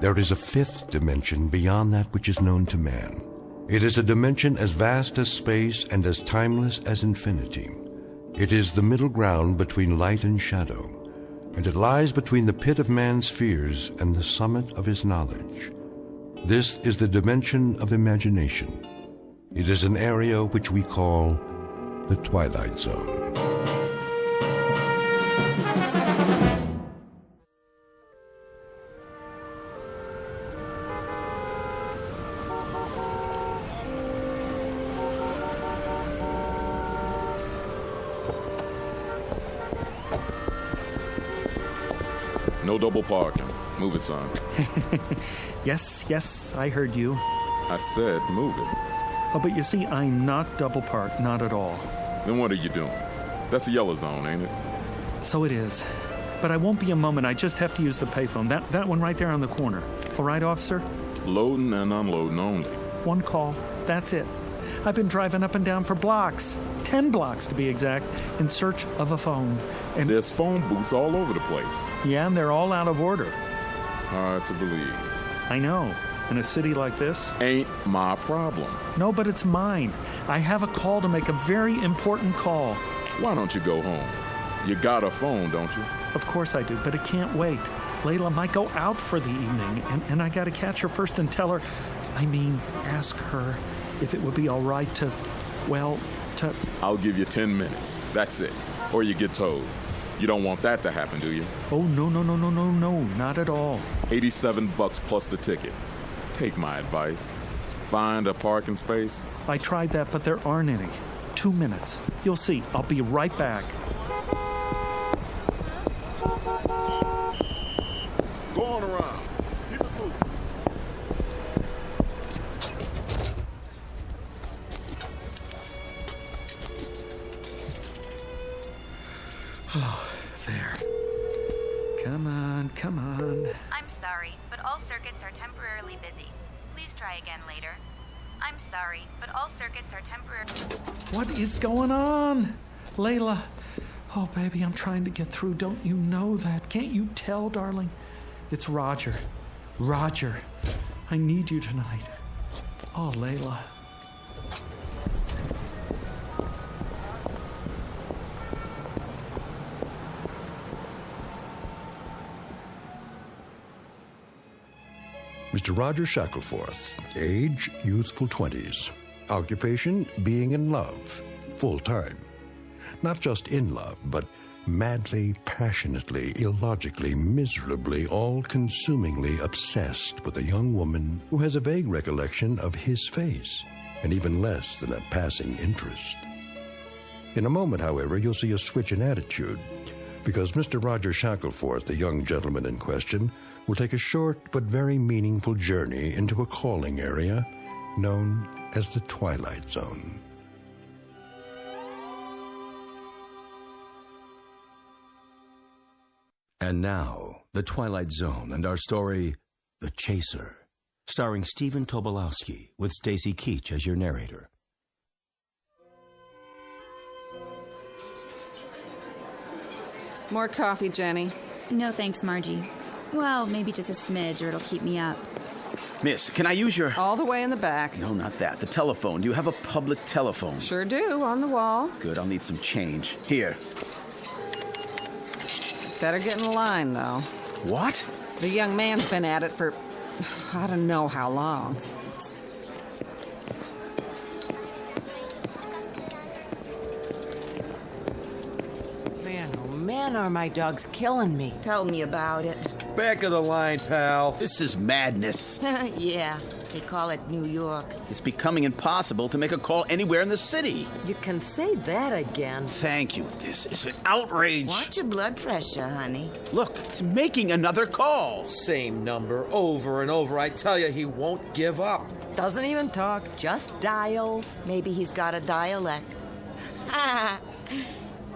there is a fifth dimension beyond that which is known to man. It is a dimension as vast as space and as timeless as infinity. It is the middle ground between light and shadow, and it lies between the pit of man's fears and the summit of his knowledge. This is the dimension of imagination. It is an area which we call the Twilight Zone. No double parking. Move it, son. Yes, I heard you. I said move it. Oh, but you see, I'm not double parked, not at all. Then what are you doing? That's a yellow zone, ain't it? So it is. But I won't be a moment. I just have to use the payphone. That one right there on the corner. All right, officer? Loading and unloading only. One call. That's it. I've been driving up and down for blocks, 10 blocks to be exact, in search of a phone. And there's phone booths all over the place. Yeah, and they're all out of order. Hard to believe. I know. In a city like this. Ain't my problem. No, but it's mine. I have a call to make, a very important call. Why don't you go home? You got a phone, don't you? Of course I do, but it can't wait. Leela might go out for the evening, and I gotta catch her first and tell her, ask her if it would be all right to. I'll give you 10 minutes. That's it. Or you get towed. You don't want that to happen, do you? Oh, no, not at all. $87 plus the ticket. Take my advice. Find a parking space. I tried that, but there aren't any. 2 minutes. You'll see. I'll be right back. Go on around. Keep it moving. Oh, there. Come on. I'm sorry, but all circuits are temporarily busy. Please try again later. I'm sorry, but all circuits are temporarily... What is going on? Leela. Oh, baby, I'm trying to get through. Don't you know that? Can't you tell, darling? It's Roger. Roger. I need you tonight. Oh, Leela. Mr. Roger Shackelforth, age, youthful 20s. Occupation, being in love, full-time. Not just in love, but madly, passionately, illogically, miserably, all-consumingly obsessed with a young woman who has a vague recollection of his face, and even less than a passing interest. In a moment, however, you'll see a switch in attitude, because Mr. Roger Shackelforth, the young gentleman in question, will take a short but very meaningful journey into a calling area known as the Twilight Zone. And now, The Twilight Zone and our story, The Chaser, starring Stephen Tobolowsky with Stacy Keach as your narrator. More coffee, Jenny. No thanks, Margie. Well, maybe just a smidge or it'll keep me up. Miss, can I use your... All the way in the back. No, not that. The telephone. Do you have a public telephone? Sure do, on the wall. Good, I'll need some change. Here. Better get in line, though. What? The young man's been at it for... I don't know how long. Man, are my dogs killing me. Tell me about it. Back of the line, pal. This is madness. Yeah, they call it New York. It's becoming impossible to make a call anywhere in the city. You can say that again. Thank you. This is an outrage. Watch your blood pressure, honey. Look, it's making another call. Same number over and over. I tell you, he won't give up. Doesn't even talk, just dials. Maybe he's got a dialect.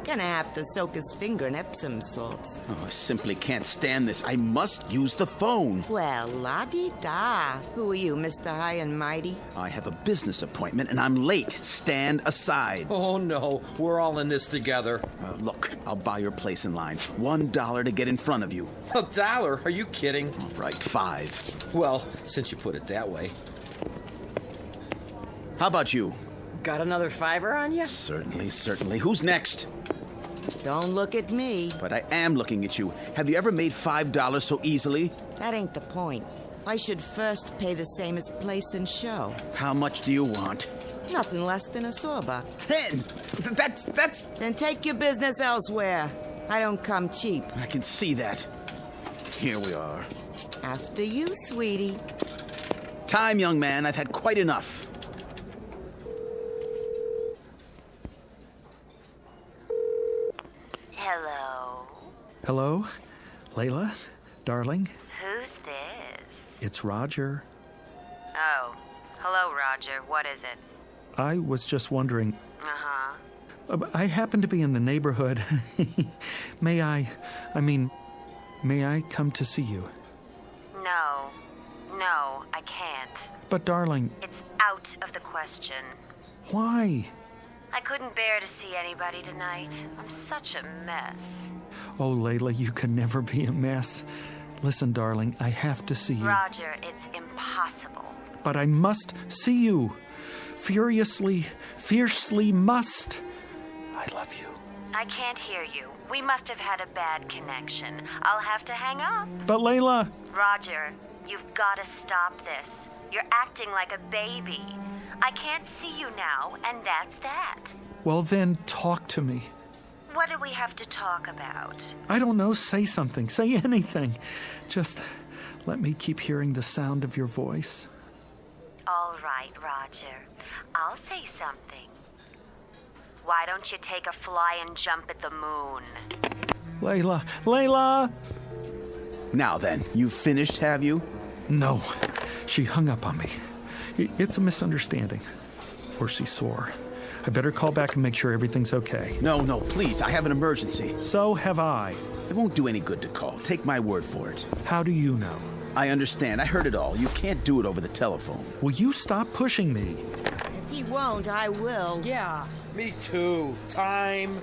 Gonna have to soak his finger in Epsom salts. Oh, I simply can't stand this. I must use the phone. Well, la-di-da. Who are you, Mr. High and Mighty? I have a business appointment and I'm late. Stand aside. Oh, no. We're all in this together. Look, I'll buy your place in line. $1 to get in front of you. $1? Are you kidding? All right, $5. Well, since you put it that way. How about you? Got another $5 on you? Certainly. Who's next? Don't look at me. But I am looking at you. Have you ever made $5 so easily? That ain't the point. I should first pay the same as place and show. How much do you want? Nothing less than a sawbuck. 10. That's... Then take your business elsewhere. I don't come cheap. I can see that. Here we are. After you, sweetie. Time, young man. I've had quite enough. Hello? Leela? Darling? Who's this? It's Roger. Oh. Hello, Roger. What is it? I was just wondering... Uh-huh. I happen to be in the neighborhood. May I come to see you? No, I can't. But, darling... It's out of the question. Why? I couldn't bear to see anybody tonight. I'm such a mess. Oh, Leila, you can never be a mess. Listen, darling, I have to see you. Roger, it's impossible. But I must see you. Fiercely must. I love you. I can't hear you. We must have had a bad connection. I'll have to hang up. But, Leila... Roger, you've got to stop this. You're acting like a baby. I can't see you now, and that's that. Well, then, talk to me. What do we have to talk about? I don't know. Say something. Say anything. Just let me keep hearing the sound of your voice. All right, Roger. I'll say something. Why don't you take a fly and jump at the moon? Leila! Now then, you finished, have you? No. She hung up on me. It's a misunderstanding. Or she's sore. I better call back and make sure everything's okay. No, please. I have an emergency. So have I. It won't do any good to call. Take my word for it. How do you know? I understand. I heard it all. You can't do it over the telephone. Will you stop pushing me? If he won't, I will. Yeah. Me too. Time.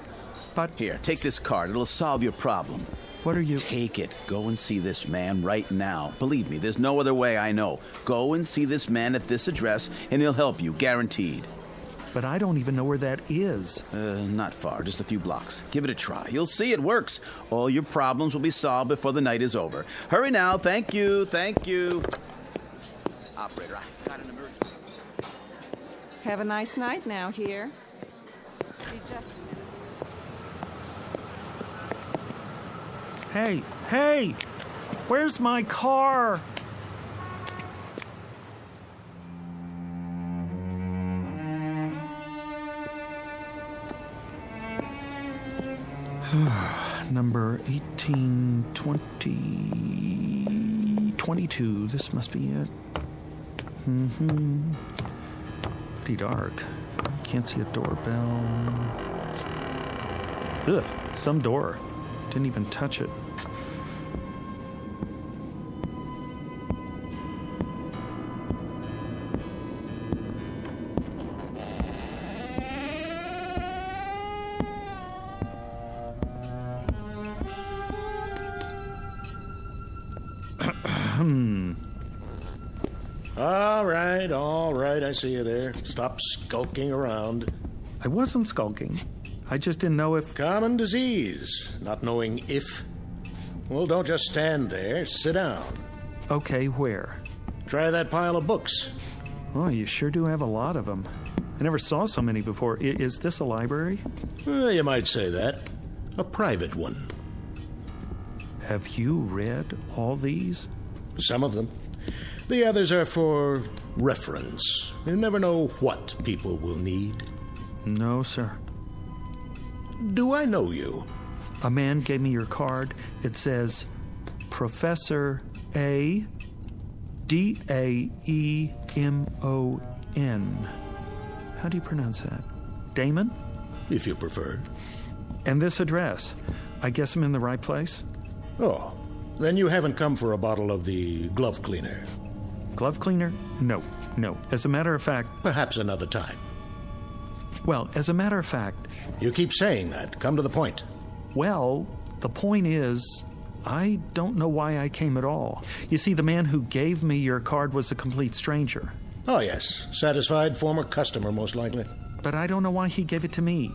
But... Here, take this card. It'll solve your problem. What are you... Take it. Go and see this man right now. Believe me, there's no other way I know. Go and see this man at this address, and he'll help you, guaranteed. But I don't even know where that is. Not far, just a few blocks. Give it a try. You'll see it works. All your problems will be solved before the night is over. Hurry now. Thank you. Operator, I got an emergency. Have a nice night now here. Hey! Where's my car? Number 1822. This must be it. Pretty dark. Can't see a doorbell. Ugh, some door. Didn't even touch it. All right, I see you there. Stop skulking around. I wasn't skulking. I just didn't know if... Common disease, not knowing if. Well, don't just stand there. Sit down. Okay, where? Try that pile of books. Oh, you sure do have a lot of them. I never saw so many before. Is this a library? You might say that. A private one. Have you read all these? Some of them. The others are for reference. You never know what people will need. No, sir. Do I know you? A man gave me your card. It says, Professor A. D-A-E-M-O-N. How do you pronounce that? Damon? If you prefer. And this address. I guess I'm in the right place? Oh, then you haven't come for a bottle of the glove cleaner. Glove cleaner? No. As a matter of fact... Perhaps another time. Well, as a matter of fact... You keep saying that. Come to the point. Well, the point is, I don't know why I came at all. You see, the man who gave me your card was a complete stranger. Oh, yes. Satisfied former customer, most likely. But I don't know why he gave it to me.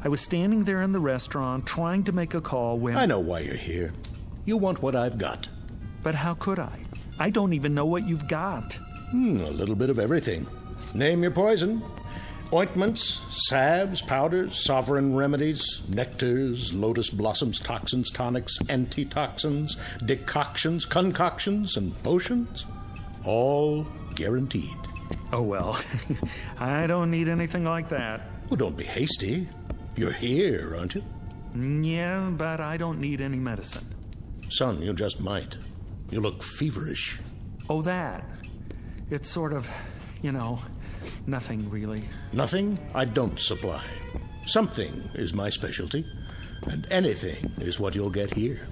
I was standing there in the restaurant trying to make a call when... I know why you're here. You want what I've got. But how could I? I don't even know what you've got. A little bit of everything. Name your poison. Ointments, salves, powders, sovereign remedies, nectars, lotus blossoms, toxins, tonics, antitoxins, decoctions, concoctions, and potions. All guaranteed. Oh, well, I don't need anything like that. Well, don't be hasty. You're here, aren't you? Yeah, but I don't need any medicine. Son, you just might. You look feverish. Oh, that. It's sort of, nothing really. Nothing I don't supply. Something is my specialty, and anything is what you'll get here.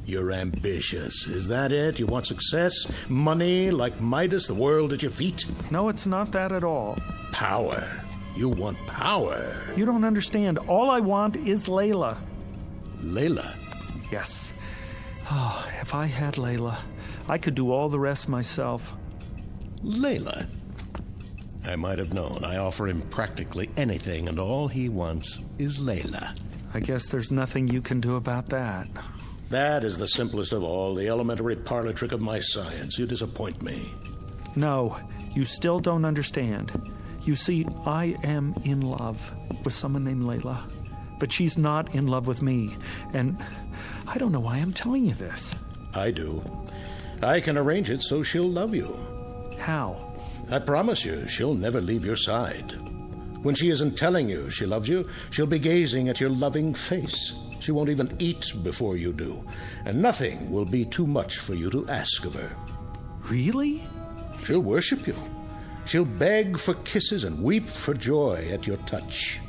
You're ambitious, is that it? You want success, money, like Midas, the world at your feet? No, it's not that at all. Power. You want power. You don't understand. All I want is Leela. Leela? Yes. Oh, if I had Leela, I could do all the rest myself. Leela? I might have known. I offer him practically anything, and all he wants is Leela. I guess there's nothing you can do about that. That is the simplest of all, the elementary parlor trick of my science. You disappoint me. No, you still don't understand. You see, I am in love with someone named Leela, but she's not in love with me, and I don't know why I'm telling you this. I do. I can arrange it so she'll love you. How? I promise you, she'll never leave your side. When she isn't telling you she loves you, she'll be gazing at your loving face. She won't even eat before you do, and nothing will be too much for you to ask of her. Really? She'll worship you. She'll beg for kisses and weep for joy at your touch.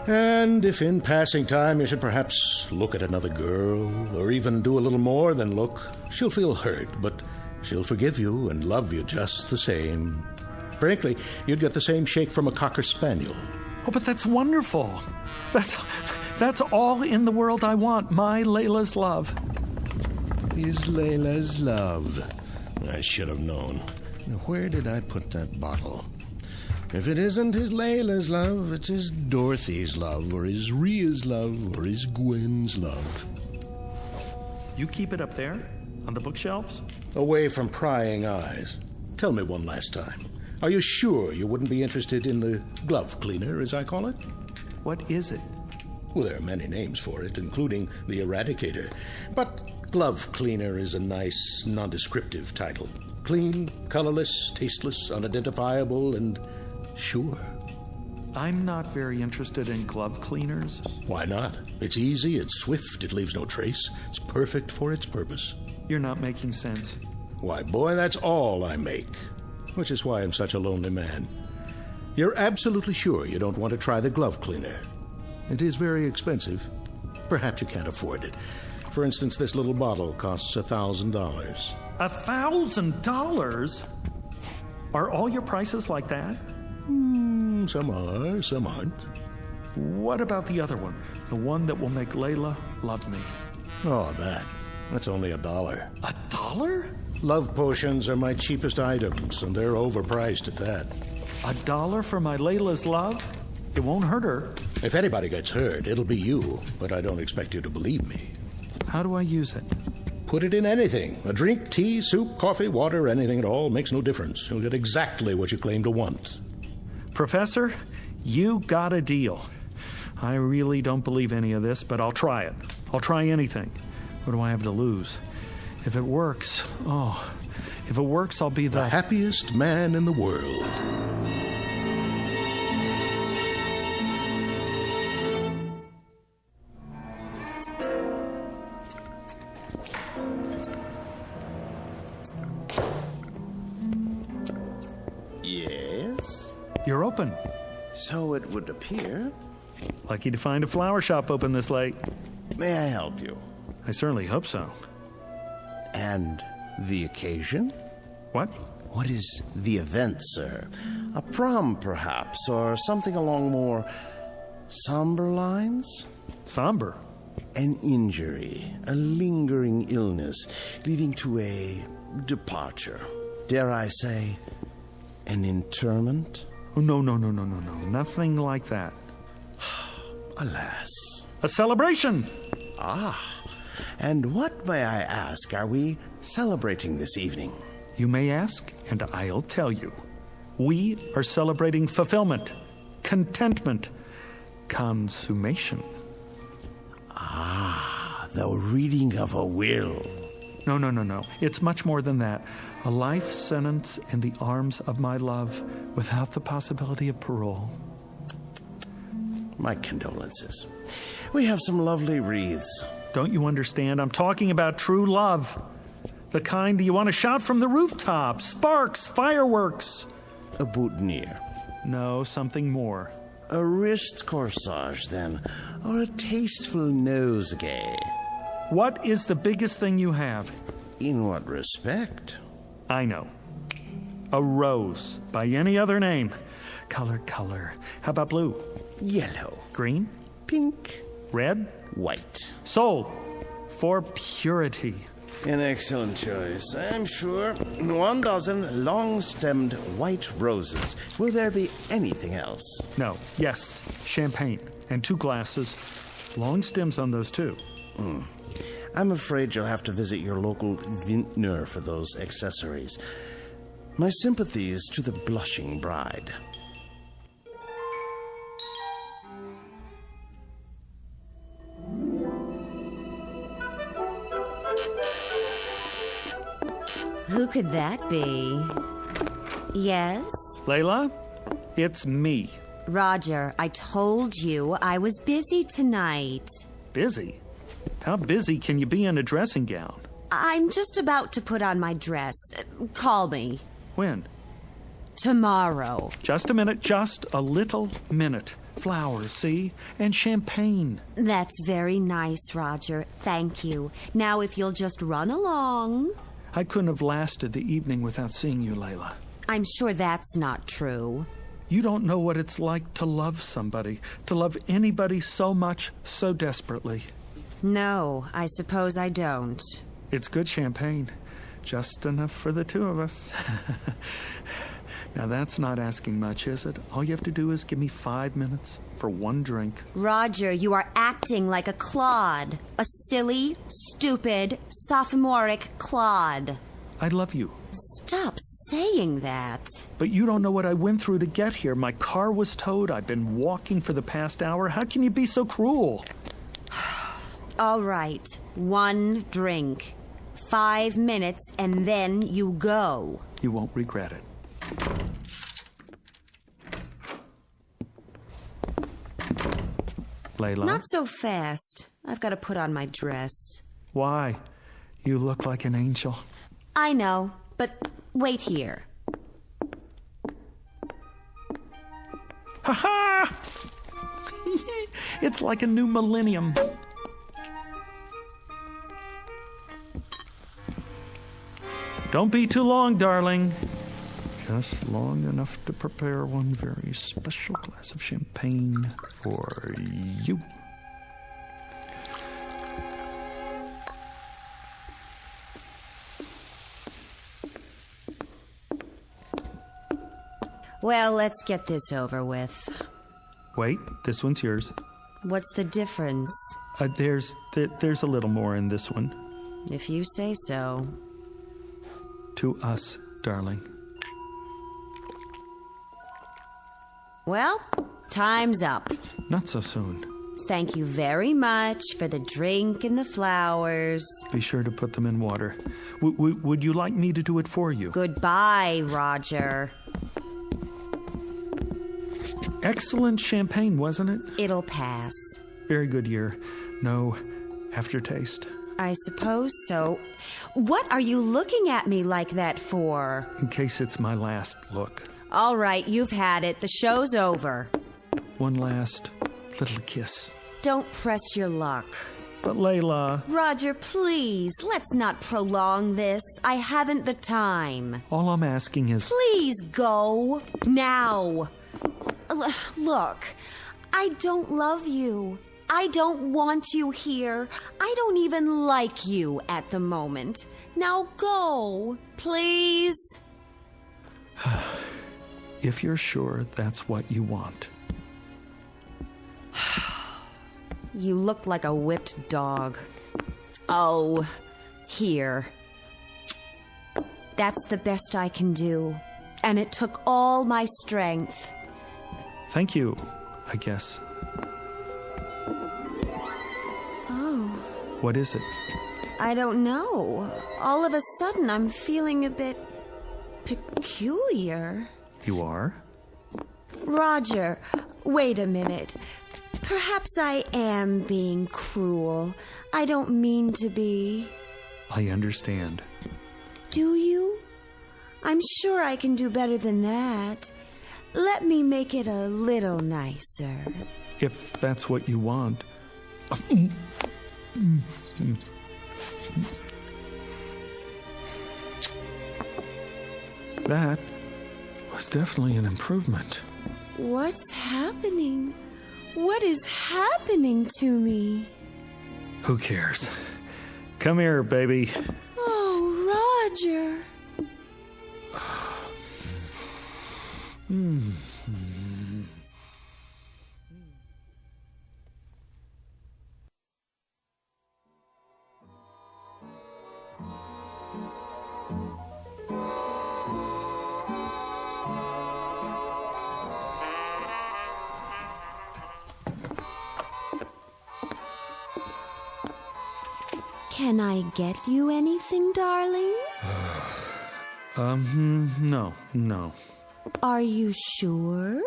And if in passing time you should perhaps look at another girl, or even do a little more than look, she'll feel hurt, but she'll forgive you and love you just the same. Frankly, you'd get the same shake from a Cocker Spaniel. Oh, but that's wonderful. That's all in the world I want, my Leila's love. Is Leila's love. I should have known. Now, where did I put that bottle? If it isn't his Leila's love, it's his Dorothy's love, or his Rhea's love, or his Gwen's love. You keep it up there, on the bookshelves? Away from prying eyes. Tell me one last time. Are you sure you wouldn't be interested in the glove cleaner, as I call it? What is it? Well, there are many names for it, including the Eradicator. But glove cleaner is a nice, nondescriptive title. Clean, colorless, tasteless, unidentifiable, and sure. I'm not very interested in glove cleaners. Why not? It's easy, it's swift, it leaves no trace. It's perfect for its purpose. You're not making sense. Why, boy, that's all I make. Which is why I'm such a lonely man. You're absolutely sure you don't want to try the glove cleaner. It is very expensive. Perhaps you can't afford it. For instance, this little bottle costs $1,000. $1,000? Are all your prices like that? Some are, some aren't. What about the other one? The one that will make Leila love me? Oh, that's only $1. $1? Love potions are my cheapest items, and they're overpriced at that. $1 for my Leila's love? It won't hurt her. If anybody gets hurt, it'll be you, but I don't expect you to believe me. How do I use it? Put it in anything. A drink, tea, soup, coffee, water, anything at all. Makes no difference. You'll get exactly what you claim to want. Professor, you got a deal. I really don't believe any of this, but I'll try it. I'll try anything. What do I have to lose? If it works, I'll be the happiest man in the world. Yes? You're open. So it would appear. Lucky to find a flower shop open this late. May I help you? I certainly hope so. And the occasion? What? What is the event, sir? A prom, perhaps, or something along more somber lines? Somber? An injury, a lingering illness, leading to a departure. Dare I say, an interment? Oh, no. Nothing like that. Alas. A celebration! Ah. And what, may I ask, are we celebrating this evening? You may ask, and I'll tell you. We are celebrating fulfillment, contentment, consummation. Ah, the reading of a will. No. It's much more than that. A life sentence in the arms of my love without the possibility of parole. My condolences. We have some lovely wreaths. Don't you understand? I'm talking about true love. The kind you want to shout from the rooftops. Sparks, fireworks. A boutonniere. No, something more. A wrist corsage, then, or a tasteful nosegay. What is the biggest thing you have? In what respect? I know. A rose, by any other name. Color. How about blue? Yellow. Green? Pink. Red? White. Sold. For purity. An excellent choice, I'm sure. 1 dozen long-stemmed white roses. Will there be anything else? No. Yes. Champagne. And 2 glasses. Long stems on those, too. I'm afraid you'll have to visit your local vintner for those accessories. My sympathies to the blushing bride. Who could that be? Yes? Leela, it's me. Roger, I told you I was busy tonight. Busy? How busy can you be in a dressing gown? I'm just about to put on my dress. Call me. When? Tomorrow. Just a minute, just a little minute. Flowers, see? And champagne. That's very nice, Roger. Thank you. Now, if you'll just run along. I couldn't have lasted the evening without seeing you, Leela. I'm sure that's not true. You don't know what it's like to love somebody, to love anybody so much, so desperately. No, I suppose I don't. It's good champagne. Just enough for the 2 of us. Now, that's not asking much, is it? All you have to do is give me 5 minutes for 1 drink. Roger, you are acting like a clod. A silly, stupid, sophomoric clod. I love you. Stop saying that. But you don't know what I went through to get here. My car was towed. I've been walking for the past hour. How can you be so cruel? All right, 1 drink. 5 minutes, and then you go. You won't regret it. Leela? Not so fast. I've got to put on my dress. Why? You look like an angel. I know, but wait here. Ha-ha! It's like a new millennium. Don't be too long, darling. Just long enough to prepare one very special glass of champagne for you. Well, let's get this over with. Wait, this one's yours. What's the difference? There's a little more in this one. If you say so. To us, darling. Well, time's up. Not so soon. Thank you very much for the drink and the flowers. Be sure to put them in water. Would you like me to do it for you? Goodbye, Roger. Excellent champagne, wasn't it? It'll pass. Very good year. No aftertaste. I suppose so. What are you looking at me like that for? In case it's my last look. All right, you've had it. The show's over. One last little kiss. Don't press your luck. But Leela... Roger, please, let's not prolong this. I haven't the time. All I'm asking is... Please go. Now. Look, I don't love you. I don't want you here. I don't even like you at the moment. Now go, please. If you're sure that's what you want. You look like a whipped dog. Oh, here. That's the best I can do. And it took all my strength. Thank you, I guess. Oh. What is it? I don't know. All of a sudden, I'm feeling a bit peculiar. You are? Roger, wait a minute. Perhaps I am being cruel. I don't mean to be. I understand. Do you? I'm sure I can do better than that. Let me make it a little nicer. If that's what you want. That was definitely an improvement. What's happening? What is happening to me? Who cares? Come here, baby. Oh, Roger. Can I get you anything, darling? No. Are you sure?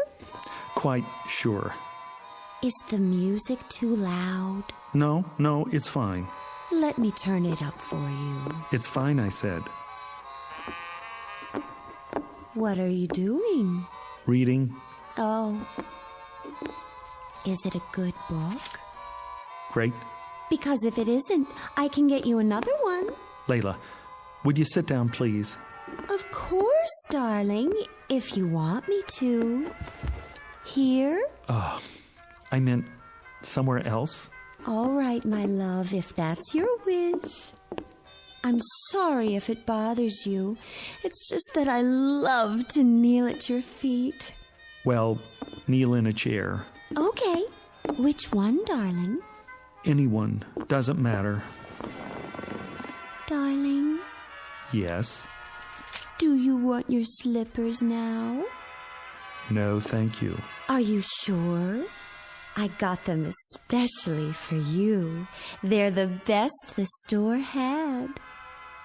Quite sure. Is the music too loud? No, it's fine. Let me turn it up for you. It's fine, I said. What are you doing? Reading. Oh. Is it a good book? Great. Because if it isn't, I can get you another one. Leela, would you sit down, please? Of course, darling, if you want me to. Here? Oh, I meant somewhere else. All right, my love, if that's your wish. I'm sorry if it bothers you. It's just that I love to kneel at your feet. Well, kneel in a chair. Okay. Which one, darling? Anyone. Doesn't matter. Darling? Yes? Do you want your slippers now? No, thank you. Are you sure? I got them especially for you. They're the best the store had.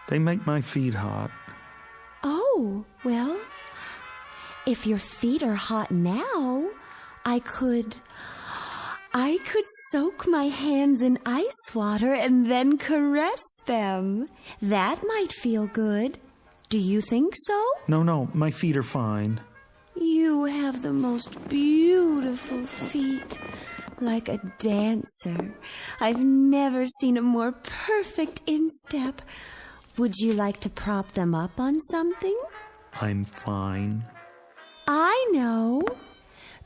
They make my feet hot. Oh, well, if your feet are hot now, I could soak my hands in ice water and then caress them. That might feel good. Do you think so? No, my feet are fine. You have the most beautiful feet, like a dancer. I've never seen a more perfect instep. Would you like to prop them up on something? I'm fine. I know.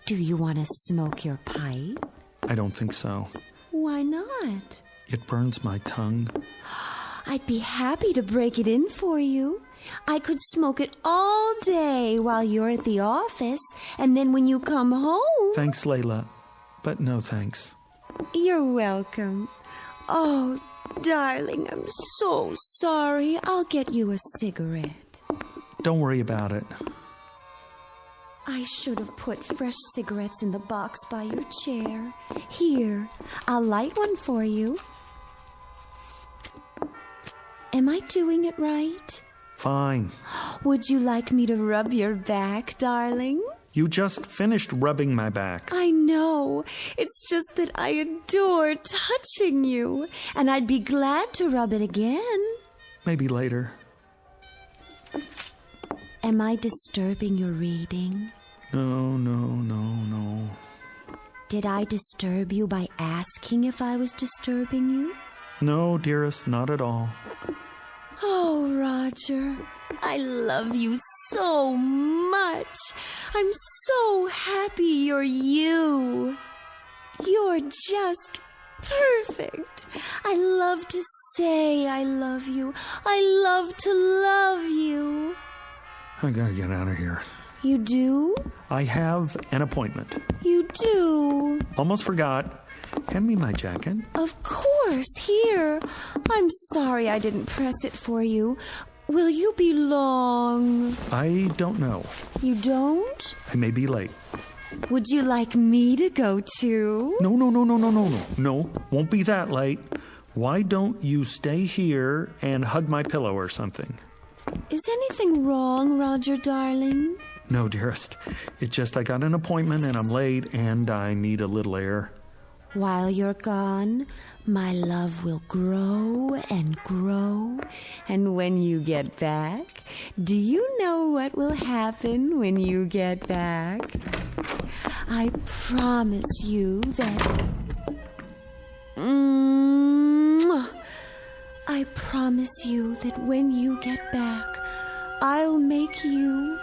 Do you want to smoke your pipe? I don't think so. Why not? It burns my tongue. I'd be happy to break it in for you. I could smoke it all day while you're at the office, and then when you come home... Thanks, Leela, but no thanks. You're welcome. Oh, darling, I'm so sorry. I'll get you a cigarette. Don't worry about it. I should have put fresh cigarettes in the box by your chair. Here, I'll light one for you. Am I doing it right? Fine. Would you like me to rub your back, darling? You just finished rubbing my back. I know. It's just that I adore touching you, and I'd be glad to rub it again. Maybe later. Am I disturbing your reading? No. Did I disturb you by asking if I was disturbing you? No, dearest, not at all. Oh, Roger, I love you so much. I'm so happy you're you. You're just perfect. I love to say I love you. I love to love you. I gotta get out of here. You do? I have an appointment. You do? Almost forgot. Hand me my jacket. Of course, here. I'm sorry I didn't press it for you. Will you be long? I don't know. You don't? I may be late. Would you like me to go too? No. No, won't be that late. Why don't you stay here and hug my pillow or something? Is anything wrong, Roger, darling? No, dearest. It's just I got an appointment and I'm late and I need a little air. While you're gone, my love will grow and grow. And when you get back, do you know what will happen when you get back? I promise you that... I promise you that when you get back, I'll make you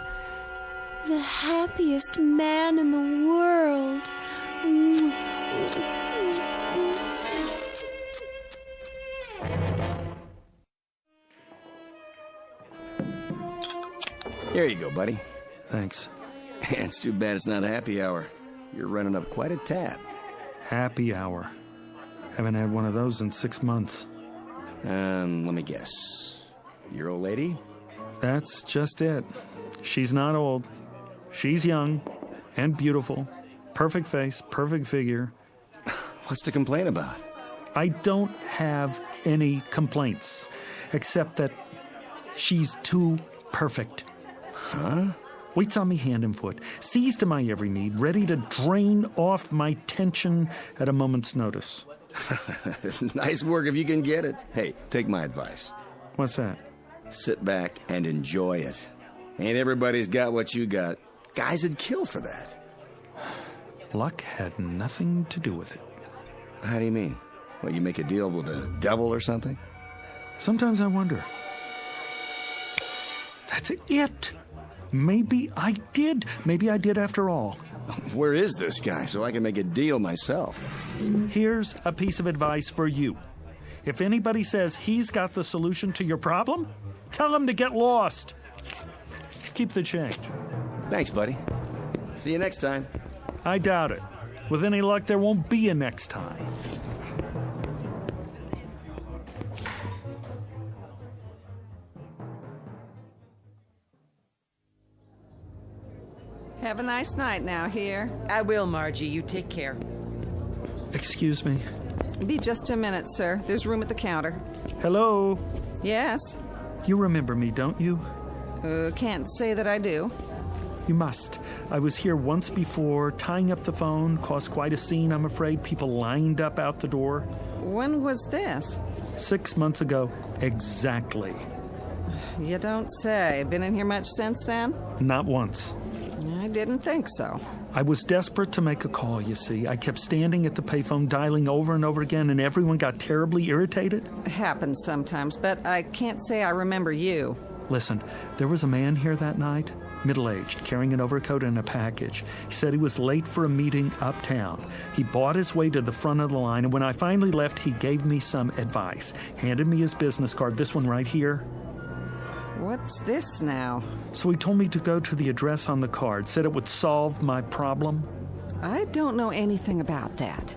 the happiest man in the world. Here you go, buddy. Thanks. It's too bad it's not happy hour. You're running up quite a tab. Happy hour. Haven't had one of those in 6 months. Let me guess. Your old lady? That's just it. She's not old. She's young and beautiful. Perfect face, perfect figure. What's to complain about? I don't have any complaints, except that she's too perfect. Huh? Waits on me hand and foot, sees to my every need, ready to drain off my tension at a moment's notice. Nice work if you can get it. Hey, take my advice. What's that? Sit back and enjoy it. Ain't everybody's got what you got. Guys would kill for that. Luck had nothing to do with it. How do you mean? What, you make a deal with the devil or something? Sometimes I wonder. That's it. Maybe I did. Maybe I did after all. Where is this guy so I can make a deal myself? Here's a piece of advice for you. If anybody says he's got the solution to your problem, tell him to get lost. Keep the change. Thanks, buddy. See you next time. I doubt it. With any luck, there won't be a next time. Have a nice night now here. I will, Margie. You take care. Excuse me. Be just a minute, sir. There's room at the counter. Hello? Yes? You remember me, don't you? Can't say that I do. You must. I was here once before, tying up the phone, caused quite a scene, I'm afraid. People lined up out the door. When was this? 6 months ago, exactly. You don't say. Been in here much since then? Not once. I didn't think so. I was desperate to make a call, you see. I kept standing at the payphone, dialing over and over again, and everyone got terribly irritated. Happens sometimes, but I can't say I remember you. Listen, there was a man here that night, middle-aged, carrying an overcoat and a package. He said he was late for a meeting uptown. He bought his way to the front of the line, and when I finally left, he gave me some advice. Handed me his business card, this one right here. What's this now? So he told me to go to the address on the card, said it would solve my problem. I don't know anything about that.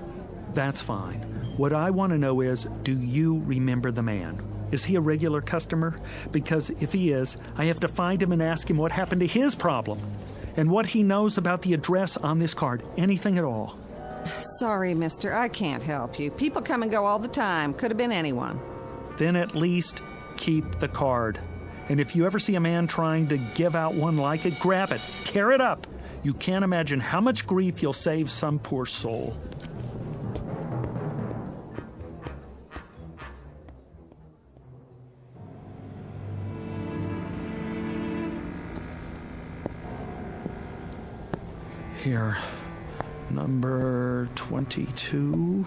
That's fine. What I want to know is, do you remember the man? Is he a regular customer? Because if he is, I have to find him and ask him what happened to his problem and what he knows about the address on this card. Anything at all. Sorry, mister. I can't help you. People come and go all the time. Could have been anyone. Then at least keep the card. And if you ever see a man trying to give out one like it, grab it, tear it up. You can't imagine how much grief you'll save some poor soul. Here. Number 22.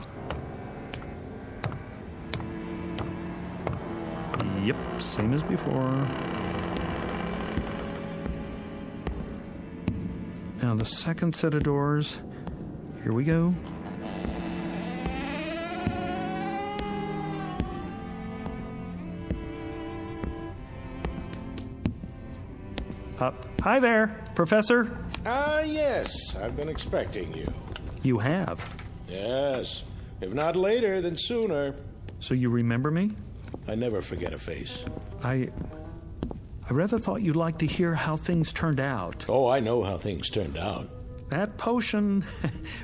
Yep, same as before. Now the second set of doors. Here we go. Hi there, Professor. Yes. I've been expecting you. You have? Yes. If not later, then sooner. So you remember me? I never forget a face. I rather thought you'd like to hear how things turned out. Oh, I know how things turned out. That potion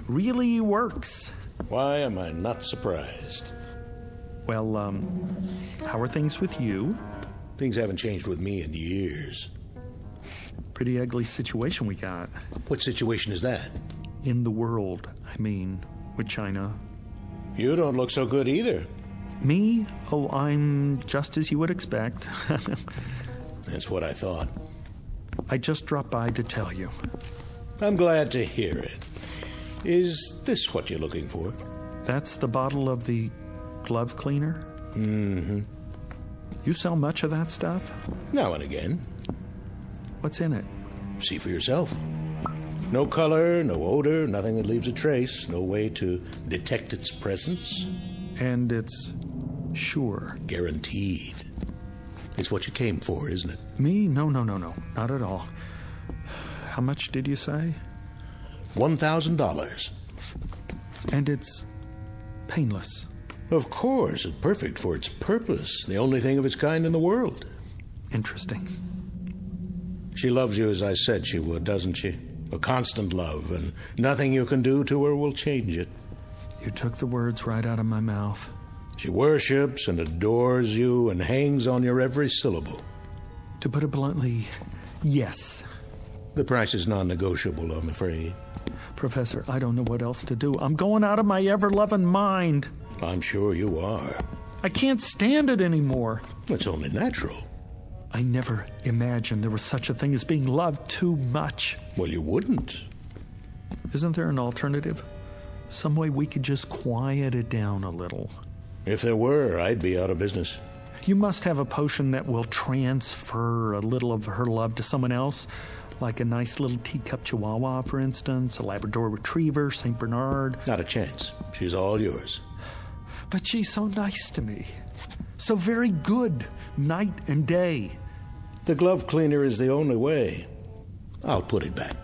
really works. Why am I not surprised? Well, how are things with you? Things haven't changed with me in years. Pretty ugly situation we got. What situation is that? In the world, I mean, with China. You don't look so good either. Me? Oh, I'm just as you would expect. That's what I thought. I just dropped by to tell you. I'm glad to hear it. Is this what you're looking for? That's the bottle of the glove cleaner? Mm-hmm. You sell much of that stuff? Now and again. What's in it? See for yourself. No color, no odor, nothing that leaves a trace, no way to detect its presence. And it's sure. Guaranteed. It's what you came for, isn't it? Me? No. Not at all. How much did you say? $1,000. And it's painless. Of course, it's perfect for its purpose. The only thing of its kind in the world. Interesting. She loves you as I said she would, doesn't she? A constant love, and nothing you can do to her will change it. You took the words right out of my mouth. She worships and adores you and hangs on your every syllable. To put it bluntly, yes. The price is non-negotiable, I'm afraid. Professor, I don't know what else to do. I'm going out of my ever-loving mind. I'm sure you are. I can't stand it anymore. It's only natural. I never imagined there was such a thing as being loved too much. Well, you wouldn't. Isn't there an alternative? Some way we could just quiet it down a little. If there were, I'd be out of business. You must have a potion that will transfer a little of her love to someone else, like a nice little teacup chihuahua, for instance, a Labrador retriever, St. Bernard. Not a chance. She's all yours. But she's so nice to me. So very good, night and day. The glove cleaner is the only way. I'll put it back.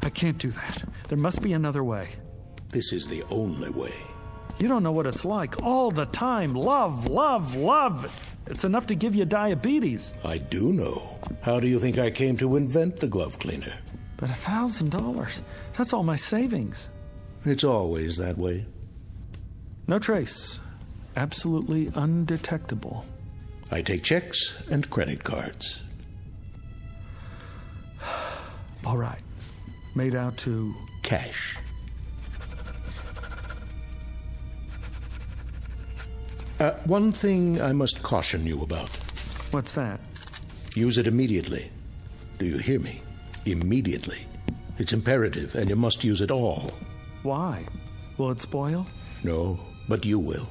I can't do that. There must be another way. This is the only way. You don't know what it's like. All the time. Love, love, love. It's enough to give you diabetes. I do know. How do you think I came to invent the glove cleaner? But $1,000. That's all my savings. It's always that way. No trace. Absolutely undetectable. I take checks and credit cards. All right. Made out to... cash. One thing I must caution you about. What's that? Use it immediately. Do you hear me? Immediately. It's imperative, and you must use it all. Why? Will it spoil? No, but you will.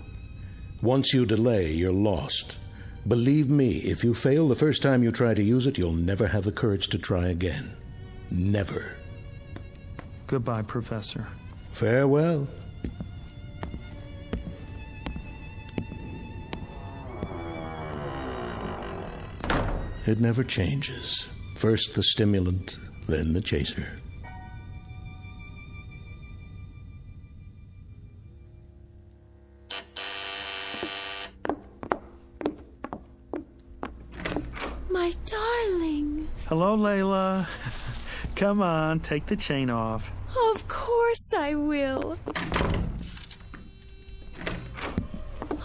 Once you delay, you're lost. Believe me, if you fail the first time you try to use it, you'll never have the courage to try again. Never. Goodbye, Professor. Farewell. It never changes. First the stimulant, then the chaser. My darling. Hello, Leela. Come on, take the chain off. Of course I will.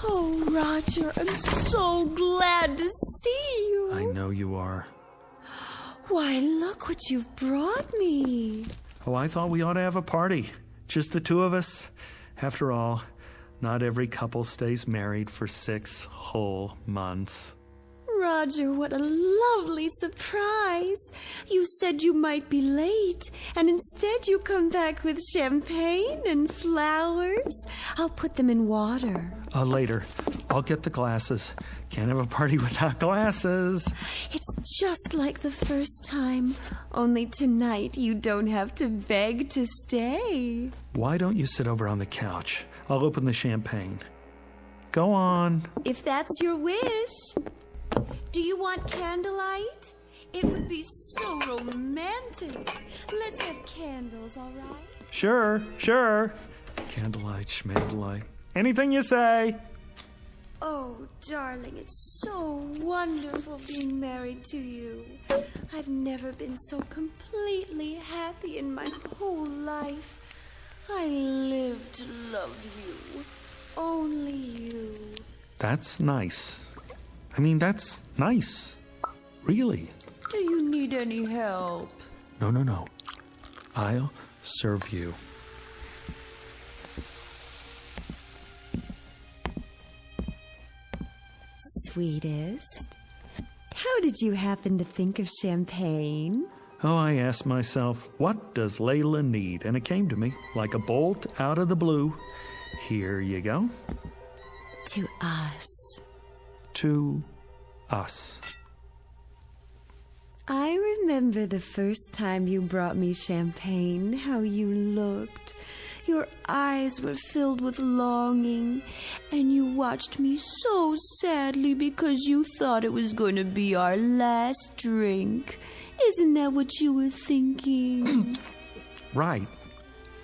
Oh, Roger, I'm so glad to see you. I know you are. Why, look what you've brought me. Oh, I thought we ought to have a party. Just the two of us. After all, not every couple stays married for 6 whole months. Roger, what a lovely surprise. You said you might be late, and instead you come back with champagne and flowers. I'll put them in water. Later. I'll get the glasses. Can't have a party without glasses. It's just like the first time. Only tonight you don't have to beg to stay. Why don't you sit over on the couch? I'll open the champagne. Go on. If that's your wish. Do you want candlelight? It would be so romantic. Let's have candles, all right? Sure. Candlelight, schmandlelight. Anything you say. Oh, darling, it's so wonderful being married to you. I've never been so completely happy in my whole life. I live to love you. Only you. That's nice. That's nice. Really. Do you need any help? No. I'll serve you. Sweetest, how did you happen to think of champagne? Oh, I asked myself, what does Leela need? And it came to me like a bolt out of the blue. Here you go. To us. To us. I remember the first time you brought me champagne, how you looked. Your eyes were filled with longing, and you watched me so sadly because you thought it was going to be our last drink. Isn't that what you were thinking? Right.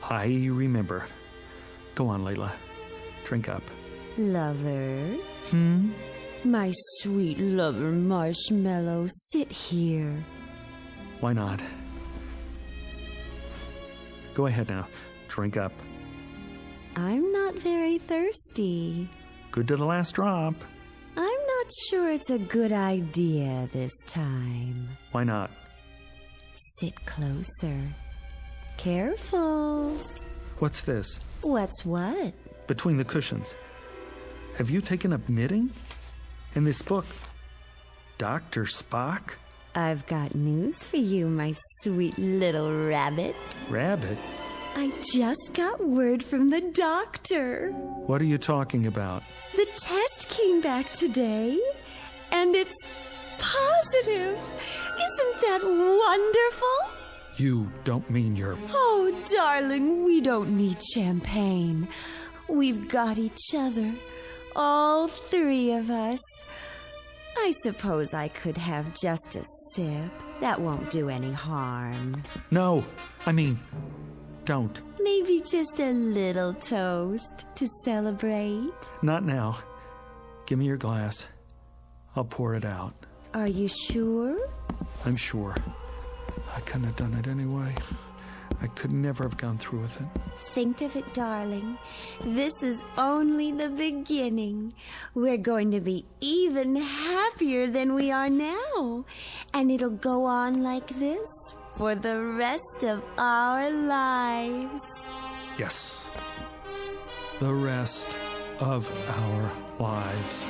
I remember. Go on, Leela. Drink up. Lover? Hmm? My sweet lover Marshmallow, sit here. Why not? Go ahead now. Drink up. I'm not very thirsty. Good to the last drop. I'm not sure it's a good idea this time. Why not? Sit closer. Careful. What's this? What's what? Between the cushions. Have you taken up knitting? In this book, Dr. Spock? I've got news for you, my sweet little rabbit. Rabbit? I just got word from the doctor. What are you talking about? The test came back today, and it's positive. Isn't that wonderful? You don't mean you're... Oh, darling, we don't need champagne. We've got each other. All three of us. I suppose I could have just a sip. That won't do any harm. No, don't. Maybe just a little toast to celebrate. Not now. Give me your glass. I'll pour it out. Are you sure? I'm sure. I couldn't have done it anyway. I could never have gone through with it. Think of it, darling. This is only the beginning. We're going to be even happier than we are now. And it'll go on like this for the rest of our lives. Yes. The rest of our lives.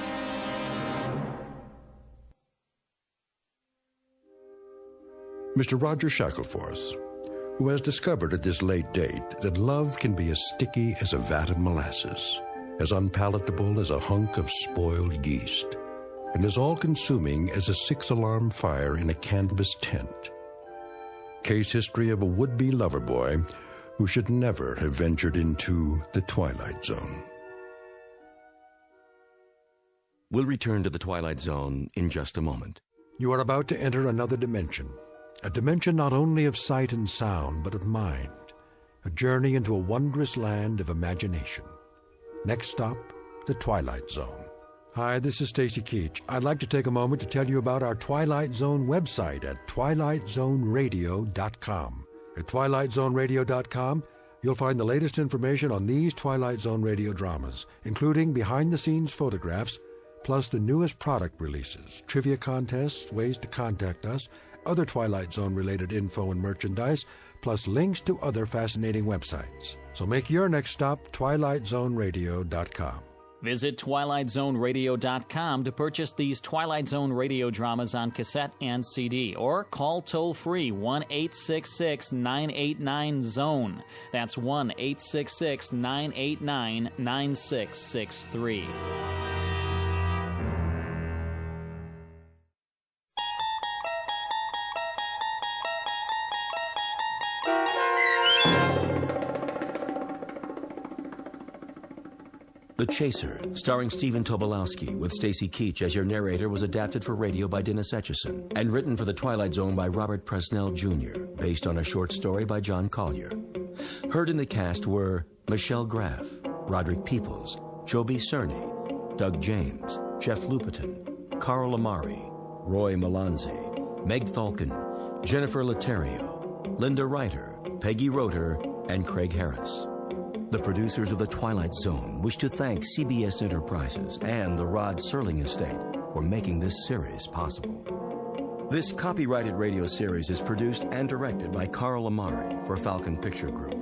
Mr. Roger Shackleforth, who has discovered at this late date that love can be as sticky as a vat of molasses, as unpalatable as a hunk of spoiled yeast, and as all-consuming as a 6-alarm fire in a canvas tent. Case history of a would-be lover boy who should never have ventured into the Twilight Zone. We'll return to the Twilight Zone in just a moment. You are about to enter another dimension. A dimension not only of sight and sound, but of mind. A journey into a wondrous land of imagination. Next stop, the Twilight Zone. Hi, this is Stacy Keach. I'd like to take a moment to tell you about our Twilight Zone website at twilightzoneradio.com. At twilightzoneradio.com, you'll find the latest information on these Twilight Zone radio dramas, including behind-the-scenes photographs, plus the newest product releases, trivia contests, ways to contact us, other Twilight Zone-related info and merchandise, plus links to other fascinating websites. So make your next stop twilightzoneradio.com. Visit TwilightZoneRadio.com to purchase these Twilight Zone radio dramas on cassette and CD, or call toll-free 1-866-989-ZONE. That's 1-866-989-9663. The Chaser, starring Stephen Tobolowsky, with Stacy Keach as your narrator, was adapted for radio by Dennis Etchison and written for The Twilight Zone by Robert Presnell Jr., based on a short story by John Collier. Heard in the cast were Michelle Graff, Roderick Peoples, Joby Cerny, Doug James, Jeff Lupetin, Carl Amari, Roy Melanzi, Meg Falcon, Jennifer Laterio, Linda Reiter, Peggy Roeder, and Craig Harris. The producers of The Twilight Zone wish to thank CBS Enterprises and the Rod Serling Estate for making this series possible. This copyrighted radio series is produced and directed by Carl Amari for Falcon Picture Group.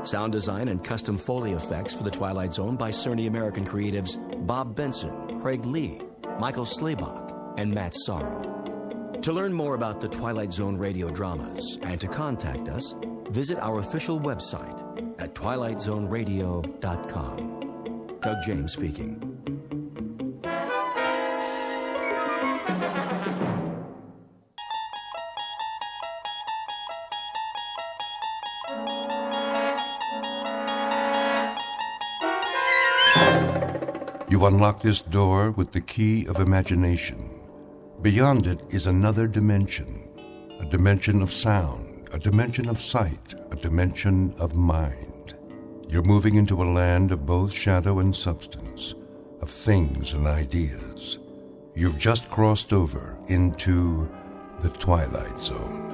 Sound design and custom Foley effects for The Twilight Zone by Cerny American creatives Bob Benson, Craig Lee, Michael Slaybach, and Matt Sorrow. To learn more about the Twilight Zone radio dramas and to contact us, visit our official website at twilightzoneradio.com. Doug James speaking. You unlock this door with the key of imagination. Beyond it is another dimension, a dimension of sound, a dimension of sight, a dimension of mind. You're moving into a land of both shadow and substance, of things and ideas. You've just crossed over into the Twilight Zone.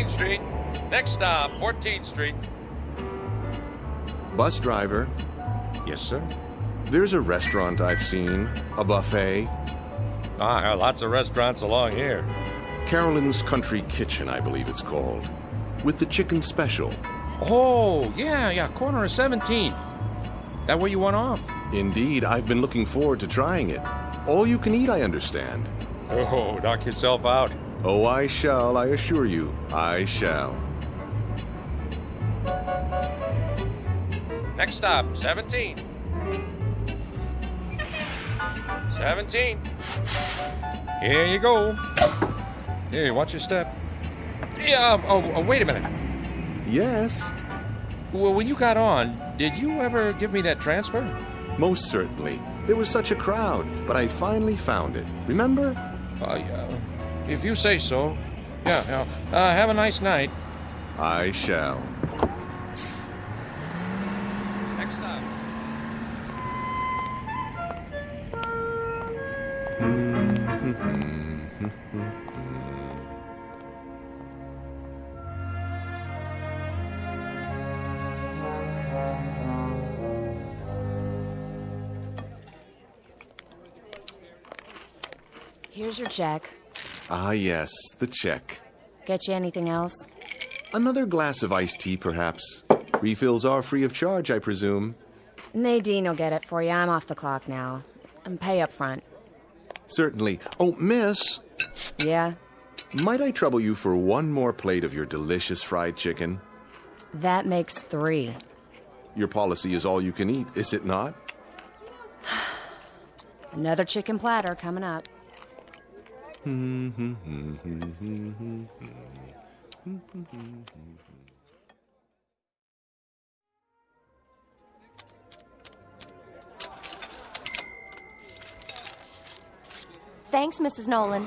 Street. Next stop, 14th Street. Bus driver. Yes, sir. There's a restaurant I've seen, a buffet. Lots of restaurants along here. Carolyn's Country Kitchen, I believe it's called, with the chicken special. Oh, yeah, corner of 17th. That where you went off? Indeed, I've been looking forward to trying it. All you can eat, I understand. Oh, knock yourself out. Oh, I shall, I assure you, I shall. Next stop, 17. 17. Here you go. Hey, watch your step. Yeah, wait a minute. Yes? Well, when you got on, did you ever give me that transfer? Most certainly. There was such a crowd, but I finally found it. Remember? If you say so. Yeah. Have a nice night. I shall. Next stop. Here's your check. Ah, yes, the check. Get you anything else? Another glass of iced tea, perhaps. Refills are free of charge, I presume. Nadine will get it for you. I'm off the clock now. And pay up front. Certainly. Oh, miss. Yeah? Might I trouble you for one more plate of your delicious fried chicken? That makes 3. Your policy is all you can eat, is it not? Another chicken platter coming up. Thanks, Mrs. Nolan.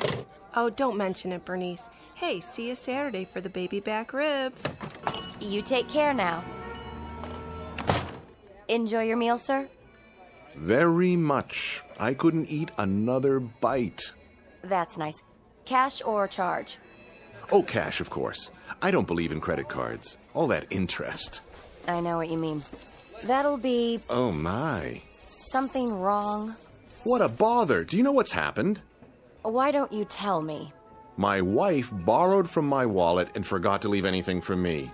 Oh, don't mention it, Bernice. Hey, see you Saturday for the baby back ribs. You take care now. Enjoy your meal, sir? Very much. I couldn't eat another bite. That's nice. Cash or charge? Oh, cash, of course. I don't believe in credit cards. All that interest. I know what you mean. That'll be... Oh, my. something wrong. What a bother. Do you know what's happened? Why don't you tell me? My wife borrowed from my wallet and forgot to leave anything for me.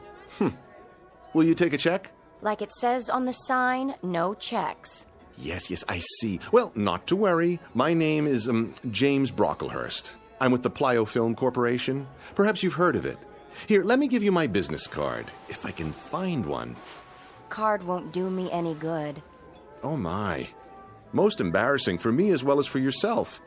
Will you take a check? Like it says on the sign, no checks. Yes, I see. Well, not to worry. My name is, James Brocklehurst. I'm with the Plio Film Corporation. Perhaps you've heard of it. Here, let me give you my business card, if I can find one. Card won't do me any good. Oh, my. Most embarrassing for me as well as for yourself.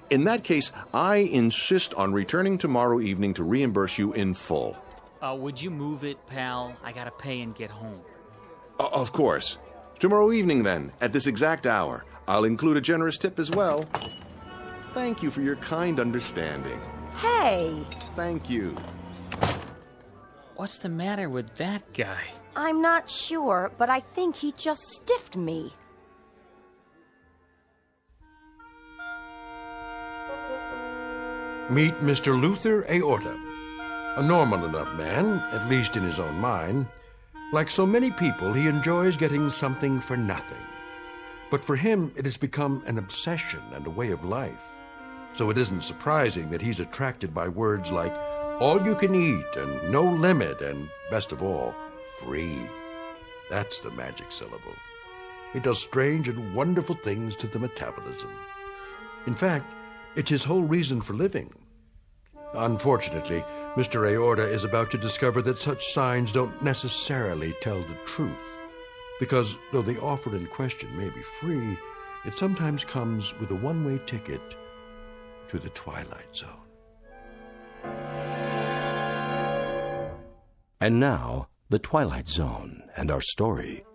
In that case, I insist on returning tomorrow evening to reimburse you in full. Would you move it, pal? I gotta pay and get home. Of course. Tomorrow evening, then, at this exact hour. I'll include a generous tip as well. Thank you for your kind understanding. Hey! Thank you. What's the matter with that guy? I'm not sure, but I think he just stiffed me. Meet Mr. Luther Aorta, a normal enough man, at least in his own mind. Like so many people, he enjoys getting something for nothing. But for him, it has become an obsession and a way of life. So it isn't surprising that he's attracted by words like all you can eat and no limit and, best of all, free. That's the magic syllable. It does strange and wonderful things to the metabolism. In fact, it's his whole reason for living. Unfortunately, Mr. Aorta is about to discover that such signs don't necessarily tell the truth. Because though the offer in question may be free, it sometimes comes with a one-way ticket to the Twilight Zone. And now, The Twilight Zone and our story,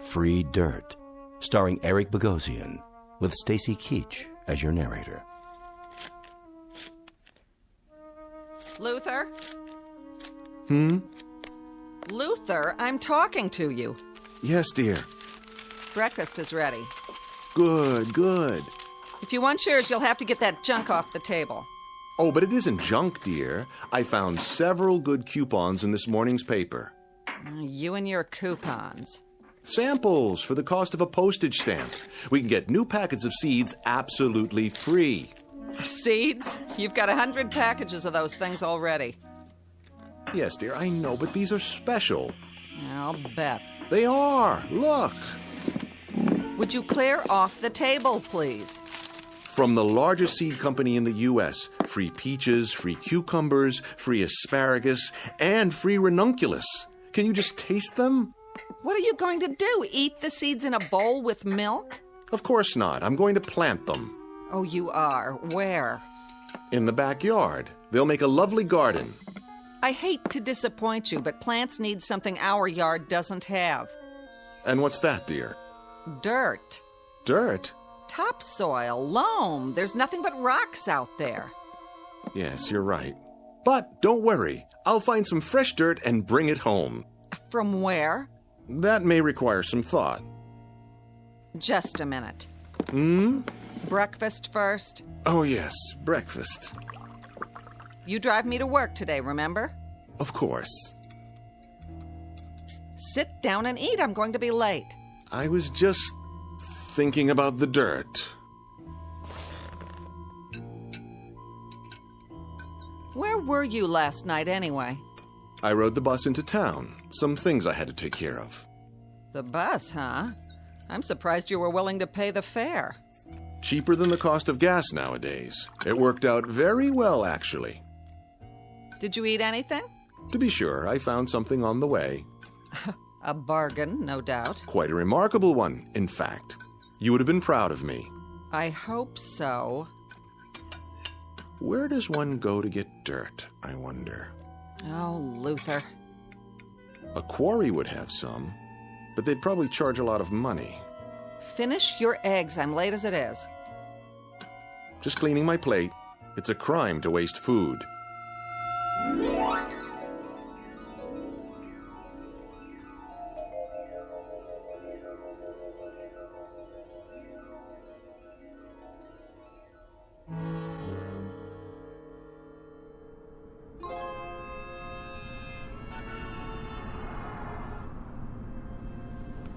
Free Dirt, starring Eric Bogosian, with Stacy Keach as your narrator. Luther? Luther, I'm talking to you. Yes, dear. Breakfast is ready. Good. If you want yours, you'll have to get that junk off the table. Oh, but it isn't junk, dear. I found several good coupons in this morning's paper. You and your coupons. Samples for the cost of a postage stamp. We can get new packets of seeds absolutely free. Seeds? You've got 100 packages of those things already. Yes, dear, I know, but these are special. I'll bet. They are. Look. Would you clear off the table, please? From the largest seed company in the U.S., free peaches, free cucumbers, free asparagus, and free ranunculus. Can you just taste them? What are you going to do? Eat the seeds in a bowl with milk? Of course not. I'm going to plant them. Oh, you are? Where? In the backyard. They'll make a lovely garden. I hate to disappoint you, but plants need something our yard doesn't have. And what's that, dear? Dirt. Dirt? Topsoil, loam. There's nothing but rocks out there. Yes, you're right. But don't worry. I'll find some fresh dirt and bring it home. From where? That may require some thought. Just a minute. Breakfast first? Oh, yes, breakfast. You drive me to work today, remember? Of course. Sit down and eat. I'm going to be late. I was just thinking about the dirt. Where were you last night, anyway? I rode the bus into town. Some things I had to take care of. The bus, huh? I'm surprised you were willing to pay the fare. Cheaper than the cost of gas nowadays. It worked out very well, actually. Did you eat anything? To be sure, I found something on the way. A bargain, no doubt. Quite a remarkable one, in fact. You would have been proud of me. I hope so. Where does one go to get dirt, I wonder? Oh, Luther. A quarry would have some, but they'd probably charge a lot of money. Finish your eggs. I'm late as it is. Just cleaning my plate. It's a crime to waste food.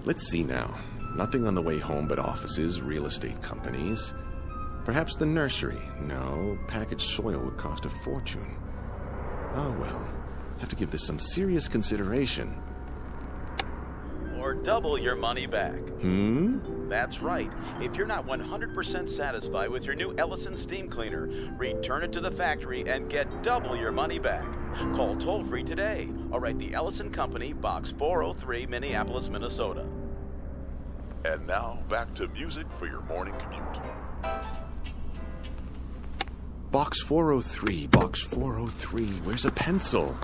Let's see now. Nothing on the way home but offices, real estate companies. Perhaps the nursery. No, packaged soil would cost a fortune. Oh well, have to give this some serious consideration. Or double your money back. That's right. If you're not 100% satisfied with your new Ellison steam cleaner, return it to the factory and get double your money back. Call toll-free today or write the Ellison Company, Box 403, Minneapolis, Minnesota. And now, back to music for your morning commute. Box 403, Box 403. Where's a pencil?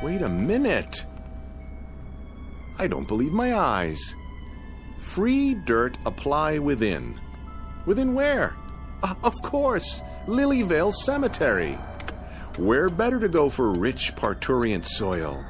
Wait a minute. I don't believe my eyes. Free dirt apply within. Within where? Of course, Lilyvale Cemetery. Where better to go for rich parturient soil?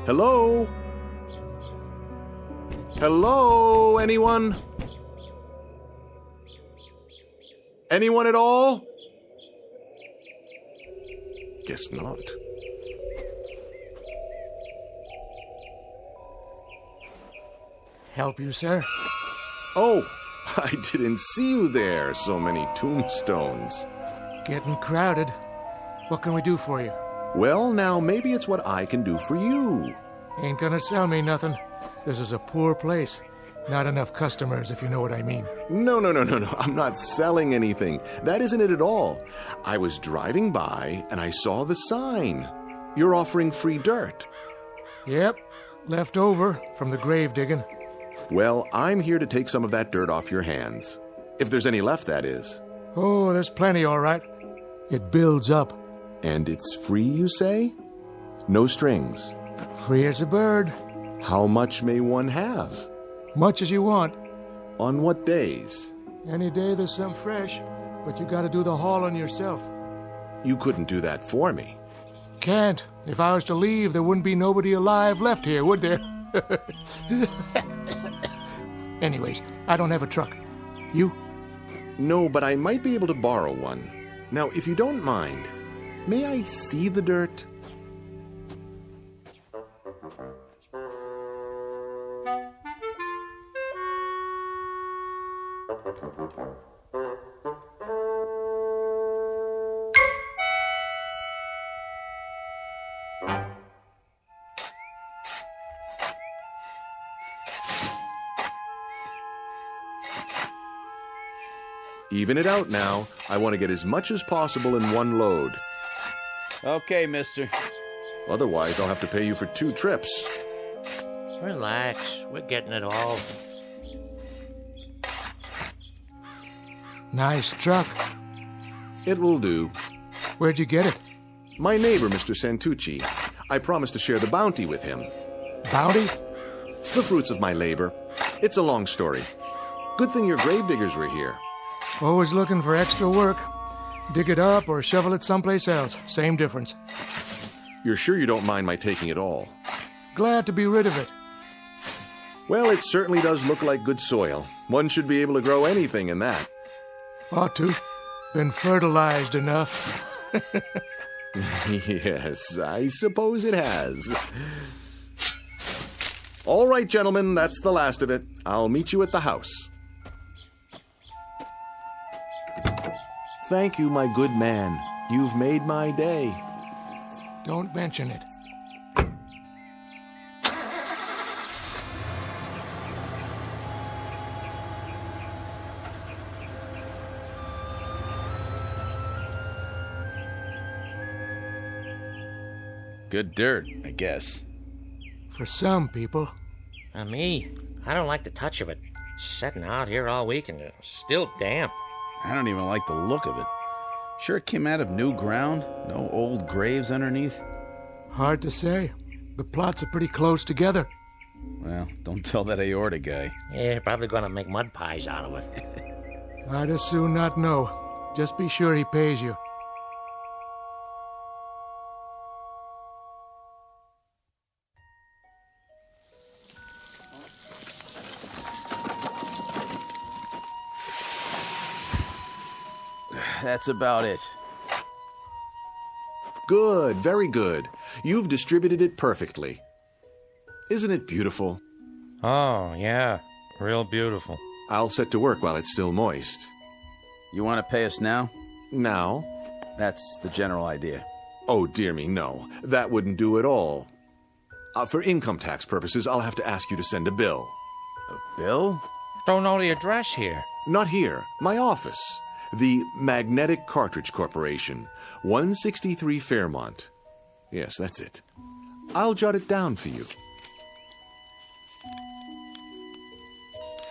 Hello? Hello, anyone? Anyone at all? Guess not. Help you, sir? Oh, I didn't see you there. So many tombstones. Getting crowded. What can we do for you? Well, now, maybe it's what I can do for you. Ain't gonna sell me nothing. This is a poor place. Not enough customers, if you know what I mean. No. I'm not selling anything. That isn't it at all. I was driving by, and I saw the sign. You're offering free dirt. Yep. Left over from the grave digging. Well, I'm here to take some of that dirt off your hands. If there's any left, that is. Oh, there's plenty, all right. It builds up. And it's free, you say? No strings. Free as a bird. How much may one have? Much as you want. On what days? Any day there's some fresh, but you gotta do the hauling yourself. You couldn't do that for me. Can't. If I was to leave, there wouldn't be nobody alive left here, would there? Anyways, I don't have a truck. You? No, but I might be able to borrow one. Now, if you don't mind, may I see the dirt? Even it out now. I want to get as much as possible in one load. Okay, mister. Otherwise, I'll have to pay you for 2 trips. Relax. We're getting it all. Nice truck. It will do. Where'd you get it? My neighbor, Mr. Santucci. I promised to share the bounty with him. Bounty? The fruits of my labor. It's a long story. Good thing your gravediggers were here. Always looking for extra work. Dig it up or shovel it someplace else. Same difference. You're sure you don't mind my taking it all? Glad to be rid of it. Well, it certainly does look like good soil. One should be able to grow anything in that. Ought to. Been fertilized enough. Yes, I suppose it has. All right, gentlemen, that's the last of it. I'll meet you at the house. Thank you, my good man. You've made my day. Don't mention it. Good dirt, I guess. For some people. Me, I don't like the touch of it. Setting out here all week and it's still damp. I don't even like the look of it. Sure it came out of new ground? No old graves underneath? Hard to say. The plots are pretty close together. Well, don't tell that aorta guy. Yeah, probably gonna make mud pies out of it. I'd as soon not know. Just be sure he pays you. That's about it. Good, very good. You've distributed it perfectly. Isn't it beautiful? Oh, yeah. Real beautiful. I'll set to work while it's still moist. You want to pay us now? Now? That's the general idea. Oh, dear me, no. That wouldn't do at all. For income tax purposes, I'll have to ask you to send a bill. A bill? Don't know the address here. Not here. My office. The Magnetic Cartridge Corporation, 163 Fairmont. Yes, that's it. I'll jot it down for you.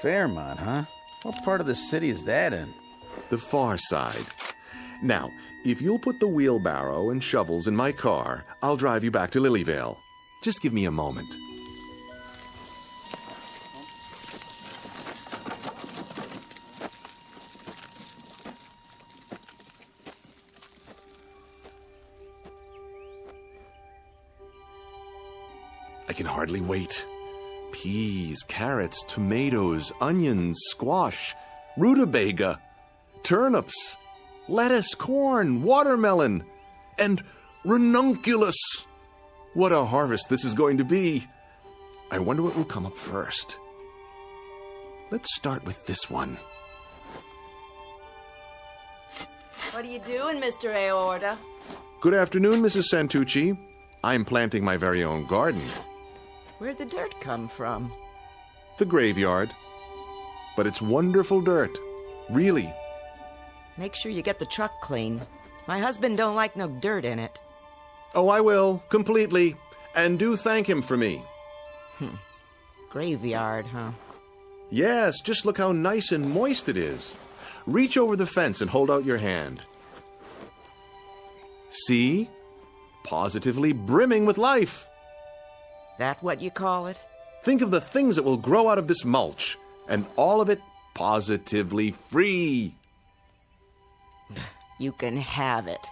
Fairmont, huh? What part of the city is that in? The far side. Now, if you'll put the wheelbarrow and shovels in my car, I'll drive you back to Lilyvale. Just give me a moment. I can hardly wait. Peas, carrots, tomatoes, onions, squash, rutabaga, turnips, lettuce, corn, watermelon, and ranunculus. What a harvest this is going to be. I wonder what will come up first. Let's start with this one. What are you doing, Mr. Aorta? Good afternoon, Mrs. Santucci. I'm planting my very own garden. Where'd the dirt come from? The graveyard. But it's wonderful dirt. Really. Make sure you get the truck clean. My husband don't like no dirt in it. Oh, I will, completely. And do thank him for me. Graveyard, huh? Yes, just look how nice and moist it is. Reach over the fence and hold out your hand. See? Positively brimming with life. That what you call it? Think of the things that will grow out of this mulch, and all of it positively free. You can have it.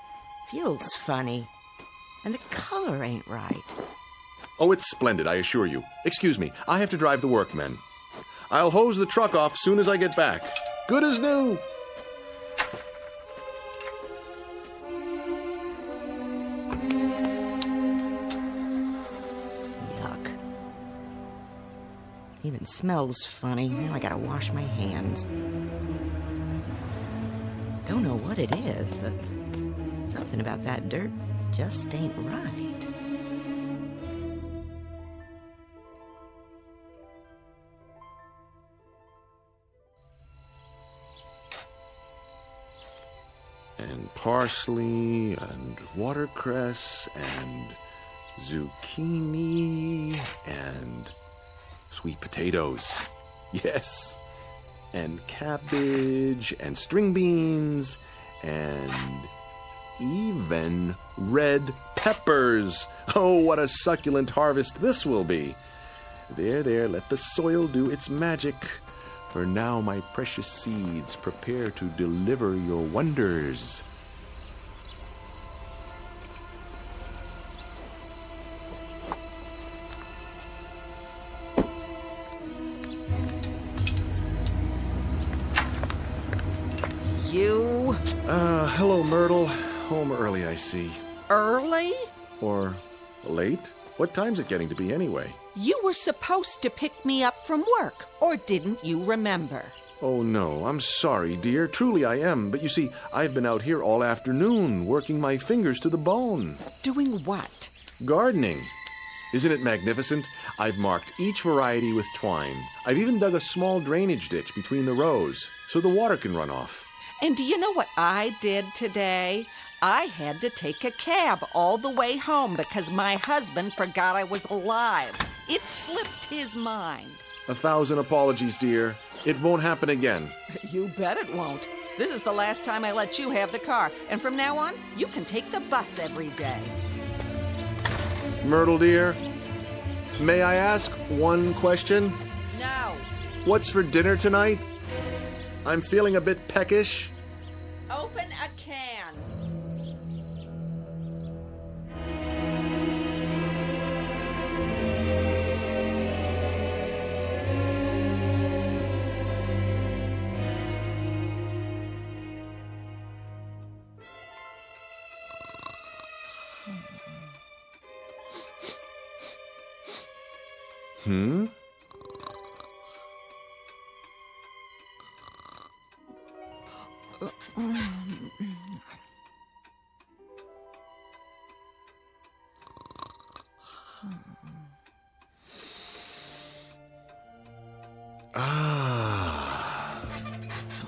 Feels funny. And the color ain't right. Oh, it's splendid, I assure you. Excuse me, I have to drive the workmen. I'll hose the truck off soon as I get back. Good as new. Even smells funny. Now I gotta wash my hands. Don't know what it is, but something about that dirt just ain't right. And parsley, and watercress, and zucchini, and sweet potatoes. Yes. And cabbage, and string beans, and even red peppers. Oh, what a succulent harvest this will be. There, let the soil do its magic. For now my precious seeds prepare to deliver your wonders. You? Hello, Myrtle. Home early, I see. Early? Or late? What time's it getting to be anyway? You were supposed to pick me up from work, or didn't you remember? Oh, no, I'm sorry, dear. Truly I am. But you see, I've been out here all afternoon, working my fingers to the bone. Doing what? Gardening. Isn't it magnificent? I've marked each variety with twine. I've even dug a small drainage ditch between the rows, so the water can run off. And do you know what I did today? I had to take a cab all the way home because my husband forgot I was alive. It slipped his mind. 1,000 apologies, dear. It won't happen again. You bet it won't. This is the last time I let you have the car, and from now on, you can take the bus every day. Myrtle, dear, May I ask one question? No. What's for dinner tonight? I'm feeling a bit peckish. Open a can. Hmm?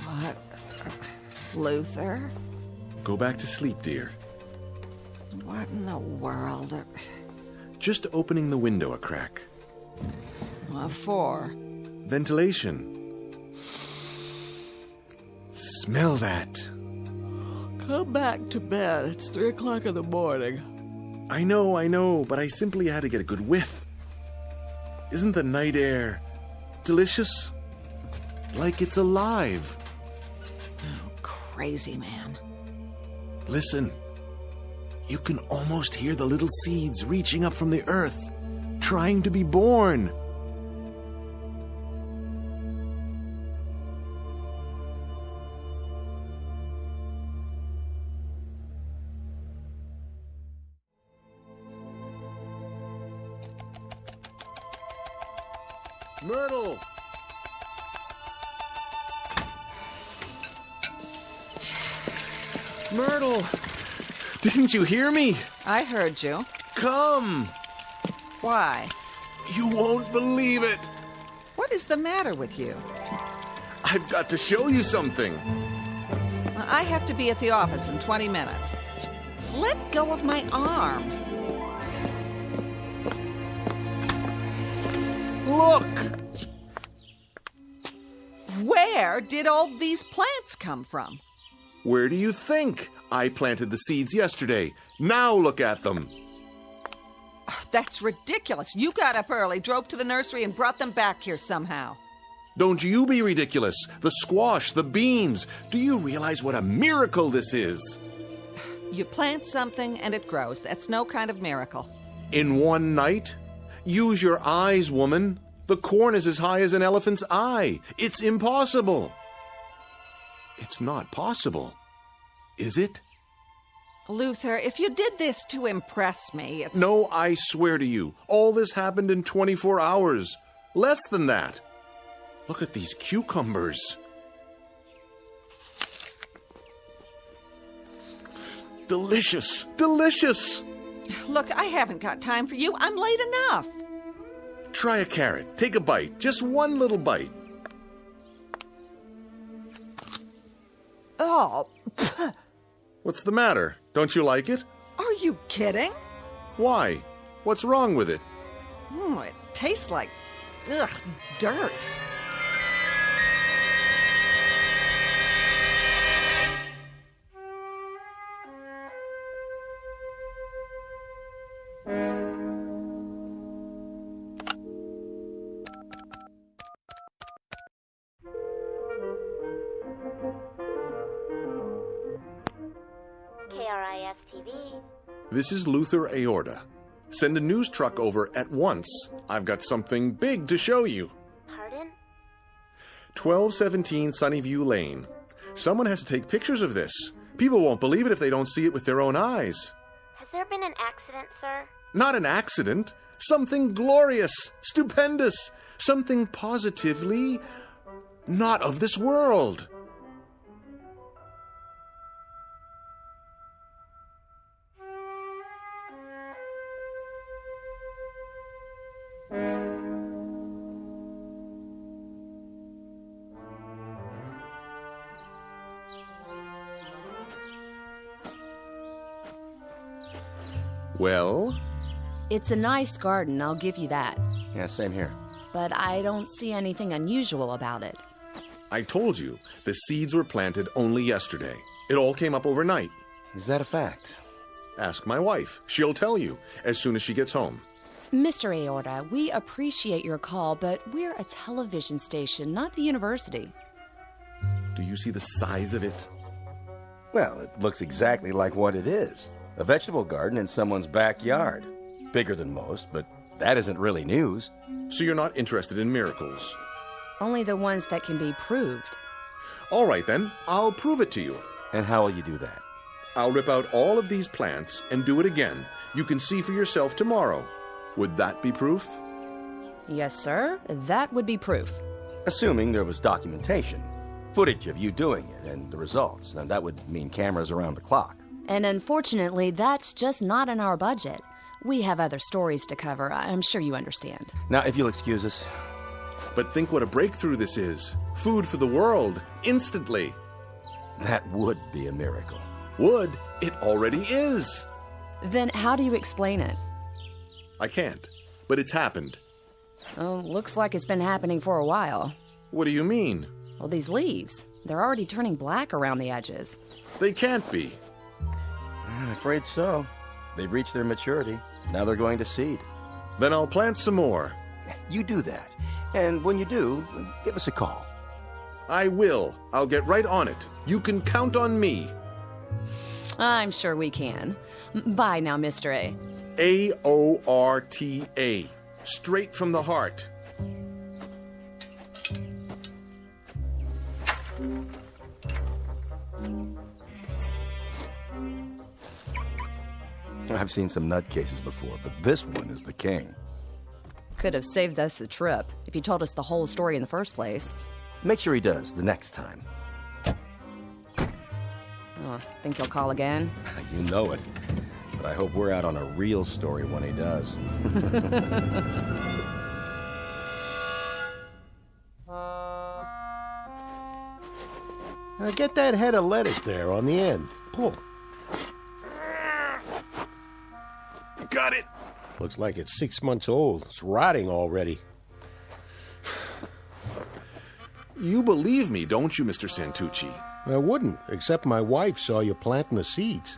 What? Luther? Go back to sleep, dear. What in the world? Just opening the window a crack. What for? Ventilation. Smell that. Come back to bed. It's 3 o'clock in the morning. I know, but I simply had to get a good whiff. Isn't the night air delicious? Like it's alive. Oh, crazy man. Listen. You can almost hear the little seeds reaching up from the earth, trying to be born. Myrtle! Myrtle! Didn't you hear me? I heard you. Come! Why? You won't believe it! What is the matter with you? I've got to show you something. I have to be at the office in 20 minutes. Let go of my arm. Look! Where did all these plants come from? Where do you think? I planted the seeds yesterday. Now look at them. That's ridiculous. You got up early, drove to the nursery, and brought them back here somehow. Don't you be ridiculous. The squash, the beans. Do you realize what a miracle this is? You plant something and it grows. That's no kind of miracle. In one night? Use your eyes, woman. The corn is as high as an elephant's eye. It's impossible. It's not possible, is it? Luther, if you did this to impress me, it's... No, I swear to you, all this happened in 24 hours. Less than that. Look at these cucumbers. Delicious, delicious. Look, I haven't got time for you. I'm late enough. Try a carrot. Take a bite. Just one little bite. Oh. What's the matter? Don't you like it? Are you kidding? Why? What's wrong with it? It tastes like, dirt. KRIS-TV. This is Luther Aorta. Send a news truck over at once. I've got something big to show you. Pardon? 1217 Sunnyview Lane. Someone has to take pictures of this. People won't believe it if they don't see it with their own eyes. Has there been an accident, sir? Not an accident. Something glorious, stupendous, something positively not of this world. Well? It's a nice garden, I'll give you that. Yeah, same here. But I don't see anything unusual about it. I told you, the seeds were planted only yesterday. It all came up overnight. Is that a fact? Ask my wife. She'll tell you as soon as she gets home. Mr. Aorta, we appreciate your call, but we're a television station, not the university. Do you see the size of it? Well, it looks exactly like what it is. A vegetable garden in someone's backyard. Bigger than most, but that isn't really news. So you're not interested in miracles? Only the ones that can be proved. All right, then. I'll prove it to you. And how will you do that? I'll rip out all of these plants and do it again. You can see for yourself tomorrow. Would that be proof? Yes, sir. That would be proof. Assuming there was documentation. Footage of you doing it and the results. And that would mean cameras around the clock. And unfortunately, that's just not in our budget. We have other stories to cover. I'm sure you understand. Now, if you'll excuse us. But think what a breakthrough this is. Food for the world. Instantly. That would be a miracle. Would? It already is. Then how do you explain it? I can't. But it's happened. Oh, looks like it's been happening for a while. What do you mean? Well, these leaves. They're already turning black around the edges. They can't be. I'm afraid so. They've reached their maturity. Now they're going to seed. Then I'll plant some more. You do that. And when you do, give us a call. I will. I'll get right on it. You can count on me. I'm sure we can. Bye now, Mr. A. A-O-R-T-A. Straight from the heart. I've seen some nutcases before, but this one is the king. Could have saved us a trip if he told us the whole story in the first place. Make sure he does the next time. Oh, think he'll call again? You know it. But I hope we're out on a real story when he does. Now get that head of lettuce there on the end. Pull. Got it. Looks like it's 6 months old. It's rotting already. You believe me, don't you, Mr. Santucci? I wouldn't, except my wife saw you planting the seeds.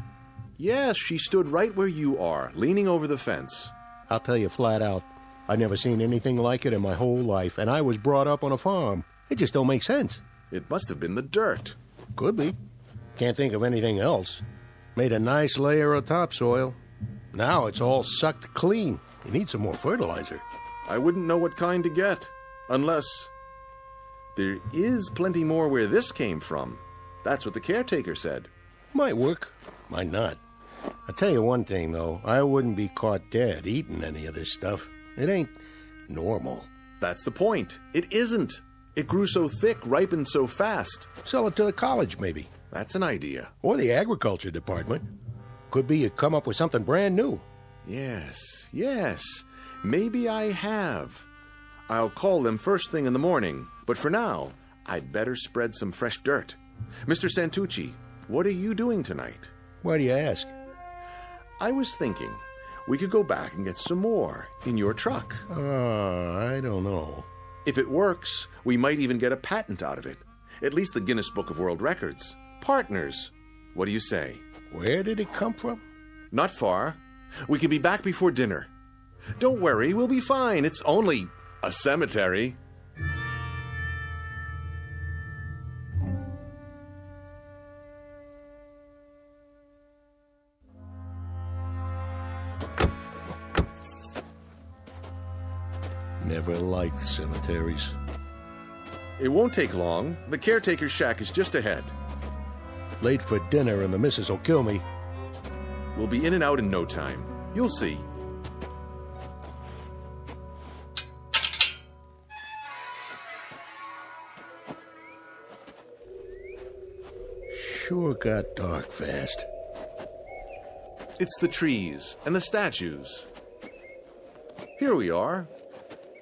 Yes, she stood right where you are, leaning over the fence. I'll tell you flat out, I've never seen anything like it in my whole life, and I was brought up on a farm. It just don't make sense. It must have been the dirt. Could be. Can't think of anything else. Made a nice layer of topsoil. Now it's all sucked clean. You need some more fertilizer. I wouldn't know what kind to get, unless... There is plenty more where this came from. That's what the caretaker said. Might work, might not. I'll tell you one thing, though. I wouldn't be caught dead eating any of this stuff. It ain't normal. That's the point. It isn't. It grew so thick, ripened so fast. Sell it to the college, maybe. That's an idea. Or the agriculture department. Could be you come up with something brand new. Yes. Maybe I have. I'll call them first thing in the morning. But for now, I'd better spread some fresh dirt. Mr. Santucci, what are you doing tonight? Why do you ask? I was thinking we could go back and get some more in your truck. I don't know. If it works, we might even get a patent out of it. At least the Guinness Book of World Records. Partners. What do you say? Where did it come from? Not far. We can be back before dinner. Don't worry, we'll be fine. It's only a cemetery. Never liked cemeteries. It won't take long. The caretaker's shack is just ahead. Late for dinner and the missus will kill me. We'll be in and out in no time. You'll see. Sure got dark fast. It's the trees and the statues. Here we are.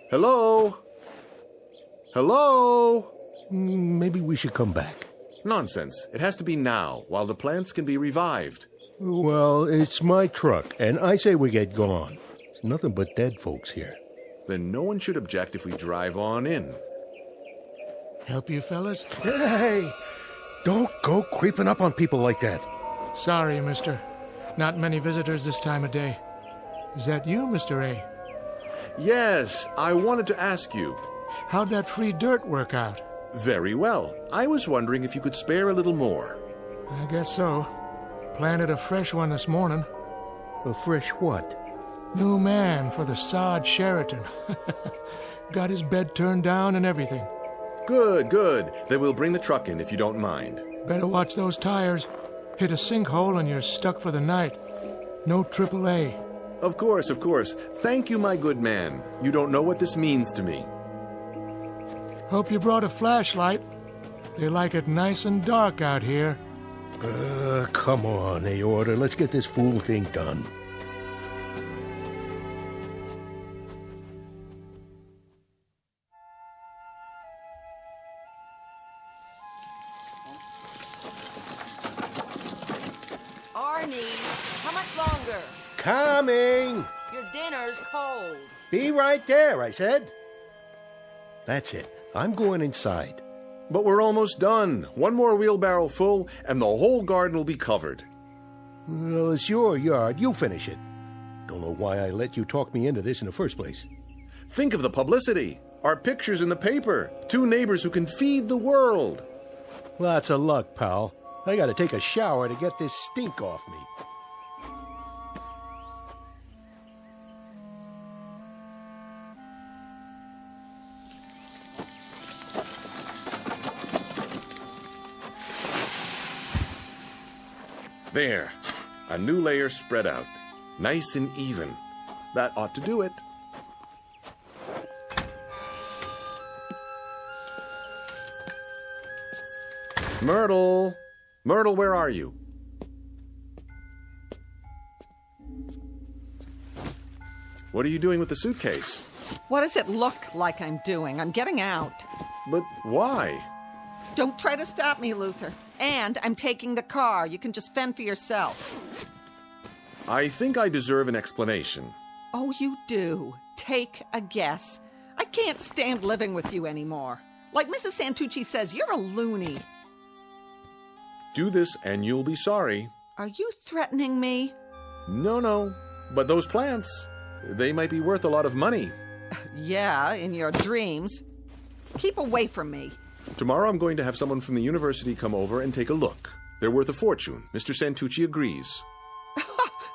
Hello? Hello? Maybe we should come back. Nonsense. It has to be now, while the plants can be revived. Well, it's my truck, and I say we get gone. There's nothing but dead folks here. Then no one should object if we drive on in. Help you, fellas? Hey! Don't go creeping up on people like that. Sorry, mister. Not many visitors this time of day. Is that you, Mr. A? Yes, I wanted to ask you. How'd that free dirt work out? Very well. I was wondering if you could spare a little more. I guess so. Planted a fresh one this morning. A fresh what? New man for the sod Sheraton. Got his bed turned down and everything. Good, good. Then we'll bring the truck in if you don't mind. Better watch those tires. Hit a sinkhole and you're stuck for the night. No AAA. Of course, of course. Thank you, my good man. You don't know what this means to me. Hope you brought a flashlight. They like it nice and dark out here. Come on, Aorta. Let's get this fool thing done. Arnie, how much longer? Coming! Your dinner's cold. Be right there, I said. That's it. I'm going inside. But we're almost done. One more wheelbarrow full, and the whole garden will be covered. Well, it's your yard. You finish it. Don't know why I let you talk me into this in the first place. Think of the publicity. Our pictures in the paper. 2 neighbors who can feed the world. Lots of luck, pal. I gotta take a shower to get this stink off me. There. A new layer spread out. Nice and even. That ought to do it. Myrtle! Myrtle, where are you? What are you doing with the suitcase? What does it look like I'm doing? I'm getting out. But why? Don't try to stop me, Luther. And I'm taking the car. You can just fend for yourself. I think I deserve an explanation. Oh, you do. Take a guess. I can't stand living with you anymore. Like Mrs. Santucci says, you're a loony. Do this and you'll be sorry. Are you threatening me? No. But those plants, they might be worth a lot of money. Yeah, in your dreams. Keep away from me. Tomorrow I'm going to have someone from the university come over and take a look. They're worth a fortune. Mr. Santucci agrees.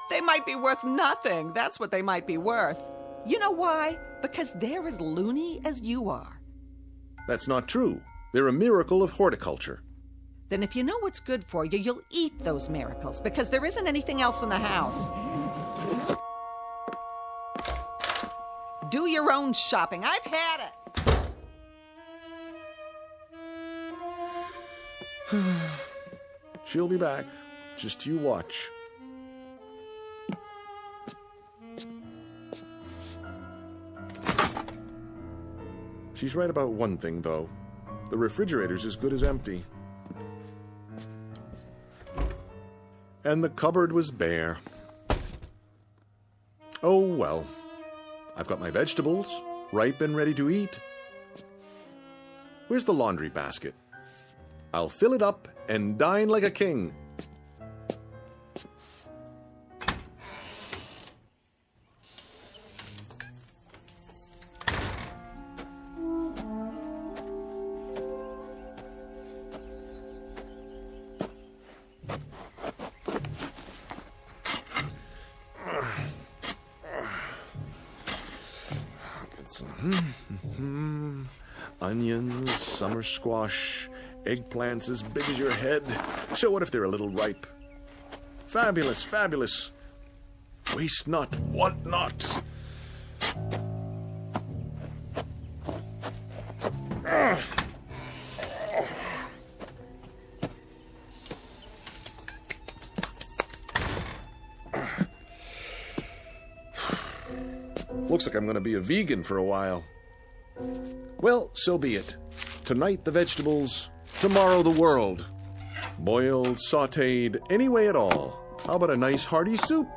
They might be worth nothing. That's what they might be worth. You know why? Because they're as loony as you are. That's not true. They're a miracle of horticulture. Then if you know what's good for you, you'll eat those miracles, because there isn't anything else in the house. Do your own shopping. I've had it. She'll be back. Just you watch. She's right about one thing, though. The refrigerator's as good as empty. And the cupboard was bare. Oh, well. I've got my vegetables, ripe and ready to eat. Where's the laundry basket? I'll fill it up and dine like a king. Onions, summer squash, eggplants as big as your head. So what if they're a little ripe? Fabulous, fabulous. Waste not, want not. Looks like I'm going to be a vegan for a while. Well, so be it. Tonight the vegetables, tomorrow the world. Boiled, sautéed, any way at all. How about a nice hearty soup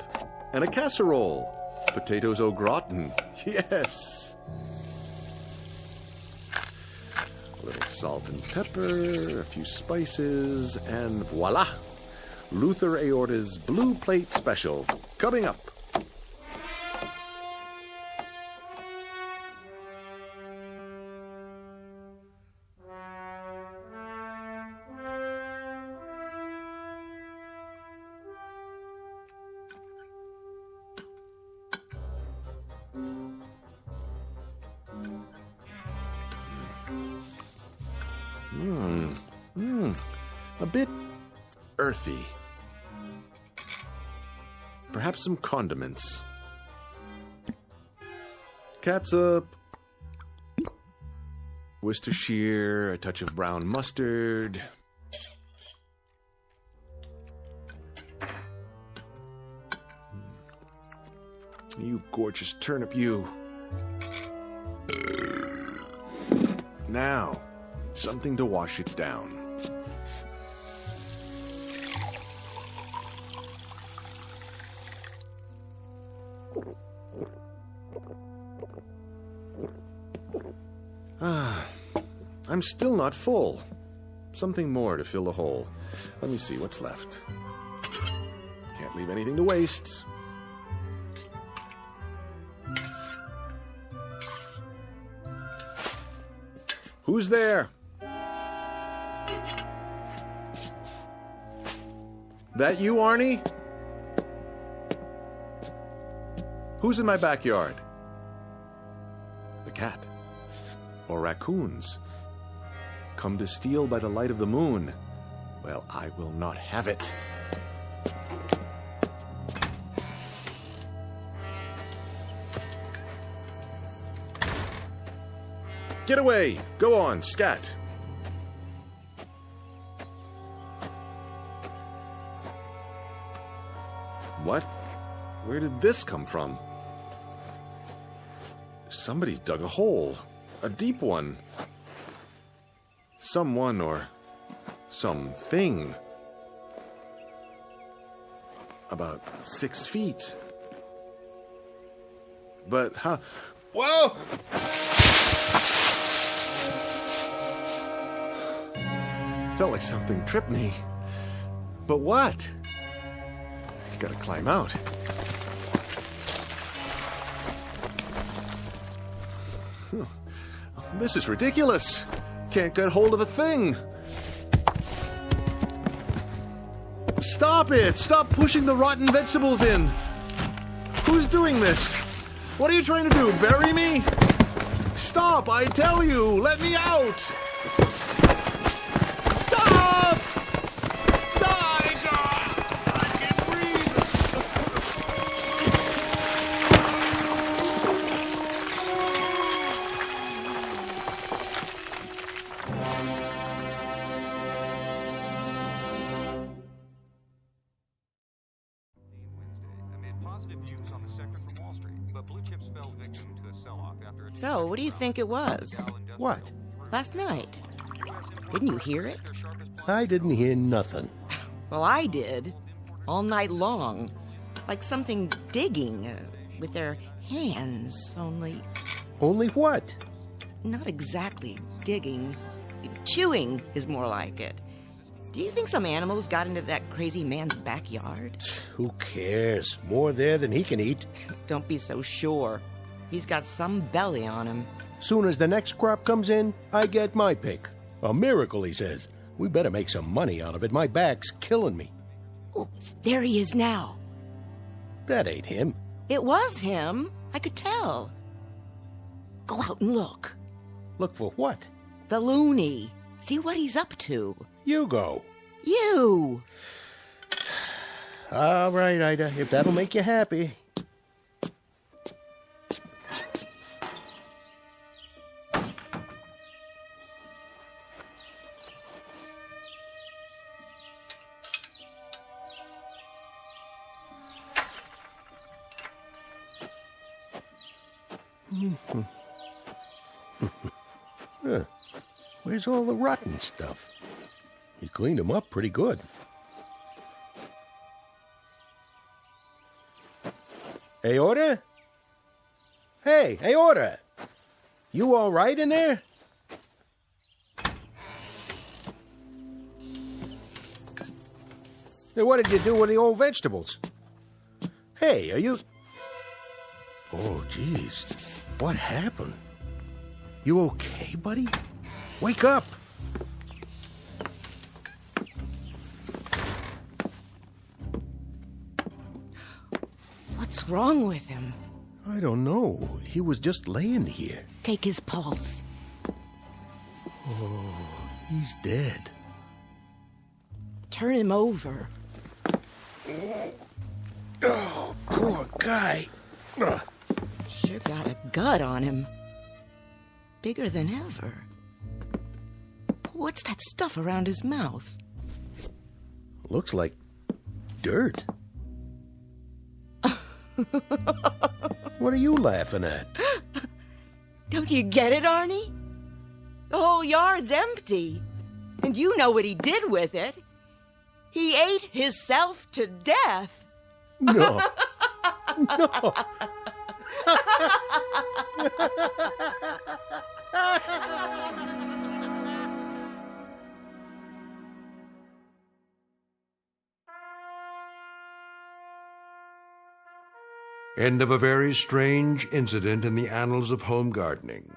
and a casserole? Potatoes au gratin, yes. A little salt and pepper, a few spices, and voila! Luther Aorta's Blue Plate Special, coming up. earthy. Perhaps some condiments. Catsup, Worcestershire, a touch of brown mustard. You gorgeous turnip, you. Now, something to wash it down. I'm still not full. Something more to fill the hole. Let me see what's left. Can't leave anything to waste. Who's there? That you, Arnie? Who's in my backyard? The cat. Or raccoons. Come to steal by the light of the moon. Well, I will not have it. Get away! Go on, scat! What? Where did this come from? Somebody's dug a hole. A deep one. Someone or something. About 6 feet. But how? Whoa! Felt like something tripped me. But what? Gotta climb out. This is ridiculous. Can't get hold of a thing. Stop it! Stop pushing the rotten vegetables in. Who's doing this? What are you trying to do? Bury me? Stop! I tell you! Let me out! Stop! Stop! I can't breathe! So, what do you think it was? What? Last night. Didn't you hear it? I didn't hear nothing. Well, I did. All night long. Like something digging with their hands, only... Only what? Not exactly digging. Chewing is more like it. Do you think some animals got into that crazy man's backyard? Who cares? More there than he can eat. Don't be so sure. He's got some belly on him. Soon as the next crop comes in, I get my pick. A miracle, he says. We better make some money out of it. My back's killing me. Oh, there he is now. That ain't him. It was him. I could tell. Go out and look. Look for what? The loony. See what he's up to. You go. You. All right, Ida, if that'll make you happy. Where's all the rotten stuff? He cleaned them up pretty good. Aorta? Hey, Aorta! You all right in there? Hey, what did you do with the old vegetables? Hey, are you... Oh, jeez. What happened? You okay, buddy? Wake up! What's wrong with him? I don't know. He was just laying here. Take his pulse. Oh, he's dead. turn him over. Oh, poor guy. Sure got a gut on him. Bigger than ever. What's that stuff around his mouth? Looks like dirt. What are you laughing at? Don't you get it, Arnie? The whole yard's empty. And you know what he did with it. He ate himself to death. No. No. End of a very strange incident in the annals of home gardening.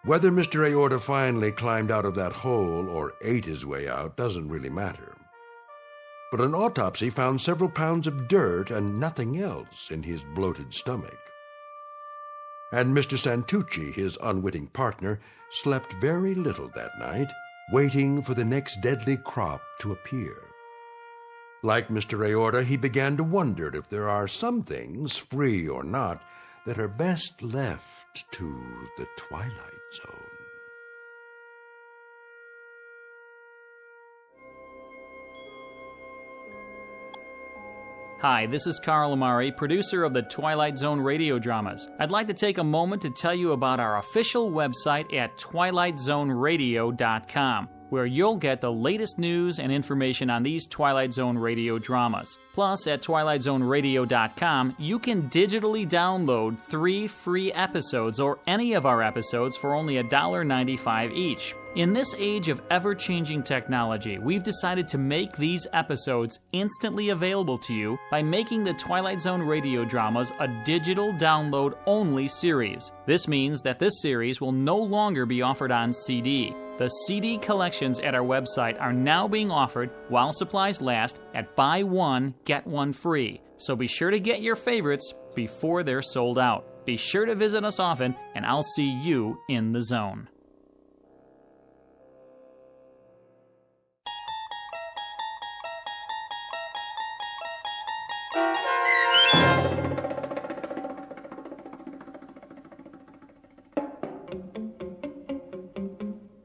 Whether Mr. Aorta finally climbed out of that hole or ate his way out doesn't really matter. But an autopsy found several pounds of dirt and nothing else in his bloated stomach. And Mr. Santucci, his unwitting partner, slept very little that night, waiting for the next deadly crop to appear. Like Mr. Aorta, he began to wonder if there are some things, free or not, that are best left to the Twilight Zone. Hi, this is Carl Amari, producer of the Twilight Zone radio dramas. I'd like to take a moment to tell you about our official website at twilightzoneradio.com, where you'll get the latest news and information on these Twilight Zone radio dramas. Plus, at twilightzoneradio.com, you can digitally download 3 free episodes or any of our episodes for only $1.95 each. In this age of ever-changing technology, we've decided to make these episodes instantly available to you by making the Twilight Zone radio dramas a digital download-only series. This means that this series will no longer be offered on CD. The CD collections at our website are now being offered while supplies last at buy one, get one free. So be sure to get your favorites before they're sold out. Be sure to visit us often, and I'll see you in the zone.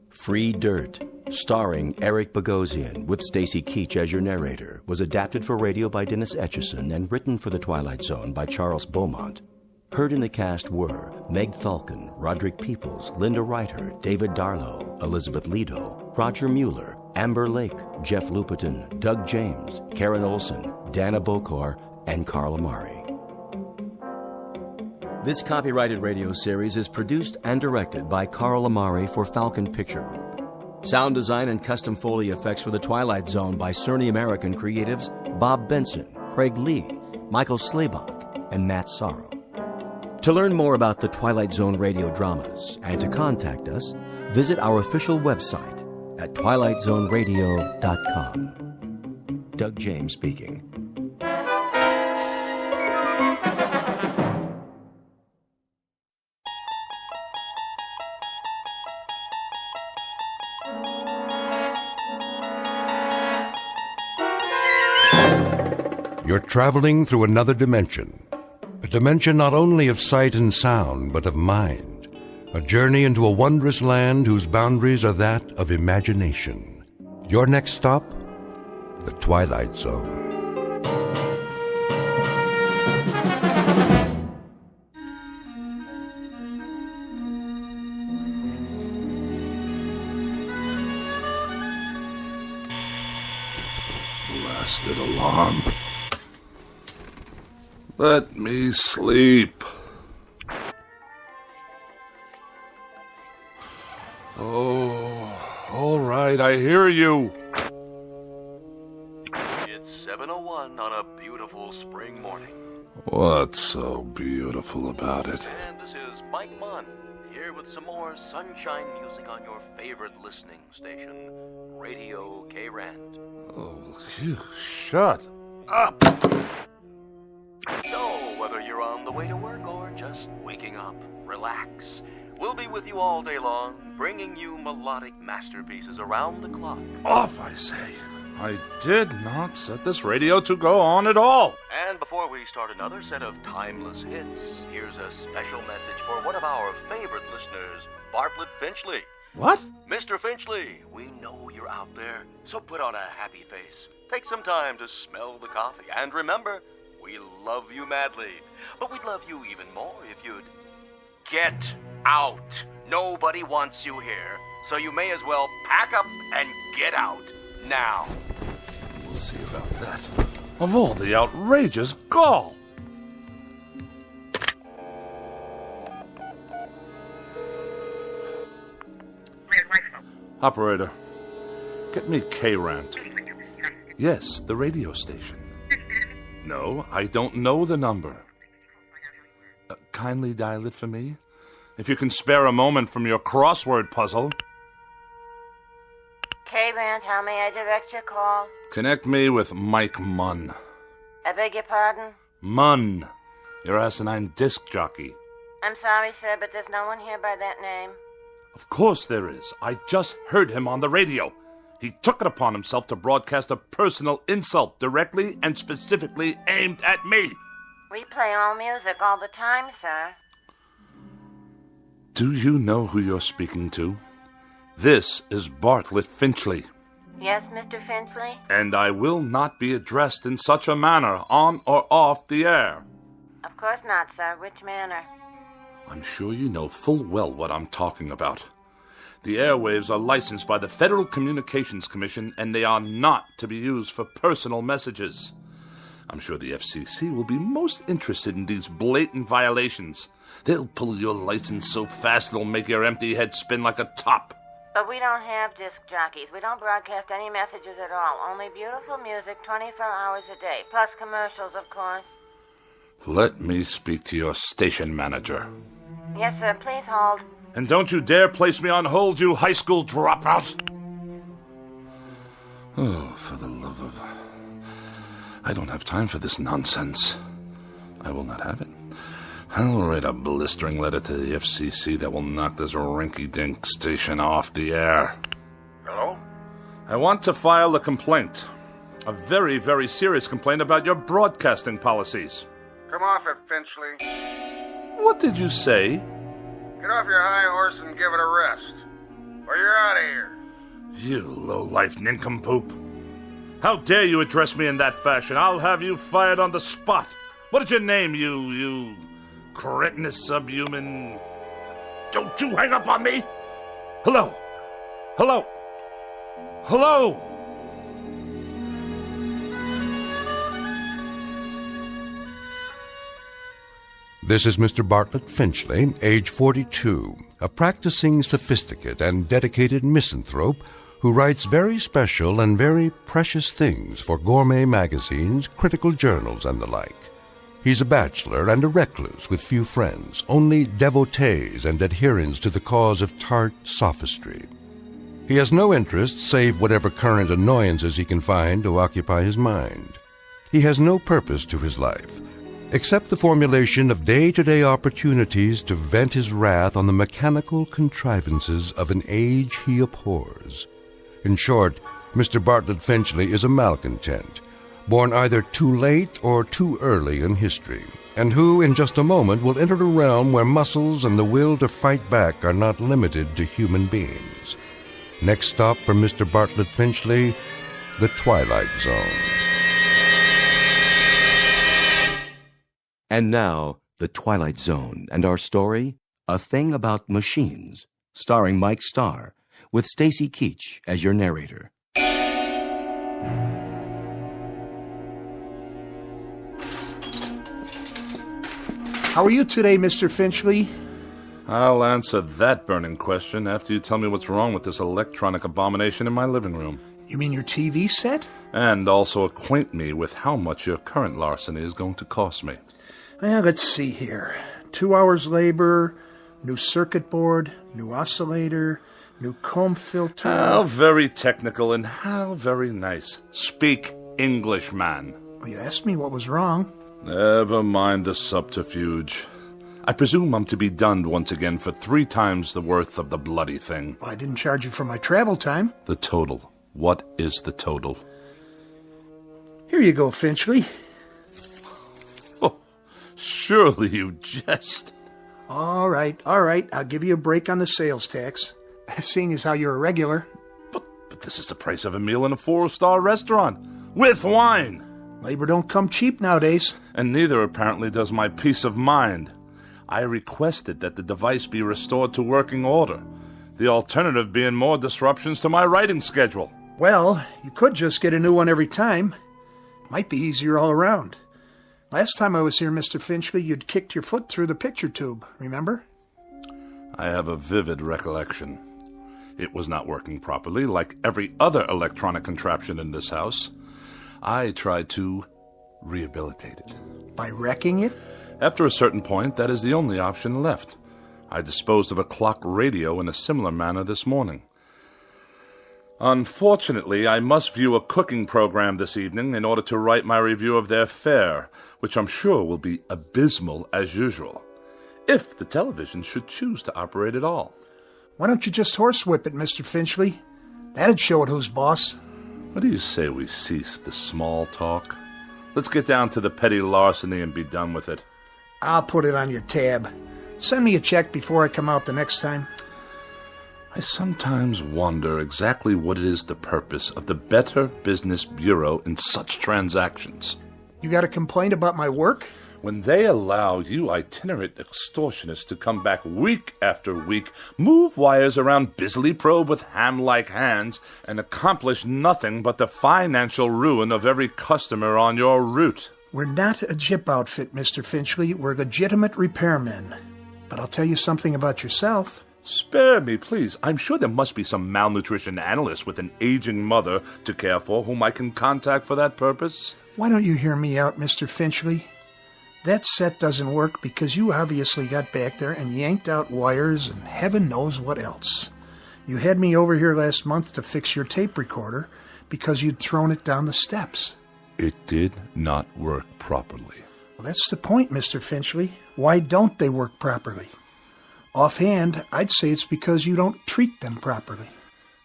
Free Dirt, starring Eric Bogosian with Stacy Keach as your narrator, was adapted for radio by Dennis Etchison and written for The Twilight Zone by Charles Beaumont. Heard in the cast were Meg Falcon, Roderick Peoples, Linda Reiter, David Darlow, Elizabeth Lido, Roger Mueller, Amber Lake, Jeff Lupetin, Doug James, Karen Olson, Dana Bokor, and Carl Amari. This copyrighted radio series is produced and directed by Carl Amari for Falcon Picture Group. Sound design and custom Foley effects for The Twilight Zone by Cerny American creatives Bob Benson, Craig Lee, Michael Slaybach, and Matt Sorrow. To learn more about the Twilight Zone radio dramas and to contact us, visit our official website at twilightzoneradio.com. Doug James speaking. You're traveling through another dimension. A dimension not only of sight and sound, but of mind. A journey into a wondrous land whose boundaries are that of imagination. Your next stop? The Twilight Zone. Blasted alarm. Let me sleep. Oh, all right, I hear you. It's 7:01 on a beautiful spring morning. What's so beautiful about it? And this is Mike Munn, here with some more sunshine music on your favorite listening station, Radio K-Rand. Oh, you shut up. So, whether you're on the way to work or just waking up, relax. We'll be with you all day long, bringing you melodic masterpieces around the clock. Off, I say. I did not set this radio to go on at all. And before we start another set of timeless hits, here's a special message for one of our favorite listeners, Bartlett Finchley. What? Mr. Finchley, we know you're out there, so put on a happy face. Take some time to smell the coffee. And remember, we love you madly. But we'd love you even more if you'd get out. Nobody wants you here, so you may as well pack up and get out now. We'll see about that. Of all the outrageous gall! Operator, get me K-Rant. Yes, the radio station. No, I don't know the number. Kindly dial it for me, if you can spare a moment from your crossword puzzle. K-Rant, how may I direct your call? Connect me with Mike Munn. I beg your pardon? Munn, your asinine disc jockey. I'm sorry, sir, but there's no one here by that name. Of course there is. I just heard him on the radio. He took it upon himself to broadcast a personal insult directly and specifically aimed at me. We play all music all the time, sir. Do you know who you're speaking to? This is Bartlett Finchley. Yes, Mr. Finchley? And I will not be addressed in such a manner, on or off the air. Of course not, sir. Which manner? I'm sure you know full well what I'm talking about. The airwaves are licensed by the Federal Communications Commission, and they are not to be used for personal messages. I'm sure the FCC will be most interested in these blatant violations. They'll pull your license so fast it'll make your empty head spin like a top. But we don't have disc jockeys. We don't broadcast any messages at all. Only beautiful music 24 hours a day. Plus commercials, of course. Let me speak to your station manager. Yes, sir. Please hold. And don't you dare place me on hold, you high school dropout. Oh, for the love of... I don't have time for this nonsense. I will not have it. I'll write a blistering letter to the FCC that will knock this rinky-dink station off the air. Hello? I want to file a complaint. A very, very serious complaint about your broadcasting policies. Come off it, Finchley. What did you say? Get off your high horse and give it a rest, or you're out of here. You low-life nincompoop. How dare you address me in that fashion? I'll have you fired on the spot. What is your name, you cretinous subhuman? Don't you hang up on me! Hello? Hello? Hello? This is Mr. Bartlett Finchley, age 42, a practicing sophisticate and dedicated misanthrope who writes very special and very precious things for gourmet magazines, critical journals, and the like. He's a bachelor and a recluse with few friends, only devotees and adherents to the cause of tart sophistry. He has no interest save whatever current annoyances he can find to occupy his mind. He has no purpose to his life, except the formulation of day-to-day opportunities to vent his wrath on the mechanical contrivances of an age he abhors. In short, Mr. Bartlett Finchley is a malcontent, born either too late or too early in history, and who in just a moment will enter a realm where muscles and the will to fight back are not limited to human beings. Next stop for Mr. Bartlett Finchley, the Twilight Zone. And now, The Twilight Zone, and our story, A Thing About Machines, starring Mike Starr, with Stacy Keach as your narrator. How are you today, Mr. Finchley? I'll answer that burning question after you tell me what's wrong with this electronic abomination in my living room. You mean your TV set? And also acquaint me with how much your current larceny is going to cost me. Well, let's see here. 2 hours labor, new circuit board, new oscillator, new comb filter. How very technical and how very nice. Speak English, man. Well, you asked me what was wrong. Never mind the subterfuge. I presume I'm to be dunned once again for 3 times the worth of the bloody thing. Well, I didn't charge you for my travel time. The total. What is the total? Here you go, Finchley. Oh, surely you jest. All right. I'll give you a break on the sales tax, seeing as how you're a regular. But this is the price of a meal in a 4-star restaurant, with wine. Labor don't come cheap nowadays. And neither, apparently, does my peace of mind. I requested that the device be restored to working order, the alternative being more disruptions to my writing schedule. Well, you could just get a new one every time. Might be easier all around. Last time I was here, Mr. Finchley, you'd kicked your foot through the picture tube, remember? I have a vivid recollection. It was not working properly, like every other electronic contraption in this house. I tried to rehabilitate it. By wrecking it? After a certain point, that is the only option left. I disposed of a clock radio in a similar manner this morning. Unfortunately, I must view a cooking program this evening in order to write my review of their fare, which I'm sure will be abysmal as usual, if the television should choose to operate at all. Why don't you just horsewhip it, Mr. Finchley? That'd show it who's boss. What do you say we cease the small talk? Let's get down to the petty larceny and be done with it. I'll put it on your tab. Send me a check before I come out the next time. I sometimes wonder exactly what it is the purpose of the Better Business Bureau in such transactions. You got a complaint about my work? When they allow you itinerant extortionists to come back week after week, move wires around, busily probe with ham-like hands, and accomplish nothing but the financial ruin of every customer on your route. We're not a jip outfit, Mr. Finchley. We're legitimate repairmen. But I'll tell you something about yourself. Spare me, please. I'm sure there must be some malnutrition analyst with an aging mother to care for whom I can contact for that purpose. Why don't you hear me out, Mr. Finchley? That set doesn't work because you obviously got back there and yanked out wires and heaven knows what else. You had me over here last month to fix your tape recorder because you'd thrown it down the steps. It did not work properly. Well, that's the point, Mr. Finchley. Why don't they work properly? Offhand, I'd say it's because you don't treat them properly.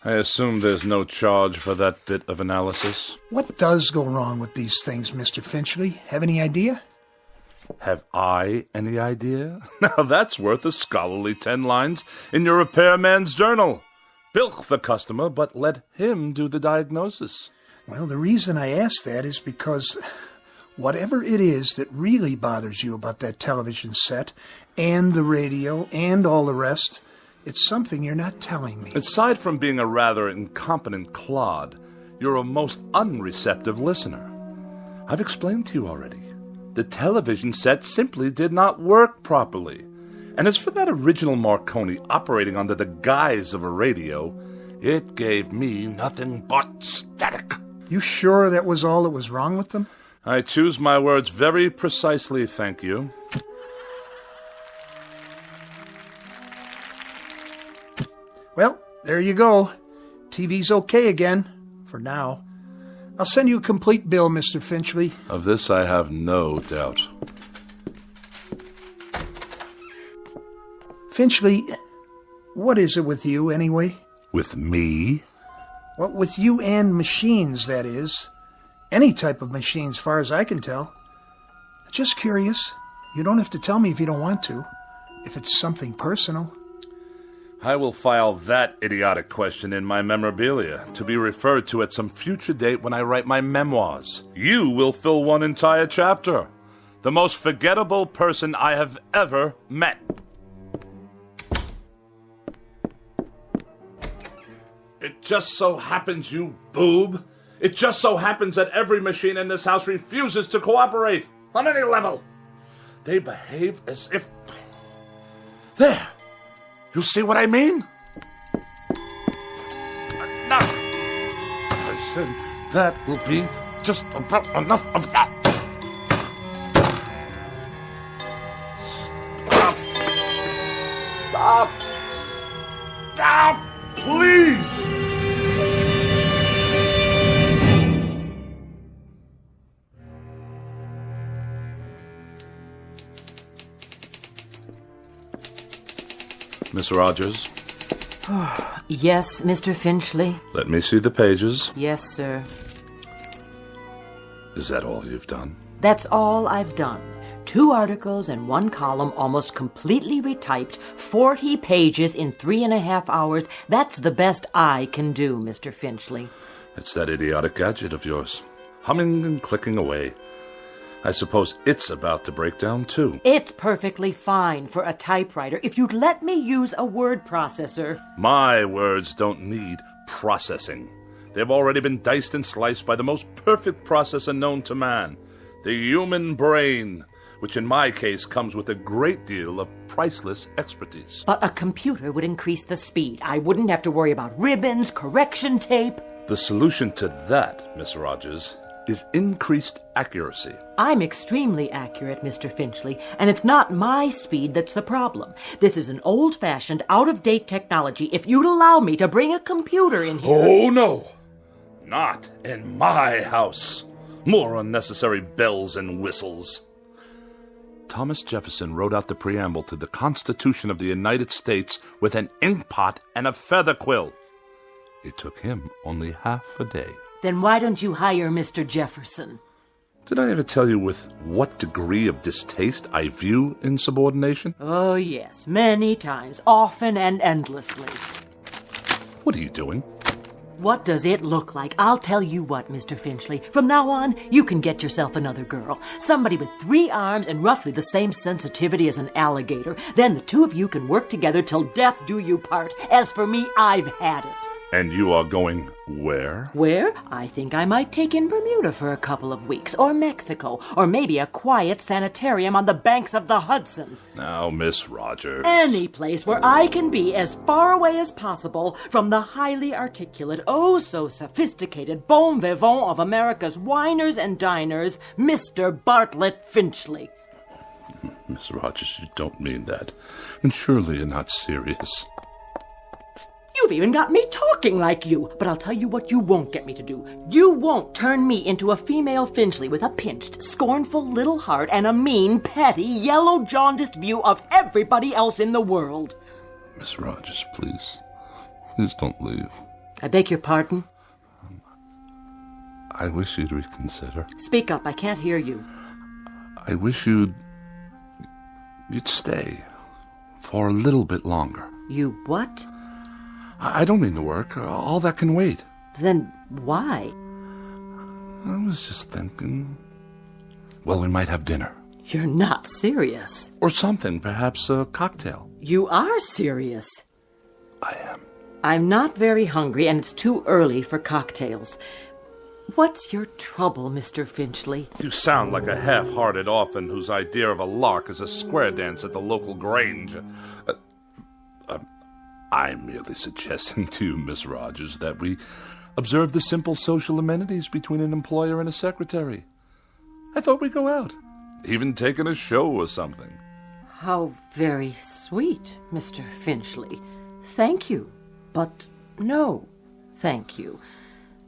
I assume there's no charge for that bit of analysis. What does go wrong with these things, Mr. Finchley? Have any idea? Have I any idea? Now that's worth a scholarly 10 lines in your repairman's journal. Bilk the customer, but let him do the diagnosis. Well, the reason I ask that is because whatever it is that really bothers you about that television set and the radio and all the rest, it's something you're not telling me. Aside from being a rather incompetent clod, you're a most unreceptive listener. I've explained to you already. The television set simply did not work properly. And as for that original Marconi operating under the guise of a radio, it gave me nothing but static. You sure that was all that was wrong with them? I choose my words very precisely, thank you. Well, there you go. TV's okay again, for now. I'll send you a complete bill, Mr. Finchley. Of this I have no doubt. Finchley, what is it with you, anyway? With me? Well, with you and machines, that is. Any type of machine, as far as I can tell. Just curious. You don't have to tell me if you don't want to. If it's something personal. I will file that idiotic question in my memorabilia, to be referred to at some future date when I write my memoirs. You will fill one entire chapter. The most forgettable person I have ever met. It just so happens, you boob. It just so happens that every machine in this house refuses to cooperate on any level. They behave as if... There! You see what I mean? Enough! I said that will be just about enough of that. Stop! Stop! Stop! Please! Miss Rogers? Yes, Mr. Finchley? Let me see the pages. Yes, sir. Is that all you've done? That's all I've done. 2 articles and 1 column, almost completely retyped, 40 pages in 3.5 hours. That's the best I can do, Mr. Finchley. It's that idiotic gadget of yours, humming and clicking away. I suppose it's about to break down, too. It's perfectly fine for a typewriter if you'd let me use a word processor. My words don't need processing. They've already been diced and sliced by the most perfect processor known to man, the human brain, which in my case comes with a great deal of priceless expertise. But a computer would increase the speed. I wouldn't have to worry about ribbons, correction tape. The solution to that, Miss Rogers, is increased accuracy. I'm extremely accurate, Mr. Finchley, and it's not my speed that's the problem. This is an old-fashioned, out-of-date technology. If you'd allow me to bring a computer in here... Oh, no! Not in my house. More unnecessary bells and whistles. Thomas Jefferson wrote out the preamble to the Constitution of the United States with an inkpot and a feather quill. It took him only half a day. Then why don't you hire Mr. Jefferson? Did I ever tell you with what degree of distaste I view insubordination? Oh, yes, many times, often and endlessly. What are you doing? What does it look like? I'll tell you what, Mr. Finchley. From now on, you can get yourself another girl. Somebody with 3 arms and roughly the same sensitivity as an alligator. Then the 2 of you can work together till death do you part. As for me, I've had it. And you are going where? Where? I think I might take in Bermuda for a couple of weeks, or Mexico, or maybe a quiet sanitarium on the banks of the Hudson. Now, Miss Rogers. Any place where I can be as far away as possible from the highly articulate, oh so sophisticated bon vivant of America's winers and diners, Mr. Bartlett Finchley. Miss Rogers, you don't mean that. And surely you're not serious. You've even got me talking like you. But I'll tell you what you won't get me to do. You won't turn me into a female Finchley with a pinched, scornful little heart and a mean, petty, yellow, jaundiced view of everybody else in the world. Miss Rogers, please. Please don't leave. I beg your pardon? I wish you'd reconsider. Speak up. I can't hear you. I wish you'd stay for a little bit longer. You what? I don't mean to work. All that can wait. Then why? I was just thinking... Well, we might have dinner. You're not serious. Or something, perhaps a cocktail. You are serious. I am. I'm not very hungry, and it's too early for cocktails. What's your trouble, Mr. Finchley? You sound like a half-hearted orphan whose idea of a lark is a square dance at the local grange. I'm merely suggesting to you, Miss Rogers, that we observe the simple social amenities between an employer and a secretary. I thought we'd go out, even taking a show or something. How very sweet, Mr. Finchley. Thank you, but no, thank you.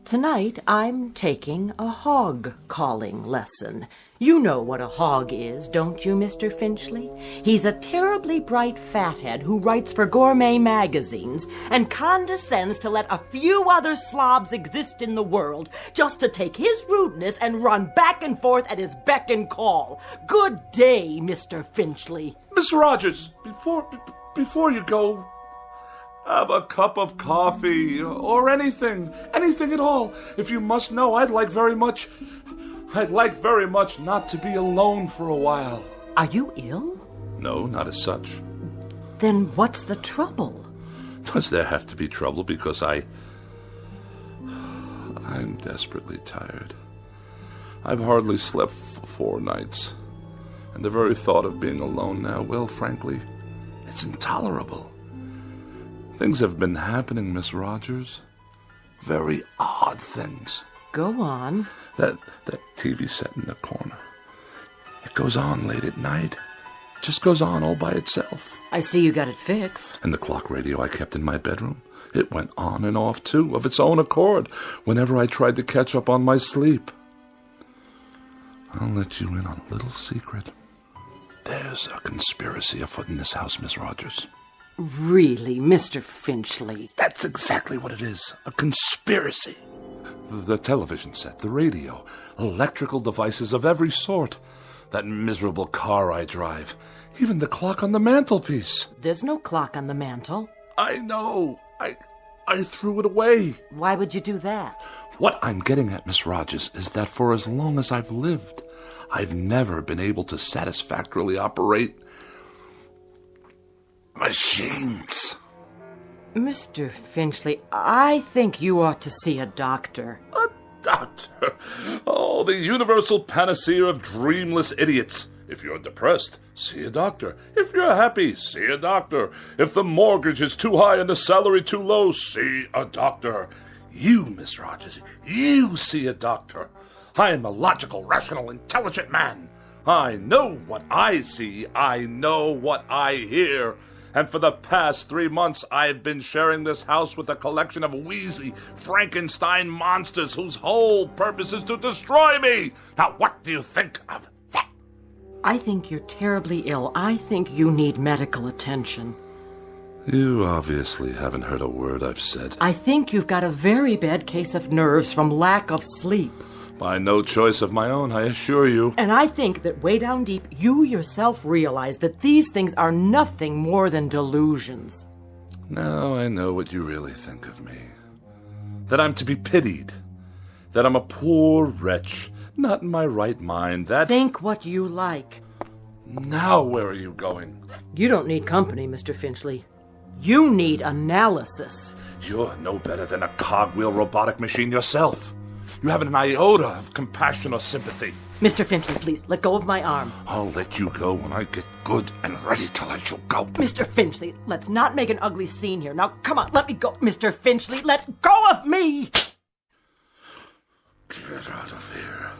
Tonight I'm taking a hog-calling lesson. You know what a hog is, don't you, Mr. Finchley? He's a terribly bright fathead who writes for gourmet magazines and condescends to let a few other slobs exist in the world just to take his rudeness and run back and forth at his beck and call. Good day, Mr. Finchley. Miss Rogers, before you go... Have a cup of coffee, or anything at all. If you must know, I'd like very much not to be alone for a while. Are you ill? No, not as such. Then what's the trouble? Does there have to be trouble because I'm desperately tired. I've hardly slept for 4 nights. And the very thought of being alone now, well, frankly, it's intolerable. Things have been happening, Miss Rogers. Very odd things. Go on. That TV set in the corner. It goes on late at night. It just goes on all by itself. I see you got it fixed. And the clock radio I kept in my bedroom. It went on and off, too, of its own accord, whenever I tried to catch up on my sleep. I'll let you in on a little secret. There's a conspiracy afoot in this house, Miss Rogers. Really, Mr. Finchley? That's exactly what it is. A conspiracy. The television set, the radio, electrical devices of every sort. That miserable car I drive. Even the clock on the mantelpiece. There's no clock on the mantel. I know. I threw it away. Why would you do that? What I'm getting at, Miss Rogers, is that for as long as I've lived, I've never been able to satisfactorily operate machines. Mr. Finchley, I think you ought to see a doctor. A doctor? Oh, the universal panacea of dreamless idiots. If you're depressed, see a doctor. If you're happy, see a doctor. If the mortgage is too high and the salary too low, see a doctor. You, Miss Rogers, you see a doctor. I am a logical, rational, intelligent man. I know what I see. I know what I hear. And for the past 3 months, I've been sharing this house with a collection of wheezy Frankenstein monsters whose whole purpose is to destroy me. Now, what do you think of that? I think you're terribly ill. I think you need medical attention. You obviously haven't heard a word I've said. I think you've got a very bad case of nerves from lack of sleep. By no choice of my own, I assure you. And I think that way down deep, you yourself realize that these things are nothing more than delusions. Now I know what you really think of me. That I'm to be pitied. That I'm a poor wretch, not in my right mind. That... Think what you like. Now where are you going? You don't need company, Mr. Finchley. You need analysis. You're no better than a cogwheel robotic machine yourself. You haven't an iota of compassion or sympathy. Mr. Finchley, please, let go of my arm. I'll let you go when I get good and ready to let you go. Mr. Finchley, let's not make an ugly scene here. Now, come on, let me go. Mr. Finchley, let go of me! Get out of here,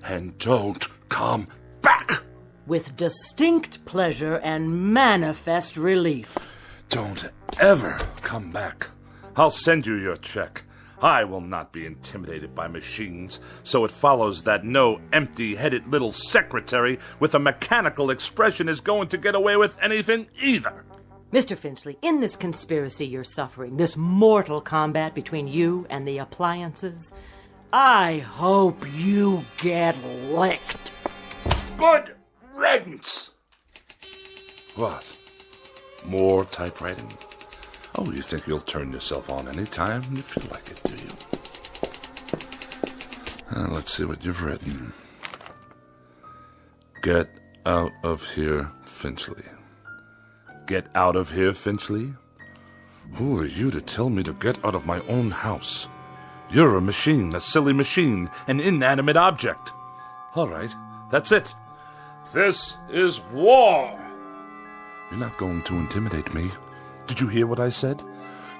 and don't come back! With distinct pleasure and manifest relief. Don't ever come back. I'll send you your check. I will not be intimidated by machines, so it follows that no empty-headed little secretary with a mechanical expression is going to get away with anything either. Mr. Finchley, in this conspiracy you're suffering, this mortal combat between you and the appliances, I hope you get licked. Good riddance! What? More typewriting? Oh, you think you'll turn yourself on any time you feel like it, do you? Let's see what you've written. Get out of here, Finchley. Get out of here, Finchley? Who are you to tell me to get out of my own house? You're a machine, a silly machine, an inanimate object. All right, that's it. This is war. You're not going to intimidate me. Did you hear what I said?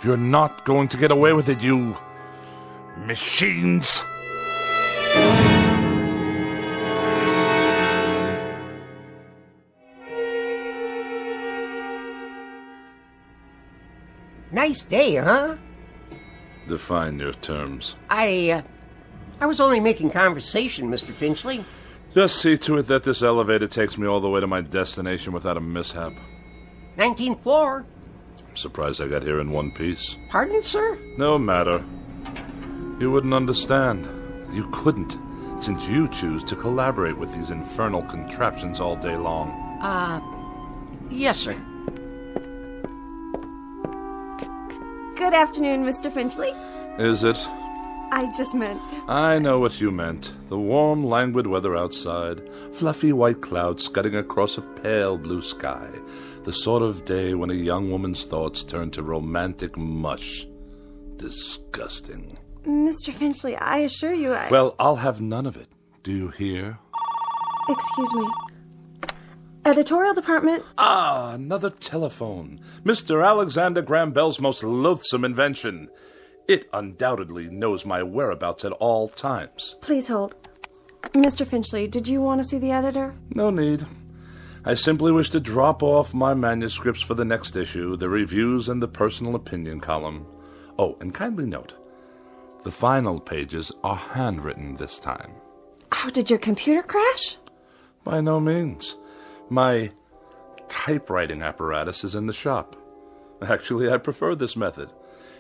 You're not going to get away with it, you machines! Nice day, huh? Define your terms. I was only making conversation, Mr. Finchley. Just see to it that this elevator takes me all the way to my destination without a mishap. 19th floor. I'm surprised I got here in one piece. Pardon, sir? No matter. You wouldn't understand. You couldn't, since you choose to collaborate with these infernal contraptions all day long. Yes, sir. Good afternoon, Mr. Finchley. Is it? I just meant... I know what you meant. The warm, languid weather outside, fluffy white clouds scudding across a pale blue sky. The sort of day when a young woman's thoughts turn to romantic mush. Disgusting. Mr. Finchley, I assure you I... Well, I'll have none of it. Do you hear? Excuse me. Editorial department... Ah, another telephone. Mr. Alexander Graham Bell's most loathsome invention. It undoubtedly knows my whereabouts at all times. Please hold. Mr. Finchley, did you want to see the editor? No need. I simply wish to drop off my manuscripts for the next issue, the reviews and the personal opinion column. Oh, and kindly note, the final pages are handwritten this time. Oh, did your computer crash? By no means. My typewriting apparatus is in the shop. Actually, I prefer this method.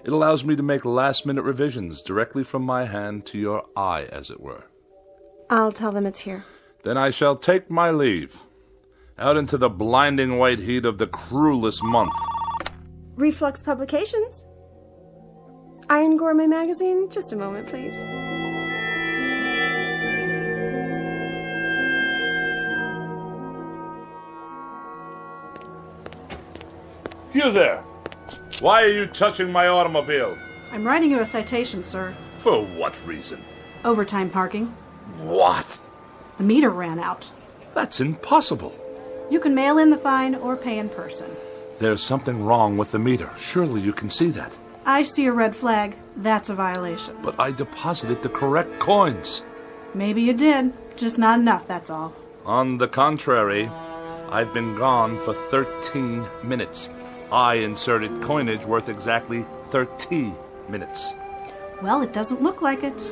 It allows me to make last-minute revisions directly from my hand to your eye, as it were. I'll tell them it's here. Then I shall take my leave. Out into the blinding white heat of the cruelest month. Reflux Publications? Iron Gourmet Magazine? Just a moment, please. You there! Why are you touching my automobile? I'm writing you a citation, sir. For what reason? Overtime parking. What? The meter ran out. That's impossible. You can mail in the fine or pay in person. There's something wrong with the meter. Surely you can see that. I see a red flag. That's a violation. But I deposited the correct coins. Maybe you did. Just not enough, that's all. On the contrary, I've been gone for 13 minutes. I inserted coinage worth exactly 30 minutes. Well, it doesn't look like it.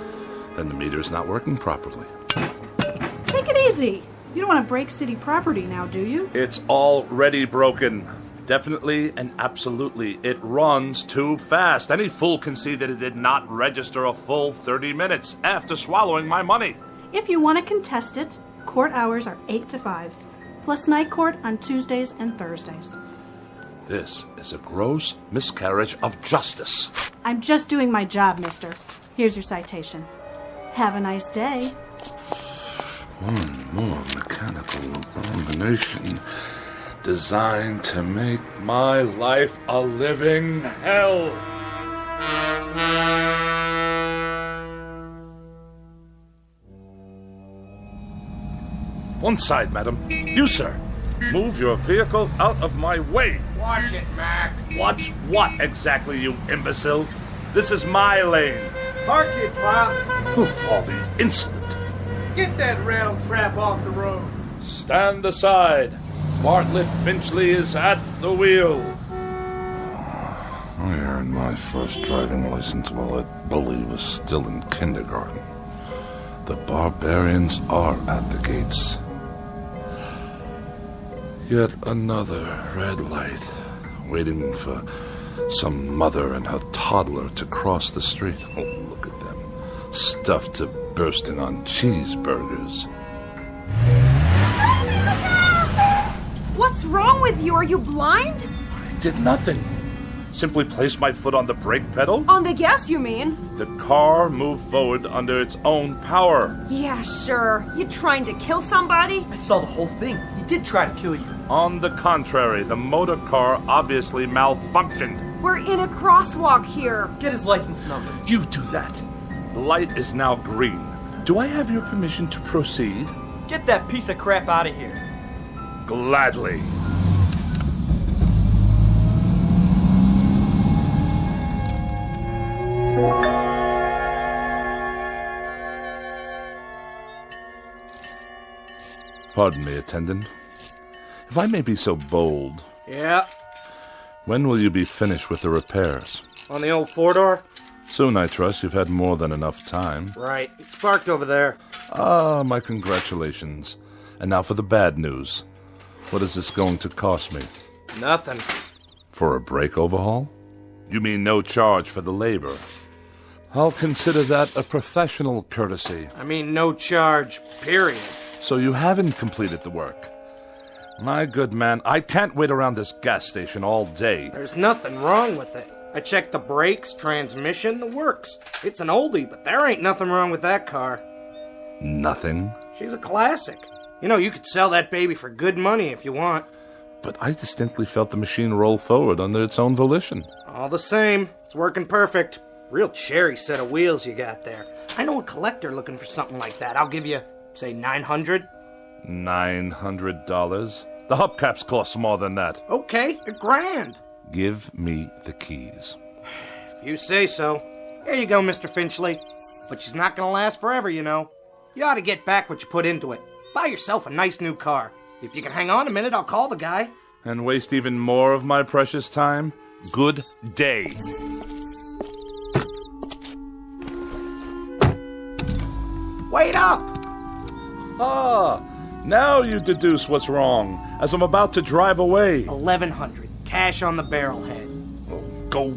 Then the meter's not working properly. Take it easy. You don't want to break city property now, do you? It's already broken. Definitely and absolutely. It runs too fast. Any fool can see that it did not register a full 30 minutes after swallowing my money. If you want to contest it, court hours are 8 to 5, plus night court on Tuesdays and Thursdays. This is a gross miscarriage of justice. I'm just doing my job, mister. Here's your citation. Have a nice day. One more mechanical abomination designed to make my life a living hell. One side, madam. You, sir. Move your vehicle out of my way. Watch it, Mac. Watch what exactly, you imbecile? This is my lane. Park it, Pops. Of all the insolent. Get that rattle trap off the road. Stand aside. Bartlett Finchley is at the wheel. I earned my first driving license while that bully was still in kindergarten. The barbarians are at the gates. Yet another red light, waiting for some mother and her toddler to cross the street. Oh, look at them, stuffed to bursting on cheeseburgers. What's wrong with you? Are you blind? I did nothing. Simply placed my foot on the brake pedal. On the gas, you mean? The car moved forward under its own power. Yeah, sure. You trying to kill somebody? I saw the whole thing. He did try to kill you. On the contrary, the motor car obviously malfunctioned. We're in a crosswalk here. Get his license number. You do that. The light is now green. Do I have your permission to proceed? Get that piece of crap out of here. Gladly. Pardon me, attendant. If I may be so bold. Yeah? When will you be finished with the repairs? On the old four-door? Soon, I trust. You've had more than enough time. Right. It's parked over there. Ah, my congratulations. And now for the bad news. What is this going to cost me? Nothing. For a brake overhaul? You mean no charge for the labor? I'll consider that a professional courtesy. I mean no charge, period. So you haven't completed the work. My good man, I can't wait around this gas station all day. There's nothing wrong with it. I checked the brakes, transmission, the works. It's an oldie, but there ain't nothing wrong with that car. Nothing? She's a classic. You know, you could sell that baby for good money if you want. But I distinctly felt the machine roll forward under its own volition. All the same, it's working perfect. Real cherry set of wheels you got there. I know a collector looking for something like that. I'll give you, say, $900. $900? The hubcaps cost more than that. Okay, $1,000. Give me the keys. If you say so. Here you go, Mr. Finchley. But she's not gonna last forever, you know. You ought to get back what you put into it. Buy yourself a nice new car. If you can hang on a minute, I'll call the guy. And waste even more of my precious time? Good day. Wait up! Ah, now you deduce what's wrong, as I'm about to drive away. $1,100. Cash on the barrelhead. Oh, go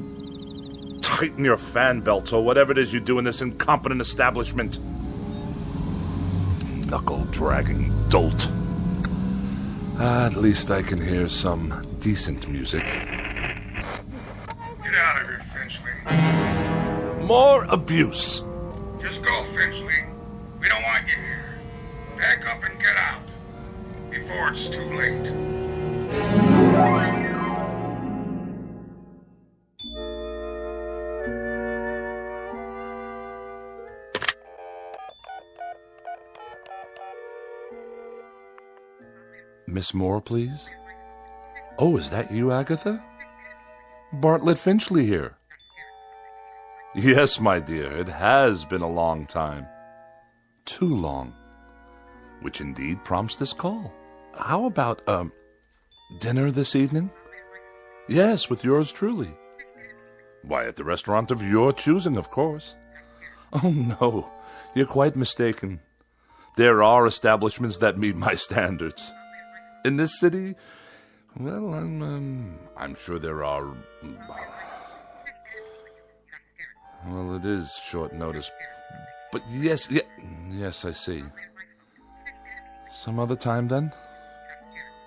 tighten your fan belts or whatever it is you do in this incompetent establishment. Knuckle-dragging dolt. At least I can hear some decent music. Get out of here, Finchley. More abuse. Just go, Finchley. We don't want you here. Pack up and get out. Before it's too late. Miss Moore, please? Oh, is that you, Agatha? Bartlett Finchley here. Yes, my dear, it has been a long time. Too long. Which indeed prompts this call. How about, dinner this evening? Yes, with yours truly. Why, at the restaurant of your choosing, of course. Oh, no, you're quite mistaken. There are establishments that meet my standards. In this city, well, I'm sure there are. Well, it is short notice. But yes, I see. Some other time, then?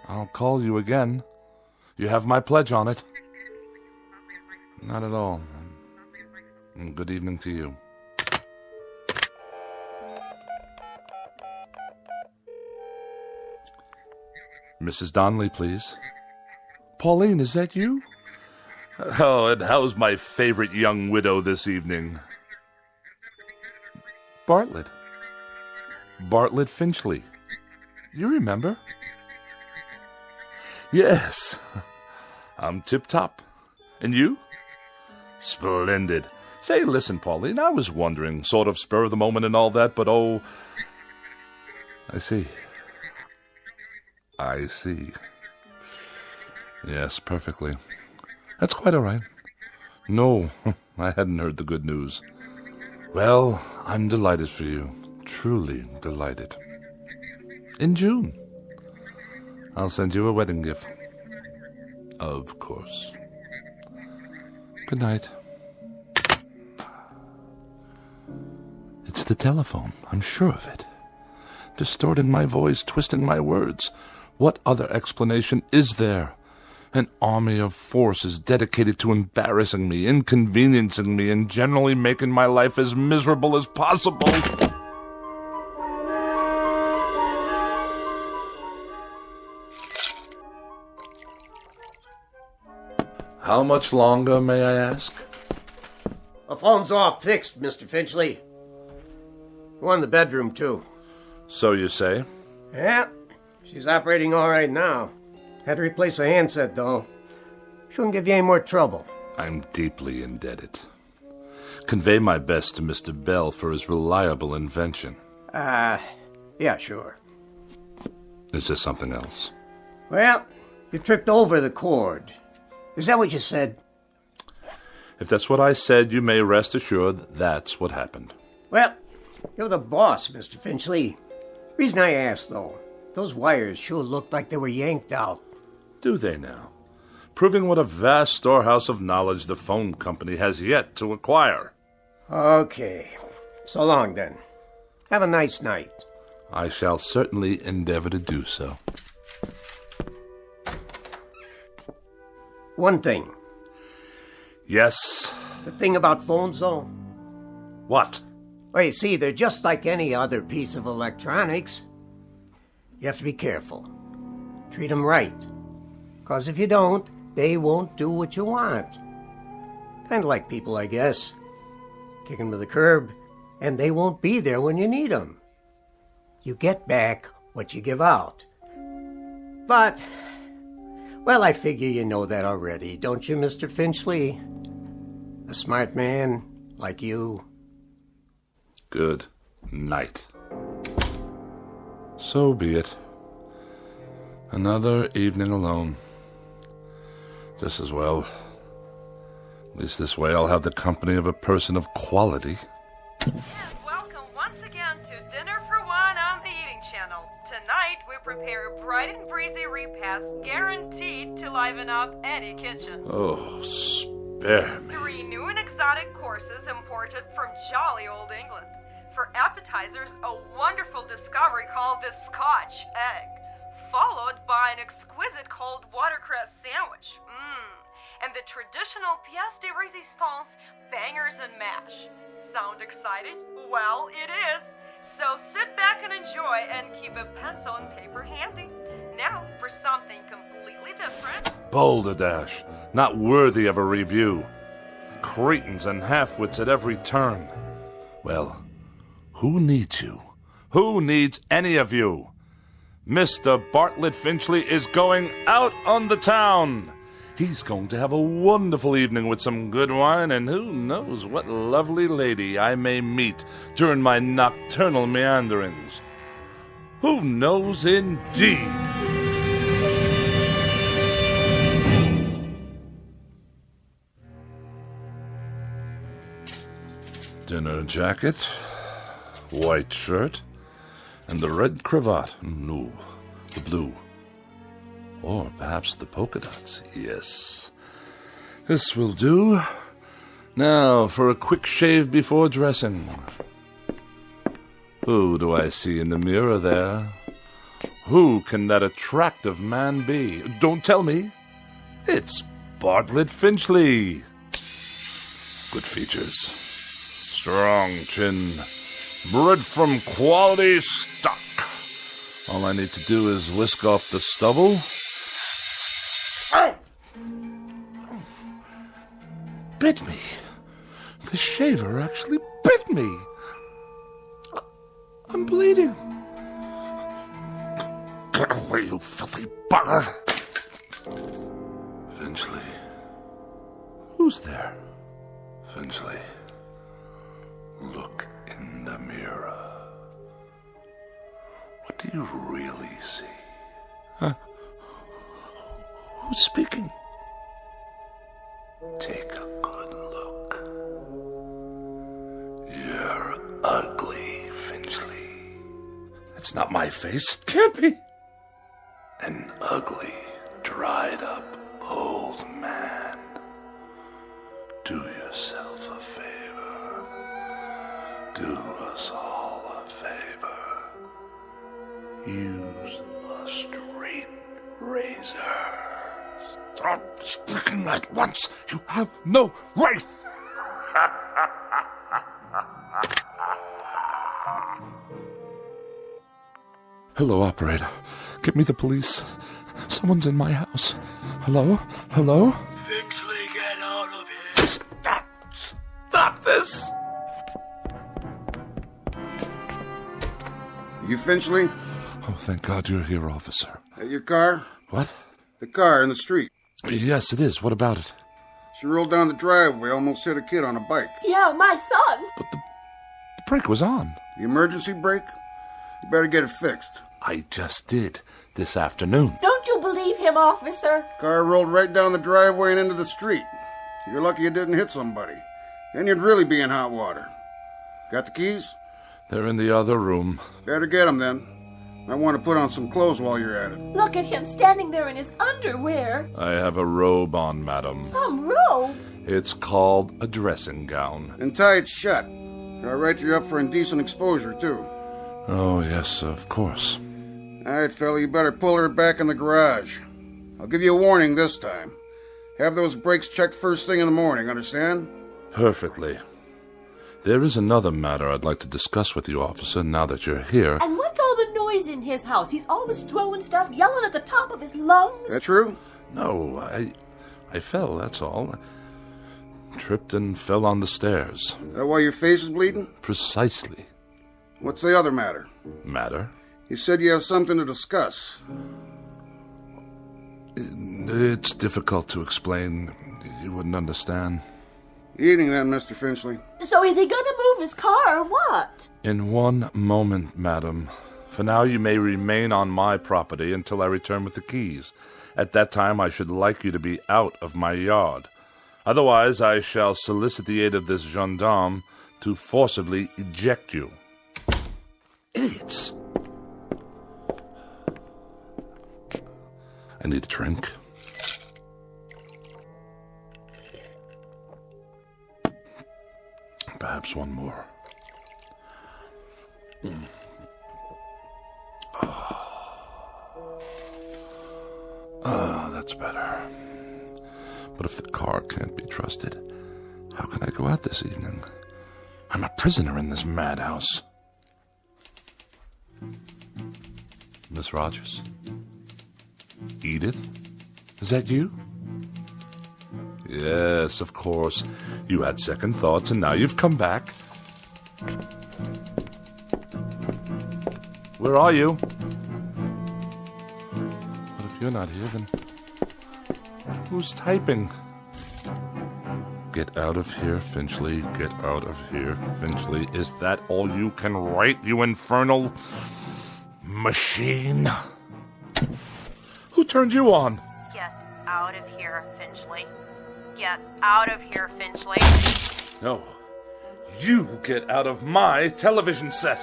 I'll call you again. You have my pledge on it. Not at all. And good evening to you. Mrs. Donnelly, please. Pauline, is that you? Oh, and how's my favorite young widow this evening? Bartlett. Bartlett Finchley. You remember? Yes. I'm tip-top. And you? Splendid. Say, listen, Pauline, I was wondering, sort of spur of the moment and all that, but oh... I see. I see. Yes, perfectly. That's quite all right. No, I hadn't heard the good news. Well, I'm delighted for you. Truly delighted. In June. I'll send you a wedding gift. Of course. Good night. It's the telephone. I'm sure of it. Distorting my voice, twisting my words. What other explanation is there? An army of forces dedicated to embarrassing me, inconveniencing me, and generally making my life as miserable as possible. How much longer, may I ask? The phone's all fixed, Mr. Finchley. One in the bedroom, too. So you say? Yeah, she's operating all right now. Had to replace a handset, though. Shouldn't give you any more trouble. I'm deeply indebted. Convey my best to Mr. Bell for his reliable invention. Yeah, sure. Is there something else? Well, you tripped over the cord. Is that what you said? If that's what I said, you may rest assured that's what happened. Well, you're the boss, Mr. Finchley. Reason I asked, though, those wires sure looked like they were yanked out. Do they now? Proving what a vast storehouse of knowledge the phone company has yet to acquire. Okay. So long, then. Have a nice night. I shall certainly endeavor to do so. One thing. Yes? The thing about phones, though? What? Well, you see, they're just like any other piece of electronics. You have to be careful. Treat them right. Because if you don't, they won't do what you want. Kind of like people, I guess. Kick them to the curb, and they won't be there when you need them. You get back what you give out. But, well, I figure you know that already, don't you, Mr. Finchley? A smart man like you. Good night. So be it. Another evening alone. Just as well. At least this way I'll have the company of a person of quality. And welcome once again to Dinner for One on the Eating Channel. Tonight we prepare a bright and breezy repast guaranteed to liven up any kitchen. Oh, Spare me. 3 new and exotic courses imported from jolly old England. For appetizers, a wonderful discovery called the Scotch egg, followed by an exquisite cold watercress sandwich. And the traditional pièce de résistance, bangers and mash. Sound excited? Well, it is. So sit back and enjoy and keep a pencil and paper handy. Now for something completely different. Balderdash, not worthy of a review. Cretins and half-wits at every turn. Well, who needs you? Who needs any of you? Mr. Bartlett Finchley is going out on the town. He's going to have a wonderful evening with some good wine, and who knows what lovely lady I may meet during my nocturnal meanderings. Who knows indeed? Dinner jacket, white shirt, and the red cravat. No, the blue. Or perhaps the polka dots. Yes. This will do. Now, for a quick shave before dressing. Who do I see in the mirror there? Who can that attractive man be? Don't tell me. It's Bartlett Finchley. Good features. Strong chin. Bred from quality stock. All I need to do is whisk off the stubble. Ow! Bit me. The shaver actually bit me. I'm bleeding. Get away, you filthy bugger. Finchley. Who's there? Finchley. Look in the mirror. What do you really see? Who's speaking? Take a good look. You're ugly, Finchley. That's not my face. It can't be. An ugly, dried up old man. Do yourself a favor. Do us all a favor. Use a straight razor. Stop speaking at once. You have no right. Hello, operator. Get me the police. Someone's in my house. Hello? Hello? Finchley, get out of here. Stop this! You Finchley? Oh, thank God you're here, officer. Your car? What? The car in the street. Yes, it is. What about it? She rolled down the driveway, almost hit a kid on a bike. Yeah, my son. But the brake was on. The emergency brake? You better get it fixed. I just did this afternoon. Don't you believe him, officer? Car rolled right down the driveway and into the street. You're lucky you didn't hit somebody. Then you'd really be in hot water. Got the keys? They're in the other room. Better get them then. I want to put on some clothes while you're at it. Look at him standing there in his underwear. I have a robe on, madam. Some robe? It's called a dressing gown. And tie it shut. I'll write you up for indecent exposure, too. Oh, yes, of course. All right, fella, you better pull her back in the garage. I'll give you a warning this time. Have those brakes checked first thing in the morning, understand? Perfectly. There is another matter I'd like to discuss with you, officer, now that you're here. And what's all the noise in his house? He's always throwing stuff, yelling at the top of his lungs. That true? No, I fell, that's all. Tripped and fell on the stairs. That why your face is bleeding? Precisely. What's the other matter? Matter? You said you have something to discuss. It's difficult to explain. You wouldn't understand. Evening then, Mr. Finchley. So is he going to move his car or what? In one moment, madam. For now, you may remain on my property until I return with the keys. At that time, I should like you to be out of my yard. Otherwise, I shall solicit the aid of this gendarme to forcibly eject you. Idiots! I need a drink. perhaps one more. That's better. But if the car can't be trusted, how can I go out this evening? I'm a prisoner in this madhouse. Miss Rogers? Edith? Is that you? Yes, of course. You had second thoughts and now you've come back. Where are you? But if you're not here, then who's typing? Get out of here, Finchley. Get out of here, Finchley. Is that all you can write, you infernal machine? Who turned you on? Get out of here, Finchley. Get out of here, Finchley. No. You get out of my television set.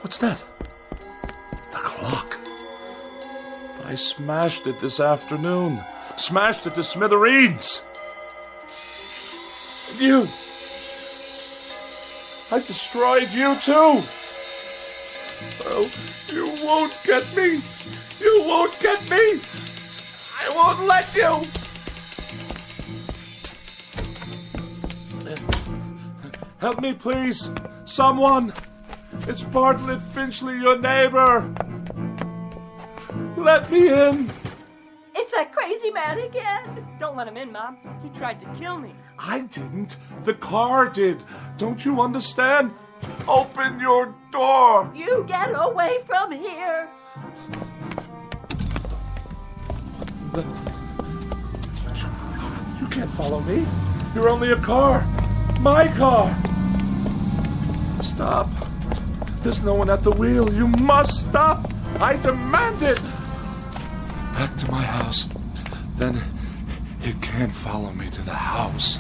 What's that? The clock. I smashed it this afternoon. Smashed it to smithereens. And you. I destroyed you too. Oh, you won't get me. You won't get me. I won't let you. Help me, please. Someone. It's Bartlett Finchley, your neighbor. Let me in. It's that crazy man again. Don't let him in, Mom. He tried to kill me. I didn't. The car did. Don't you understand? Open your door. You get away from here. You can't follow me. You're only a car. My car. Stop. There's no one at the wheel. You must stop. I demand it. Back to my house. Then it can't follow me to the house.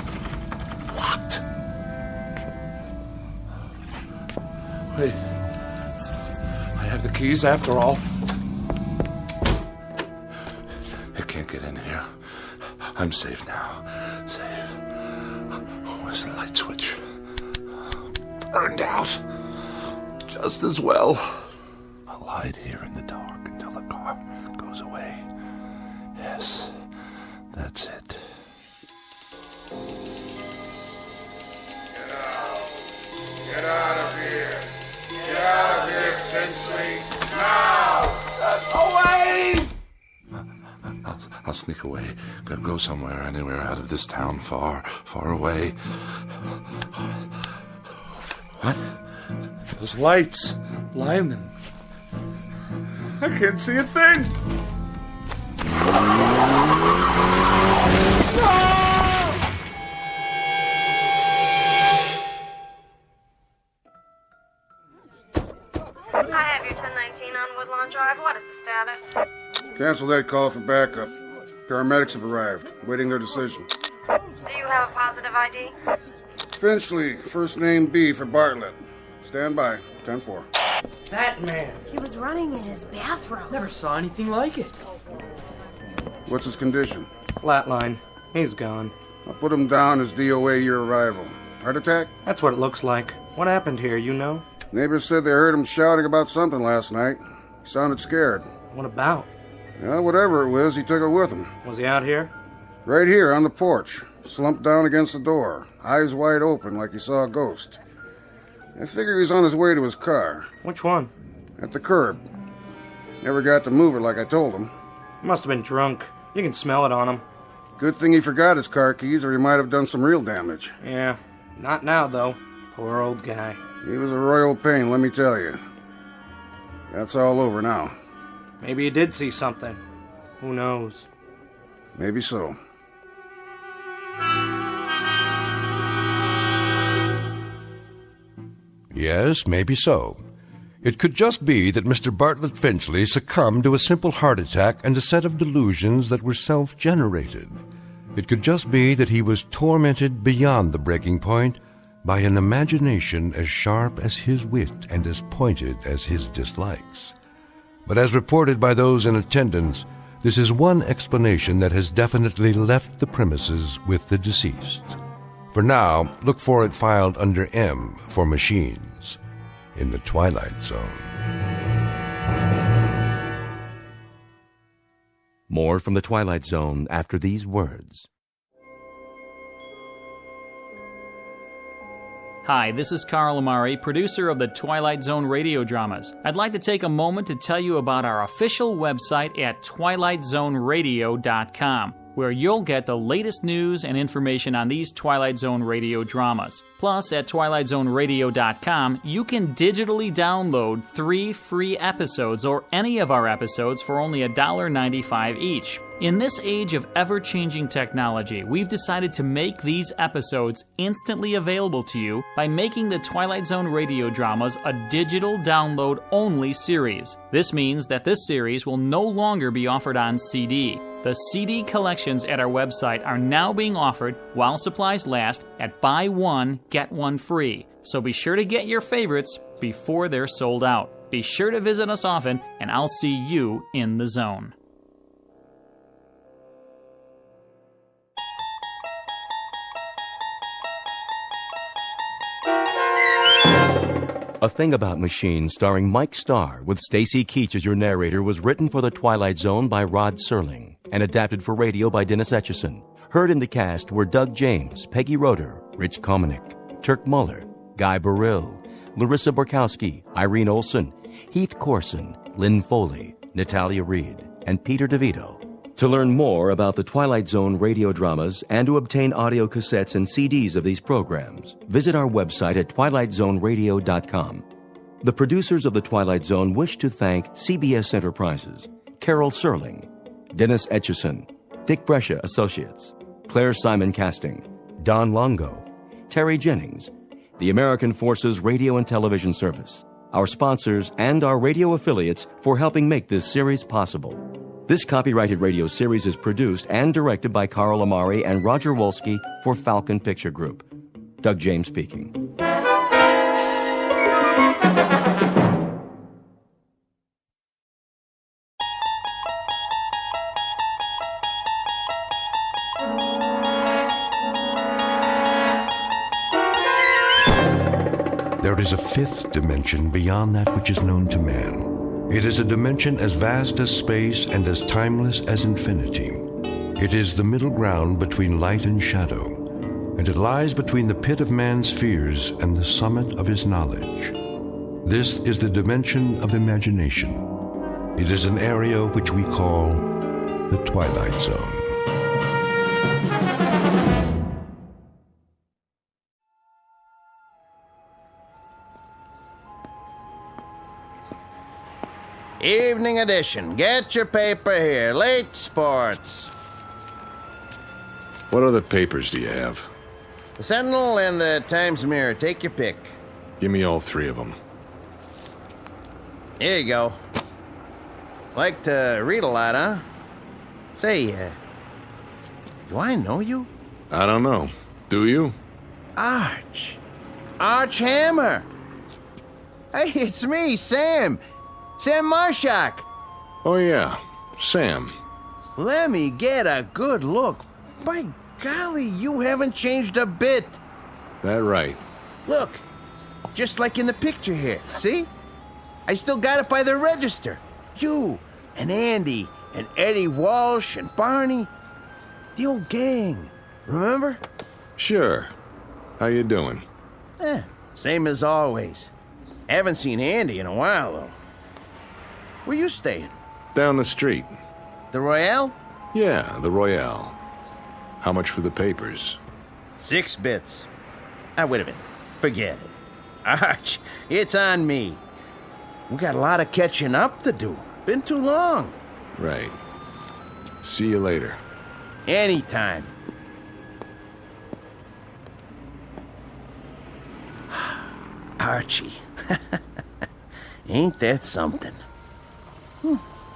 Locked. Wait. I have the keys after all. It can't get in here. I'm safe now. Safe. Where's the light switch? Burned out. Just as well. I'll hide here in the dark until the car goes away. Yes, that's it. Get out of here. Get out of here, Finchley. Now! Away! I'll sneak away. Go somewhere, anywhere out of this town, far, far away. What? Those lights. Blinding. I can't see a thing. No! I have your 1019 on Woodlawn Drive. What is the status? Cancel that call for backup. Paramedics have arrived, waiting their decision. Do you have a positive ID? Finchley, first name B for Bartlett. Stand by, 10-4. That man. He was running in his bathroom. Never saw anything like it. What's his condition? Flatline. He's gone. I'll put him down as DOA your arrival. Heart attack? That's what it looks like. What happened here, you know? Neighbors said they heard him shouting about something last night. He sounded scared. What about? Well, whatever it was, he took it with him. Was he out here? Right here on the porch, slumped down against the door, eyes wide open like he saw a ghost. I figure he was on his way to his car. Which one? At the curb. Never got to move it like I told him. He must have been drunk. You can smell it on him. Good thing he forgot his car keys or he might have done some real damage. Yeah, not now, though. Poor old guy. He was a royal pain, let me tell you. That's all over now. Maybe he did see something. Who knows? Maybe so. Yes, maybe so. It could just be that Mr. Bartlett Finchley succumbed to a simple heart attack and a set of delusions that were self-generated. It could just be that he was tormented beyond the breaking point by an imagination as sharp as his wit and as pointed as his dislikes. But as reported by those in attendance, this is one explanation that has definitely left the premises with the deceased. For now, look for it filed under M for machines in the Twilight Zone. More from the Twilight Zone after these words. Hi, this is Carl Amari, producer of the Twilight Zone radio dramas. I'd like to take a moment to tell you about our official website at twilightzoneradio.com, where you'll get the latest news and information on these Twilight Zone radio dramas. Plus, at twilightzoneradio.com, you can digitally download 3 free episodes or any of our episodes for only $1.95 each. In this age of ever-changing technology, we've decided to make these episodes instantly available to you by making the Twilight Zone radio dramas a digital download-only series. This means that this series will no longer be offered on CD. The CD collections at our website are now being offered while supplies last at buy one, get one free. So be sure to get your favorites before they're sold out. Be sure to visit us often, and I'll see you in the zone. A Thing About Machines, starring Mike Starr, with Stacy Keach as your narrator, was written for The Twilight Zone by Rod Serling and adapted for radio by Dennis Etchison. Heard in the cast were Doug James, Peggy Roeder, Rich Kominick, Turk Muller, Guy Burrill, Larissa Borkowski, Irene Olson, Heath Corson, Lynn Foley, Natalia Reed, and Peter DeVito. To learn more about the Twilight Zone radio dramas and to obtain audio cassettes and CDs of these programs, visit our website at twilightzoneradio.com. The producers of The Twilight Zone wish to thank CBS Enterprises, Carol Serling, Dennis Etchison, Dick Brescia Associates, Claire Simon Casting, Don Longo, Terry Jennings, the American Forces Radio and Television Service, our sponsors, and our radio affiliates for helping make this series possible. This copyrighted radio series is produced and directed by Carl Amari and Roger Wolski for Falcon Picture Group. Doug James speaking. There is a fifth dimension beyond that which is known to man. It is a dimension as vast as space and as timeless as infinity. It is the middle ground between light and shadow, and it lies between the pit of man's fears and the summit of his knowledge. This is the dimension of imagination. It is an area which we call the Twilight Zone. Evening edition. Get your paper here. Late sports. What other papers do you have? The Sentinel and the Times Mirror. Take your pick. Give me all 3 of them. Here you go. Like to read a lot, huh? Say, do I know you? I don't know. Do you? Arch Hammer. Hey, it's me, Sam. Sam Marshak. Oh, yeah. Sam. Let me get a good look. By golly, you haven't changed a bit. That right. Look, just like in the picture here. See? I still got it by the register. You and Andy and Eddie Walsh and Barney. The old gang. Remember? Sure. How you doing? Same as always. Haven't seen Andy in a while, though. Where you staying? Down the street. The Royale? Yeah, the Royale. How much for the papers? 6 bits. Wait a minute. Forget it. Arch, it's on me. We got a lot of catching up to do. Been too long. Right. See you later. Anytime. Archie. Ain't that something?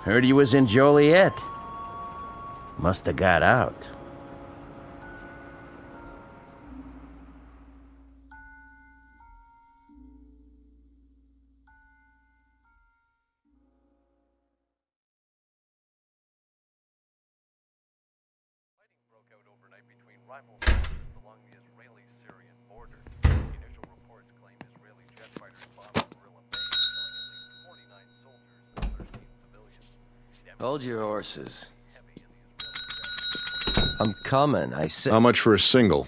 Heard he was in Joliet. Must have got out. Fighting broke out overnight between rival forces along the Israeli Hold your horses. I'm coming, I said. How much for a single?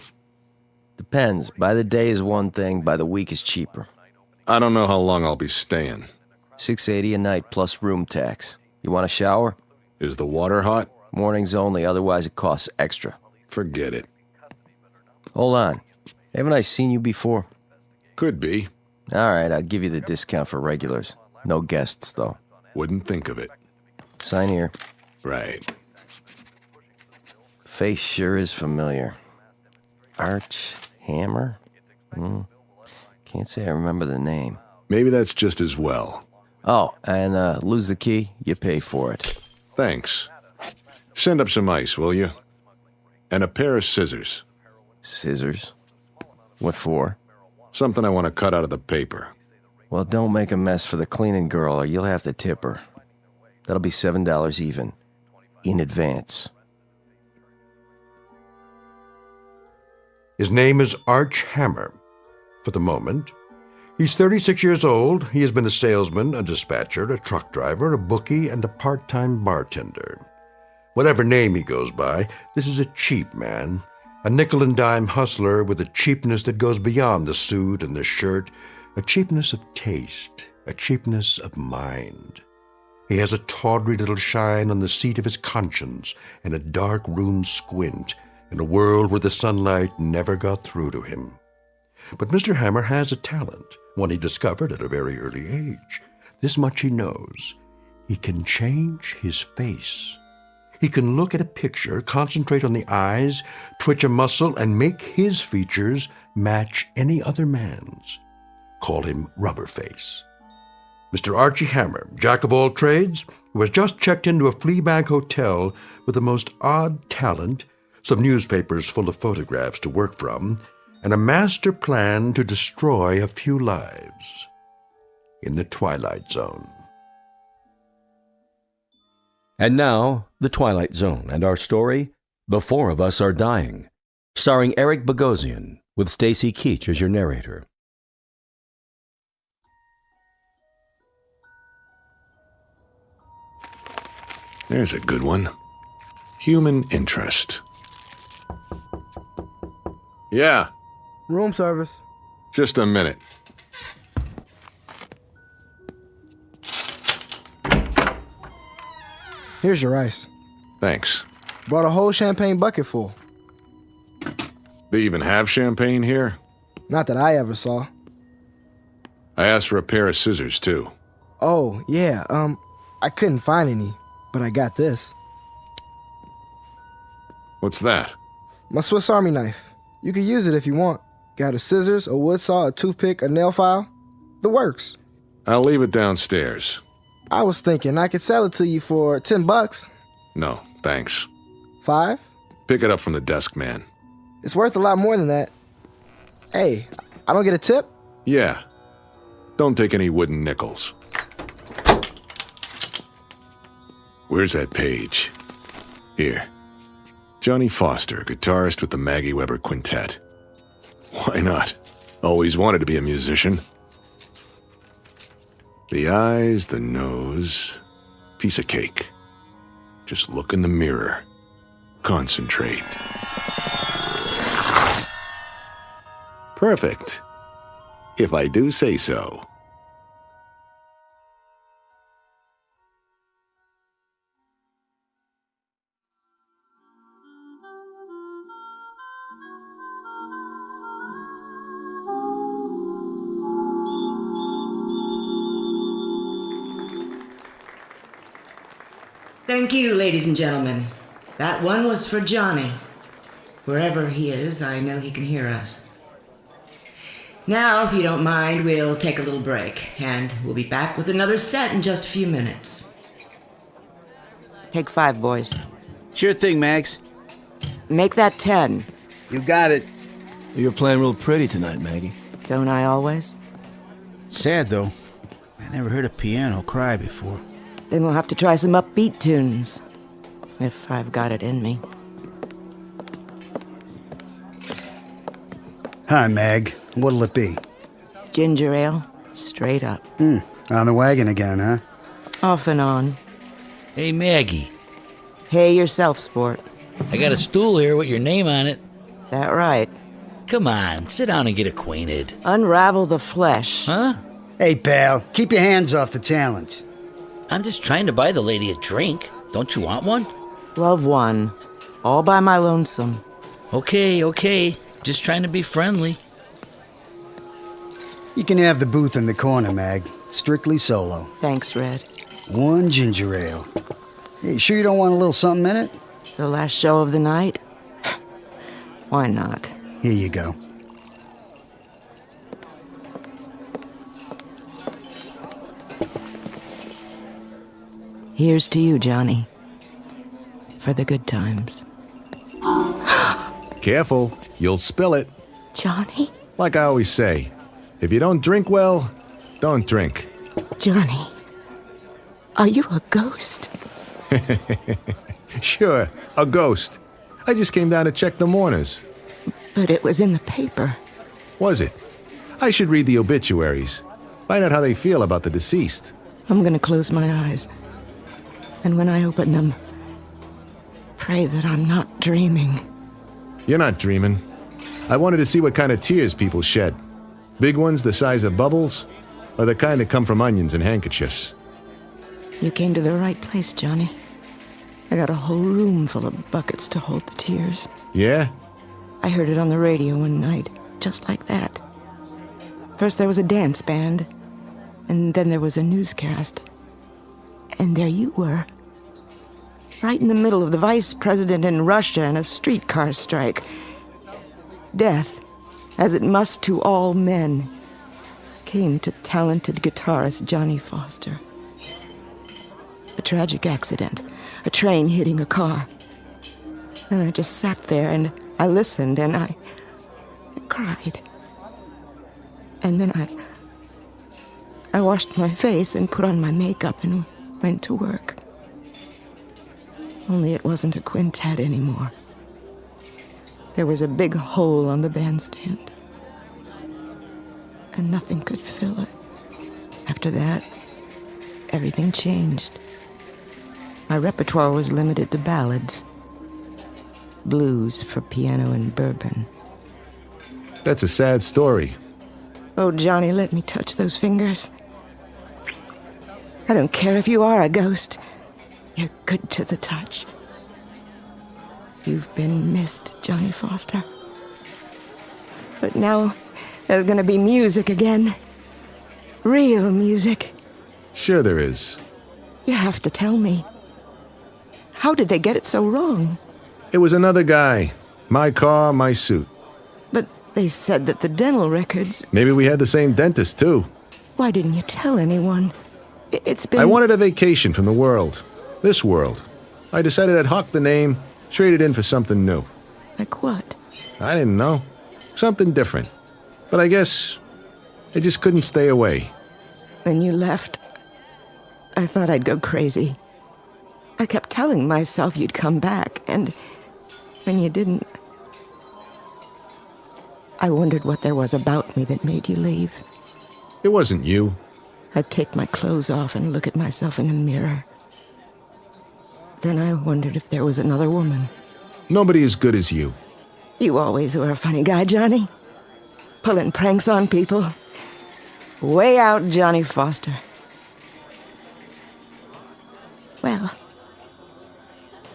Depends. By the day is one thing, by the week is cheaper. I don't know how long I'll be staying. $6.80 a night plus room tax. You want a shower? Is the water hot? Mornings only, otherwise it costs extra. Forget it. Hold on. Haven't I seen you before? Could be. All right, I'll give you the discount for regulars. No guests, though. Wouldn't think of it. Sign here. Right. Face sure is familiar. Arch Hammer? Can't say I remember the name. Maybe that's just as well. Oh, and lose the key, you pay for it. Thanks. Send up some ice, will you? And a pair of scissors. Scissors? What for? Something I want to cut out of the paper. Well, don't make a mess for the cleaning girl or you'll have to tip her. That'll be $7 even. In advance. His name is Arch Hammer. For the moment, he's 36 years old. He has been a salesman, a dispatcher, a truck driver, a bookie, and a part-time bartender. Whatever name he goes by, this is a cheap man, a nickel-and-dime hustler with a cheapness that goes beyond the suit and the shirt, a cheapness of taste, a cheapness of mind. He has a tawdry little shine on the seat of his conscience and a dark room squint in a world where the sunlight never got through to him. But Mr. Hammer has a talent, one he discovered at a very early age. This much he knows. He can change his face. He can look at a picture, concentrate on the eyes, twitch a muscle, and make his features match any other man's. Call him Rubberface. Mr. Archie Hammer, jack of all trades, who has just checked into a Fleabag hotel with the most odd talent, some newspapers full of photographs to work from, and a master plan to destroy a few lives in the Twilight Zone. And now, The Twilight Zone and our story, The Four of Us Are Dying, starring Eric Bogosian, with Stacy Keach as your narrator. There's a good one. Human interest. Yeah. Room service. Just a minute. Here's your ice. Thanks. Brought a whole champagne bucket full. They even have champagne here? Not that I ever saw. I asked for a pair of scissors, too. Oh, yeah, I couldn't find any, but I got this. What's that? My Swiss Army knife. You can use it if you want. Got a scissors, a wood saw, a toothpick, a nail file. The works. I'll leave it downstairs. I was thinking I could sell it to you for $10. No, thanks. 5? Pick it up from the desk man. It's worth a lot more than that. Hey, I don't get a tip? Yeah. Don't take any wooden nickels. Where's that page? Here. Johnny Foster, guitarist with the Maggie Weber Quintet. Why not? Always wanted to be a musician. The eyes, the nose, piece of cake. Just look in the mirror. Concentrate. Perfect. If I do say so. Thank you, ladies and gentlemen. That one was for Johnny. Wherever he is, I know he can hear us. Now, if you don't mind, we'll take a little break, and we'll be back with another set in just a few minutes. Take 5, boys. Sure thing, Max. Make that 10. You got it. You're playing real pretty tonight, Maggie. Don't I always? Sad, though. I never heard a piano cry before. Then we'll have to try some upbeat tunes. If I've got it in me. Hi, Mag. What'll it be? Ginger ale. Straight up. On the wagon again, huh? Off and on. Hey, Maggie. Hey yourself, sport. I got a stool here with your name on it. That right. Come on, sit down and get acquainted. Unravel the flesh. Huh? Hey, pal, keep your hands off the talent. I'm just trying to buy the lady a drink. Don't you want one? Love one. All by my lonesome. Okay. Just trying to be friendly. You can have the booth in the corner, Mag. Strictly solo. Thanks, Red. One ginger ale. Hey, sure you don't want a little something in it? The last show of the night? Why not? Here you go. Here's to you, Johnny. For the good times. Careful, you'll spill it. Johnny? Like I always say, if you don't drink well, don't drink. Johnny, are you a ghost? Sure, a ghost. I just came down to check the mourners. But it was in the paper. Was it? I should read the obituaries. Find out how they feel about the deceased. I'm gonna close my eyes. And when I open them, pray that I'm not dreaming. You're not dreaming. I wanted to see what kind of tears people shed. Big ones the size of bubbles, or the kind that come from onions and handkerchiefs. You came to the right place, Johnny. I got a whole room full of buckets to hold the tears. Yeah? I heard it on the radio one night, just like that. First there was a dance band, and then there was a newscast. And there you were. Right in the middle of the vice president in Russia and a streetcar strike. Death, as it must to all men, came to talented guitarist Johnny Foster. A tragic accident, a train hitting a car. And I just sat there and I listened and I cried. And then I washed my face and put on my makeup and went to work. Only it wasn't a quintet anymore. There was a big hole on the bandstand. And nothing could fill it. After that, everything changed. My repertoire was limited to ballads. Blues for piano and bourbon. That's a sad story. Oh, Johnny, let me touch those fingers. I don't care if you are a ghost. You're good to the touch. You've been missed, Johnny Foster. But now there's gonna be music again. Real music. Sure there is. You have to tell me. How did they get it so wrong? It was another guy. My car, my suit. But they said that the dental records... Maybe we had the same dentist, too. Why didn't you tell anyone? It's been... I wanted a vacation from the world. This world. I decided I'd hawk the name, trade it in for something new. Like what? I didn't know. Something different. But I guess I just couldn't stay away. When you left, I thought I'd go crazy. I kept telling myself you'd come back, and when you didn't, I wondered what there was about me that made you leave. It wasn't you. I'd take my clothes off and look at myself in the mirror. Then I wondered if there was another woman. Nobody as good as you. You always were a funny guy, Johnny. Pulling pranks on people. Way out, Johnny Foster. Well,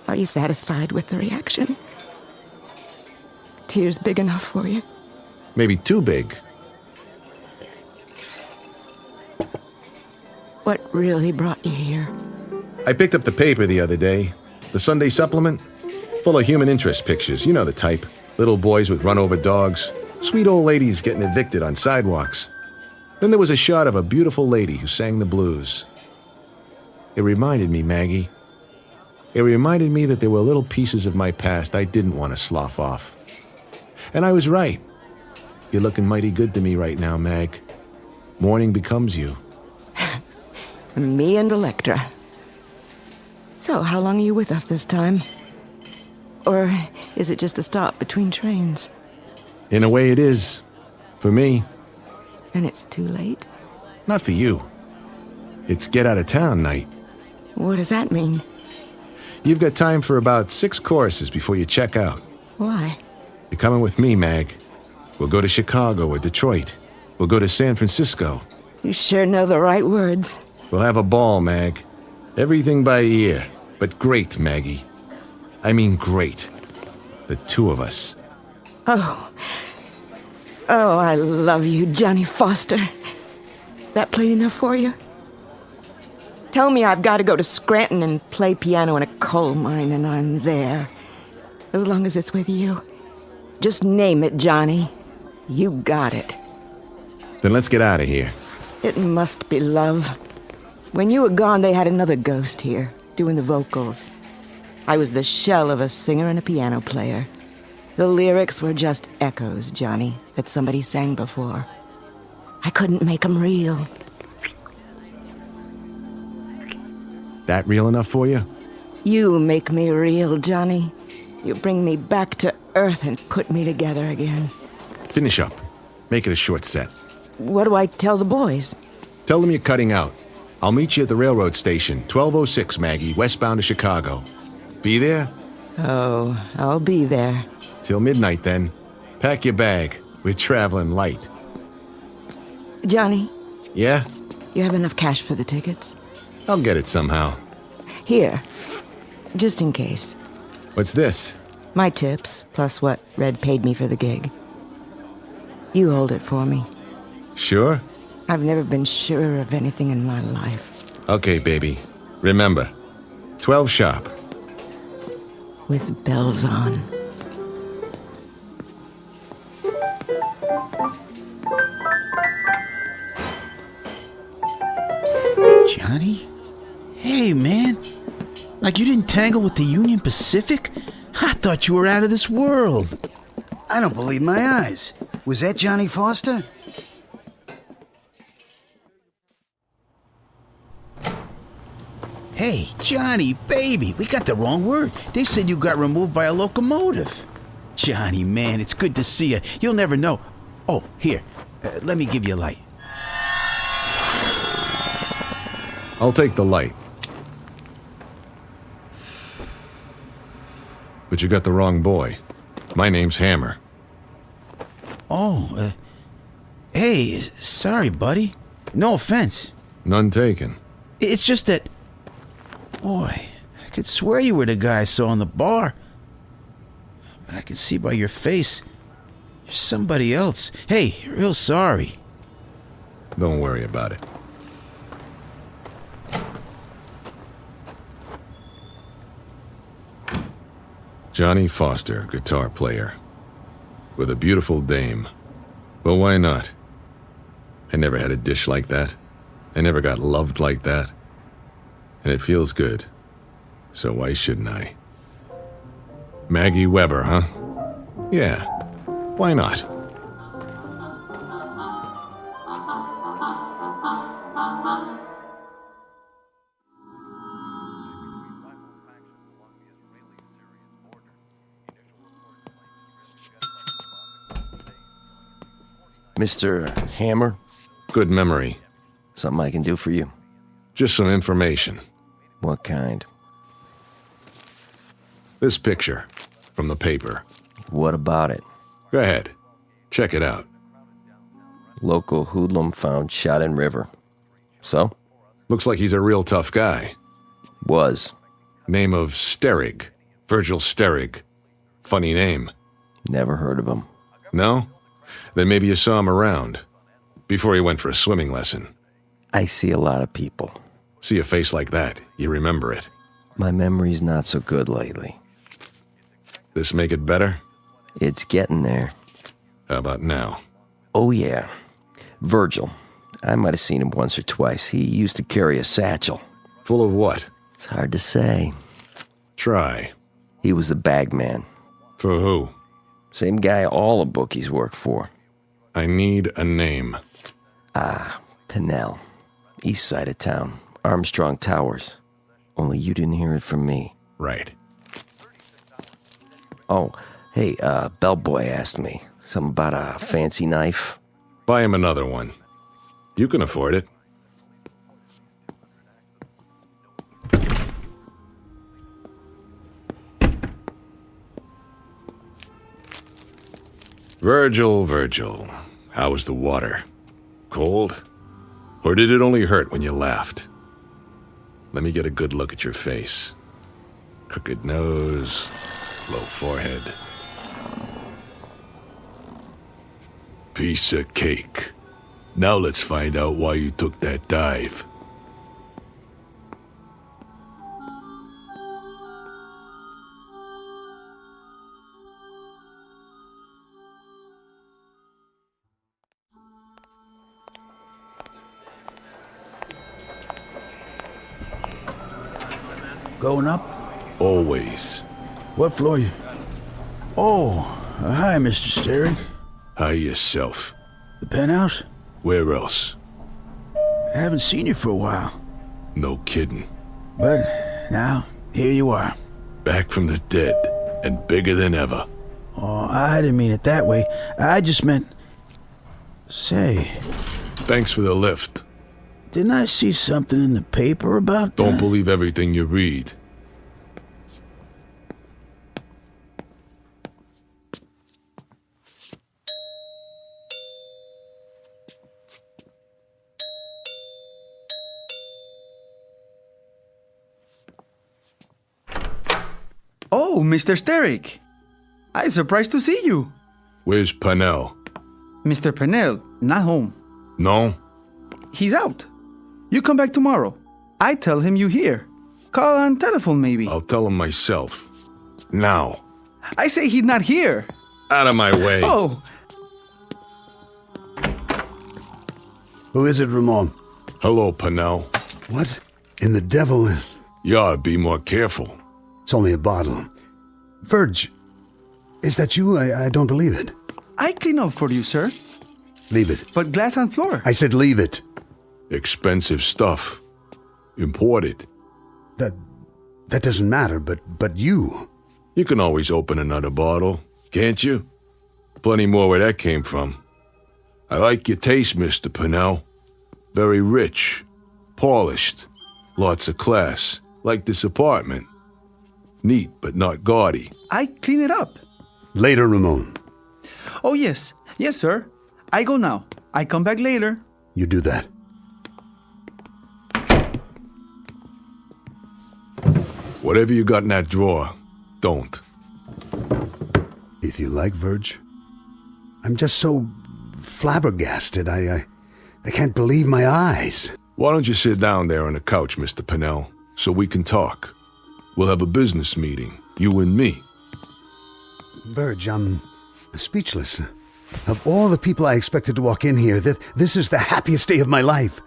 are you satisfied with the reaction? Tears big enough for you? Maybe too big. What really brought you here? I picked up the paper the other day. The Sunday supplement. Full of human interest pictures. You know the type. Little boys with run-over dogs. Sweet old ladies getting evicted on sidewalks. Then there was a shot of a beautiful lady who sang the blues. It reminded me, Maggie. It reminded me that there were little pieces of my past I didn't want to slough off. And I was right. You're looking mighty good to me right now, Mag. Morning becomes you. Me and Electra. So, how long are you with us this time? Or is it just a stop between trains? In a way it is. For me. And it's too late? Not for you. It's get out of town night. What does that mean? You've got time for about 6 courses before you check out. Why? You're coming with me, Mag. We'll go to Chicago or Detroit. We'll go to San Francisco. You sure know the right words. We'll have a ball, Mag. Everything by ear, but great, Maggie. I mean great. The 2 of us. Oh, I love you, Johnny Foster. That plain enough for you? Tell me I've got to go to Scranton and play piano in a coal mine, and I'm there. As long as it's with you. Just name it, Johnny. You got it. Then let's get out of here. It must be love. When you were gone, they had another ghost here, doing the vocals. I was the shell of a singer and a piano player. The lyrics were just echoes, Johnny, that somebody sang before. I couldn't make them real. That real enough for you? You make me real, Johnny. You bring me back to earth and put me together again. Finish up. Make it a short set. What do I tell the boys? Tell them you're cutting out. I'll meet you at the railroad station, 1206, Maggie, westbound to Chicago. Be there? Oh, I'll be there. Till midnight, then. Pack your bag. We're traveling light. Johnny? Yeah? You have enough cash for the tickets? I'll get it somehow. Here. Just in case. What's this? My tips, plus what Red paid me for the gig. You hold it for me. Sure? I've never been surer of anything in my life. Okay, baby. Remember, 12 sharp. With bells on. Johnny? Hey, man. Like you didn't tangle with the Union Pacific? I thought you were out of this world. I don't believe my eyes. Was that Johnny Foster? Hey, Johnny, baby, we got the wrong word. They said you got removed by a locomotive. Johnny, man, it's good to see you. You'll never know. Oh, here, let me give you a light. I'll take the light. But you got the wrong boy. My name's Hammer. Oh, hey, sorry, buddy. No offense. None taken. It's just that... Boy, I could swear you were the guy I saw in the bar. But I can see by your face, you're somebody else. Hey, real sorry. Don't worry about it. Johnny Foster, guitar player. With a beautiful dame. Well, why not? I never had a dish like that. I never got loved like that. And it feels good. So why shouldn't I? Maggie Weber, huh? Yeah. Why not? Mr. Hammer? Good memory. Something I can do for you? Just some information. What kind? This picture from the paper. What about it? Go ahead. Check it out. Local hoodlum found shot in river. So? Looks like he's a real tough guy. Was. Name of Sterig. Virgil Sterig. Funny name. Never heard of him. No? Then maybe you saw him around. Before he went for a swimming lesson. I see a lot of people. See a face like that, you remember it. My memory's not so good lately. This make it better? It's getting there. How about now? Oh, yeah. Virgil. I might have seen him once or twice. He used to carry a satchel. Full of what? It's hard to say. Try. He was the bagman. For who? Same guy all the bookies work for. I need a name. Pinnell. East side of town. Armstrong Towers. Only you didn't hear it from me. Right. Oh, hey, bellboy asked me. Something about a fancy knife. Buy him another one. You can afford it. Virgil, how was the water? Cold? Or did it only hurt when you laughed? Let me get a good look at your face. Crooked nose, low forehead. Piece of cake. Now let's find out why you took that dive. Going up? Always. What floor you? Oh, hi, Mr. Sterling. Hi yourself. The penthouse? Where else? I haven't seen you for a while. No kidding. But now, here you are. Back from the dead, and bigger than ever. Oh, I didn't mean it that way. I just meant... Say... Thanks for the lift. Didn't I see something in the paper about that? Don't believe everything you read. Oh, Mr. Steric. I'm surprised to see you. Where's Pennell? Mr. Pennell, not home. No? He's out. You come back tomorrow. I tell him you here. Call on telephone, maybe. I'll tell him myself. Now. I say he's not here. Out of my way. Oh! Who is it, Ramon? Hello, Pennell. What in the devil is... You ought to be more careful. It's only a bottle. Verge, is that you? I don't believe it. I clean up for you, sir. Leave it. But glass on floor. I said leave it. Expensive stuff. Imported. That doesn't matter, but you... You can always open another bottle, can't you? Plenty more where that came from. I like your taste, Mr. Pennell. Very rich. Polished. Lots of class. Like this apartment. Neat, but not gaudy. I clean it up. Later, Ramon. Oh, yes. Yes, sir. I go now. I come back later. You do that. Whatever you got in that drawer, don't. If you like, Verge. I'm just so flabbergasted. I can't believe my eyes. Why don't you sit down there on the couch, Mr. Pennell, so we can talk? We'll have a business meeting, you and me. Verge, I'm speechless. Of all the people I expected to walk in here, this is the happiest day of my life.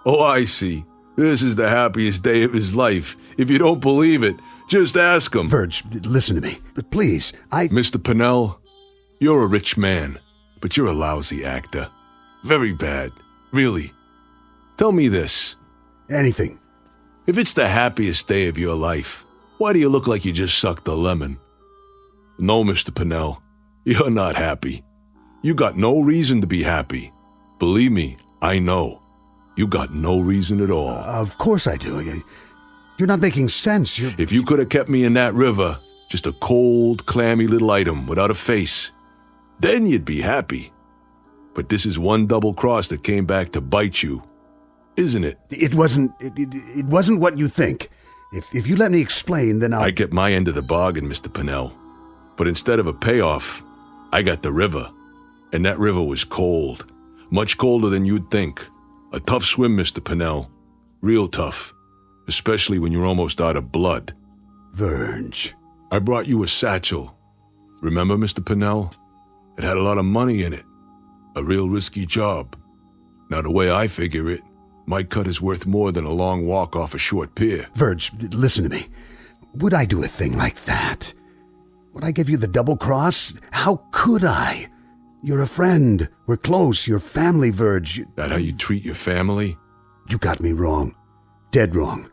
Oh, I see. This is the happiest day of his life. If you don't believe it, just ask him. Verge, listen to me. But please, Mr. Pennell, you're a rich man, but you're a lousy actor. Very bad. Really. Tell me this. Anything. If it's the happiest day of your life, why do you look like you just sucked a lemon? No, Mr. Pennell, you're not happy. You got no reason to be happy. Believe me, I know. You got no reason at all. Of course I do. You're not making sense. If you could have kept me in that river, just a cold, clammy little item without a face, then you'd be happy. But this is one double cross that came back to bite you, isn't it? It wasn't what you think. If you let me explain, then I get my end of the bargain, Mr. Pennell. But instead of a payoff, I got the river. And that river was cold. Much colder than you'd think. A tough swim, Mr. Pennell. Real tough. Especially when you're almost out of blood. Verge. I brought you a satchel. Remember, Mr. Pennell? It had a lot of money in it. A real risky job. Now, the way I figure it, my cut is worth more than a long walk off a short pier. Verge, listen to me. Would I do a thing like that? Would I give you the double cross? How could I? You're a friend. We're close. You're family, Verge. That how you treat your family? You got me wrong. Dead wrong.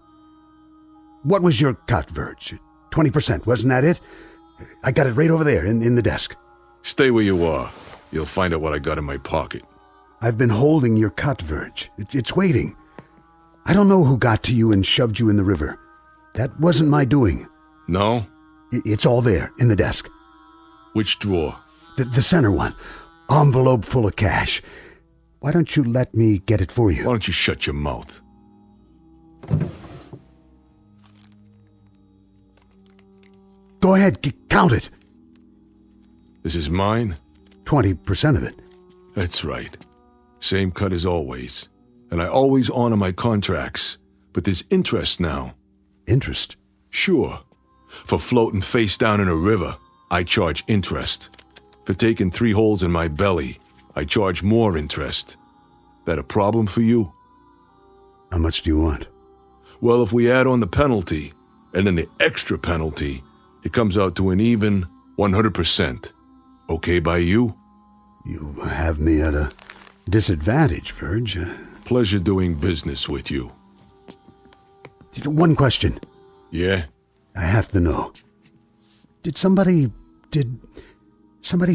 What was your cut, Verge? 20%, wasn't that it? I got it right over there in the desk. Stay where you are. You'll find out what I got in my pocket. I've been holding your cut, Verge. It's waiting. I don't know who got to you and shoved you in the river. That wasn't my doing. No? It's all there, in the desk. Which drawer? The center one. Envelope full of cash. Why don't you let me get it for you? Why don't you shut your mouth? Go ahead, count it. This is mine? 20% of it. That's right. Same cut as always. And I always honor my contracts. But there's interest now. Interest? Sure. For floating face down in a river, I charge interest. For taking 3 holes in my belly, I charge more interest. That a problem for you? How much do you want? Well, if we add on the penalty, and then the extra penalty, it comes out to an even 100%. Okay by you? You have me at a disadvantage, Verge. Pleasure doing business with you. One question. Yeah? I have to know. Did somebody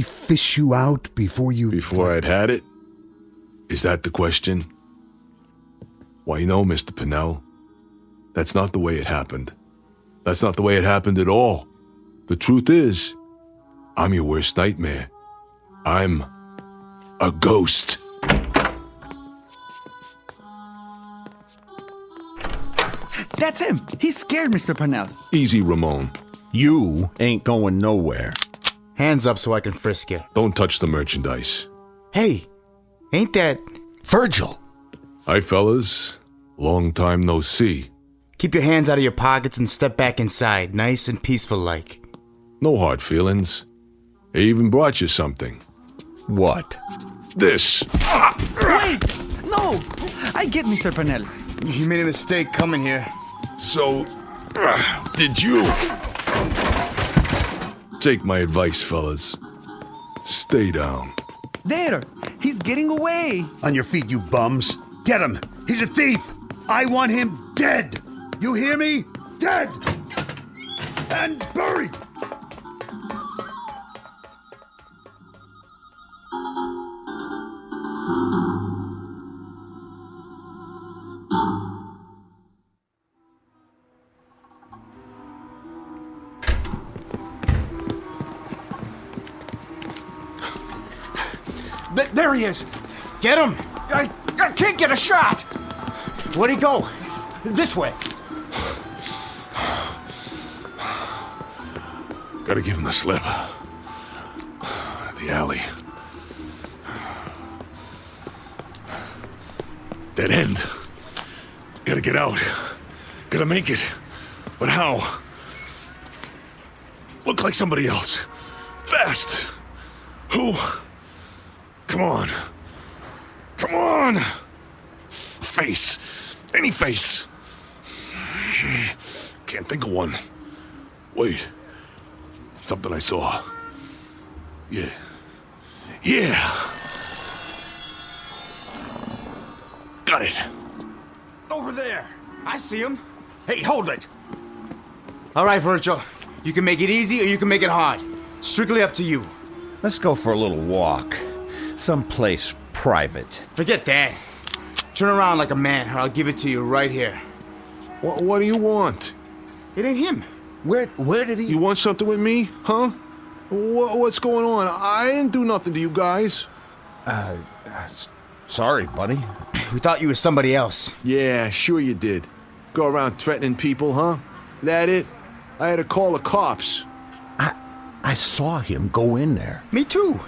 fish you out before you... Before I'd had it? Is that the question? Why, no, Mr. Pinnell. That's not the way it happened. That's not the way it happened at all. The truth is, I'm your worst nightmare. I'm a ghost. That's him. He's scared, Mr. Purnell. Easy, Ramon. You ain't going nowhere. Hands up so I can frisk you. Don't touch the merchandise. Hey, ain't that... Virgil. Hi, fellas. Long time no see. Keep your hands out of your pockets and step back inside, nice and peaceful like. No hard feelings. I even brought you something. What? This. Wait! No! I get Mr. Purnell. You made a mistake coming here. So, did you? Take my advice, fellas. Stay down. There! He's getting away! On your feet, you bums. Get him! He's a thief! I want him dead! You hear me? Dead! And buried! There he is! Get him! I can't get a shot! Where'd he go? This way. Gotta give him the slip. The alley. Dead end. Gotta get out. Gotta make it. But how? Look like somebody else. Fast. Who? Come on. Come on! Face. Any face. Can't think of one. Wait. Something I saw. Yeah. Yeah! Got it. Over there. I see him. Hey, hold it. All right, Virgil. You can make it easy or you can make it hard. Strictly up to you. Let's go for a little walk. Someplace private. Forget that. Turn around like a man or I'll give it to you right here. What do you want? It ain't him. Where did he... You want something with me, huh? What's going on? I didn't do nothing to you guys. Sorry, buddy. We thought you were somebody else. Yeah, sure you did. Go around threatening people, huh? That it? I had to call the cops. I saw him go in there. Me too.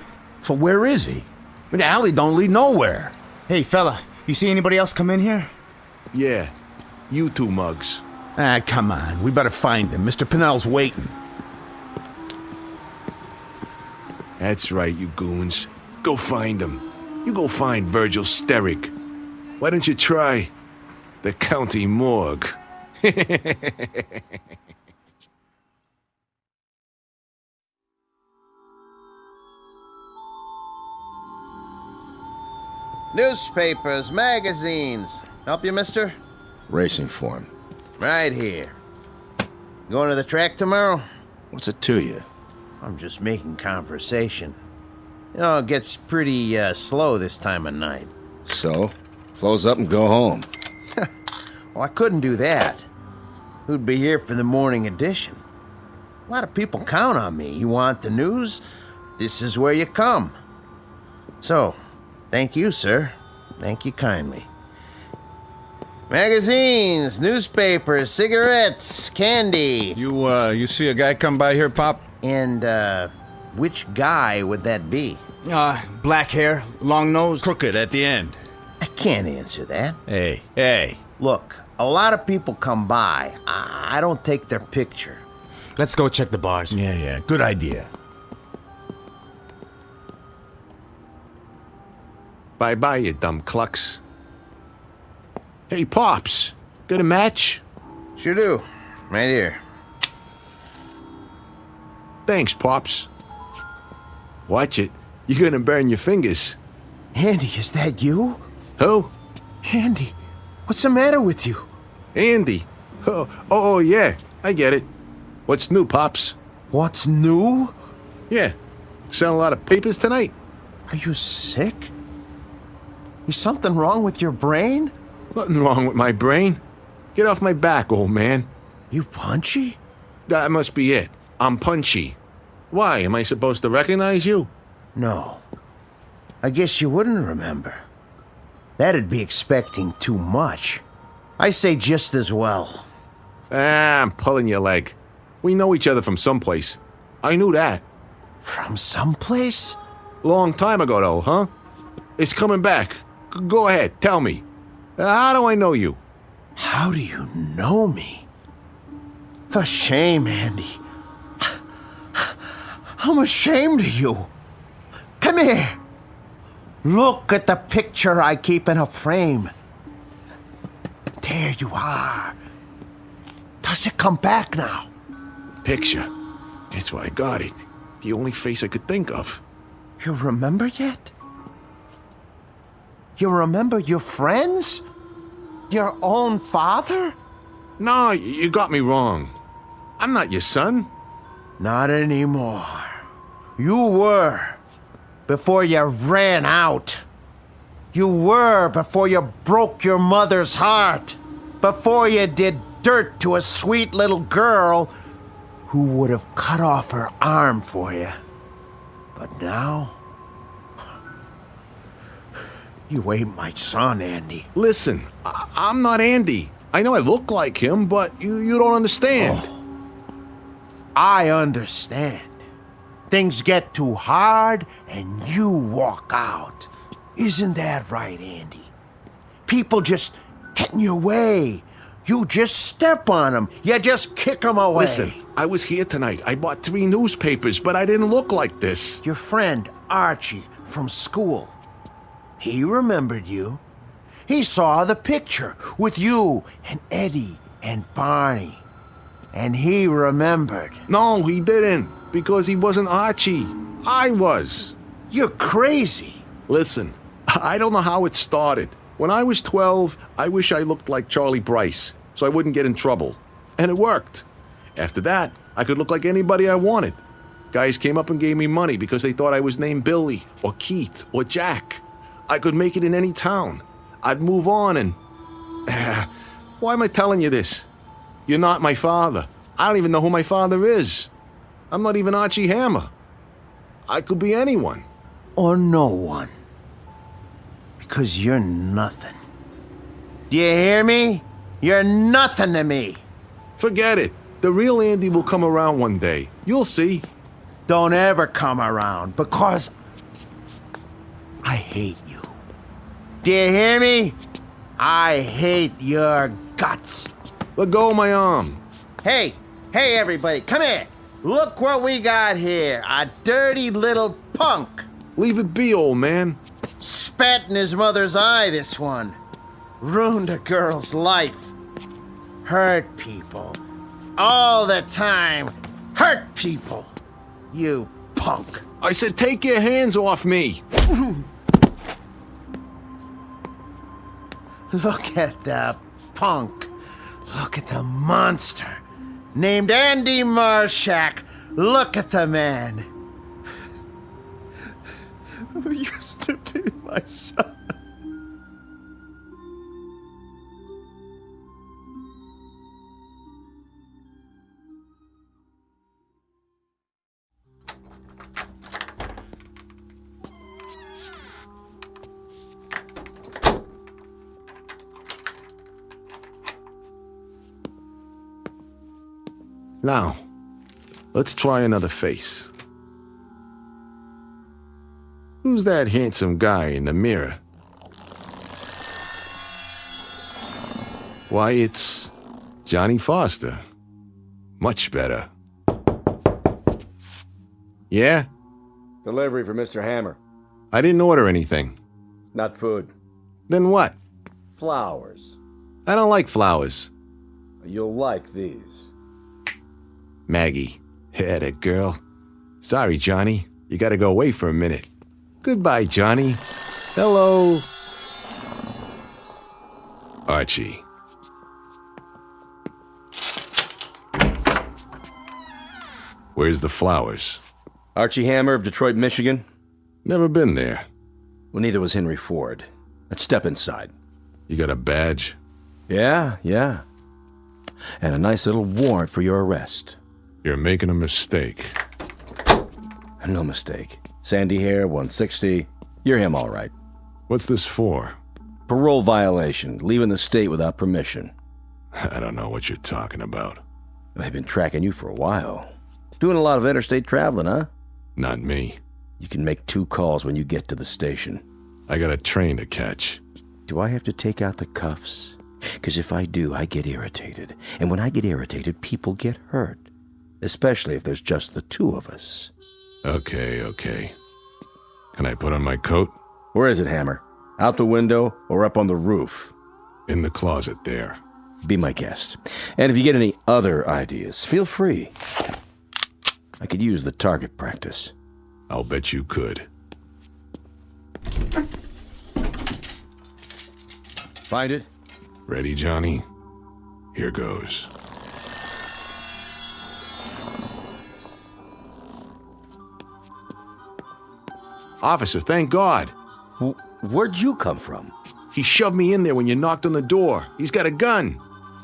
So where is he? The alley don't lead nowhere. Hey, fella, you see anybody else come in here? Yeah, you two mugs. Come on. We better find him. Mr. Pinnell's waiting. That's right, you goons. Go find him. You go find Virgil Steric. Why don't you try the county morgue? Newspapers, magazines. Help you, mister? Racing form. Right here. Going to the track tomorrow? What's it to you? I'm just making conversation. You know, it gets pretty slow this time of night. So? Close up and go home. Well, I couldn't do that. Who'd be here for the morning edition? A lot of people count on me. You want the news? this is where you come. So, thank you, sir. Thank you kindly. Magazines, newspapers, cigarettes, candy. You see a guy come by here, Pop? And, which guy would that be? Black hair, long nose. Crooked at the end. I can't answer that. Hey. Look, a lot of people come by. I don't take their picture. Let's go check the bars. Yeah, good idea. Bye-bye, you dumb clucks. Hey, Pops, got a match? Sure do. Right here. Thanks, Pops. Watch it. You're gonna burn your fingers. Andy, is that you? Who? Andy, what's the matter with you? Andy? Oh, yeah, I get it. What's new, Pops? What's new? Yeah, selling a lot of papers tonight. Are you sick? Is something wrong with your brain? Nothing wrong with my brain. Get off my back, old man. You punchy? That must be it. I'm punchy. Why, am I supposed to recognize you? No. I guess you wouldn't remember. That'd be expecting too much. I say just as well. I'm pulling your leg. We know each other from someplace. I knew that. From someplace? Long time ago, though, huh? It's coming back. Go ahead, tell me. How do I know you? How do you know me? For shame, Andy. I'm ashamed of you. Come here. Look at the picture I keep in a frame. There you are. Does it come back now? Picture. That's why I got it. The only face I could think of. You remember yet? You remember your friends? Your own father? No, you got me wrong. I'm not your son. Not anymore. You were. Before you ran out. You were before you broke your mother's heart. Before you did dirt to a sweet little girl who would have cut off her arm for you. But now... you ain't my son, Andy. Listen, I'm not Andy. I know I look like him, but you don't understand. Oh, I understand. Things get too hard and you walk out. Isn't that right, Andy? People just get in your way. You just step on them. You just kick them away. Listen, I was here tonight. I bought 3 newspapers, but I didn't look like this. Your friend, Archie, from school. He remembered you. He saw the picture with you and Eddie and Barney. And he remembered. No, he didn't. Because he wasn't Archie. I was. You're crazy. Listen, I don't know how it started. When I was 12, I wish I looked like Charlie Bryce, so I wouldn't get in trouble. And it worked. After that, I could look like anybody I wanted. Guys came up and gave me money because they thought I was named Billy, or Keith, or Jack. I could make it in any town. I'd move on and... Why am I telling you this? You're not my father. I don't even know who my father is. I'm not even Archie Hammer. I could be anyone. Or no one. Because you're nothing. Do you hear me? You're nothing to me. Forget it. The real Andy will come around one day. You'll see. Don't ever come around, because I hate you. Do you hear me? I hate your guts. Let go of my arm. Hey, everybody, come here. Look what we got here. A dirty little punk. Leave it be, old man. Spat in his mother's eye, this one. Ruined a girl's life. Hurt people. All the time. Hurt people. You punk. I said take your hands off me. Look at the punk. Look at the monster. Named Andy Marshak. Look at the man. Who used to be my son. Now, let's try another face. Who's that handsome guy in the mirror? Why, it's Johnny Foster. Much better. Yeah? Delivery for Mr. Hammer. I didn't order anything. Not food. Then what? Flowers. I don't like flowers. You'll like these. Maggie. Yeah, that girl. Sorry, Johnny. You gotta go away for a minute. Goodbye, Johnny. Hello. Archie. Where's the flowers? Archie Hammer of Detroit, Michigan? Never been there. Well, neither was Henry Ford. Let's step inside. You got a badge? Yeah. And a nice little warrant for your arrest. You're making a mistake. No mistake. Sandy hair, 160. You're him, all right. What's this for? Parole violation, leaving the state without permission. I don't know what you're talking about. I've been tracking you for a while. Doing a lot of interstate traveling, huh? Not me. You can make 2 calls when you get to the station. I got a train to catch. Do I have to take out the cuffs? Because if I do, I get irritated. And when I get irritated, people get hurt. Especially if there's just the 2 of us. Okay. Can I put on my coat? Where is it, Hammer? Out the window or up on the roof? In the closet there. Be my guest. And if you get any other ideas, feel free. I could use the target practice. I'll bet you could. Find it? Ready, Johnny? Here goes. Officer, thank God. Where'd you come from? He shoved me in there when you knocked on the door. He's got a gun.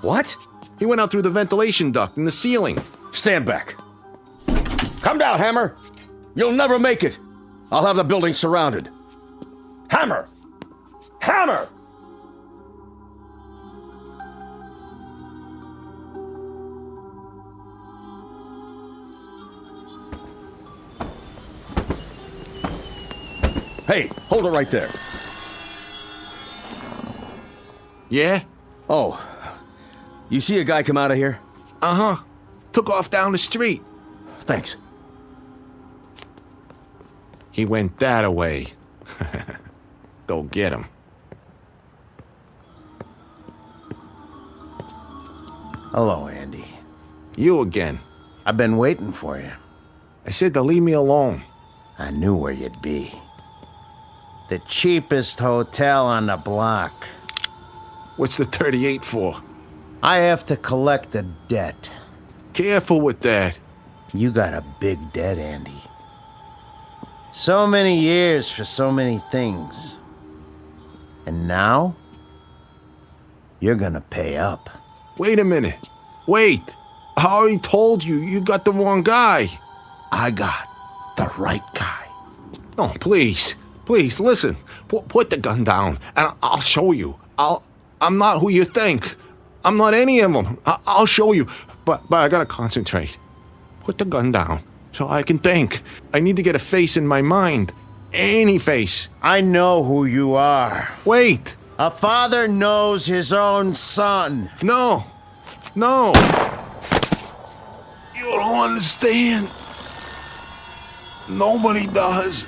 What? He went out through the ventilation duct in the ceiling. Stand back. Come down, Hammer. You'll never make it. I'll have the building surrounded. Hammer! Hammer! Hey, hold it right there. Yeah? Oh, you see a guy come out of here? Uh-huh. Took off down the street. Thanks. He went that way. Go get him. Hello, Andy. You again. I've been waiting for you. I said to leave me alone. I knew where you'd be. The cheapest hotel on the block. What's the 38 for? I have to collect a debt. Careful with that. You got a big debt, Andy. So many years for so many things. And now, you're gonna pay up. Wait a minute. Wait. I already told you, you got the wrong guy. I got the right guy. No, please. Please, listen. Put the gun down, and I'll show you. I'm not who you think. I'm not any of them. I'll show you. But I gotta concentrate. Put the gun down so I can think. I need to get a face in my mind. Any face. I know who you are. Wait. A father knows his own son. No. You don't understand. Nobody does.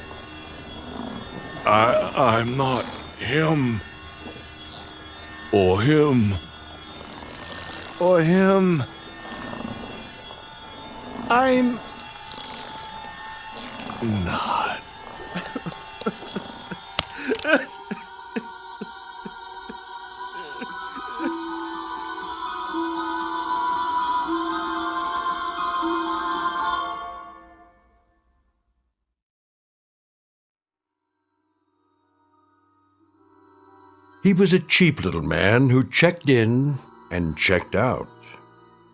I'm not him. Or him. Or him. I'm not. He was a cheap little man who checked in and checked out.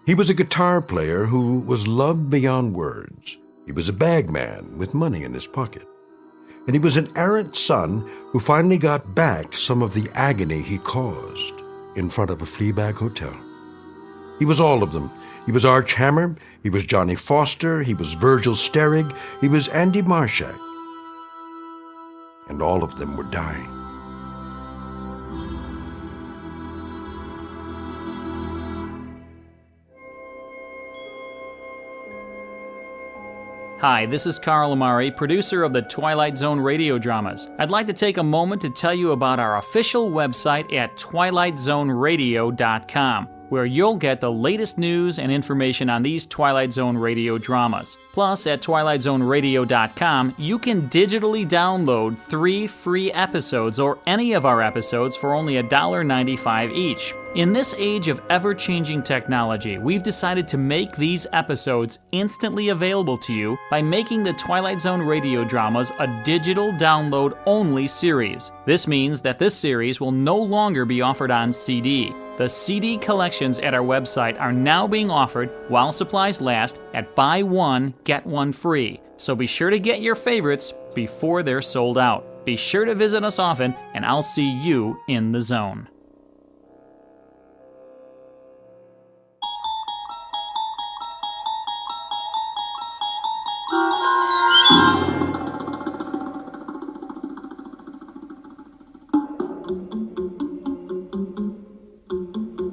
He was a guitar player who was loved beyond words. He was a bagman with money in his pocket. And he was an errant son who finally got back some of the agony he caused in front of a Fleabag hotel. He was all of them. He was Arch Hammer, he was Johnny Foster, he was Virgil Sterrig, he was Andy Marshak. And all of them were dying. Hi, this is Carl Amari, producer of the Twilight Zone radio dramas. I'd like to take a moment to tell you about our official website at twilightzoneradio.com, where you'll get the latest news and information on these Twilight Zone radio dramas. Plus, at twilightzoneradio.com, you can digitally download 3 free episodes or any of our episodes for only $1.95 each. In this age of ever-changing technology, we've decided to make these episodes instantly available to you by making the Twilight Zone radio dramas a digital download-only series. This means that this series will no longer be offered on CD. The CD collections at our website are now being offered, while supplies last, at buy one, get one free. So be sure to get your favorites before they're sold out. Be sure to visit us often, and I'll see you in the zone.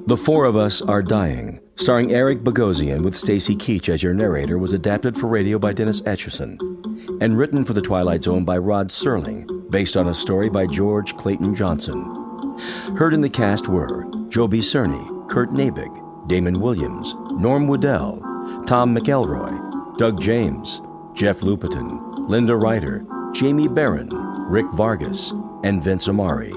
The Four of Us Are Dying, starring Eric Bogosian with Stacy Keach as your narrator, was adapted for radio by Dennis Etchison and written for The Twilight Zone by Rod Serling, based on a story by George Clayton Johnson. Heard in the cast were Joby Cerny, Kurt Nabig, Damon Williams, Norm Woodell, Tom McElroy, Doug James, Jeff Lupetin, Linda Ryder, Jamie Barron, Rick Vargas, and Vince Amari.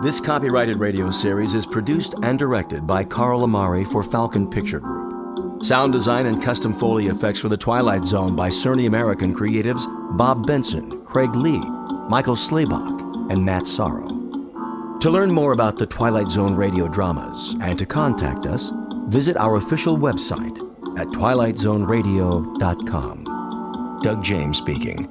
This copyrighted radio series is produced and directed by Carl Amari for Falcon Picture Group. Sound design and custom Foley effects for The Twilight Zone by Cerny American creatives Bob Benson, Craig Lee, Michael Slaybach, and Matt Sorrow. To learn more about the Twilight Zone radio dramas and to contact us, visit our official website at twilightzoneradio.com. Doug James speaking.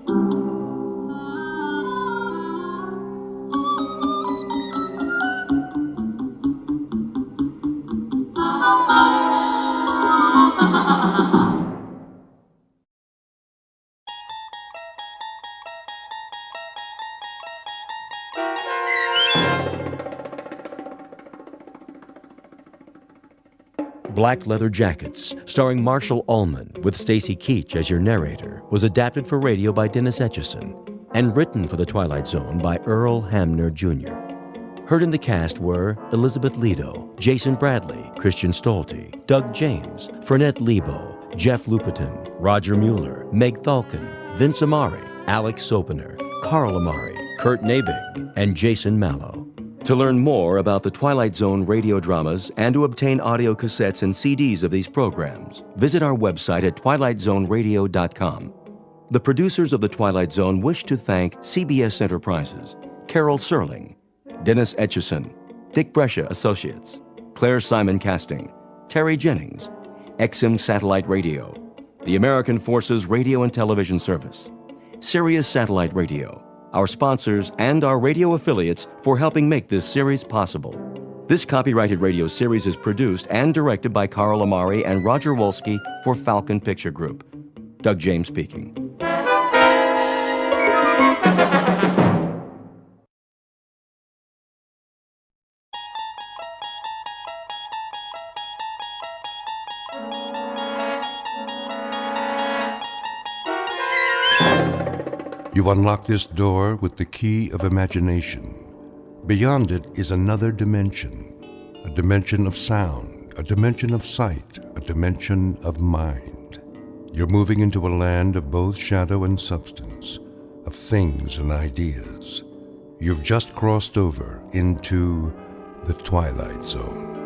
Black Leather Jackets, starring Marshall Ullman with Stacy Keach as your narrator, was adapted for radio by Dennis Etchison and written for The Twilight Zone by Earl Hamner Jr. Heard in the cast were Elizabeth Lido, Jason Bradley, Christian Stolte, Doug James, Fernette Lebo, Jeff Lupetin, Roger Mueller, Meg Thalken, Vince Amari, Alex Sopener, Carl Amari, Kurt Nabig, and Jason Mallow. To learn more about the Twilight Zone radio dramas and to obtain audio cassettes and CDs of these programs, visit our website at twilightzoneradio.com. The producers of The Twilight Zone wish to thank CBS Enterprises, Carol Serling, Dennis Etchison, Dick Brescia Associates, Claire Simon Casting, Terry Jennings, XM Satellite Radio, the American Forces Radio and Television Service, Sirius Satellite Radio, our sponsors, and our radio affiliates for helping make this series possible. This copyrighted radio series is produced and directed by Carl Amari and Roger Wolski for Falcon Picture Group. Doug James speaking. You unlock this door with the key of imagination. Beyond it is another dimension, a dimension of sound, a dimension of sight, a dimension of mind. You're moving into a land of both shadow and substance, of things and ideas. You've just crossed over into the Twilight Zone.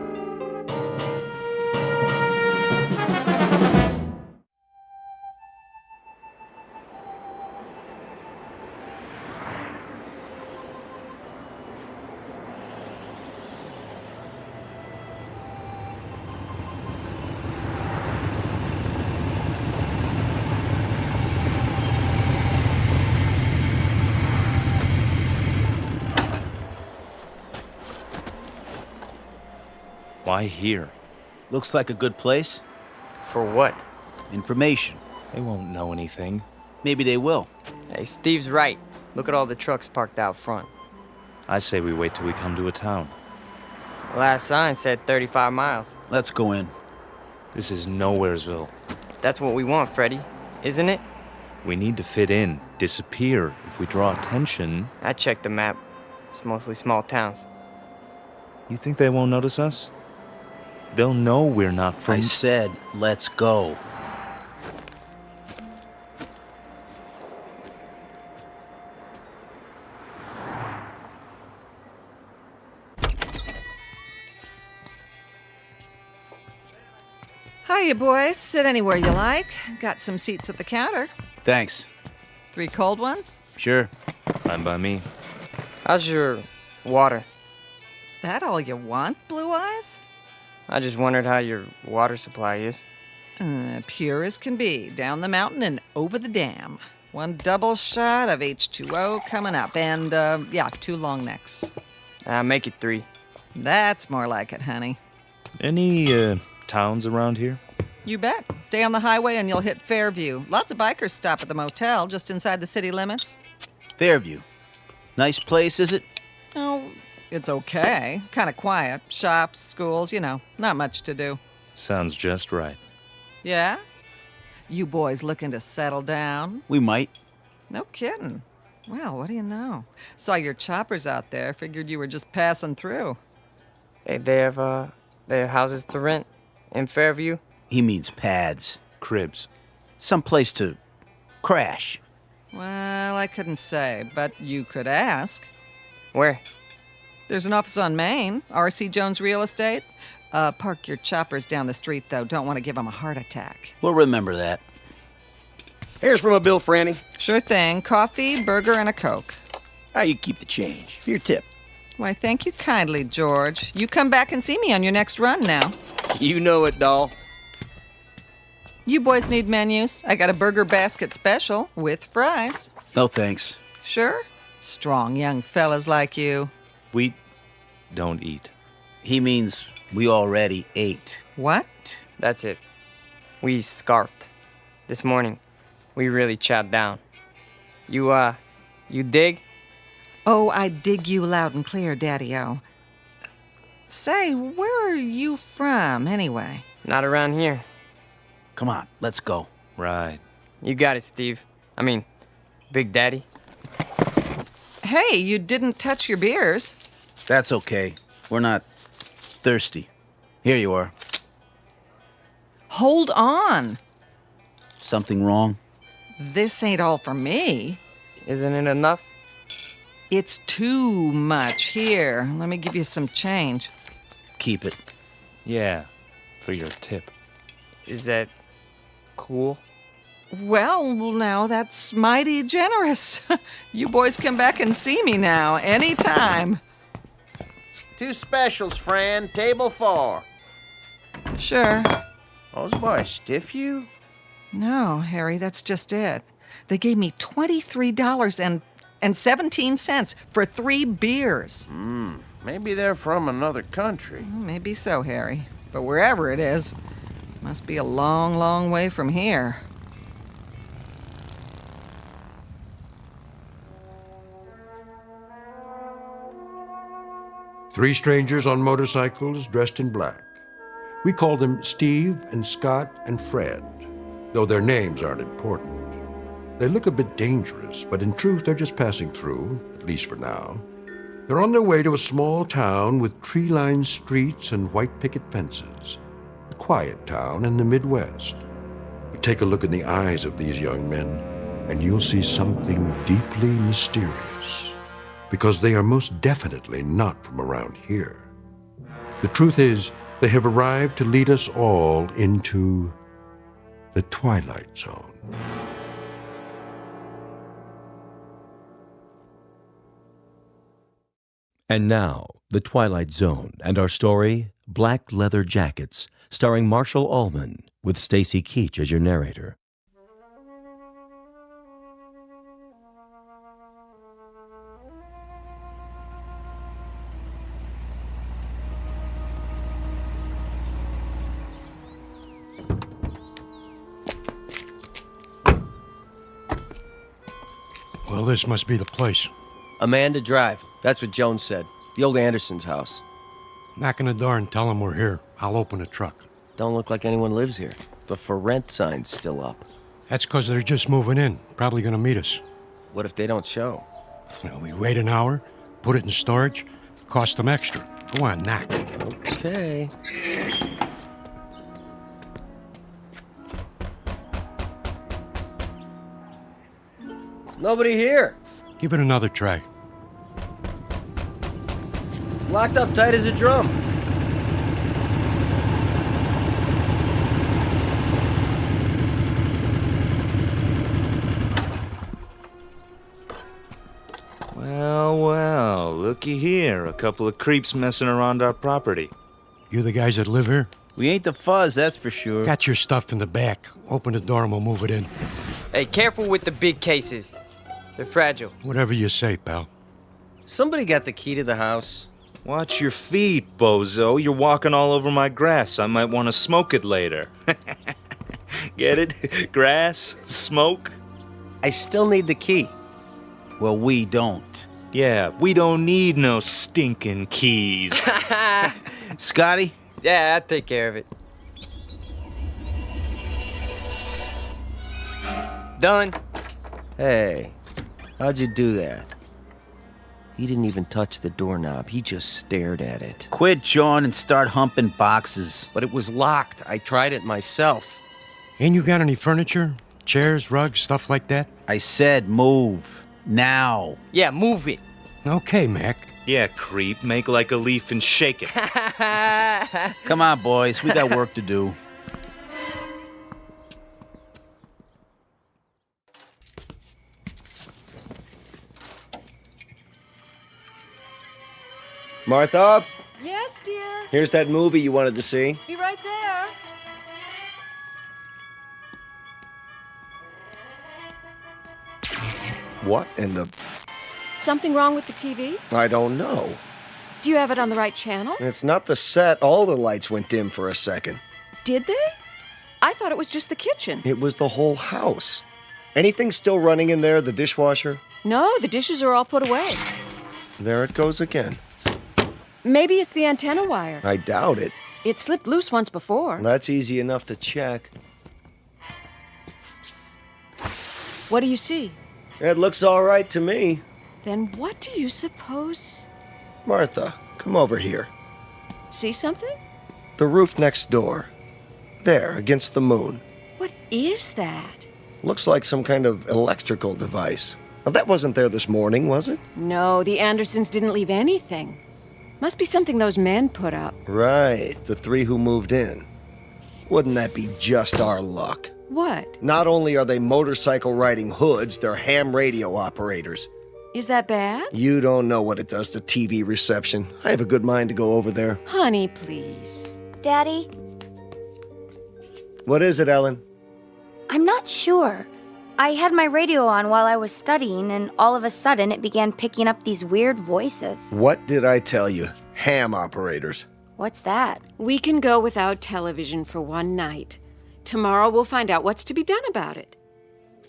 Why here? Looks like a good place. For what? Information. They won't know anything. Maybe they will. Hey, Steve's right. Look at all the trucks parked out front. I say we wait till we come to a town. Last sign said 35 miles. Let's go in. This is Nowheresville. That's what we want, Freddy, isn't it? We need to fit in, disappear. If we draw attention... I checked the map. It's mostly small towns. You think they won't notice us? They'll know we're not from... I said, let's go. Hiya, boys. Sit anywhere you like. Got some seats at the counter. Thanks. 3 cold ones? Sure. Fine by me. How's your water? That all you want, Blue Eyes? I just wondered how your water supply is. Pure as can be. Down the mountain and over the dam. 1 double shot of H2O coming up. And, 2 long necks. Make it 3. That's more like it, honey. Any, towns around here? You bet. Stay on the highway and you'll hit Fairview. Lots of bikers stop at the motel just inside the city limits. Fairview. Nice place, is it? Oh, it's okay. Kind of quiet. Shops, schools, not much to do. Sounds just right. Yeah? You boys looking to settle down? We might. No kidding. Well, what do you know? Saw your choppers out there. Figured you were just passing through. Hey, they have houses to rent in Fairview? He means pads. Cribs. Some place to crash. Well, I couldn't say, but you could ask. Where? There's an office on Main, R.C. Jones Real Estate. Park your choppers down the street, though. Don't want to give them a heart attack. We'll remember that. Here's from a bill, Franny. Sure thing. Coffee, burger, and a Coke. How you keep the change? For your tip. Why, thank you kindly, George. You come back and see me on your next run now. You know it, doll. You boys need menus? I got a burger basket special with fries. No thanks. Sure? Strong young fellas like you. We don't eat. He means we already ate. What? That's it. We scarfed. This morning, we really chopped down. You dig? Oh, I dig you loud and clear, Daddy-O. Say, where are you from, anyway? Not around here. Come on, let's go. Right. You got it, Steve. I mean, Big Daddy. Hey, you didn't touch your beers. That's okay. We're not thirsty. Here you are. Hold on. Something wrong? This ain't all for me. Isn't it enough? It's too much. Here, let me give you some change. Keep it. Yeah, for your tip. Is that cool? Well, now that's mighty generous. You boys come back and see me now, anytime. 2 specials, Fran. Table 4. Sure. Those boys stiff you? No, Harry, that's just it. They gave me $23.17 for 3 beers. Maybe they're from another country. Maybe so, Harry. But wherever it is, must be a long, long way from here. Three strangers on motorcycles dressed in black. We call them Steve and Scott and Fred, though their names aren't important. They look a bit dangerous, but in truth they're just passing through, at least for now. They're on their way to a small town with tree-lined streets and white picket fences. A quiet town in the Midwest. But take a look in the eyes of these young men, and you'll see something deeply mysterious. Because they are most definitely not from around here. The truth is, they have arrived to lead us all into the Twilight Zone. And now, The Twilight Zone and our story, Black Leather Jackets, starring Marshall Allman, with Stacy Keach as your narrator. Well, this must be the place. Amanda Drive. That's what Jones said. The old Anderson's house. Knock on the door and tell them we're here. I'll open the truck. Don't look like anyone lives here. The for rent sign's still up. That's because they're just moving in. Probably gonna meet us. What if they don't show? Well, we wait an hour, put it in storage, cost them extra. Go on, knock. Okay. Nobody here. Give it another try. Locked up tight as a drum. Well, looky here. A couple of creeps messing around our property. You the guys that live here? We ain't the fuzz, that's for sure. Got your stuff in the back. Open the door and we'll move it in. Hey, careful with the big cases. They're fragile. Whatever you say, pal. Somebody got the key to the house. Watch your feet, bozo. You're walking all over my grass. I might want to smoke it later. Get it? Grass? Smoke? I still need the key. Well, we don't. Yeah, we don't need no stinking keys. Scotty? Yeah, I'll take care of it. Done. Hey, how'd you do that? He didn't even touch the doorknob. He just stared at it. Quit, John, and start humping boxes. But it was locked. I tried it myself. Ain't you got any furniture? Chairs, rugs, stuff like that? I said move. Now. Yeah, move it. Okay, Mac. Yeah, creep. Make like a leaf and shake it. Come on, boys. We got work to do. Martha? Yes, dear. Here's that movie you wanted to see. Be right there. What in the... Something wrong with the TV? I don't know. Do you have it on the right channel? It's not the set. All the lights went dim for a second. Did they? I thought it was just the kitchen. It was the whole house. Anything still running in there, the dishwasher? No, the dishes are all put away. There it goes again. Maybe it's the antenna wire. I doubt it. It slipped loose once before. That's easy enough to check. What do you see? It looks all right to me. Then what do you suppose? Martha, come over here. See something? The roof next door. There, against the moon. What is that? Looks like some kind of electrical device. Now, that wasn't there this morning, was it? No, the Andersons didn't leave anything. Must be something those men put up. Right, the three who moved in. Wouldn't that be just our luck? What? Not only are they motorcycle-riding hoods, they're ham radio operators. Is that bad? You don't know what it does to TV reception. I have a good mind to go over there. Honey, please. Daddy? What is it, Ellen? I'm not sure. I had my radio on while I was studying, and all of a sudden it began picking up these weird voices. What did I tell you? Ham operators. What's that? We can go without television for one night. Tomorrow we'll find out what's to be done about it.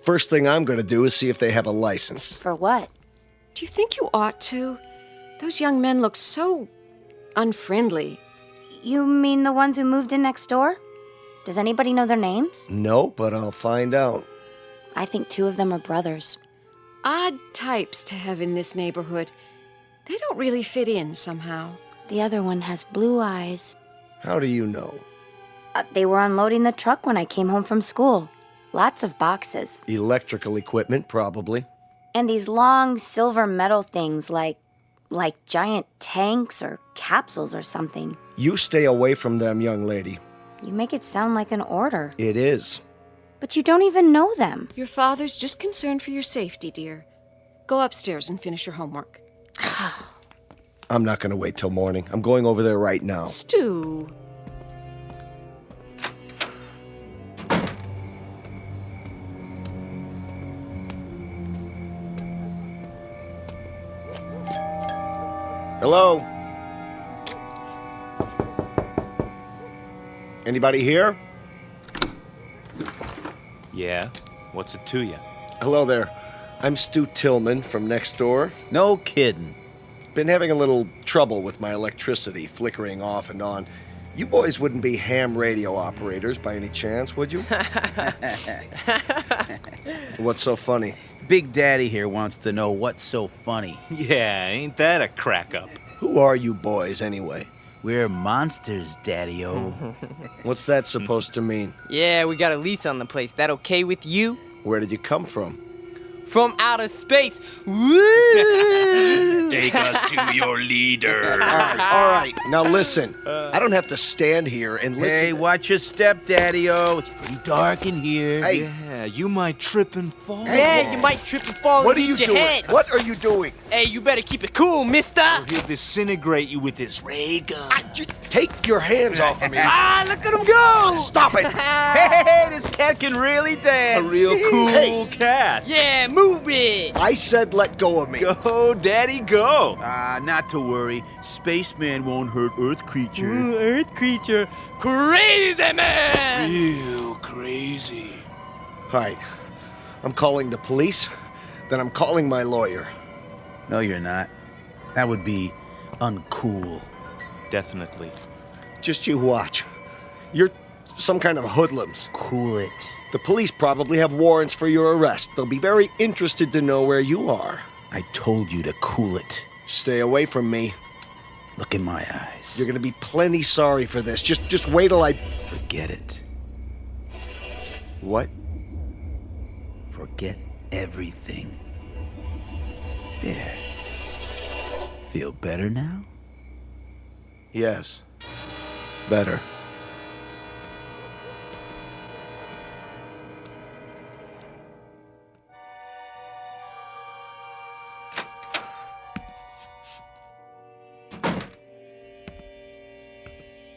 First thing I'm going to do is see if they have a license. For what? Do you think you ought to? Those young men look so unfriendly. You mean the ones who moved in next door? Does anybody know their names? No, but I'll find out. I think 2 of them are brothers. Odd types to have in this neighborhood. They don't really fit in somehow. The other one has blue eyes. How do you know? They were unloading the truck when I came home from school. Lots of boxes. Electrical equipment, probably. And these long silver metal things like giant tanks or capsules or something. You stay away from them, young lady. You make it sound like an order. It is. But you don't even know them. Your father's just concerned for your safety, dear. Go upstairs and finish your homework. I'm not going to wait till morning. I'm going over there right now. Stu. Hello? Anybody here? Yeah? What's it to you? Hello there. I'm Stu Tillman from next door. No kidding. Been having a little trouble with my electricity flickering off and on. You boys wouldn't be ham radio operators by any chance, would you? What's so funny? Big Daddy here wants to know what's so funny. Yeah, ain't that a crack up? Who are you boys, anyway? We're monsters, Daddy-o. What's that supposed to mean? Yeah, we got a lease on the place. That okay with you? Where did you come from? From outer space. Woo! Take us to your leader. All right. Now listen. I don't have to stand here and listen. Hey, watch your step, Daddy-o. It's pretty dark in here. Hey. Yeah, you might trip and fall. Yeah, you might trip and fall What and are you hit your doing? head. What are you doing? Hey, you better keep it cool, mister. He'll disintegrate you with his ray gun. Take your hands off of me. Ah, look at him go. Stop it. Hey, this cat can really dance. A real cool cat. Yeah, move it. I said let go of me. Go, Daddy, go. Not to worry. Spaceman won't hurt Earth creature. Earth creature. Crazy man. Real crazy. All right. I'm calling the police. Then I'm calling my lawyer. No, you're not. That would be uncool. Definitely. Just you watch. You're some kind of hoodlums. Cool it. The police probably have warrants for your arrest. They'll be very interested to know where you are. I told you to cool it. Stay away from me. Look in my eyes. You're gonna be plenty sorry for this. Just wait till I... Forget it. What? Forget everything. There. Feel better now? Yes. Better.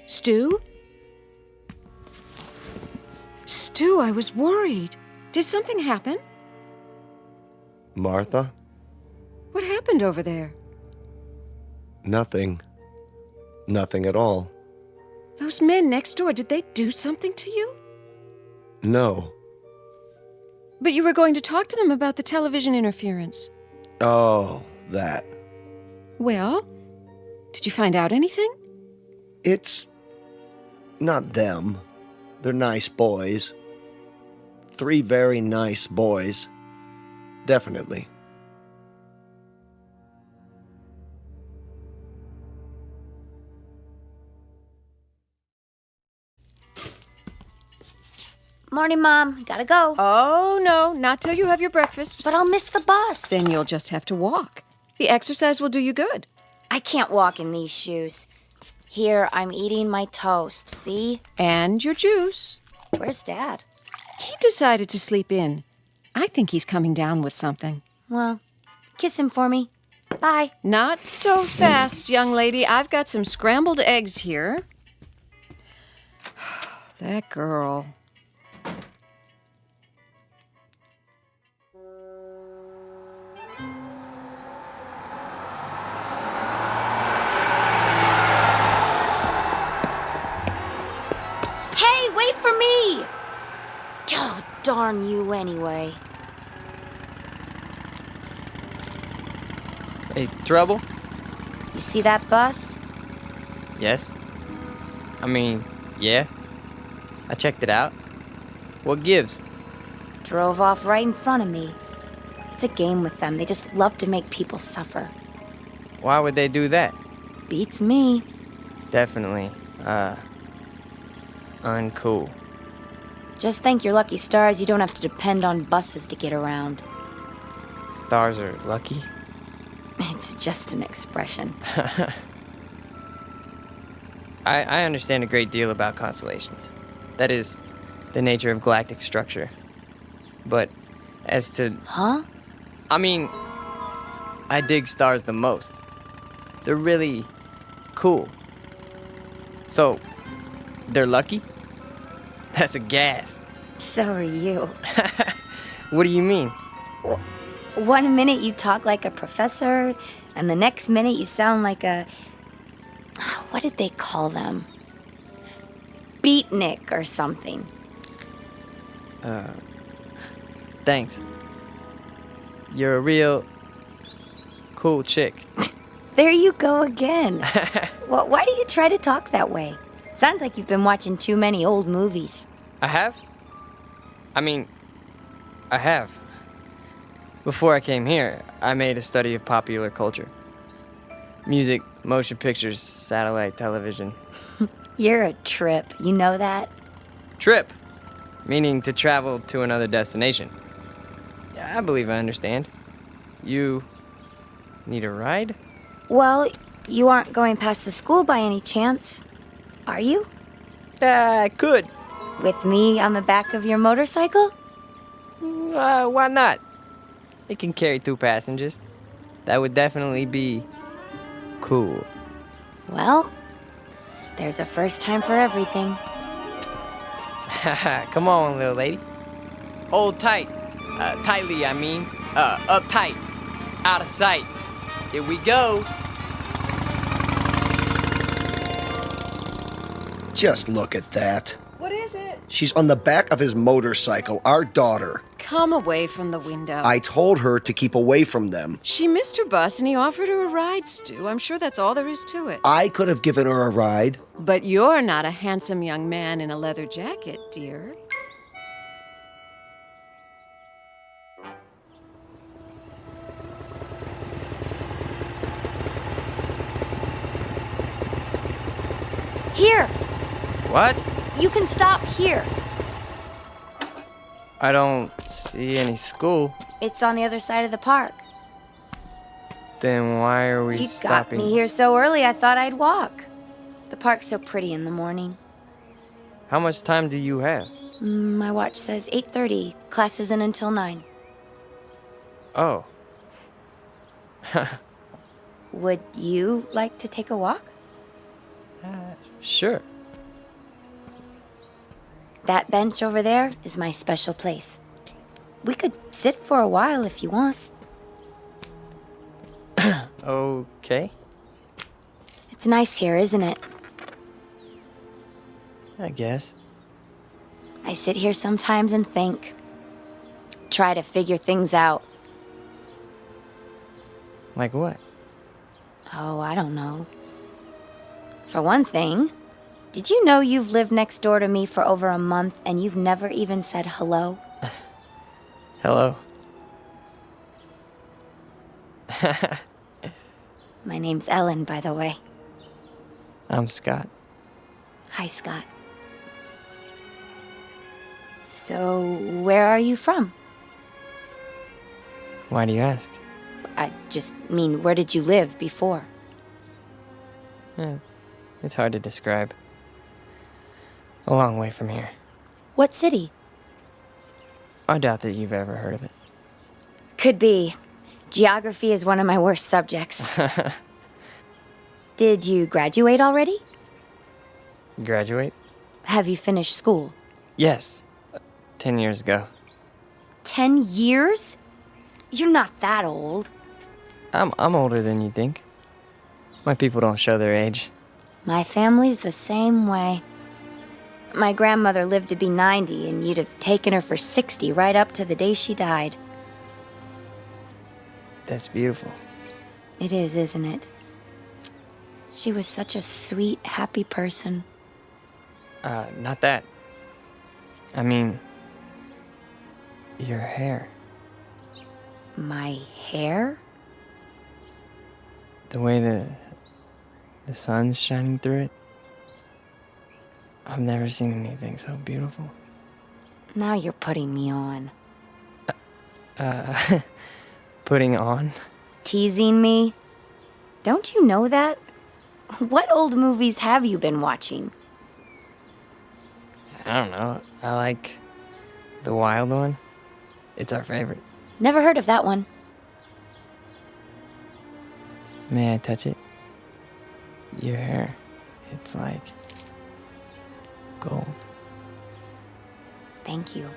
Stu? Stu, I was worried. Did something happen? Martha? What happened over there? Nothing. Nothing at all. Those men next door, did they do something to you? No. But you were going to talk to them about the television interference. Oh, that. Well, did you find out anything? It's not them. They're nice boys. 3 very nice boys. Definitely. Morning, Mom. Gotta go. Oh, no, not till you have your breakfast. But I'll miss the bus. Then you'll just have to walk. The exercise will do you good. I can't walk in these shoes. Here, I'm eating my toast, see? And your juice. Where's Dad? He decided to sleep in. I think he's coming down with something. Well, kiss him for me. Bye. Not so fast, young lady. I've got some scrambled eggs here. That girl. Hey, wait for me! Oh, darn you anyway. Hey, trouble? You see that bus? Yes. I mean, yeah. I checked it out. What gives? Drove off right in front of me. It's a game with them. They just love to make people suffer. Why would they do that? Beats me. Definitely, uncool. Just thank your lucky stars you don't have to depend on buses to get around. Stars are lucky? It's just an expression. I understand a great deal about constellations. That is, the nature of galactic structure. But as to... Huh? I mean, I dig stars the most. They're really cool. So, they're lucky? That's a gas. So are you. What do you mean? One minute you talk like a professor, and the next minute you sound like a... What did they call them? Beatnik or something. Thanks. You're a real cool chick. There you go again. Well, why do you try to talk that way? Sounds like you've been watching too many old movies. I have? I have. Before I came here, I made a study of popular culture. Music, motion pictures, satellite television. You're a trip, you know that? Trip, meaning to travel to another destination. Yeah, I believe I understand. You need a ride? Well, you aren't going past the school by any chance, are you? I could. With me on the back of your motorcycle? Why not? It can carry 2 passengers. That would definitely be cool. Well, there's a first time for everything. Come on, little lady. Hold tight. Tightly, I mean. Uptight. Out of sight. Here we go. Just look at that. What is it? She's on the back of his motorcycle, our daughter. Come away from the window. I told her to keep away from them. She missed her bus and he offered her a ride, Stu. I'm sure that's all there is to it. I could have given her a ride. But you're not a handsome young man in a leather jacket, dear. Here! What? You can stop here. I don't see any school. It's on the other side of the park. Then why are we You stopping? got me here so early I thought I'd walk. The park's so pretty in the morning. How much time do you have? My watch says 8:30. Class isn't until 9. Oh. Would you like to take a walk? Sure. That bench over there is my special place. We could sit for a while if you want. Okay. It's nice here, isn't it? I guess. I sit here sometimes and think. Try to figure things out. Like what? Oh, I don't know. For one thing, did you know you've lived next door to me for over a month and you've never even said hello? Hello. My name's Ellen, by the way. I'm Scott. Hi, Scott. So, where are you from? Why do you ask? I just mean, where did you live before? It's hard to describe. A long way from here. What city? I doubt that you've ever heard of it. Could be. Geography is one of my worst subjects. Did you graduate already? Graduate? Have you finished school? Yes. 10 years ago. 10 years? You're not that old. I'm older than you think. My people don't show their age. My family's the same way. My grandmother lived to be 90, and you'd have taken her for 60 right up to the day she died. That's beautiful. It is, isn't it? She was such a sweet, happy person. Not that. I mean, your hair. My hair? The way the sun's shining through it. I've never seen anything so beautiful. Now you're putting me on. Putting on? Teasing me? Don't you know that? What old movies have you been watching? I don't know. I like the wild one. It's our favorite. Never heard of that one. May I touch it? Your hair. It's like gold. Thank you.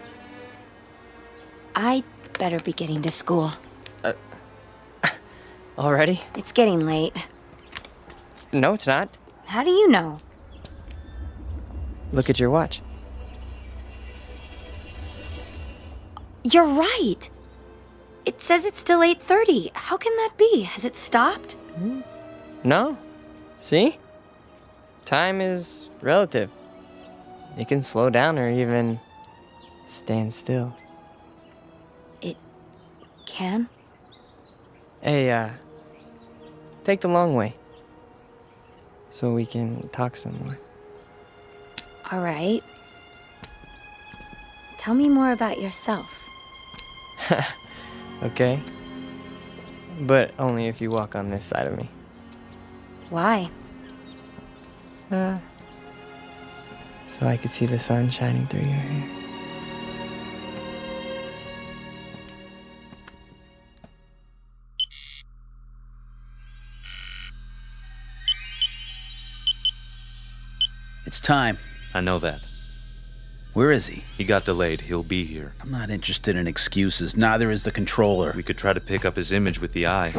I'd better be getting to school. Already? It's getting late. No, it's not. How do you know? Look at your watch. You're right. It says it's still 8:30. How can that be? Has it stopped? No. See? Time is relative. It can slow down or even stand still. It can? Hey, take the long way. So we can talk some more. All right. Tell me more about yourself. Okay? But only if you walk on this side of me. Why? So I could see the sun shining through your hair. It's time. I know that. Where is he? He got delayed. He'll be here. I'm not interested in excuses. Neither is the controller. We could try to pick up his image with the eye.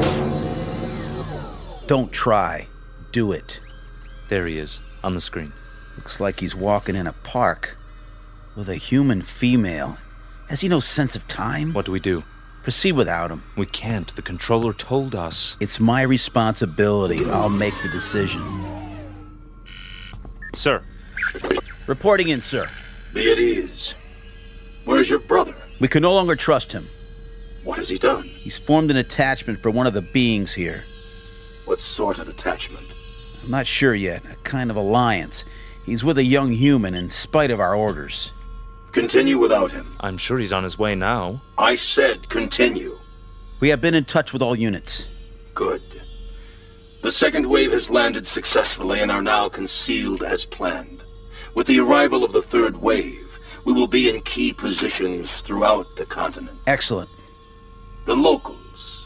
Don't try. Do it. There he is, on the screen. Looks like he's walking in a park with a human female. Has he no sense of time? What do we do? Proceed without him. We can't. The controller told us. It's my responsibility. I'll make the decision. Sir. Reporting in, sir. Be at ease. Where's your brother? We can no longer trust him. What has he done? He's formed an attachment for one of the beings here. What sort of attachment? I'm not sure yet. A kind of alliance. He's with a young human in spite of our orders. Continue without him. I'm sure he's on his way now. I said continue. We have been in touch with all units. Good. The second wave has landed successfully and are now concealed as planned. With the arrival of the third wave, we will be in key positions throughout the continent. Excellent. The locals,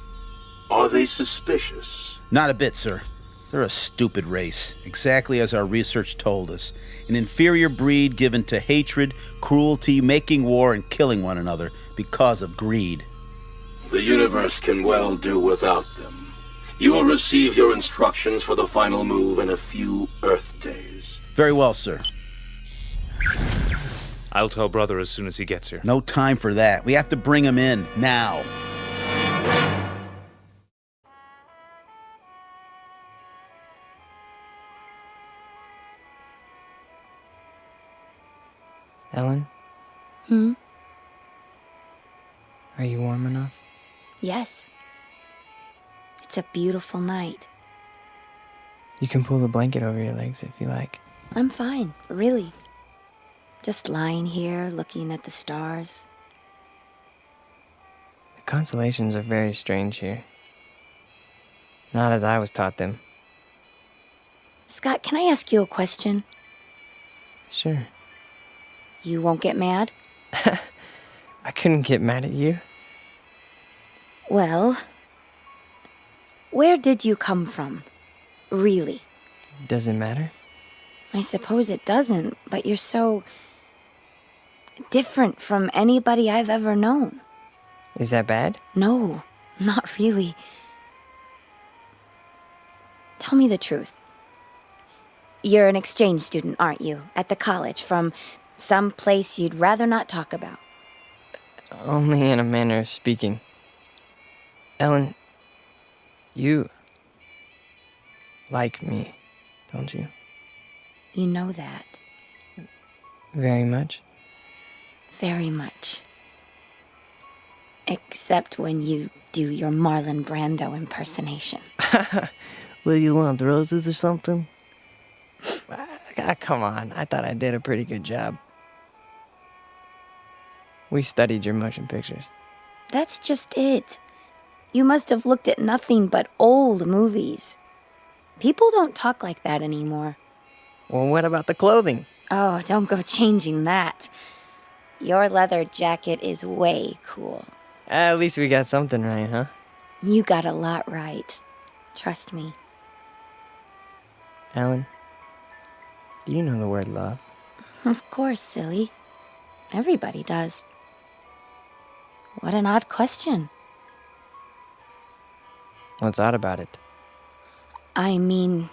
are they suspicious? Not a bit, sir. They're a stupid race, exactly as our research told us. An inferior breed given to hatred, cruelty, making war, and killing one another because of greed. The universe can well do without them. You will receive your instructions for the final move in a few Earth days. Very well, sir. I'll tell brother as soon as he gets here. No time for that. We have to bring him in, now. Ellen? Are you warm enough? Yes. It's a beautiful night. You can pull the blanket over your legs if you like. I'm fine, really. Just lying here, looking at the stars. The constellations are very strange here. Not as I was taught them. Scott, can I ask you a question? Sure. You won't get mad? I couldn't get mad at you. Well, where did you come from? Really? Does it matter? I suppose it doesn't, but you're so different from anybody I've ever known. Is that bad? No, not really. Tell me the truth. You're an exchange student, aren't you? At the college, from some place you'd rather not talk about. Only in a manner of speaking. Ellen, you like me, don't you? You know that. Very much? Very much. Except when you do your Marlon Brando impersonation. What do you want, roses or something? Come on, I thought I did a pretty good job. We studied your motion pictures. That's just it. You must have looked at nothing but old movies. People don't talk like that anymore. Well, what about the clothing? Oh, don't go changing that. Your leather jacket is way cool. At least we got something right, huh? You got a lot right. Trust me. Ellen, do you know the word love? Of course, silly. Everybody does. What an odd question. What's odd about it? I mean,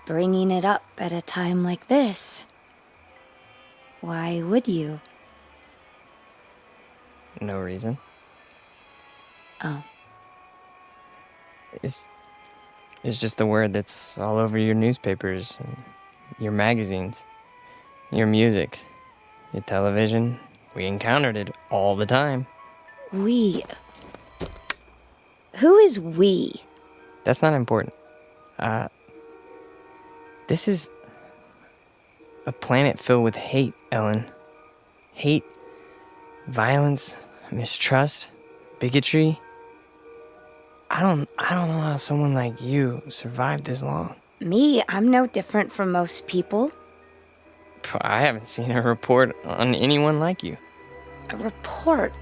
bringing it up at a time like this. Why would you? No reason. Oh. It's just the word that's all over your newspapers, and your magazines, your music, your television. We encountered it all the time. We. Who is we? That's not important. This is a planet filled with hate, Ellen. Hate, violence, mistrust, bigotry. I don't know how someone like you survived this long. Me? I'm no different from most people. I haven't seen a report on anyone like you. A report?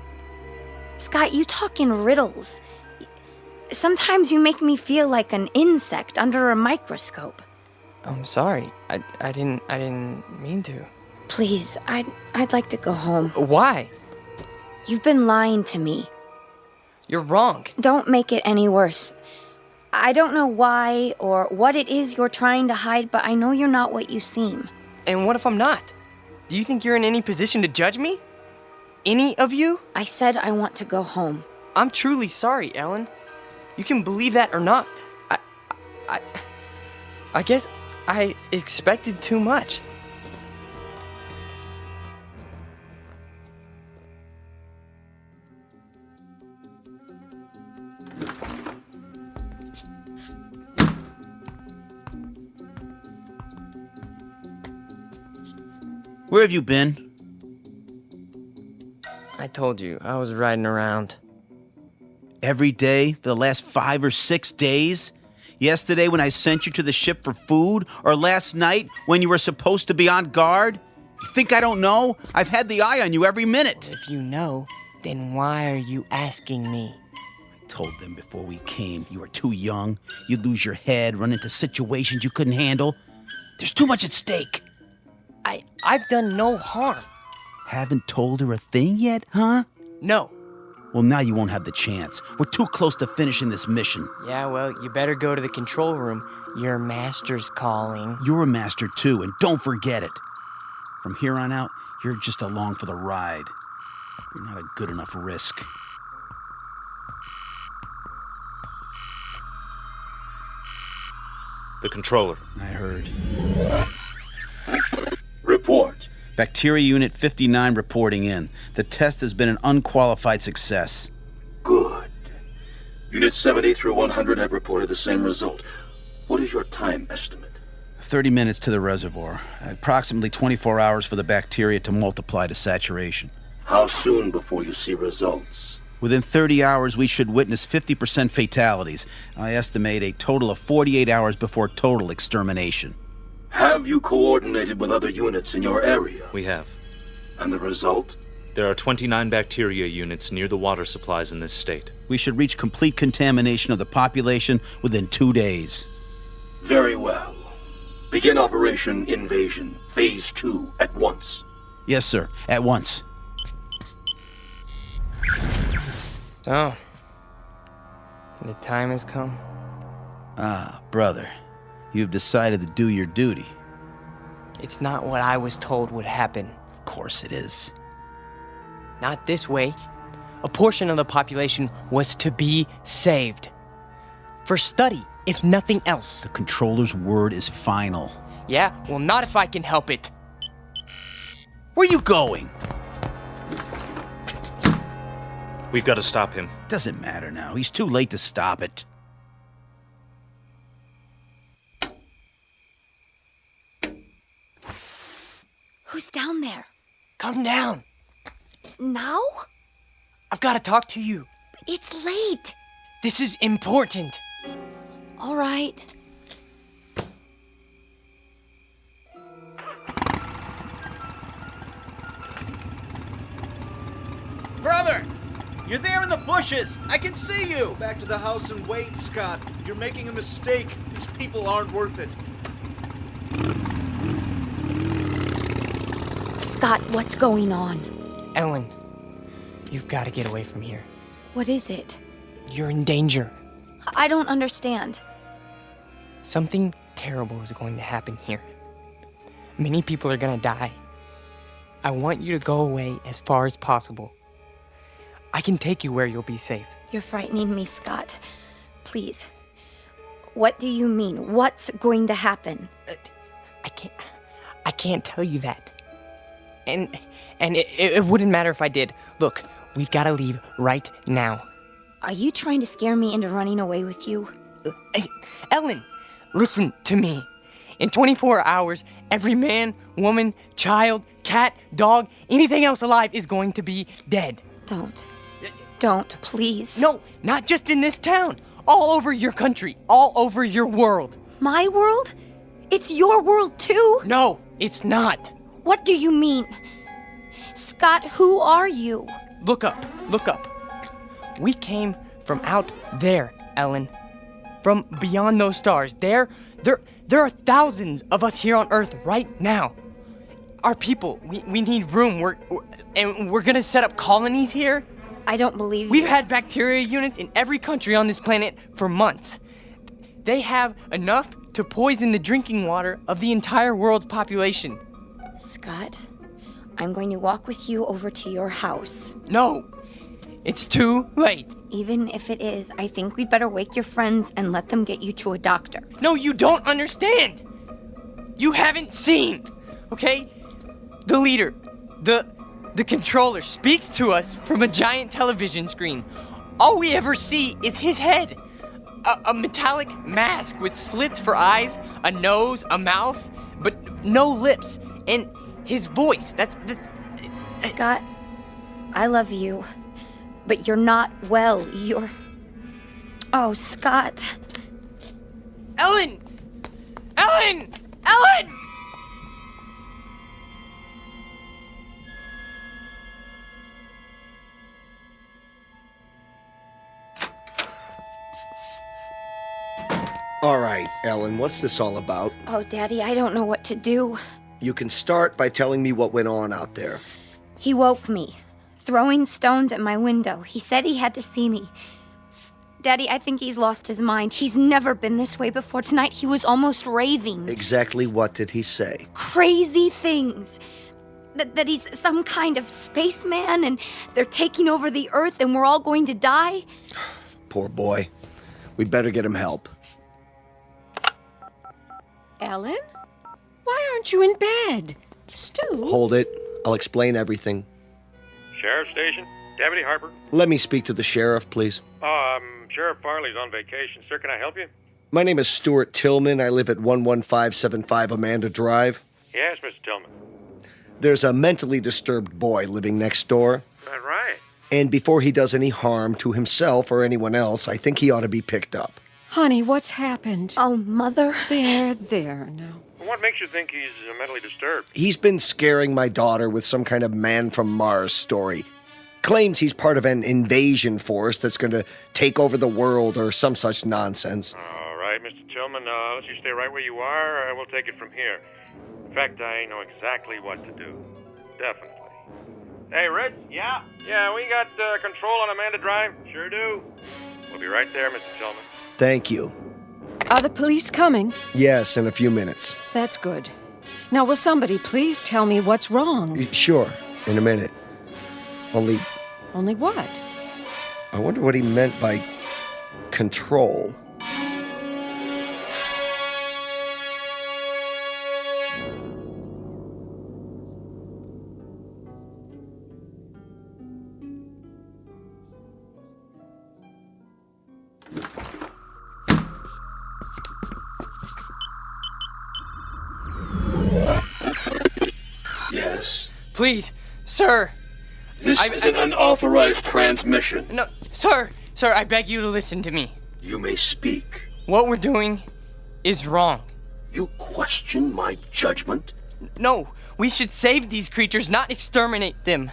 Scott, you talk in riddles. Sometimes you make me feel like an insect under a microscope. I'm sorry. I didn't mean to. Please, I'd like to go home. Why? You've been lying to me. You're wrong. Don't make it any worse. I don't know why or what it is you're trying to hide, but I know you're not what you seem. And what if I'm not? Do you think you're in any position to judge me? Any of you? I said I want to go home. I'm truly sorry, Ellen. You can believe that or not. I guess I expected too much. Where have you been? I told you, I was riding around. Every day for the last 5 or 6 days? Yesterday when I sent you to the ship for food? Or last night when you were supposed to be on guard? You think I don't know? I've had the eye on you every minute. If you know, then why are you asking me? I told them before we came you were too young. You'd lose your head, run into situations you couldn't handle. There's too much at stake. I've done no harm. Haven't told her a thing yet, huh? No. Well, now you won't have the chance. We're too close to finishing this mission. Yeah, well, you better go to the control room. Your master's calling. You're a master, too, and don't forget it. From here on out, you're just along for the ride. You're not a good enough risk. The controller. I heard. Report. Bacteria Unit 59 reporting in. The test has been an unqualified success. Good. Unit 70 through 100 have reported the same result. What is your time estimate? 30 minutes to the reservoir. Approximately 24 hours for the bacteria to multiply to saturation. How soon before you see results? Within 30 hours, we should witness 50% fatalities. I estimate a total of 48 hours before total extermination. Have you coordinated with other units in your area? We have. And the result? There are 29 bacteria units near the water supplies in this state. We should reach complete contamination of the population within 2 days. Very well. Begin Operation Invasion, Phase 2, at once. Yes, sir. At once. So, the time has come. Ah, brother. You've decided to do your duty. It's not what I was told would happen. Of course it is. Not this way. A portion of the population was to be saved. For study, if nothing else. The controller's word is final. Yeah, well, not if I can help it. Where are you going? We've got to stop him. Doesn't matter now. He's too late to stop it. Who's down there? Come down. Now? I've got to talk to you. It's late. This is important. All right. Brother! You're there in the bushes! I can see you! Go back to the house and wait, Scott. You're making a mistake. These people aren't worth it. Scott, what's going on? Ellen, you've got to get away from here. What is it? You're in danger. I don't understand. Something terrible is going to happen here. Many people are going to die. I want you to go away as far as possible. I can take you where you'll be safe. You're frightening me, Scott. Please. What do you mean? What's going to happen? I can't tell you that. And it wouldn't matter if I did. Look, we've got to leave right now. Are you trying to scare me into running away with you? Ellen, listen to me. In 24 hours, every man, woman, child, cat, dog, anything else alive is going to be dead. Don't, please. No, not just in this town. All over your country. All over your world. My world? It's your world too? No, it's not. What do you mean? Scott, who are you? Look up. We came from out there, Ellen. From beyond those stars. There are thousands of us here on Earth right now. Our people, we need room. We're gonna set up colonies here. I don't believe you. We've had bacteria units in every country on this planet for months. They have enough to poison the drinking water of the entire world's population. Scott, I'm going to walk with you over to your house. No, it's too late. Even if it is, I think we'd better wake your friends and let them get you to a doctor. No, you don't understand. You haven't seen, okay? The leader, the controller speaks to us from a giant television screen. All we ever see is his head. A metallic mask with slits for eyes, a nose, a mouth, but no lips. And his voice, that's... Scott, I love you, but you're not well. You're... Oh, Scott. Ellen! All right, Ellen, what's this all about? Oh, Daddy, I don't know what to do. You can start by telling me what went on out there. He woke me, throwing stones at my window. He said he had to see me. Daddy, I think he's lost his mind. He's never been this way before. Tonight, he was almost raving. Exactly what did he say? Crazy things. That he's some kind of spaceman and they're taking over the Earth and we're all going to die. Poor boy. We'd better get him help. Ellen? Why aren't you in bed? Stu? Hold it. I'll explain everything. Sheriff Station? Deputy Harper? Let me speak to the sheriff, please. Sheriff Farley's on vacation. Sir, can I help you? My name is Stuart Tillman. I live at 11575 Amanda Drive. Yes, Mr. Tillman. There's a mentally disturbed boy living next door. Is that right? And before he does any harm to himself or anyone else, I think he ought to be picked up. Honey, what's happened? Oh, Mother. There now. What makes you think he's mentally disturbed? He's been scaring my daughter with some kind of man from Mars story. Claims he's part of an invasion force that's going to take over the world or some such nonsense. All right, Mr. Tillman, let you stay right where you are. We'll take it from here. In fact, I know exactly what to do. Definitely. Hey, Rich? Yeah? Yeah, we got control on Amanda Drive. Sure do. We'll be right there, Mr. Tillman. Thank you. Are the police coming? Yes, in a few minutes. That's good. Now, will somebody please tell me what's wrong? Sure, in a minute. Only what? I wonder what he meant by control. Yes. Please, sir. This is an unauthorized transmission. No, sir, I beg you to listen to me. You may speak. What we're doing is wrong. You question my judgment? No, we should save these creatures, not exterminate them.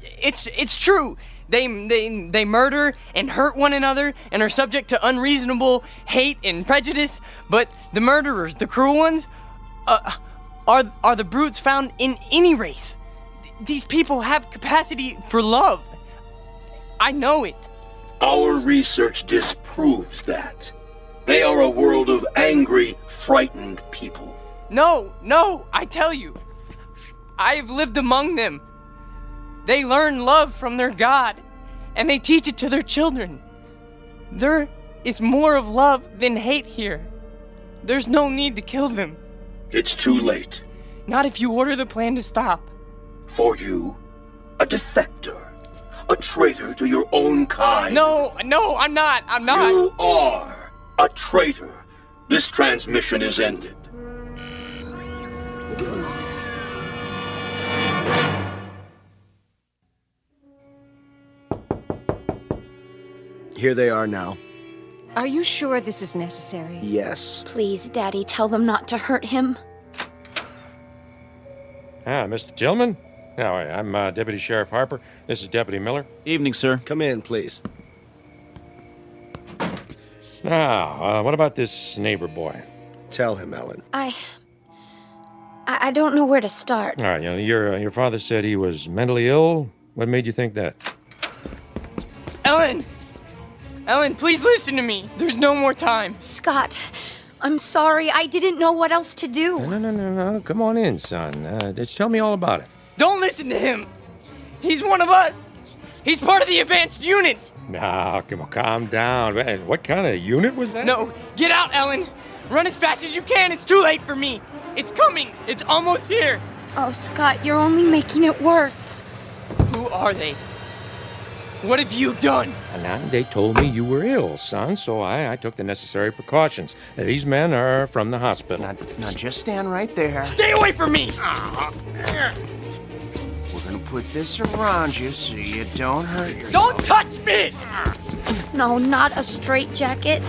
It's true. They murder and hurt one another and are subject to unreasonable hate and prejudice, but the murderers, the cruel ones, are the brutes found in any race. These people have capacity for love. I know it. Our research disproves that. They are a world of angry, frightened people. No, I tell you. I've lived among them. They learn love from their God, and they teach it to their children. There is more of love than hate here. There's no need to kill them. It's too late. Not if you order the plan to stop. For you, a defector. A traitor to your own kind. No, I'm not. You are a traitor. This transmission is ended. Here they are now. Are you sure this is necessary? Yes. Please, Daddy, tell them not to hurt him. Mr. Tillman? No, I'm Deputy Sheriff Harper. This is Deputy Miller. Evening, sir. Come in, please. Now, what about this neighbor boy? Tell him, Ellen. I don't know where to start. All right, your father said he was mentally ill. What made you think that? Ellen! Ellen, please listen to me. There's no more time. Scott, I'm sorry. I didn't know what else to do. No. Come on in, son. Just tell me all about it. Don't listen to him. He's one of us. He's part of the advanced units. No, come on, calm down. What kind of unit was that? No, get out, Ellen. Run as fast as you can. It's too late for me. It's coming. It's almost here. Oh, Scott, you're only making it worse. Who are they? What have you done? And they told me you were ill, son, so I took the necessary precautions. These men are from the hospital. Now just stand right there. Stay away from me! We're gonna put this around you so you don't hurt yourself. Don't touch me! No, not a straitjacket.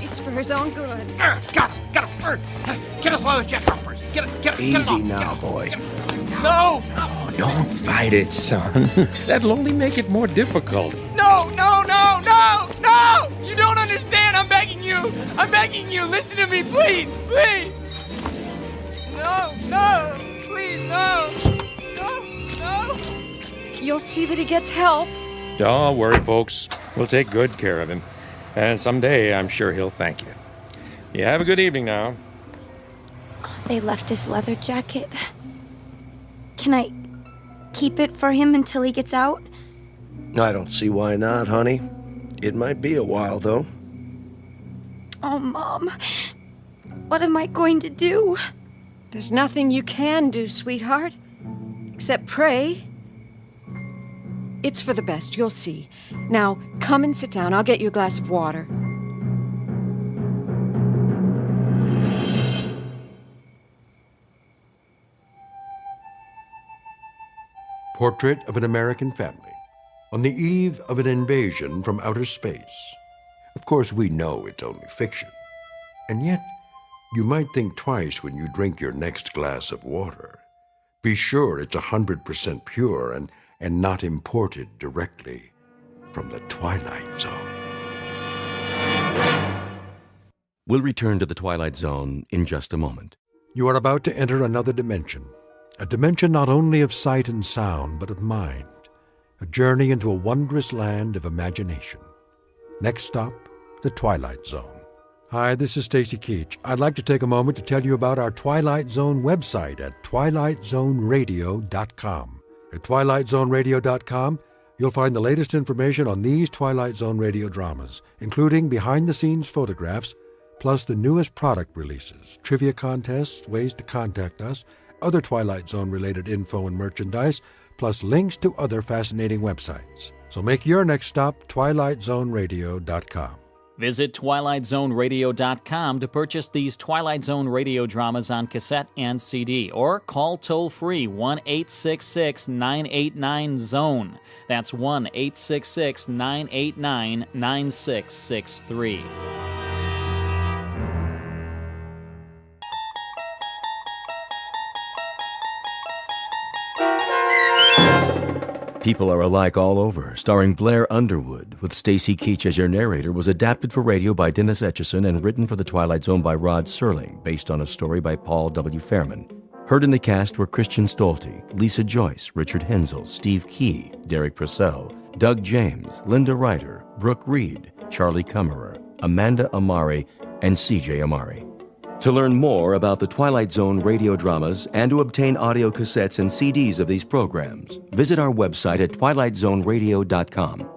It's for his own good. Got him. Get us leather jacket off first. Get it Easy off. now, boy. No! Oh, don't fight it, son. That'll only make it more difficult. No! You don't understand. I'm begging you. Listen to me, please. No. Please, no. You'll see that he gets help. Don't worry, folks. We'll take good care of him. And someday, I'm sure he'll thank you. You have a good evening now. They left his leather jacket. Can I keep it for him until he gets out? I don't see why not, honey. It might be a while, though. Oh, Mom. What am I going to do? There's nothing you can do, sweetheart. Except pray. It's for the best, you'll see. Now, come and sit down. I'll get you a glass of water. Portrait of an American family on the eve of an invasion from outer space. Of course, we know it's only fiction. And yet, you might think twice when you drink your next glass of water. Be sure it's 100% pure and not imported directly from the Twilight Zone. We'll return to the Twilight Zone in just a moment. You are about to enter another dimension. A dimension not only of sight and sound, but of mind. A journey into a wondrous land of imagination. Next stop, the Twilight Zone. Hi, this is Stacy Keach. I'd like to take a moment to tell you about our Twilight Zone website at twilightzoneradio.com. At twilightzoneradio.com, you'll find the latest information on these Twilight Zone radio dramas, including behind-the-scenes photographs, plus the newest product releases, trivia contests, ways to contact us, other Twilight Zone-related info and merchandise, plus links to other fascinating websites. So make your next stop twilightzoneradio.com. Visit twilightzoneradio.com to purchase these Twilight Zone radio dramas on cassette and CD, or call toll-free 1-866-989-ZONE. That's 1-866-989-9663. People Are Alike All Over, starring Blair Underwood, with Stacy Keach as your narrator, was adapted for radio by Dennis Etchison and written for The Twilight Zone by Rod Serling, based on a story by Paul W. Fairman. Heard in the cast were Christian Stolte, Lisa Joyce, Richard Hensel, Steve Key, Derek Purcell, Doug James, Linda Ryder, Brooke Reed, Charlie Kummerer, Amanda Amari, and C.J. Amari. To learn more about the Twilight Zone radio dramas and to obtain audio cassettes and CDs of these programs, visit our website at twilightzoneradio.com.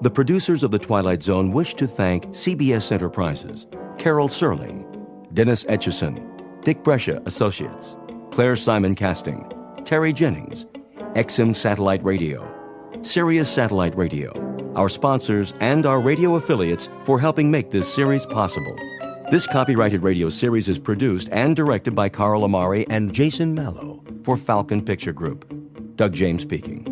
The producers of The Twilight Zone wish to thank CBS Enterprises, Carol Serling, Dennis Etchison, Dick Brescia Associates, Claire Simon Casting, Terry Jennings, XM Satellite Radio, Sirius Satellite Radio, our sponsors, and our radio affiliates for helping make this series possible. This copyrighted radio series is produced and directed by Carl Amari and Jason Mallow for Falcon Picture Group. Doug James speaking.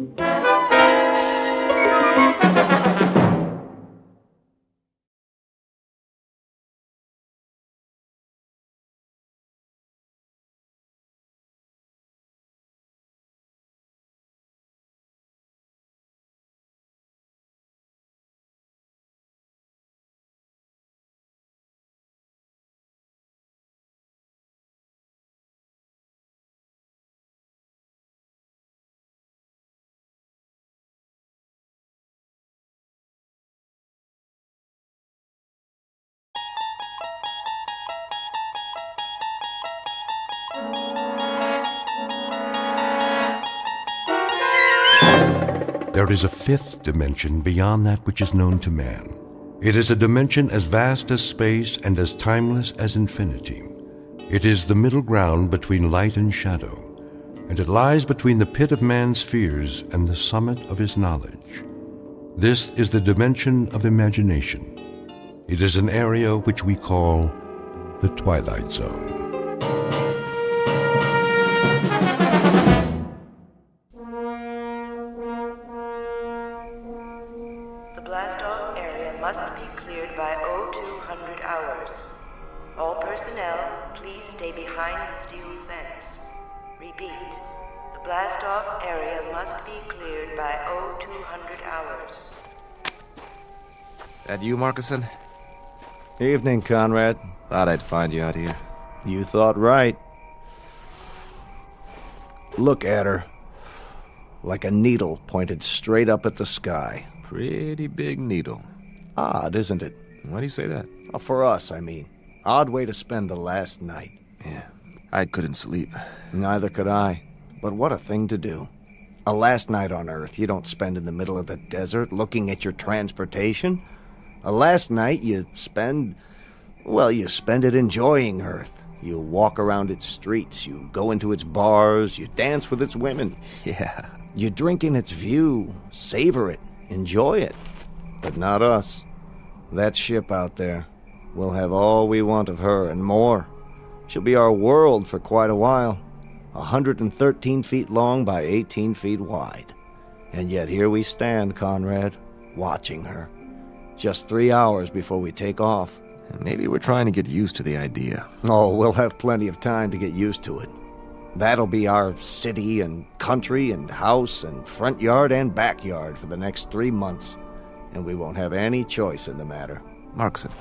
There is a fifth dimension beyond that which is known to man. It is a dimension as vast as space and as timeless as infinity. It is the middle ground between light and shadow, and it lies between the pit of man's fears and the summit of his knowledge. This is the dimension of imagination. It is an area which we call the Twilight Zone. Blast-off area must be cleared by 0200 hours. All personnel, please stay behind the steel fence. Repeat, the blast-off area must be cleared by 0200 hours. That you, Markison? Evening, Conrad. Thought I'd find you out here. You thought right. Look at her. Like a needle pointed straight up at the sky. Pretty big needle. Odd, isn't it? Why do you say that? For us, I mean. Odd way to spend the last night. Yeah, I couldn't sleep. Neither could I. But what a thing to do. A last night on Earth you don't spend in the middle of the desert looking at your transportation. A last night you spend it enjoying Earth. You walk around its streets, you go into its bars, you dance with its women. Yeah. You drink in its view, savor it. Enjoy it. But not us. That ship out there. We'll have all we want of her and more. She'll be our world for quite a while. 113 feet long by 18 feet wide. And yet here we stand, Conrad, watching her. Just 3 hours before we take off. Maybe we're trying to get used to the idea. Oh, we'll have plenty of time to get used to it. That'll be our city and country and house and front yard and backyard for the next 3 months. And we won't have any choice in the matter. Markson,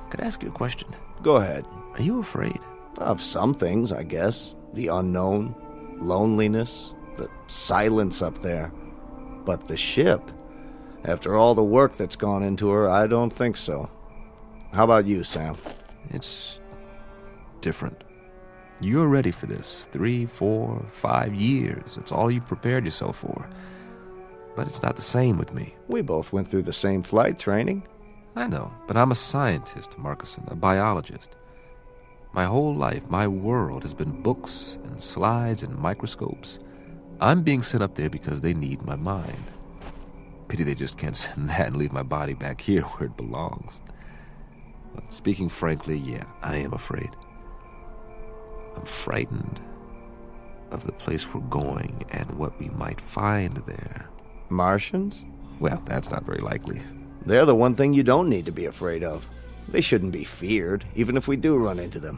could I ask you a question? Go ahead. Are you afraid? Of some things, I guess. The unknown, loneliness, the silence up there. But the ship, after all the work that's gone into her, I don't think so. How about you, Sam? It's different. You're ready for this. 3, 4, 5 years. It's all you've prepared yourself for. But it's not the same with me. We both went through the same flight training. I know, but I'm a scientist, Markison, a biologist. My whole life, my world has been books and slides and microscopes. I'm being sent up there because they need my mind. Pity they just can't send that and leave my body back here where it belongs. But speaking frankly, yeah, I am afraid. I'm frightened of the place we're going and what we might find there. Martians? Well, that's not very likely. They're the one thing you don't need to be afraid of. They shouldn't be feared, even if we do run into them.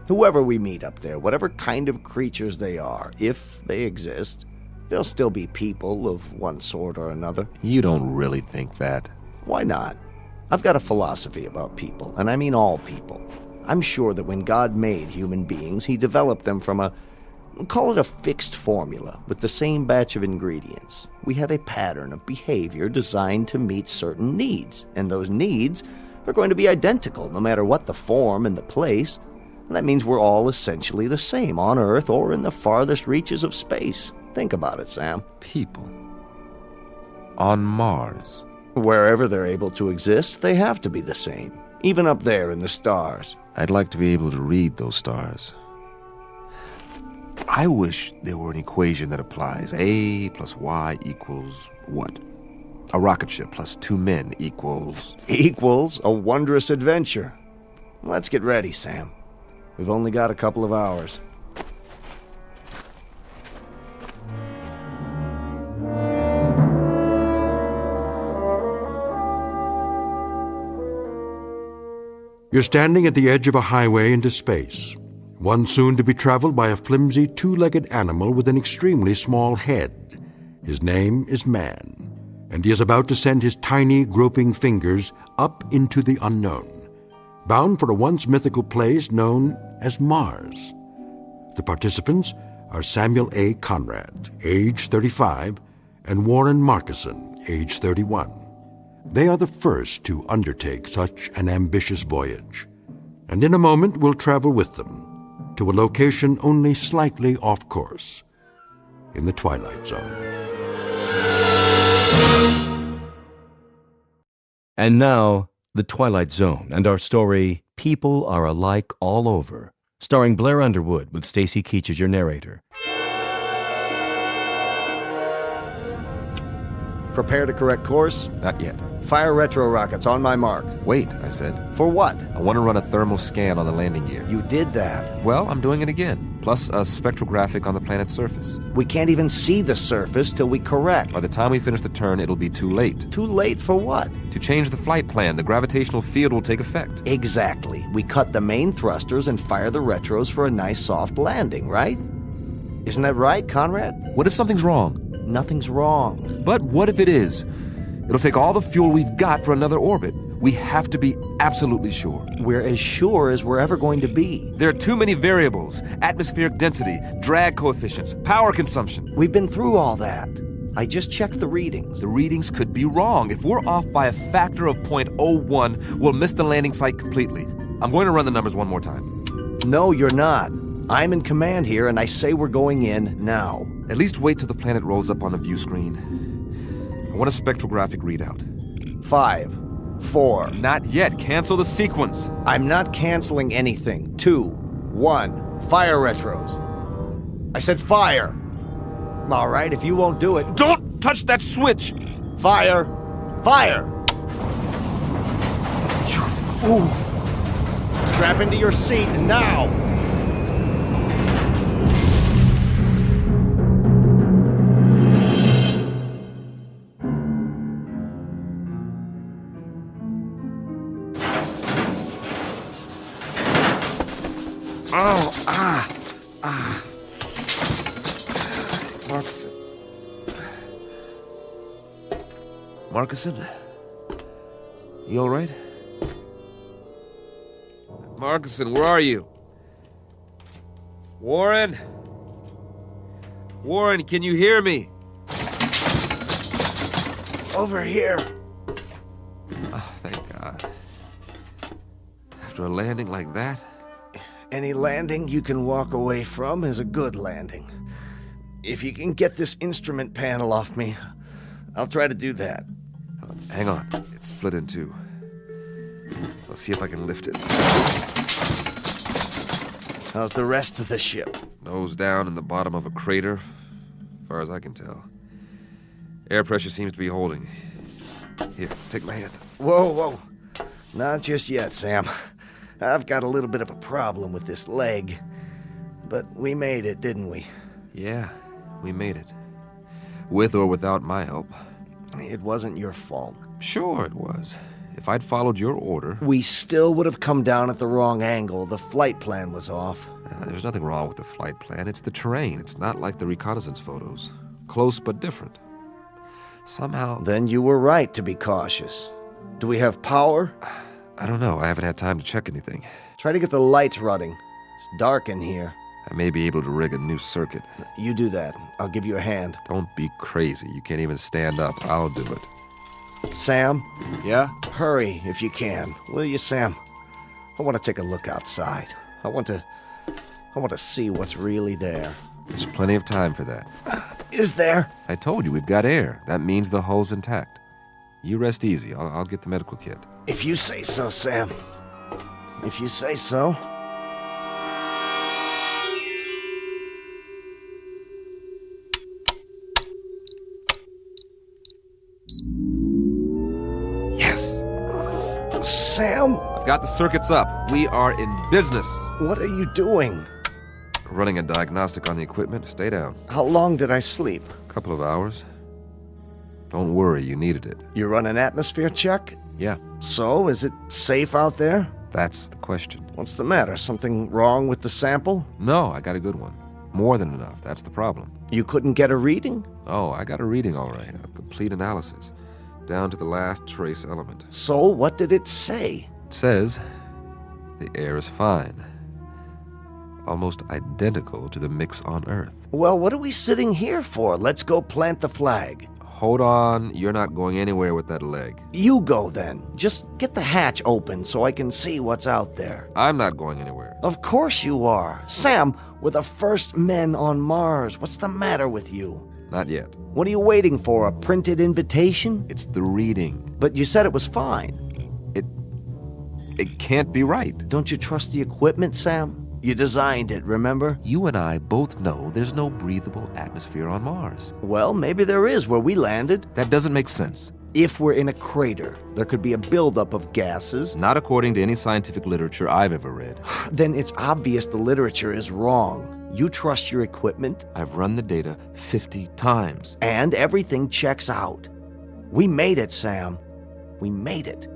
Whoever we meet up there, whatever kind of creatures they are, if they exist, they'll still be people of one sort or another. You don't really think that? Why not? I've got a philosophy about people, and I mean all people. I'm sure that when God made human beings, he developed them from call it a fixed formula, with the same batch of ingredients. We have a pattern of behavior designed to meet certain needs, and those needs are going to be identical no matter what the form and the place. And that means we're all essentially the same on Earth or in the farthest reaches of space. Think about it, Sam. People. On Mars. Wherever they're able to exist, they have to be the same, even up there in the stars. I'd like to be able to read those stars. I wish there were an equation that applies. A plus Y equals what? A rocket ship plus 2 men equals... Equals a wondrous adventure. Let's get ready, Sam. We've only got a couple of hours. You're standing at the edge of a highway into space, one soon to be traveled by a flimsy, two-legged animal with an extremely small head. His name is Man, and he is about to send his tiny, groping fingers up into the unknown, bound for a once mythical place known as Mars. The participants are Samuel A. Conrad, age 35, and Warren Markison, age 31. They are the first to undertake such an ambitious voyage, and in a moment we'll travel with them to a location only slightly off course, in the Twilight Zone. And now, The Twilight Zone and our story, People Are Alike All Over, starring Blair Underwood with Stacy Keach as your narrator. Prepare to correct course? Not yet. Fire retro rockets on my mark. Wait, I said. For what? I want to run a thermal scan on the landing gear. You did that. Well, I'm doing it again, plus a spectrographic on the planet's surface. We can't even see the surface till we correct. By the time we finish the turn, it'll be too late. Too late for what? To change the flight plan, the gravitational field will take effect. Exactly. We cut the main thrusters and fire the retros for a nice soft landing, right? Isn't that right, Conrad? What if something's wrong? Nothing's wrong. But what if it is? It'll take all the fuel we've got for another orbit. We have to be absolutely sure. We're as sure as we're ever going to be. There are too many variables. Atmospheric density, drag coefficients, power consumption. We've been through all that. I just checked the readings. The readings could be wrong. If we're off by a factor of 0.01, we'll miss the landing site completely. I'm going to run the numbers one more time. No, you're not. I'm in command here, and I say we're going in now. At least wait till the planet rolls up on the view screen. I want a spectrographic readout. 5, 4. Not yet. Cancel the sequence. I'm not canceling anything. 2, 1. Fire retros. I said fire. All right, if you won't do it... Don't touch that switch! Fire! Fire! You fool! Strap into your seat now! Markison? You all right? Markison, where are you? Warren? Warren, can you hear me? Over here. Oh, thank God. After a landing like that? Any landing you can walk away from is a good landing. If you can get this instrument panel off me, I'll try to do that. Hang on. It's split in two. Let's see if I can lift it. How's the rest of the ship? Nose down in the bottom of a crater, as far as I can tell. Air pressure seems to be holding. Here, take my hand. Whoa, whoa. Not just yet, Sam. I've got a little bit of a problem with this leg. But we made it, didn't we? Yeah, we made it. With or without my help. It wasn't your fault. Sure it was. If I'd followed your order... We still would have come down at the wrong angle. The flight plan was off. There's nothing wrong with the flight plan. It's the terrain. It's not like the reconnaissance photos. Close but different. Somehow... Then you were right to be cautious. Do we have power? I don't know. I haven't had time to check anything. Try to get the lights running. It's dark in here. I may be able to rig a new circuit. You do that. I'll give you a hand. Don't be crazy. You can't even stand up. I'll do it. Sam? Yeah? Hurry, if you can. Will you, Sam? I want to take a look outside. I want to see what's really there. There's plenty of time for that. Is there? I told you, we've got air. That means the hull's intact. You rest easy. I'll get the medical kit. If you say so, Sam. If you say so. Yes! Sam? I've got the circuits up. We are in business. What are you doing? Running a diagnostic on the equipment. Stay down. How long did I sleep? A couple of hours. Don't worry, you needed it. You run an atmosphere check? Yeah. So, is it safe out there? That's the question. What's the matter? Something wrong with the sample? No, I got a good one. More than enough. That's the problem. You couldn't get a reading? Oh, I got a reading all right. A complete analysis. Down to the last trace element. So, what did it say? It says the air is fine. Almost identical to the mix on Earth. Well, what are we sitting here for? Let's go plant the flag. Hold on. You're not going anywhere with that leg. You go then. Just get the hatch open so I can see what's out there. I'm not going anywhere. Of course you are. Sam, we're the first men on Mars. What's the matter with you? Not yet. What are you waiting for, a printed invitation? It's the reading. But you said it was fine. It can't be right. Don't you trust the equipment, Sam? You designed it, remember? You and I both know there's no breathable atmosphere on Mars. Well, maybe there is where we landed. That doesn't make sense. If we're in a crater, there could be a buildup of gases. Not according to any scientific literature I've ever read. Then it's obvious the literature is wrong. You trust your equipment? I've run the data 50 times. And everything checks out. We made it, Sam. We made it.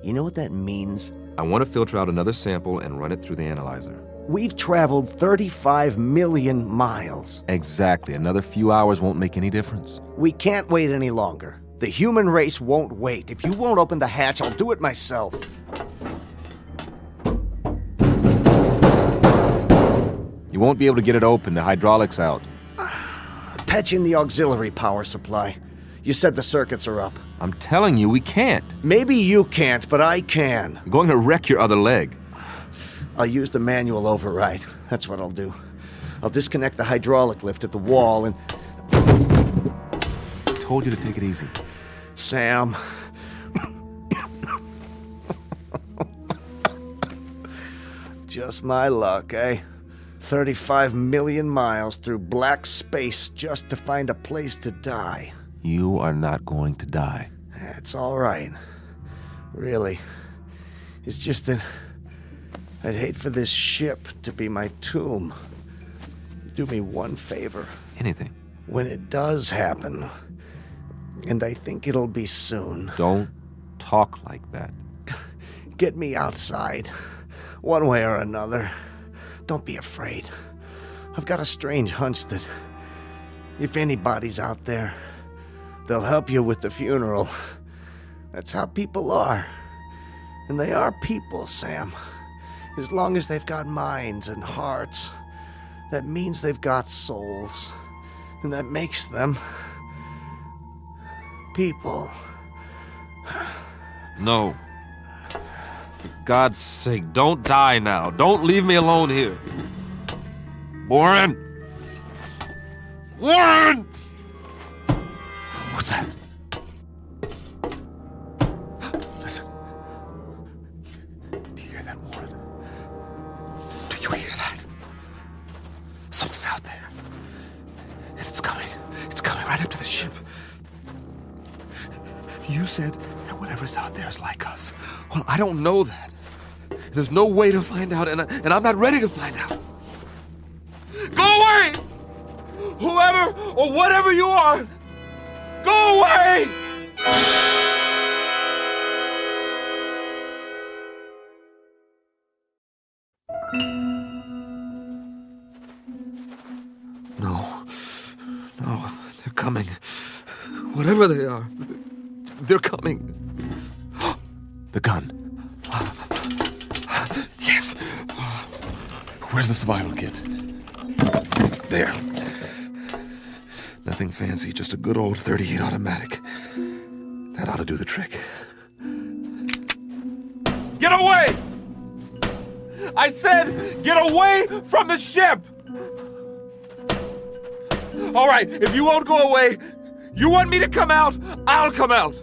You know what that means? I want to filter out another sample and run it through the analyzer. We've traveled 35 million miles. Exactly. Another few hours won't make any difference. We can't wait any longer. The human race won't wait. If you won't open the hatch, I'll do it myself. You won't be able to get it open. The hydraulic's out. Patch in the auxiliary power supply. You said the circuits are up. I'm telling you, we can't. Maybe you can't, but I can. You're going to wreck your other leg. I'll use the manual override. That's what I'll do. I'll disconnect the hydraulic lift at the wall and... I told you to take it easy. Sam. Just my luck, eh? 35 million miles through black space just to find a place to die. You are not going to die. It's all right. Really. It's just that I'd hate for this ship to be my tomb. Do me one favor. Anything. When it does happen, and I think it'll be soon. Don't talk like that. Get me outside, one way or another. Don't be afraid. I've got a strange hunch that if anybody's out there, they'll help you with the funeral. That's how people are. And they are people, Sam. As long as they've got minds and hearts, that means they've got souls. And that makes them people. No. For God's sake, don't die now. Don't leave me alone here. Warren! Warren! What's that? Listen. Do you hear that, Warren? Do you hear that? Something's out there. And it's coming. It's coming right up to the ship. You said that whatever's out there is like us. Well, I don't know that. There's no way to find out, and I'm not ready to find out. Go away! Whoever or whatever you are, go away! No, they're coming. Whatever they are, they're coming. The gun. Yes. Where's the survival kit? There. Nothing fancy, just a good old .38 automatic. That ought to do the trick. Get away! I said, get away from the ship! All right, if you won't go away, you want me to come out, I'll come out.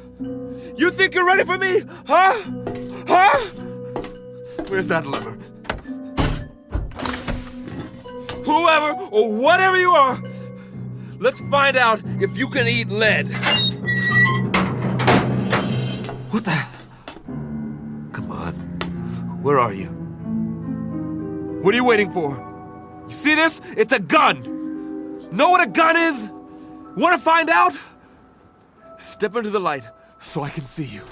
You think you're ready for me? Huh? Huh? Where's that lever? Whoever or whatever you are, let's find out if you can eat lead. What the? Come on. Where are you? What are you waiting for? You see this? It's a gun. Know what a gun is? Want to find out? Step into the light so I can see you.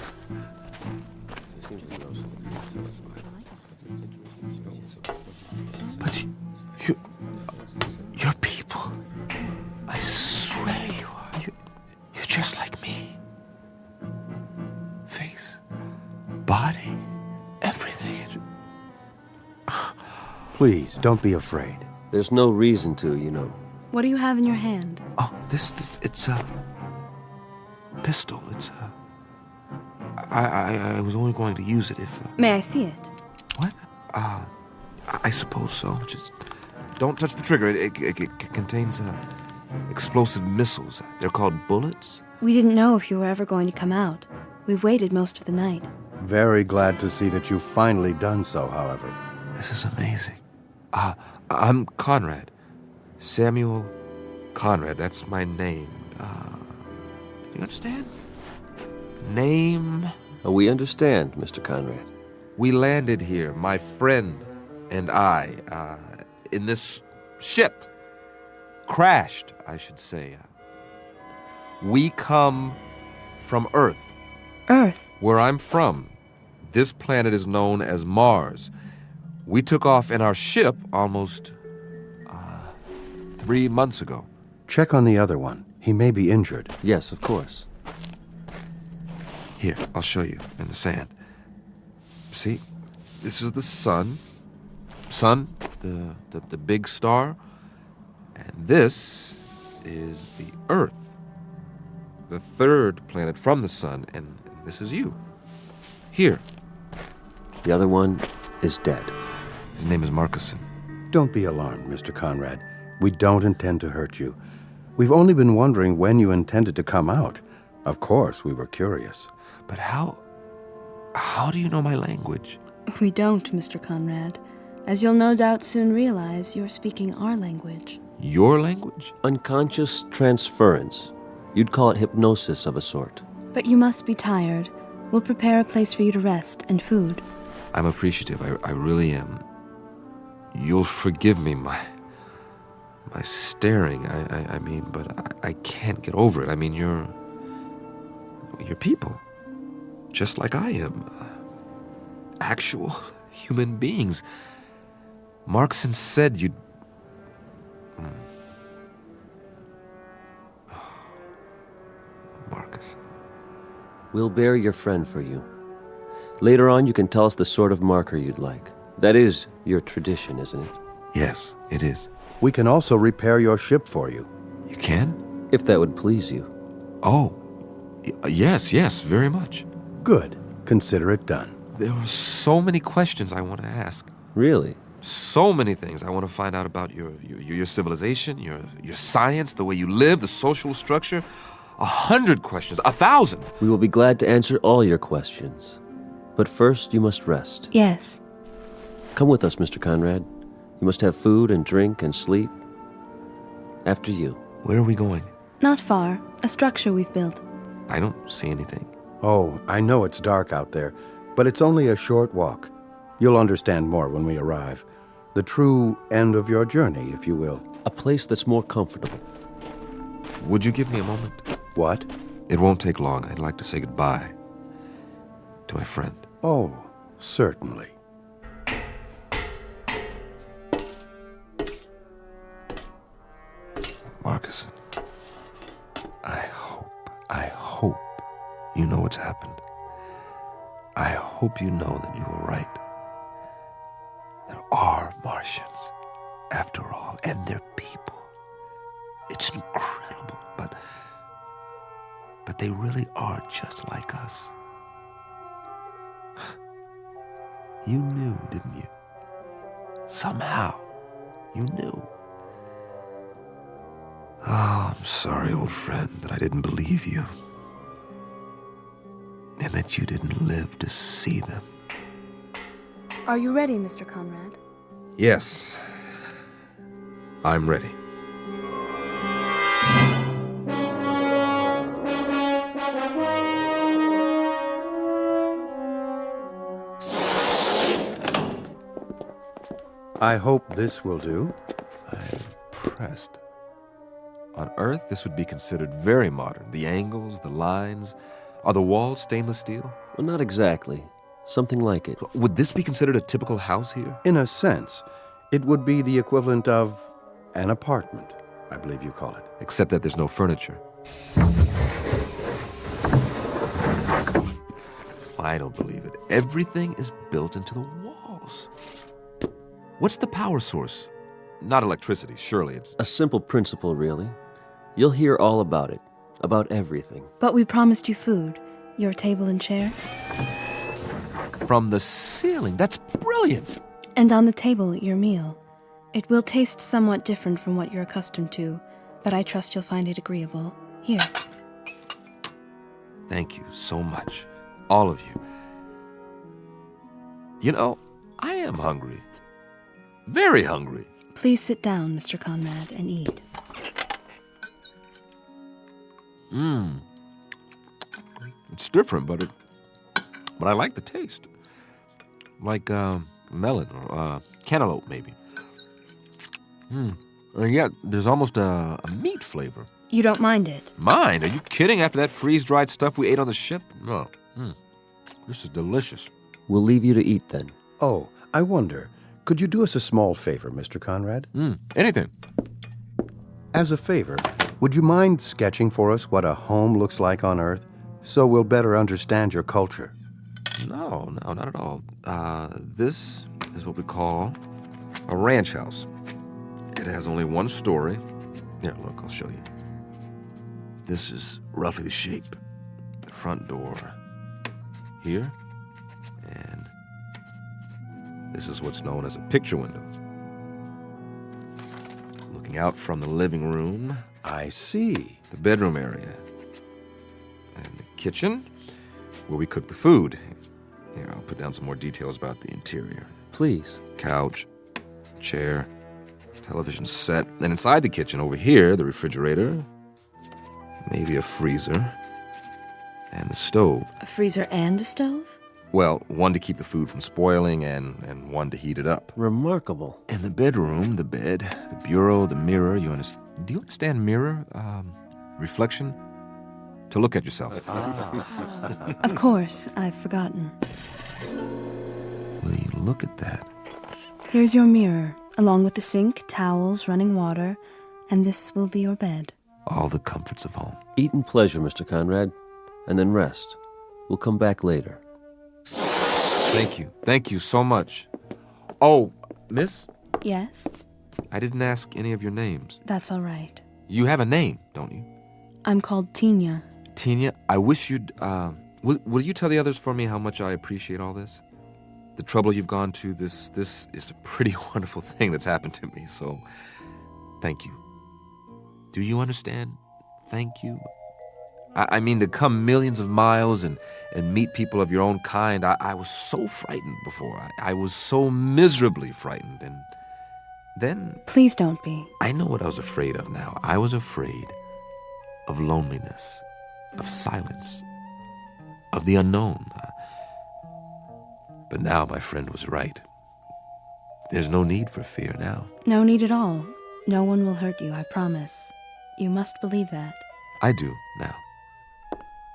But you're people. I swear you are. You're just like me. Face, body, everything. Please, don't be afraid. There's no reason to, you know. What do you have in your hand? Oh, this it's a pistol. It's a... I was only going to use it if... May I see it? What? I suppose so. Just don't touch the trigger. It contains explosive missiles. They're called bullets. We didn't know if you were ever going to come out. We've waited most of the night. Very glad to see that you've finally done so, however. This is amazing. I'm Conrad. Samuel Conrad. That's my name. You understand? Name? We understand, Mr. Conrad. We landed here, my friend and I, in this ship. Crashed, I should say. We come from Earth. Earth? Where I'm from, this planet is known as Mars. We took off in our ship almost 3 months ago. Check on the other one. He may be injured. Yes, of course. Here, I'll show you in the sand. See, this is the sun. Sun, the big star. And this is the Earth, the third planet from the sun, and this is you. Here. The other one is dead. His name is Marcuson. Don't be alarmed, Mr. Conrad. We don't intend to hurt you. We've only been wondering when you intended to come out. Of course, we were curious. But how do you know my language? We don't, Mr. Conrad. As you'll no doubt soon realize, you're speaking our language. Your language? Unconscious transference. You'd call it hypnosis of a sort. But you must be tired. We'll prepare a place for you to rest and food. I'm appreciative. I really am. You'll forgive me my staring. I mean, but I can't get over it. I mean, you're people. Just like I am. Actual human beings. Marcuson said you'd... Marcus. We'll bear your friend for you. Later on, you can tell us the sort of marker you'd like. That is your tradition, isn't it? Yes, it is. We can also repair your ship for you. You can? If that would please you. Oh, yes, very much. Good. Consider it done. There are so many questions I want to ask. Really? So many things I want to find out about your civilization, your science, the way you live, the social structure. 100 questions, 1,000. We will be glad to answer all your questions. But first, you must rest. Yes. Come with us, Mr. Conrad. You must have food and drink and sleep. After you. Where are we going? Not far. A structure we've built. I don't see anything. Oh, I know it's dark out there, but it's only a short walk. You'll understand more when we arrive. The true end of your journey, if you will. A place that's more comfortable. Would you give me a moment? What? It won't take long. I'd like to say goodbye to my friend. Oh, certainly. Marcuson, I hope you know what's happened. I hope you know that you were right. There are Martians, after all, and they're people. It's incredible, but they really are just like us. You knew, didn't you? Somehow, you knew. Oh, I'm sorry, old friend, that I didn't believe you. and that you didn't live to see them. Are you ready, Mr. Conrad? Yes, I'm ready. I hope this will do. I'm impressed. On Earth, this would be considered very modern. The angles, the lines. Are the walls stainless steel? Well, not exactly. Something like it. Would this be considered a typical house here? In a sense, it would be the equivalent of an apartment, I believe you call it. Except that there's no furniture. I don't believe it. Everything is built into the walls. What's the power source? Not electricity, surely. It's a simple principle, really. You'll hear all about it, about everything. But we promised you food. Your table and chair. From the ceiling. That's brilliant. And on the table, your meal. It will taste somewhat different from what you're accustomed to, but I trust you'll find it agreeable. Here. Thank you so much. All of you. You know, I am hungry. Very hungry. Please sit down, Mr. Conrad, and eat. It's different, but I like the taste. Like melon or cantaloupe, maybe. And yet, there's almost a meat flavor. You don't mind it? Mind? Are you kidding? After that freeze-dried stuff we ate on the ship? No. This is delicious. We'll leave you to eat then. Oh, I wonder, could you do us a small favor, Mr. Conrad? Anything. As a favor, would you mind sketching for us what a home looks like on Earth, so we'll better understand your culture? No, not at all. This is what we call a ranch house. It has only one story. Here, look, I'll show you. This is roughly the shape. The front door here, and this is what's known as a picture window. Looking out from the living room. I see. The bedroom area. And the kitchen, where we cook the food. Here, I'll put down some more details about the interior. Please. Couch, chair, television set. And inside the kitchen, over here, the refrigerator, maybe a freezer, and the stove. A freezer and a stove? Well, one to keep the food from spoiling and one to heat it up. Remarkable. In the bedroom, the bed, the bureau, the mirror. Do you understand mirror? Reflection? To look at yourself. Of course, I've forgotten. Will you look at that? Here's your mirror, along with the sink, towels, running water, and this will be your bed. All the comforts of home. Eat in pleasure, Mr. Conrad, and then rest. We'll come back later. Thank you. Thank you so much. Oh, miss? Yes? I didn't ask any of your names. That's all right. You have a name, don't you? I'm called Tina. Tina, I wish you'd, will you tell the others for me how much I appreciate all this? The trouble you've gone to, this is a pretty wonderful thing that's happened to me, so thank you. Do you understand? Thank you. I mean, to come millions of miles and meet people of your own kind, I was so frightened before. I was so miserably frightened, and then... Please don't be. I know what I was afraid of now. I was afraid of loneliness, of silence, of the unknown. But now my friend was right. There's no need for fear now. No need at all. No one will hurt you, I promise. You must believe that. I do, now.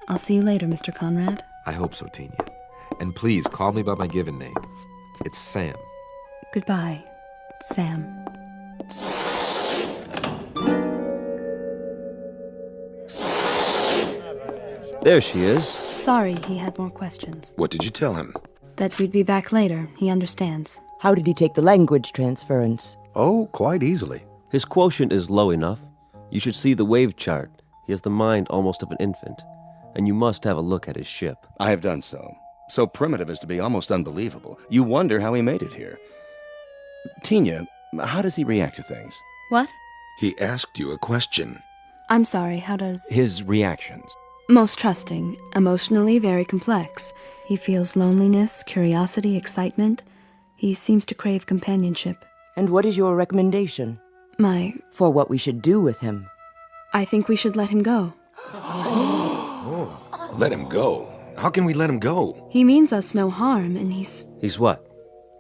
I'll see you later, Mr. Conrad. I hope so, Tina. And please, call me by my given name. It's Sam. Goodbye, Sam. There she is. Sorry, he had more questions. What did you tell him? That we'd be back later. He understands. How did he take the language transference? Oh, quite easily. His quotient is low enough. You should see the wave chart. He has the mind almost of an infant. And you must have a look at his ship. I have done so. So primitive as to be almost unbelievable. You wonder how he made it here. Tina, how does he react to things? What? He asked you a question. I'm sorry, how does... His reactions. Most trusting, emotionally very complex. He feels loneliness, curiosity, excitement. He seems to crave companionship. And what is your recommendation? For what we should do with him? I think we should let him go. Let him go? How can we let him go? He means us no harm, and he's... He's what?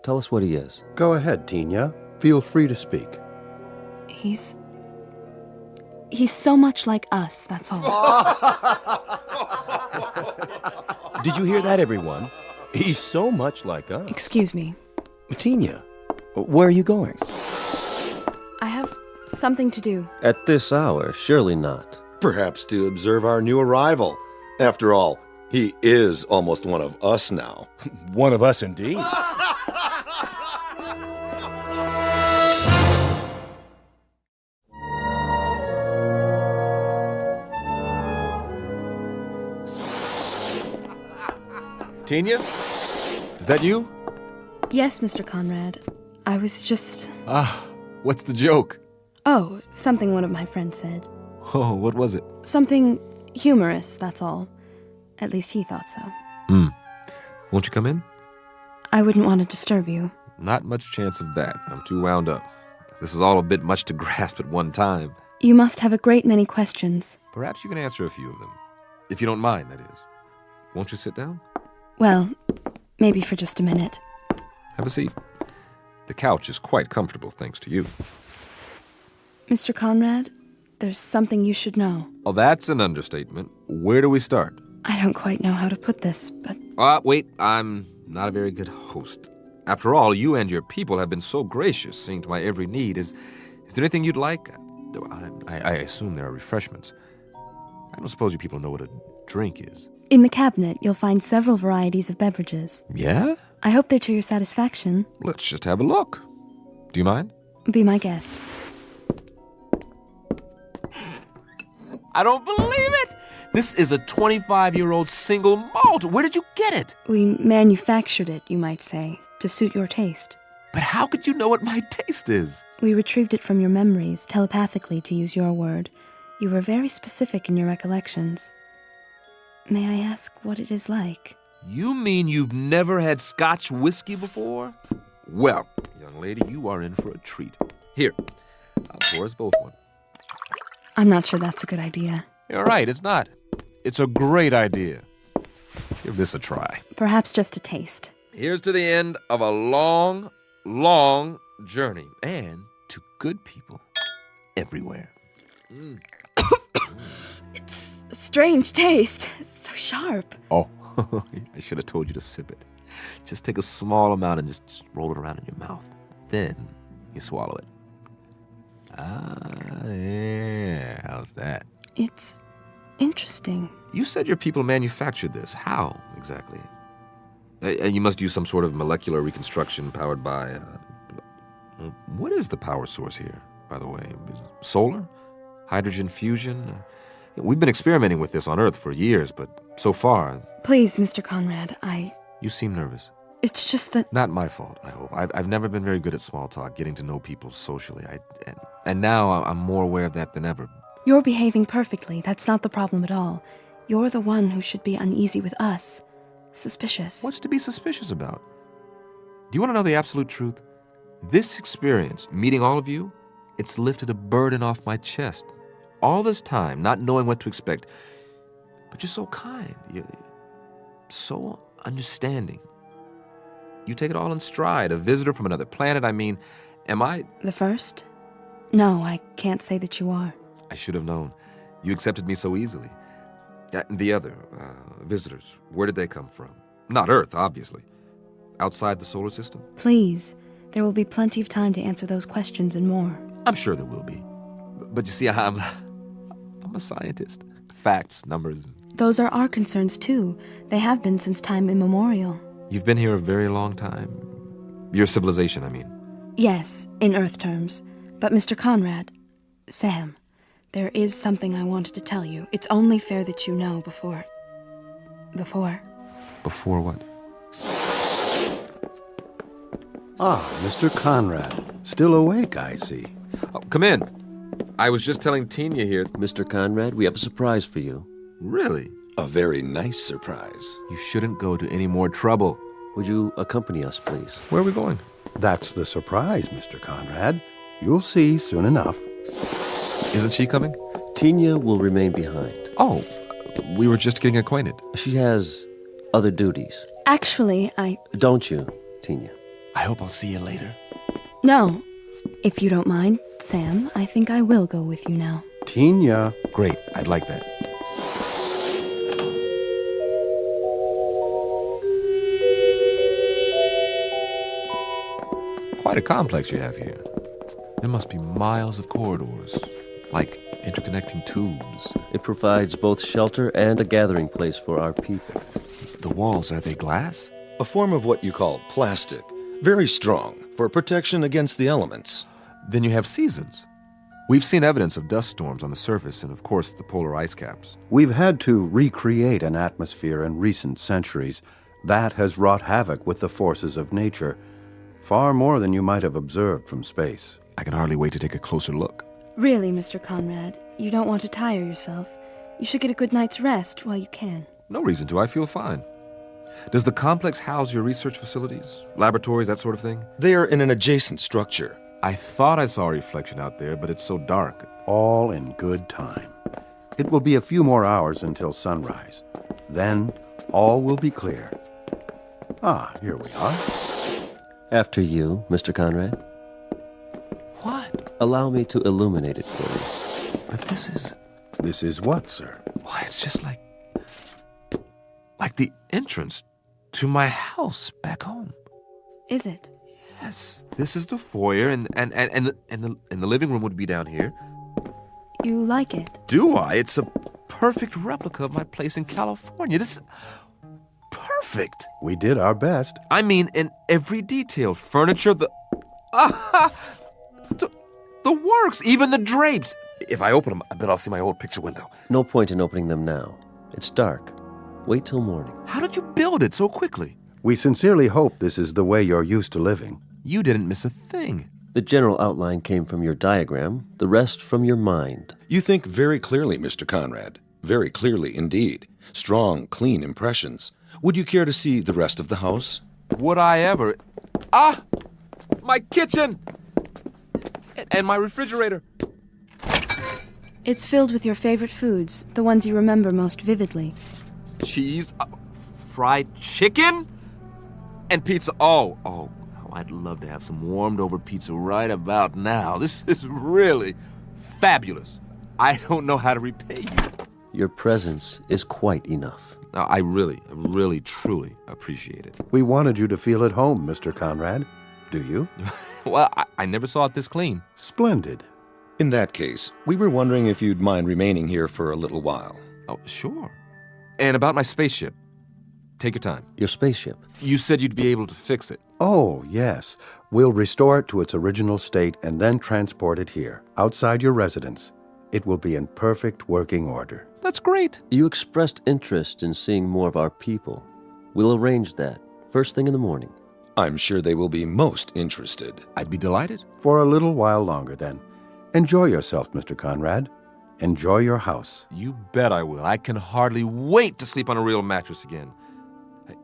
Tell us what he is. Go ahead, Tinya. Feel free to speak. He's so much like us, that's all. Did you hear that, everyone? He's so much like us. Excuse me. Tinya, where are you going? I have something to do. At this hour, surely not. Perhaps to observe our new arrival. After all, he is almost one of us now. One of us indeed. Tinya? Is that you? Yes, Mr. Conrad. I was just... What's the joke? Oh, something one of my friends said. Oh, what was it? Something humorous, that's all. At least he thought so. Won't you come in? I wouldn't want to disturb you. Not much chance of that. I'm too wound up. This is all a bit much to grasp at one time. You must have a great many questions. Perhaps you can answer a few of them. If you don't mind, that is. Won't you sit down? Well, maybe for just a minute. Have a seat. The couch is quite comfortable, thanks to you. Mr. Conrad, there's something you should know. Oh, that's an understatement. Where do we start? I don't quite know how to put this, but... Wait, I'm not a very good host. After all, you and your people have been so gracious, seeing to my every need. Is there anything you'd like? I assume there are refreshments. I don't suppose you people know what a drink is. In the cabinet, you'll find several varieties of beverages. Yeah? I hope they're to your satisfaction. Let's just have a look. Do you mind? Be my guest. I don't believe it! This is a 25-year-old single malt. Where did you get it? We manufactured it, you might say, to suit your taste. But how could you know what my taste is? We retrieved it from your memories, telepathically, to use your word. You were very specific in your recollections. May I ask what it is like? You mean you've never had Scotch whiskey before? Well, young lady, you are in for a treat. Here, I'll pour us both one. I'm not sure that's a good idea. You're right, it's not. It's a great idea. Give this a try. Perhaps just a taste. Here's to the end of a long, long journey. And to good people everywhere. It's a strange taste. It's so sharp. Oh, I should have told you to sip it. Just take a small amount and just roll it around in your mouth. Then you swallow it. Yeah. How's that? It's interesting. You said your people manufactured this. How, exactly? You must use some sort of molecular reconstruction powered by... what is the power source here, by the way? Solar? Hydrogen fusion? We've been experimenting with this on Earth for years, but so far... Please, Mr. Conrad, You seem nervous. It's just that... Not my fault, I hope. I've never been very good at small talk, getting to know people socially. And now I'm more aware of that than ever. You're behaving perfectly. That's not the problem at all. You're the one who should be uneasy with us. Suspicious. What's to be suspicious about? Do you want to know the absolute truth? This experience, meeting all of you, it's lifted a burden off my chest. All this time, not knowing what to expect. But you're so kind. You're so understanding. You take it all in stride. A visitor from another planet, I mean, am I... The first? No, I can't say that you are. I should have known. You accepted me so easily. The other, visitors, where did they come from? Not Earth, obviously. Outside the solar system? Please. There will be plenty of time to answer those questions and more. I'm sure there will be. But you see, I'm a scientist. Facts, numbers. Those are our concerns, too. They have been since time immemorial. You've been here a very long time. Your civilization, I mean. Yes, in Earth terms. But Mr. Conrad, Sam, there is something I wanted to tell you. It's only fair that you know before... Before what? Mr. Conrad. Still awake, I see. Oh, come in. I was just telling Tinya here... Mr. Conrad, we have a surprise for you. Really? A very nice surprise. You shouldn't go to any more trouble. Would you accompany us, please? Where are we going? That's the surprise, Mr. Conrad. You'll see soon enough. Isn't she coming? Tina will remain behind. Oh, we were just getting acquainted. She has other duties. Actually, Don't you, Tina? I hope I'll see you later. No. If you don't mind, Sam, I think I will go with you now. Tina. Great, I'd like that. Quite a complex you have here. There must be miles of corridors, like interconnecting tubes. It provides both shelter and a gathering place for our people. The walls, are they glass? A form of what you call plastic. Very strong, for protection against the elements. Then you have seasons. We've seen evidence of dust storms on the surface and, of course, the polar ice caps. We've had to recreate an atmosphere in recent centuries that has wrought havoc with the forces of nature, far more than you might have observed from space. I can hardly wait to take a closer look. Really, Mr. Conrad, you don't want to tire yourself. You should get a good night's rest while you can. No reason to. I feel fine. Does the complex house your research facilities, laboratories, that sort of thing? They are in an adjacent structure. I thought I saw a reflection out there, but it's so dark. All in good time. It will be a few more hours until sunrise. Then, all will be clear. Ah, here we are. After you, Mr. Conrad. What? Allow me to illuminate it for you. But this is... This is what, sir? Why, it's just like the entrance to my house back home. Is it? Yes, this is the foyer, and the living room would be down here. You like it? Do I? It's a perfect replica of my place in California. This is perfect. We did our best. I mean, in every detail. Furniture, the works, even the drapes. If I open them, I bet I'll see my old picture window. No point in opening them now. It's dark. Wait till morning. How did you build it so quickly? We sincerely hope this is the way you're used to living. You didn't miss a thing. The general outline came from your diagram, the rest from your mind. You think very clearly, Mr. Conrad. Very clearly indeed. Strong, clean impressions. Would you care to see the rest of the house? Would I ever? Ah! My kitchen! And my refrigerator. It's filled with your favorite foods, the ones you remember most vividly. Cheese, fried chicken, and pizza. Oh, I'd love to have some warmed over pizza right about now. This is really fabulous. I don't know how to repay you. Your presence is quite enough. I really, truly appreciate it. We wanted you to feel at home, Mr. Conrad. Do you? Well, I never saw it this clean. Splendid. In that case, we were wondering if you'd mind remaining here for a little while. Oh, sure. And about my spaceship. Take your time. Your spaceship? You said you'd be able to fix it. Oh, yes. We'll restore it to its original state and then transport it here, outside your residence. It will be in perfect working order. That's great. You expressed interest in seeing more of our people. We'll arrange that, first thing in the morning. I'm sure they will be most interested. I'd be delighted. For a little while longer, then. Enjoy yourself, Mr. Conrad. Enjoy your house. You bet I will. I can hardly wait to sleep on a real mattress again.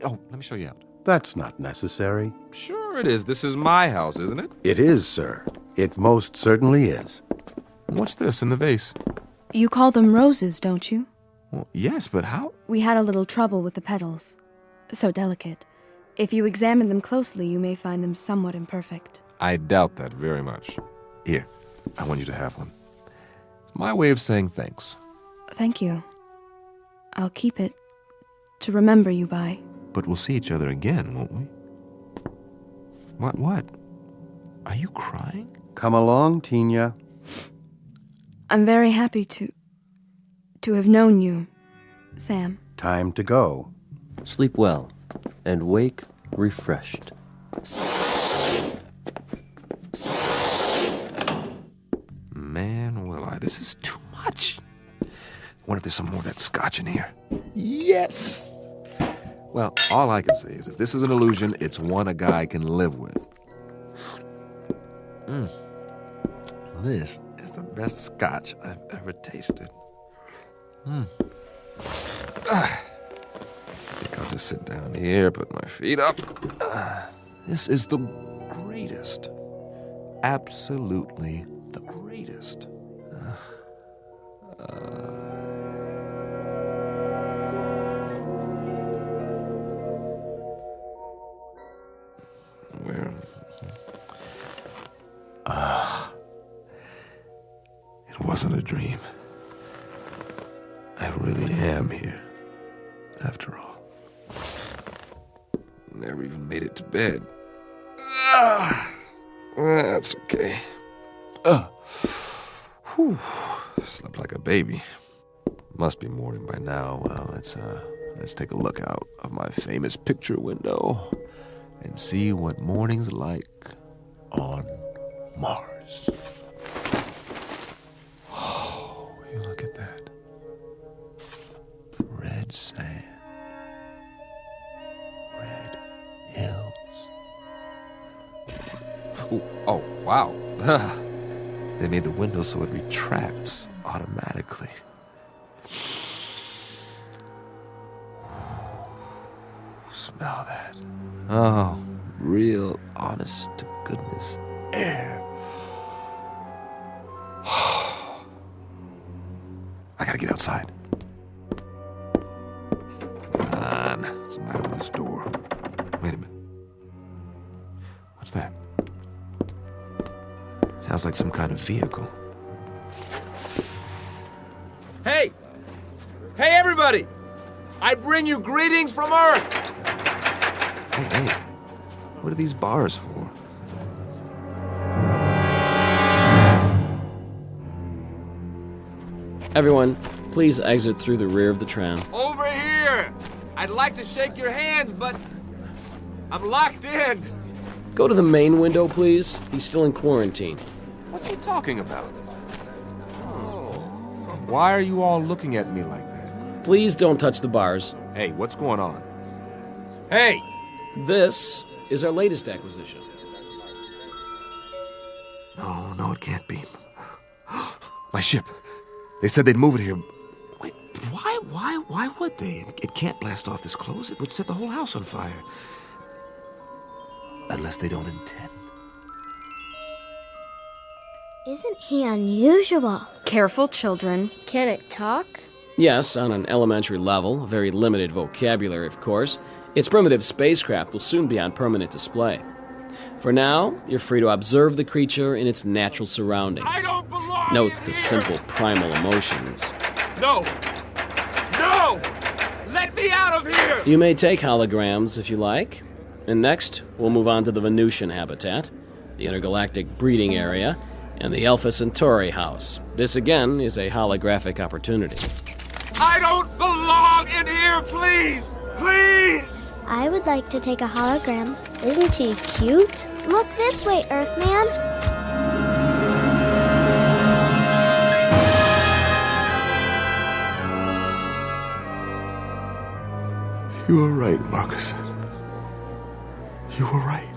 Oh, let me show you out. That's not necessary. Sure it is. This is my house, isn't it? It is, sir. It most certainly is. What's this in the vase? You call them roses, don't you? Well, yes, but how? We had a little trouble with the petals. So delicate. If you examine them closely, you may find them somewhat imperfect. I doubt that very much. Here, I want you to have one. It's my way of saying thanks. Thank you. I'll keep it to remember you by. But we'll see each other again, won't we? What? Are you crying? Come along, Tina. I'm very happy to have known you, Sam. Time to go. Sleep well, and wake refreshed. Man, will I. This is too much. Wonder if there's some more of that scotch in here. Yes! Well, all I can say is if this is an illusion, it's one a guy can live with. This is the best scotch I've ever tasted. I think I'll just sit down here, put my feet up. This is the greatest. Absolutely the greatest. Where? It wasn't a dream. I really am here, after all. Never even made it to bed. That's okay. Slept like a baby. Must be morning by now. Well, let's take a look out of my famous picture window and see what morning's like on Mars. Oh, you look at that. Red sand. Red hills. Ooh, oh, wow. They made the window so it retracts automatically. Smell that. Oh, real honest to goodness air. I gotta get outside. Come on. What's the matter with this door? Wait a minute. What's that? Sounds like some kind of vehicle. Hey! Hey, everybody! I bring you greetings from Earth! Hey, what are these bars for? Everyone, please exit through the rear of the tram. Over here! I'd like to shake your hands, but I'm locked in. Go to the main window, please. He's still in quarantine. What's he talking about? Why are you all looking at me like that? Please don't touch the bars. Hey, what's going on? Hey! This is our latest acquisition. No, it can't be. My ship. They said they'd move it here. Wait, why would they? It can't blast off this close. It would set the whole house on fire. Unless they don't intend. Isn't he unusual? Careful, children. Can it talk? Yes, on an elementary level, a very limited vocabulary, of course. Its primitive spacecraft will soon be on permanent display. For now, you're free to observe the creature in its natural surroundings. I don't belong Note in the here. simple primal emotions. No! No! Let me out of here! You may take holograms if you like. And next, we'll move on to the Venusian habitat, the intergalactic breeding area, and the Alpha Centauri house. This again is a holographic opportunity. I don't belong in here, please! Please! I would like to take a hologram. Isn't he cute? Look this way, Earthman. You were right, Marcus. You were right.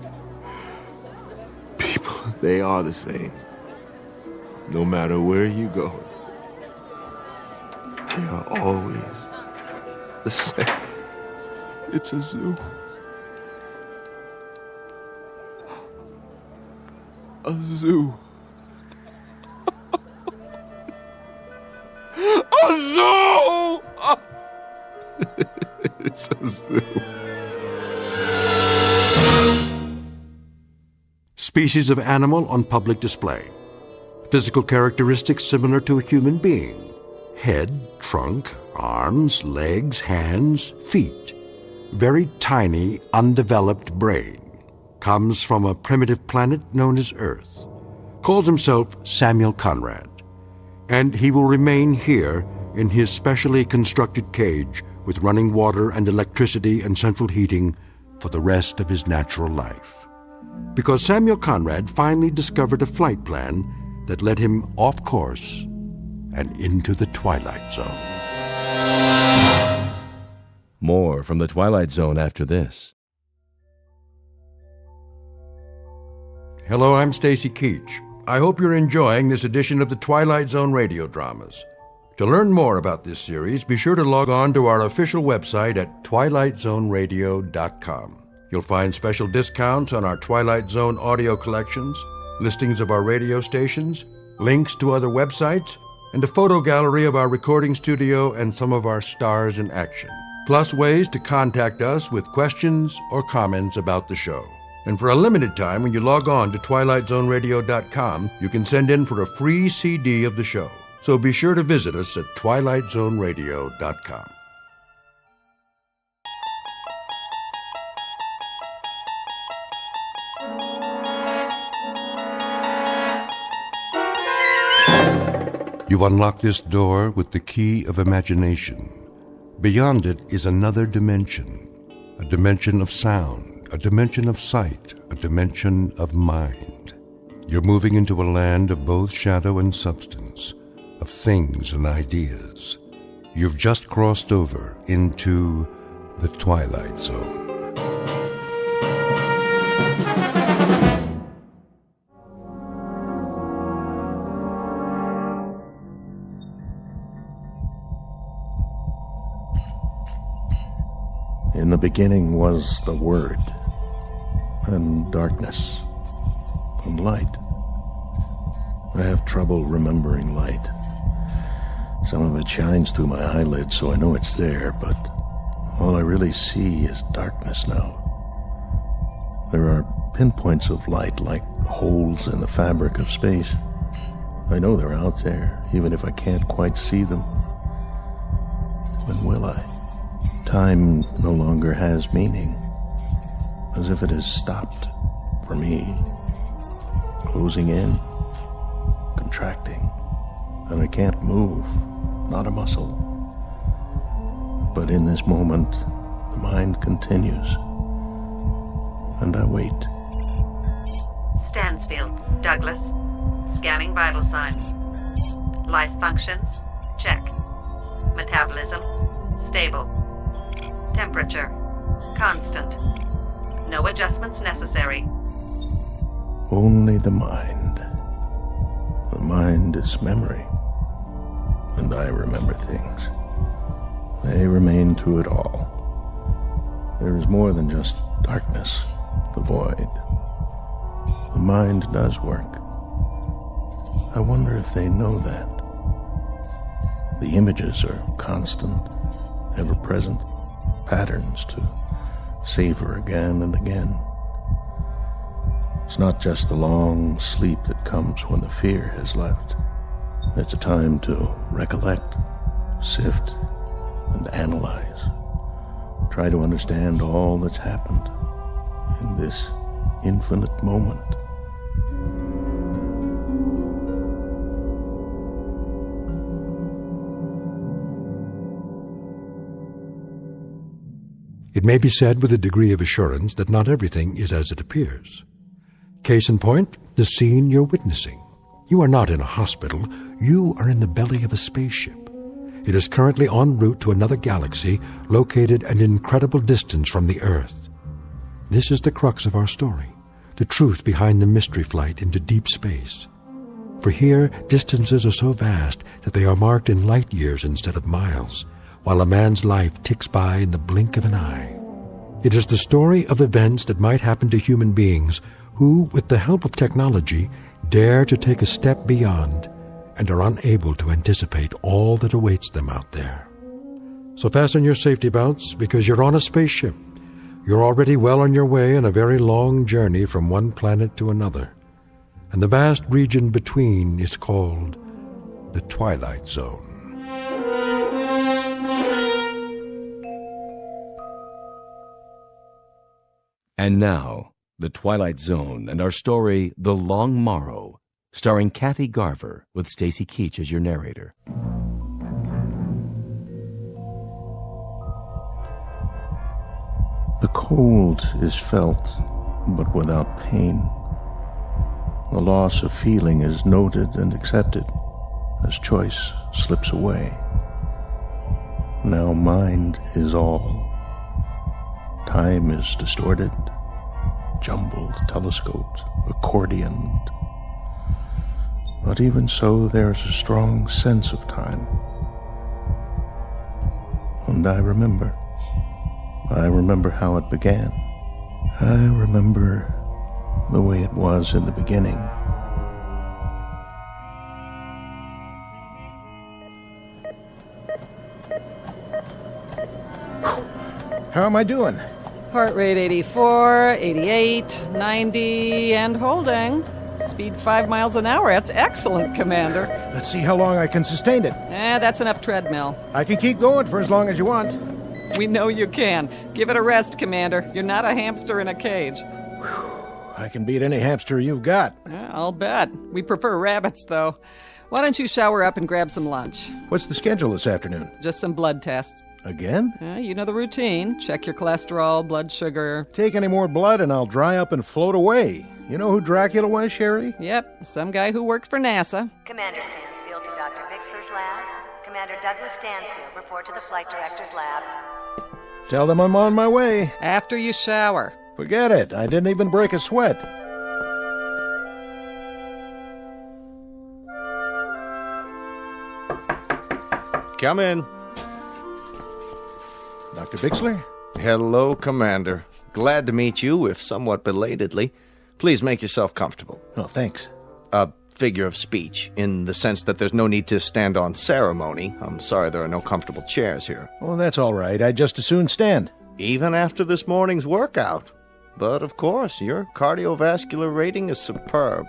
People, they are the same. No matter where you go, they are always the same. It's a zoo. A zoo. A zoo! It's a zoo. Species of animal on public display. Physical characteristics similar to a human being. Head, trunk, arms, legs, hands, feet. Very tiny, undeveloped brain. Comes from a primitive planet known as Earth. Calls himself Samuel Conrad. And he will remain here in his specially constructed cage with running water and electricity and central heating for the rest of his natural life. Because Samuel Conrad finally discovered a flight plan that led him off course and into the Twilight Zone. More from the Twilight Zone after this. Hello, I'm Stacy Keach. I hope you're enjoying this edition of the Twilight Zone radio dramas. To learn more about this series, be sure to log on to our official website at twilightzoneradio.com. You'll find special discounts on our Twilight Zone audio collections, listings of our radio stations, links to other websites, and a photo gallery of our recording studio and some of our stars in action. Plus ways to contact us with questions or comments about the show. And for a limited time, when you log on to twilightzoneradio.com, you can send in for a free CD of the show. So be sure to visit us at twilightzoneradio.com. You unlock this door with the key of imagination. Beyond it is another dimension, a dimension of sound, a dimension of sight, a dimension of mind. You're moving into a land of both shadow and substance, of things and ideas. You've just crossed over into the Twilight Zone. In the beginning was the Word, and darkness, and light. I have trouble remembering light. Some of it shines through my eyelids, so I know it's there, but all I really see is darkness now. There are pinpoints of light like holes in the fabric of space. I know they're out there, even if I can't quite see them. When will I? Time no longer has meaning, as if it has stopped for me, closing in, contracting, and I can't move, not a muscle. But in this moment, the mind continues, and I wait. Stansfield, Douglas. Scanning vital signs. Life functions, check. Metabolism, stable. Temperature, constant. No adjustments necessary. Only the mind. The mind is memory, and I remember things. They remain through it all. There is more than just darkness, the void. The mind does work. I wonder if they know that. The images are constant, ever-present, patterns to savor again and again. It's not just the long sleep that comes when the fear has left. It's a time to recollect, sift, and analyze. Try to understand all that's happened in this infinite moment. It may be said with a degree of assurance that not everything is as it appears. Case in point, the scene you're witnessing. You are not in a hospital. You are in the belly of a spaceship. It is currently en route to another galaxy located an incredible distance from the Earth. This is the crux of our story, the truth behind the mystery flight into deep space. For here, distances are so vast that they are marked in light years instead of miles, while a man's life ticks by in the blink of an eye. It is the story of events that might happen to human beings who, with the help of technology, dare to take a step beyond and are unable to anticipate all that awaits them out there. So fasten your safety belts, because you're on a spaceship. You're already well on your way on a very long journey from one planet to another, and the vast region between is called the Twilight Zone. And now, The Twilight Zone and our story, The Long Morrow, starring Kathy Garver with Stacy Keach as your narrator. The cold is felt, but without pain. The loss of feeling is noted and accepted as choice slips away. Now mind is all. Time is distorted, jumbled, telescoped, accordioned. But even so, there's a strong sense of time, And I remember. I remember how it began. I remember the way it was in the beginning. How am I doing? Heart rate 84, 88, 90, and holding. Speed 5 miles an hour. That's excellent, Commander. Let's see how long I can sustain it. That's enough treadmill. I can keep going for as long as you want. We know you can. Give it a rest, Commander. You're not a hamster in a cage. I can beat any hamster you've got. I'll bet. We prefer rabbits, though. Why don't you shower up and grab some lunch? What's the schedule this afternoon? Just some blood tests. Again? You know the routine. Check your cholesterol, blood sugar. Take any more blood and I'll dry up and float away. You know who Dracula was, Sherry? Yep, some guy who worked for NASA. Commander Stansfield to Dr. Bixler's lab. Commander Douglas Stansfield, report to the flight director's lab. Tell them I'm on my way. After you shower. Forget it. I didn't even break a sweat. Come in. Dr. Bixler? Hello, Commander. Glad to meet you, if somewhat belatedly. Please make yourself comfortable. Oh, thanks. A figure of speech, in the sense that there's no need to stand on ceremony. I'm sorry there are no comfortable chairs here. Oh, that's all right. I'd just as soon stand. Even after this morning's workout. But, of course, your cardiovascular rating is superb.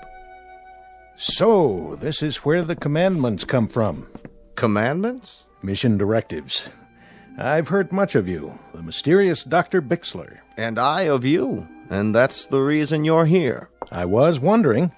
So, this is where the commandments come from. Commandments? Mission directives. I've heard much of you, the mysterious Dr. Bixler. And I of you, and that's the reason you're here. I was wondering.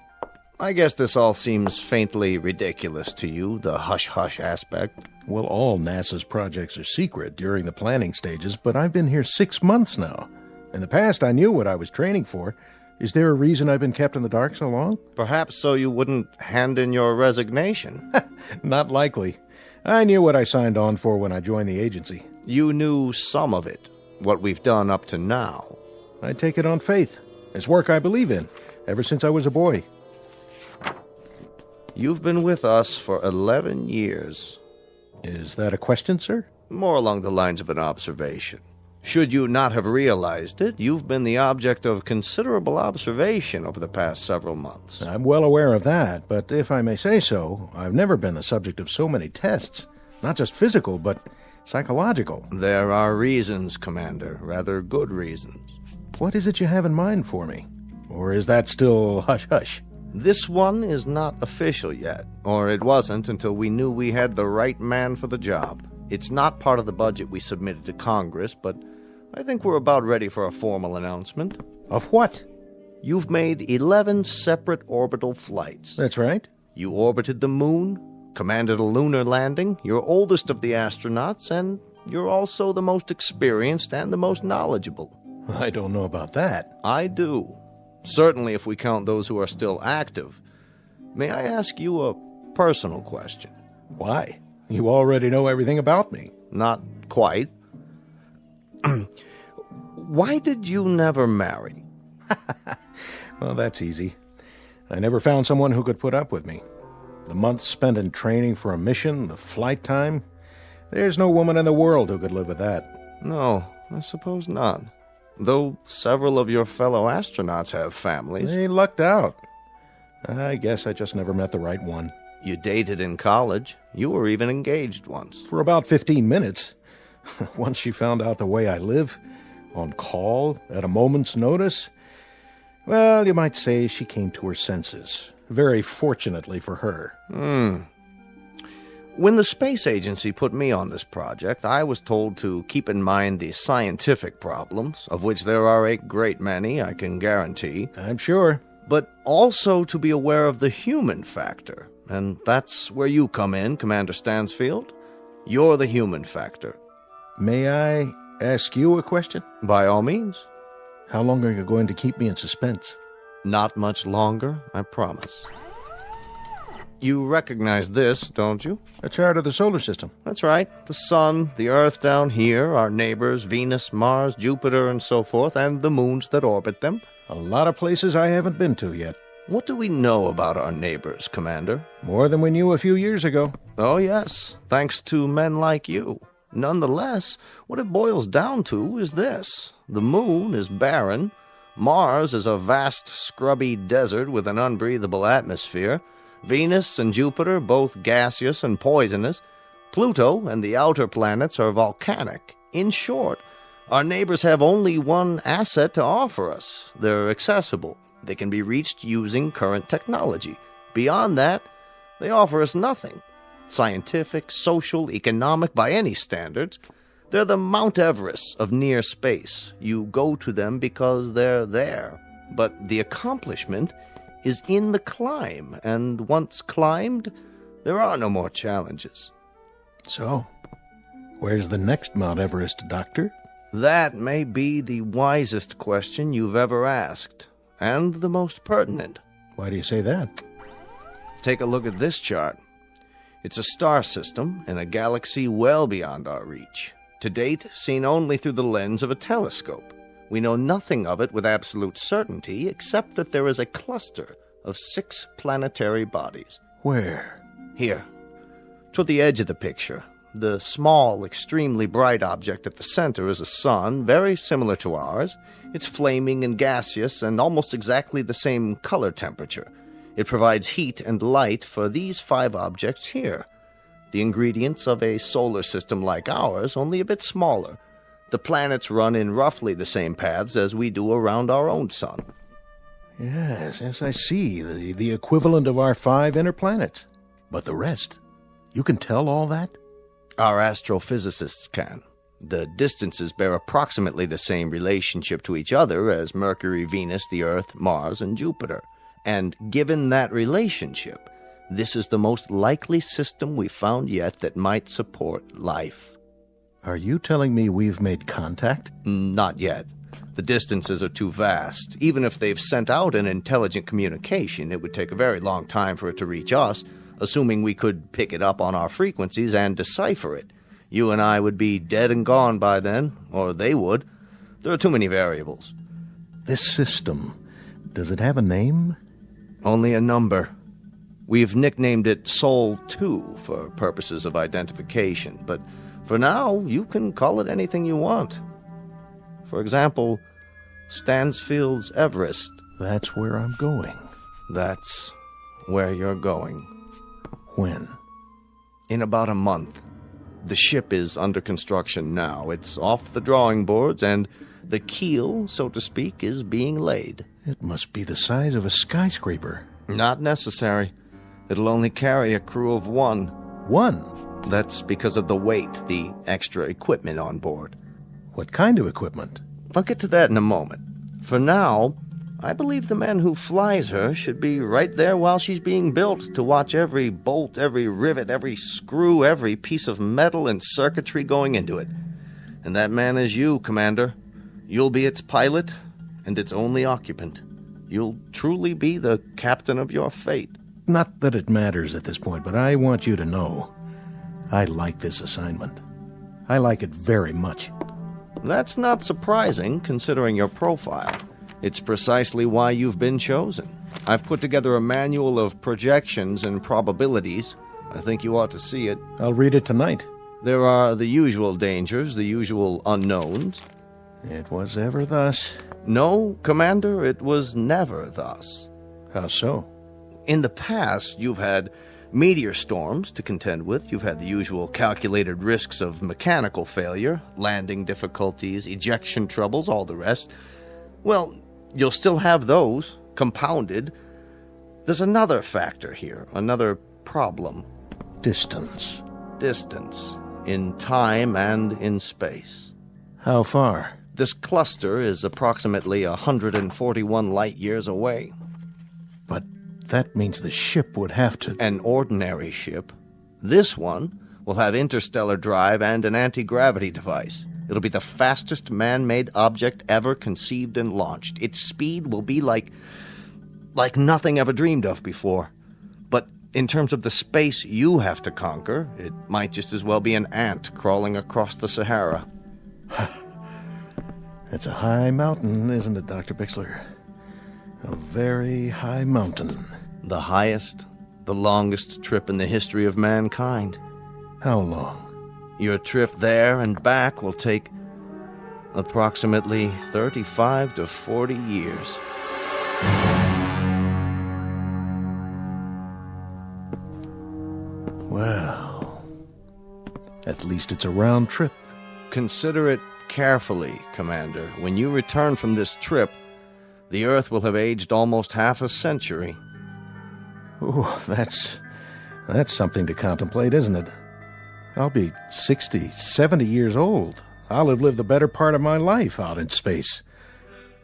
I guess this all seems faintly ridiculous to you, the hush-hush aspect. Well, all NASA's projects are secret during the planning stages, but I've been here 6 months now. In the past, I knew what I was training for. Is there a reason I've been kept in the dark so long? Perhaps so you wouldn't hand in your resignation. Not likely. I knew what I signed on for when I joined the agency. You knew some of it, what we've done up to now. I take it on faith. It's work I believe in, ever since I was a boy. You've been with us for 11 years. Is that a question, sir? More along the lines of an observation. Should you not have realized it, you've been the object of considerable observation over the past several months. I'm well aware of that, but if I may say so, I've never been the subject of so many tests. Not just physical, but psychological. There are reasons, Commander, rather good reasons. What is it you have in mind for me? Or is that still hush-hush? This one is not official yet, or it wasn't until we knew we had the right man for the job. It's not part of the budget we submitted to Congress, but I think we're about ready for a formal announcement. Of what? You've made 11 separate orbital flights. That's right. You orbited the moon, commanded a lunar landing, you're oldest of the astronauts, and you're also the most experienced and the most knowledgeable. I don't know about that. I do. Certainly if we count those who are still active. May I ask you a personal question? Why? You already know everything about me. Not quite. Why did you never marry? Well, that's easy. I never found someone who could put up with me. The months spent in training for a mission, the flight time, there's no woman in the world who could live with that. No, I suppose not. Though several of your fellow astronauts have families. They lucked out. I guess I just never met the right one. You dated in college. You were even engaged once. For about 15 minutes. Once she found out the way I live, on call, at a moment's notice, well, you might say she came to her senses. Very fortunately for her. When the space agency put me on this project, I was told to keep in mind the scientific problems, of which there are a great many, I can guarantee. I'm sure. But also to be aware of the human factor. And that's where you come in, Commander Stansfield. You're the human factor. May I ask you a question? By all means. How long are you going to keep me in suspense? Not much longer, I promise. You recognize this, don't you? A chart of the solar system. That's right. The sun, the Earth down here, our neighbors, Venus, Mars, Jupiter, and so forth, and the moons that orbit them. A lot of places I haven't been to yet. What do we know about our neighbors, Commander? More than we knew a few years ago. Oh, yes. Thanks to men like you. Nonetheless, what it boils down to is this. The moon is barren. Mars is a vast, scrubby desert with an unbreathable atmosphere. Venus and Jupiter, both gaseous and poisonous. Pluto and the outer planets are volcanic. In short, our neighbors have only one asset to offer us. They're accessible. They can be reached using current technology. Beyond that, they offer us nothing. Scientific, social, economic, by any standards. They're the Mount Everest of near space. You go to them because they're there. But the accomplishment is in the climb, and once climbed, there are no more challenges. So, where's the next Mount Everest, Doctor? That may be the wisest question you've ever asked, and the most pertinent. Why do you say that? Take a look at this chart. It's a star system in a galaxy well beyond our reach. To date, seen only through the lens of a telescope. We know nothing of it with absolute certainty, except that there is a cluster of 6 planetary bodies. Where? Here. Toward the edge of the picture. The small, extremely bright object at the center is a sun, very similar to ours. It's flaming and gaseous and almost exactly the same color temperature. It provides heat and light for these 5 objects here. The ingredients of a solar system like ours, only a bit smaller. The planets run in roughly the same paths as we do around our own sun. Yes, I see. The equivalent of our 5 inner planets. But the rest? You can tell all that? Our astrophysicists can. The distances bear approximately the same relationship to each other as Mercury, Venus, the Earth, Mars, and Jupiter. And given that relationship, this is the most likely system we've found yet that might support life. Are you telling me we've made contact? Not yet. The distances are too vast. Even if they've sent out an intelligent communication, it would take a very long time for it to reach us, assuming we could pick it up on our frequencies and decipher it. You and I would be dead and gone by then, or they would. There are too many variables. This system, does it have a name? Only a number. We've nicknamed it Sol 2 for purposes of identification, but for now, you can call it anything you want. For example, Stansfield's Everest. That's where I'm going. That's where you're going. When? In about a month. The ship is under construction now. It's off the drawing boards, and the keel, so to speak, is being laid. It must be the size of a skyscraper. Not necessary. It'll only carry a crew of 1. 1? That's because of the weight, the extra equipment on board. What kind of equipment? I'll get to that in a moment. For now, I believe the man who flies her should be right there while she's being built to watch every bolt, every rivet, every screw, every piece of metal and circuitry going into it. And that man is you, Commander. You'll be its pilot and its only occupant. You'll truly be the captain of your fate. Not that it matters at this point, but I want you to know I like this assignment. I like it very much. That's not surprising, considering your profile. It's precisely why you've been chosen. I've put together a manual of projections and probabilities. I think you ought to see it. I'll read it tonight. There are the usual dangers, the usual unknowns. It was ever thus. No, Commander, it was never thus. How so? In the past, you've had meteor storms to contend with. You've had the usual calculated risks of mechanical failure, landing difficulties, ejection troubles, all the rest. Well, you'll still have those, compounded. There's another factor here, another problem. Distance. Distance, in time and in space. How far? This cluster is approximately 141 light years away. But that means the ship would have to... An ordinary ship. This one will have interstellar drive and an anti-gravity device. It'll be the fastest man-made object ever conceived and launched. Its speed will be like nothing ever dreamed of before. But in terms of the space you have to conquer, it might just as well be an ant crawling across the Sahara. It's a high mountain, isn't it, Dr. Bixler? A very high mountain. The highest, the longest trip in the history of mankind. How long? Your trip there and back will take approximately 35 to 40 years. Well, at least it's a round trip. Consider it carefully, Commander. When you return from this trip, the Earth will have aged almost half a century. Ooh, that's something to contemplate, isn't it? I'll be 60, 70 years old. I'll have lived the better part of my life out in space.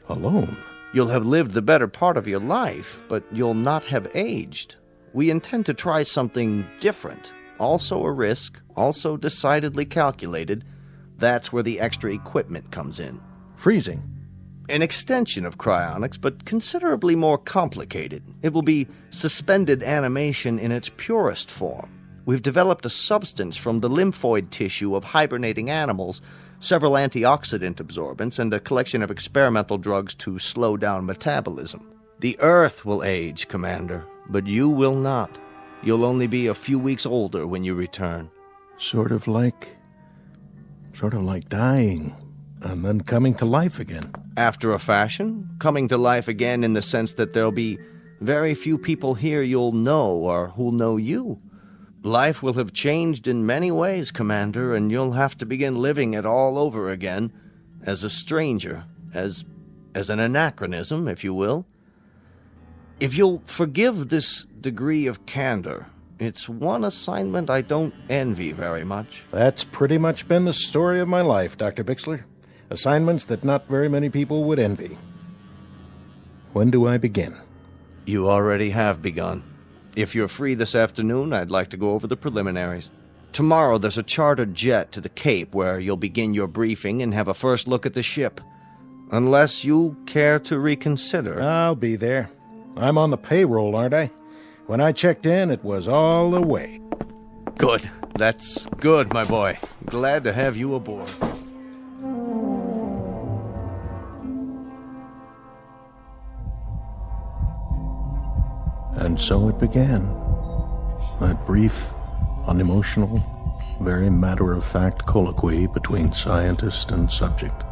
Alone. You'll have lived the better part of your life, but you'll not have aged. We intend to try something different. Also a risk, also decidedly calculated. That's where the extra equipment comes in. Freezing. An extension of cryonics, but considerably more complicated. It will be suspended animation in its purest form. We've developed a substance from the lymphoid tissue of hibernating animals, several antioxidant absorbents, and a collection of experimental drugs to slow down metabolism. The Earth will age, Commander, but you will not. You'll only be a few weeks older when you return. Sort of like dying, and then coming to life again. After a fashion, coming to life again in the sense that there'll be very few people here you'll know or who'll know you. Life will have changed in many ways, Commander, and you'll have to begin living it all over again, as a stranger, as an anachronism, if you will. If you'll forgive this degree of candor, it's one assignment I don't envy very much. That's pretty much been the story of my life, Dr. Bixler. Assignments that not very many people would envy. When do I begin? You already have begun. If you're free this afternoon, I'd like to go over the preliminaries. Tomorrow there's a chartered jet to the Cape where you'll begin your briefing and have a first look at the ship. Unless you care to reconsider. I'll be there. I'm on the payroll, aren't I? When I checked in, it was all the way. Good. That's good, my boy. Glad to have you aboard. And so it began. That brief, unemotional, very matter-of-fact colloquy between scientist and subject.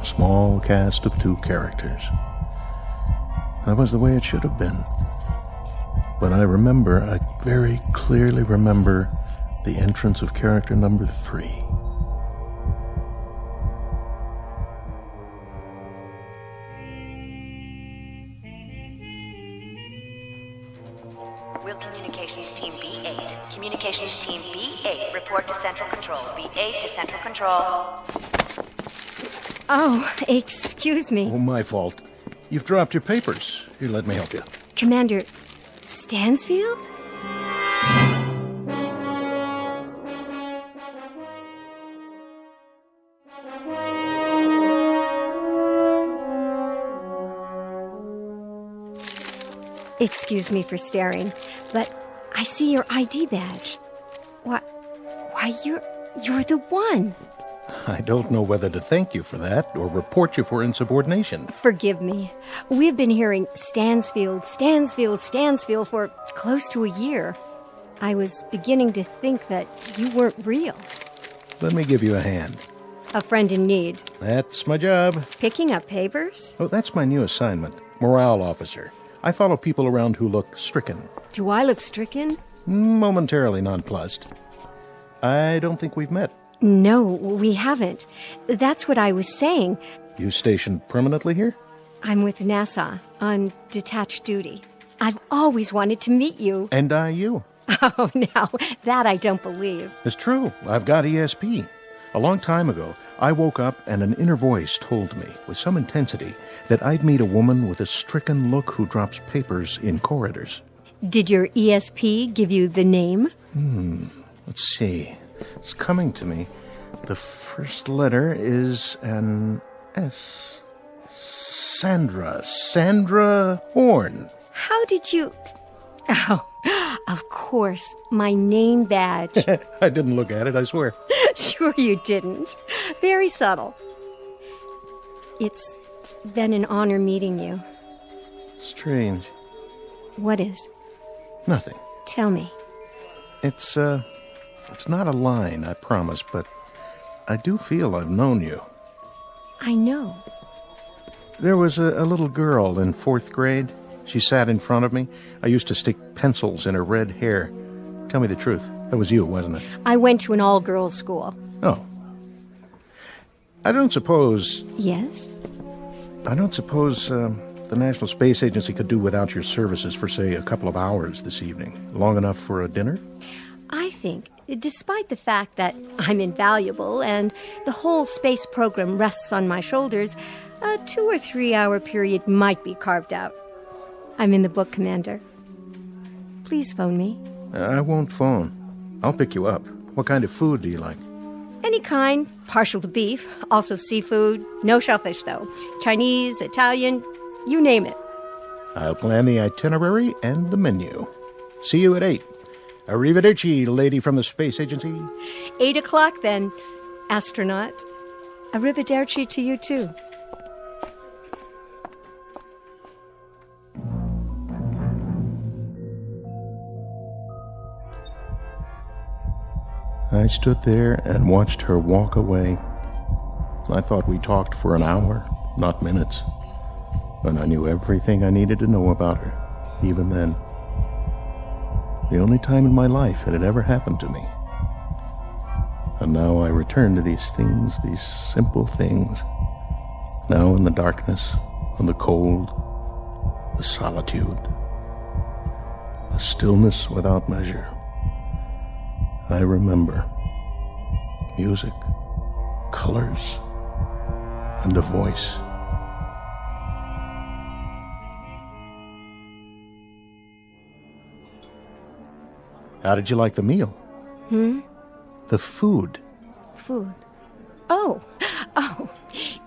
A small cast of 2 characters. That was the way it should have been. But I very clearly remember the entrance of character number 3. Will Communications Team B8. Communications Team B8, report to Central Control. B8 to Central Control. Oh, excuse me. Oh, my fault. You've dropped your papers. Here, let me help you. Commander Stansfield? Excuse me for staring, but I see your ID badge. Why, you're the one. I don't know whether to thank you for that or report you for insubordination. Forgive me. We've been hearing Stansfield for close to a year. I was beginning to think that you weren't real. Let me give you a hand. A friend in need. That's my job. Picking up papers? Oh, that's my new assignment. Morale officer. I follow people around who look stricken. Do I look stricken? Momentarily nonplussed. I don't think we've met. No, we haven't. That's what I was saying. You stationed permanently here? I'm with NASA on detached duty. I've always wanted to meet you. And I you. Oh, now, that I don't believe. It's true. I've got ESP. A long time ago, I woke up and an inner voice told me, with some intensity, that I'd meet a woman with a stricken look who drops papers in corridors. Did your ESP give you the name? Let's see. It's coming to me. The first letter is an S. Sandra Horn. How did you... Oh, of course, my name badge. I didn't look at it, I swear. Sure you didn't. Very subtle. It's been an honor meeting you. Strange. What is? Nothing. Tell me. It's It's not a line, I promise, but I do feel I've known you. I know. There was a little girl in 4th grade. She sat in front of me. I used to stick pencils in her red hair. Tell me the truth. That was you, wasn't it? I went to an all-girls school. Oh. I don't suppose... Yes? I don't suppose the National Space Agency could do without your services for, say, a couple of hours this evening. Long enough for a dinner? I think, despite the fact that I'm invaluable and the whole space program rests on my shoulders, a 2 or 3 hour period might be carved out. I'm in the book, Commander. Please phone me. I won't phone. I'll pick you up. What kind of food do you like? Any kind, partial to beef, also seafood, no shellfish though. Chinese, Italian, you name it. I'll plan the itinerary and the menu. See you at 8. Arrivederci, lady from the space agency. 8 o'clock then, astronaut. Arrivederci to you too. I stood there and watched her walk away. I thought we talked for an hour, not minutes. And I knew everything I needed to know about her, even then. The only time in my life it had ever happened to me. And now I return to these things, these simple things. Now in the darkness, and the cold, the solitude, the stillness without measure. I remember music, colors, and a voice. How did you like the meal? The food. Food. Oh,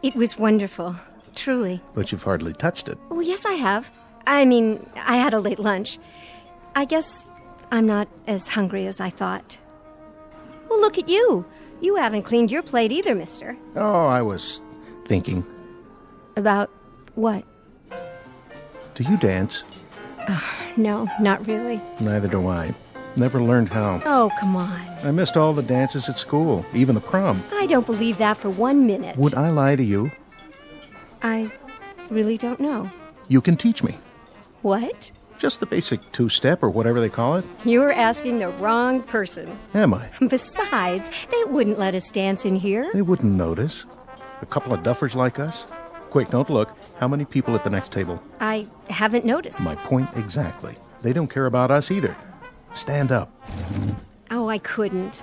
it was wonderful, truly. But you've hardly touched it. Oh, yes, I have. I mean, I had a late lunch. I guess I'm not as hungry as I thought. Well, look at you. You haven't cleaned your plate either, mister. Oh, I was thinking. About what? Do you dance? No, not really. Neither do I. Never learned how. Oh, come on. I missed all the dances at school, even the prom. I don't believe that for 1 minute. Would I lie to you? I really don't know. You can teach me. What? Just the basic 2-step or whatever they call it. You're asking the wrong person. Am I? Besides, they wouldn't let us dance in here. They wouldn't notice. A couple of duffers like us. Quick, don't look. How many people at the next table? I haven't noticed. My point exactly. They don't care about us either. Stand up. Oh, I couldn't.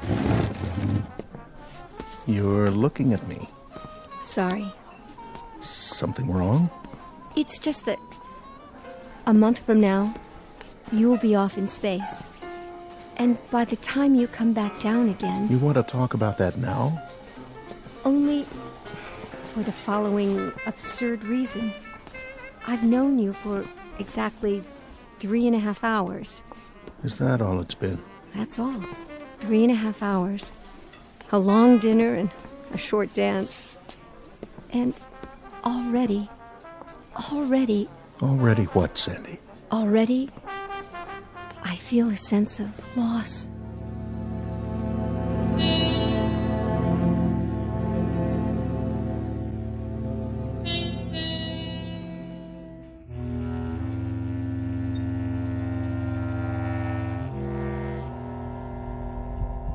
You're looking at me. Sorry. Something wrong? It's just that a month from now, you'll be off in space. And by the time you come back down again... You want to talk about that now? Only for the following absurd reason. I've known you for exactly 3.5 hours. Is that all it's been? That's all. 3.5 hours. A long dinner and a short dance. And already... Already what, Sandy? Already, I feel a sense of loss.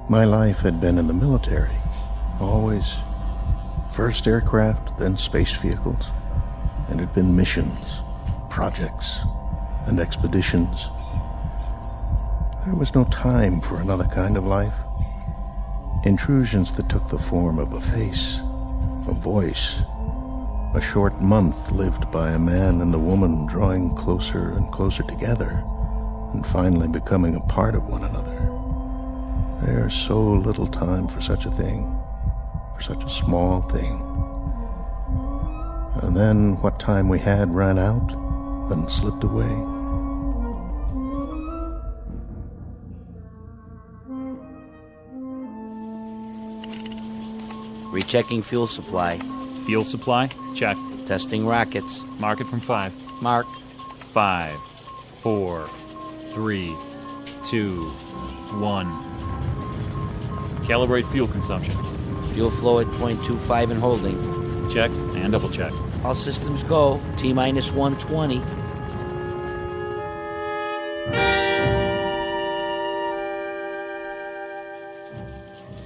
My life had been in the military. Always. First aircraft, then space vehicles. And it had been missions, projects, and expeditions. There was no time for another kind of life. Intrusions that took the form of a face, a voice. A short month lived by a man and a woman drawing closer and closer together, and finally becoming a part of one another. There's so little time for such a thing, for such a small thing. And then what time we had ran out and slipped away. Rechecking fuel supply. Fuel supply? Check. Testing rockets. Mark it from 5. Mark. 5, 4, 3, 2, 1. Calibrate fuel consumption. Fuel flow at 0.25 and holding. Check and double check. All systems go. T-minus 120.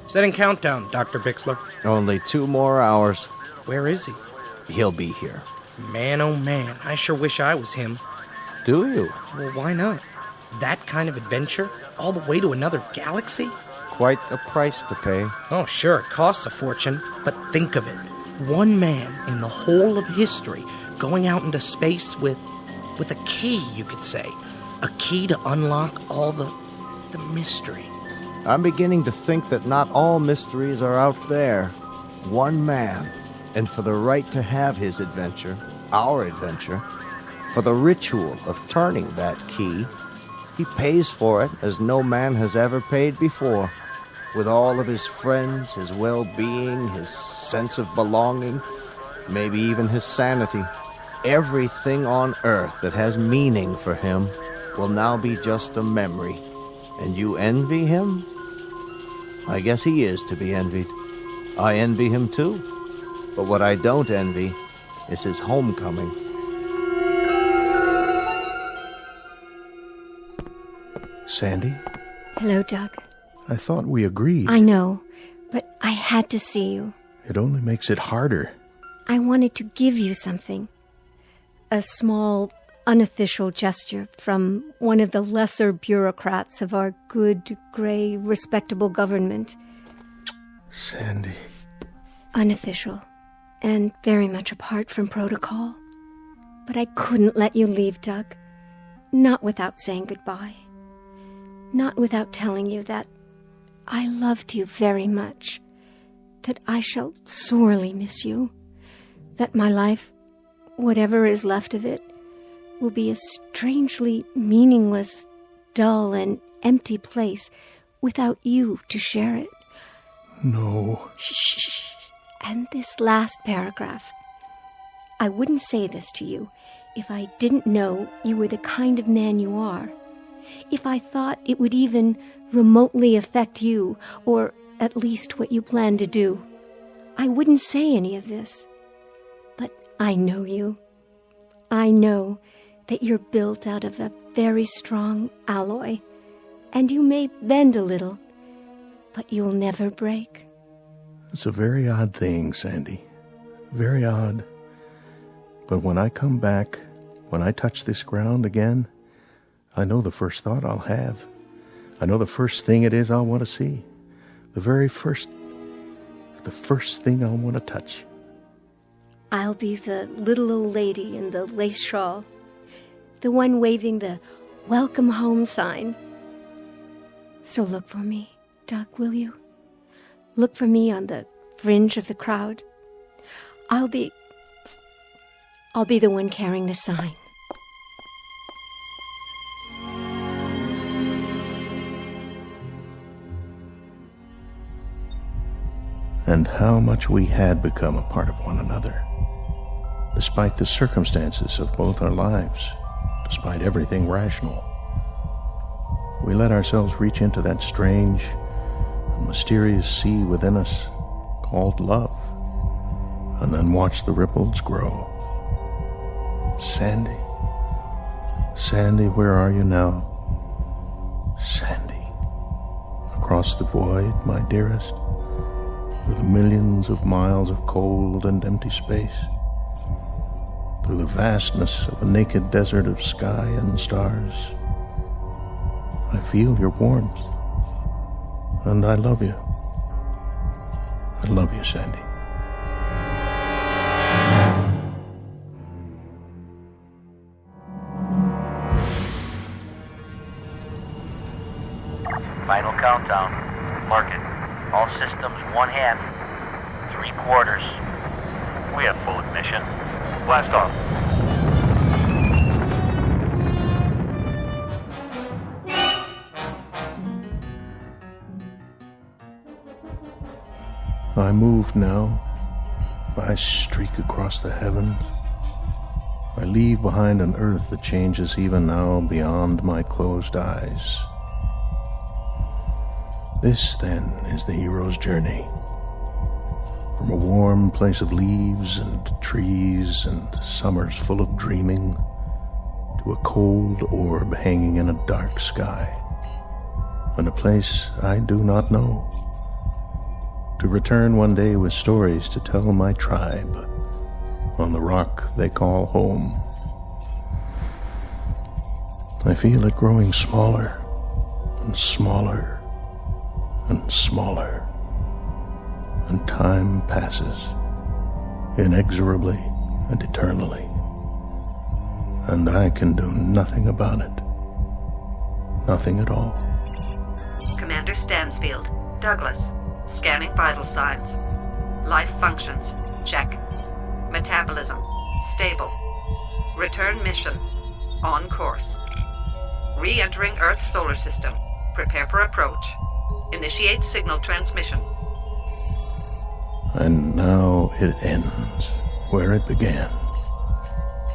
Setting countdown, Dr. Bixler. Only 2 more hours. Where is he? He'll be here. Man, oh man, I sure wish I was him. Do you? Well, why not? That kind of adventure? All the way to another galaxy? Quite a price to pay. Oh, sure, it costs a fortune, but think of it. One man in the whole of history going out into space with a key, you could say. A key to unlock all the mysteries. I'm beginning to think that not all mysteries are out there. One man, and for the right to have his adventure, our adventure, for the ritual of turning that key, he pays for it as no man has ever paid before, with all of his friends, his well-being, his sense of belonging, maybe even his sanity. Everything on earth that has meaning for him will now be just a memory. And you envy him? I guess he is to be envied. I envy him too. But what I don't envy is his homecoming. Sandy? Hello, Doug. I thought we agreed. I know, but I had to see you. It only makes it harder. I wanted to give you something. A small, unofficial gesture from one of the lesser bureaucrats of our good, gray, respectable government. Sandy. Unofficial, and very much apart from protocol. But I couldn't let you leave, Doug. Not without saying goodbye. Not without telling you that I loved you very much. That I shall sorely miss you. That my life, whatever is left of it, will be a strangely meaningless, dull, and empty place without you to share it. No. Shh. And this last paragraph. I wouldn't say this to you if I didn't know you were the kind of man you are. If I thought it would even remotely affect you, or at least what you plan to do. I wouldn't say any of this. But I know you. I know that you're built out of a very strong alloy, and you may bend a little, but you'll never break. It's a very odd thing, Sandy. Very odd. But when I come back, when I touch this ground again, I know the first thought I'll have. I know the first thing it is I'll want to see. The first thing I'll want to touch. I'll be the little old lady in the lace shawl, the one waving the welcome home sign. So look for me, Doug, will you? Look for me on the fringe of the crowd. I'll be the one carrying the sign. And how much we had become a part of one another. Despite the circumstances of both our lives, despite everything rational. We let ourselves reach into that strange and mysterious sea within us called love, and then watch the ripples grow. Sandy. Sandy, where are you now? Sandy. Across the void, my dearest, through the millions of miles of cold and empty space, through the vastness of a naked desert of sky and stars. I feel your warmth, and I love you. I love you, Sandy. Final countdown. Mark it. All systems 1/2, 3/4. We have full ignition. Blast off. I move now. I streak across the heavens. I leave behind an earth that changes even now beyond my closed eyes. This, then, is the hero's journey. From a warm place of leaves and trees and summers full of dreaming to a cold orb hanging in a dark sky, and a place I do not know. To return one day with stories to tell my tribe on the rock they call home. I feel it growing smaller and smaller and smaller, and time passes inexorably and eternally, and I can do nothing about it. Nothing at all. Commander Stansfield. Douglas. Scanning vital signs. Life functions. Check. Metabolism. Stable. Return mission. On course. Re-entering Earth's solar system. Prepare for approach. Initiate signal transmission. And now it ends where it began.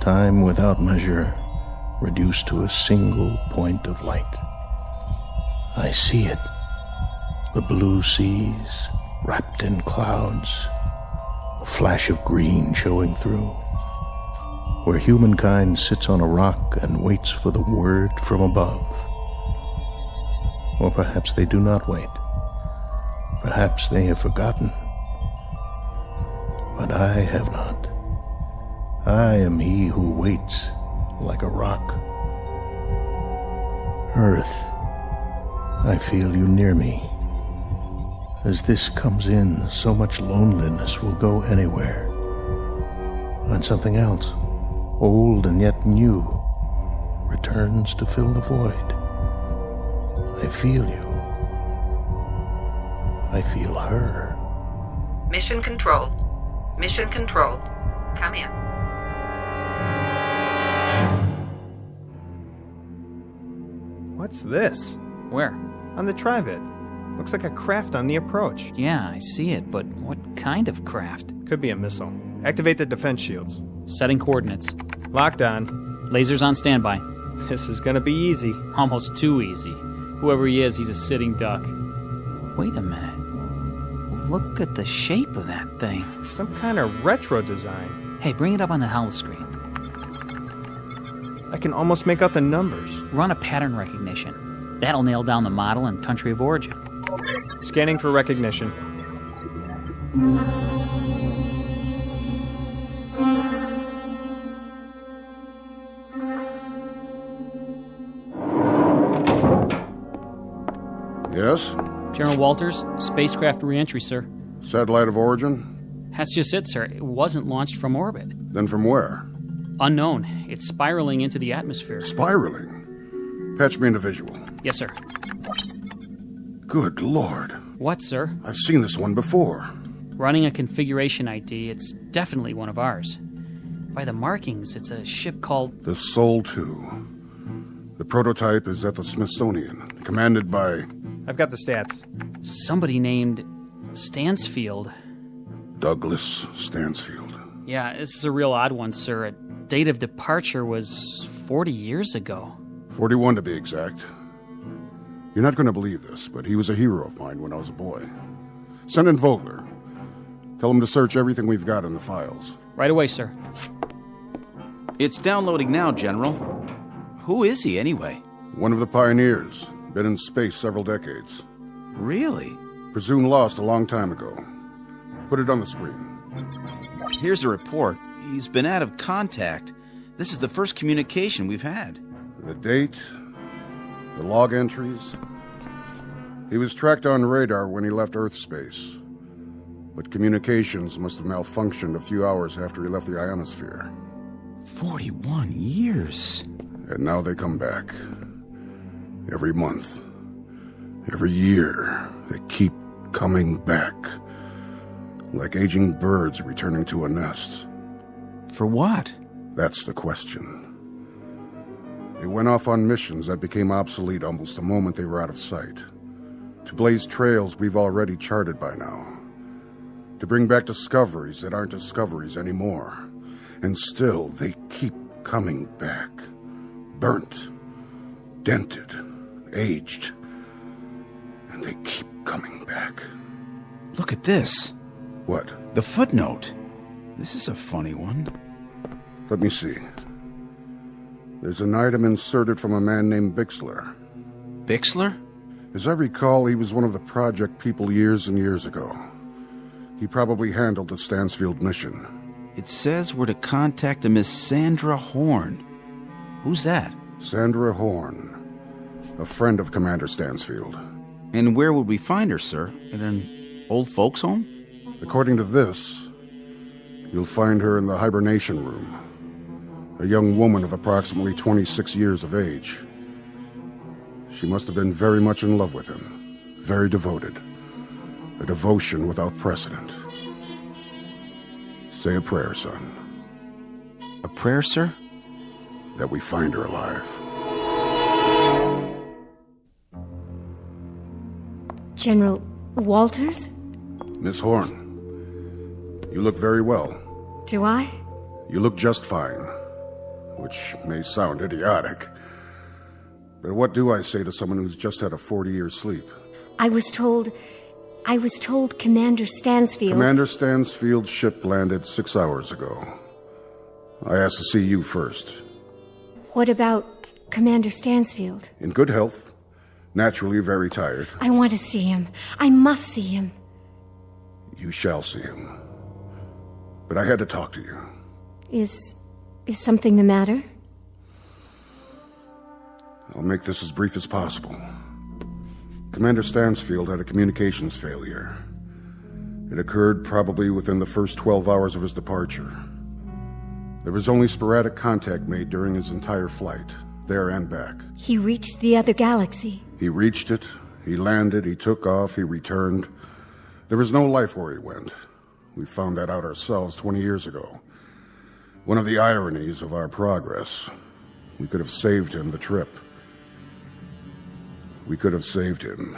Time without measure, reduced to a single point of light. I see it. The blue seas, wrapped in clouds, a flash of green showing through, where humankind sits on a rock and waits for the word from above. Or perhaps they do not wait. Perhaps they have forgotten. But I have not. I am he who waits like a rock. Earth, I feel you near me. As this comes in, so much loneliness will go anywhere. And something else, old and yet new, returns to fill the void. I feel you. I feel her. Mission control. Mission control. Come in. What's this? Where? On the Trivet. Looks like a craft on the approach. Yeah, I see it, but what kind of craft? Could be a missile. Activate the defense shields. Setting coordinates. Locked on. Lasers on standby. This is gonna be easy. Almost too easy. Whoever he is, he's a sitting duck. Wait a minute. Look at the shape of that thing. Some kind of retro design. Hey, bring it up on the holoscreen. I can almost make out the numbers. Run a pattern recognition. That'll nail down the model and country of origin. Scanning for recognition. Yes? General Walters, spacecraft re-entry, sir. Satellite of origin? That's just it, sir. It wasn't launched from orbit. Then from where? Unknown. It's spiraling into the atmosphere. Spiraling? Patch me into visual. Yes, sir. Good Lord. What, sir? I've seen this one before. Running a configuration ID, it's definitely one of ours. By the markings, it's a ship called... The Sol 2. The prototype is at the Smithsonian, commanded by... I've got the stats. Somebody named Stansfield. Douglas Stansfield. Yeah, this is a real odd one, sir. Date of departure was 40 years ago. 41 to be exact. You're not going to believe this, but he was a hero of mine when I was a boy. Send in Vogler. Tell him to search everything we've got in the files. Right away, sir. It's downloading now, General. Who is he, anyway? One of the pioneers. Been in space several decades. Really? Presumed lost a long time ago. Put it on the screen. Here's a report. He's been out of contact. This is the first communication we've had. The date, the log entries. He was tracked on radar when he left Earth space. But communications must have malfunctioned a few hours after he left the ionosphere. 41 years. And now they come back. Every month. Every year. They keep coming back. Like aging birds returning to a nest. For what? That's the question. They went off on missions that became obsolete almost the moment they were out of sight. To blaze trails we've already charted by now. To bring back discoveries that aren't discoveries anymore. And still, they keep coming back. Burnt. Dented. Aged. And they keep coming back. Look at this. What? The footnote. This is a funny one. Let me see. There's an item inserted from a man named Bixler. Bixler? As I recall, he was one of the project people years and years ago. He probably handled the Stansfield mission. It says we're to contact a Miss Sandra Horn. Who's that? Sandra Horn. A friend of Commander Stansfield. And where would we find her, sir? In an old folks' home? According to this, you'll find her in the hibernation room. A young woman of approximately 26 years of age. She must have been very much in love with him. Very devoted. A devotion without precedent. Say a prayer, son. A prayer, sir? That we find her alive. General Walters? Miss Horn, you look very well. Do I? You look just fine. Which may sound idiotic. But what do I say to someone who's just had a 40-year sleep? I was told Commander Stansfield... Commander Stansfield's ship landed 6 hours ago. I asked to see you first. What about Commander Stansfield? In good health. Naturally very tired. I want to see him. I must see him. You shall see him. But I had to talk to you. Is something the matter? I'll make this as brief as possible. Commander Stansfield had a communications failure. It occurred probably within the first 12 hours of his departure. There was only sporadic contact made during his entire flight, there and back. He reached the other galaxy. He reached it, he landed, he took off, he returned. There was no life where he went. We found that out ourselves 20 years ago. One of the ironies of our progress. We could have saved him the trip. We could have saved him.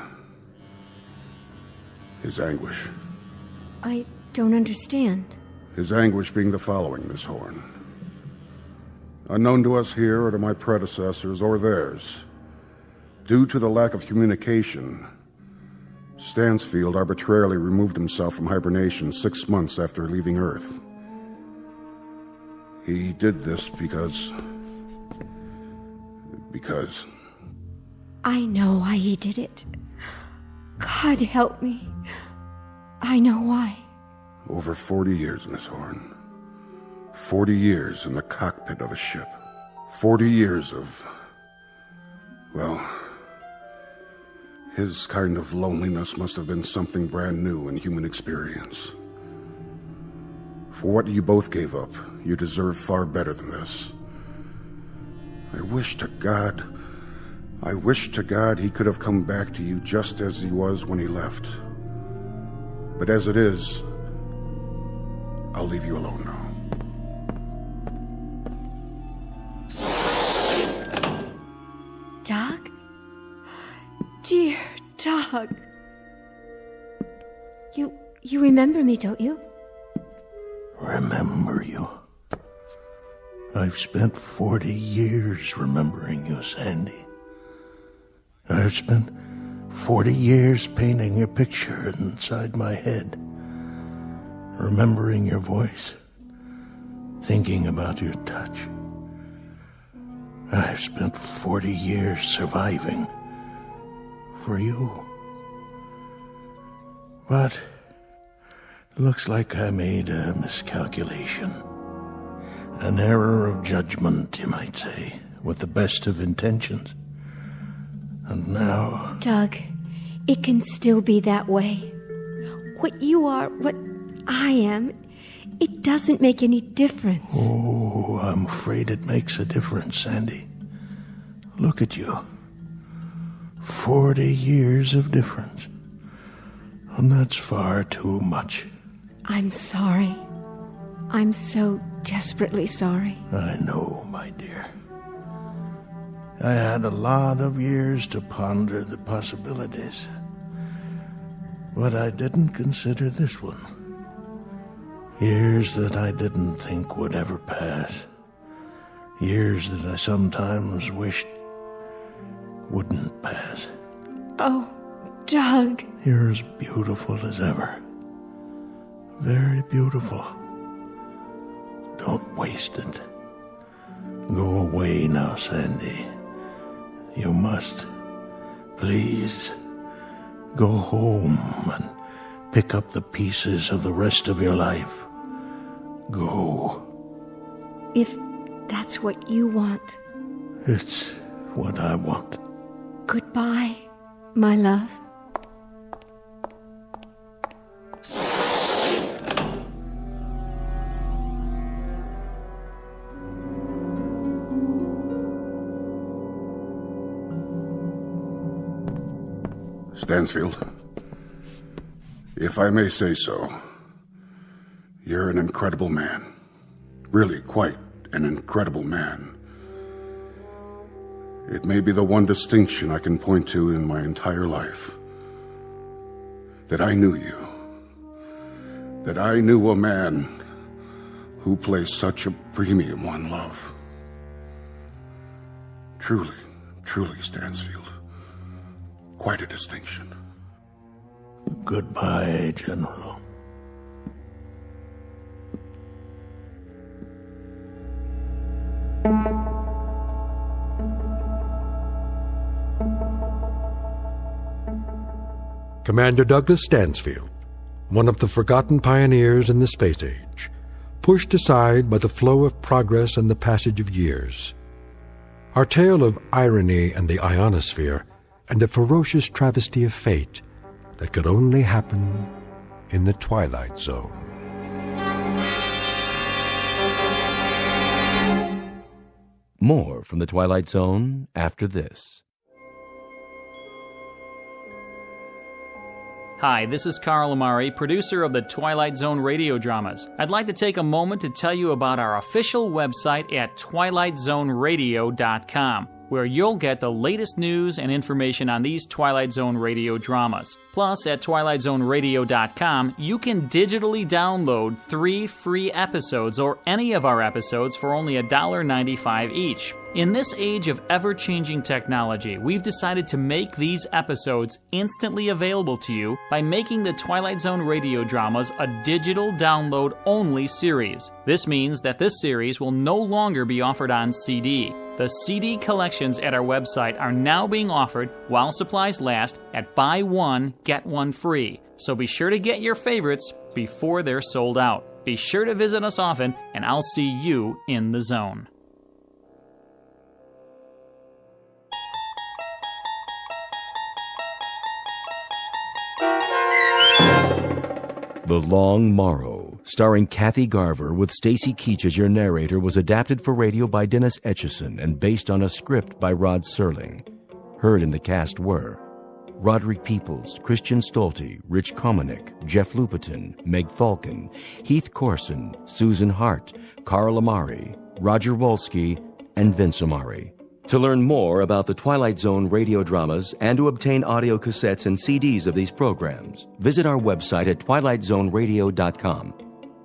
His anguish. I don't understand. His anguish being the following, Miss Horn. Unknown to us here or to my predecessors or theirs, due to the lack of communication, Stansfield arbitrarily removed himself from hibernation 6 months after leaving Earth. He did this because... I know why he did it. God help me. I know why. Over 40 years, Miss Horn. 40 years in the cockpit of a ship. 40 years of... well... his kind of loneliness must have been something brand new in human experience. For what you both gave up, you deserve far better than this. I wish to God he could have come back to you just as he was when he left. But as it is, I'll leave you alone now. Doug? Dear Doug. You remember me, don't you? Remember you? I've spent 40 years remembering you, Sandy. I've spent 40 years painting your picture inside my head, remembering your voice, thinking about your touch. I've spent 40 years surviving for you. But it looks like I made a miscalculation. An error of judgment, you might say, with the best of intentions. And now... Doug, it can still be that way. What you are, what I am, it doesn't make any difference. Oh, I'm afraid it makes a difference, Sandy. Look at you. 40 years of difference. And that's far too much. I'm sorry. I'm so desperately sorry. I know, my dear. I had a lot of years to ponder the possibilities. But I didn't consider this one. Years that I didn't think would ever pass. Years that I sometimes wished wouldn't pass. Oh, Doug. You're as beautiful as ever. Very beautiful. Don't waste it. Go away now, Sandy. You must. Please. Go home and pick up the pieces of the rest of your life. Go. If that's what you want. It's what I want. Goodbye, my love. Stansfield, if I may say so, you're an incredible man. Really quite an incredible man. It may be the one distinction I can point to in my entire life. That I knew you. That I knew a man who placed such a premium on love. Truly, truly, Stansfield. Quite a distinction. Goodbye, General. Commander Douglas Stansfield, one of the forgotten pioneers in the space age, pushed aside by the flow of progress and the passage of years. Our tale of irony and the ionosphere and the ferocious travesty of fate that could only happen in the Twilight Zone. More from the Twilight Zone after this. Hi, this is Carl Amari, producer of the Twilight Zone radio dramas. I'd like to take a moment to tell you about our official website at twilightzoneradio.com, where you'll get the latest news and information on these Twilight Zone radio dramas. Plus, at twilightzoneradio.com, you can digitally download 3 free episodes or any of our episodes for only $1.95 each. In this age of ever-changing technology, we've decided to make these episodes instantly available to you by making the Twilight Zone radio dramas a digital download-only series. This means that this series will no longer be offered on CD. The CD collections at our website are now being offered while supplies last at buy one, get one free. So be sure to get your favorites before they're sold out. Be sure to visit us often, and I'll see you in the zone. The Long Morrow, starring Kathy Garver with Stacy Keach as your narrator, was adapted for radio by Dennis Etchison and based on a script by Rod Serling. Heard in the cast were Roderick Peoples, Christian Stolte, Rich Komanek, Jeff Lupetin, Meg Falcon, Heath Corson, Susan Hart, Carl Amari, Roger Wolski, and Vince Amari. To learn more about the Twilight Zone radio dramas and to obtain audio cassettes and CDs of these programs, visit our website at twilightzoneradio.com.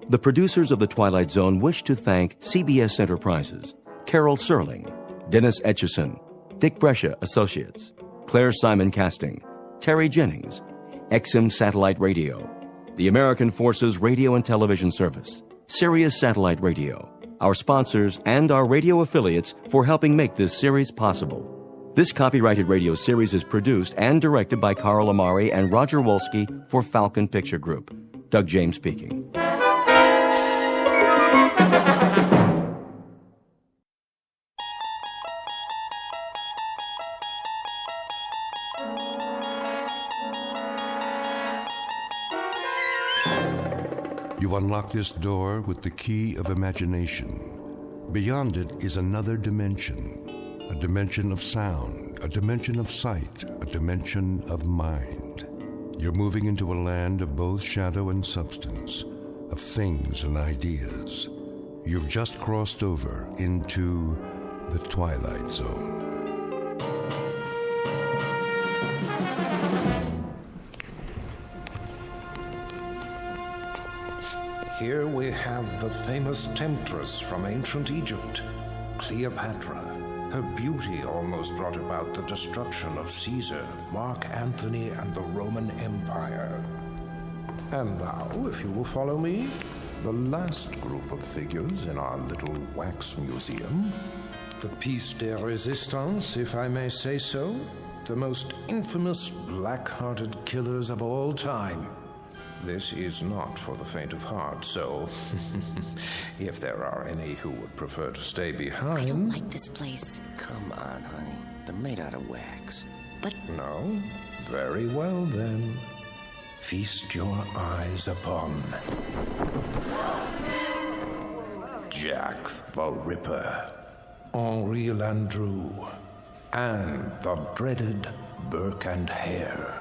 The producers of The Twilight Zone wish to thank CBS Enterprises, Carol Serling, Dennis Etchison, Dick Brescia Associates, Claire Simon Casting, Terry Jennings, XM Satellite Radio, the American Forces Radio and Television Service, Sirius Satellite Radio, our sponsors, and our radio affiliates for helping make this series possible. This copyrighted radio series is produced and directed by Carl Amari and Roger Wolski for Falcon Picture Group. Doug James speaking. You unlock this door with the key of imagination. Beyond it is another dimension, a dimension of sound, a dimension of sight, a dimension of mind. You're moving into a land of both shadow and substance, of things and ideas. You've just crossed over into the Twilight Zone. Here we have the famous temptress from ancient Egypt, Cleopatra. Her beauty almost brought about the destruction of Caesar, Mark Antony, and the Roman Empire. And now, if you will follow me, the last group of figures in our little wax museum. The piece de resistance, if I may say so. The most infamous, black-hearted killers of all time. This is not for the faint of heart, so if there are any who would prefer to stay behind... I don't like this place. Come on, honey. They're made out of wax. But... No? Very well, then. Feast your eyes upon... Jack the Ripper, Henri Landru, and the dreaded Burke and Hare.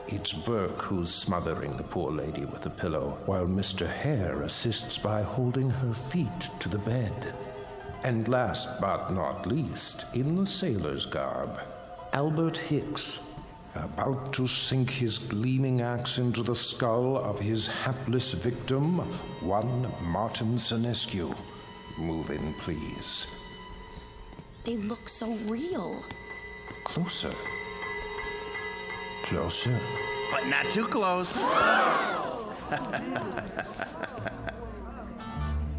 It's Burke who's smothering the poor lady with a pillow, while Mr. Hare assists by holding her feet to the bed. And last but not least, in the sailor's garb, Albert Hicks, about to sink his gleaming axe into the skull of his hapless victim, one Martin Senescu. Move in, please. They look so real. Closer. Closer. But not too close.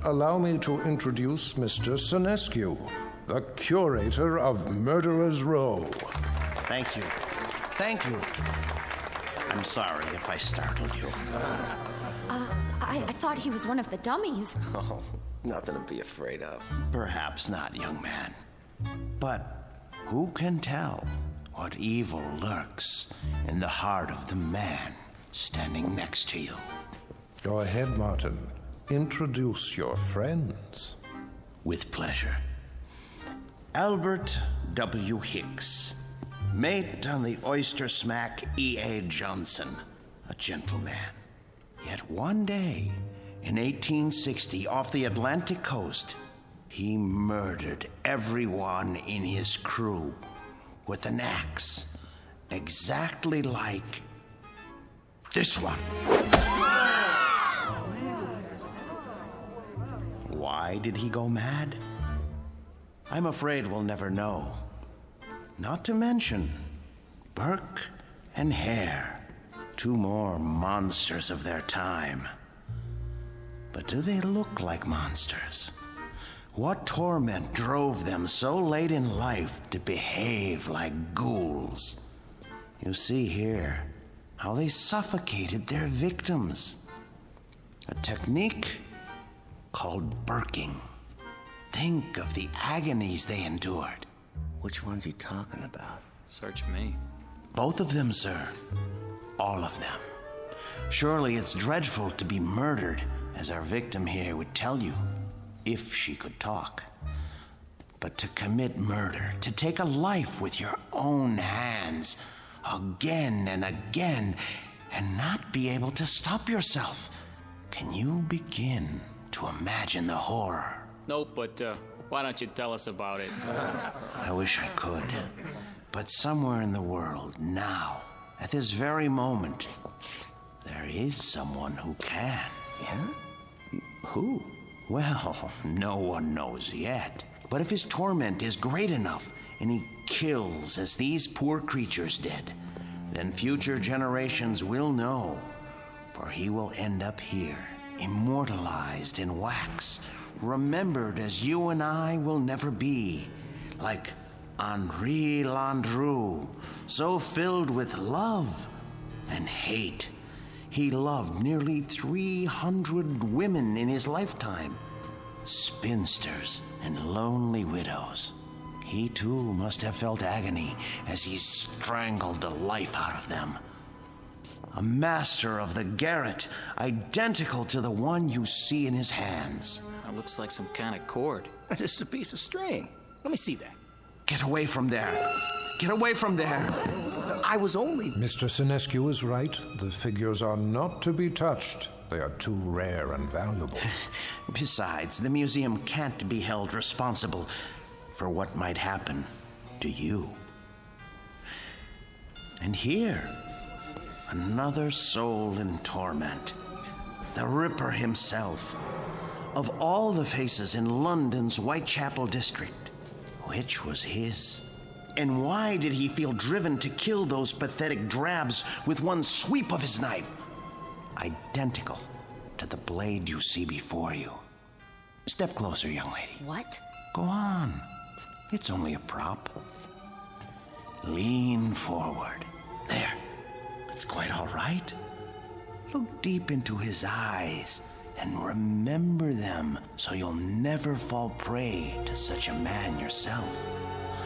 Allow me to introduce Mr. Senescu, the curator of Murderer's Row. Thank you. Thank you. I'm sorry if I startled you. I thought he was one of the dummies. Oh, nothing to be afraid of. Perhaps not, young man. But who can tell what evil lurks in the heart of the man standing next to you? Go ahead, Martin. Introduce your friends. With pleasure. Albert W. Hicks, mate on the oyster smack E.A. Johnson, a gentleman. Yet one day, in 1860, off the Atlantic coast, he murdered everyone in his crew with an axe, exactly like this one. Why did he go mad? I'm afraid we'll never know. Not to mention Burke and Hare, two more monsters of their time. But do they look like monsters? What torment drove them so late in life to behave like ghouls? You see here how they suffocated their victims. A technique called burking. Think of the agonies they endured. Which one's he talking about? Search me. Both of them, sir. All of them. Surely it's dreadful to be murdered, as our victim here would tell you, if she could talk. But to commit murder, to take a life with your own hands, again and again, and not be able to stop yourself. Can you begin to imagine the horror? Nope, but why don't you tell us about it? I wish I could. But somewhere in the world, now, at this very moment, there is someone who can. Yeah? Who? Well, no one knows yet. But if his torment is great enough, and he kills as these poor creatures did, then future generations will know. For he will end up here, immortalized in wax, remembered as you and I will never be, like Henri Landru, so filled with love and hate. He loved nearly 300 women in his lifetime, spinsters and lonely widows. He too must have felt agony as he strangled the life out of them. A master of the garret, identical to the one you see in his hands. That looks like some kind of cord. Just a piece of string. Let me see that. Get away from there. Get away from there. I was only... Mr. Senescu is right. The figures are not to be touched. They are too rare and valuable. Besides, the museum can't be held responsible for what might happen to you. And here, another soul in torment. The Ripper himself. Of all the faces in London's Whitechapel district, Which was his? And why did he feel driven to kill those pathetic drabs with one sweep of his knife? Identical to the blade you see before you. Step closer, young lady. What? Go on. It's only a prop. Lean forward. There. It's quite all right. Look deep into his eyes and remember them so you'll never fall prey to such a man yourself.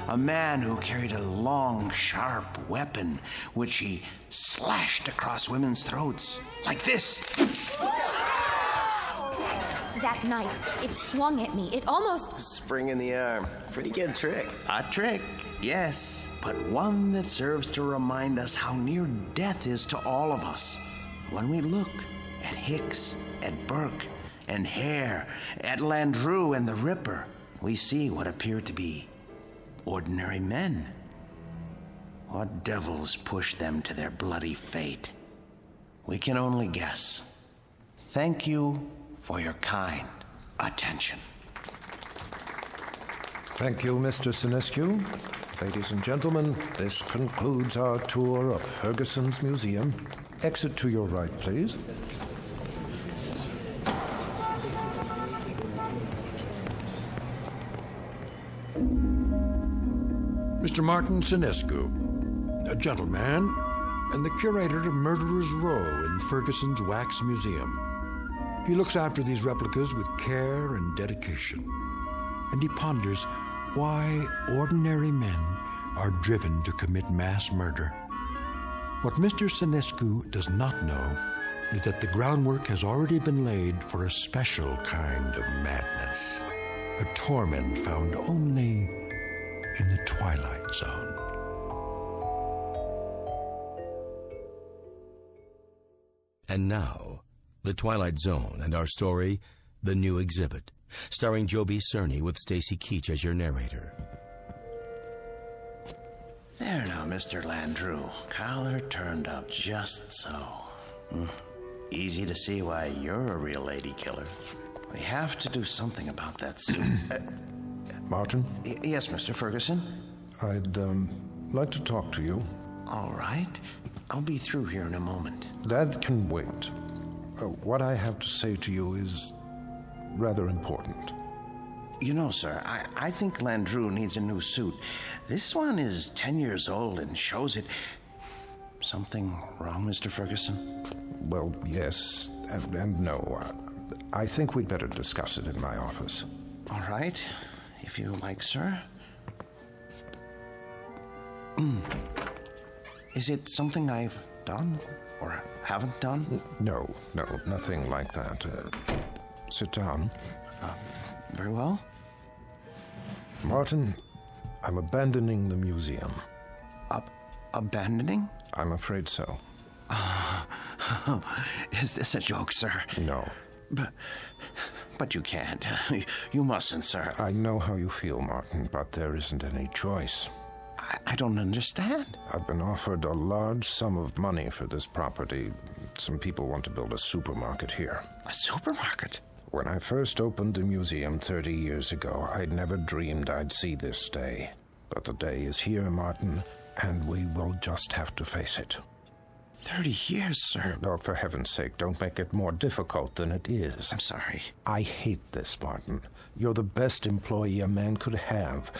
A man who carried a long, sharp weapon which he slashed across women's throats. Like this. That knife, it swung at me. It almost... Spring in the arm. Pretty good trick. A trick, yes, but one that serves to remind us how near death is to all of us. When we look at Hicks, at Burke, and Hare, at Landru and the Ripper, we see what appear to be ordinary men. What devils pushed them to their bloody fate? We can only guess. Thank you for your kind attention. Thank you, Mr. Sinescu. Ladies and gentlemen, this concludes our tour of Ferguson's museum. Exit to your right, please. Mr. Martin Sinescu, a gentleman and the curator of Murderer's Row in Ferguson's Wax Museum. He looks after these replicas with care and dedication, and he ponders why ordinary men are driven to commit mass murder. What Mr. Sinescu does not know is that the groundwork has already been laid for a special kind of madness, a torment found only in the Twilight Zone. And now, The Twilight Zone and our story, The New Exhibit, starring Joby Cerny with Stacy Keach as your narrator. There now, Mr. Landru. Collar turned up just so. Easy to see why you're a real lady killer. We have to do something about that suit. Martin? Yes, Mr. Ferguson? I'd like to talk to you. All right. I'll be through here in a moment. That can wait. What I have to say to you is rather important. You know, sir, I think Landru needs a new suit. This one is 10 years old and shows it. Something wrong, Mr. Ferguson? Well, yes and no. I think we'd better discuss it in my office. All right, if you like, sir. Is it something I've done or haven't done? No, nothing like that. Sit down. Very well. Martin, I'm abandoning the museum. Abandoning? I'm afraid so. Is this a joke, sir? No. But you can't. You mustn't, sir. I know how you feel, Martin, but there isn't any choice. I don't understand. I've been offered a large sum of money for this property. Some people want to build a supermarket here. A supermarket? When I first opened the museum 30 years ago, I'd never dreamed I'd see this day. But the day is here, Martin, and we will just have to face it. 30 years, sir. No, for heaven's sake, don't make it more difficult than it is. I'm sorry. I hate this, Martin. You're the best employee a man could have.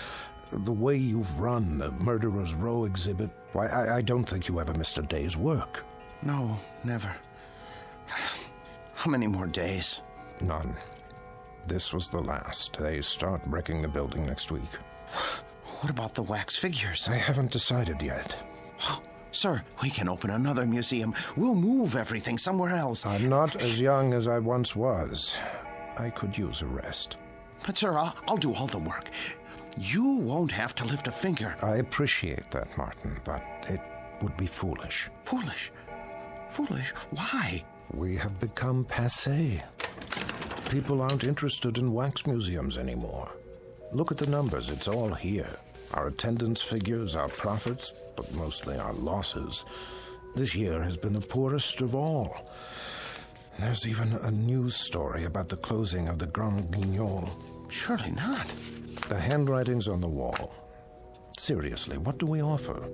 The way you've run the Murderer's Row exhibit, why, I don't think you ever missed a day's work. No, never. How many more days? None. This was the last. They start wrecking the building next week. What about the wax figures? I haven't decided yet. Sir, we can open another museum. We'll move everything somewhere else. I'm not as young as I once was. I could use a rest. But, sir, I'll do all the work. You won't have to lift a finger. I appreciate that, Martin, but it would be foolish. Foolish? Foolish? Why? We have become passé. People aren't interested in wax museums anymore. Look at the numbers. It's all here. Our attendance figures, our profits, but mostly our losses. This year has been the poorest of all. There's even a news story about the closing of the Grand Guignol. Surely not. The handwriting's on the wall. Seriously, what do we offer?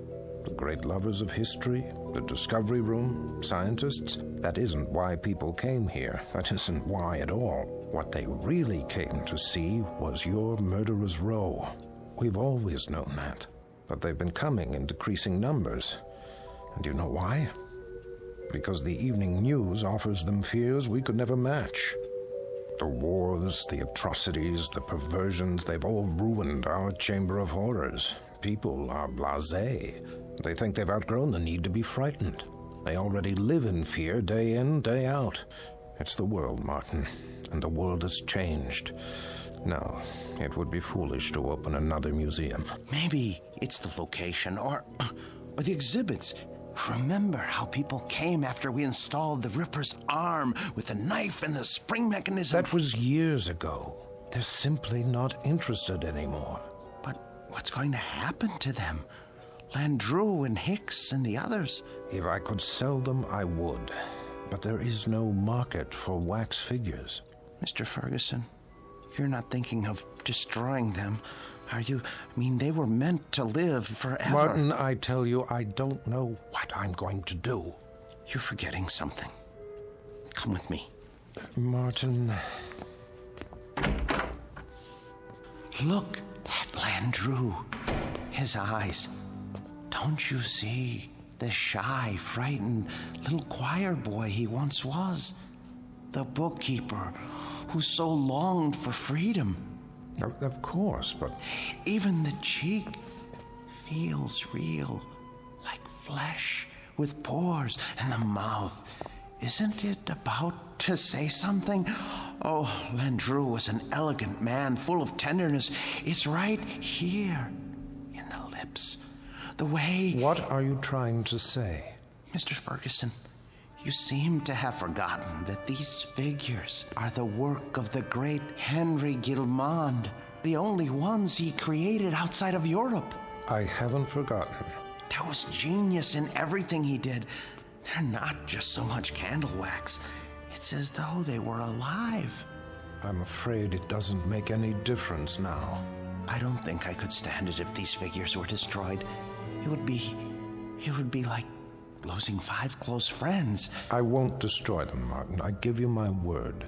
The great lovers of history? The discovery room? Scientists? That isn't why people came here. That isn't why at all. What they really came to see was your murderer's row. We've always known that. But they've been coming in decreasing numbers. And do you know why? Because the evening news offers them fears we could never match. The wars, the atrocities, the perversions, they've all ruined our chamber of horrors. People are blasé. They think they've outgrown the need to be frightened. They already live in fear day in, day out. It's the world, Martin, and the world has changed. No, it would be foolish to open another museum. Maybe it's the location or the exhibits. Remember how people came after we installed the Ripper's arm with the knife and the spring mechanism? That was years ago. They're simply not interested anymore. But what's going to happen to them? Landru and Hicks and the others? If I could sell them, I would. But there is no market for wax figures. Mr. Ferguson, you're not thinking of destroying them, are you? I mean, they were meant to live forever. Martin, I tell you, I don't know what I'm going to do. You're forgetting something. Come with me. Martin... Look at Landru. His eyes. Don't you see the shy, frightened little choir boy he once was? The bookkeeper who so longed for freedom. Of course, but... Even the cheek feels real, like flesh with pores, and the mouth. Isn't it about to say something? Oh, Landru was an elegant man, full of tenderness. It's right here, in the lips. The way... What are you trying to say? Mr. Ferguson, you seem to have forgotten that these figures are the work of the great Henry Gilmand, the only ones he created outside of Europe. I haven't forgotten. There was genius in everything he did. They're not just so much candle wax. It's as though they were alive. I'm afraid it doesn't make any difference now. I don't think I could stand it if these figures were destroyed. It would be like losing 5 close friends. I won't destroy them, Martin. I give you my word.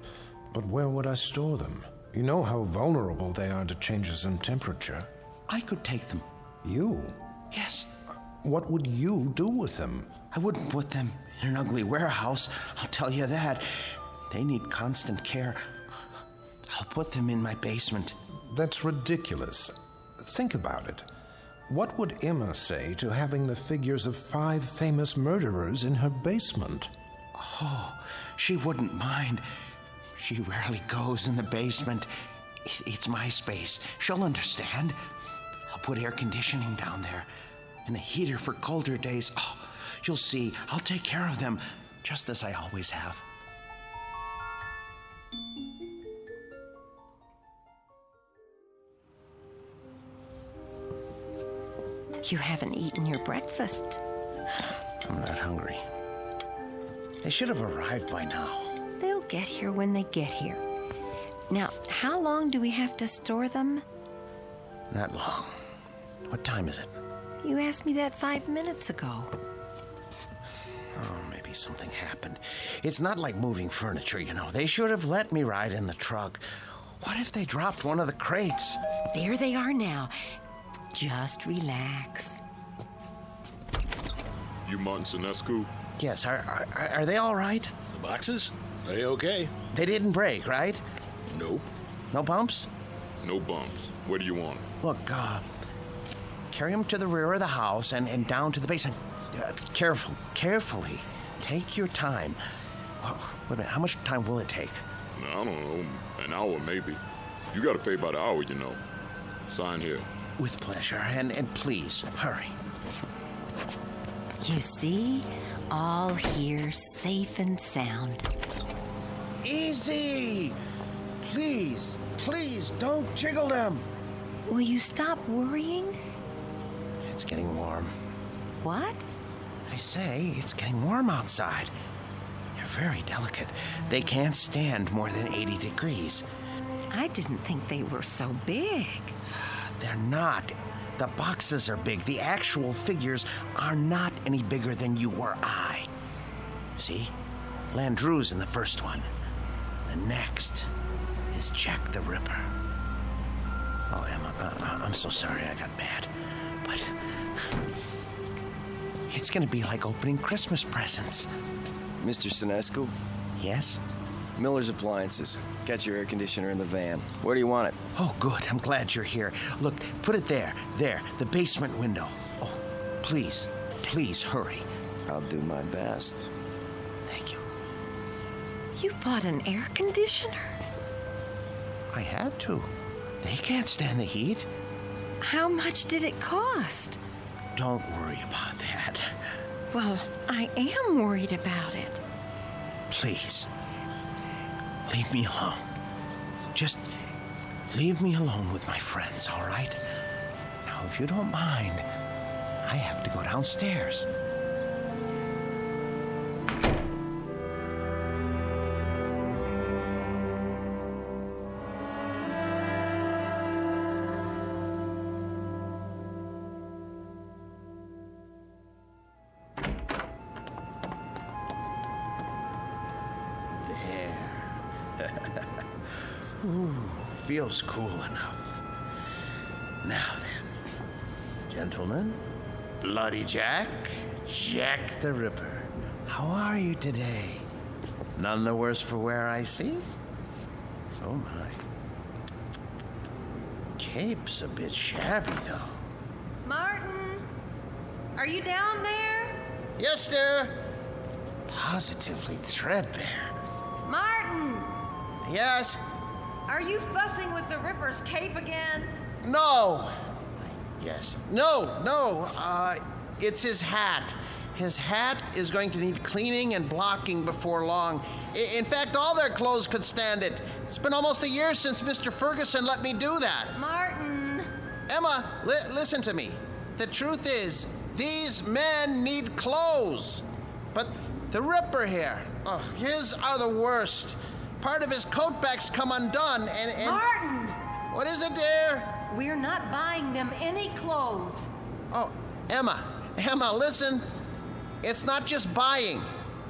But where would I store them? You know how vulnerable they are to changes in temperature. I could take them. You? Yes. What would you do with them? I wouldn't put them in an ugly warehouse, I'll tell you that. They need constant care. I'll put them in my basement. That's ridiculous. Think about it. What would Emma say to having the figures of 5 famous murderers in her basement? Oh, she wouldn't mind. She rarely goes in the basement. It's my space. She'll understand. I'll put air conditioning down there and a heater for colder days. Oh, you'll see. I'll take care of them, just as I always have. You haven't eaten your breakfast. I'm not hungry. They should have arrived by now. They'll get here when they get here. Now, how long do we have to store them? Not long. What time is it? You asked me that 5 minutes ago. Oh, maybe something happened. It's not like moving furniture, you know. They should have let me ride in the truck. What if they dropped one of the crates? There they are now. Just relax. You Martin Sinescu? Yes, are they all right? The boxes? They okay. They didn't break, right? Nope. No bumps? No bumps. Where do you want them? Look, carry them to the rear of the house and down to the basement. Carefully. Take your time. Wait a minute, how much time will it take? I don't know, an hour maybe. You gotta pay by the hour, you know. Sign here. With pleasure, and please, hurry. You see? All here, safe and sound. Easy! Please, don't jiggle them. Will you stop worrying? It's getting warm. What? I say, it's getting warm outside. They're very delicate. They can't stand more than 80 degrees. I didn't think they were so big. They're not. The boxes are big. The actual figures are not any bigger than you or I. See? Landru's in the first one. The next is Jack the Ripper. Oh, Emma, I'm so sorry I got mad. But it's gonna be like opening Christmas presents. Mr. Sinescu? Yes? Miller's Appliances. Got your air conditioner in the van. Where do you want it? Oh, good. I'm glad you're here. Look, put it there. There, the basement window. Oh, please, please hurry. I'll do my best. Thank you. You bought an air conditioner? I had to. They can't stand the heat. How much did it cost? Don't worry about that. Well, I am worried about it. Please. Leave me alone. Just leave me alone with my friends, all right? Now, if you don't mind, I have to go downstairs. Ooh, feels cool enough. Now then, gentlemen, Bloody Jack, Jack the Ripper, how are you today? None the worse for wear, I see? Oh my. Cape's a bit shabby, though. Martin, are you down there? Yes, sir. Positively threadbare. Martin! Yes? Are you fussing with the Ripper's cape again? No. Yes. No. It's his hat. His hat is going to need cleaning and blocking before long. In fact, all their clothes could stand it. It's been almost a year since Mr. Ferguson let me do that. Martin! Emma, listen to me. The truth is, these men need clothes. But the Ripper here, his are the worst. Part of his coat back's come undone, and... Martin! What is it, dear? We're not buying them any clothes. Oh, Emma, listen. It's not just buying.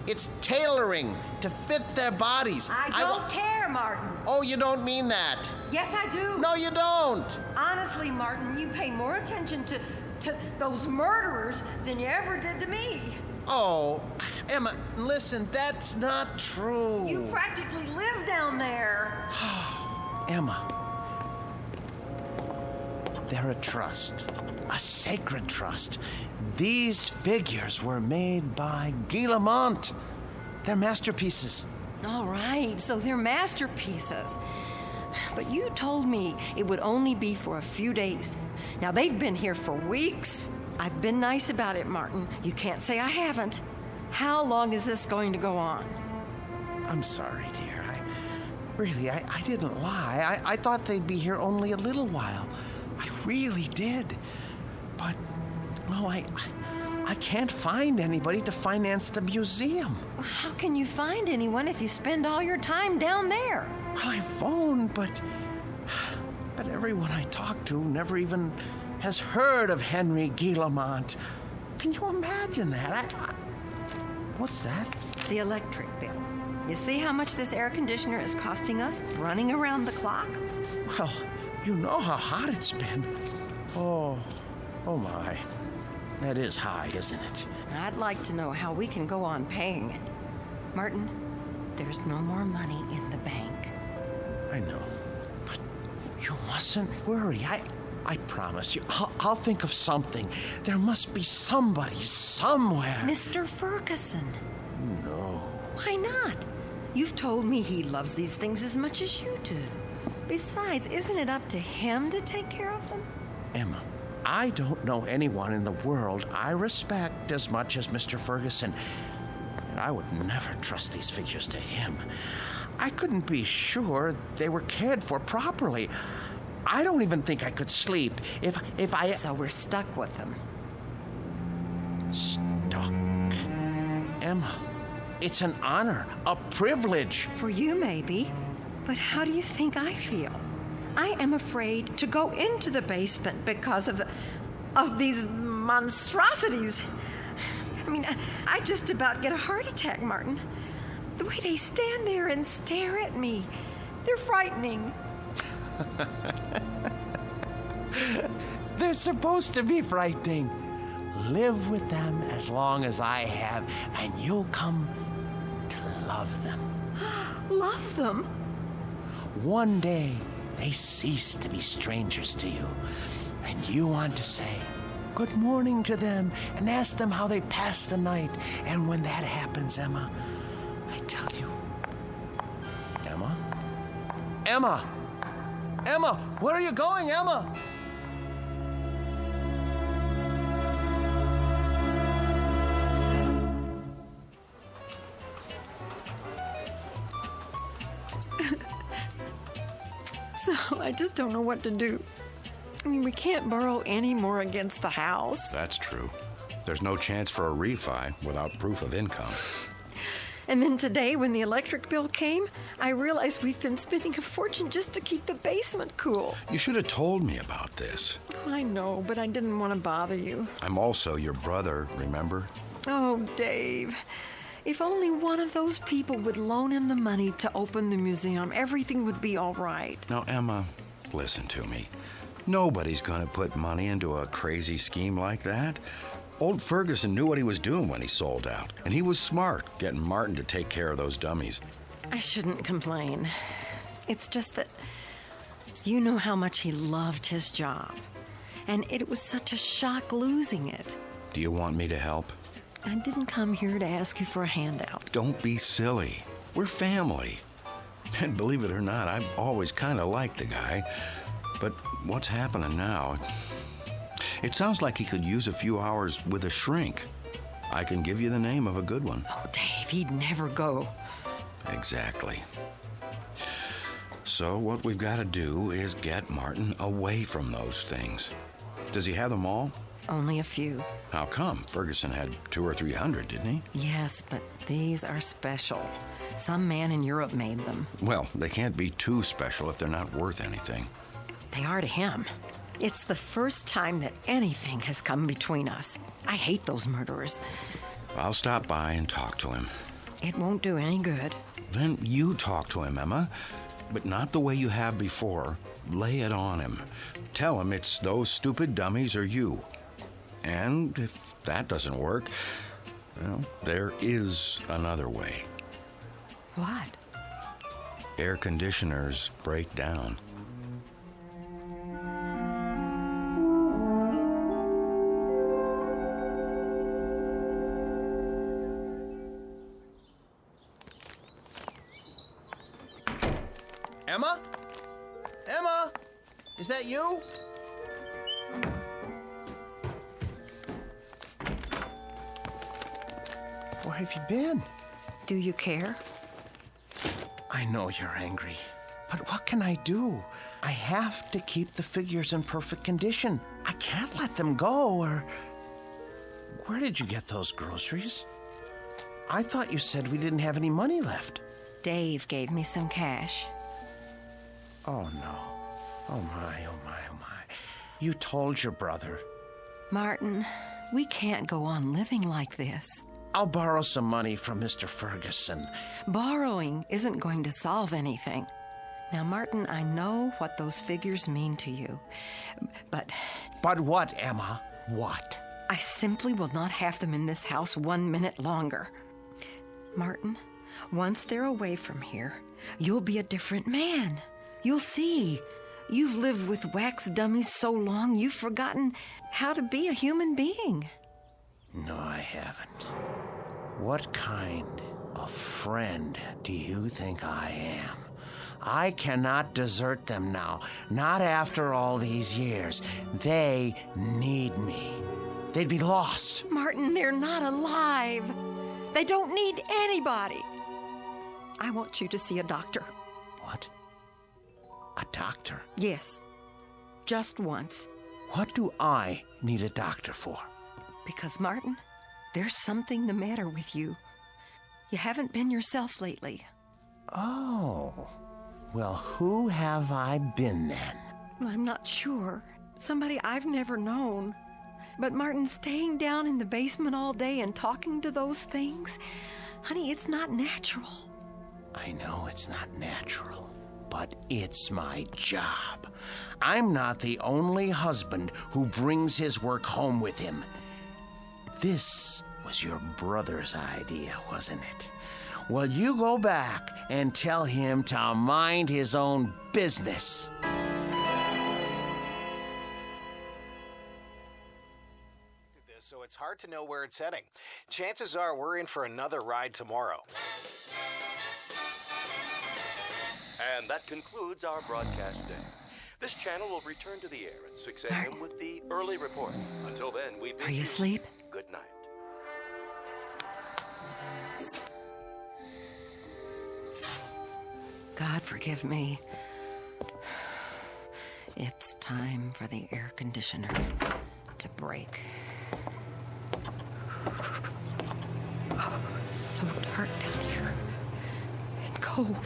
It's tailoring to fit their bodies. I don't care, Martin. Oh, you don't mean that. Yes, I do. No, you don't. Honestly, Martin, you pay more attention to those murderers than you ever did to me. Oh, Emma, listen, that's not true. You practically live down there. Emma, they're a trust, a sacred trust. These figures were made by Guillemont. They're masterpieces. All right, so they're masterpieces. But you told me it would only be for a few days. Now, they've been here for weeks. I've been nice about it, Martin. You can't say I haven't. How long is this going to go on? I'm sorry, dear. I didn't lie. I thought they'd be here only a little while. I really did. But, well, I can't find anybody to finance the museum. How can you find anyone if you spend all your time down there? Well, I phoned, but everyone I talked to never even has heard of Henry Guillemont. Can you imagine that? What's that? The electric bill. You see how much this air conditioner is costing us running around the clock? Well, you know how hot it's been. Oh my. That is high, isn't it? I'd like to know how we can go on paying it. Martin, there's no more money in the bank. I know. But you mustn't worry. I promise you, I'll think of something. There must be somebody somewhere. Mr. Ferguson. No. Why not? You've told me he loves these things as much as you do. Besides, isn't it up to him to take care of them? Emma, I don't know anyone in the world I respect as much as Mr. Ferguson. And I would never trust these figures to him. I couldn't be sure they were cared for properly. I don't even think I could sleep if I... So we're stuck with them. Stuck? Emma, it's an honor, a privilege. For you, maybe. But how do you think I feel? I am afraid to go into the basement because of these monstrosities. I mean, I just about get a heart attack, Martin. The way they stand there and stare at me, they're frightening. They're supposed to be frightening. Live with them as long as I have, and you'll come to love them. Love them? One day, they cease to be strangers to you, and you want to say good morning to them and ask them how they passed the night. And when that happens, Emma, I tell you, Emma, where are you going, Emma? So I just don't know what to do. I mean, we can't borrow any more against the house. That's true. There's no chance for a refi without proof of income. And then today, when the electric bill came, I realized we've been spending a fortune just to keep the basement cool. You should have told me about this. I know, but I didn't want to bother you. I'm also your brother, remember? Oh, Dave. If only one of those people would loan him the money to open the museum, everything would be all right. Now, Emma, listen to me. Nobody's going to put money into a crazy scheme like that. Old Ferguson knew what he was doing when he sold out, and he was smart getting Martin to take care of those dummies. I shouldn't complain. It's just that you know how much he loved his job, and it was such a shock losing it. Do you want me to help? I didn't come here to ask you for a handout. Don't be silly. We're family. And believe it or not, I've always kind of liked the guy. But what's happening now? It sounds like he could use a few hours with a shrink. I can give you the name of a good one. Oh, Dave, he'd never go. Exactly. So what we've got to do is get Martin away from those things. Does he have them all? Only a few. How come? Ferguson had 200 or 300, didn't he? Yes, but these are special. Some man in Europe made them. Well, they can't be too special if they're not worth anything. They are to him. It's the first time that anything has come between us. I hate those murderers. I'll stop by and talk to him. It won't do any good. Then you talk to him, Emma. But not the way you have before. Lay it on him. Tell him it's those stupid dummies or you. And if that doesn't work, well, there is another way. What? Air conditioners break down. Emma? Emma? Is that you? Where have you been? Do you care? I know you're angry, but what can I do? I have to keep the figures in perfect condition. I can't let them go, or... Where did you get those groceries? I thought you said we didn't have any money left. Dave gave me some cash. Oh, no. Oh, my, oh, my, oh, my. You told your brother. Martin, we can't go on living like this. I'll borrow some money from Mr. Ferguson. Borrowing isn't going to solve anything. Now, Martin, I know what those figures mean to you, but... But what, Emma? What? I simply will not have them in this house 1 minute longer. Martin, once they're away from here, you'll be a different man. You'll see. You've lived with wax dummies so long, you've forgotten how to be a human being. No, I haven't. What kind of friend do you think I am? I cannot desert them now, not after all these years. They need me. They'd be lost. Martin, they're not alive. They don't need anybody. I want you to see a doctor. What? A doctor? Yes. Just once. What do I need a doctor for? Because, Martin, there's something the matter with you. You haven't been yourself lately. Oh. Well, who have I been then? I'm not sure. Somebody I've never known. But Martin, staying down in the basement all day and talking to those things, honey, it's not natural. I know it's not natural, but it's my job. I'm not the only husband who brings his work home with him. This was your brother's idea, wasn't it? Well, you go back and tell him to mind his own business. So it's hard to know where it's heading. Chances are we're in for another ride tomorrow. And that concludes our broadcast day. This channel will return to the air at 6 a.m. with the early report. Until then, we bid Are you asleep? good night. God forgive me. It's time for the air conditioner to break. Oh, it's so dark down here and cold.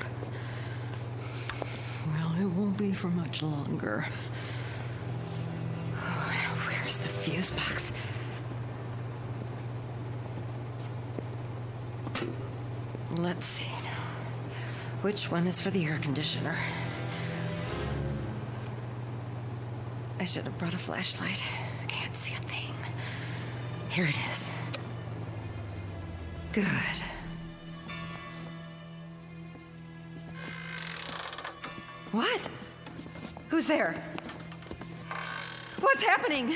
Well, it won't be for much longer. Oh, where's the fuse box? Let's see now. Which one is for the air conditioner? I should have brought a flashlight. I can't see a thing. Here it is. Good. What? Who's there? What's happening?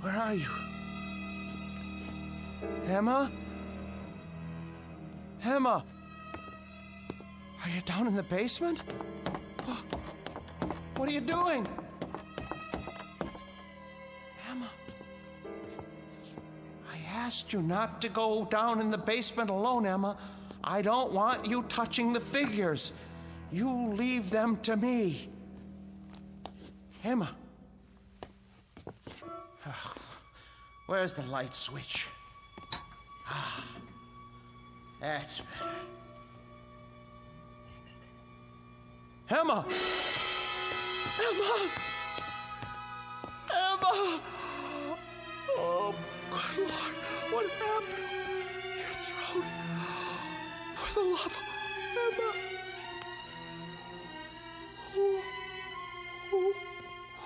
Where are you? Emma? Emma? Are you down in the basement? What are you doing? Emma? I asked you not to go down in the basement alone, Emma. I don't want you touching the figures. You leave them to me. Emma? Where's the light switch? That's better. Emma! Emma! Emma! Oh, good Lord, what happened? Your throat. For the love of Emma.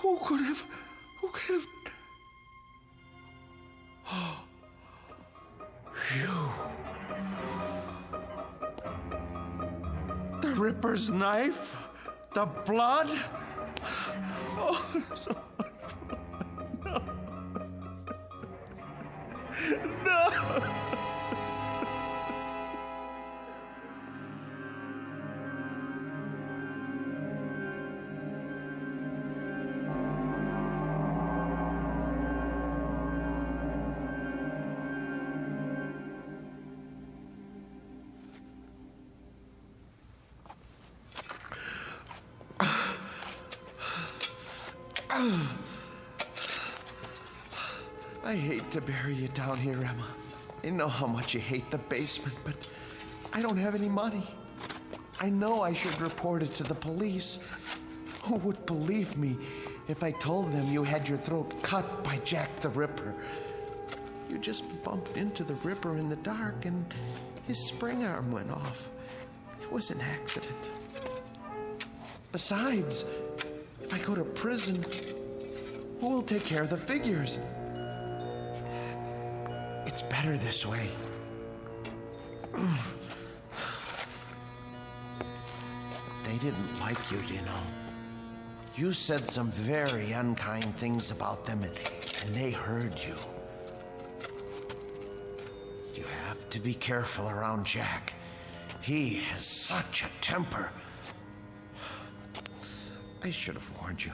Who could have... Oh, you. The Ripper's knife? The blood? Oh, so much blood. No. No. I hate to bury you down here, Emma. I know how much you hate the basement, but I don't have any money. I know I should report it to the police. Who would believe me if I told them you had your throat cut by Jack the Ripper? You just bumped into the Ripper in the dark and his spring arm went off. It was an accident. Besides, if I go to prison, who will take care of the figures? It's better this way. They didn't like you, you know. You said some very unkind things about them, and they heard you. You have to be careful around Jack. He has such a temper. I should have warned you.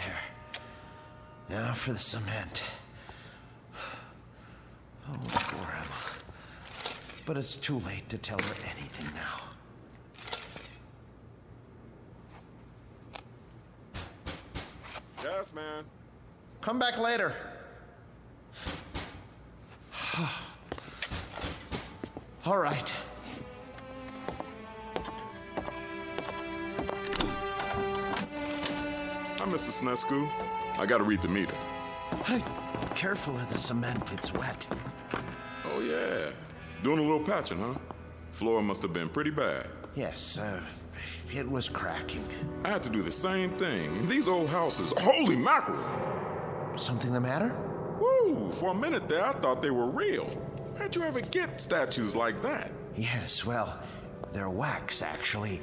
There. Now for the cement. Oh, poor Emma. But it's too late to tell her anything now. Yes, man. Come back later. All right. Hi, Mr. Snescu. I gotta read the meter. Hey, careful of the cement, it's wet. Oh, yeah. Doing a little patching, huh? Floor must have been pretty bad. Yes, it was cracking. I had to do the same thing. These old houses, holy mackerel! Something the matter? Woo! For a minute there, I thought they were real. How'd you ever get statues like that? Yes, well, they're wax, actually.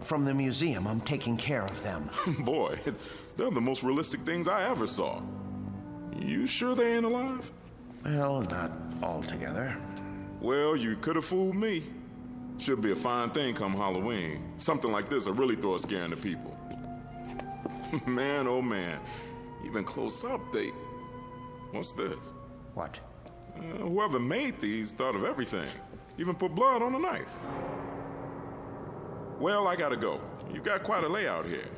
From the museum, I'm taking care of them. Boy, they're the most realistic things I ever saw. You sure they ain't alive? Well, not altogether. Well, you could have fooled me. Should be a fine thing come Halloween. Something like this will really throw a scare into people. Man, oh man. Even close up, they... What's this? What? Whoever made these thought of everything. Even put blood on a knife. Well, I gotta go. You've got quite a layout here.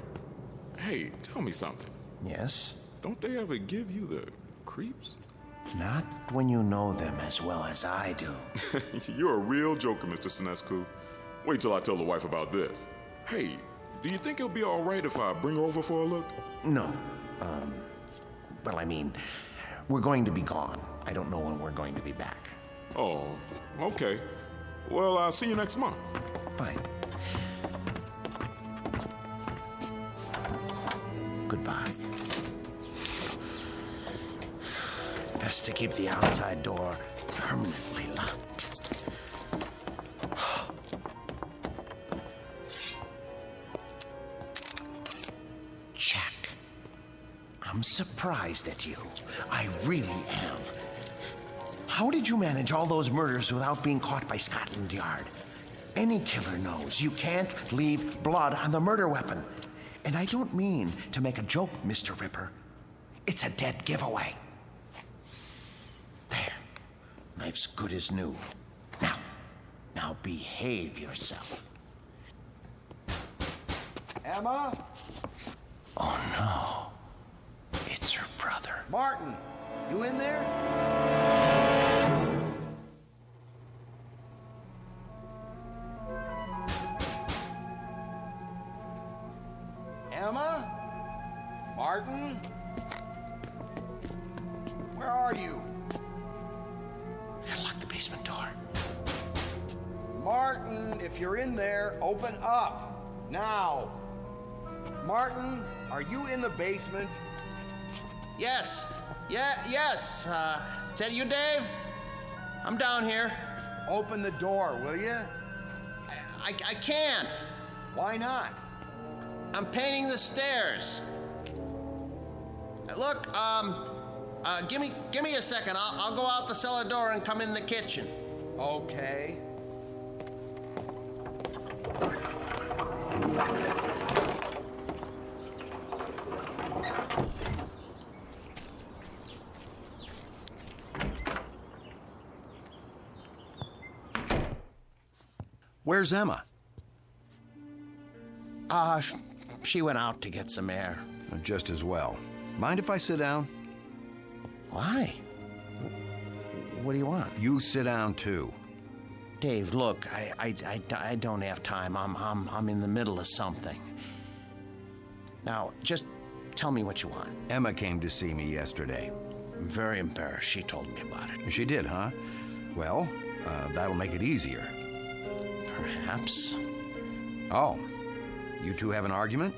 Hey, tell me something. Yes? Don't they ever give you the creeps? Not when you know them as well as I do. You're a real joker, Mr. Sinescu. Wait till I tell the wife about this. Hey, do you think it'll be all right if I bring her over for a look? No. Well, I mean, we're going to be gone. I don't know when we're going to be back. Oh, okay. Well, I'll see you next month. Fine. Goodbye. Best to keep the outside door permanently locked. Jack, I'm surprised at you. I really am. How did you manage all those murders without being caught by Scotland Yard? Any killer knows you can't leave blood on the murder weapon. And I don't mean to make a joke, Mr. Ripper. It's a dead giveaway. There. Knife's good as new. Now behave yourself. Emma? Oh, no. It's her brother. Martin, you in there? Emma? Martin? Where are you? Gotta lock the basement door. Martin, if you're in there, open up. Now. Martin, are you in the basement? Yes. Yes. Is that you, Dave? I'm down here. Open the door, will you? I can't. Why not? I'm painting the stairs. Look, give me a second. I'll go out the cellar door and come in the kitchen. Okay. Where's Emma? She went out to get some air. Just as well. Mind if I sit down? Why? What do you want? You sit down too. Dave, look, I don't have time. I'm in the middle of something. Now, just tell me what you want. Emma came to see me yesterday. I'm very embarrassed. She told me about it. She did, huh? Well, that'll make it easier. Perhaps. Oh, you two have an argument?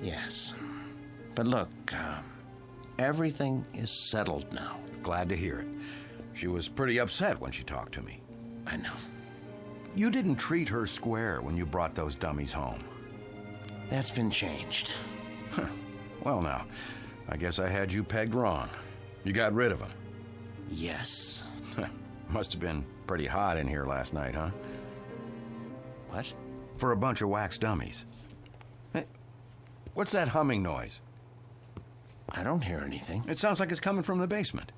Yes. But look, everything is settled now. Glad to hear it. She was pretty upset when she talked to me. I know. You didn't treat her square when you brought those dummies home. That's been changed. Well, now, I guess I had you pegged wrong. You got rid of them. Yes. Must have been pretty hot in here last night, huh? What? For a bunch of wax dummies. Hey, what's that humming noise? I don't hear anything. It sounds like it's coming from the basement.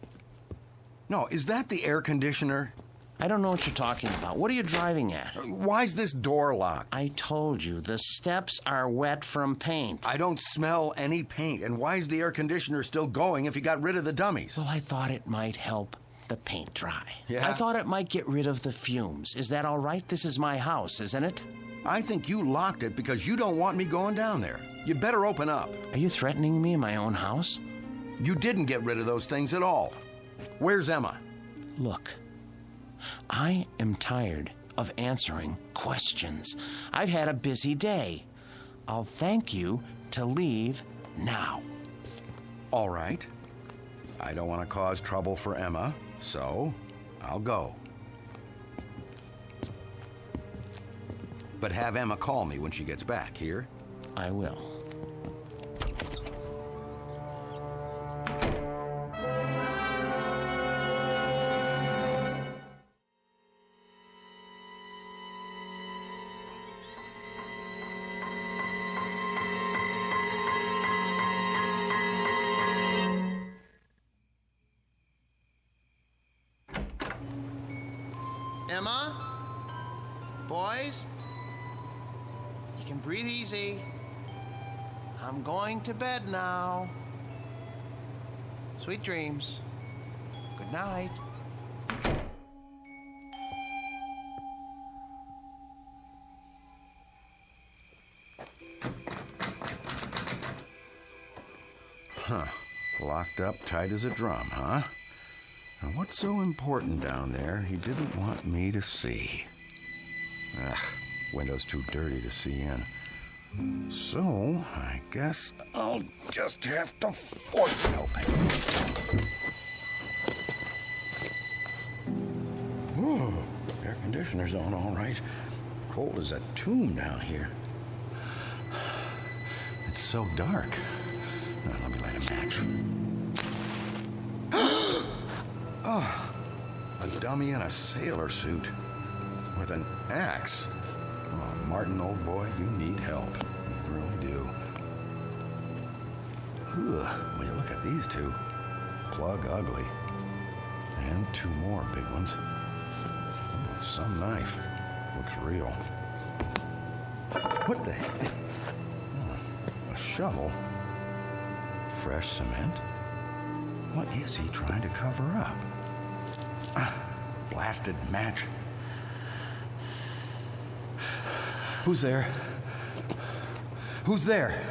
No, is that the air conditioner? I don't know what you're talking about. What are you driving at? Why's this door locked? I told you, the steps are wet from paint. I don't smell any paint. And why is the air conditioner still going if you got rid of the dummies? Well, I thought it might help the paint dry. Yeah? I thought it might get rid of the fumes. Is that all right? This is my house, isn't it? I think you locked it because you don't want me going down there. You'd better open up. Are you threatening me in my own house? You didn't get rid of those things at all. Where's Emma? Look, I am tired of answering questions. I've had a busy day. I'll thank you to leave now. All right. I don't want to cause trouble for Emma, so I'll go. But have Emma call me when she gets back, here? I will. Emma? Boys? You can breathe easy. I'm going to bed now. Sweet dreams. Good night. Huh. Locked up tight as a drum, huh? Now, what's so important down there he didn't want me to see? Ugh, window's too dirty to see in. So, I guess I'll just have to force it open. Ooh, air conditioner's on all right. Cold as a tomb down here. It's so dark. Now, let me light a match. Oh, a dummy in a sailor suit with an axe. Oh, Martin, old boy, you need help. You really do. Ugh, when you look at these two, plug ugly. And two more big ones. Oh, some knife. Looks real. What the heck? Oh, a shovel. Fresh cement. What is he trying to cover up? Blasted match. Who's there? Who's there?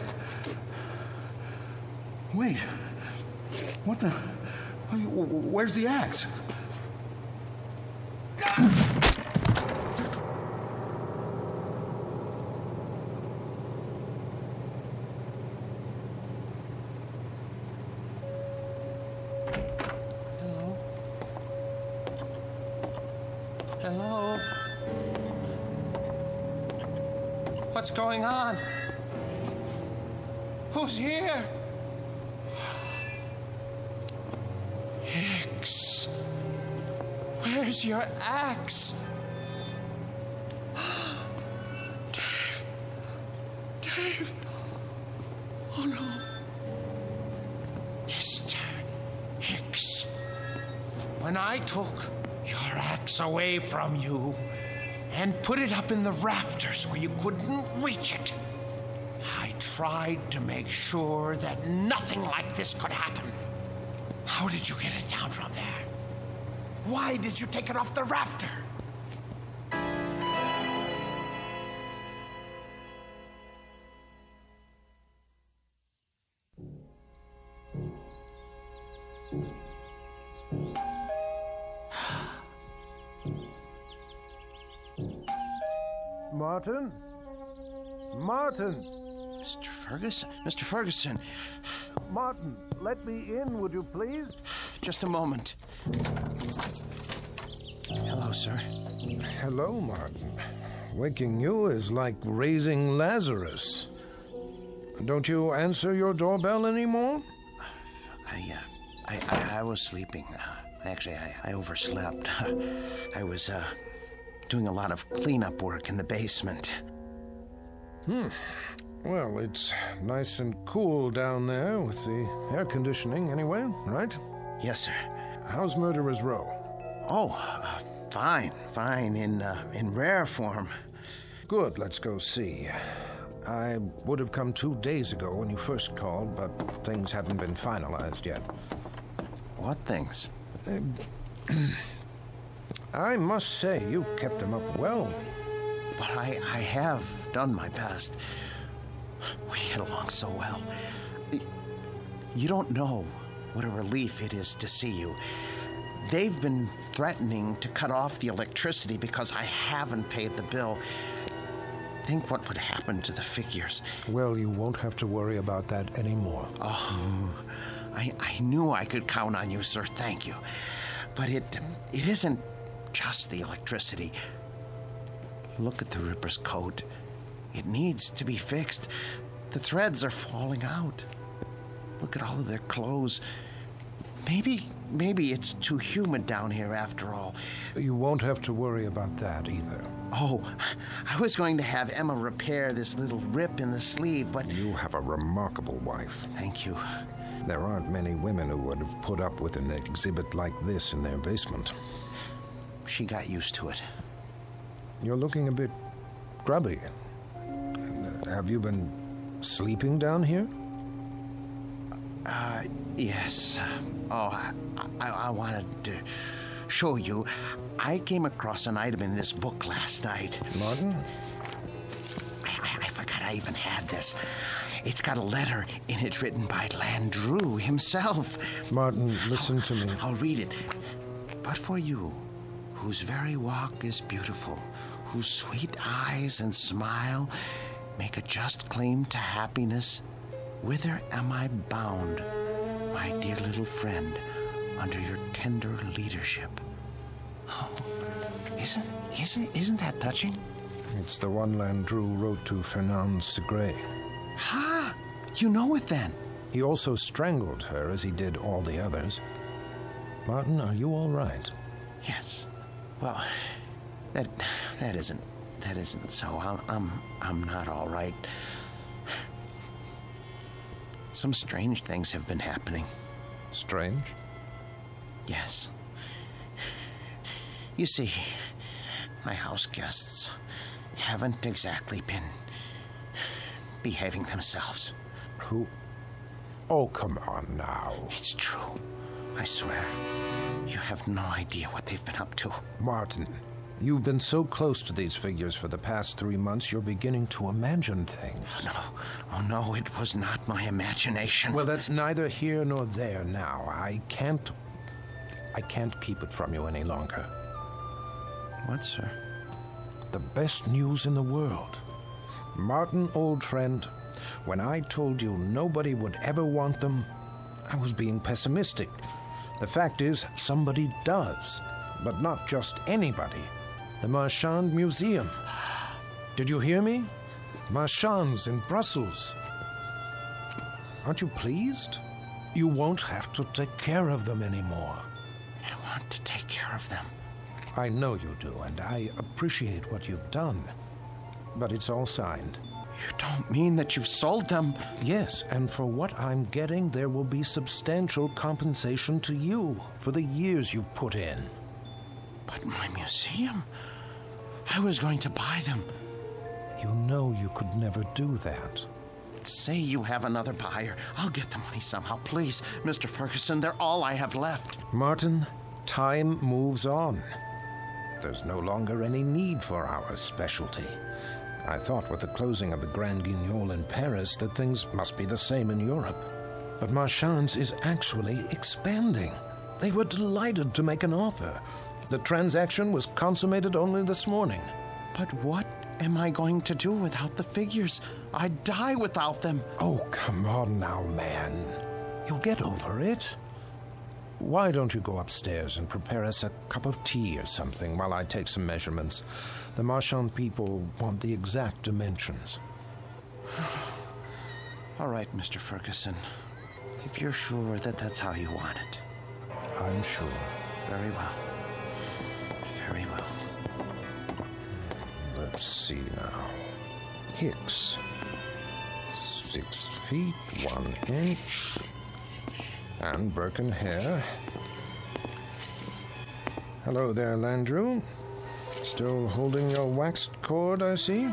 Wait. What the? Where's the axe? Hello? What's going on? Who's here? Hicks. Where's your axe? Dave. Dave. Oh no. Mr. Hicks. When I took your axe away from you and put it up in the rafters where you couldn't reach it, I tried to make sure that nothing like this could happen. How did you get it down from there? Why did you take it off the rafter? Martin? Martin! Mr. Ferguson? Mr. Ferguson! Martin, let me in, would you please? Just a moment. Hello, sir. Hello, Martin. Waking you is like raising Lazarus. Don't you answer your doorbell anymore? I was sleeping. Actually, I overslept. I was, doing a lot of cleanup work in the basement. Well, it's nice and cool down there with the air conditioning anyway, right? Yes, sir. how's Murderer's Row? Oh, fine, in rare form. Good, let's go see. I would have come 2 days ago when you first called, but things hadn't been finalized yet. What things? I must say, you've kept them up well. But I have done my best. We get along so well. You don't know what a relief it is to see you. They've been threatening to cut off the electricity because I haven't paid the bill. Think what would happen to the figures. Well, you won't have to worry about that anymore. Oh, I knew I could count on you, sir. Thank you. But it isn't just the electricity. Look at the Ripper's coat. It needs to be fixed. The threads are falling out. Look at all of their clothes. Maybe it's too humid down here after all. You won't have to worry about that either. Oh, I was going to have Emma repair this little rip in the sleeve, but... You have a remarkable wife. Thank you. There aren't many women who would have put up with an exhibit like this in their basement. She got used to it. You're looking a bit grubby. Have you been sleeping down here? Yes. I wanted to show you. I came across an item in this book last night. Martin? I forgot I even had this. It's got a letter in it written by Landru himself. Martin, listen to me. I'll read it. But for you, whose very walk is beautiful, whose sweet eyes and smile make a just claim to happiness, whither am I bound, my dear little friend, under your tender leadership? Oh, isn't that touching? It's the one Landru wrote to Fernand Segret. Ha! You know it then. He also strangled her as he did all the others. Martin, are you all right? Yes. Well, that isn't so. I'm not all right. Some strange things have been happening. Strange? Yes. You see, my house guests haven't exactly been behaving themselves. Who? Oh, come on now. It's true. I swear. You have no idea what they've been up to. Martin, you've been so close to these figures for the past 3 months, you're beginning to imagine things. Oh, no, it was not my imagination. Well, that's neither here nor there now. I can't keep it from you any longer. What, sir? The best news in the world. Martin, old friend, when I told you nobody would ever want them, I was being pessimistic. The fact is, somebody does, but not just anybody. The Marchand Museum. Did you hear me? Marchands in Brussels. Aren't you pleased? You won't have to take care of them anymore. I want to take care of them. I know you do, and I appreciate what you've done. But it's all signed. You don't mean that you've sold them? Yes, and for what I'm getting, there will be substantial compensation to you for the years you put in. But my museum? I was going to buy them. You know you could never do that. Say you have another buyer. I'll get the money somehow. Please, Mr. Ferguson, they're all I have left. Martin, time moves on. There's no longer any need for our specialty. I thought with the closing of the Grand Guignol in Paris that things must be the same in Europe. But Marchand's is actually expanding. They were delighted to make an offer. The transaction was consummated only this morning. But what am I going to do without the figures? I'd die without them. Oh, come on now, man. You'll get over it. Why don't you go upstairs and prepare us a cup of tea or something while I take some measurements? The Marchand people want the exact dimensions. All right, Mr. Ferguson. If you're sure that that's how you want it. I'm sure. Very well. Very well. Let's see now. Hicks. 6 feet, 1 inch. And Birkenhair. Hello there, Landrew. Still holding your waxed cord, I see.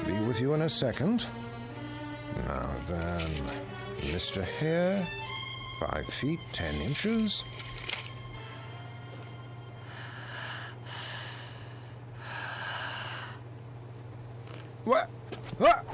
Be with you in a second. Now then, Mr. Hare, 5 feet 10 inches. What? What?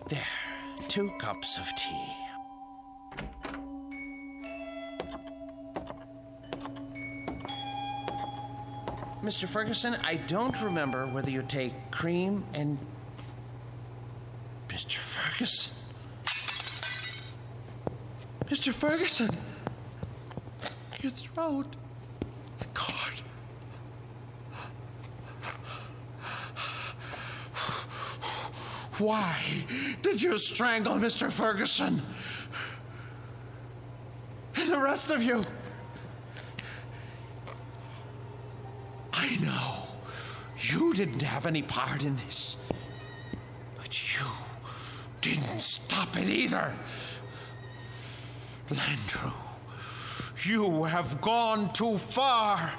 There, 2 cups of tea. Mr. Ferguson, I don't remember whether you take cream and... Mr. Ferguson? Mr. Ferguson! Your throat. The cord. Why did you strangle Mr. Ferguson? And the rest of you? I know you didn't have any part in this, but you didn't stop it either. Landrew, you have gone too far.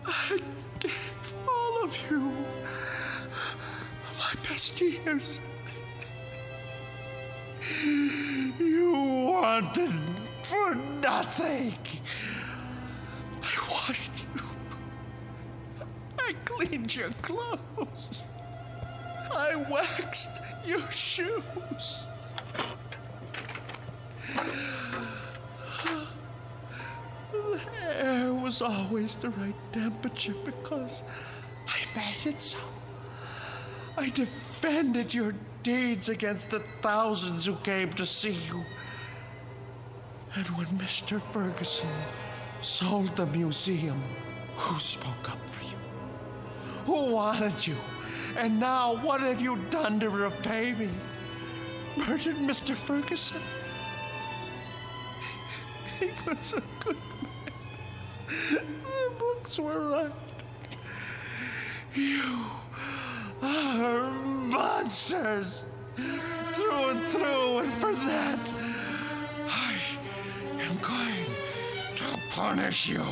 I gave all of you my best years. You wanted for nothing. I washed you. I cleaned your clothes. I waxed your shoes. The air was always the right temperature because I made it so. I defended your deeds against the thousands who came to see you. And when Mr. Ferguson sold the museum, who spoke up for you? Who wanted you? And now what have you done to repay me? Murdered Mr. Ferguson? He was a good man. The books were right. You are monsters through and through, and for that I am going to punish you.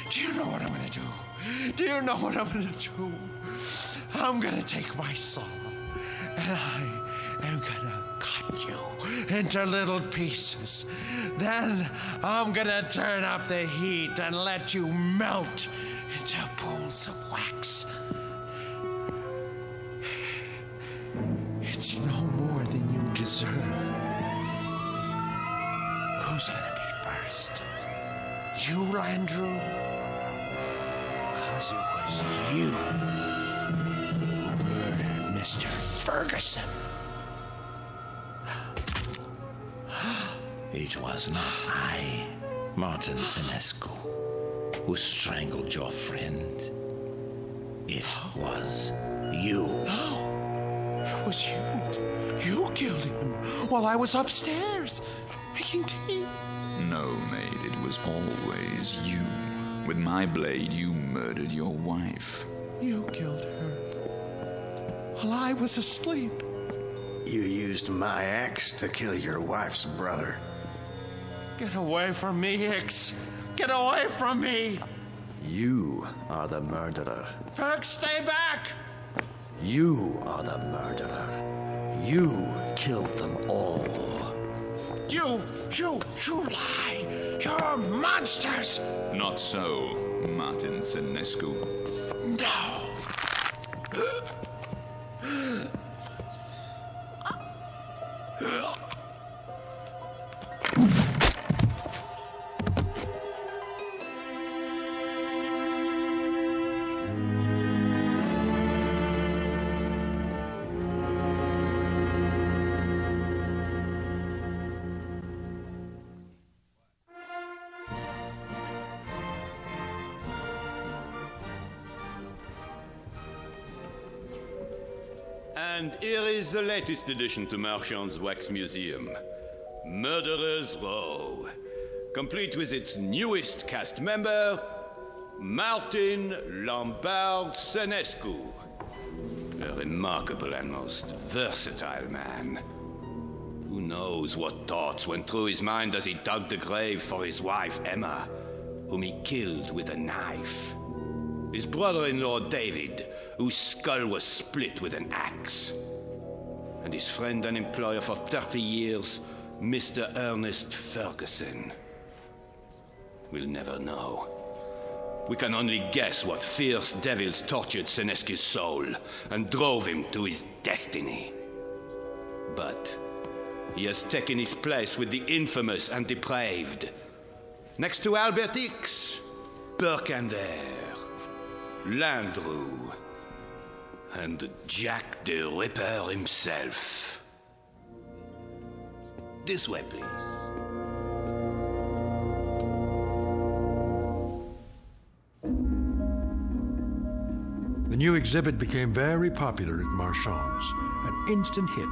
Do you know what I'm going to do? Do you know what I'm going to do? I'm going to take my saw and I am going to cut you into little pieces. Then I'm going to turn up the heat and let you melt into pools of wax. It's no more than you deserve. Who's gonna be first? You, Landrew? Because it was you who murdered Mr. Ferguson. It was not I, Martin Sinescu, who strangled your friend. It was you. No, it was you. You killed him while I was upstairs making tea. No, maid, it was always you. With my blade, you murdered your wife. You killed her while I was asleep. You used my axe to kill your wife's brother. Get away from me, Hicks. Get away from me. You are the murderer. Perk, stay back. You are the murderer. You killed them all. You lie. You're monsters. Not so, Martin Sinescu. No. And here is the latest addition to Marchand's Wax Museum, Murderer's Row, complete with its newest cast member, Martin Lombard Senescu. A remarkable and most versatile man. Who knows what thoughts went through his mind as he dug the grave for his wife, Emma, whom he killed with a knife. His brother-in-law, David, whose skull was split with an axe. And his friend and employer for 30 years, Mr. Ernest Ferguson. We'll never know. We can only guess what fierce devils tortured Senescu's soul and drove him to his destiny. But he has taken his place with the infamous and depraved. Next to Albert X, Burke and Hare, Landru, and Jack the Ripper himself. This way, please. The new exhibit became very popular at Marchand's, an instant hit.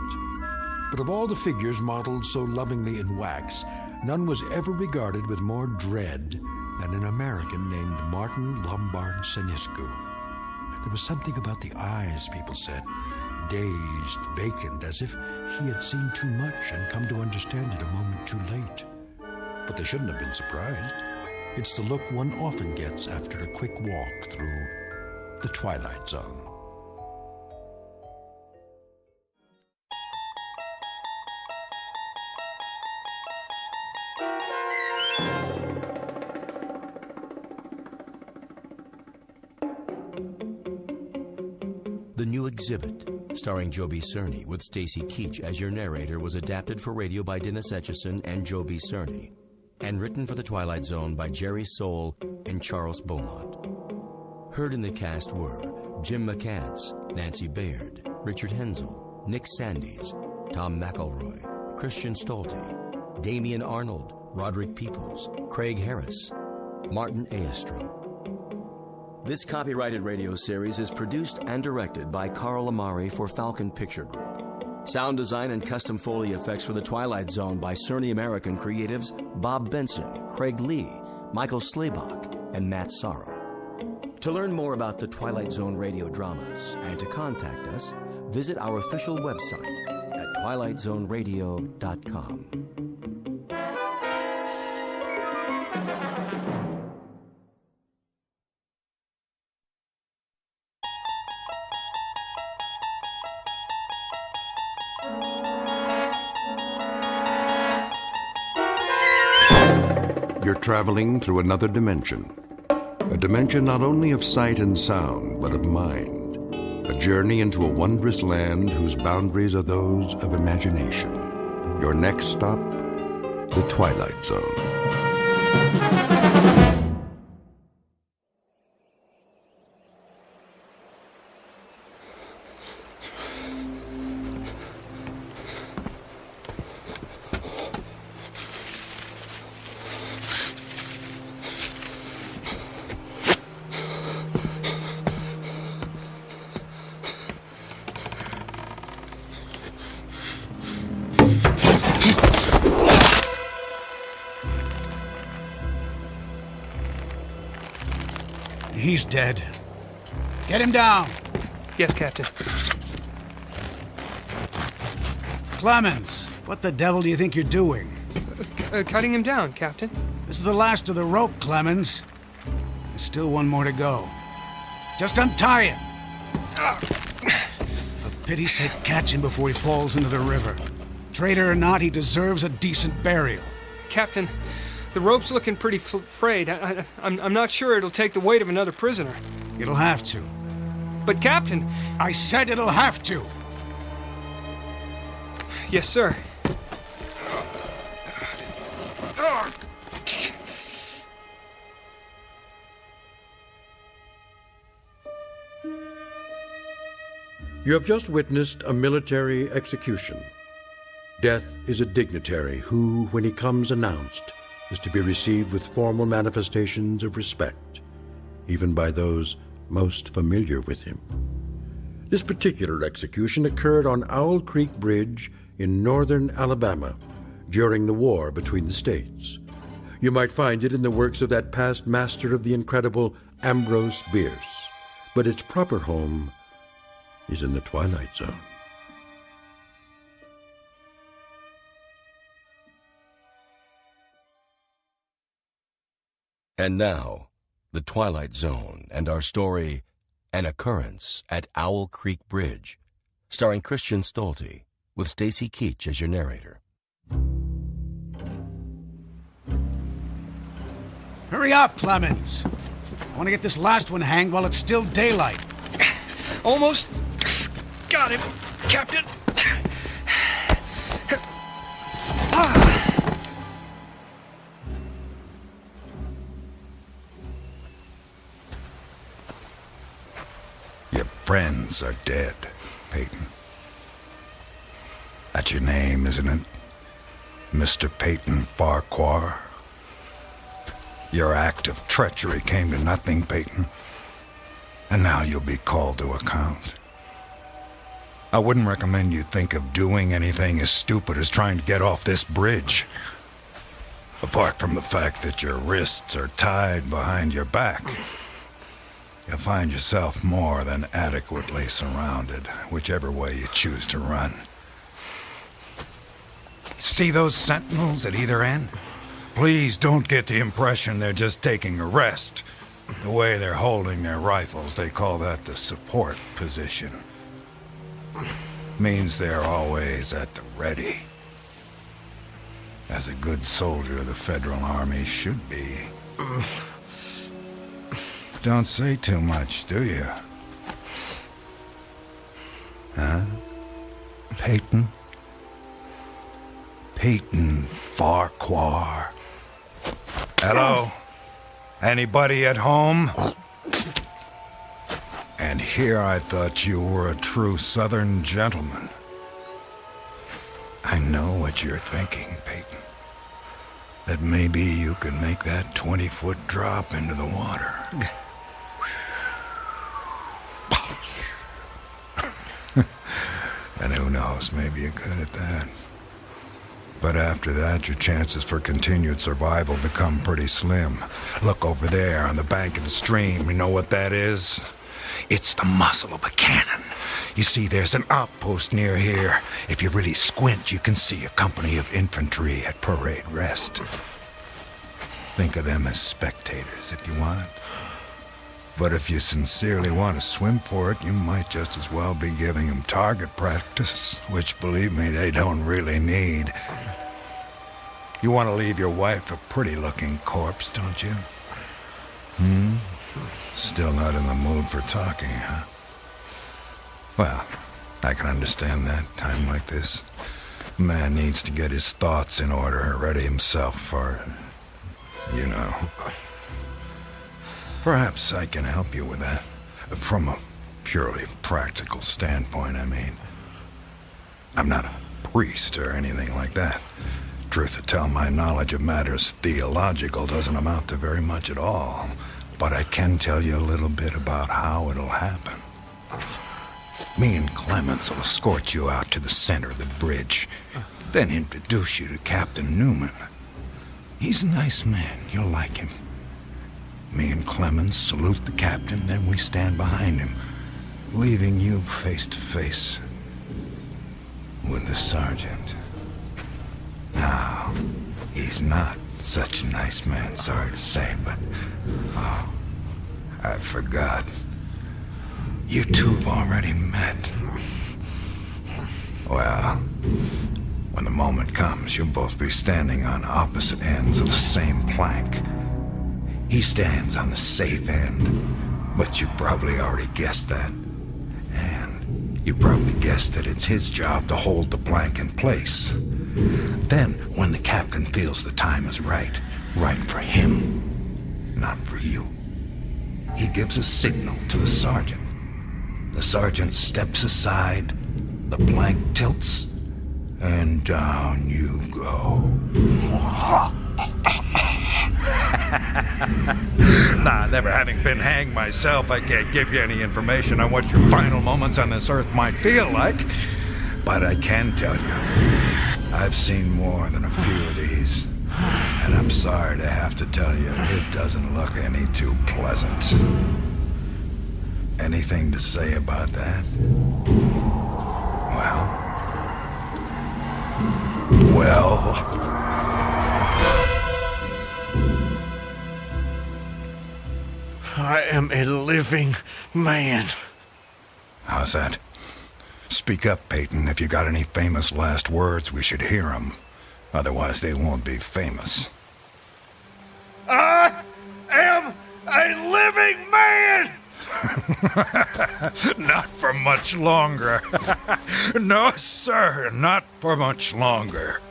But of all the figures modeled so lovingly in wax, none was ever regarded with more dread than an American named Martin Lombard Senescu. There was something about the eyes, people said, dazed, vacant, as if he had seen too much and come to understand it a moment too late. But they shouldn't have been surprised. It's the look one often gets after a quick walk through the Twilight Zone. The new exhibit, starring Joby Cerny with Stacy Keach as your narrator, was adapted for radio by Dennis Etchison and Joby Cerny, and written for the Twilight Zone by Jerry Soule and Charles Beaumont. Heard in the cast were Jim McCants, Nancy Baird, Richard Hensel, Nick Sandys, Tom McElroy, Christian Stolte, Damian Arnold, Roderick Peoples, Craig Harris, Martin Aestro. This copyrighted radio series is produced and directed by Carl Amari for Falcon Picture Group. Sound design and custom Foley effects for The Twilight Zone by Cerny American creatives Bob Benson, Craig Lee, Michael Slaybach, and Matt Sorrow. To learn more about the Twilight Zone radio dramas and to contact us, visit our official website at twilightzoneradio.com. You're traveling through another dimension. A dimension not only of sight and sound, but of mind. A journey into a wondrous land whose boundaries are those of imagination. Your next stop, the Twilight Zone. He's dead. Get him down. Yes, Captain. Clemens, what the devil do you think you're doing? Cutting him down, Captain. This is the last of the rope, Clemens. There's still one more to go. Just untie him. For pity's sake, catch him before he falls into the river. Traitor or not, he deserves a decent burial. Captain, the rope's looking pretty frayed. I'm not sure it'll take the weight of another prisoner. It'll have to. But, Captain... I said it'll have to. Yes, sir. You have just witnessed a military execution. Death is a dignitary who, when he comes announced, is to be received with formal manifestations of respect, even by those most familiar with him. This particular execution occurred on Owl Creek Bridge in northern Alabama during the war between the states. You might find it in the works of that past master of the incredible Ambrose Bierce, but its proper home is in the Twilight Zone. And now, the Twilight Zone and our story, An Occurrence at Owl Creek Bridge, starring Christian Stolte, with Stacy Keach as your narrator. Hurry up, Clemens. I want to get this last one hanged while it's still daylight. Almost got him, Captain. Your friends are dead, Peyton. That's your name, isn't it? Mr. Peyton Farquhar. Your act of treachery came to nothing, Peyton. And now you'll be called to account. I wouldn't recommend you think of doing anything as stupid as trying to get off this bridge. Apart from the fact that your wrists are tied behind your back, you'll find yourself more than adequately surrounded, whichever way you choose to run. See those sentinels at either end? Please don't get the impression they're just taking a rest. The way they're holding their rifles, they call that the support position. Means they're always at the ready. As a good soldier, the Federal Army should be. Don't say too much, do you? Huh? Peyton? Peyton Farquhar. Hello? Anybody at home? And here I thought you were a true Southern gentleman. I know what you're thinking, Peyton. That maybe you can make that 20-foot drop into the water. And who knows, maybe you're good at that. But after that, your chances for continued survival become pretty slim. Look over there on the bank of the stream. You know what that is? It's the muzzle of a cannon. You see, there's an outpost near here. If you really squint, you can see a company of infantry at parade rest. Think of them as spectators if you want. But if you sincerely want to swim for it, you might just as well be giving them target practice, which, believe me, they don't really need. You want to leave your wife a pretty-looking corpse, don't you? Still not in the mood for talking, huh? Well, I can understand that, time like this. A man needs to get his thoughts in order, ready himself for, you know. Perhaps I can help you with that. From a purely practical standpoint, I mean. I'm not a priest or anything like that. Truth to tell, my knowledge of matters theological doesn't amount to very much at all. But I can tell you a little bit about how it'll happen. Me and Clemens will escort you out to the center of the bridge, then introduce you to Captain Newman. He's a nice man. You'll like him. Me and Clemens salute the captain, then we stand behind him, leaving you face to face with the sergeant. Now, he's not such a nice man, sorry to say, but... Oh, I forgot. You two have already met. Well, when the moment comes, you'll both be standing on opposite ends of the same plank. He stands on the safe end, but you probably already guessed that. And you probably guessed that it's his job to hold the plank in place. Then, when the captain feels the time is right for him, not for you, he gives a signal to the sergeant. The sergeant steps aside, the plank tilts, and down you go. Nah, never having been hanged myself, I can't give you any information on what your final moments on this earth might feel like. But I can tell you, I've seen more than a few of these. And I'm sorry to have to tell you, it doesn't look any too pleasant. Anything to say about that? Well... I am a living man. How's that? Speak up, Peyton. If you got any famous last words, we should hear them. Otherwise, they won't be famous. I am a living man! Not for much longer. No, sir, not for much longer.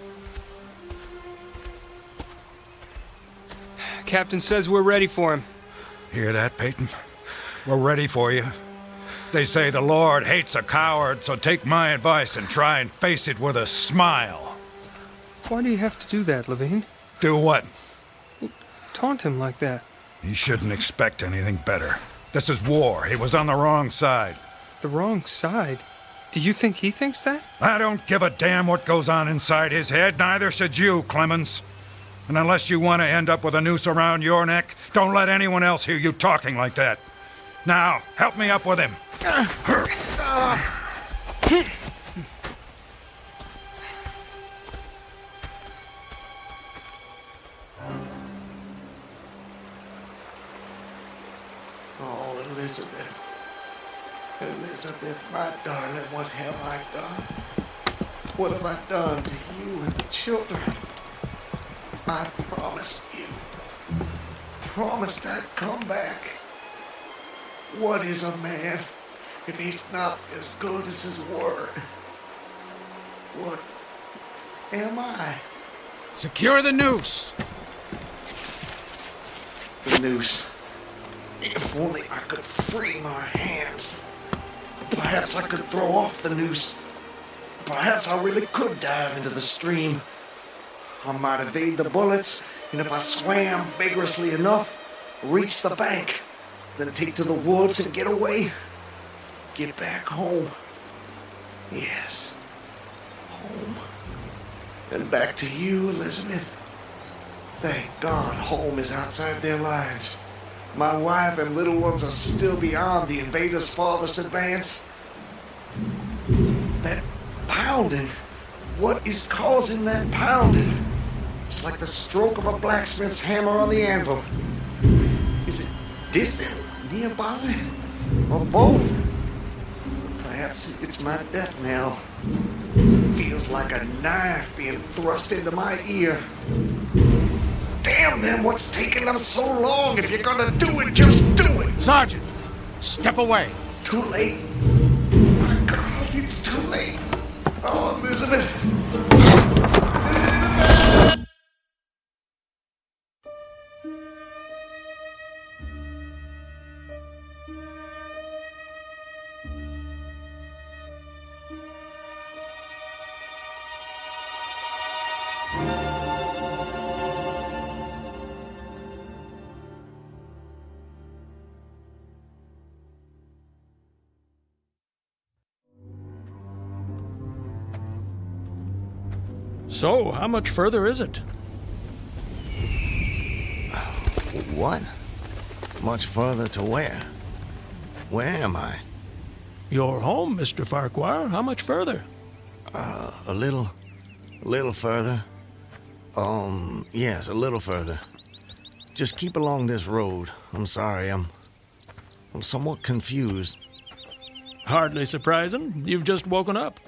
Captain says we're ready for him. Hear that, Peyton? We're ready for you. They say the Lord hates a coward, so take my advice and try and face it with a smile. Why do you have to do that, Levine? Do what? Taunt him like that. He shouldn't expect anything better. This is war. He was on the wrong side. The wrong side? Do you think he thinks that? I don't give a damn what goes on inside his head. Neither should you, Clemens. And unless you want to end up with a noose around your neck, don't let anyone else hear you talking like that. Now, help me up with him. Oh, Elizabeth. Elizabeth, my darling, what have I done? What have I done to you and the children? I promised you. Promised I'd come back. What is a man if he's not as good as his word? What am I? Secure the noose. The noose. If only I could free my hands. Perhaps I could throw off the noose. Perhaps I really could dive into the stream. I might evade the bullets, and if I swam vigorously enough, reach the bank, then take to the woods and get away. Get back home. Yes, home. And back to you, Elizabeth. Thank God home is outside their lines. My wife and little ones are still beyond the invaders' farthest advance. That pounding. What is causing that pounding? It's like the stroke of a blacksmith's hammer on the anvil. Is it distant, nearby, or both? Perhaps it's my death knell. Feels like a knife being thrust into my ear. Damn them, what's taking them so long? If you're gonna do it, just do it! Sergeant, step away. Too late. My God, it's too late. Oh, Elizabeth. So, how much further is it? What? Much further to where? Where am I? You're home, Mr. Farquhar. How much further? A little further. Yes, a little further. Just keep along this road. I'm sorry, I'm somewhat confused. Hardly surprising. You've just woken up.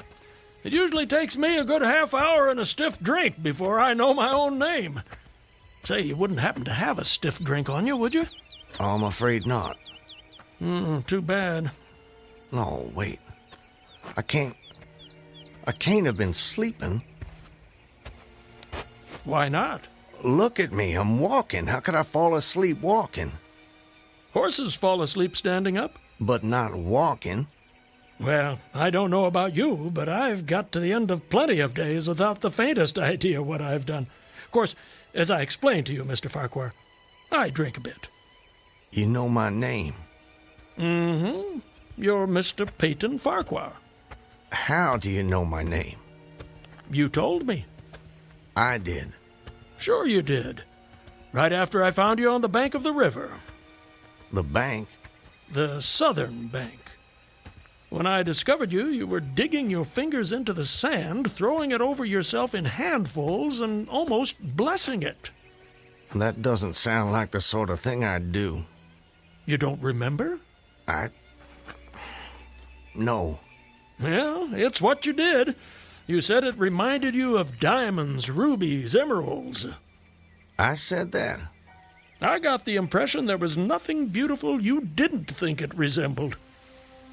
It usually takes me a good half hour and a stiff drink before I know my own name. Say, you wouldn't happen to have a stiff drink on you, would you? I'm afraid not. Too bad. No, wait. I can't have been sleeping. Why not? Look at me, I'm walking. How could I fall asleep walking? Horses fall asleep standing up. But not walking. Well, I don't know about you, but I've got to the end of plenty of days without the faintest idea what I've done. Of course, As I explained to you, Mr. Farquhar, I drink a bit. You know my name? Mm-hmm. You're Mr. Peyton Farquhar. How do you know my name? You told me. I did. Sure you did. Right after I found you on the bank of the river. The bank? The southern bank. When I discovered you, you were digging your fingers into the sand, throwing it over yourself in handfuls, and almost blessing it. That doesn't sound like the sort of thing I'd do. You don't remember? No. Well, it's what you did. You said it reminded you of diamonds, rubies, emeralds. I said that? I got the impression there was nothing beautiful you didn't think it resembled.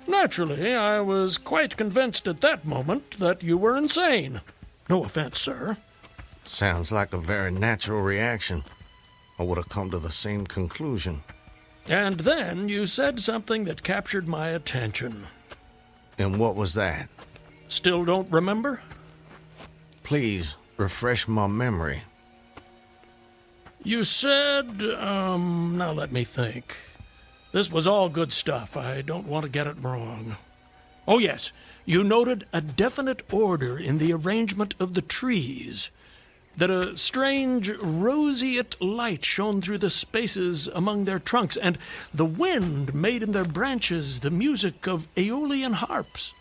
Naturally, I was quite convinced at that moment that you were insane. No offense, sir. Sounds like a very natural reaction. I would have come to the same conclusion. And then you said something that captured my attention. And what was that? Still don't remember? Please, refresh my memory. You said, now let me think. This was all good stuff. I don't want to get it wrong. Oh, yes. You noted a definite order in the arrangement of the trees. That a strange roseate light shone through the spaces among their trunks, and the wind made in their branches the music of aeolian harps.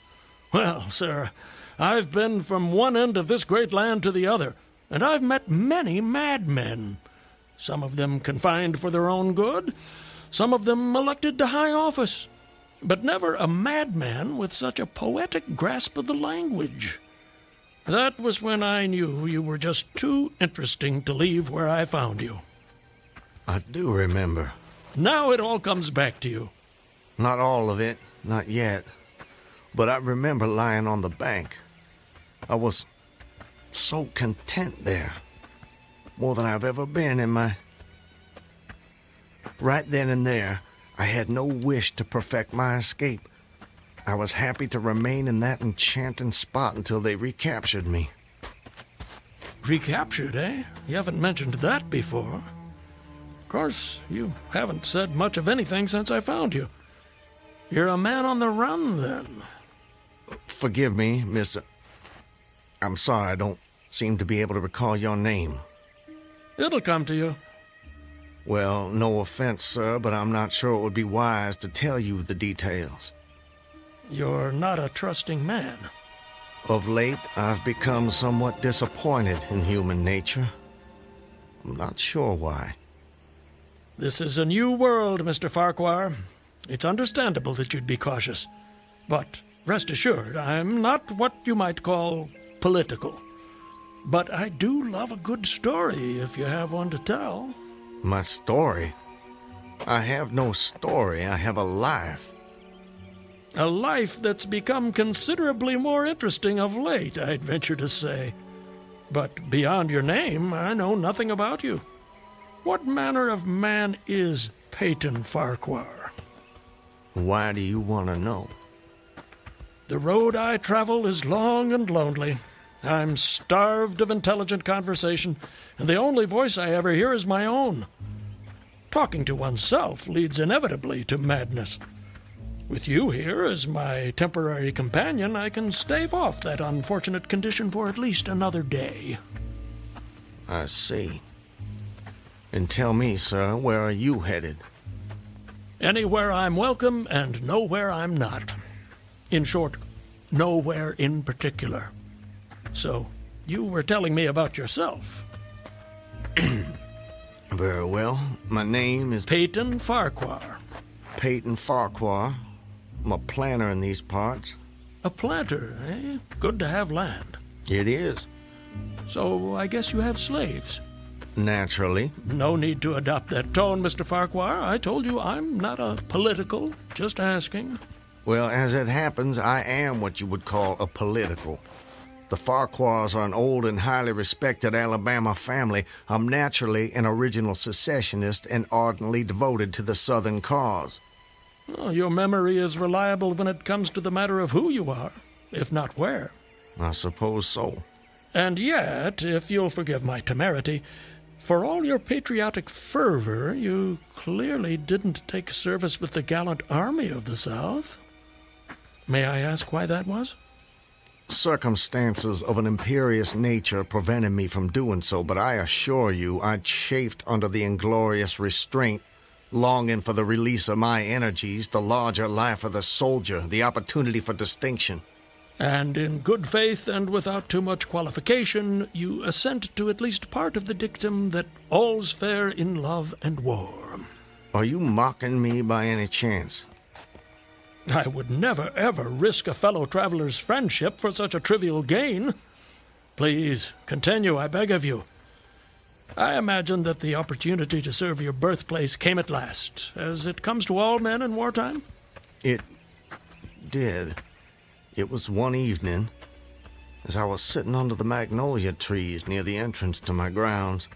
Well, sir, I've been from one end of this great land to the other, and I've met many madmen. Some of them confined for their own good, some of them elected to high office, but never a madman with such a poetic grasp of the language. That was when I knew you were just too interesting to leave where I found you. I do remember. Now it all comes back to you. Not all of it, not yet. But I remember lying on the bank. I was so content there. More than I've ever been in my... Right then and there, I had no wish to perfect my escape. I was happy to remain in that enchanting spot until they recaptured me. Recaptured, eh? You haven't mentioned that before. Of course, you haven't said much of anything since I found you. You're a man on the run, then. Forgive me, Miss... I'm sorry, I don't seem to be able to recall your name. It'll come to you. Well, no offense, sir, but I'm not sure it would be wise to tell you the details. You're not a trusting man. Of late, I've become somewhat disappointed in human nature. I'm not sure why. This is a new world, Mr. Farquhar. It's understandable that you'd be cautious. But rest assured, I'm not what you might call political. But I do love a good story, if you have one to tell. My story? I have no story. I have a life. A life that's become considerably more interesting of late, I'd venture to say. But beyond your name, I know nothing about you. What manner of man is Peyton Farquhar? Why do you want to know? The road I travel is long and lonely. I'm starved of intelligent conversation, and the only voice I ever hear is my own. Talking to oneself leads inevitably to madness. With you here as my temporary companion, I can stave off that unfortunate condition for at least another day. I see. And tell me, sir, where are you headed? Anywhere I'm welcome and nowhere I'm not. In short, nowhere in particular. So, you were telling me about yourself. Very well. My name is... Peyton Farquhar. Peyton Farquhar. I'm a planter in these parts. A planter, eh? Good to have land. It is. So, I guess you have slaves. Naturally. No need to adopt that tone, Mr. Farquhar. I told you I'm not a political. Just asking. Well, as it happens, I am what you would call a political. The Farquhars are an old and highly respected Alabama family. I'm naturally an original secessionist and ardently devoted to the Southern cause. Oh, your memory is reliable when it comes to the matter of who you are, if not where. I suppose so. And yet, if you'll forgive my temerity, For all your patriotic fervor, you clearly didn't take service with the gallant army of the South. May I ask why that was? Circumstances of an imperious nature prevented me from doing so, but I assure you I chafed under the inglorious restraint, longing for the release of my energies, the larger life of the soldier, the opportunity for distinction. And in good faith and without too much qualification, you assent to at least part of the dictum that all's fair in love and war. Are you mocking me by any chance? I would never, ever risk a fellow traveler's friendship for such a trivial gain. Please, continue, I beg of you. I imagine that the opportunity to serve your birthplace came at last, as it comes to all men in wartime? It did. It was one evening, as I was sitting under the magnolia trees near the entrance to my grounds.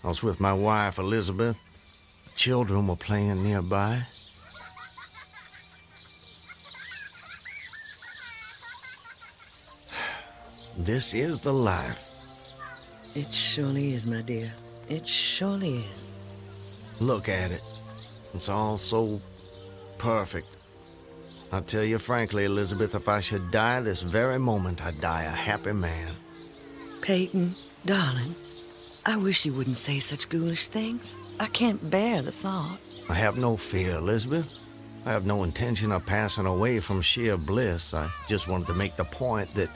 I was with my wife, Elizabeth. The children were playing nearby. This is the life. It surely is, my dear. It surely is. Look at it. It's all so perfect. I'll tell you frankly, Elizabeth, if I should die this very moment, I'd die a happy man. Peyton, darling, I wish you wouldn't say such ghoulish things. I can't bear the thought. I have no fear, Elizabeth. I have no intention of passing away from sheer bliss. I just wanted to make the point that,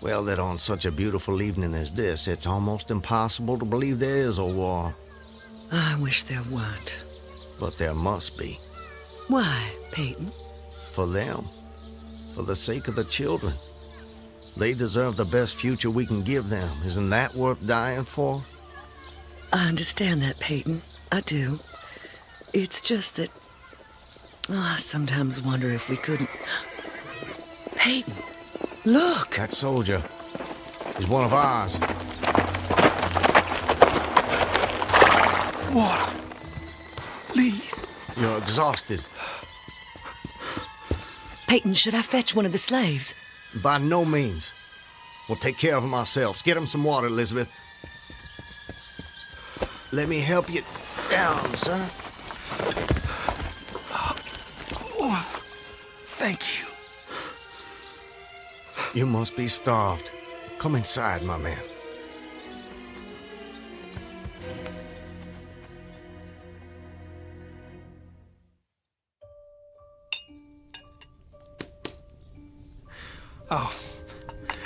well, that on such a beautiful evening as this, it's almost impossible to believe there is a war. I wish there weren't. But there must be. Why, Peyton? For them. For the sake of the children. They deserve the best future we can give them. Isn't that worth dying for? I understand that, Peyton. I do. It's just that... I sometimes wonder if we couldn't... Peyton, look! That soldier. He's one of ours. Water. Please. You're exhausted. Peyton, should I fetch one of the slaves? By no means. We'll take care of him ourselves. Get him some water, Elizabeth. Let me help you down, sir. Oh, thank you. You must be starved. Come inside, my man. Oh,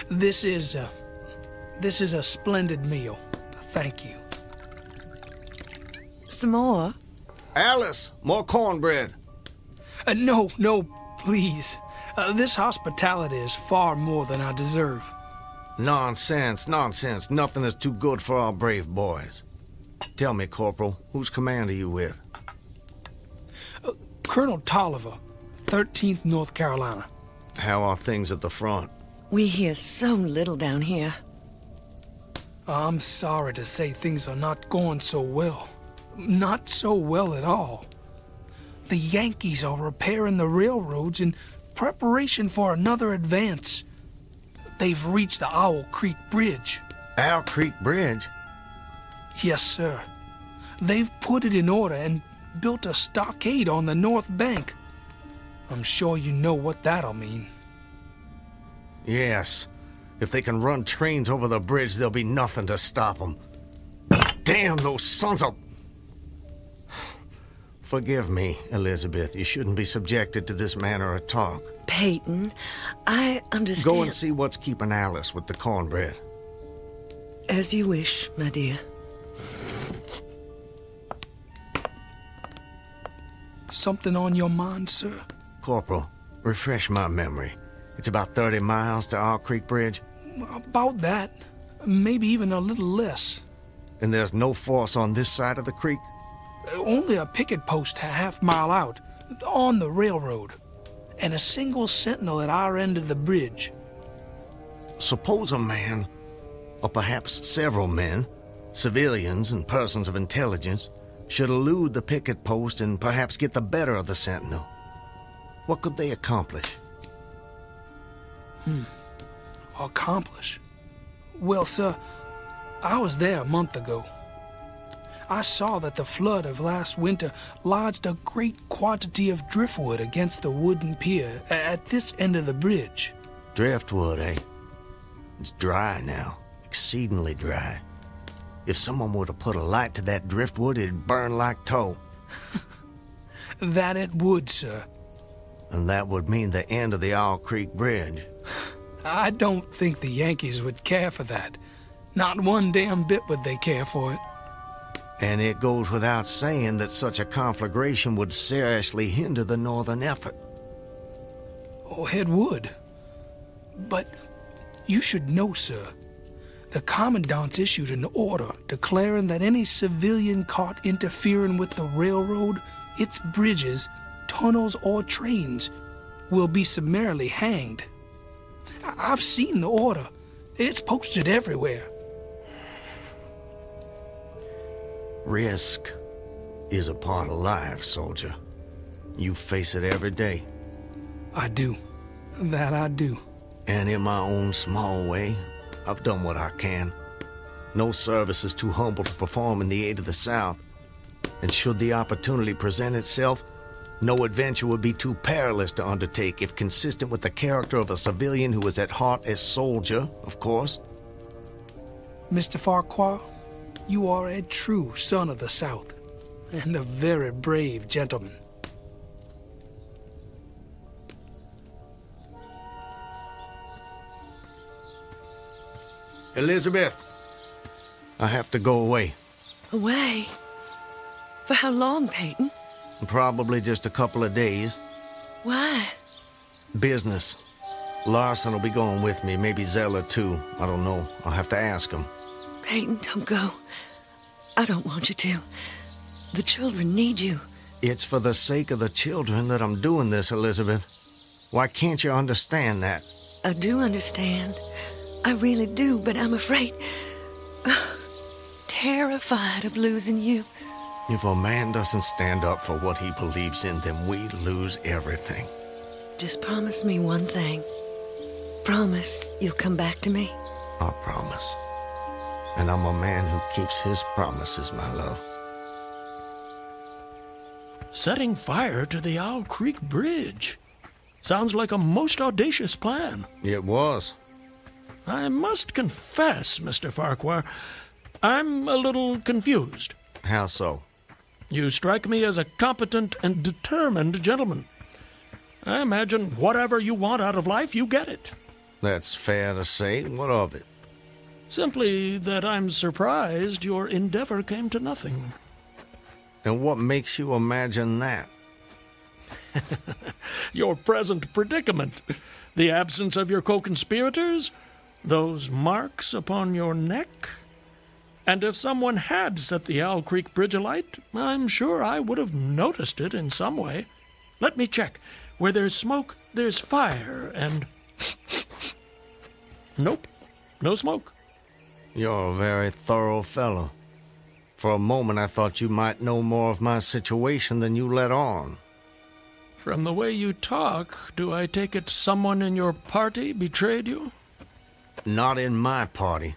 this is a splendid meal. Thank you. Some more? Alice, more cornbread. No, please. This hospitality is far more than I deserve. Nonsense. Nothing is too good for our brave boys. Tell me, Corporal, whose command are you with? Colonel Tolliver, 13th North Carolina. How are things at the front? We hear so little down here. I'm sorry to say things are not going so well. Not so well at all. The Yankees are repairing the railroads in preparation for another advance. They've reached the Owl Creek Bridge. Owl Creek Bridge? Yes, sir. They've put it in order and built a stockade on the north bank. I'm sure you know what that'll mean. Yes. If they can run trains over the bridge, there'll be nothing to stop them. Damn those sons of... Forgive me, Elizabeth. You shouldn't be subjected to this manner of talk. Peyton, I understand... Go and see what's keeping Alice with the cornbread. As you wish, my dear. Something on your mind, sir? Corporal, refresh my memory. It's about 30 miles to Owl Creek Bridge? About that. Maybe even a little less. And there's no force on this side of the creek? Only a picket post a half-mile out, on the railroad, and a single sentinel at our end of the bridge. Suppose a man, or perhaps several men, civilians and persons of intelligence, should elude the picket post and perhaps get the better of the sentinel. What could they accomplish? Accomplish? Well, sir, I was there a month ago. I saw that the flood of last winter lodged a great quantity of driftwood against the wooden pier at this end of the bridge. Driftwood, eh? It's dry now, exceedingly dry. If someone were to put a light to that driftwood, it'd burn like tow. That it would, sir. And that would mean the end of the Owl Creek Bridge. I don't think the Yankees would care for that. Not one damn bit would they care for it. And it goes without saying that such a conflagration would seriously hinder the northern effort. Oh, it would. But you should know, sir, the commandant's issued an order declaring that any civilian caught interfering with the railroad, its bridges, tunnels, or trains will be summarily hanged. I've seen the order. It's posted everywhere. Risk is a part of life, soldier. You face it every day. I do. That I do. And in my own small way, I've done what I can. No service is too humble to perform in the aid of the South. And should the opportunity present itself, no adventure would be too perilous to undertake if consistent with the character of a civilian who is at heart a soldier, of course. Mr. Farquhar, you are a true son of the South, and a very brave gentleman. Elizabeth, I have to go away. Away? For how long, Peyton? Probably just a couple of days. Why? Business. Larson will be going with me, maybe Zeller too. I don't know. I'll have to ask him. Peyton, don't go. I don't want you to. The children need you. It's for the sake of the children that I'm doing this, Elizabeth. Why can't you understand that? I do understand. I really do, but I'm afraid... terrified of losing you. If a man doesn't stand up for what he believes in, then we lose everything. Just promise me one thing. Promise you'll come back to me. I promise. And I'm a man who keeps his promises, my love. Setting fire to the Owl Creek Bridge. Sounds like a most audacious plan. It was. I must confess, Mr. Farquhar, I'm a little confused. How so? You strike me as a competent and determined gentleman. I imagine whatever you want out of life, you get it. That's fair to say. What of it? Simply that I'm surprised your endeavor came to nothing. And what makes you imagine that? Your present predicament. The absence of your co-conspirators, those marks upon your neck. And if someone had set the Owl Creek Bridge alight, I'm sure I would have noticed it in some way. Let me check. Where there's smoke, there's fire, and... Nope, no smoke. You're a very thorough fellow. For a moment I thought you might know more of my situation than you let on. From the way you talk, do I take it someone in your party betrayed you? Not in my party.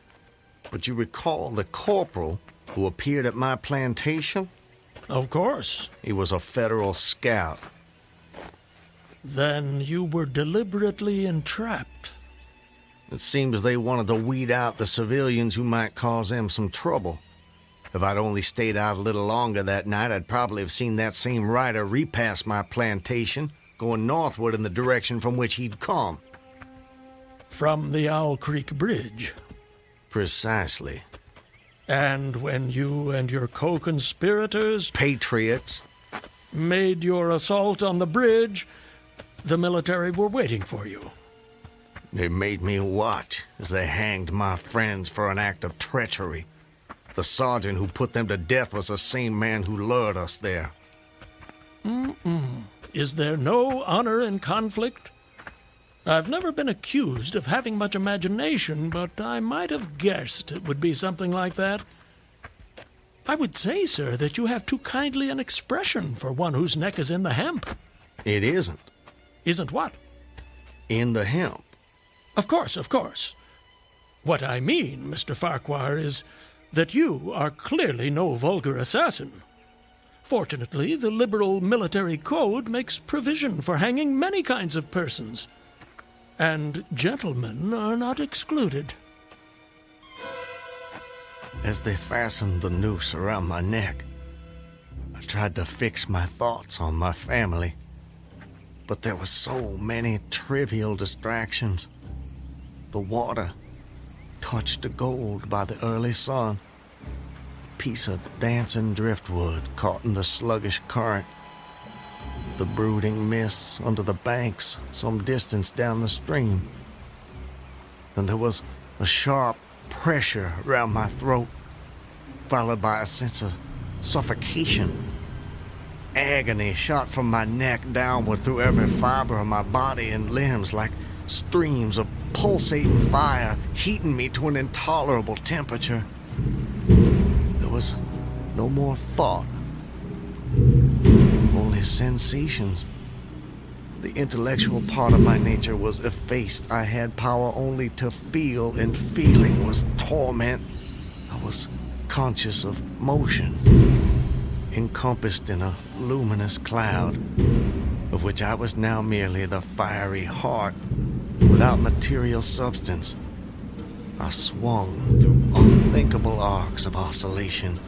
But you recall the corporal who appeared at my plantation? Of course. He was a federal scout. Then you were deliberately entrapped. It seems they wanted to weed out the civilians who might cause them some trouble. If I'd only stayed out a little longer that night, I'd probably have seen that same rider repass my plantation, going northward in the direction from which he'd come. From the Owl Creek Bridge. Precisely. And when you and your co-conspirators... Patriots. ...made your assault on the bridge, the military were waiting for you. They made me watch as they hanged my friends for an act of treachery. The sergeant who put them to death was the same man who lured us there. Is there no honor in conflict? I've never been accused of having much imagination, but I might have guessed it would be something like that. I would say, sir, that you have too kindly an expression for one whose neck is in the hemp. It isn't. Isn't what? In the hemp. Of course, of course. What I mean, Mr. Farquhar, is that you are clearly no vulgar assassin. Fortunately, the liberal military code makes provision for hanging many kinds of persons, and gentlemen are not excluded. As they fastened the noose around my neck, I tried to fix my thoughts on my family, but there were so many trivial distractions. The water, touched to gold by the early sun, a piece of dancing driftwood caught in the sluggish current, the brooding mists under the banks some distance down the stream. Then there was a sharp pressure around my throat, followed by a sense of suffocation. Agony shot from my neck downward through every fiber of my body and limbs like streams of pulsating fire, heating me to an intolerable temperature. There was no more thought, only sensations. The intellectual part of my nature was effaced. I had power only to feel, and feeling was torment. I was conscious of motion, encompassed in a luminous cloud, of which I was now merely the fiery heart, without material substance. I swung through unthinkable arcs of oscillation,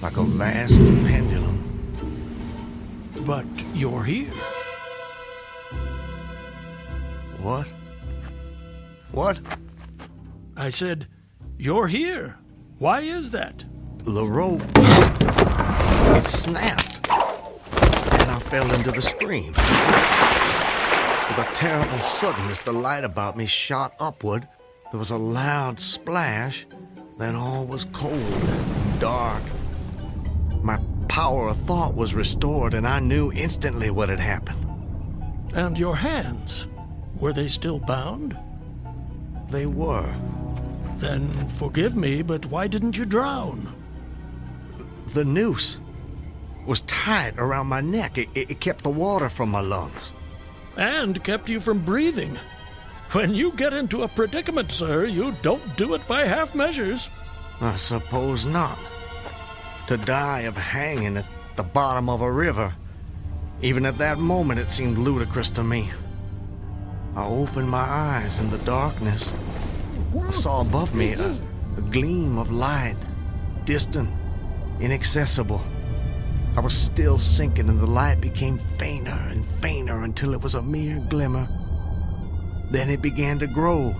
like a vast pendulum. But you're here. What? What? I said, you're here. Why is that? The rope, it snapped, and I fell into the stream. With a terrible suddenness, the light about me shot upward. There was a loud splash, then all was cold and dark. My power of thought was restored, and I knew instantly what had happened. And your hands? Were they still bound? They were. Then forgive me, but why didn't you drown? The noose was tight around my neck. It kept the water from my lungs. And kept you from breathing. When you get into a predicament, sir, you don't do it by half measures. I suppose not. To die of hanging at the bottom of a river. Even at that moment, it seemed ludicrous to me. I opened my eyes in the darkness. I saw above me a gleam of light, distant, inaccessible. I was still sinking, and the light became fainter and fainter until it was a mere glimmer. Then it began to grow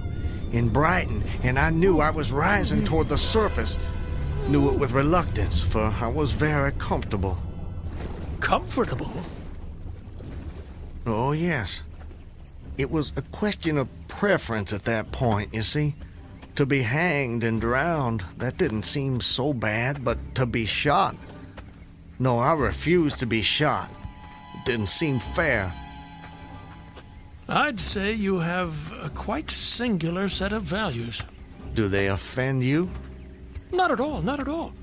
and brighten, and I knew I was rising toward the surface. Knew it with reluctance, for I was very comfortable. Comfortable? Oh, yes. It was a question of preference at that point, you see. To be hanged and drowned, that didn't seem so bad, but to be shot? No, I refused to be shot. It didn't seem fair. I'd say you have a quite singular set of values. Do they offend you? Not at all, not at all.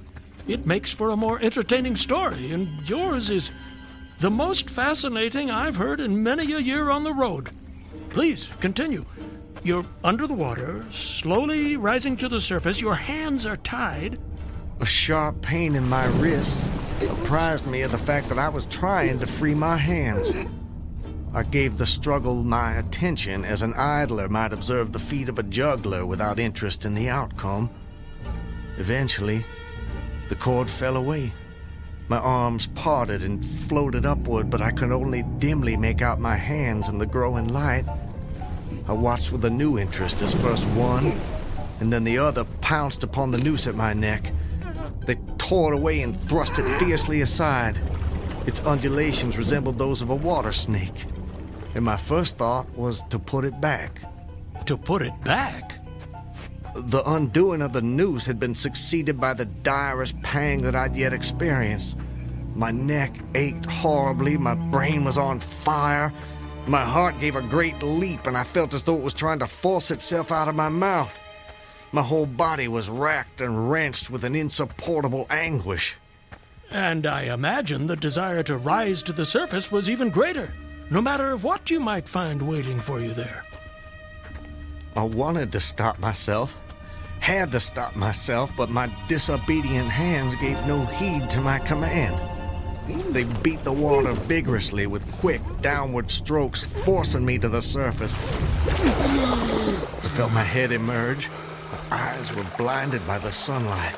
It makes for a more entertaining story, and yours is the most fascinating I've heard in many a year on the road. Please, continue. You're under the water, slowly rising to the surface. Your hands are tied. A sharp pain in my wrists apprised me of the fact that I was trying to free my hands. I gave the struggle my attention as an idler might observe the feat of a juggler without interest in the outcome. Eventually, the cord fell away. My arms parted and floated upward, but I could only dimly make out my hands in the growing light. I watched with a new interest as first one and then the other pounced upon the noose at my neck. They tore it away and thrust it fiercely aside. Its undulations resembled those of a water snake, and my first thought was to put it back. To put it back? The undoing of the noose had been succeeded by the direst pang that I'd yet experienced. My neck ached horribly, my brain was on fire, my heart gave a great leap, and I felt as though it was trying to force itself out of my mouth. My whole body was racked and wrenched with an insupportable anguish. And I imagine the desire to rise to the surface was even greater, no matter what you might find waiting for you there. I wanted to stop myself, had to stop myself, but my disobedient hands gave no heed to my command. They beat the water vigorously with quick, downward strokes, forcing me to the surface. I felt my head emerge. My eyes were blinded by the sunlight.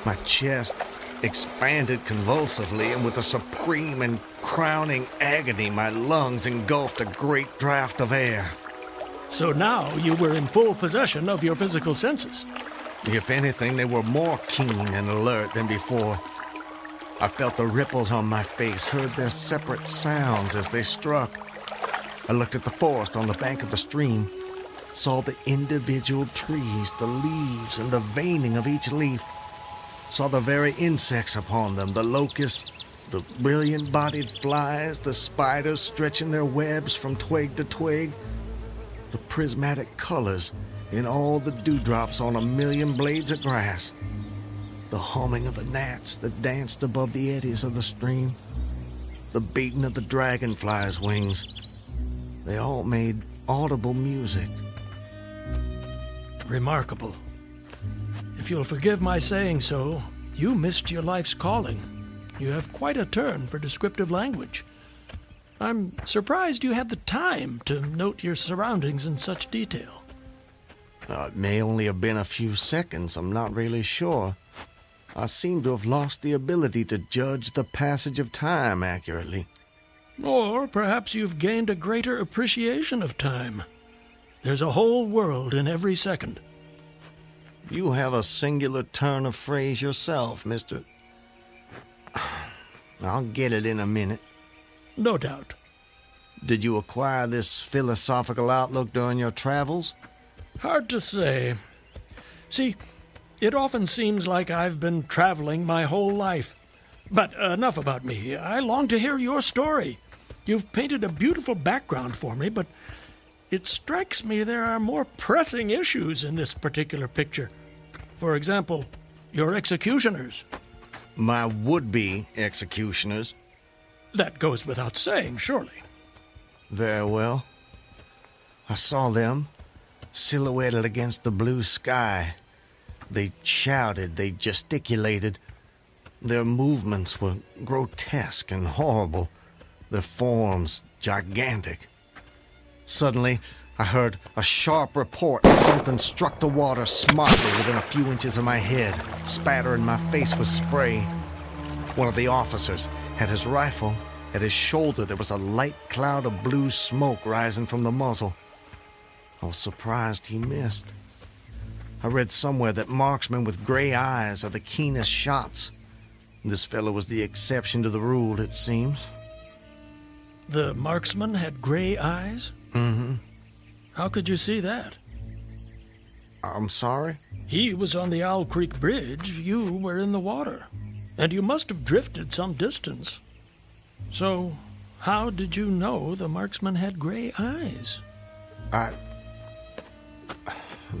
My chest expanded convulsively, and with a supreme and crowning agony, my lungs engulfed a great draft of air. So now you were in full possession of your physical senses. If anything, they were more keen and alert than before. I felt the ripples on my face, heard their separate sounds as they struck. I looked at the forest on the bank of the stream, saw the individual trees, the leaves, and the veining of each leaf. Saw the very insects upon them, the locusts, the brilliant-bodied flies, the spiders stretching their webs from twig to twig, the prismatic colors in all the dewdrops on a million blades of grass, the humming of the gnats that danced above the eddies of the stream, the beating of the dragonflies' wings. They all made audible music. Remarkable. If you'll forgive my saying so, you missed your life's calling. You have quite a turn for descriptive language. I'm surprised you had the time to note your surroundings in such detail. It may only have been a few seconds, I'm not really sure. I seem to have lost the ability to judge the passage of time accurately. Or perhaps you've gained a greater appreciation of time. There's a whole world in every second. You have a singular turn of phrase yourself, Mr. I'll get it in a minute. No doubt. Did you acquire this philosophical outlook during your travels? Hard to say. See, it often seems like I've been traveling my whole life. But enough about me. I long to hear your story. You've painted a beautiful background for me, but it strikes me there are more pressing issues in this particular picture. For example, your executioners. My would-be executioners? That goes without saying, surely. Very well. I saw them, silhouetted against the blue sky. They shouted, they gesticulated. Their movements were grotesque and horrible, their forms gigantic. Suddenly, I heard a sharp report and something struck the water smartly within a few inches of my head, spattering my face with spray. One of the officers had his rifle. At his shoulder, there was a light cloud of blue smoke rising from the muzzle. I was surprised he missed. I read somewhere that marksmen with gray eyes are the keenest shots. This fellow was the exception to the rule, it seems. The marksman had gray eyes? Mm-hmm. How could you see that? I'm sorry? He was on the Owl Creek Bridge. You were in the water. And you must have drifted some distance. So, how did you know the marksman had gray eyes? I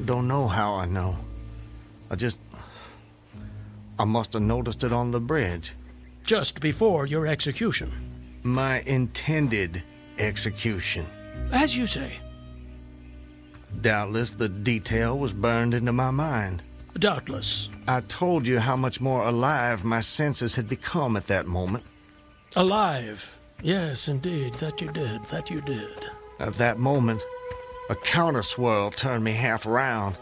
don't know how I know. I must have noticed it on the bridge. Just before your execution? My intended execution. As you say. Doubtless the detail was burned into my mind. Doubtless. I told you how much more alive my senses had become at that moment. Alive. Yes, indeed. That you did. At that moment, a counter-swirl turned me half around.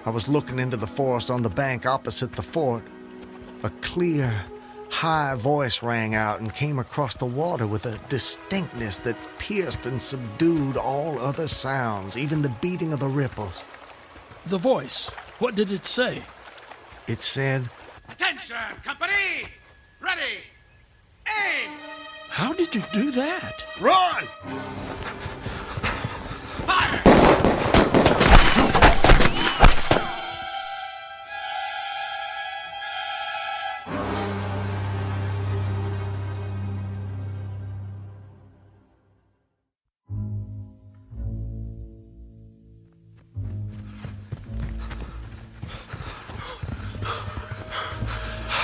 I was looking into the forest on the bank opposite the fort. A clear, high voice rang out and came across the water with a distinctness that pierced and subdued all other sounds, even the beating of the ripples. The voice, what did it say? It said, "Attention, company! Ready! Aim!" How did you do that? Run! Fire!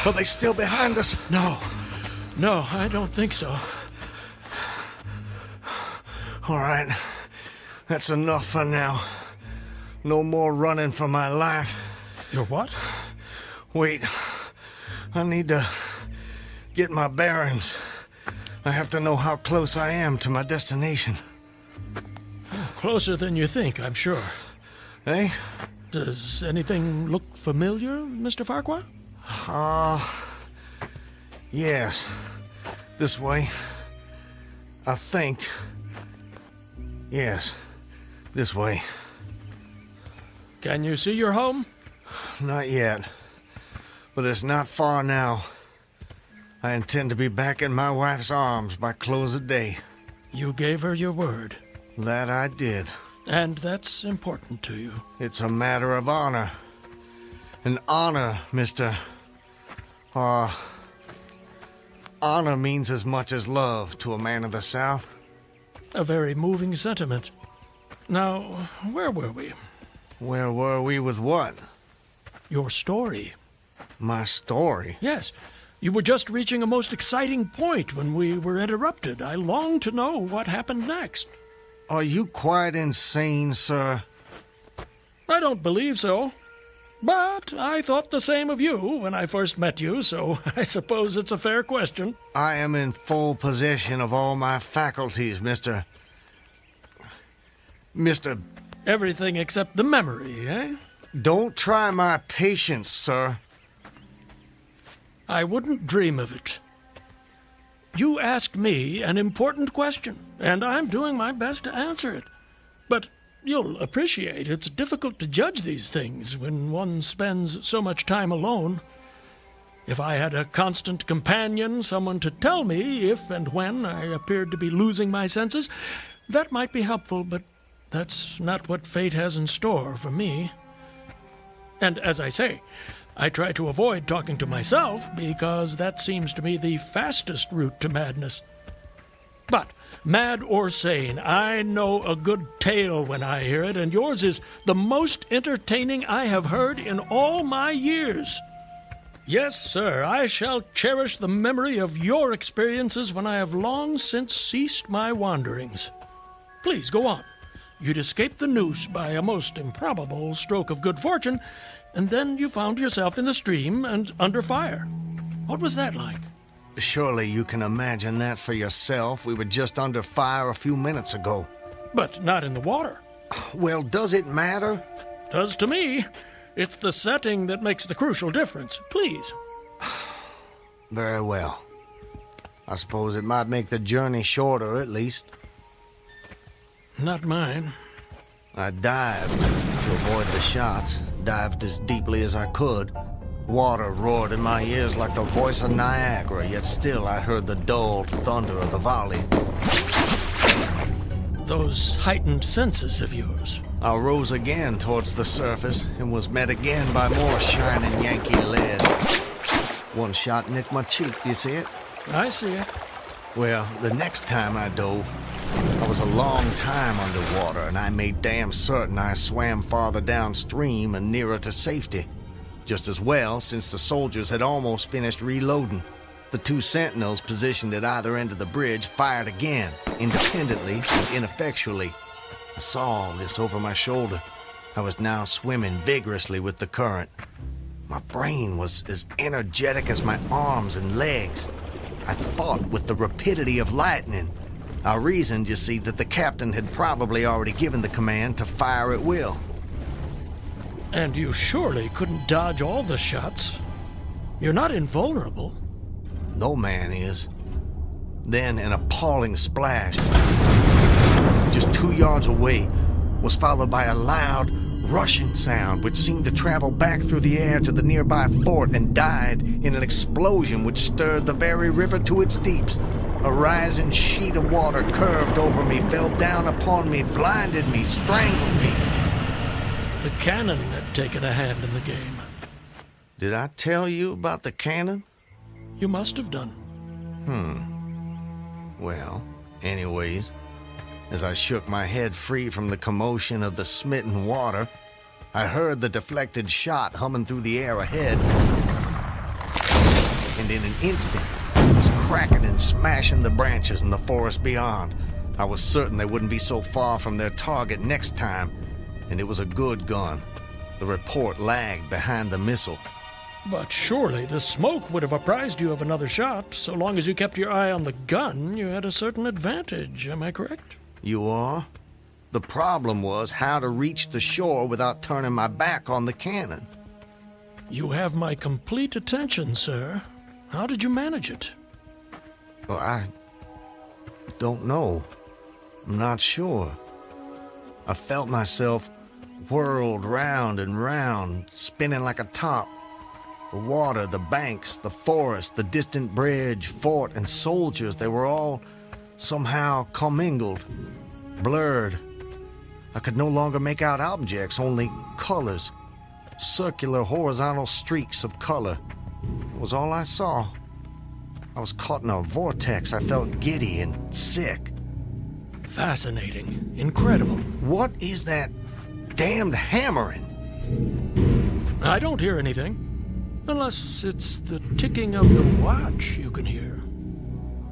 Are they still behind us? No, I don't think so. All right, that's enough for now. No more running for my life. Your what? Wait. I need to get my bearings. I have to know how close I am to my destination. Closer than you think, I'm sure. Eh? Does anything look familiar, Mr. Farquhar? Yes. This way. I think. Yes. This way. Can you see your home? Not yet. But it's not far now. I intend to be back in my wife's arms by close of day. You gave her your word. That I did. And that's important to you. It's a matter of honor. An honor, Mr. Honor means as much as love to a man of the South. A very moving sentiment. Now, where were we? Where were we with what? Your story. My story? Yes. You were just reaching a most exciting point when we were interrupted. I long to know what happened next. Are you quite insane, sir? I don't believe so. But I thought the same of you when I first met you, so I suppose it's a fair question. I am in full possession of all my faculties, Mr. Everything except the memory, eh? Don't try my patience, sir. I wouldn't dream of it. You asked me an important question, and I'm doing my best to answer it. But you'll appreciate it's difficult to judge these things when one spends so much time alone. If I had a constant companion, someone to tell me if and when I appeared to be losing my senses, that might be helpful, but that's not what fate has in store for me. And as I say, I try to avoid talking to myself because that seems to me the fastest route to madness. But, mad or sane, I know a good tale when I hear it, and yours is the most entertaining I have heard in all my years. Yes, sir, I shall cherish the memory of your experiences when I have long since ceased my wanderings. Please, go on. You'd escaped the noose by a most improbable stroke of good fortune, and then you found yourself in the stream and under fire. What was that like? Surely you can imagine that for yourself. We were just under fire a few minutes ago. But not in the water. Well, does it matter? Does to me. It's the setting that makes the crucial difference. Please. Very well. I suppose it might make the journey shorter, at least. Not mine. I dived to avoid the shots, dived as deeply as I could. Water roared in my ears like the voice of Niagara, yet still I heard the dulled thunder of the volley. Those heightened senses of yours. I rose again towards the surface and was met again by more shining Yankee lead. One shot nicked my cheek, do you see it? I see it. Well, the next time I dove, I was a long time underwater, and I made damn certain I swam farther downstream and nearer to safety. Just as well, since the soldiers had almost finished reloading. The two sentinels positioned at either end of the bridge fired again, independently and ineffectually. I saw all this over my shoulder. I was now swimming vigorously with the current. My brain was as energetic as my arms and legs. I thought with the rapidity of lightning. I reasoned, you see, that the captain had probably already given the command to fire at will. And you surely couldn't dodge all the shots. You're not invulnerable. No man is. Then an appalling splash, just 2 yards away, was followed by a loud, rushing sound which seemed to travel back through the air to the nearby fort and died in an explosion which stirred the very river to its deeps. A rising sheet of water curved over me, fell down upon me, blinded me, strangled me. The cannon had taken a hand in the game. Did I tell you about the cannon? You must have done. Well, anyways, as I shook my head free from the commotion of the smitten water, I heard the deflected shot humming through the air ahead. And in an instant, it was cracking and smashing the branches in the forest beyond. I was certain they wouldn't be so far from their target next time, and it was a good gun. The The report lagged behind the missile. But surely the smoke would have apprised you of another shot. So long as you kept your eye on the gun, you had a certain advantage. Am I correct? You are? The problem was how to reach the shore without turning my back on the cannon. You have my complete attention, sir. How did you manage it? Well, I don't know. I'm not sure. I felt myself whirled round and round, spinning like a top. The water, the banks, the forest, the distant bridge, fort, and soldiers, they were all somehow commingled, blurred. I could no longer make out objects, only colors. Circular, horizontal streaks of color. It was all I saw. I was caught in a vortex. I felt giddy and sick. Fascinating. Incredible. What is that damned hammering? I don't hear anything. Unless it's the ticking of your watch you can hear.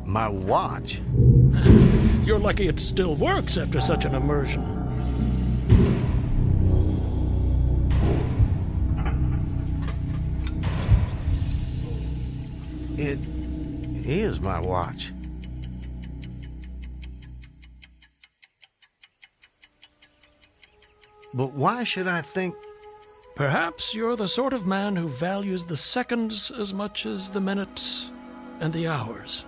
My watch? You're lucky it still works after such an immersion. It is my watch. But why should I think... Perhaps you're the sort of man who values the seconds as much as the minutes and the hours.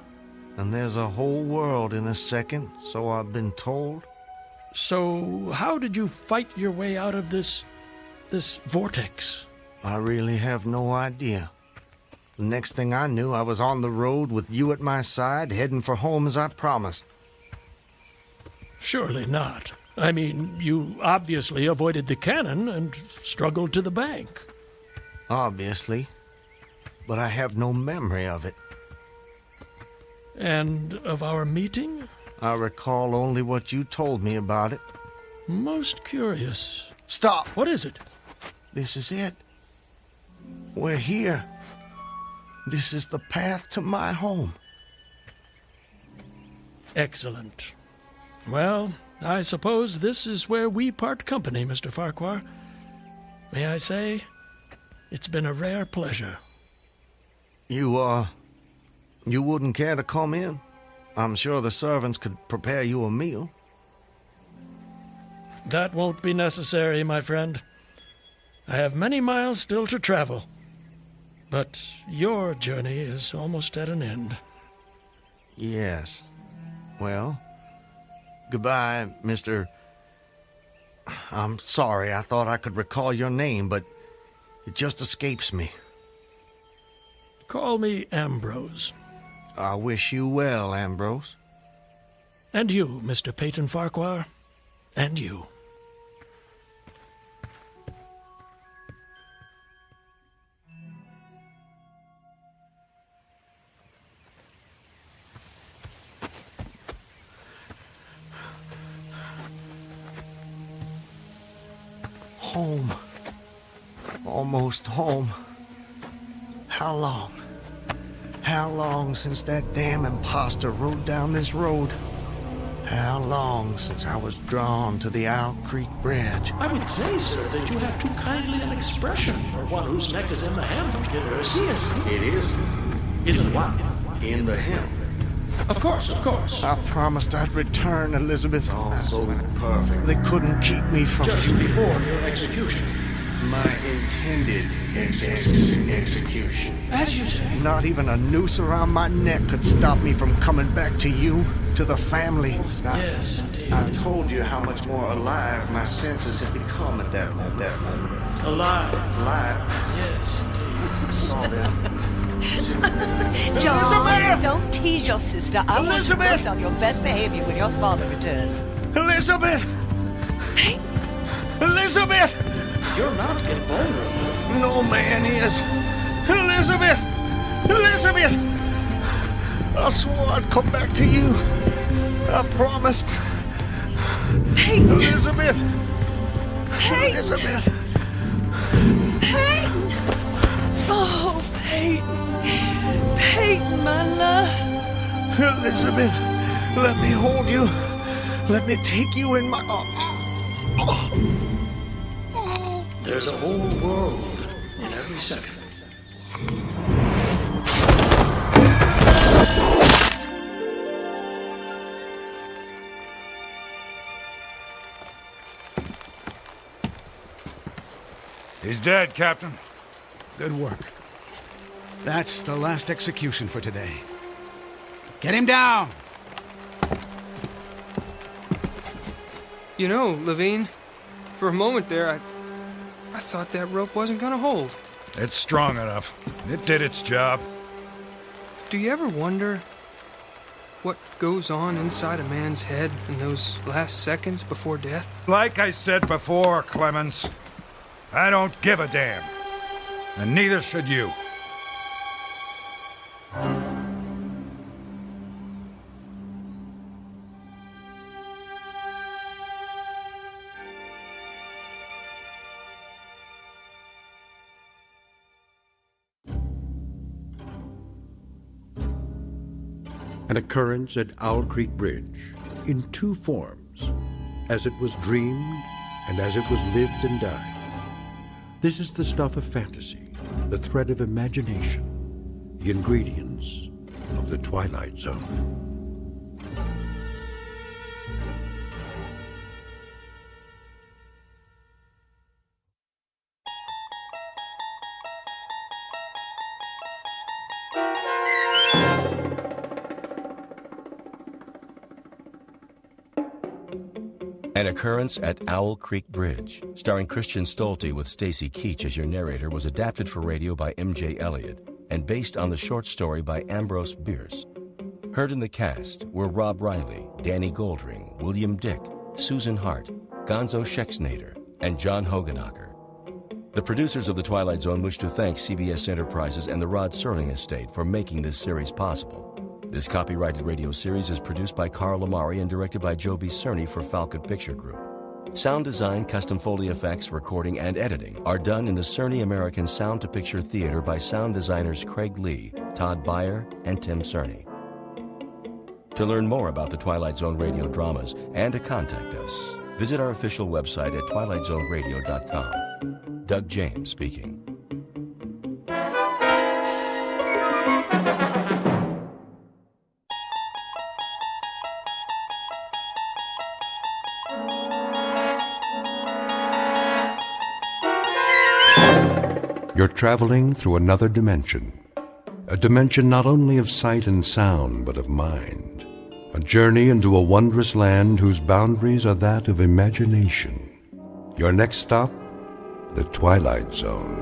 And there's a whole world in a second, so I've been told. So how did you fight your way out of this vortex? I really have no idea. The next thing I knew, I was on the road with you at my side, heading for home as I promised. Surely not. I mean, you obviously avoided the cannon and struggled to the bank. Obviously. But I have no memory of it. And of our meeting? I recall only what you told me about it. Most curious. Stop! What is it? This is it. We're here. This is the path to my home. Excellent. Well, I suppose this is where we part company, Mr. Farquhar. May I say, it's been a rare pleasure. You wouldn't care to come in? I'm sure the servants could prepare you a meal. That won't be necessary, my friend. I have many miles still to travel. But your journey is almost at an end. Yes. Well, goodbye, Mr. I'm sorry, I thought I could recall your name, but it just escapes me. Call me Ambrose. I wish you well, Ambrose. And you, Mr. Peyton Farquhar. And you. Home. Almost home. How long? How long since that damn imposter rode down this road? How long since I was drawn to the Owl Creek Bridge? I would say, sir, that you have too kindly an expression for one whose neck is in the hem. Seriously. It is. Isn't what? In the hem. Of course, of course. I promised I'd return, Elizabeth. All so perfect. They couldn't keep me from... Just before your execution. My intended execution. As you say. Not even a noose around my neck could stop me from coming back to you, to the family. Yes, indeed. I told you how much more alive my senses had become at that moment. Alive. Yes. I saw them. John, don't tease your sister. I want you Elizabeth! both on your best behavior when your father returns. Elizabeth! Hey. Elizabeth! You're not getting vulnerable. No man is. Elizabeth! Elizabeth! I swore I'd come back to you. I promised. Peyton! Elizabeth! Peyton! Elizabeth! Peyton! Oh, Peyton! Peyton, my love! Elizabeth, let me hold you. Let me take you in my... There's a whole world in every second. He's dead, Captain. Good work. That's the last execution for today. Get him down! You know, Levine, for a moment there, I thought that rope wasn't gonna hold. It's strong enough. It did its job. Do you ever wonder what goes on inside a man's head in those last seconds before death? Like I said before, Clemens, I don't give a damn. And neither should you. An occurrence at Owl Creek Bridge in two forms, as it was dreamed and as it was lived and died. This is the stuff of fantasy, the thread of imagination, the ingredients of the Twilight Zone. An Occurrence at Owl Creek Bridge, starring Christian Stolte with Stacy Keach as your narrator, was adapted for radio by M.J. Elliott and based on the short story by Ambrose Bierce. Heard in the cast were Rob Riley, Danny Goldring, William Dick, Susan Hart, Gonzo Schexnader, and John Hoganacher. The producers of The Twilight Zone wish to thank CBS Enterprises and the Rod Serling Estate for making this series possible. This copyrighted radio series is produced by Carl Amari and directed by Joe B. Cerny for Falcon Picture Group. Sound design, custom Foley effects, recording, and editing are done in the Cerny American Sound to Picture Theater by sound designers Craig Lee, Todd Beyer, and Tim Cerny. To learn more about the Twilight Zone radio dramas and to contact us, visit our official website at twilightzoneradio.com. Doug James speaking. You're traveling through another dimension. A dimension not only of sight and sound, but of mind. A journey into a wondrous land whose boundaries are that of imagination. Your next stop, the Twilight Zone.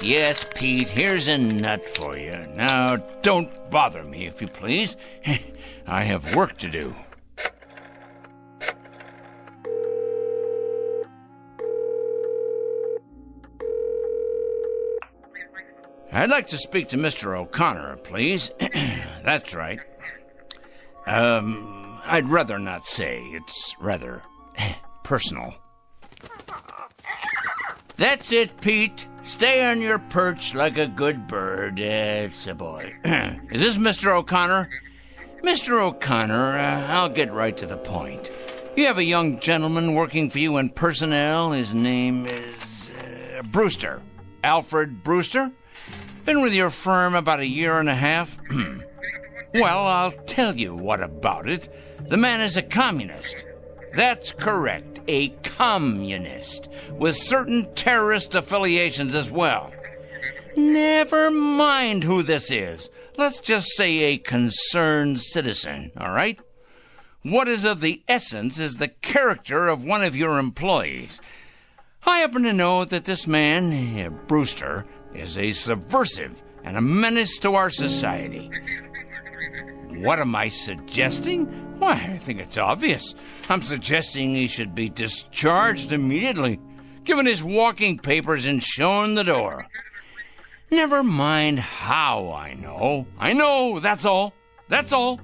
Yes, Pete, here's a nut for you. Now, don't bother me, if you please. I have work to do. I'd like to speak to Mr. O'Connor, please. That's right. I'd rather not say. It's rather personal. That's it, Pete. Stay on your perch like a good bird. It's a boy. Is this Mr. O'Connor? Mr. O'Connor, I'll get right to the point. You have a young gentleman working for you in personnel. His name is Brewster. Alfred Brewster. Been with your firm about 1.5 years. Well, I'll tell you what about it. The man is a communist. That's correct, a communist, with certain terrorist affiliations as well. Never mind who this is. Let's just say a concerned citizen, all right? What is of the essence is the character of one of your employees. I happen to know that this man, Brewster, is a subversive and a menace to our society. What am I suggesting? Why, I think it's obvious. I'm suggesting he should be discharged immediately, given his walking papers and shown the door. Never mind how I know. I know, that's all. That's all.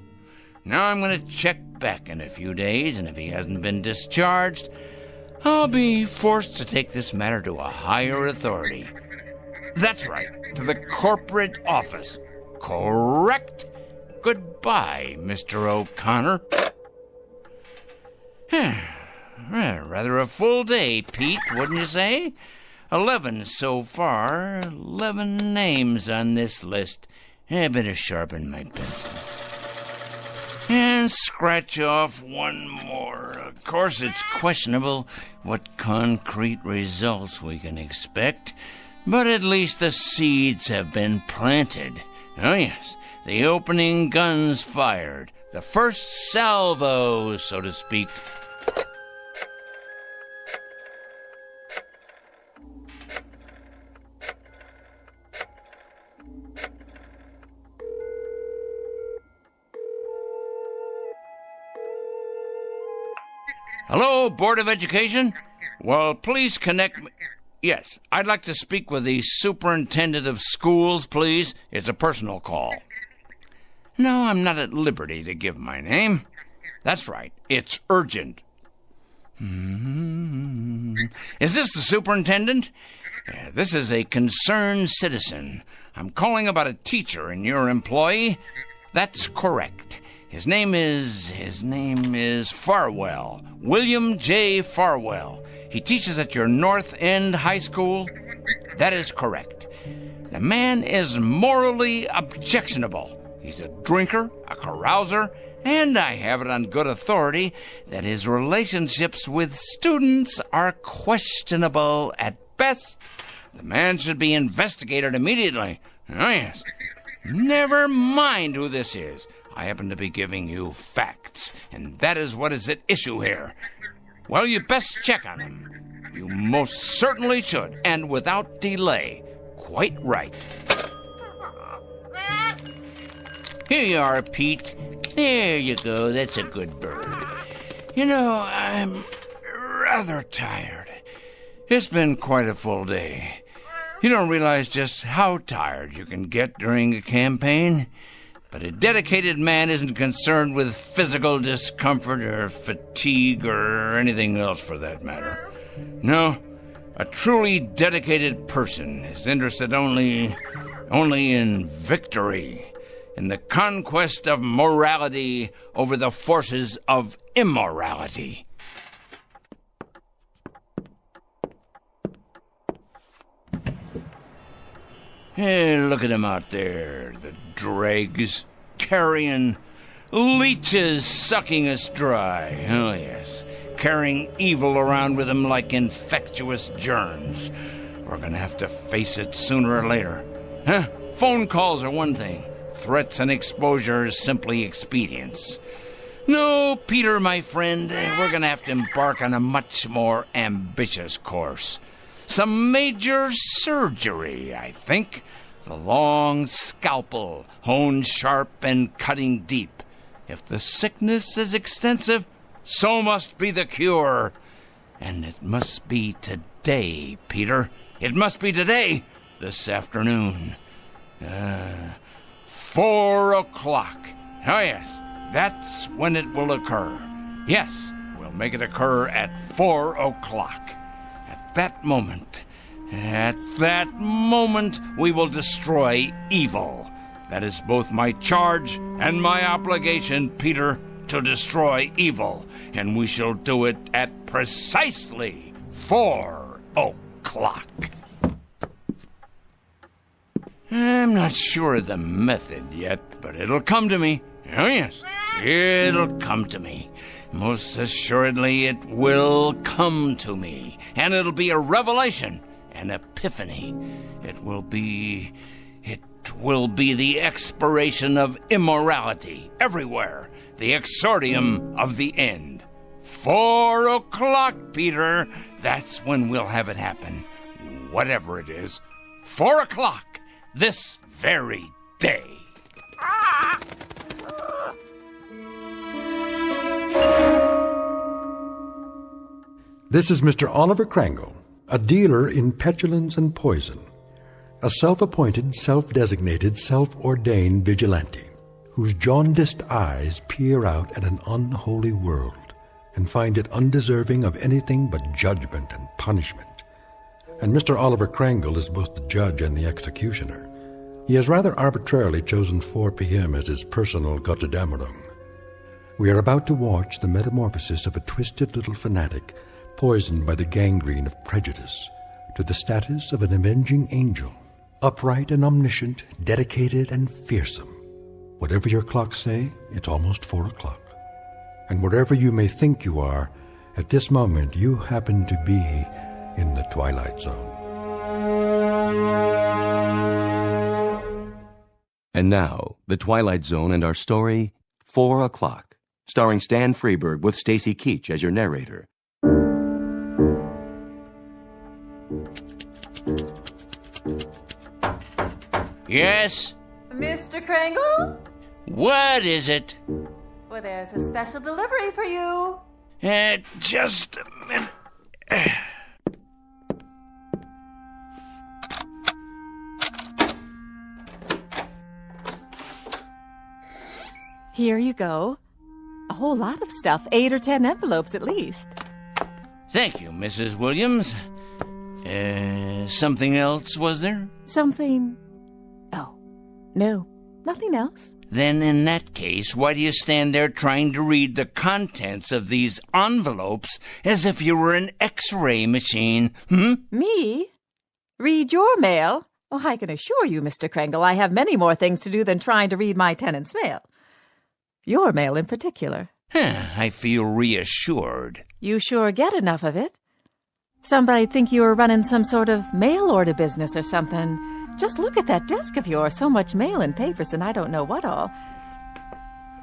Now I'm going to check back in a few days, and if he hasn't been discharged, I'll be forced to take this matter to a higher authority. That's right, to the corporate office. Correct? Goodbye, Mr. O'Connor. Rather a full day, Pete, wouldn't you say? 11 so far. 11 names on this list. I better sharpen my pencil. And scratch off one more. Of course, it's questionable what concrete results we can expect, but at least the seeds have been planted. Oh, yes, the opening guns fired. The first salvo, so to speak. Hello, Board of Education? Well, please connect me. Yes, I'd like to speak with the superintendent of schools, please. It's a personal call. No, I'm not at liberty to give my name. That's right, it's urgent. Is this the superintendent? This is a concerned citizen. I'm calling about a teacher and your employee. That's correct. His name is Farwell. William J. Farwell. He teaches at your North End High School. That is correct. The man is morally objectionable. He's a drinker, a carouser, and I have it on good authority that his relationships with students are questionable at best. The man should be investigated immediately. Oh, yes. Never mind who this is. I happen to be giving you facts, and that is what is at issue here. Well, you best check on him. You most certainly should, and without delay. Quite right. Here you are, Pete. There you go. That's a good bird. You know, I'm rather tired. It's been quite a full day. You don't realize just how tired you can get during a campaign. But a dedicated man isn't concerned with physical discomfort or fatigue or anything else for that matter. No, a truly dedicated person is interested only in victory, in the conquest of morality over the forces of immorality. Hey, look at him out there, the dregs, carrion, leeches sucking us dry. Oh, yes, carrying evil around with them like infectious germs. We're gonna have to face it sooner or later. Huh? Phone calls are one thing. Threats and exposure is simply expedience. No, Peter, my friend, we're gonna have to embark on a much more ambitious course. Some major surgery, I think. The long scalpel, honed sharp and cutting deep. If the sickness is extensive, so must be the cure. And it must be today, Peter. It must be today, this afternoon. 4 o'clock. Oh, yes, that's when it will occur. Yes, we'll make it occur at 4 o'clock. At that moment, we will destroy evil. That is both my charge and my obligation, Peter, to destroy evil. And we shall do it at precisely 4 o'clock. I'm not sure of the method yet, but it'll come to me. Oh, yes, it'll come to me. Most assuredly, it will come to me. And it'll be a revelation, an epiphany. It will be the expiration of immorality everywhere, the exordium of the end. 4 o'clock, Peter. That's when we'll have it happen. Whatever it is. 4 o'clock, this very day. This is Mr. Oliver Crangle, a dealer in petulance and poison, a self-appointed, self-designated, self-ordained vigilante whose jaundiced eyes peer out at an unholy world and find it undeserving of anything but judgment and punishment. And Mr. Oliver Crangle is both the judge and the executioner. He has rather arbitrarily chosen 4 p.m. as his personal Gotterdammerung. We are about to watch the metamorphosis of a twisted little fanatic poisoned by the gangrene of prejudice to the status of an avenging angel, upright and omniscient, dedicated and fearsome. Whatever your clocks say, it's almost 4 o'clock. And wherever you may think you are, at this moment you happen to be in the Twilight Zone. And now, The Twilight Zone and our story, 4 o'clock, starring Stan Freberg with Stacy Keach as your narrator. Yes? Mr. Crangle? What is it? Well, there's a special delivery for you. Just a minute. Here you go. A whole lot of stuff, 8 or 10 envelopes at least. Thank you, Mrs. Williams. Something else, was there? Something... Oh, no, nothing else. Then in that case, why do you stand there trying to read the contents of these envelopes as if you were an X-ray machine, Me? Read your mail? Oh, I can assure you, Mr. Crangle, I have many more things to do than trying to read my tenant's mail. Your mail in particular. I feel reassured. You sure get enough of it. Somebody'd think you were running some sort of mail order business or something. Just look at that desk of yours. So much mail and papers and I don't know what all.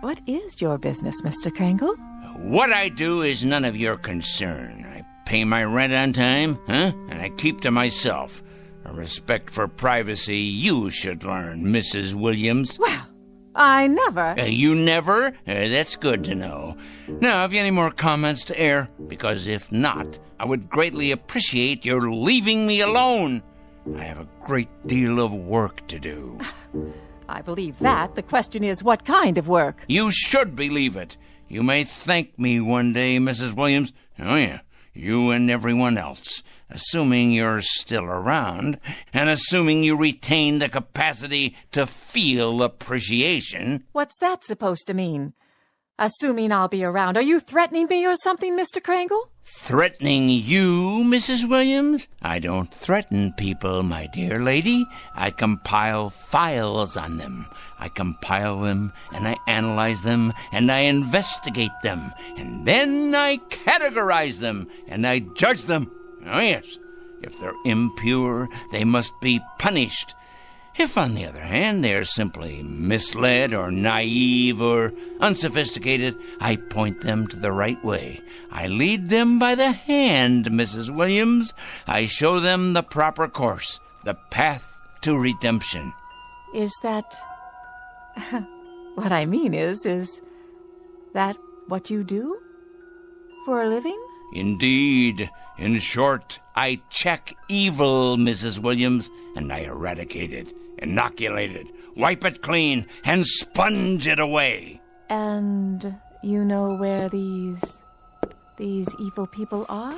What is your business, Mr. Crangle? What I do is none of your concern. I pay my rent on time, and I keep to myself. A respect for privacy you should learn, Mrs. Williams. Well, I never... You never? That's good to know. Now, have you any more comments to air? Because if not, I would greatly appreciate your leaving me alone. I have a great deal of work to do. I believe that. The question is, what kind of work? You should believe it. You may thank me one day, Mrs. Williams. Oh, yeah. You and everyone else, assuming you're still around, and assuming you retain the capacity to feel appreciation. What's that supposed to mean? Assuming I'll be around. Are you threatening me or something, Mr. Crangle? Threatening you, Mrs. Williams? I don't threaten people, my dear lady. I compile files on them. I compile them, and I analyze them, and I investigate them, and then I categorize them, and I judge them. Oh, yes. If they're impure, they must be punished. If, on the other hand, they are simply misled or naive or unsophisticated, I point them to the right way. I lead them by the hand, Mrs. Williams. I show them the proper course, the path to redemption. Is that... What I mean is that what you do for a living? Indeed. In short, I check evil, Mrs. Williams, and I eradicate it, inoculate it, wipe it clean, and sponge it away. And you know where these evil people are?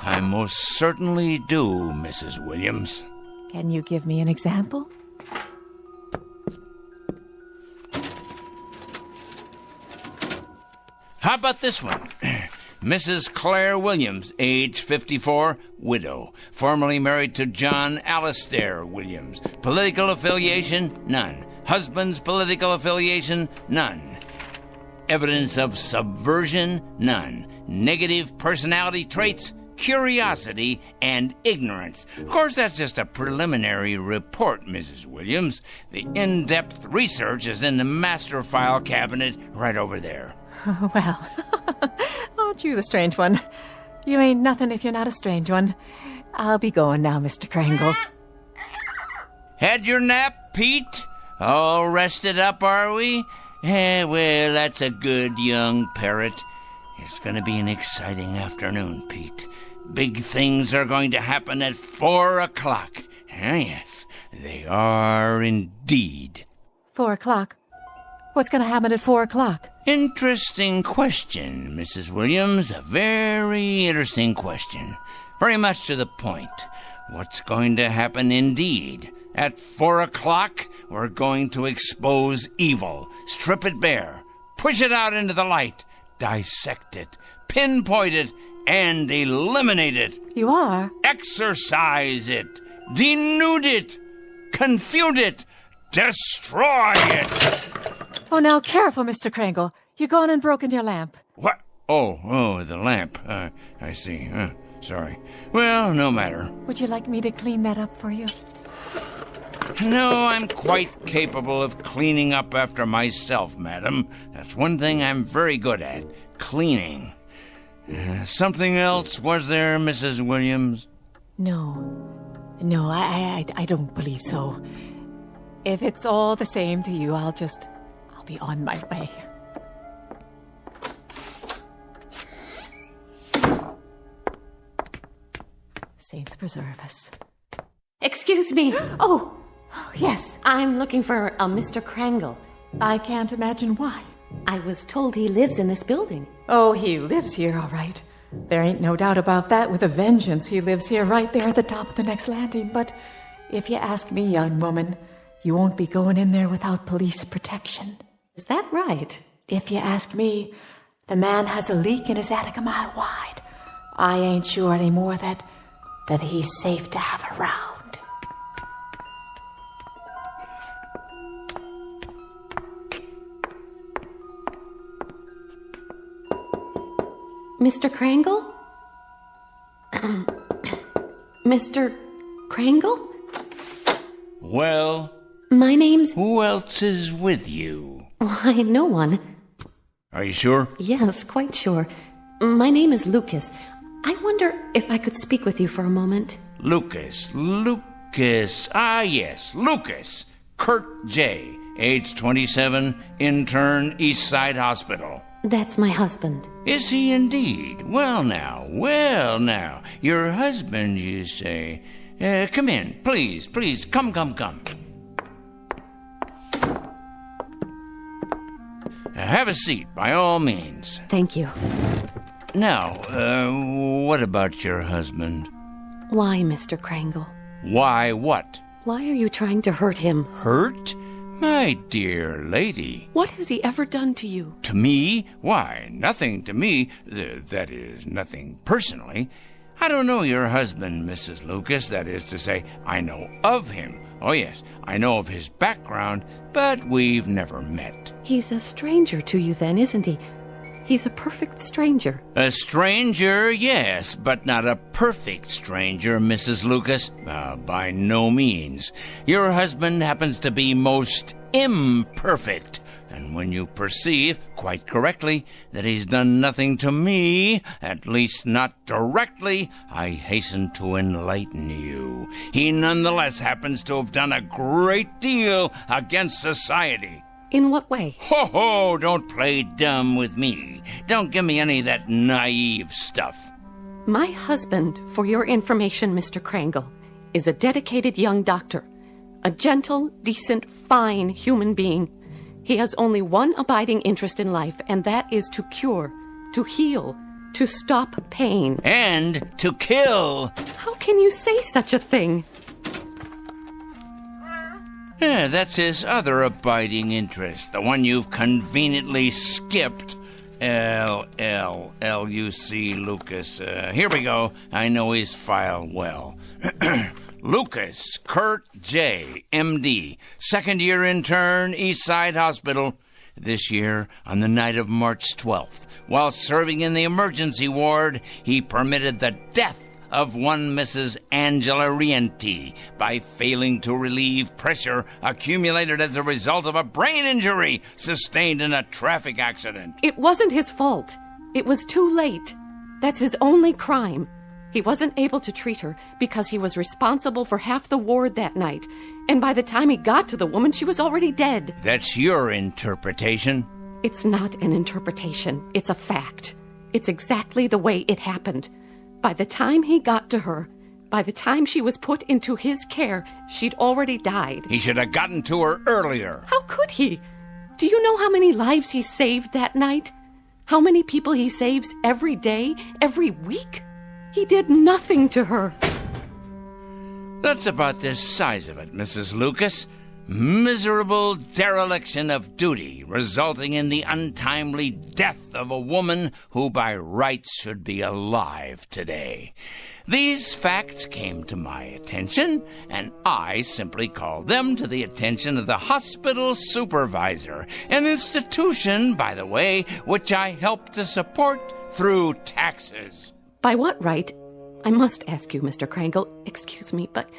I most certainly do, Mrs. Williams. Can you give me an example? How about this one? Mrs. Claire Williams, age 54, widow, formerly married to John Alistair Williams. Political affiliation? None. Husband's political affiliation? None. Evidence of subversion? None. Negative personality traits? Curiosity and ignorance. Of course, that's just a preliminary report, Mrs. Williams. The in-depth research is in the master file cabinet right over there. Well, aren't you the strange one? You ain't nothing if you're not a strange one. I'll be going now, Mr. Crangle. Had your nap, Pete? All rested up, are we? Well, that's a good young parrot. It's going to be an exciting afternoon, Pete. Big things are going to happen at 4 o'clock. Yes, they are indeed. 4 o'clock. What's going to happen at 4 o'clock? Interesting question, Mrs. Williams. A very interesting question. Very much to the point. What's going to happen indeed? At 4 o'clock, we're going to expose evil, strip it bare, push it out into the light, dissect it, pinpoint it, and eliminate it. You are? Exorcise it, denude it, confute it, destroy it. Oh, now careful, Mr. Kringle. You're gone and broken your lamp. What? Oh, the lamp. I see. Sorry. Well, no matter. Would you like me to clean that up for you? No, I'm quite capable of cleaning up after myself, madam. That's one thing I'm very good at, cleaning. Something else, was there, Mrs. Williams? No, I don't believe so. If it's all the same to you, I'll be on my way. Saints preserve us. Excuse me. Oh, yes. I'm looking for a Mr. Krangle. I can't imagine why. I was told he lives in this building. Oh, he lives here, all right. There ain't no doubt about that. With a vengeance, he lives here right there at the top of the next landing. But if you ask me, young woman, you won't be going in there without police protection. Is that right? If you ask me, the man has a leak in his attic a mile wide. I ain't sure anymore that he's safe to have around. Mr. Krangle? Mr. Krangle? Well? My name's... Who else is with you? Why, no one. Are you sure? Yes, quite sure. My name is Lucas. I wonder if I could speak with you for a moment. Lucas. Ah, yes, Lucas. Kurt J., age 27, intern, East Side Hospital. That's my husband. Is he indeed? Well now. Your husband, you say. Come in, please. Come. Have a seat, by all means. Thank you. Now, what about your husband? Why, Mr. Krangle? Why what? Why are you trying to hurt him? Hurt? My dear lady. What has he ever done to you? To me? Why, nothing to me. That is, nothing personally. I don't know your husband, Mrs. Lucas. That is to say, I know of him. Oh, yes, I know of his background, but we've never met. He's a stranger to you then, isn't he? He's a perfect stranger. A stranger, yes, but not a perfect stranger, Mrs. Lucas. By no means. Your husband happens to be most imperfect. And when you perceive, quite correctly, that he's done nothing to me, at least not directly, I hasten to enlighten you. He nonetheless happens to have done a great deal against society. In what way? Ho, don't play dumb with me. Don't give me any of that naive stuff. My husband, for your information, Mr. Krangle, is a dedicated young doctor. A gentle, decent, fine human being. He has only one abiding interest in life, and that is to cure, to heal, to stop pain. And to kill. How can you say such a thing? Yeah, that's his other abiding interest, the one you've conveniently skipped. L-L-L-U-C Lucas. Here we go. I know his file well. Lucas Kurt J., M.D., second-year intern, East Side Hospital. This year, on the night of March 12th, while serving in the emergency ward, he permitted the death of one Mrs. Angela Rienti by failing to relieve pressure accumulated as a result of a brain injury sustained in a traffic accident. It wasn't his fault. It was too late. That's his only crime. He wasn't able to treat her because he was responsible for half the ward that night. And by the time he got to the woman, she was already dead. That's your interpretation. It's not an interpretation. It's a fact. It's exactly the way it happened. By the time he got to her, by the time she was put into his care, she'd already died. He should have gotten to her earlier. How could he? Do you know how many lives he saved that night? How many people he saves every day, every week? He did nothing to her. That's about the size of it, Mrs. Lucas. Miserable dereliction of duty, resulting in the untimely death of a woman who by rights should be alive today. These facts came to my attention, and I simply called them to the attention of the hospital supervisor, an institution, by the way, which I help to support through taxes. By what right? I must ask you, Mr. Krangle, excuse me, but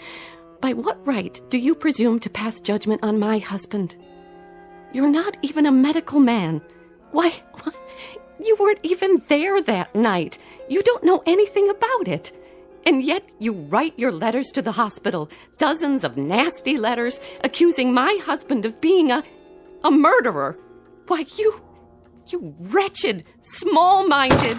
by what right do you presume to pass judgment on my husband? You're not even a medical man. Why, you weren't even there that night. You don't know anything about it. And yet you write your letters to the hospital, dozens of nasty letters accusing my husband of being a murderer. Why, you wretched, small-minded...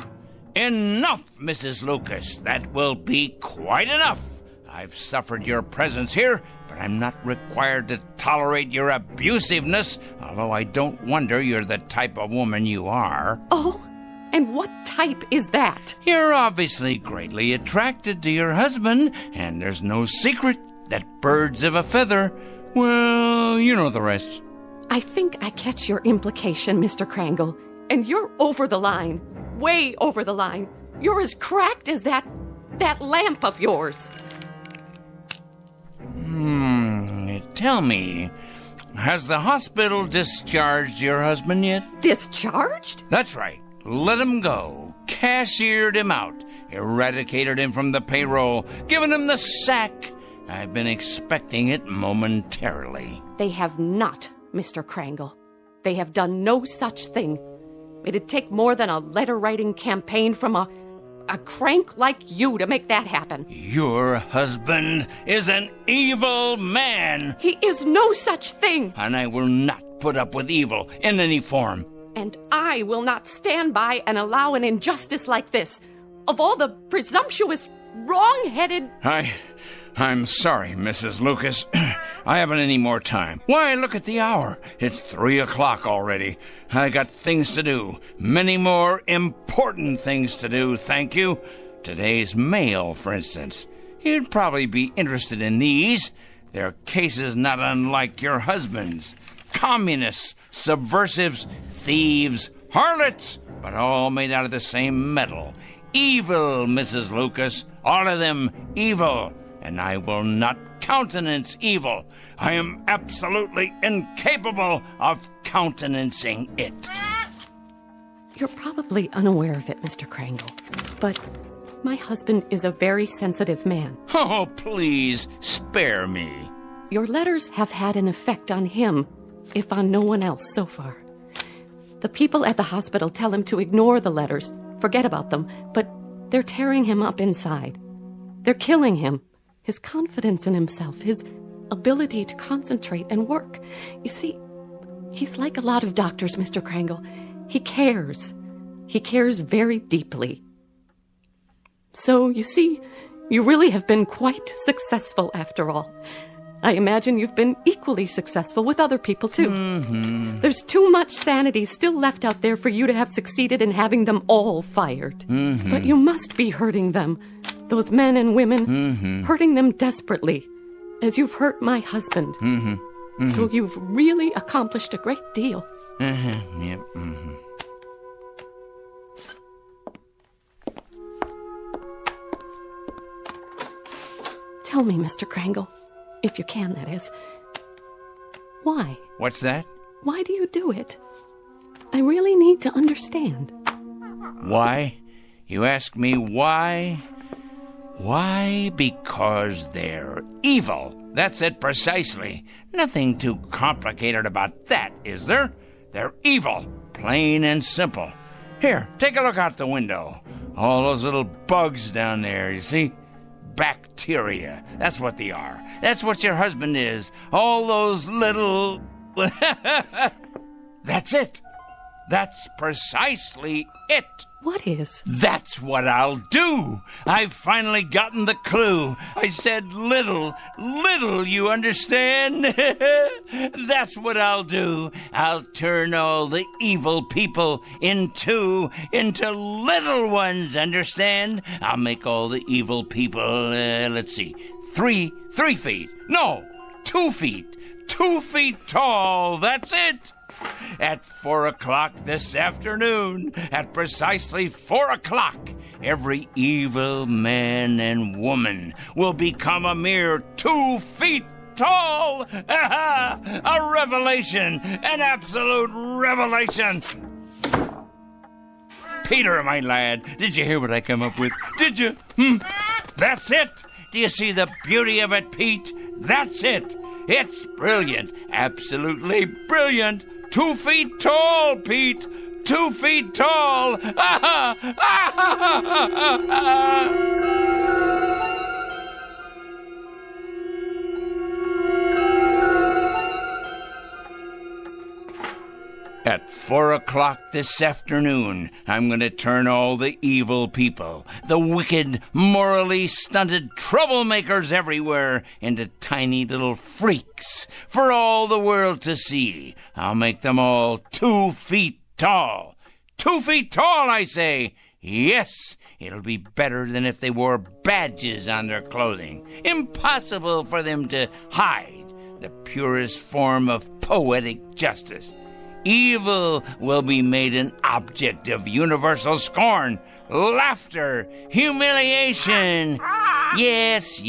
Enough, Mrs. Lucas. That will be quite enough. I've suffered your presence here, but I'm not required to tolerate your abusiveness, although I don't wonder you're the type of woman you are. Oh, and what type is that? You're obviously greatly attracted to your husband, and there's no secret that birds of a feather, well, you know the rest. I think I catch your implication, Mr. Krangle, and you're over the line. Way over the line. You're as cracked as that lamp of yours. Tell me, has the hospital discharged your husband yet? Discharged? That's right. Let him go. Cashiered him out. Eradicated him from the payroll. Given him the sack. I've been expecting it momentarily. They have not, Mr. Krangle. They have done no such thing. It'd take more than a letter-writing campaign from a crank like you to make that happen. Your husband is an evil man. He is no such thing. And I will not put up with evil in any form. And I will not stand by and allow an injustice like this. Of all the presumptuous, wrong-headed... I'm sorry, Mrs. Lucas. I haven't any more time. Why, look at the hour. It's 3 o'clock already. I got things to do. Many more important things to do, thank you. Today's mail, for instance. You'd probably be interested in these. They're cases not unlike your husband's. Communists, subversives, thieves, harlots, but all made out of the same metal. Evil, Mrs. Lucas. All of them evil. And I will not countenance evil. I am absolutely incapable of countenancing it. You're probably unaware of it, Mr. Krangle, but my husband is a very sensitive man. Oh, please, spare me. Your letters have had an effect on him, if on no one else so far. The people at the hospital tell him to ignore the letters, forget about them, but they're tearing him up inside. They're killing him. His confidence in himself, his ability to concentrate and work. You see, he's like a lot of doctors, Mr. Krangle. He cares. He cares very deeply. So, you see, you really have been quite successful after all. I imagine you've been equally successful with other people, too. Mm-hmm. There's too much sanity still left out there for you to have succeeded in having them all fired. Mm-hmm. But you must be hurting them. Those men and women, hurting them desperately, as you've hurt my husband. So you've really accomplished a great deal. Yep. Tell me, Mr. Krangle, if you can, that is. Why? What's that? Why do you do it? I really need to understand. Why? You ask me why? Why? Because they're evil. That's it precisely. Nothing too complicated about that, is there? They're evil, plain and simple. Here, take a look out the window. All those little bugs down there, you see? Bacteria. That's what they are. That's what your husband is. All those little... That's it. That's precisely it. What is? That's what I'll do. I've finally gotten the clue. I said little, you understand? That's what I'll do. I'll turn all the evil people into little ones, understand? I'll make all the evil people, let's see, 3 feet. No, 2 feet. 2 feet tall, that's it. At 4 o'clock this afternoon, at precisely 4 o'clock, every evil man and woman will become a mere 2 feet tall. A revelation, an absolute revelation. Peter, my lad, did you hear what I come up with? Did you? That's it. Do you see the beauty of it, Pete? That's it. It's brilliant, absolutely brilliant. 2 feet tall, Pete. 2 feet tall. At 4 o'clock this afternoon, I'm going to turn all the evil people, the wicked, morally stunted troublemakers everywhere, into tiny little freaks for all the world to see. I'll make them all 2 feet tall. 2 feet tall, I say. Yes, it'll be better than if they wore badges on their clothing. Impossible for them to hide the purest form of poetic justice. Evil will be made an object of universal scorn, laughter, humiliation. Yes,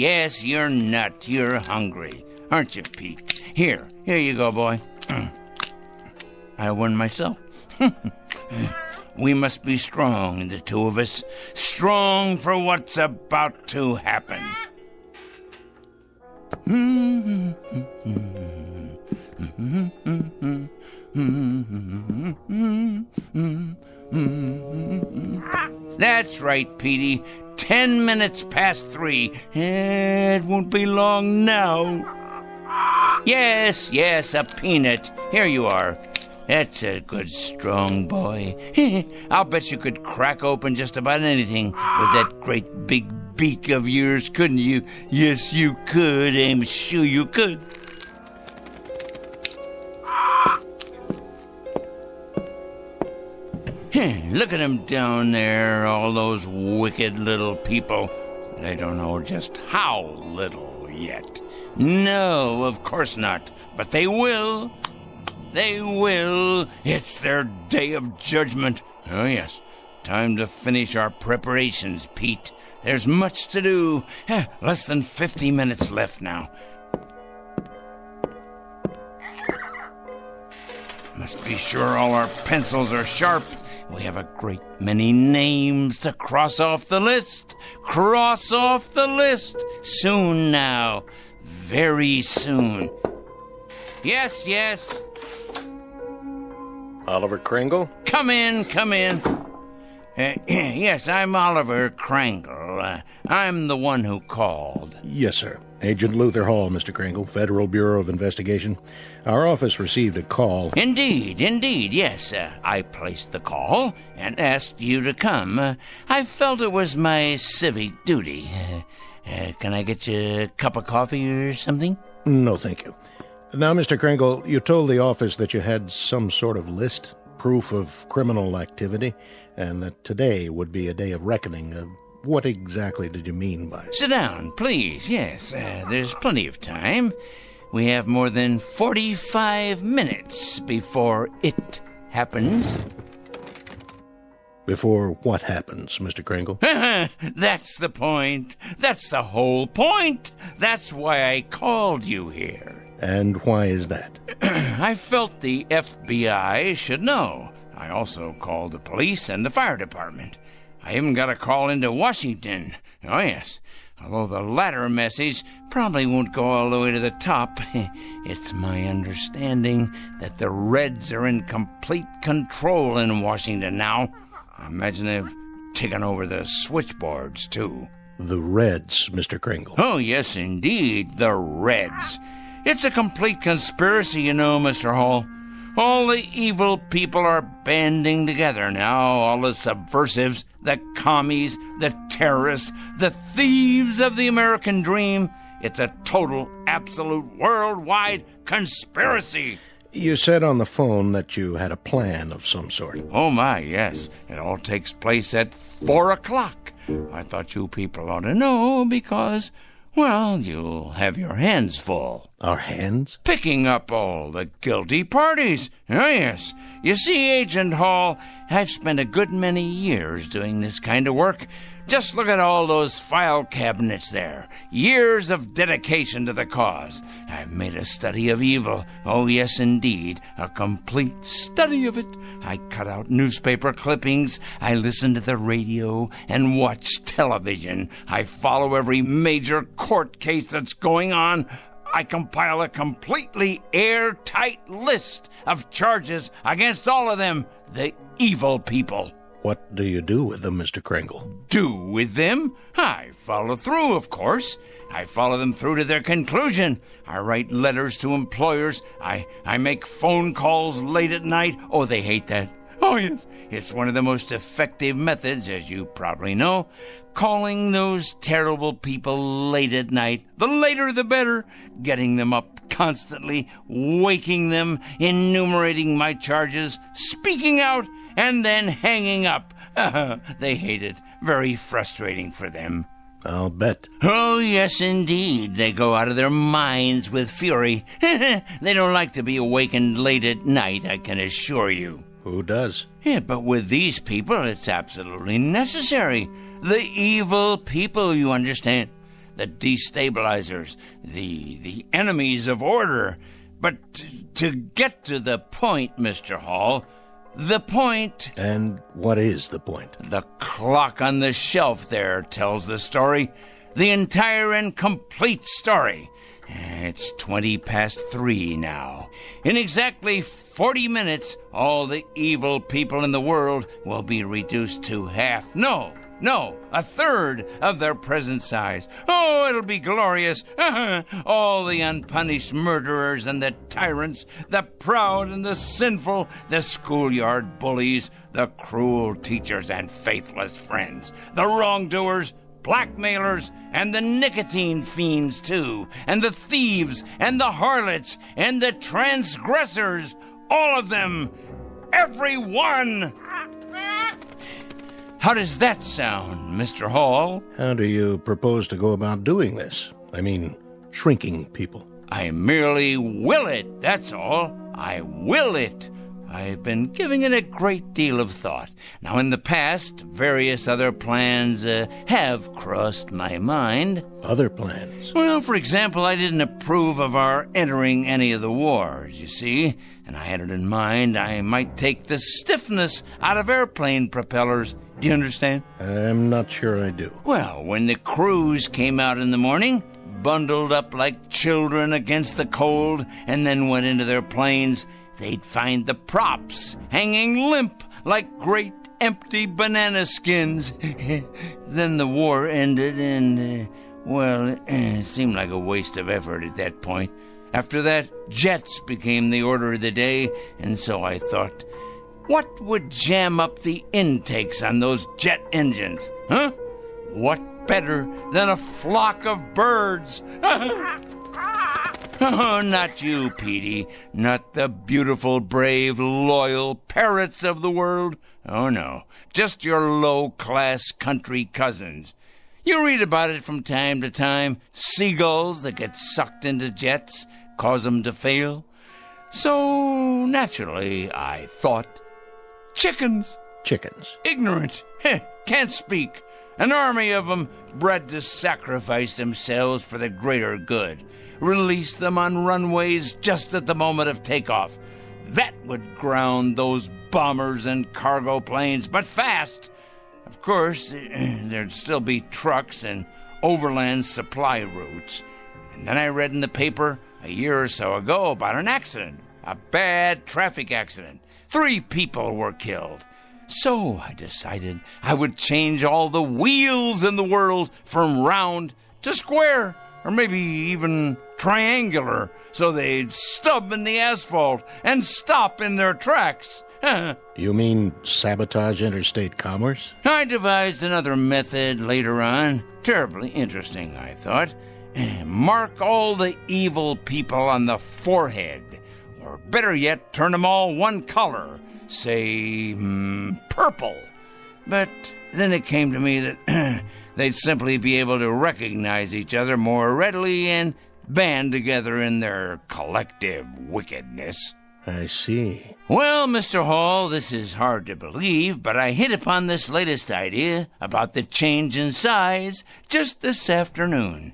you're nut. You're hungry. Aren't you, Pete? Here you go, boy. I won myself. We must be strong, the two of us. Strong for what's about to happen. That's right, Petey. 10 minutes past 3. It won't be long now. Yes, a peanut. Here you are. That's a good, strong boy. I'll bet you could crack open just about anything with that great big beak of yours, couldn't you? Yes, you could. I'm sure you could. Look at them down there, all those wicked little people. They don't know just how little yet. No, of course not. But they will. They will. It's their day of judgment. Oh, yes. Time to finish our preparations, Pete. There's much to do. Less than 50 minutes left now. Must be sure all our pencils are sharp. We have a great many names to cross off the list. Cross off the list. Soon now. Very soon. Yes. Oliver Kringle? Come in. Yes, I'm Oliver Kringle. I'm the one who called. Yes, sir. Agent Luther Hall, Mr. Kringle, Federal Bureau of Investigation. Our office received a call. Indeed, yes. I placed the call and asked you to come. I felt it was my civic duty. Can I get you a cup of coffee or something? No, thank you. Now, Mr. Kringle, you told the office that you had some sort of list, proof of criminal activity, and that today would be a day of reckoning. What exactly did you mean by it? Sit down, please. Yes, there's plenty of time. We have more than 45 minutes before it happens. Before what happens, Mr. Kringle? That's the point. That's the whole point. That's why I called you here. And why is that? I felt the FBI should know. I also called the police and the fire department. I even got a call into Washington. Oh, yes. Although the latter message probably won't go all the way to the top. It's my understanding that the Reds are in complete control in Washington now. I imagine they've taken over the switchboards, too. The Reds, Mr. Kringle. Oh, yes, indeed, the Reds. It's a complete conspiracy, you know, Mr. Hall. All the evil people are banding together now, all the subversives, the commies, the terrorists, the thieves of the American dream. It's a total, absolute, worldwide conspiracy. You said on the phone that you had a plan of some sort. Oh, my, yes. It all takes place at 4 o'clock. I thought you people ought to know because, well, you'll have your hands full. Our hands? Picking up all the guilty parties. Oh, yes. You see, Agent Hall, I've spent a good many years doing this kind of work. Just look at all those file cabinets there. Years of dedication to the cause. I've made a study of evil. Oh, yes, indeed. A complete study of it. I cut out newspaper clippings. I listen to the radio and watch television. I follow every major court case that's going on. I compile a completely airtight list of charges against all of them, the evil people. What do you do with them, Mr. Kringle? Do with them? I follow through, of course. I follow them through to their conclusion. I write letters to employers. I make phone calls late at night. Oh, they hate that. Oh, yes. It's one of the most effective methods, as you probably know. Calling those terrible people late at night. The later, the better. Getting them up constantly. Waking them. Enumerating my charges. Speaking out. And then hanging up. They hate it. Very frustrating for them. I'll bet. Oh, yes, indeed. They go out of their minds with fury. They don't like to be awakened late at night, I can assure you. Who does? Yeah, but with these people, it's absolutely necessary. The evil people, you understand. The destabilizers. The enemies of order. But to get to the point, Mr. Hall... The point... And what is the point? The clock on the shelf there tells the story. The entire and complete story. It's 3:20 now. In exactly 40 minutes, all the evil people in the world will be reduced to half. No, a third of their present size. Oh, it'll be glorious. All the unpunished murderers and the tyrants, the proud and the sinful, the schoolyard bullies, the cruel teachers and faithless friends, the wrongdoers, blackmailers, and the nicotine fiends, too, and the thieves, and the harlots, and the transgressors, all of them, every one. How does that sound, Mr. Hall? How do you propose to go about doing this? I mean, shrinking people. I merely will it, that's all. I will it. I've been giving it a great deal of thought. Now, in the past, various other plans have crossed my mind. Other plans? Well, for example, I didn't approve of our entering any of the wars, you see, and I had it in mind I might take the stiffness out of airplane propellers. Do you understand? I'm not sure I do. Well, when the crews came out in the morning, bundled up like children against the cold, and then went into their planes, they'd find the props hanging limp like great empty banana skins. Then the war ended and, it seemed like a waste of effort at that point. After that, jets became the order of the day, and so I thought, what would jam up the intakes on those jet engines? Huh? What better than a flock of birds? Oh, not you, Petey. Not the beautiful, brave, loyal parrots of the world. Oh, no. Just your low-class country cousins. You read about it from time to time. Seagulls that get sucked into jets, cause them to fail. So, naturally, I thought, chickens. Chickens. Ignorant. Can't speak. An army of them bred to sacrifice themselves for the greater good. Release them on runways just at the moment of takeoff. That would ground those bombers and cargo planes, but fast. Of course, there'd still be trucks and overland supply routes. And then I read in the paper a year or so ago about an accident, a bad traffic accident. 3 people were killed. So I decided I would change all the wheels in the world from round to square, or maybe even triangular, so they'd stub in the asphalt and stop in their tracks. You mean sabotage interstate commerce? I devised another method later on. Terribly interesting, I thought. Mark all the evil people on the forehead. Or better yet, turn them all one color. Say, purple. But then it came to me that they'd simply be able to recognize each other more readily and band together in their collective wickedness. I see. Well, Mr. Hall, this is hard to believe, but I hit upon this latest idea about the change in size just this afternoon.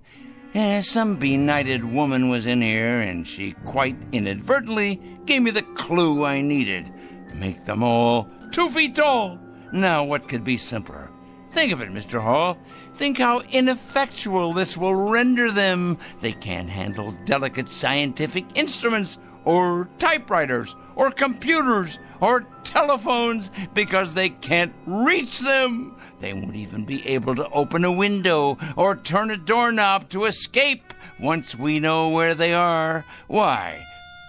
Some benighted woman was in here, and she quite inadvertently gave me the clue I needed. Make them all 2 feet tall. Now, what could be simpler? Think of it, Mr. Hall. Think how ineffectual this will render them. They can't handle delicate scientific instruments, or typewriters, or computers, or telephones, because they can't reach them. They won't even be able to open a window or turn a doorknob to escape once we know where they are. Why,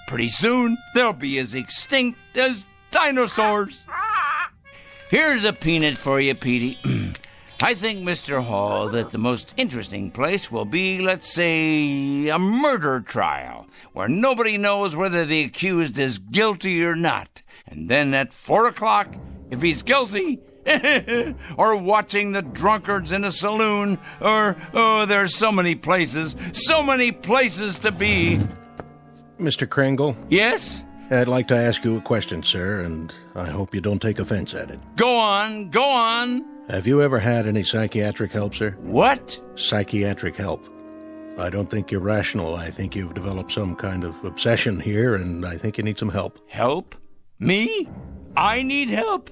pretty soon they'll be as extinct as dinosaurs. Here's a peanut for you, Petey. I think, Mr. Hall, that the most interesting place will be, let's say, a murder trial, where nobody knows whether the accused is guilty or not. And then at 4 o'clock, if he's guilty, or watching the drunkards in a saloon, or, there's so many places to be. Mr. Kringle? Yes? I'd like to ask you a question, sir, and I hope you don't take offense at it. Go on. Have you ever had any psychiatric help, sir? What? Psychiatric help. I don't think you're rational. I think you've developed some kind of obsession here, and I think you need some help. Help? Me? I need help?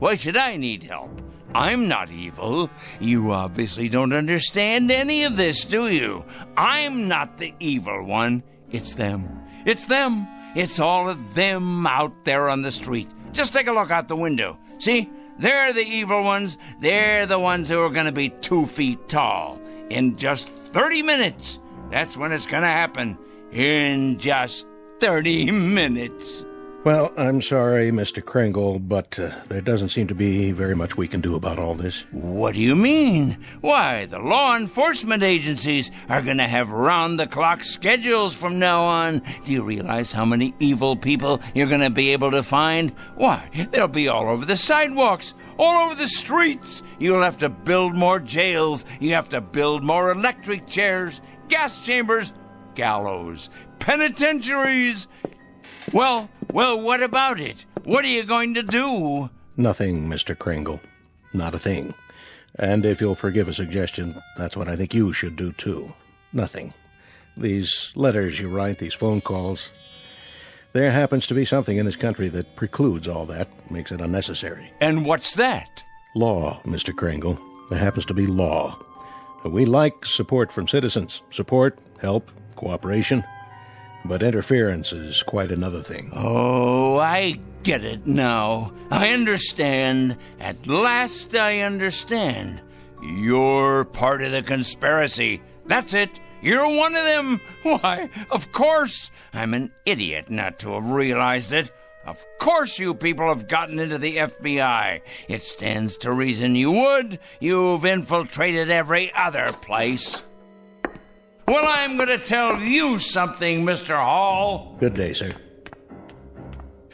Why should I need help? I'm not evil. You obviously don't understand any of this, do you? I'm not the evil one. It's them. It's all of them out there on the street. Just take a look out the window. See? They're the evil ones. They're the ones who are going to be 2 feet tall. In just 30 minutes. That's when it's going to happen. In just 30 minutes. Well, I'm sorry, Mr. Kringle, but there doesn't seem to be very much we can do about all this. What do you mean? Why, the law enforcement agencies are going to have round-the-clock schedules from now on. Do you realize how many evil people you're going to be able to find? Why, they'll be all over the sidewalks, all over the streets. You'll have to build more jails. You have to build more electric chairs, gas chambers, gallows, penitentiaries. Well, what about it? What are you going to do? Nothing, Mr. Kringle. Not a thing. And if you'll forgive a suggestion, that's what I think you should do, too. Nothing. These letters you write, these phone calls, there happens to be something in this country that precludes all that, makes it unnecessary. And what's that? Law, Mr. Kringle. There happens to be law. We like support from citizens. Support, help, cooperation. But interference is quite another thing. Oh, I get it now. I understand. At last I understand. You're part of the conspiracy. That's it. You're one of them. Why, of course. I'm an idiot not to have realized it. Of course you people have gotten into the FBI. It stands to reason you would. You've infiltrated every other place. Well, I'm going to tell you something, Mr. Hall. Good day, sir.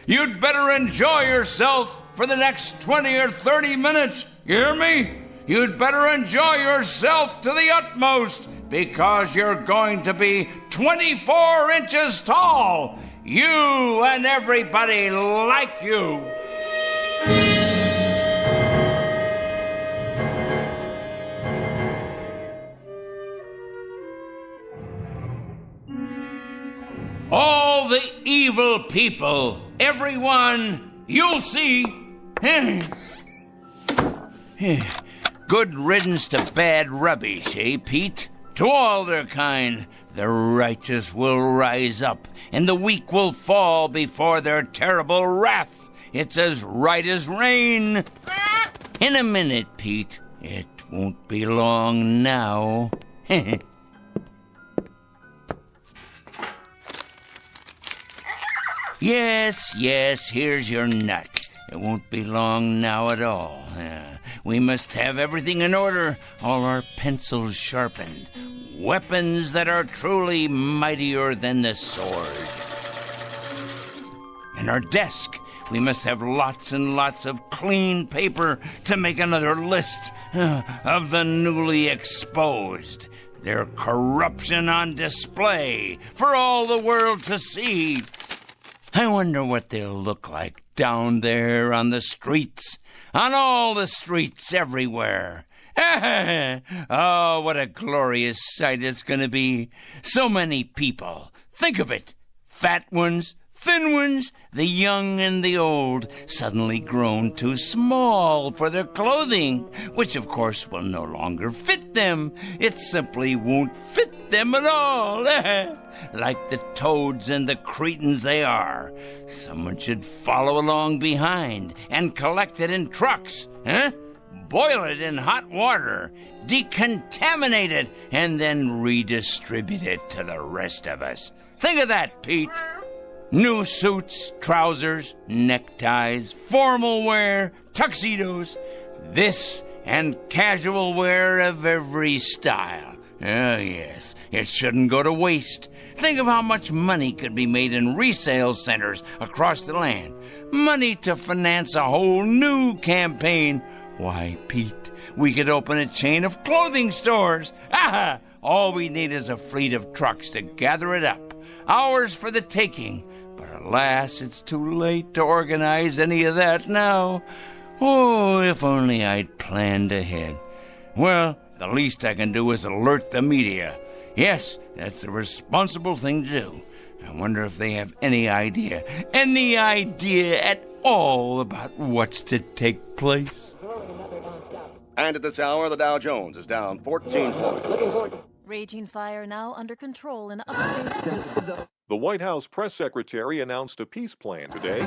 You'd better enjoy yourself for the next 20 or 30 minutes. You hear me? You'd better enjoy yourself to the utmost, because you're going to be 24 inches tall. You and everybody like you. All the evil people, everyone, you'll see. Good riddance to bad rubbish, eh, Pete? To all their kind, the righteous will rise up, and the weak will fall before their terrible wrath. It's as right as rain. In a minute, Pete. It won't be long now. Yes, here's your nut. It won't be long now at all. We must have everything in order, all our pencils sharpened, weapons that are truly mightier than the sword. In our desk, we must have lots and lots of clean paper to make another list of the newly exposed. Their corruption on display for all the world to see. I wonder what they'll look like down there on the streets, on all the streets everywhere. Oh, what a glorious sight it's going to be. So many people. Think of it. Fat ones, thin ones, the young and the old, suddenly grown too small for their clothing, which of course will no longer fit them. It simply won't fit them at all. Like the toads and the cretins they are. Someone should follow along behind and collect it in trucks, boil it in hot water, decontaminate it, and then redistribute it to the rest of us. Think of that, Pete. New suits, trousers, neckties, formal wear, tuxedos, this and casual wear of every style. Oh, yes, it shouldn't go to waste. Think of how much money could be made in resale centers across the land. Money to finance a whole new campaign. Why, Pete, we could open a chain of clothing stores. Aha! All we need is a fleet of trucks to gather it up. Ours for the taking. But alas, it's too late to organize any of that now. Oh, if only I'd planned ahead. Well, the least I can do is alert the media. Yes, that's the responsible thing to do. I wonder if they have any idea at all about what's to take place. And at this hour, the Dow Jones is down 14 points. Raging fire now under control in upstate. The White House press secretary announced a peace plan today.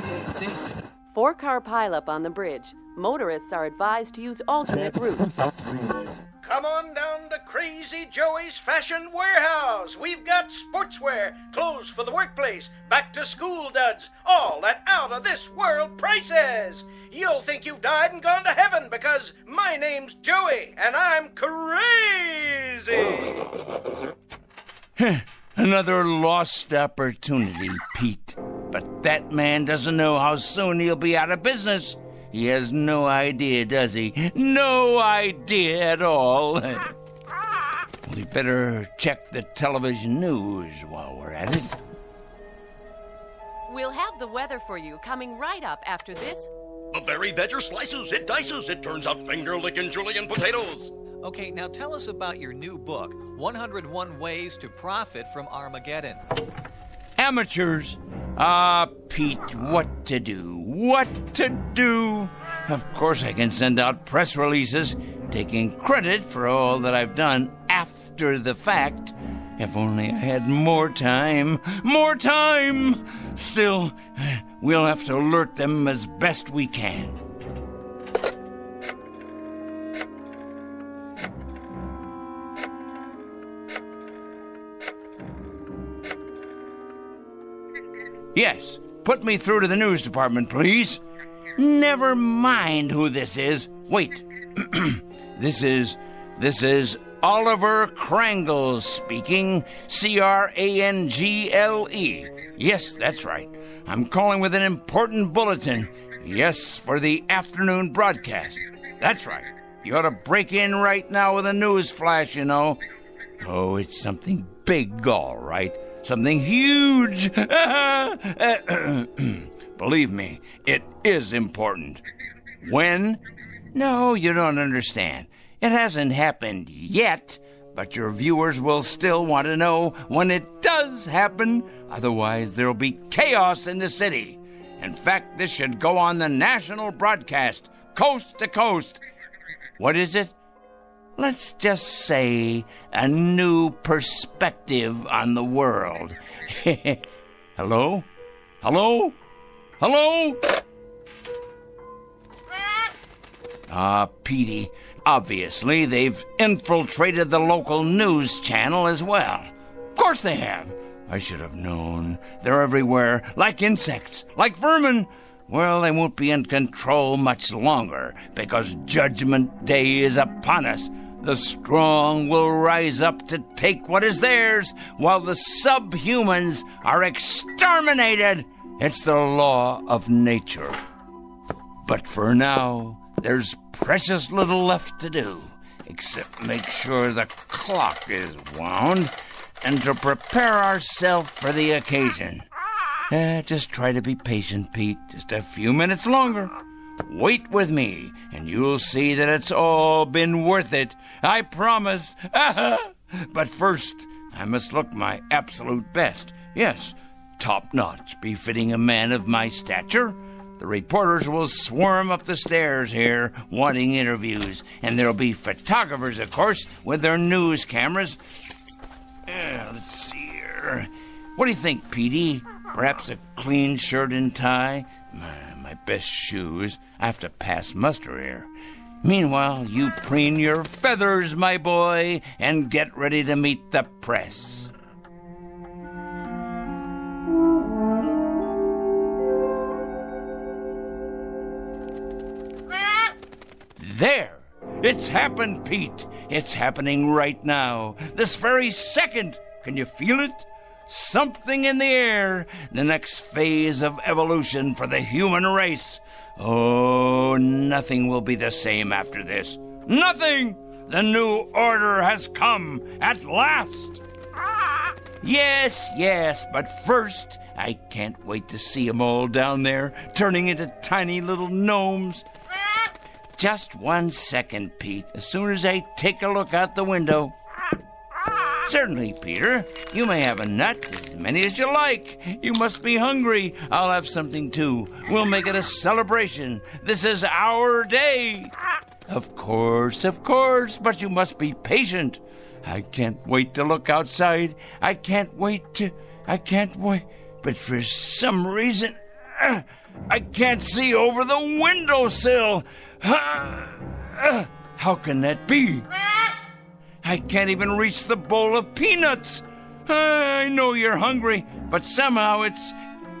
4-car pileup on the bridge. Motorists are advised to use alternate routes. Come on down to Crazy Joey's Fashion Warehouse. We've got sportswear, clothes for the workplace, back-to-school duds, all at out-of-this-world prices. You'll think you've died and gone to heaven because my name's Joey and I'm crazy. Another lost opportunity, Pete. But that man doesn't know how soon he'll be out of business. He has no idea, does he? No idea at all. We better check the television news while we're at it. We'll have the weather for you coming right up after this. The very veg slices, it dices, it turns out finger-licking julienne potatoes. Okay, now tell us about your new book, 101 Ways to Profit from Armageddon. Amateurs. Pete, what to do? What to do? Of course I can send out press releases taking credit for all that I've done after the fact. If only I had more time. More time! Still, we'll have to alert them as best we can. Yes, put me through to the news department, please. Never mind who this is. Wait. This is Oliver Krangle speaking. Crangle. Yes, that's right. I'm calling with an important bulletin. Yes, for the afternoon broadcast. That's right. You ought to break in right now with a news flash, you know. Oh, it's something big, all right. Something huge. Believe me, it is important. When? No, you don't understand. It hasn't happened yet, but your viewers will still want to know when it does happen. Otherwise, there'll be chaos in the city. In fact, this should go on the national broadcast, coast to coast. What is it? Let's just say a new perspective on the world. Hello? Hello? Hello? Petey, obviously they've infiltrated the local news channel as well. Of course they have. I should have known. They're everywhere, like insects, like vermin. Well, they won't be in control much longer, because Judgment Day is upon us. The strong will rise up to take what is theirs, while the subhumans are exterminated. It's the law of nature. But for now, there's precious little left to do, except make sure the clock is wound and to prepare ourselves for the occasion. Just try to be patient, Pete. Just a few minutes longer. Wait with me, and you'll see that it's all been worth it. I promise. But first, I must look my absolute best. Yes, top-notch, befitting a man of my stature. The reporters will swarm up the stairs here, wanting interviews. And there'll be photographers, of course, with their news cameras. Let's see here. What do you think, Petey? Perhaps a clean shirt and tie? My best shoes. I have to pass muster here. Meanwhile, you preen your feathers, my boy, and get ready to meet the press. There! It's happened, Pete. It's happening right now. This very second. Can you feel it? Something in the air. The next phase of evolution for the human race. Oh, nothing will be the same after this. Nothing! The new order has come at last. Yes, but first, I can't wait to see 'em all down there, turning into tiny little gnomes. Just 1 second, Pete, as soon as I take a look out the window. Certainly, Peter. You may have a nut, as many as you like. You must be hungry. I'll have something, too. We'll make it a celebration. This is our day. Of course, but you must be patient. I can't wait to look outside. I can't wait. But for some reason, I can't see over the windowsill. How can that be? I can't even reach the bowl of peanuts. I know you're hungry, but somehow it's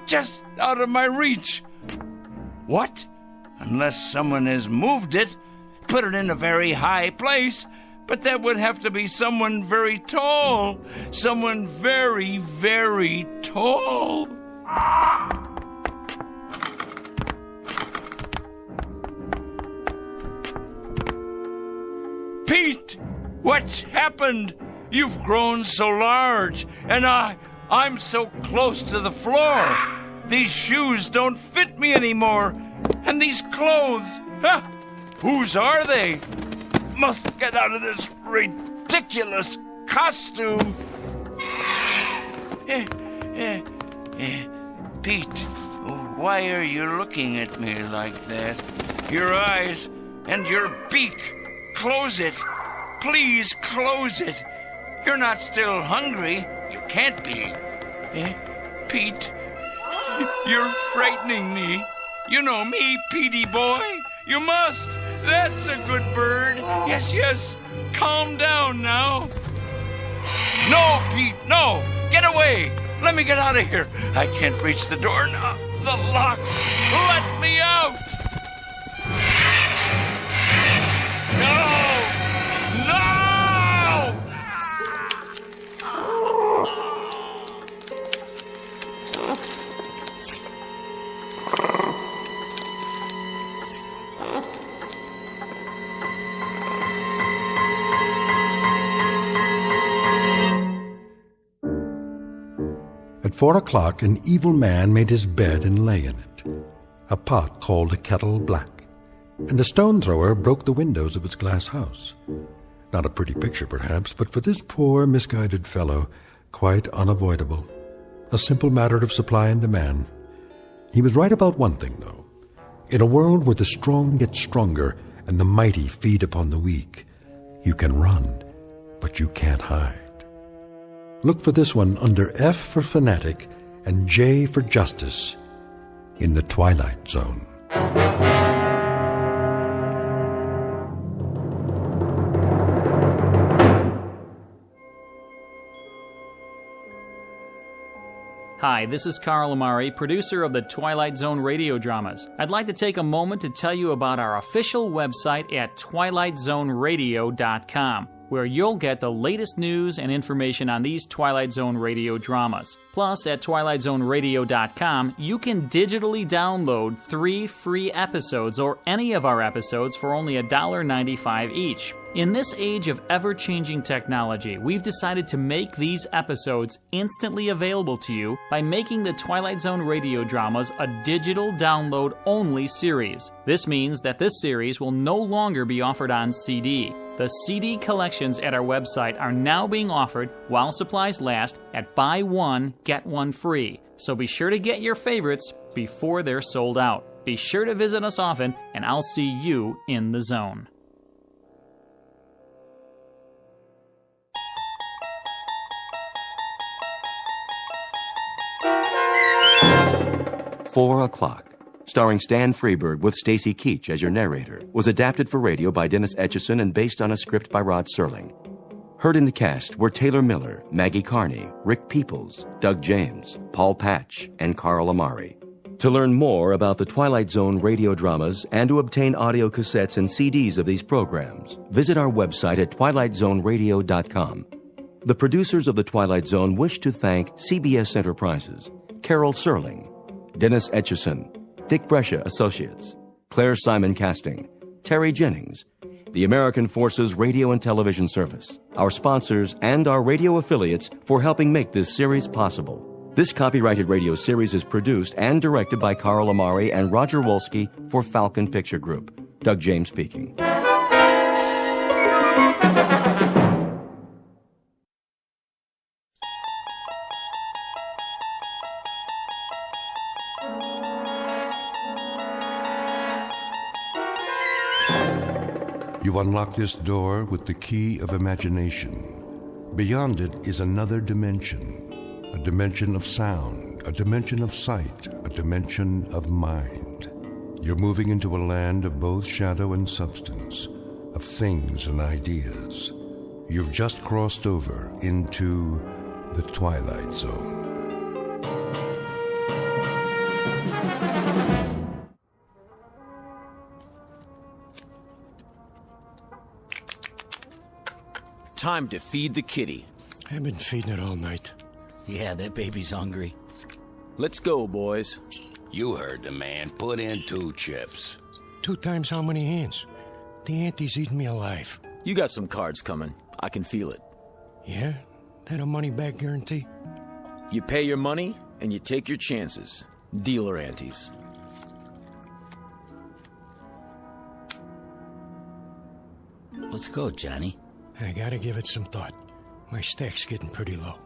just out of my reach. What? Unless someone has moved it, put it in a very high place. But that would have to be someone very tall. Someone very, very tall. Pete! What's happened? You've grown so large, and I'm so close to the floor. These shoes don't fit me anymore. And these clothes, whose are they? Must get out of this ridiculous costume. Pete, why are you looking at me like that? Your eyes and your beak. Close it. Please close it. You're not still hungry. You can't be. Pete, you're frightening me. You know me, Petey boy. You must. That's a good bird. Yes. Calm down now. No, Pete, no. Get away. Let me get out of here. I can't reach the door now. The locks. Let me out. No! At 4 o'clock, an evil man made his bed and lay in it. A pot called a kettle black, and a stone thrower broke the windows of its glass house. Not a pretty picture, perhaps, but for this poor, misguided fellow, quite unavoidable. A simple matter of supply and demand. He was right about one thing, though. In a world where the strong get stronger and the mighty feed upon the weak, you can run, but you can't hide. Look for this one under F for Fanatic and J for Justice in the Twilight Zone. Hi, this is Carl Amari, producer of the Twilight Zone radio dramas. I'd like to take a moment to tell you about our official website at twilightzoneradio.com, where you'll get the latest news and information on these Twilight Zone radio dramas. Plus, at twilightzoneradio.com, you can digitally download 3 free episodes or any of our episodes for only $1.95 each. In this age of ever-changing technology, we've decided to make these episodes instantly available to you by making the Twilight Zone radio dramas a digital download-only series. This means that this series will no longer be offered on CD. The CD collections at our website are now being offered, while supplies last, at buy one, get one free. So be sure to get your favorites before they're sold out. Be sure to visit us often, and I'll see you in the zone. "4 O'Clock," starring Stan Freberg with Stacy Keach as your narrator, was adapted for radio by Dennis Etchison and based on a script by Rod Serling. Heard in the cast were Taylor Miller, Maggie Carney, Rick Peoples, Doug James, Paul Patch, and Carl Amari. To learn more about the Twilight Zone radio dramas and to obtain audio cassettes and CDs of these programs, visit our website at twilightzoneradio.com. The producers of The Twilight Zone wish to thank CBS Enterprises, Carol Serling, Dennis Etchison, Dick Brescia Associates, Claire Simon Casting, Terry Jennings, the American Forces Radio and Television Service, our sponsors, and our radio affiliates for helping make this series possible. This copyrighted radio series is produced and directed by Carl Amari and Roger Wolski for Falcon Picture Group. Doug James speaking. You unlock this door with the key of imagination. Beyond it is another dimension, a dimension of sound, a dimension of sight, a dimension of mind. You're moving into a land of both shadow and substance, of things and ideas. You've just crossed over into the Twilight Zone. Time to feed the kitty. I've been feeding it all night. Yeah, that baby's hungry. Let's go, boys. You heard the man. Put in 2 chips. 2 times how many hands? The auntie's eating me alive. You got some cards coming. I can feel it. Yeah? That a money-back guarantee? You pay your money, and you take your chances. Dealer antes. Let's go, Johnny. I gotta give it some thought. My stack's getting pretty low.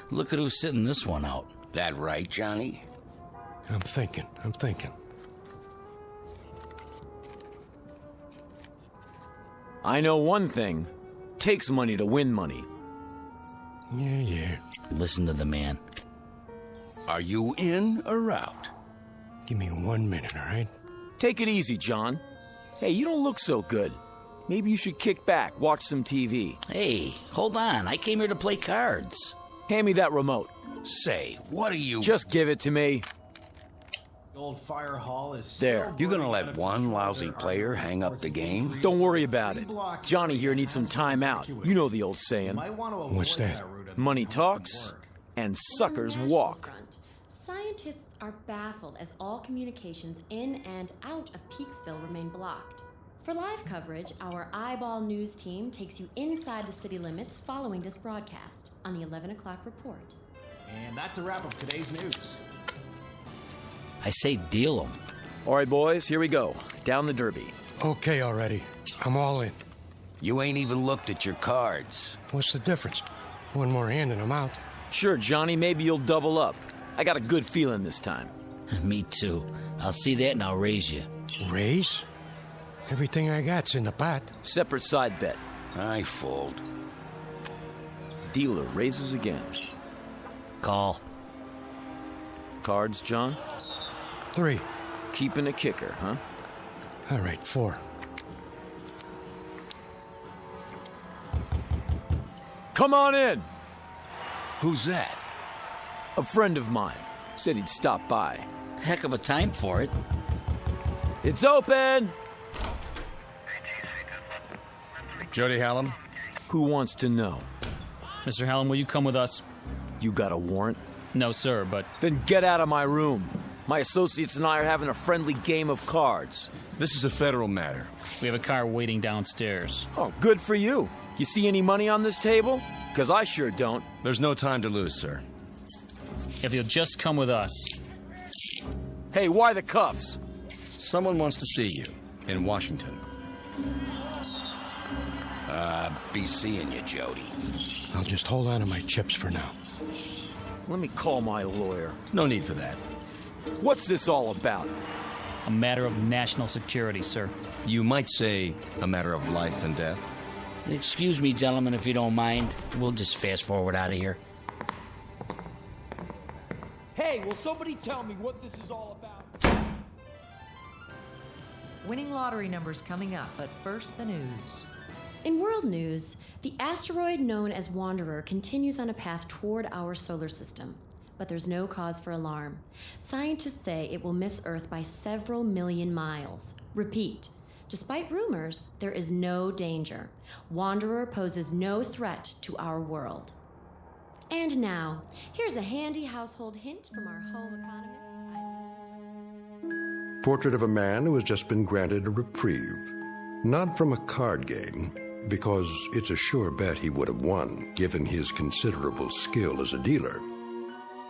Look at who's sitting this one out. That right, Johnny? I'm thinking. I know one thing. Takes money to win money. Yeah. Listen to the man. Are you in or out? Give me 1 minute, all right? Take it easy, John. Hey, you don't look so good. Maybe you should kick back, watch some TV. Hey, hold on. I came here to play cards. Hand me that remote. Say, what are you... Just give it to me. The old fire hall is... There. You gonna let one lousy player hang up the game? Don't worry about it. Johnny here needs some time out. You know the old saying. What's that? Money talks, and suckers walk. Scientists are baffled as all communications in and out of Peaksville remain blocked. For live coverage, our Eyeball News team takes you inside the city limits following this broadcast on the 11 o'clock report. And that's a wrap of today's news. I say deal them. All right, boys, here we go. Down the derby. Okay already. I'm all in. You ain't even looked at your cards. What's the difference? 1 more hand and I'm out. Sure, Johnny, maybe you'll double up. I got a good feeling this time. Me too. I'll see that and I'll raise you. Raise? Everything I got's in the pot. Separate side bet. I fold. Dealer raises again. Call. Cards, John? 3. Keeping a kicker, huh? All right, 4. Come on in. Who's that? A friend of mine said he'd stop by. Heck of a time for it. It's open! Jody Hallam? Who wants to know? Mr. Hallam, will you come with us? You got a warrant? No, sir, but... Then get out of my room. My associates and I are having a friendly game of cards. This is a federal matter. We have a car waiting downstairs. Oh, good for you. You see any money on this table? Because I sure don't. There's no time to lose, sir. If you'll just come with us. Hey, why the cuffs? Someone wants to see you in Washington. Be seeing you, Jody. I'll just hold on to my chips for now. Let me call my lawyer. No need for that. What's this all about? A matter of national security, sir. You might say a matter of life and death. Excuse me, gentlemen, if you don't mind. We'll just fast forward out of here. Hey, will somebody tell me what this is all about? Winning lottery numbers coming up, but first the news. In world news, the asteroid known as Wanderer continues on a path toward our solar system. But there's no cause for alarm. Scientists say it will miss Earth by several million miles. Repeat, despite rumors, there is no danger. Wanderer poses no threat to our world. And now, here's a handy household hint from our home economist. Portrait of a man who has just been granted a reprieve. Not from a card game, because it's a sure bet he would have won, given his considerable skill as a dealer.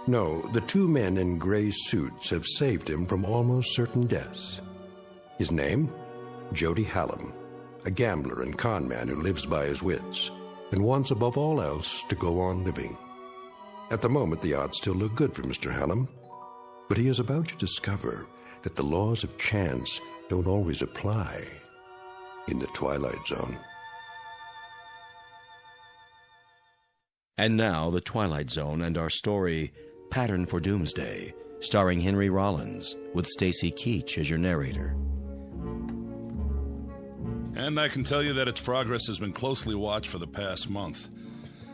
No, the two men in gray suits have saved him from almost certain death. His name? Jody Hallam, a gambler and con man who lives by his wits, and wants above all else to go on living. At the moment, the odds still look good for Mr. Hallam, but he is about to discover that the laws of chance don't always apply in the Twilight Zone. And now, The Twilight Zone and our story, Pattern for Doomsday, starring Henry Rollins, with Stacy Keach as your narrator. And I can tell you that its progress has been closely watched for the past month,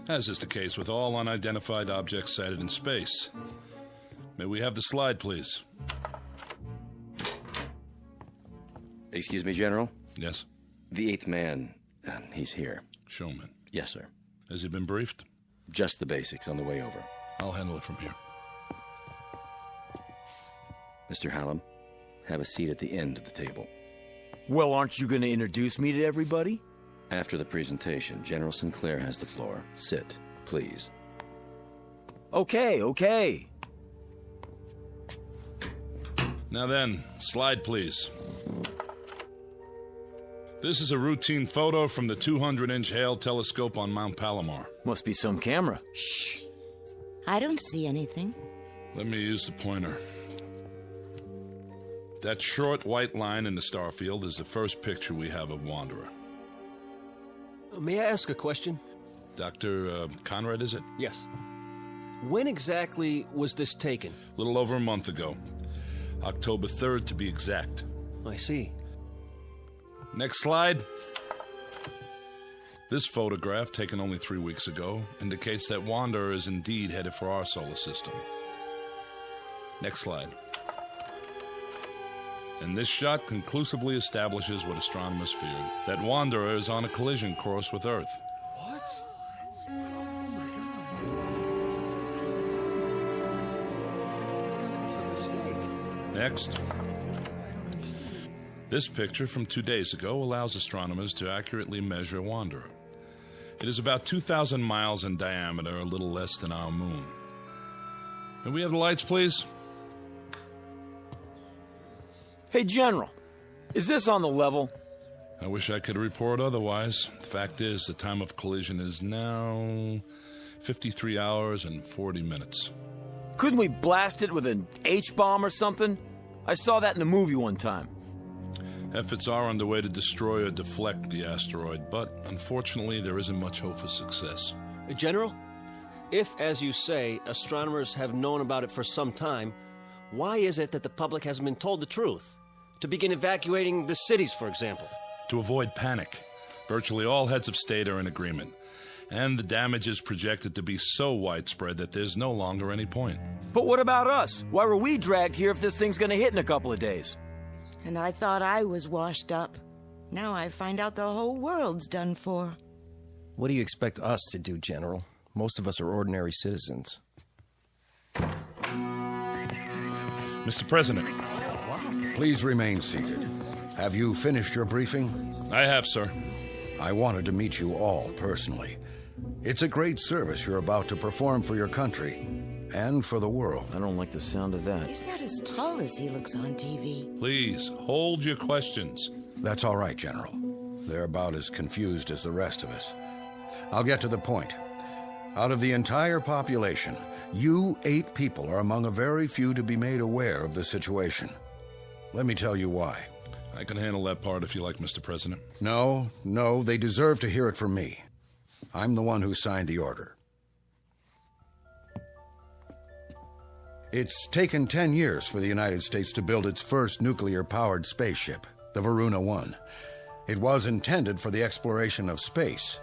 as is the case with all unidentified objects sighted in space. May we have the slide, please? Excuse me, General? Yes? The eighth man, he's here. Showman? Yes, sir. Has he been briefed? Just the basics on the way over. I'll handle it from here. Mr. Hallam, have a seat at the end of the table. Well, aren't you going to introduce me to everybody? After the presentation, General Sinclair has the floor. Sit, please. Okay. Now then, slide, please. This is a routine photo from the 200-inch Hale telescope on Mount Palomar. Must be some camera. Shh. I don't see anything. Let me use the pointer. That short white line in the star field is the first picture we have of Wanderer. May I ask a question? Dr. Conrad, is it? Yes. When exactly was this taken? A little over a month ago. October 3rd, to be exact. I see. Next slide. This photograph, taken only 3 weeks ago, indicates that Wanderer is indeed headed for our solar system. Next slide. And this shot conclusively establishes what astronomers feared, that Wanderer is on a collision course with Earth. What? Next. This picture from 2 days ago allows astronomers to accurately measure Wanderer. It is about 2,000 miles in diameter, a little less than our moon. Can we have the lights, please? Hey, General, is this on the level? I wish I could report otherwise. The fact is, the time of collision is now 53 hours and 40 minutes. Couldn't we blast it with an H-bomb or something? I saw that in a movie one time. Efforts are underway to destroy or deflect the asteroid, but unfortunately there isn't much hope for success. General, if, as you say, astronomers have known about it for some time, why is it that the public hasn't been told the truth? To begin evacuating the cities, for example. To avoid panic. Virtually all heads of state are in agreement. and the damage is projected to be so widespread that there's no longer any point. But what about us? Why were we dragged here if this thing's gonna hit in a couple of days? And I thought I was washed up. Now I find out the whole world's done for. What do you expect us to do, General? Most of us are ordinary citizens. Mr. President. Please remain seated. Have you finished your briefing? I have, sir. I wanted to meet you all personally. It's a great service you're about to perform for your country and for the world. I don't like the sound of that. He's not as tall as he looks on TV. Please, hold your questions. That's all right, General. They're about as confused as the rest of us. I'll get to the point. Out of the entire population, you 8 people are among a very few to be made aware of the situation. Let me tell you why. I can handle that part if you like, Mr. President. No, they deserve to hear it from me. I'm the one who signed the order. It's taken 10 years for the United States to build its first nuclear-powered spaceship, the Varuna 1. It was intended for the exploration of space.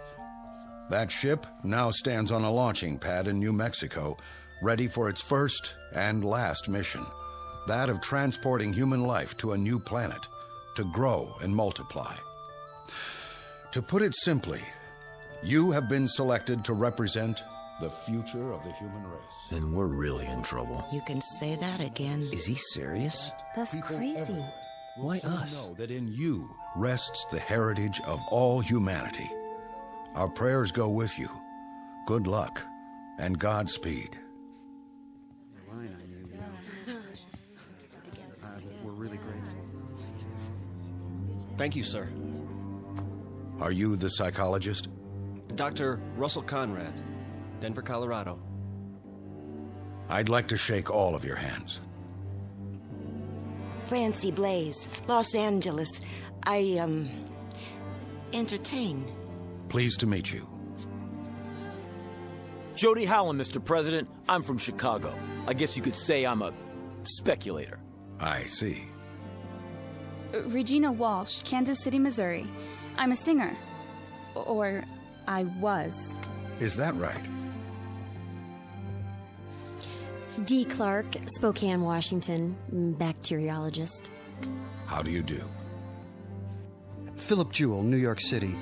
That ship now stands on a launching pad in New Mexico, ready for its first and last mission, that of transporting human life to a new planet, to grow and multiply. To put it simply, you have been selected to represent the future of the human race. And we're really in trouble. You can say that again. Is he serious? That's People crazy. everywhere Why also us? know that in you rests the heritage of all humanity. Our prayers go with you. Good luck and Godspeed. We're really grateful. Thank you, sir. Are you the psychologist? Dr. Russell Conrad, Denver, Colorado. I'd like to shake all of your hands. Francie Blaze, Los Angeles. I, entertain. Pleased to meet you. Jody Howland, Mr. President. I'm from Chicago. I guess you could say I'm a speculator. I see. Regina Walsh, Kansas City, Missouri. I'm a singer. Or I was. Is that right? Dee Clark, Spokane, Washington, bacteriologist. How do you do? Philip Jewell, New York City.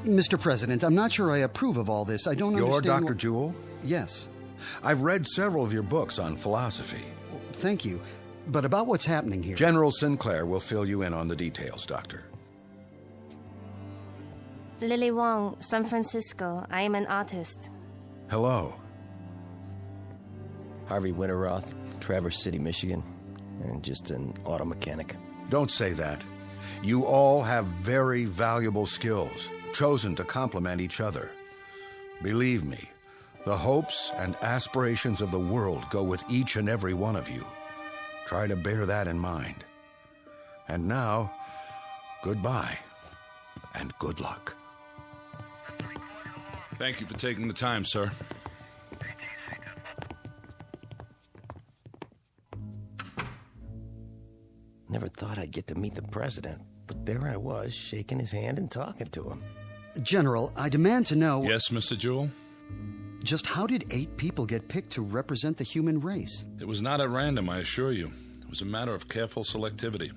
Mr. President, I'm not sure I approve of all this. I don't understand. You're Dr. Jewell? Yes. I've read several of your books on philosophy. Thank you. But about what's happening here... General Sinclair will fill you in on the details, Doctor. Lily Wong, San Francisco. I am an artist. Hello. Harvey Winterroth, Traverse City, Michigan, and just an auto mechanic. Don't say that. You all have very valuable skills, chosen to complement each other. Believe me, the hopes and aspirations of the world go with each and every one of you. Try to bear that in mind. And now, goodbye, and good luck. Thank you for taking the time, sir. Never thought I'd get to meet the president, but there I was, shaking his hand and talking to him. General, I demand to know... Yes, Mr. Jewell? Just how did 8 people get picked to represent the human race? It was not at random, I assure you. It was a matter of careful selectivity.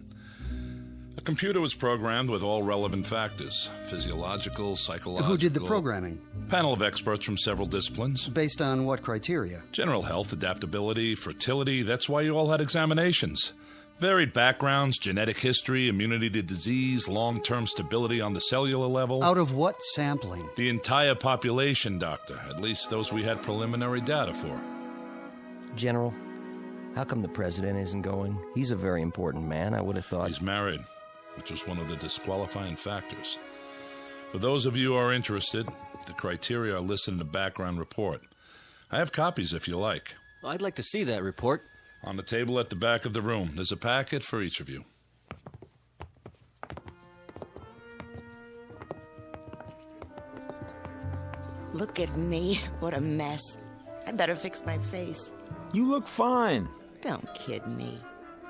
A computer was programmed with all relevant factors, physiological, psychological... Who did the programming? Panel of experts from several disciplines. Based on what criteria? General health, adaptability, fertility. That's why you all had examinations. Varied backgrounds, genetic history, immunity to disease, long-term stability on the cellular level. Out of what sampling? The entire population, Doctor. At least those we had preliminary data for. General, how come the president isn't going? He's a very important man. I would have thought... He's married, which was one of the disqualifying factors. For those of you who are interested, the criteria are listed in the background report. I have copies if you like. I'd like to see that report. On the table at the back of the room. There's a packet for each of you. Look at me. What a mess. I better fix my face. You look fine. Don't kid me.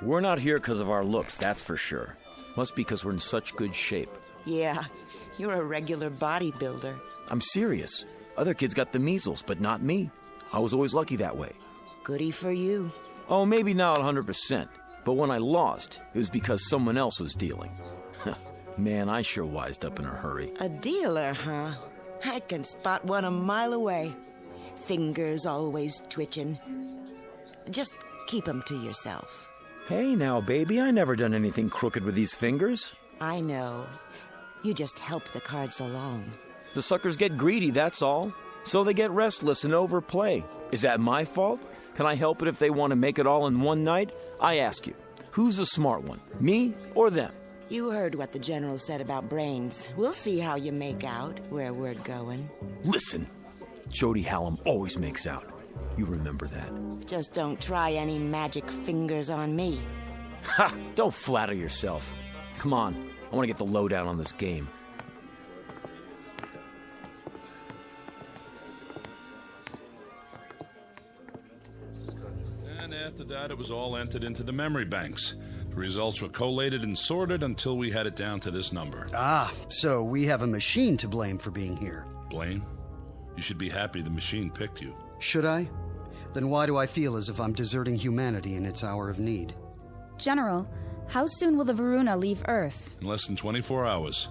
We're not here because of our looks, that's for sure. Must be because we're in such good shape. Yeah, you're a regular bodybuilder. I'm serious. Other kids got the measles, but not me. I was always lucky that way. Goody for you. Oh, maybe not 100%, but when I lost, it was because someone else was dealing. Man, I sure wised up in a hurry. A dealer, huh? I can spot one a mile away. Fingers always twitching. Just keep 'em to yourself. Hey now, baby, I never done anything crooked with these fingers. I know. You just help the cards along. The suckers get greedy, that's all. So they get restless and overplay. Is that my fault? Can I help it if they want to make it all in one night? I ask you, who's the smart one, me or them? You heard what the general said about brains. We'll see how you make out where we're going. Listen, Jody Hallam always makes out. You remember that. Just don't try any magic fingers on me. Ha! Don't flatter yourself. Come on, I want to get the lowdown on this game. And after that, it was all entered into the memory banks. The results were collated and sorted until we had it down to this number. Ah, so we have a machine to blame for being here. Blame? You should be happy the machine picked you. Should I? Then why do I feel as if I'm deserting humanity in its hour of need? General, how soon will the Varuna leave Earth? In less than 24 hours,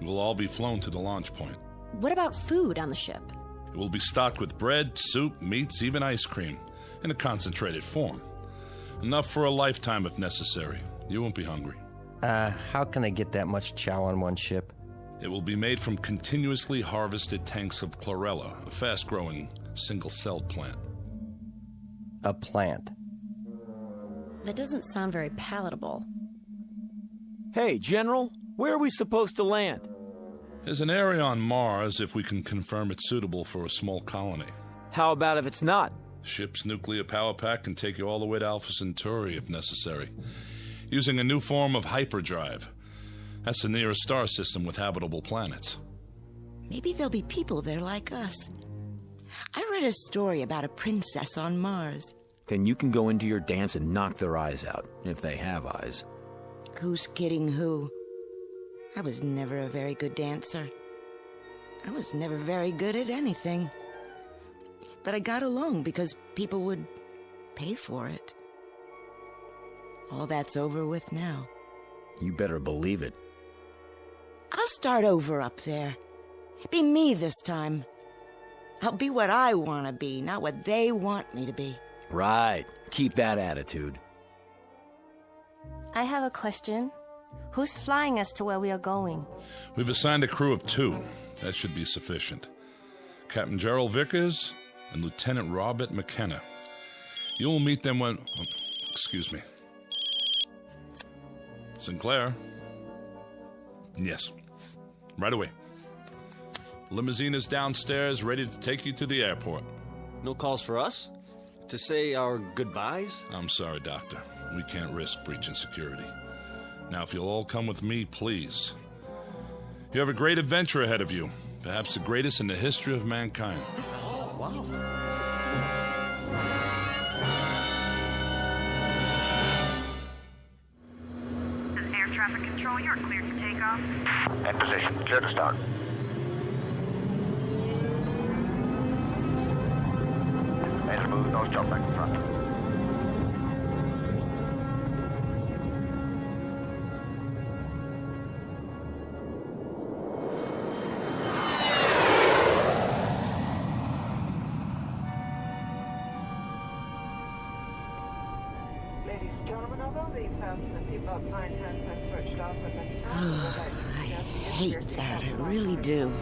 we will all be flown to the launch point. What about food on the ship? It will be stocked with bread, soup, meats, even ice cream, in a concentrated form. Enough for a lifetime if necessary. You won't be hungry. How can they get that much chow on one ship? It will be made from continuously harvested tanks of chlorella, a fast-growing, single-celled plant. A plant? That doesn't sound very palatable. Hey, General, where are we supposed to land? There's an area on Mars if we can confirm it's suitable for a small colony. How about if it's not? Ship's nuclear power pack can take you all the way to Alpha Centauri if necessary, using a new form of hyperdrive. That's the nearest star system with habitable planets. Maybe there'll be people there like us. I read a story about a princess on Mars. Then you can go into your dance and knock their eyes out, if they have eyes. Who's kidding who? I was never a very good dancer. I was never very good at anything. But I got along because people would pay for it. All that's over with now. You better believe it. I'll start over up there. Be me this time. I'll be what I want to be, not what they want me to be. Right. Keep that attitude. I have a question. Who's flying us to where we are going? We've assigned a crew of 2. That should be sufficient. Captain Gerald Vickers and Lieutenant Robert McKenna. You will meet them when... Oh, excuse me. Sinclair? Yes. Right away. Limousine is downstairs, ready to take you to the airport. No calls for us? To say our goodbyes? I'm sorry, Doctor. We can't risk breaching security. Now, if you'll all come with me, please. You have a great adventure ahead of you. Perhaps the greatest in the history of mankind. Oh, wow. This is air traffic control. You're cleared for takeoff. In position. Clear to start. Made a move. Nose job back in front. Ladies and gentlemen, although the fasten the seatbelt sign has been switched off with this I hate that. I really do.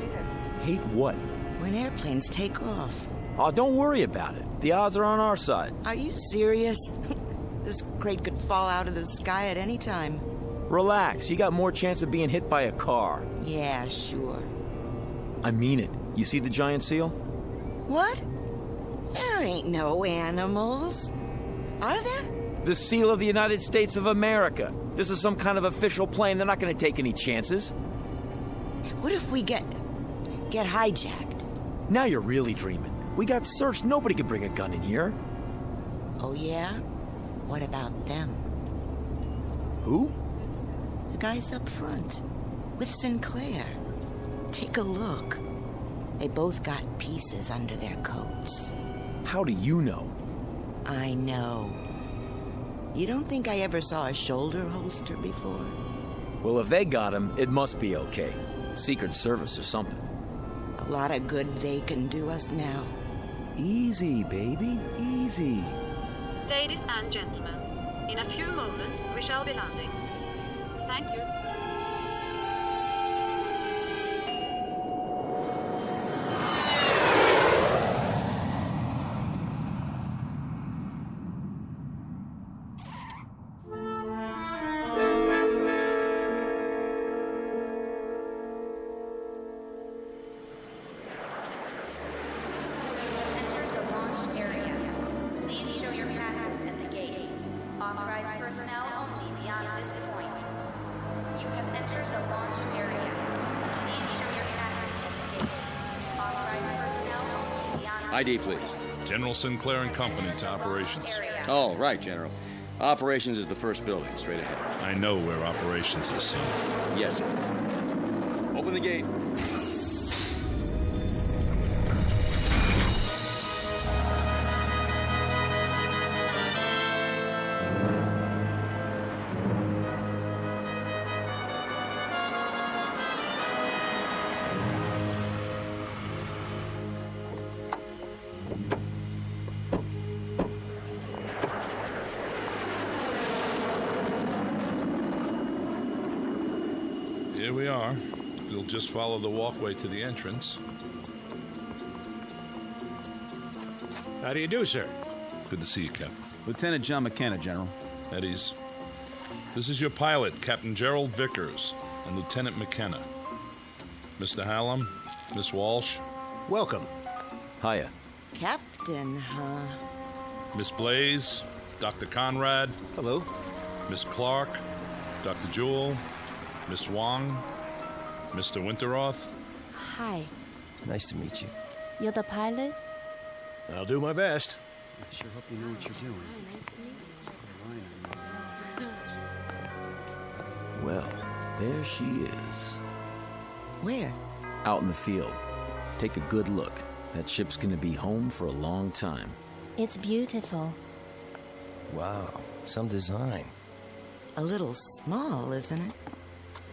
Hate what? When airplanes take off. Oh, don't worry about it. The odds are on our side. Are you serious? This crate could fall out of the sky at any time. Relax. You got more chance of being hit by a car. Yeah, sure. I mean it. You see the giant seal? What? There ain't no animals. Are there? The seal of the United States of America. This is some kind of official plane. They're not going to take any chances. What if we get hijacked? Now you're really dreaming. We got searched. Nobody could bring a gun in here. Oh, yeah? What about them? Who? The guys up front. With Sinclair. Take a look. They both got pieces under their coats. How do you know? I know. You don't think I ever saw a shoulder holster before? Well, if they got him, it must be okay. Secret Service or something. A lot of good they can do us now. Easy, baby, easy. Ladies and gentlemen, in a few moments we shall be landing. Thank you. ID, please. General Sinclair and Company to operations. Oh, right, General. Operations is the first building, straight ahead. I know where operations is, son. Yes, sir. Open the gate. Here we are. If you'll just follow the walkway to the entrance. How do you do, sir? Good to see you, Captain. Lieutenant John McKenna, General. At ease. This is your pilot, Captain Gerald Vickers, and Lieutenant McKenna. Mr. Hallam, Miss Walsh. Welcome. Hiya. Captain, huh? Miss Blaze, Dr. Conrad. Hello. Miss Clark, Dr. Jewell, Miss Wong, Mr. Winteroth. Hi. Nice to meet you. You're the pilot? I'll do my best. I sure hope you know what you're doing. Well, there she is. Where? Out in the field. Take a good look. That ship's gonna be home for a long time. It's beautiful. Wow, some design. A little small, isn't it?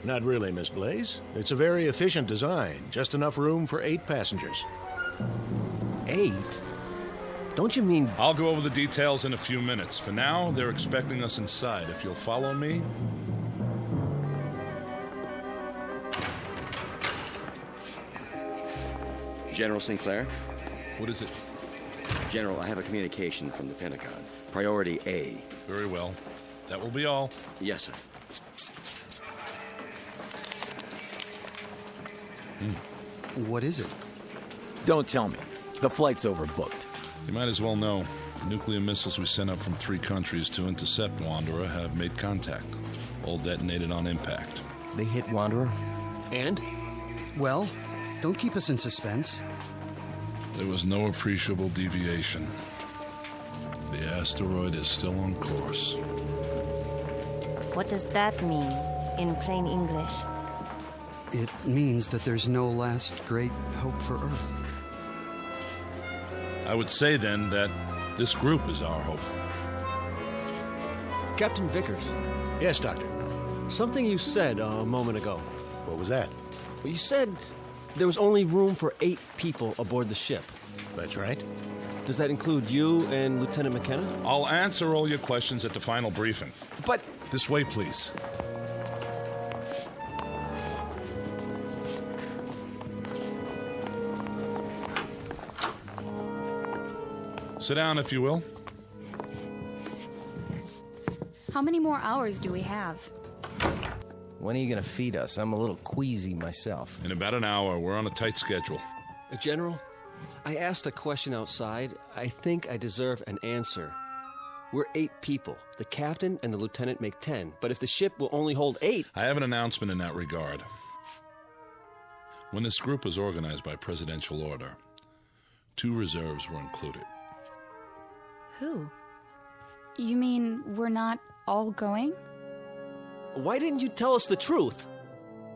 Not really, Miss Blaze. It's a very efficient design. Just enough room for 8 passengers. 8? Don't you mean... I'll go over the details in a few minutes. For now, they're expecting us inside. If you'll follow me... General Sinclair? What is it? General, I have a communication from the Pentagon. Priority A. Very well. That will be all. Yes, sir. What is it? Don't tell me. The flight's overbooked. You might as well know. The nuclear missiles we sent up from 3 countries to intercept Wanderer have made contact. All detonated on impact. They hit Wanderer? And? Well, don't keep us in suspense. There was no appreciable deviation. The asteroid is still on course. What does that mean in plain English? It means that there's no last great hope for Earth. I would say then that this group is our hope. Captain Vickers. Yes, Doctor. Something you said a moment ago. What was that? Well, you said there was only room for 8 people aboard the ship. That's right. Does that include you and Lieutenant McKenna? I'll answer all your questions at the final briefing. But... This way, please. Sit down, if you will. How many more hours do we have? When are you going to feed us? I'm a little queasy myself. In about an hour. We're on a tight schedule. General, I asked a question outside. I think I deserve an answer. We're 8 people. The captain and the lieutenant make 10. But if the ship will only hold 8... I have an announcement in that regard. When this group was organized by presidential order, 2 reserves were included. Who? You mean we're not all going? Why didn't you tell us the truth?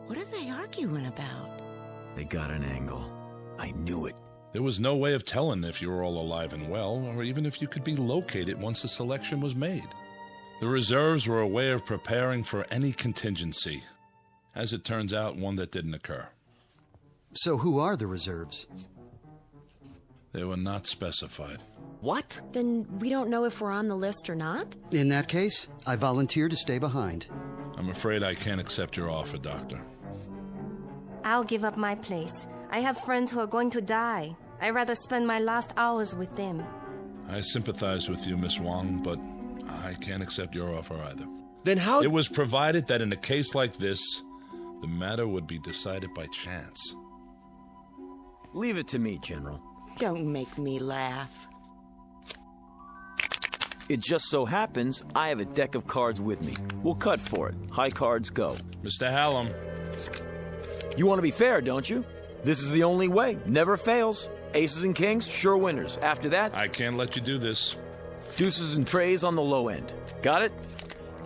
What are they arguing about? They got an angle. I knew it. There was no way of telling if you were all alive and well, or even if you could be located once the selection was made. The reserves were a way of preparing for any contingency. As it turns out, one that didn't occur. So who are the reserves? They were not specified. What? Then we don't know if we're on the list or not? In that case, I volunteer to stay behind. I'm afraid I can't accept your offer, Doctor. I'll give up my place. I have friends who are going to die. I'd rather spend my last hours with them. I sympathize with you, Miss Wong, but I can't accept your offer either. Then how... It was provided that in a case like this, the matter would be decided by chance. Leave it to me, General. Don't make me laugh. It just so happens I have a deck of cards with me. We'll cut for it. High cards go. Mr. Hallam. You want to be fair, don't you? This is the only way. Never fails. Aces and kings, sure winners. After that... I can't let you do this. Deuces and trays on the low end. Got it?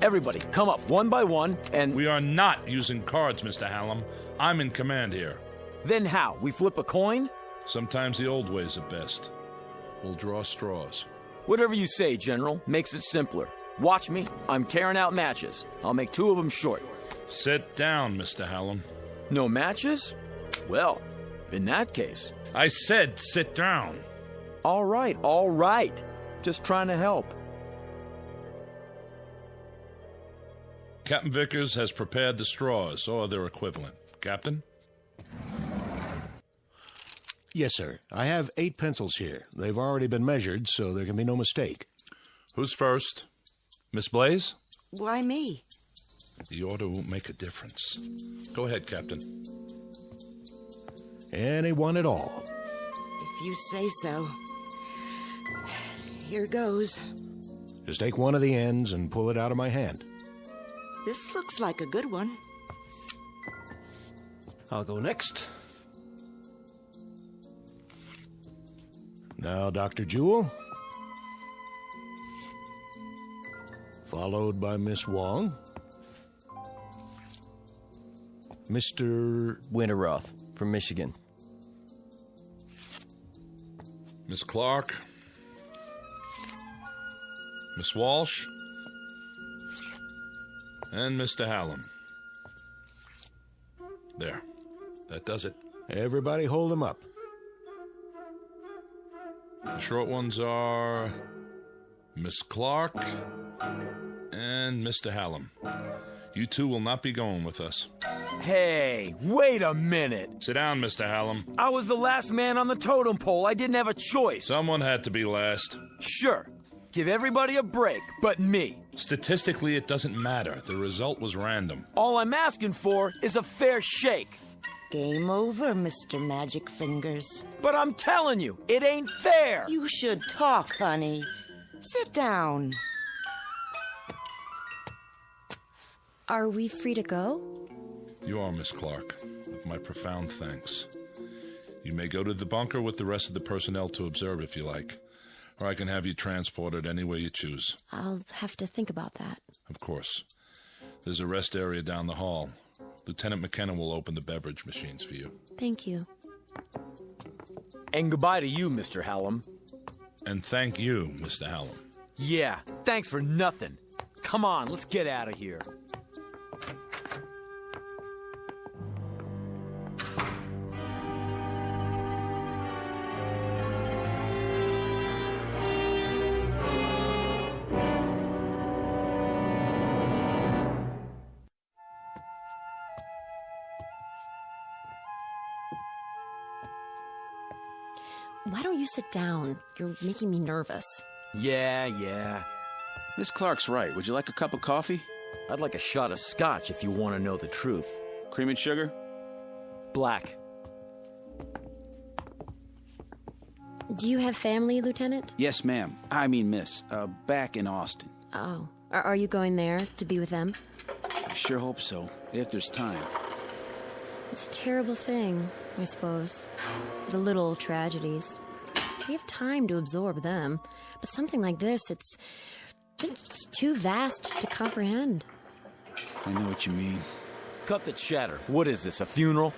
Everybody, come up one by one and... We are not using cards, Mr. Hallam. I'm in command here. Then how? We flip a coin? Sometimes the old ways are best. We'll draw straws. Whatever you say, General. Makes it simpler. Watch me. I'm tearing out matches. I'll make 2 of them short. Sit down, Mr. Hallam. No matches? Well, in that case... I said sit down. All right. Just trying to help. Captain Vickers has prepared the straws, or their equivalent. Captain? Yes, sir. I have 8 pencils here. They've already been measured, so there can be no mistake. Who's first? Miss Blaze? Why me? The order won't make a difference. Go ahead, Captain. Anyone at all. If you say so. Here goes. Just take one of the ends and pull it out of my hand. This looks like a good one. I'll go next. Now, Dr. Jewell. Followed by Miss Wong. Mr. Winterroth from Michigan. Miss Clark. Miss Walsh. And Mr. Hallam. There. That does it. Everybody hold them up. The short ones are Miss Clark and Mr. Hallam. You 2 will not be going with us. Hey, wait a minute. Sit down, Mr. Hallam. I was the last man on the totem pole. I didn't have a choice. Someone had to be last. Sure. Give everybody a break, but me. Statistically, it doesn't matter. The result was random. All I'm asking for is a fair shake. Game over, Mr. Magic Fingers. But I'm telling you, it ain't fair. You should talk, honey. Sit down. Are we free to go? You are, Miss Clark. With my profound thanks. You may go to the bunker with the rest of the personnel to observe if you like. Or I can have you transported any way you choose. I'll have to think about that. Of course. There's a rest area down the hall. Lieutenant McKenna will open the beverage machines for you. Thank you. And goodbye to you, Mr. Hallam. And thank you, Mr. Hallam. Yeah, thanks for nothing. Come on, let's get out of here. Why don't you sit down? You're making me nervous. Yeah. Miss Clark's right. Would you like a cup of coffee? I'd like a shot of scotch if you want to know the truth. Cream and sugar? Black. Do you have family, Lieutenant? Yes, ma'am. I mean, miss. Back in Austin. Oh. Are you going there to be with them? I sure hope so, if there's time. It's a terrible thing, I suppose. The little tragedies. We have time to absorb them. But something like this, it's too vast to comprehend. I know what you mean. Cut the chatter. What is this, a funeral?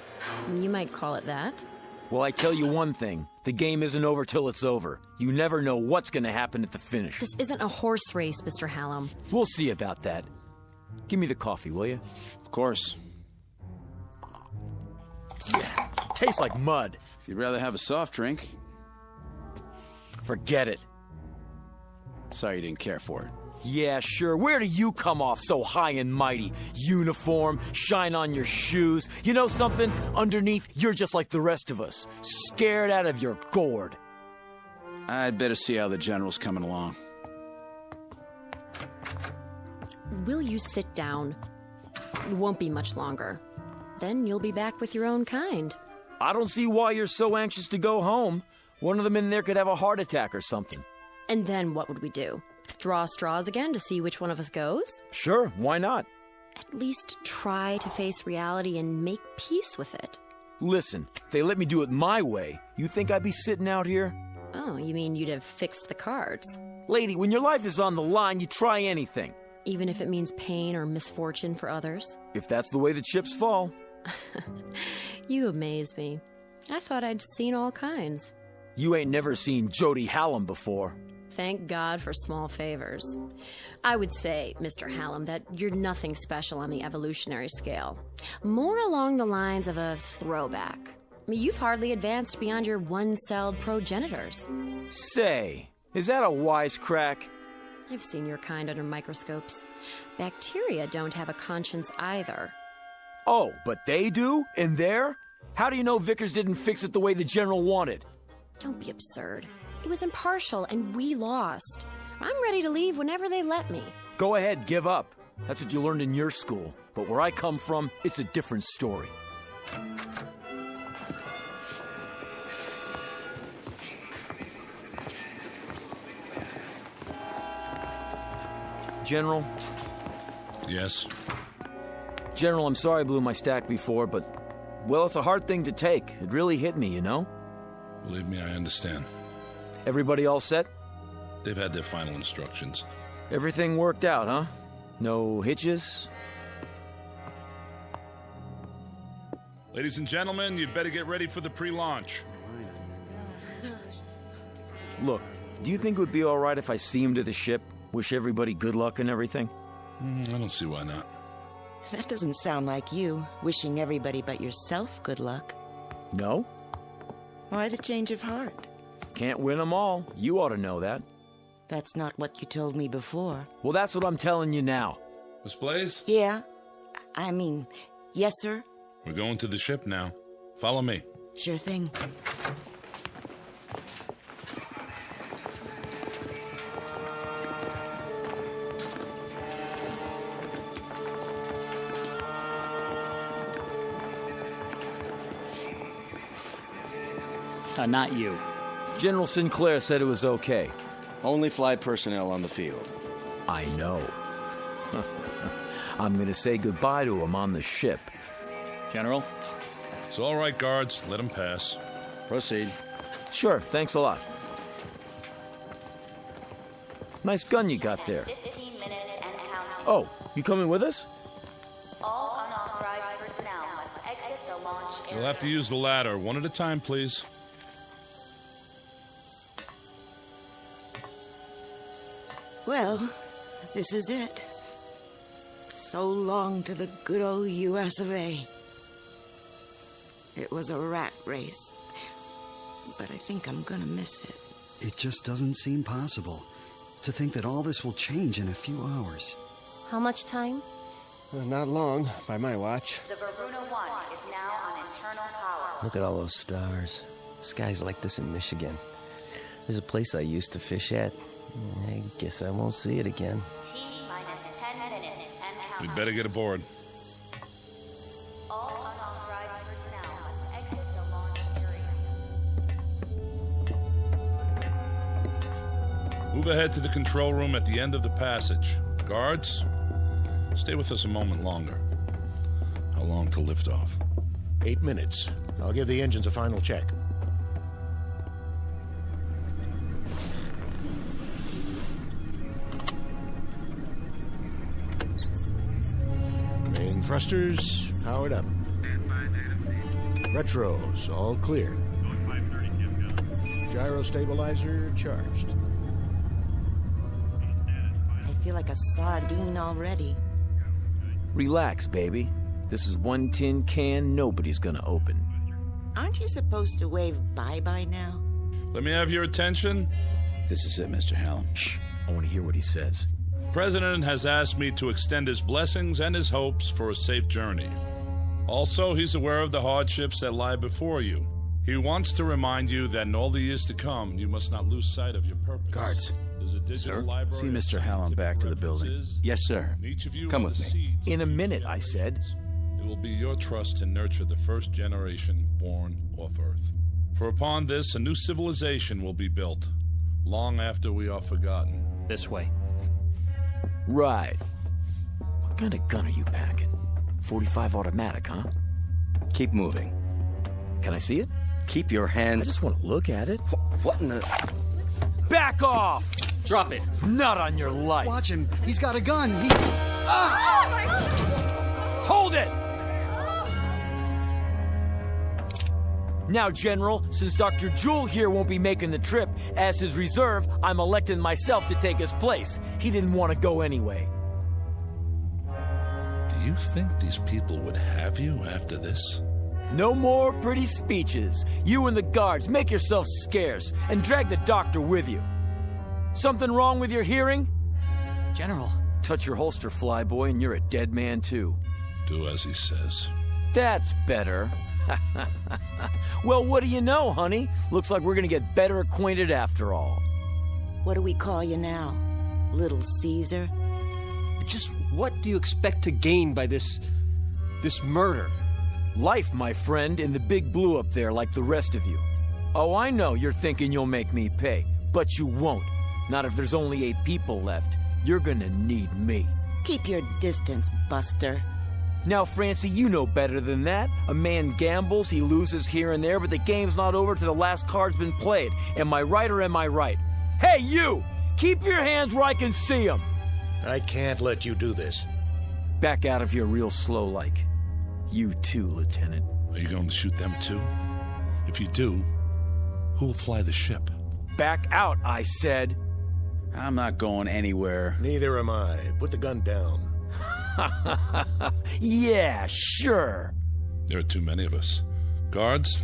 You might call it that. Well, I tell you one thing. The game isn't over till it's over. You never know what's going to happen at the finish. This isn't a horse race, Mr. Hallam. We'll see about that. Give me the coffee, will you? Of course. Yeah, tastes like mud. If you'd rather have a soft drink. Forget it. Sorry you didn't care for it. Yeah, sure. Where do you come off so high and mighty? Uniform, shine on your shoes. You know something? Underneath, you're just like the rest of us. Scared out of your gourd. I'd better see how the general's coming along. Will you sit down? It won't be much longer. Then you'll be back with your own kind. I don't see why you're so anxious to go home. One of them in there could have a heart attack or something. And then what would we do? Draw straws again to see which one of us goes? Sure, why not? At least try to face reality and make peace with it. Listen, if they let me do it my way, you think I'd be sitting out here? Oh, you mean you'd have fixed the cards? Lady, when your life is on the line, you try anything. Even if it means pain or misfortune for others? If that's the way the chips fall. You amaze me. I thought I'd seen all kinds. You ain't never seen Jody Hallam before. Thank God for small favors. I would say, Mr. Hallam, that you're nothing special on the evolutionary scale. More along the lines of a throwback. You've hardly advanced beyond your one-celled progenitors. Say, is that a wisecrack? I've seen your kind under microscopes. Bacteria don't have a conscience either. Oh, but they do? In there? How do you know Vickers didn't fix it the way the general wanted? Don't be absurd. It was impartial, and we lost. I'm ready to leave whenever they let me. Go ahead, give up. That's what you learned in your school. But where I come from, it's a different story. General? Yes? General, I'm sorry I blew my stack before, but, well, it's a hard thing to take. It really hit me, you know? Believe me, I understand. Everybody all set? They've had their final instructions. Everything worked out, huh? No hitches? Ladies and gentlemen, you'd better get ready for the pre-launch. Look, do you think it would be all right if I see him to the ship? Wish everybody good luck and everything? I don't see why not. That doesn't sound like you, wishing everybody but yourself good luck. No? Why the change of heart? Can't win them all. You ought to know that. That's not what you told me before. Well, that's what I'm telling you now. Miss Blaze? Yeah. Yes, sir? We're going to the ship now. Follow me. Sure thing. Not you. General Sinclair said it was okay. Only flight personnel on the field. I know. I'm going to say goodbye to him on the ship. General? It's all right, guards. Let him pass. Proceed. Sure, thanks a lot. Nice gun you got there. 15 minutes and counting. Oh, you coming with us? All unauthorized personnel must exit the launch area. You'll have to use the ladder. One at a time, please. Well, this is it. So long to the good old U.S. of A. It was a rat race, but I think I'm gonna miss it. It just doesn't seem possible to think that all this will change in a few hours. How much time? Not long, by my watch. The Bruno 1 is now on internal power. Look at all those stars. Skies like this in Michigan. There's a place I used to fish at. I guess I won't see it again. T-minus 10 minutes and counting. We'd better get aboard. All unauthorized personnel must exit the launch area. Move ahead to the control room at the end of the passage. Guards, stay with us a moment longer. How long to lift off? 8 minutes. I'll give the engines a final check. Main thrusters powered up. Retros all clear. Gyro stabilizer charged. I feel like a sardine already. Relax, baby. This is one tin can nobody's gonna open. Aren't you supposed to wave bye-bye now? Let me have your attention. This is it, Mr. Hallam. Shh. I want to hear what he says. The President has asked me to extend his blessings and his hopes for a safe journey. Also, he's aware of the hardships that lie before you. He wants to remind you that in all the years to come, you must not lose sight of your purpose. Guards. There's a digital library. See Mr. Hallam back to the building. Yes, sir. Each of you Come are with the me. seeds In a of minute, future I said. generations. It will be your trust to nurture the first generation born off Earth. For upon this, a new civilization will be built, long after we are forgotten. This way. Right. What kind of gun are you packing? 45 automatic, huh? Keep moving. Can I see it? Keep your hands... I just want to look at it. What in the... Back off! Drop it. Not on your life. Watch him. He's got a gun. He's... Ah! Hold it! Now, General, since Dr. Jewell here won't be making the trip, as his reserve, I'm electing myself to take his place. He didn't want to go anyway. Do you think these people would have you after this? No more pretty speeches. You and the guards, make yourselves scarce, and drag the doctor with you. Something wrong with your hearing? General. Touch your holster, flyboy, and you're a dead man, too. Do as he says. That's better. Well, what do you know, honey? Looks like we're gonna get better acquainted after all. What do we call you now? Little Caesar? Just what do you expect to gain by this murder? Life, my friend, in the big blue up there like the rest of you. Oh, I know you're thinking you'll make me pay, but you won't. Not if there's only 8 people left. You're gonna need me. Keep your distance, Buster. Now, Francie, you know better than that. A man gambles, he loses here and there, but the game's not over till the last card's been played. Am I right or am I right? Hey, you! Keep your hands where I can see them! I can't let you do this. Back out of here real slow like. You too, Lieutenant. Are you going to shoot them too? If you do, who will fly the ship? Back out, I said. I'm not going anywhere. Neither am I. Put the gun down. Yeah, sure. There are too many of us. Guards,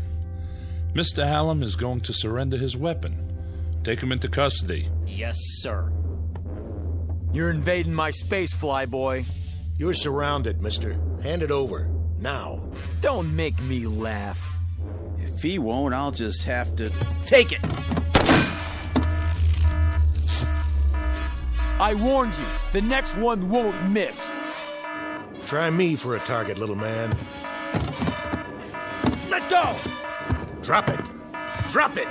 Mr. Hallam is going to surrender his weapon. Take him into custody. Yes, sir. You're invading my space, flyboy. You're surrounded, mister. Hand it over. Now. Don't make me laugh. If he won't, I'll just have to take it. I warned you. The next one won't miss. Try me for a target, little man. Let go! Drop it. Drop it!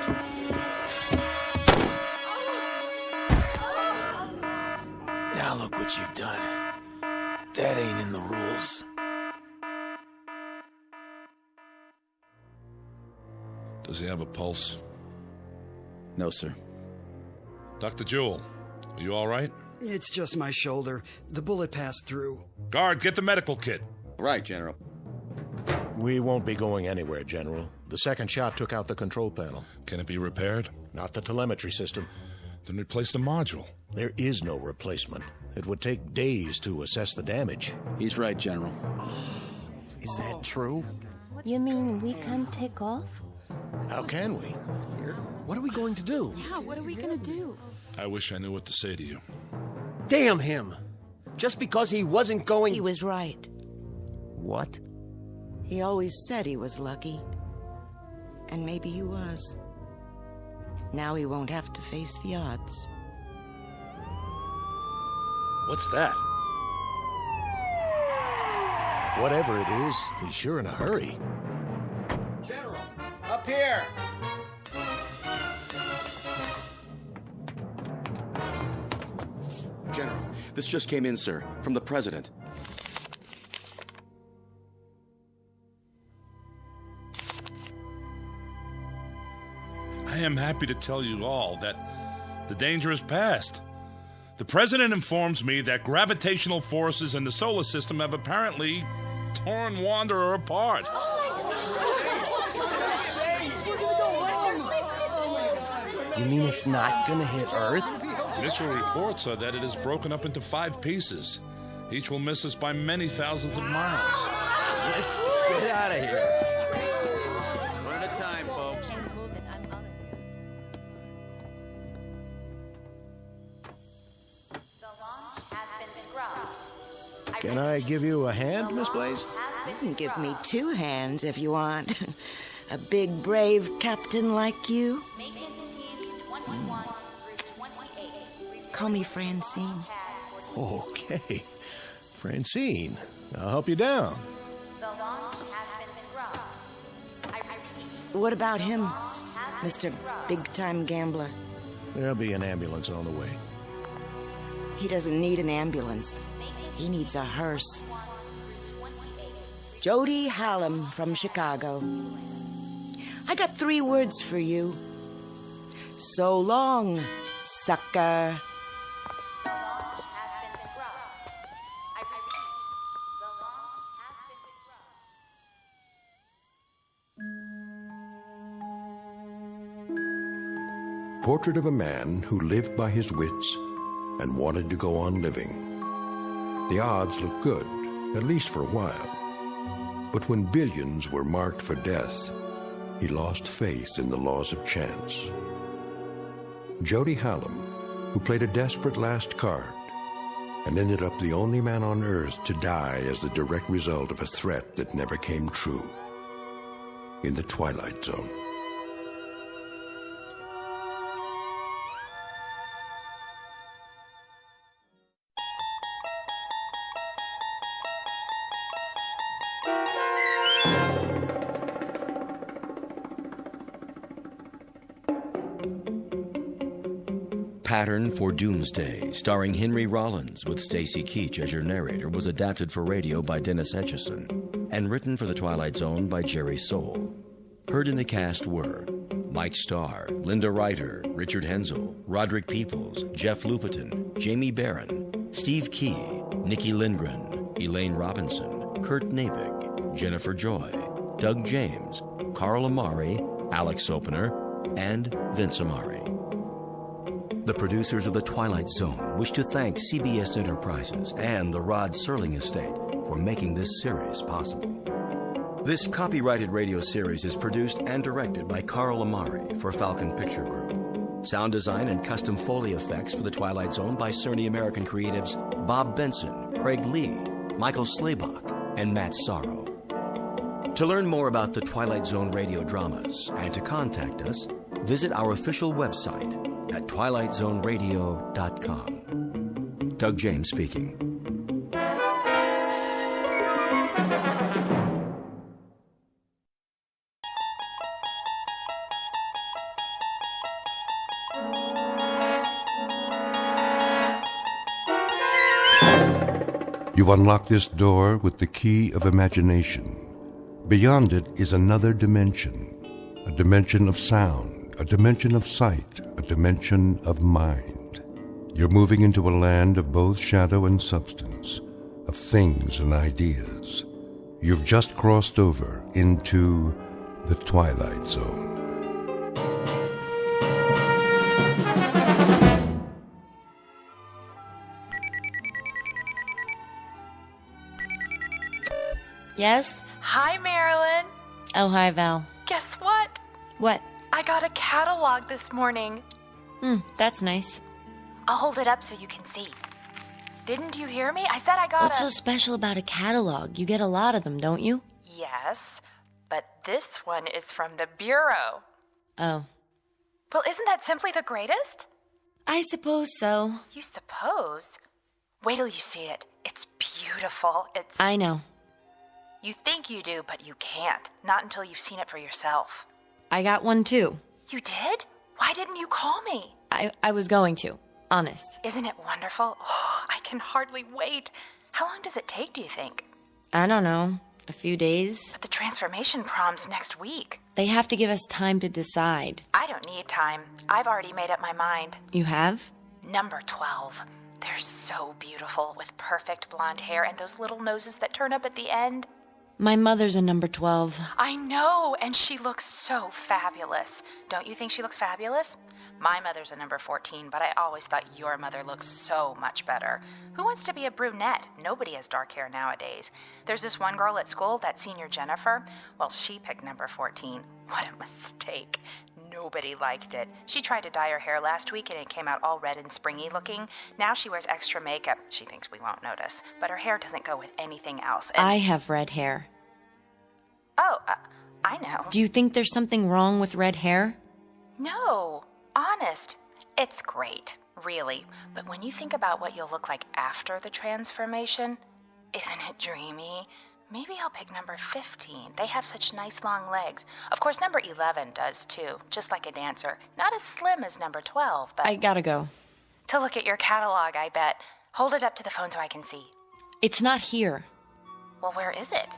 Now look what you've done. That ain't in the rules. Does he have a pulse? No, sir. Dr. Jewell, are you all right? It's just my shoulder. The bullet passed through. Guard, get the medical kit. Right, General. We won't be going anywhere, General. The second shot took out the control panel. Can it be repaired? Not the telemetry system. Then replace the module. There is no replacement. It would take days to assess the damage. He's right, General. Is that true? You mean we can't take off? How can we? What are we going to do? Yeah, what are we gonna do? I wish I knew what to say to you. Damn him! Just because he wasn't going... He was right. What? He always said he was lucky. And maybe he was. Now he won't have to face the odds. What's that? Whatever it is, he's sure in a hurry. General, up here! General, this just came in, sir, from the President. I am happy to tell you all that the danger is past. The President informs me that gravitational forces in the solar system have apparently torn Wanderer apart. You mean it's not gonna hit Earth? Initial reports are that it is broken up into 5 pieces. Each will miss us by many thousands of miles. Let's get out of here. One at a time, folks. Can I give you a hand, Miss Blaze? You can give me 2 hands if you want. A big, brave captain like you. Call me Francine. Okay. Francine, I'll help you down. What about him, Mr. Big-Time Gambler? There'll be an ambulance on the way. He doesn't need an ambulance. He needs a hearse. Jody Hallam from Chicago. I got 3 words for you. So long, sucker. Portrait of a man who lived by his wits and wanted to go on living. The odds looked good, at least for a while. But when billions were marked for death, he lost faith in the laws of chance. Jody Hallam, who played a desperate last card and ended up the only man on Earth to die as the direct result of a threat that never came true. In the Twilight Zone. Pattern for Doomsday, starring Henry Rollins with Stacy Keach as your narrator, was adapted for radio by Dennis Etchison and written for The Twilight Zone by Jerry Soule. Heard in the cast were Mike Starr, Linda Ryder, Richard Hensel, Roderick Peoples, Jeff Lupetin, Jamie Barron, Steve Key, Nikki Lindgren, Elaine Robinson, Kurt Nabig, Jennifer Joy, Doug James, Carl Amari, Alex Sopener, and Vince Amari. The producers of The Twilight Zone wish to thank CBS Enterprises and the Rod Serling Estate for making this series possible. This copyrighted radio series is produced and directed by Carl Amari for Falcon Picture Group. Sound design and custom Foley effects for The Twilight Zone by Cerny American creatives Bob Benson, Craig Lee, Michael Slaybach, and Matt Sorrow. To learn more about the Twilight Zone radio dramas and to contact us, visit our official website at twilightzoneradio.com. Doug James speaking. You unlock this door with the key of imagination. Beyond it is another dimension, a dimension of sound, a dimension of sight, a dimension of mind. You're moving into a land of both shadow and substance, of things and ideas. You've just crossed over into the Twilight Zone. Yes? Hi, Marilyn. Oh, hi, Val. Guess what? What? I got a catalog this morning. That's nice. I'll hold it up so you can see. Didn't you hear me? I said I got What's so special about a catalog? You get a lot of them, don't you? Yes, but this one is from the Bureau. Oh. Well, isn't that simply the greatest? I suppose so. You suppose? Wait till you see it. It's beautiful. I know. You think you do, but you can't. Not until you've seen it for yourself. I got one, too. You did? Why didn't you call me? I was going to. Honest. Isn't it wonderful? Oh, I can hardly wait. How long does it take, do you think? I don't know. A few days. But the transformation prom's next week. They have to give us time to decide. I don't need time. I've already made up my mind. You have? Number 12. They're so beautiful with perfect blonde hair and those little noses that turn up at the end. My mother's a number 12. I know, and she looks so fabulous. Don't you think she looks fabulous? My mother's a number 14, but I always thought your mother looks so much better. Who wants to be a brunette? Nobody has dark hair nowadays. There's this one girl at school, that senior Jennifer. Well, she picked number 14. What a mistake. Nobody liked it. She tried to dye her hair last week and it came out all red and springy looking. Now she wears extra makeup. She thinks we won't notice. But her hair doesn't go with anything else. And I have red hair. Oh, I know. Do you think there's something wrong with red hair? No, honest. It's great, really. But when you think about what you'll look like after the transformation, isn't it dreamy? Maybe I'll pick number 15. They have such nice long legs. Of course, number 11 does too, just like a dancer. Not as slim as number 12, but... I gotta go. To look at your catalog, I bet. Hold it up to the phone so I can see. It's not here. Well, where is it?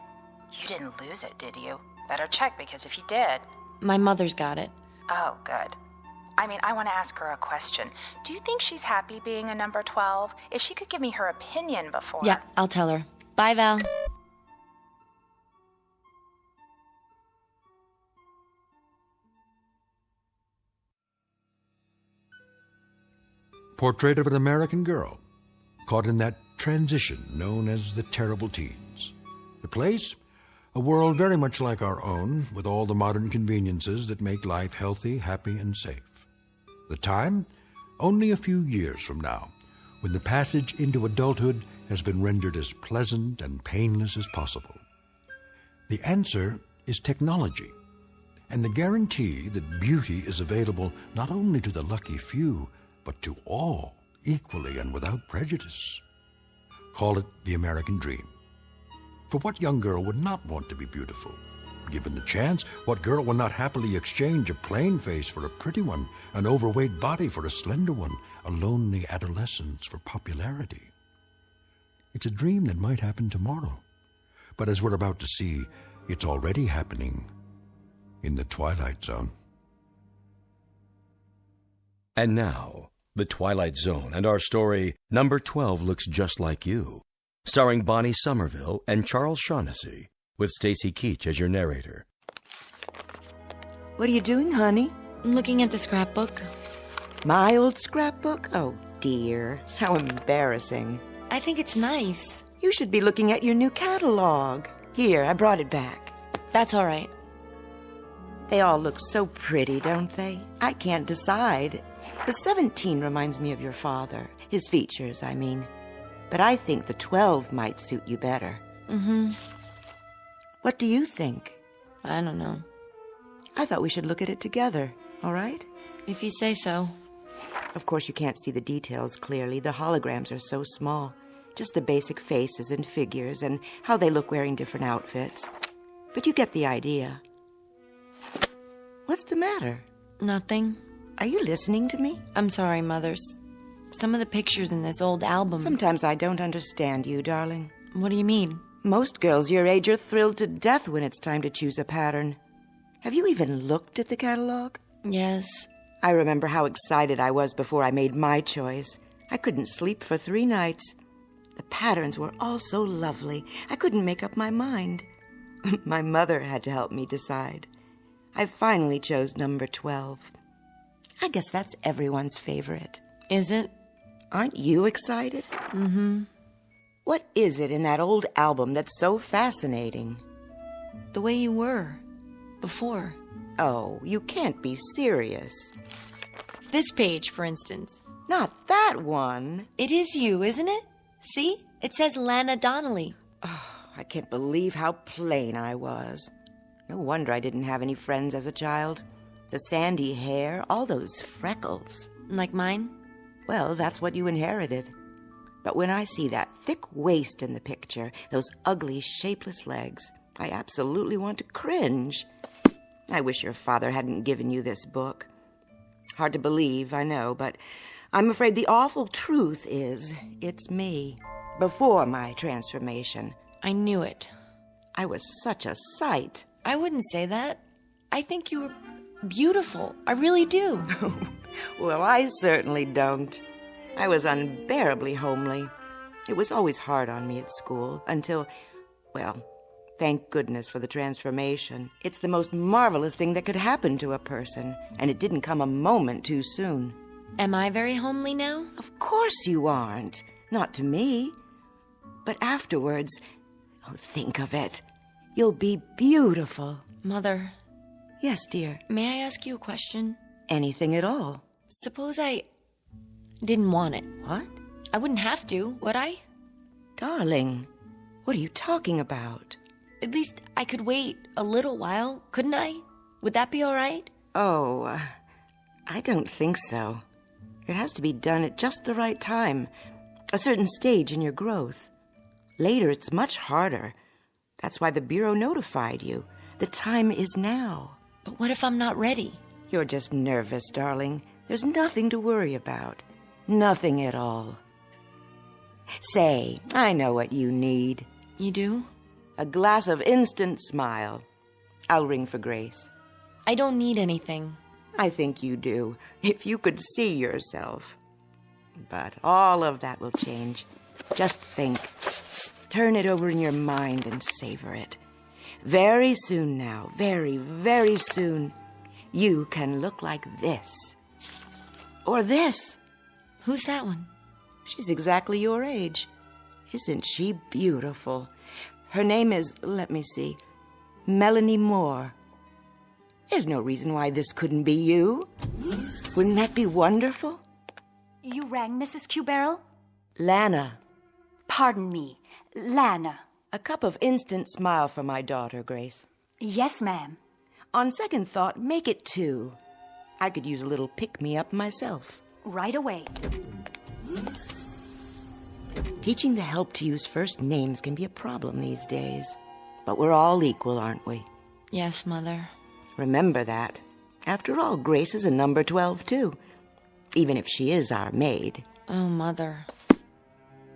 You didn't lose it, did you? Better check, because if you did... My mother's got it. Oh, good. I mean, I want to ask her a question. Do you think she's happy being a number 12? If she could give me her opinion before... Yeah, I'll tell her. Bye, Val. Portrait of an American girl caught in that transition known as the terrible teens. The place? A world very much like our own, with all the modern conveniences that make life healthy, happy, and safe. The time? Only a few years from now, when the passage into adulthood has been rendered as pleasant and painless as possible. The answer is technology, and the guarantee that beauty is available not only to the lucky few, but to all, equally and without prejudice. Call it the American dream. For what young girl would not want to be beautiful? Given the chance, what girl will not happily exchange a plain face for a pretty one, an overweight body for a slender one, a lonely adolescence for popularity? It's a dream that might happen tomorrow. But as we're about to see, it's already happening in the Twilight Zone. And now, The Twilight Zone and our story, Number 12 Looks Just Like You, starring Bonnie Somerville and Charles Shaughnessy, with Stacy Keach as your narrator. What are you doing, honey? I'm looking at the scrapbook. My old scrapbook? Oh, dear. How embarrassing. I think it's nice. You should be looking at your new catalog. Here, I brought it back. That's all right. They all look so pretty, don't they? I can't decide. The 17 reminds me of your father. His features, I mean. But I think the 12 might suit you better. Mm-hmm. What do you think? I don't know. I thought we should look at it together, all right? If you say so. Of course, you can't see the details clearly. The holograms are so small. Just the basic faces and figures and how they look wearing different outfits. But you get the idea. What's the matter? Nothing. Are you listening to me? I'm sorry, Mothers. Some of the pictures in this old album... Sometimes I don't understand you, darling. What do you mean? Most girls your age are thrilled to death when it's time to choose a pattern. Have you even looked at the catalog? Yes. I remember how excited I was before I made my choice. I couldn't sleep for 3 nights. The patterns were all so lovely. I couldn't make up my mind. My mother had to help me decide. I finally chose number 12. I guess that's everyone's favorite. Is it? Aren't you excited? Mm-hmm. What is it in that old album that's so fascinating? The way you were. Before. Oh, you can't be serious. This page, for instance. Not that one. It is you, isn't it? See? It says Lana Donnelly. Oh, I can't believe how plain I was. No wonder I didn't have any friends as a child. The sandy hair, all those freckles. Like mine? Well, that's what you inherited. But when I see that thick waist in the picture, those ugly, shapeless legs, I absolutely want to cringe. I wish your father hadn't given you this book. Hard to believe, I know, but I'm afraid the awful truth is it's me, before my transformation. I knew it. I was such a sight. I wouldn't say that. I think you were beautiful. I really do. Well, I certainly don't. I was unbearably homely. It was always hard on me at school until, well, Thank goodness for the transformation. It's the most marvelous thing that could happen to a person, and it didn't come a moment too soon. Am I very homely now? Of course you aren't. Not to me. But afterwards, oh, think of it. You'll be beautiful. Mother. Yes, dear. May I ask you a question? Anything at all. Suppose I didn't want it. What? I wouldn't have to, would I? Darling, what are you talking about? At least I could wait a little while, couldn't I? Would that be all right? Oh, I don't think so. It has to be done at just the right time, a certain stage in your growth. Later, it's much harder. That's why the Bureau notified you. The time is now. But what if I'm not ready? You're just nervous, darling. There's nothing to worry about. Nothing at all. Say, I know what you need. You do? A glass of instant smile. I'll ring for Grace. I don't need anything. I think you do, if you could see yourself. But all of that will change. Just think. Turn it over in your mind and savor it. Very soon now, very, very soon, you can look like this. Or this. Who's that one? She's exactly your age. Isn't she beautiful? Her name is, let me see, Melanie Moore. There's no reason why this couldn't be you. Wouldn't that be wonderful? You rang, Mrs. Q-Barrel? Lana. Pardon me, Lana. A cup of instant smile for my daughter, Grace. Yes, ma'am. On second thought, make it 2. I could use a little pick-me-up myself. Right away. Teaching the help to use first names can be a problem these days. But we're all equal, aren't we? Yes, Mother. Remember that. After all, Grace is a number 12, too. Even if she is our maid. Oh, Mother.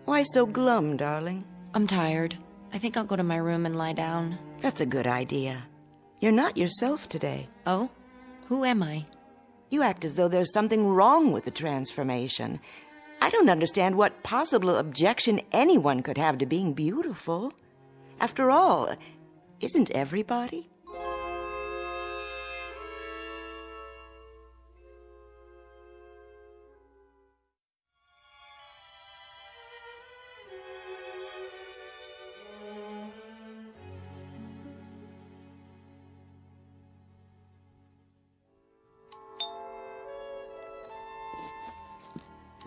Why so glum, darling? I'm tired. I think I'll go to my room and lie down. That's a good idea. You're not yourself today. Oh? Who am I? You act as though there's something wrong with the transformation. I don't understand what possible objection anyone could have to being beautiful. After all, isn't everybody?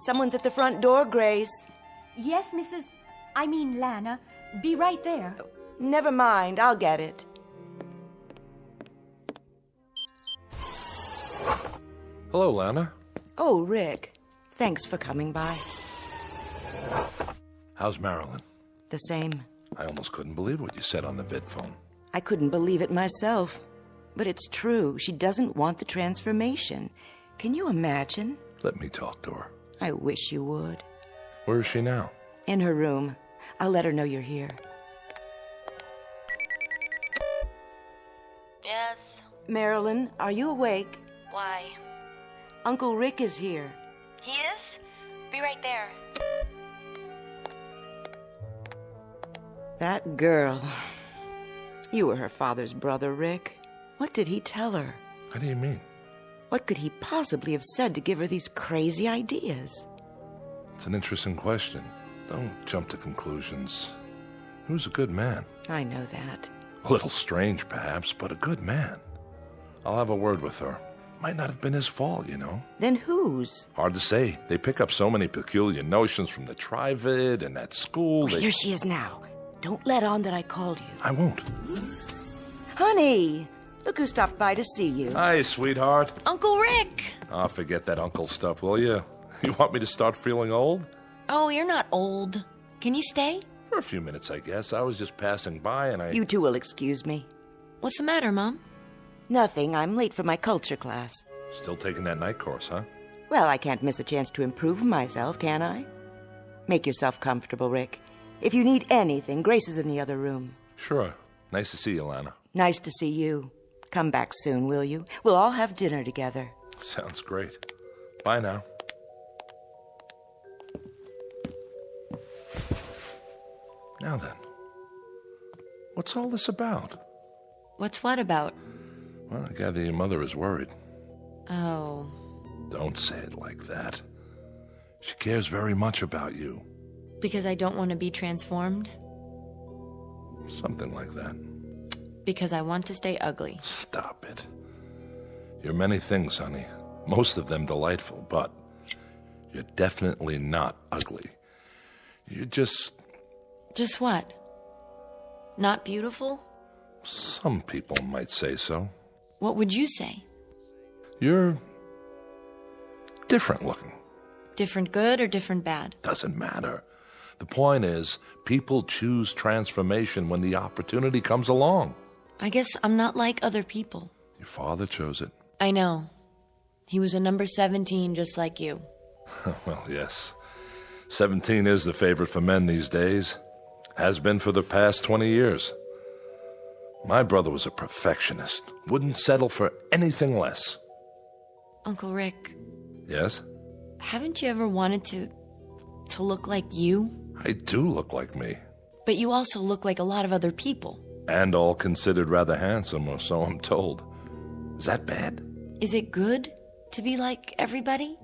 Someone's at the front door, Grace. Yes, Lana. Be right there. Never mind, I'll get it. Hello, Lana. Oh, Rick. Thanks for coming by. How's Marilyn? The same. I almost couldn't believe what you said on the vidphone. I couldn't believe it myself. But it's true. She doesn't want the transformation. Can you imagine? Let me talk to her. I wish you would. Where is she now? In her room. I'll let her know you're here. Yes. Marilyn, are you awake? Why? Uncle Rick is here. He is? Be right there. That girl. You were her father's brother, Rick. What did he tell her? How do you mean? What could he possibly have said to give her these crazy ideas? It's an interesting question. Don't jump to conclusions. He was a good man. I know that. A little strange, perhaps, but a good man. I'll have a word with her. Might not have been his fault, you know. Then whose? Hard to say. They pick up so many peculiar notions from the Trivid and at school. Here she is now. Don't let on that I called you. I won't. Honey, look who stopped by to see you. Hi, sweetheart. Uncle Rick! Oh, forget that uncle stuff, will you? You want me to start feeling old? Oh, you're not old. Can you stay? For a few minutes, I guess. I was just passing by and I... You two will excuse me. What's the matter, Mom? Nothing. I'm late for my culture class. Still taking that night course, huh? Well, I can't miss a chance to improve myself, can I? Make yourself comfortable, Rick. If you need anything, Grace is in the other room. Sure. Nice to see you, Lana. Nice to see you. Come back soon, will you? We'll all have dinner together. Sounds great. Bye now. Now then, What's all this about? What's what about? Well, I gather your mother is worried. Oh. Don't say it like that. She cares very much about you. Because I don't want to be transformed? Something like that. Because I want to stay ugly. Stop it. You're many things, honey. Most of them delightful, but you're definitely not ugly. You're just... Just what? Not beautiful? Some people might say so. What would you say? You're different looking. Different good or different bad? Doesn't matter. The point is, people choose transformation when the opportunity comes along. I guess I'm not like other people. Your father chose it. I know. He was a number 17 just like you. Well, yes. 17 is the favorite for men these days. Has been for the past 20 years. My brother was a perfectionist. Wouldn't settle for anything less. Uncle Rick. Yes? Haven't you ever wanted to look like you? I do look like me. But you also look like a lot of other people. And all considered rather handsome, or so I'm told. Is that bad? Is it good to be like everybody?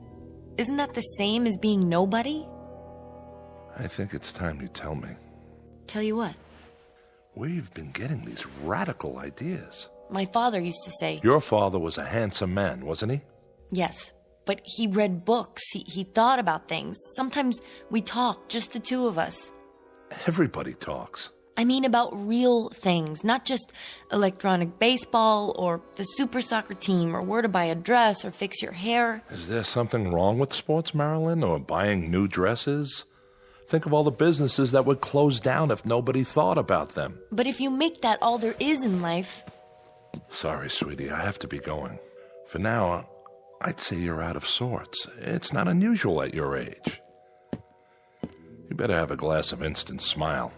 Isn't that the same as being nobody? I think it's time you tell me. Tell you what? Where you've been getting these radical ideas. My father used to say... Your father was a handsome man, wasn't he? Yes, but he read books. He thought about things. Sometimes we talk, just the two of us. Everybody talks. I mean about real things, not just electronic baseball or the super soccer team or where to buy a dress or fix your hair. Is there something wrong with sports, Marilyn, or buying new dresses? Think of all the businesses that would close down if nobody thought about them. But if you make that all there is in life... Sorry, sweetie, I have to be going. For now, I'd say you're out of sorts. It's not unusual at your age. You better have a glass of instant smile.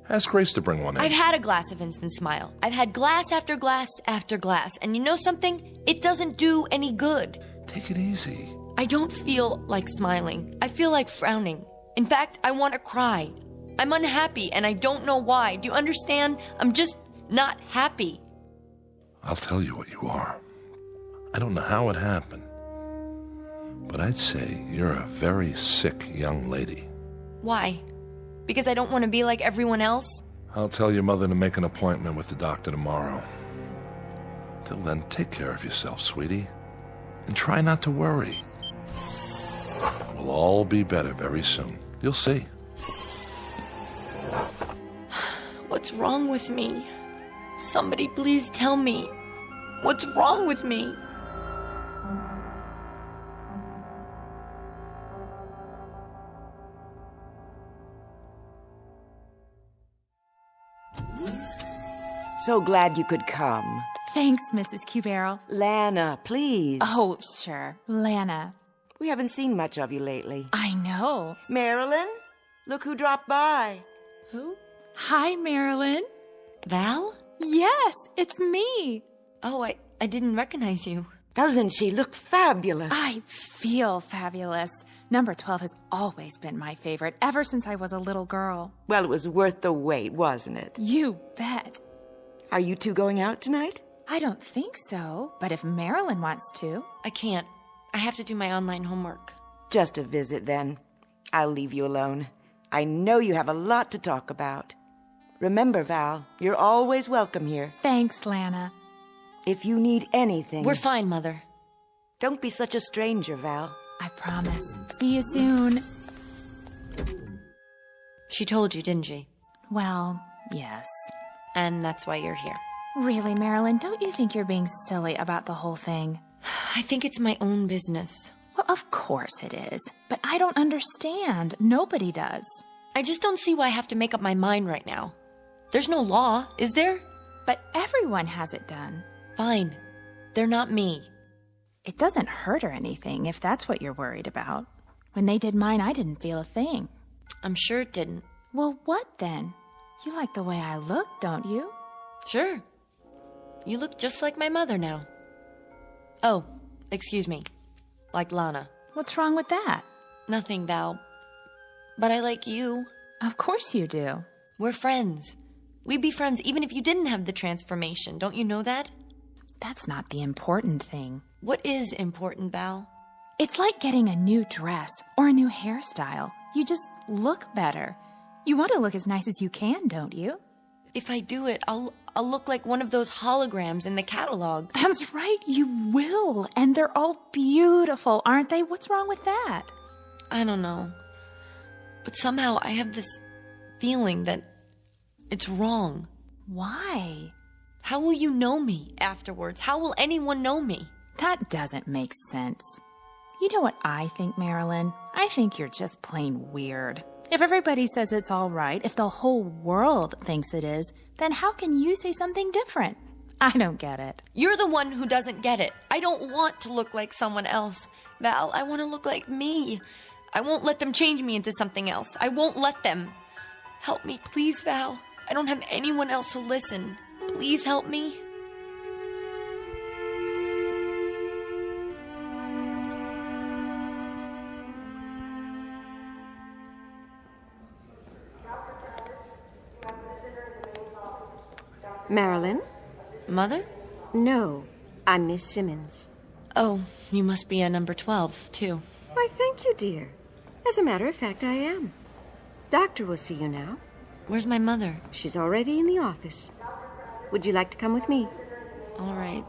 Ask Grace to bring one in. I've had a glass of instant smile. I've had glass after glass after glass. And you know something? It doesn't do any good. Take it easy. I don't feel like smiling. I feel like frowning. In fact, I want to cry. I'm unhappy and I don't know why. Do you understand? I'm just not happy. I'll tell you what you are. I don't know how it happened, but I'd say you're a very sick young lady. Why? Because I don't want to be like everyone else? I'll tell your mother to make an appointment with the doctor tomorrow. Till then, take care of yourself, sweetie. And try not to worry. We'll all be better very soon. You'll see. What's wrong with me? Somebody please tell me. What's wrong with me? So glad you could come. Thanks, Mrs. Q-Barrel. Lana, please. Oh, sure. Lana. We haven't seen much of you lately. I know. Marilyn, look who dropped by. Who? Hi, Marilyn. Val? Yes, it's me. Oh, I didn't recognize you. Doesn't she look fabulous? I feel fabulous. Number 12 has always been my favorite, ever since I was a little girl. Well, it was worth the wait, wasn't it? You bet. Are you two going out tonight? I don't think so, but if Marilyn wants to. I can't. I have to do my online homework. Just a visit, then. I'll leave you alone. I know you have a lot to talk about. Remember, Val, you're always welcome here. Thanks, Lana. If you need anything... We're fine, Mother. Don't be such a stranger, Val. I promise. See you soon. She told you, didn't she? Well, yes. And that's why you're here. Really, Marilyn, don't you think you're being silly about the whole thing? I think it's my own business. Well, of course it is. But I don't understand. Nobody does. I just don't see why I have to make up my mind right now. There's no law, is there? But everyone has it done. Fine. They're not me. It doesn't hurt or anything, if that's what you're worried about. When they did mine, I didn't feel a thing. I'm sure it didn't. Well, what then? You like the way I look, don't you? Sure. You look just like my mother now. Oh, excuse me. Like Lana. What's wrong with that? Nothing, Val. But I like you. Of course you do. We're friends. We'd be friends even if you didn't have the transformation. Don't you know that? That's not the important thing. What is important, Val? It's like getting a new dress or a new hairstyle. You just look better. You want to look as nice as you can, don't you? If I do it, I'll look like one of those holograms in the catalog. That's right, you will. And they're all beautiful, aren't they? What's wrong with that? I don't know. But somehow I have this feeling that it's wrong. Why? How will you know me afterwards? How will anyone know me? That doesn't make sense. You know what I think, Marilyn? I think you're just plain weird. If everybody says it's all right, if the whole world thinks it is, then how can you say something different? I don't get it. You're the one who doesn't get it. I don't want to look like someone else. Val, I want to look like me. I won't let them change me into something else. I won't let them. Help me, please, Val. I don't have anyone else who'll listen. Please help me. Marilyn? Mother? No, I'm Miss Simmons. Oh, you must be a number 12, too. Why, thank you, dear. As a matter of fact, I am. Doctor will see you now. Where's my mother? She's already in the office. Would you like to come with me? All right.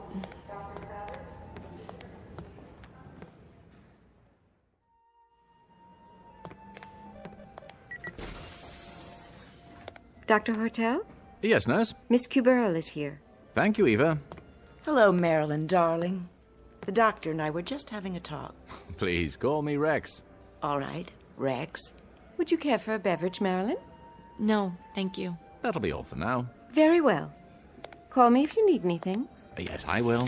Dr. Hortel? Yes, nurse? Miss Cuberl is here. Thank you, Eva. Hello, Marilyn, darling. The doctor and I were just having a talk. Please, call me Rex. All right, Rex. Would you care for a beverage, Marilyn? No, thank you. That'll be all for now. Very well. Call me if you need anything. Yes, I will.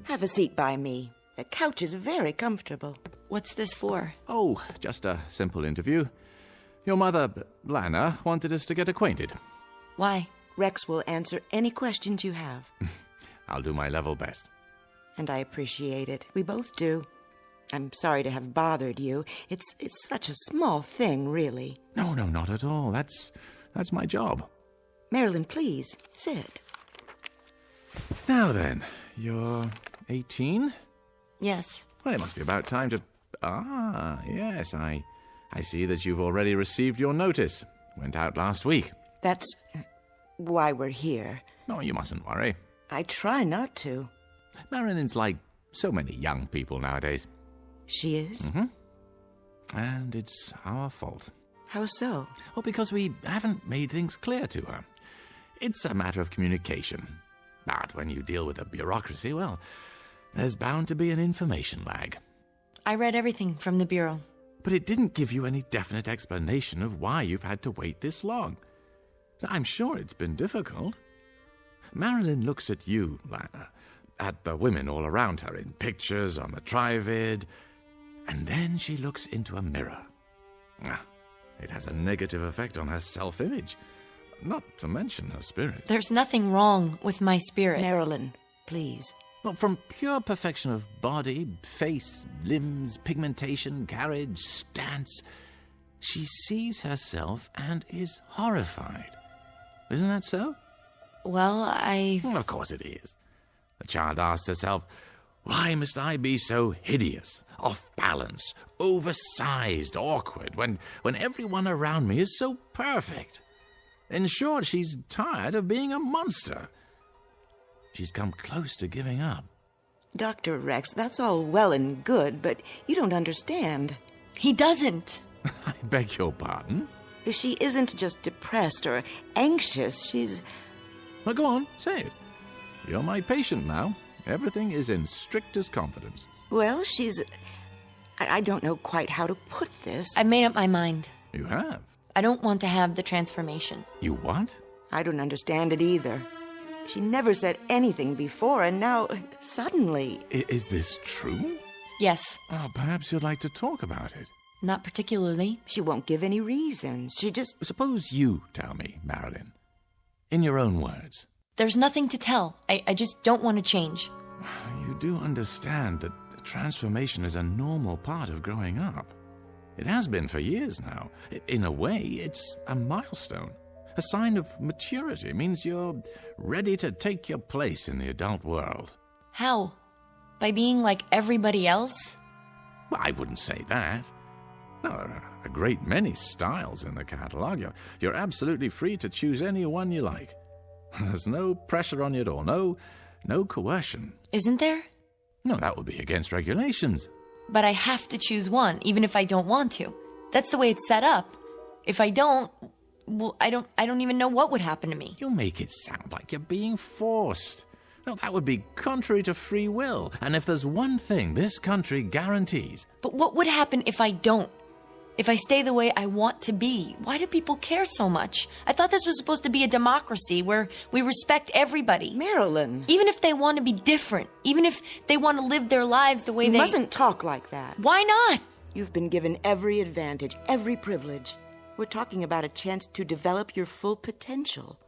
Have a seat by me. The couch is very comfortable. What's this for? Oh, just a simple interview. Your mother, Lana, wanted us to get acquainted. Why? Rex will answer any questions you have. I'll do my level best. And I appreciate it. We both do. I'm sorry to have bothered you. It's such a small thing, really. No, not at all. That's my job. Marilyn, please, sit. Now then, you're 18? Yes. Well, it must be about time to... Ah, yes, I see that you've already received your notice. Went out last week. That's why we're here. No, you mustn't worry. I try not to. Marilyn's like so many young people nowadays. She is? Mm-hmm. And it's our fault. How so? Well, because we haven't made things clear to her. It's a matter of communication. But when you deal with a bureaucracy, well, there's bound to be an information lag. I read everything from the Bureau. But it didn't give you any definite explanation of why you've had to wait this long. I'm sure it's been difficult. Marilyn looks at you, Lana, at the women all around her in pictures on the Trivid, and then she looks into a mirror. It has a negative effect on her self-image, not to mention her spirit. There's nothing wrong with my spirit. Marilyn, please. Well, from pure perfection of body, face, limbs, pigmentation, carriage, stance, she sees herself and is horrified. Isn't that so? Well, Well, of course it is. The child asks herself, why must I be so hideous, off balance, oversized, awkward, when everyone around me is so perfect? In short, she's tired of being a monster. She's come close to giving up. Dr. Rex, that's all well and good, but you don't understand. He doesn't. I beg your pardon? She isn't just depressed or anxious, she's... Well, go on, say it. You're my patient now. Everything is in strictest confidence. Well, she's... I don't know quite how to put this. I've made up my mind. You have? I don't want to have the transformation. You what? I don't understand it either. She never said anything before, and now, suddenly... Is this true? Yes. Oh, perhaps you'd like to talk about it. Not particularly. She won't give any reasons. She just... Suppose you tell me, Marilyn. In your own words. There's nothing to tell. I just don't want to change. You do understand that transformation is a normal part of growing up. It has been for years now. In a way, it's a milestone. a sign of maturity. It means you're ready to take your place in the adult world. How? By being like everybody else? Well, I wouldn't say that. No, there are a great many styles in the catalogue. You're absolutely free to choose any one you like. There's no pressure on you at all, no coercion. Isn't there? No, that would be against regulations. But I have to choose one, even if I don't want to. That's the way it's set up. If I don't, well, I don't even know what would happen to me. You make it sound like you're being forced. No, that would be contrary to free will. And if there's one thing this country guarantees... But what would happen if I don't? If I stay the way I want to be? Why do people care so much? I thought this was supposed to be a democracy where we respect everybody. Marilyn. Even if they want to be different. Even if they want to live their lives the way You they... mustn't talk like that. Why not? You've been given every advantage, every privilege. We're talking about a chance to develop your full potential.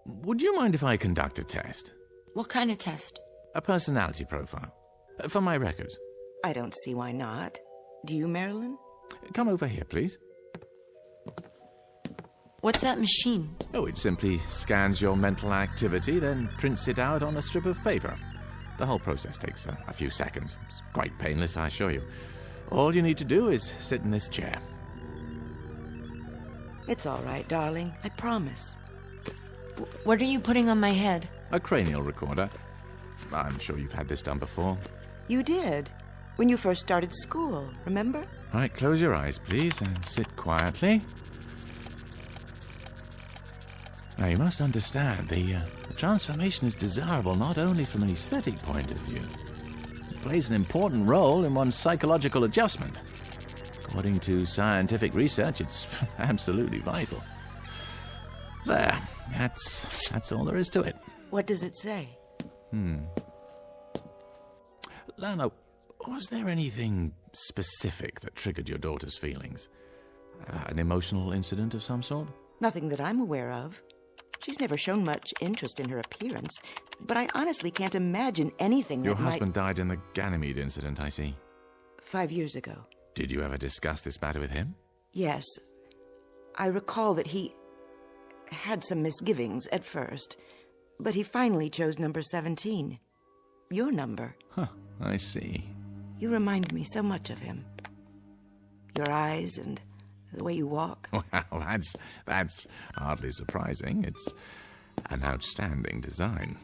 Would you mind if I conduct a test? What kind of test? A personality profile. For my records. I don't see why not. Do you, Marilyn? Come over here, please. What's that machine? Oh, it simply scans your mental activity, then prints it out on a strip of paper. The whole process takes a few seconds. It's quite painless, I assure you. All you need to do is sit in this chair. It's all right, darling. I promise. What are you putting on my head? A cranial recorder. I'm sure you've had this done before. You did. When you first started school, remember? All right, close your eyes, please, and sit quietly. Now, you must understand, the transformation is desirable not only from an aesthetic point of view. It plays an important role in one's psychological adjustment. According to scientific research, it's absolutely vital. There. That's all there is to it. What does it say? Lana, was there anything specific that triggered your daughter's feelings? An emotional incident of some sort? Nothing that I'm aware of. She's never shown much interest in her appearance, but I honestly can't imagine anything Your that husband died in the Ganymede incident, I see. 5 years ago. Did you ever discuss this matter with him? Yes. I recall that he had some misgivings at first, but he finally chose number 17. Your number. Huh, I see. You remind me so much of him. Your eyes and the way you walk. Well, that's hardly surprising. It's an outstanding design.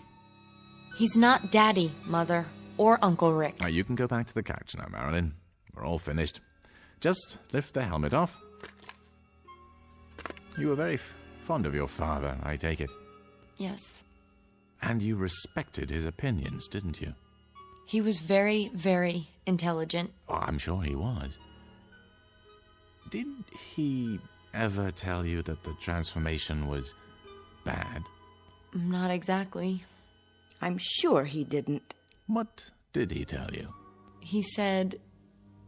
He's not Daddy, Mother, or Uncle Rick. Now, you can go back to the couch now, Marilyn. We're all finished. Just lift the helmet off. You were very fond of your father, I take it. Yes. And you respected his opinions, didn't you? He was very, very intelligent. Oh, I'm sure he was. Did he ever tell you that the transformation was bad? Not exactly. I'm sure he didn't. What did he tell you? He said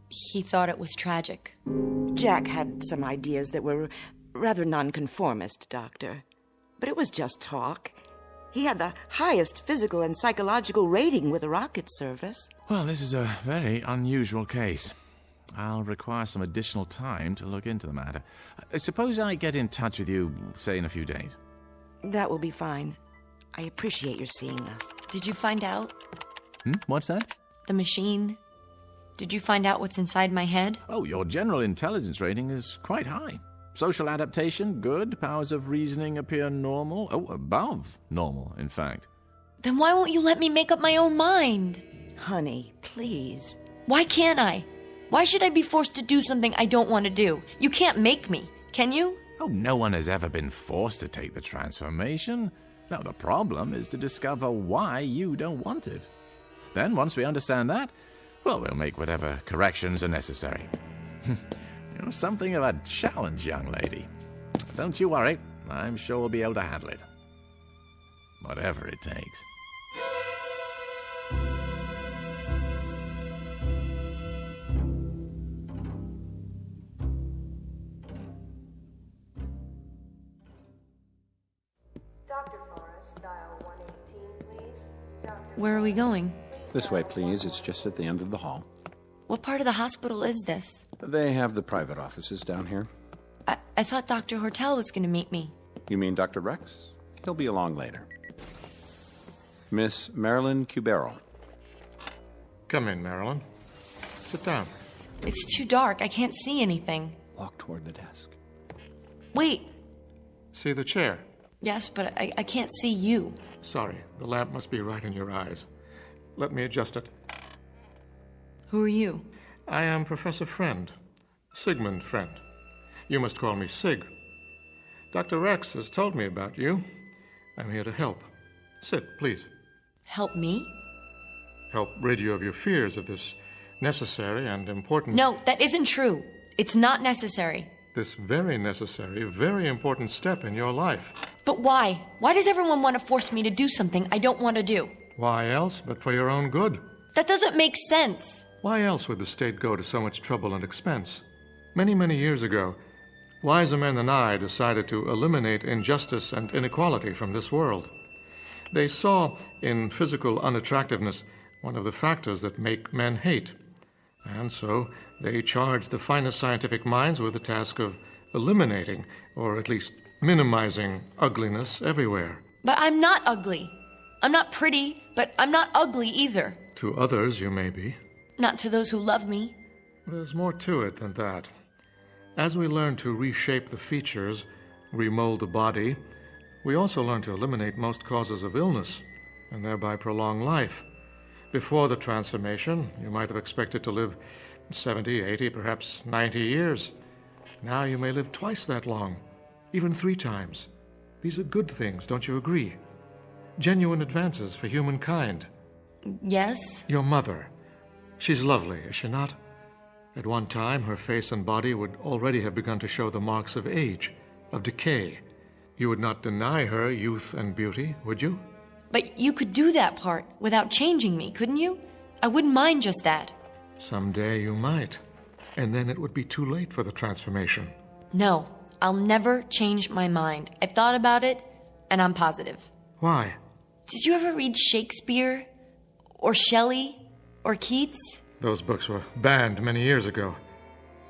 he thought it was tragic. Jack had some ideas that were rather nonconformist, Doctor. But it was just talk. He had the highest physical and psychological rating with the rocket service. Well, this is a very unusual case. I'll require some additional time to look into the matter. Suppose I get in touch with you, say, in a few days. That will be fine. I appreciate your seeing us. Did you find out? What's that? The machine. Did you find out what's inside my head? Oh, your general intelligence rating is quite high. Social adaptation, good. Powers of reasoning appear normal. Oh, above normal, in fact. Then why won't you let me make up my own mind? Honey, please. Why can't I? Why should I be forced to do something I don't want to do? You can't make me, can you? Oh, no one has ever been forced to take the transformation. No, the problem is to discover why you don't want it. Then, once we understand that, well, we'll make whatever corrections are necessary. You're something of a challenge, young lady. Don't you worry. I'm sure we'll be able to handle it. Whatever it takes. Where are we going? This way, please. It's just at the end of the hall. What part of the hospital is this? They have the private offices down here. I thought Dr. Hortel was going to meet me. You mean Dr. Rex? He'll be along later. Miss Marilyn Cubero. Come in, Marilyn. Sit down. It's too dark. I can't see anything. Walk toward the desk. Wait. See the chair? Yes, but I can't see you. Sorry, the lamp must be right in your eyes. Let me adjust it. Who are you? I am Professor Friend. Sigmund Friend. You must call me Sig. Dr. Rex has told me about you. I'm here to help. Sit, please. Help me? Help rid you of your fears of this necessary and important... No, that isn't true. It's not necessary. This very necessary, very important step in your life. But why? Why does everyone want to force me to do something I don't want to do? Why else but for your own good? That doesn't make sense. Why else would the state go to so much trouble and expense? Many, many years ago, wiser men than I decided to eliminate injustice and inequality from this world. They saw in physical unattractiveness one of the factors that make men hate. And so they charged the finest scientific minds with the task of eliminating, or at least minimizing, ugliness everywhere. But I'm not ugly. I'm not pretty, but I'm not ugly either. To others, you may be. Not to those who love me. There's more to it than that. As we learn to reshape the features, remold the body, we also learn to eliminate most causes of illness, and thereby prolong life. Before the transformation, you might have expected to live 70, 80, perhaps 90 years. Now you may live twice that long, even 3 times. These are good things, don't you agree? Genuine advances for humankind. Yes? Your mother. She's lovely, is she not? At one time, her face and body would already have begun to show the marks of age, of decay. You would not deny her youth and beauty, would you? But you could do that part without changing me, couldn't you? I wouldn't mind just that. Someday you might. And then it would be too late for the transformation. No, I'll never change my mind. I've thought about it, and I'm positive. Why? Did you ever read Shakespeare? Or Shelley? Or Keats? Those books were banned many years ago.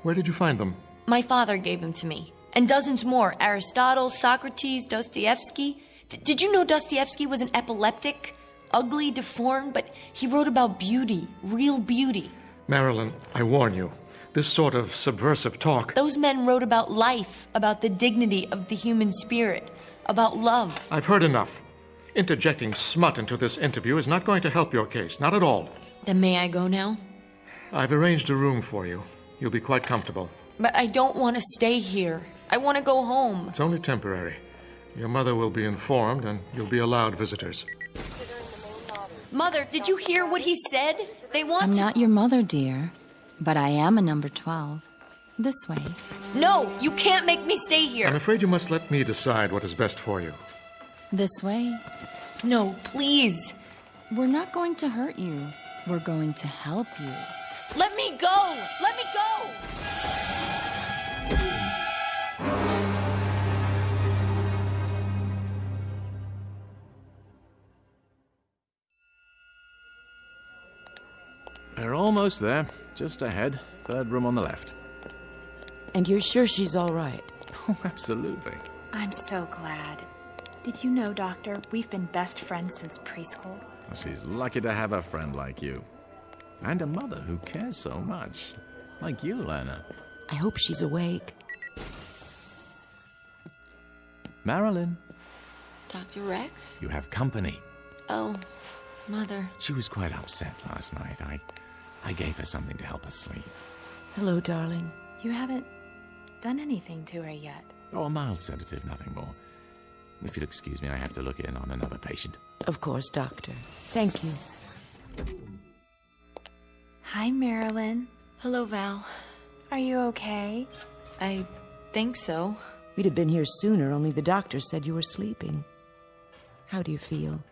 Where did you find them? My father gave them to me. And dozens more. Aristotle, Socrates, Dostoevsky. Did you know Dostoevsky was an epileptic? Ugly, deformed, but he wrote about beauty. Real beauty. Marilyn, I warn you. This sort of subversive talk... Those men wrote about life, about the dignity of the human spirit, about love. I've heard enough. Interjecting smut into this interview is not going to help your case, not at all. Then may I go now? I've arranged a room for you. You'll be quite comfortable. But I don't want to stay here. I want to go home. It's only temporary. Your mother will be informed, and you'll be allowed visitors. Mother, did you hear what he said? They want I'm not your mother, dear, but I am a number 12. This way. No, you can't make me stay here. I'm afraid you must let me decide what is best for you. This way. No, please. We're not going to hurt you. We're going to help you. Let me go! Let me go! We're almost there. Just ahead. 3rd room on the left. And you're sure she's all right? Oh, absolutely. I'm so glad. Did you know, Doctor, we've been best friends since preschool? Well, she's lucky to have a friend like you. And a mother who cares so much. Like you, Lana. I hope she's awake. Marilyn. Dr. Rex? You have company. Oh, Mother. She was quite upset last night. I gave her something to help her sleep. Hello, darling. You haven't done anything to her yet. Oh, a mild sedative, nothing more. If you'll excuse me, I have to look in on another patient. Of course, Doctor. Thank you. Hi, Marilyn. Hello, Val. Are you okay? I think so. We'd have been here sooner, only the doctor said you were sleeping. How do you feel?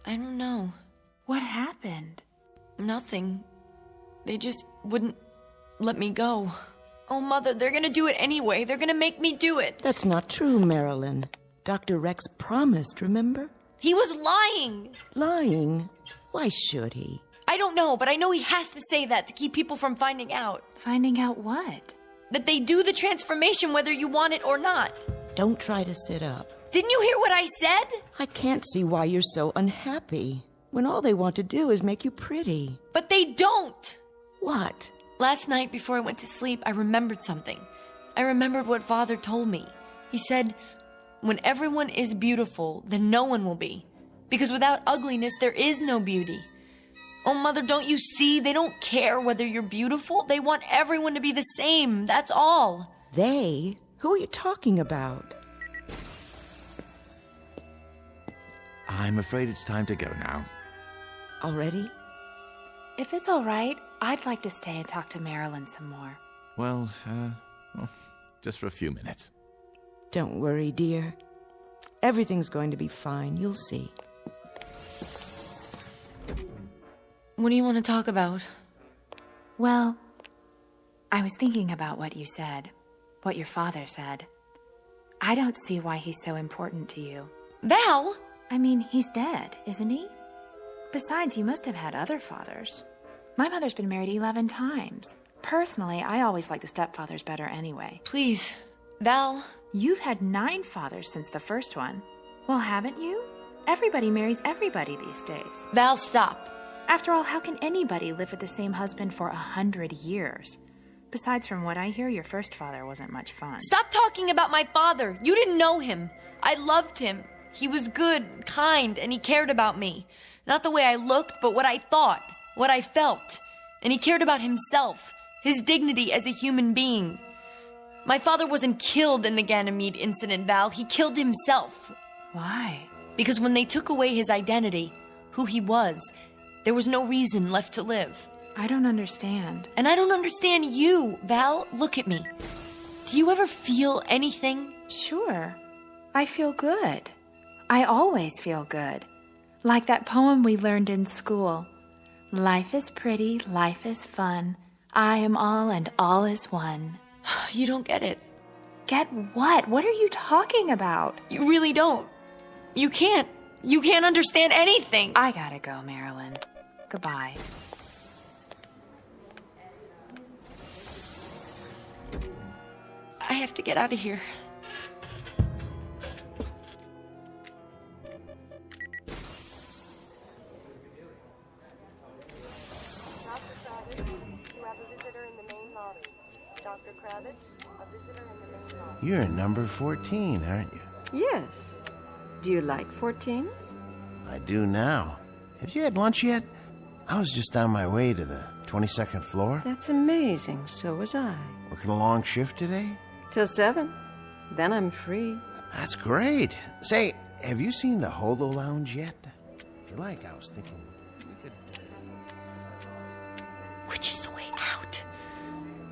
I don't know. What happened? Nothing. They just wouldn't let me go. Oh, Mother, they're gonna do it anyway. They're gonna make me do it. That's not true, Marilyn. Dr. Rex promised, remember? He was lying. Lying? Why should he? I don't know, but I know he has to say that to keep people from finding out. Finding out what? That they do the transformation whether you want it or not. Don't try to sit up. Didn't you hear what I said? I can't see why you're so unhappy when all they want to do is make you pretty. But they don't. What? Last night before I went to sleep, I remembered something. I remembered what Father told me. He said, when everyone is beautiful, then no one will be. Because without ugliness, there is no beauty. Oh, Mother, don't you see? They don't care whether you're beautiful. They want everyone to be the same. That's all. They? Who are you talking about? I'm afraid it's time to go now. Already? If it's all right, I'd like to stay and talk to Marilyn some more. Well, just for a few minutes. Don't worry, dear. Everything's going to be fine. You'll see. What do you want to talk about? Well, I was thinking about what you said, what your father said. I don't see why he's so important to you. Val! I mean, he's dead, isn't he? Besides, you must have had other fathers. My mother's been married 11 times. Personally, I always like the stepfathers better anyway. Please, Val. You've had 9 fathers since the first one. Well, haven't you? Everybody marries everybody these days. Val, stop. After all, how can anybody live with the same husband for 100 years? Besides, from what I hear, your first father wasn't much fun. Stop talking about my father. You didn't know him. I loved him. He was good, kind, and he cared about me. Not the way I looked, but what I thought, what I felt. And he cared about himself, his dignity as a human being. My father wasn't killed in the Ganymede incident, Val. He killed himself. Why? Because when they took away his identity, who he was, there was no reason left to live. I don't understand. And I don't understand you, Val. Look at me. Do you ever feel anything? Sure. I feel good. I always feel good. Like that poem we learned in school. Life is pretty, life is fun. I am all and all is one. You don't get it. Get what? What are you talking about? You really don't. You can't. You can't understand anything. I gotta go, Marilyn. Goodbye. I have to get out of here. You're number 14, aren't you? Yes. Do you like 14s? I do now. Have you had lunch yet? I was just on my way to the 22nd floor. That's amazing. So was I. Working a long shift today? Till 7. Then I'm free. That's great. Say, have you seen the Holo Lounge yet? If you like, I was thinking we could... Which is the way out?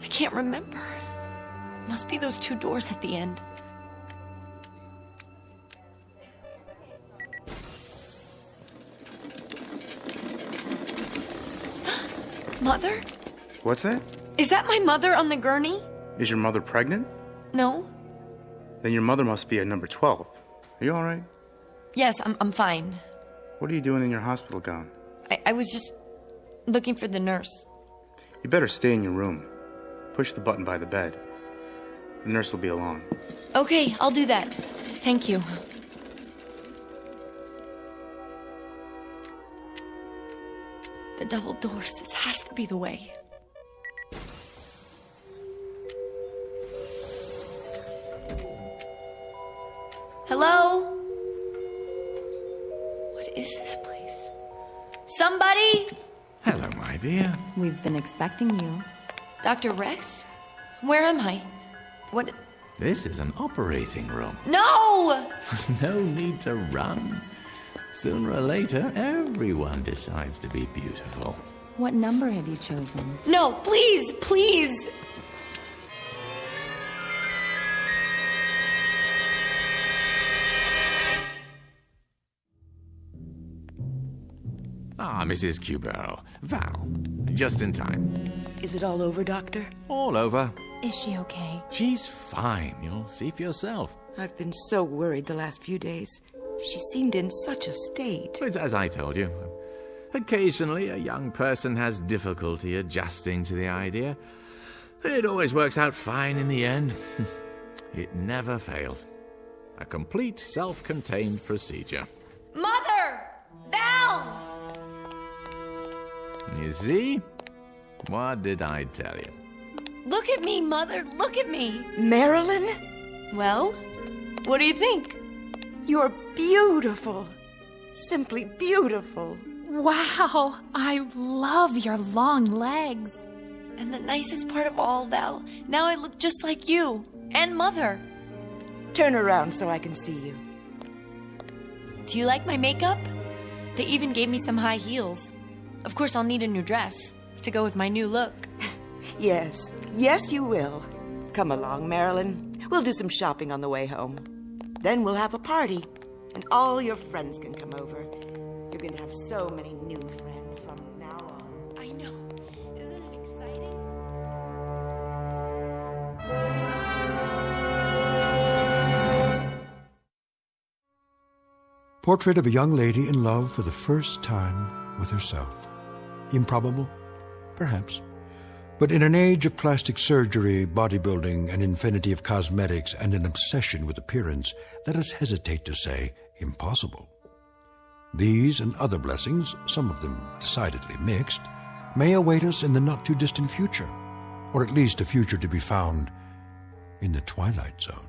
I can't remember. Must be those 2 doors at the end. Mother? What's that? Is that my mother on the gurney? Is your mother pregnant? No. Then your mother must be at number 12. Are you all right? Yes, I'm fine. What are you doing in your hospital gown? I was just looking for the nurse. You better stay in your room. Push the button by the bed. The nurse will be along. Okay, I'll do that. Thank you. The double doors. This has to be the way. Hello? What is this place? Somebody? Hello, my dear. We've been expecting you. Dr. Rex? Where am I? What? This is an operating room. No! No need to run. Sooner or later, everyone decides to be beautiful. What number have you chosen? No, please, please! Ah, Mrs. Cubero. Val. Just in time. Is it all over, Doctor? All over. Is she okay? She's fine. You'll see for yourself. I've been so worried the last few days. She seemed in such a state. It's as I told you. Occasionally, a young person has difficulty adjusting to the idea. It always works out fine in the end. It never fails. A complete self-contained procedure. Mother! Val! You see? What did I tell you? Look at me, Mother. Look at me. Marilyn? Well, what do you think? You're beautiful. Simply beautiful. Wow, I love your long legs. And the nicest part of all, Val, now I look just like you and Mother. Turn around so I can see you. Do you like my makeup? They even gave me some high heels. Of course, I'll need a new dress to go with my new look. Yes, yes you will. Come along, Marilyn. We'll do some shopping on the way home. Then we'll have a party, and all your friends can come over. You're going to have so many new friends from now on. I know. Isn't it exciting? Portrait of a young lady in love for the first time with herself. Improbable? Perhaps. But in an age of plastic surgery, bodybuilding, an infinity of cosmetics, and an obsession with appearance, let us hesitate to say impossible. These and other blessings, some of them decidedly mixed, may await us in the not-too-distant future, or at least a future to be found in the Twilight Zone.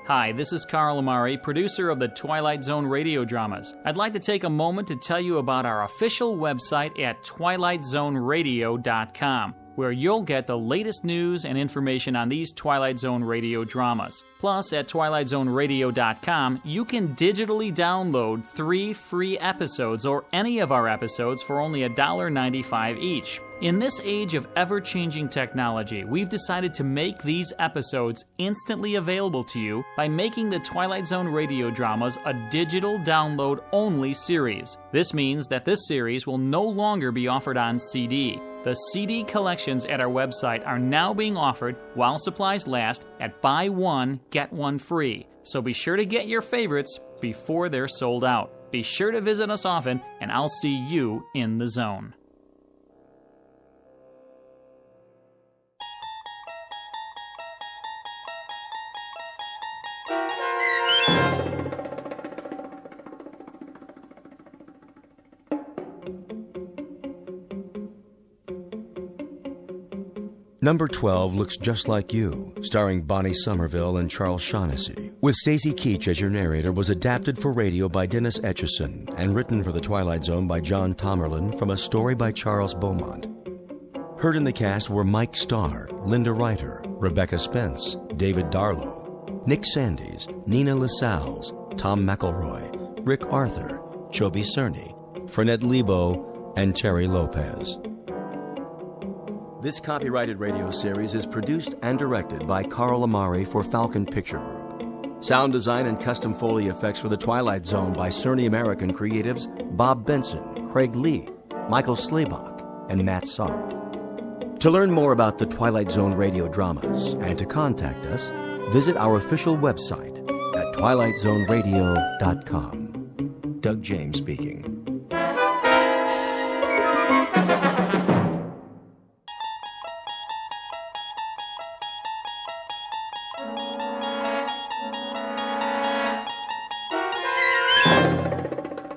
Hi, this is Carl Amari, producer of the Twilight Zone radio dramas. I'd like to take a moment to tell you about our official website at twilightzoneradio.com, where you'll get the latest news and information on these Twilight Zone radio dramas. Plus, at twilightzoneradio.com, you can digitally download 3 free episodes or any of our episodes for only $1.95 each. In this age of ever-changing technology, we've decided to make these episodes instantly available to you by making the Twilight Zone radio dramas a digital download-only series. This means that this series will no longer be offered on CD. The CD collections at our website are now being offered while supplies last at buy one, get one free. So be sure to get your favorites before they're sold out. Be sure to visit us often, and I'll see you in the zone. Number 12 Looks Just Like You, starring Bonnie Somerville and Charles Shaughnessy, with Stacy Keach as your narrator, was adapted for radio by Dennis Etchison and written for The Twilight Zone by John Tomerlin from a story by Charles Beaumont. Heard in the cast were Mike Starr, Linda Reiter, Rebecca Spence, David Darlow, Nick Sandys, Nina LaSalle's, Tom McElroy, Rick Arthur, Joby Cerny, Fernette Lebo, and Terry Lopez. This copyrighted radio series is produced and directed by Carl Amari for Falcon Picture Group. Sound design and custom Foley effects for The Twilight Zone by Cerny American creatives Bob Benson, Craig Lee, Michael Slaybach, and Matt Sorrow. To learn more about the Twilight Zone radio dramas and to contact us, visit our official website at twilightzoneradio.com. Doug James speaking.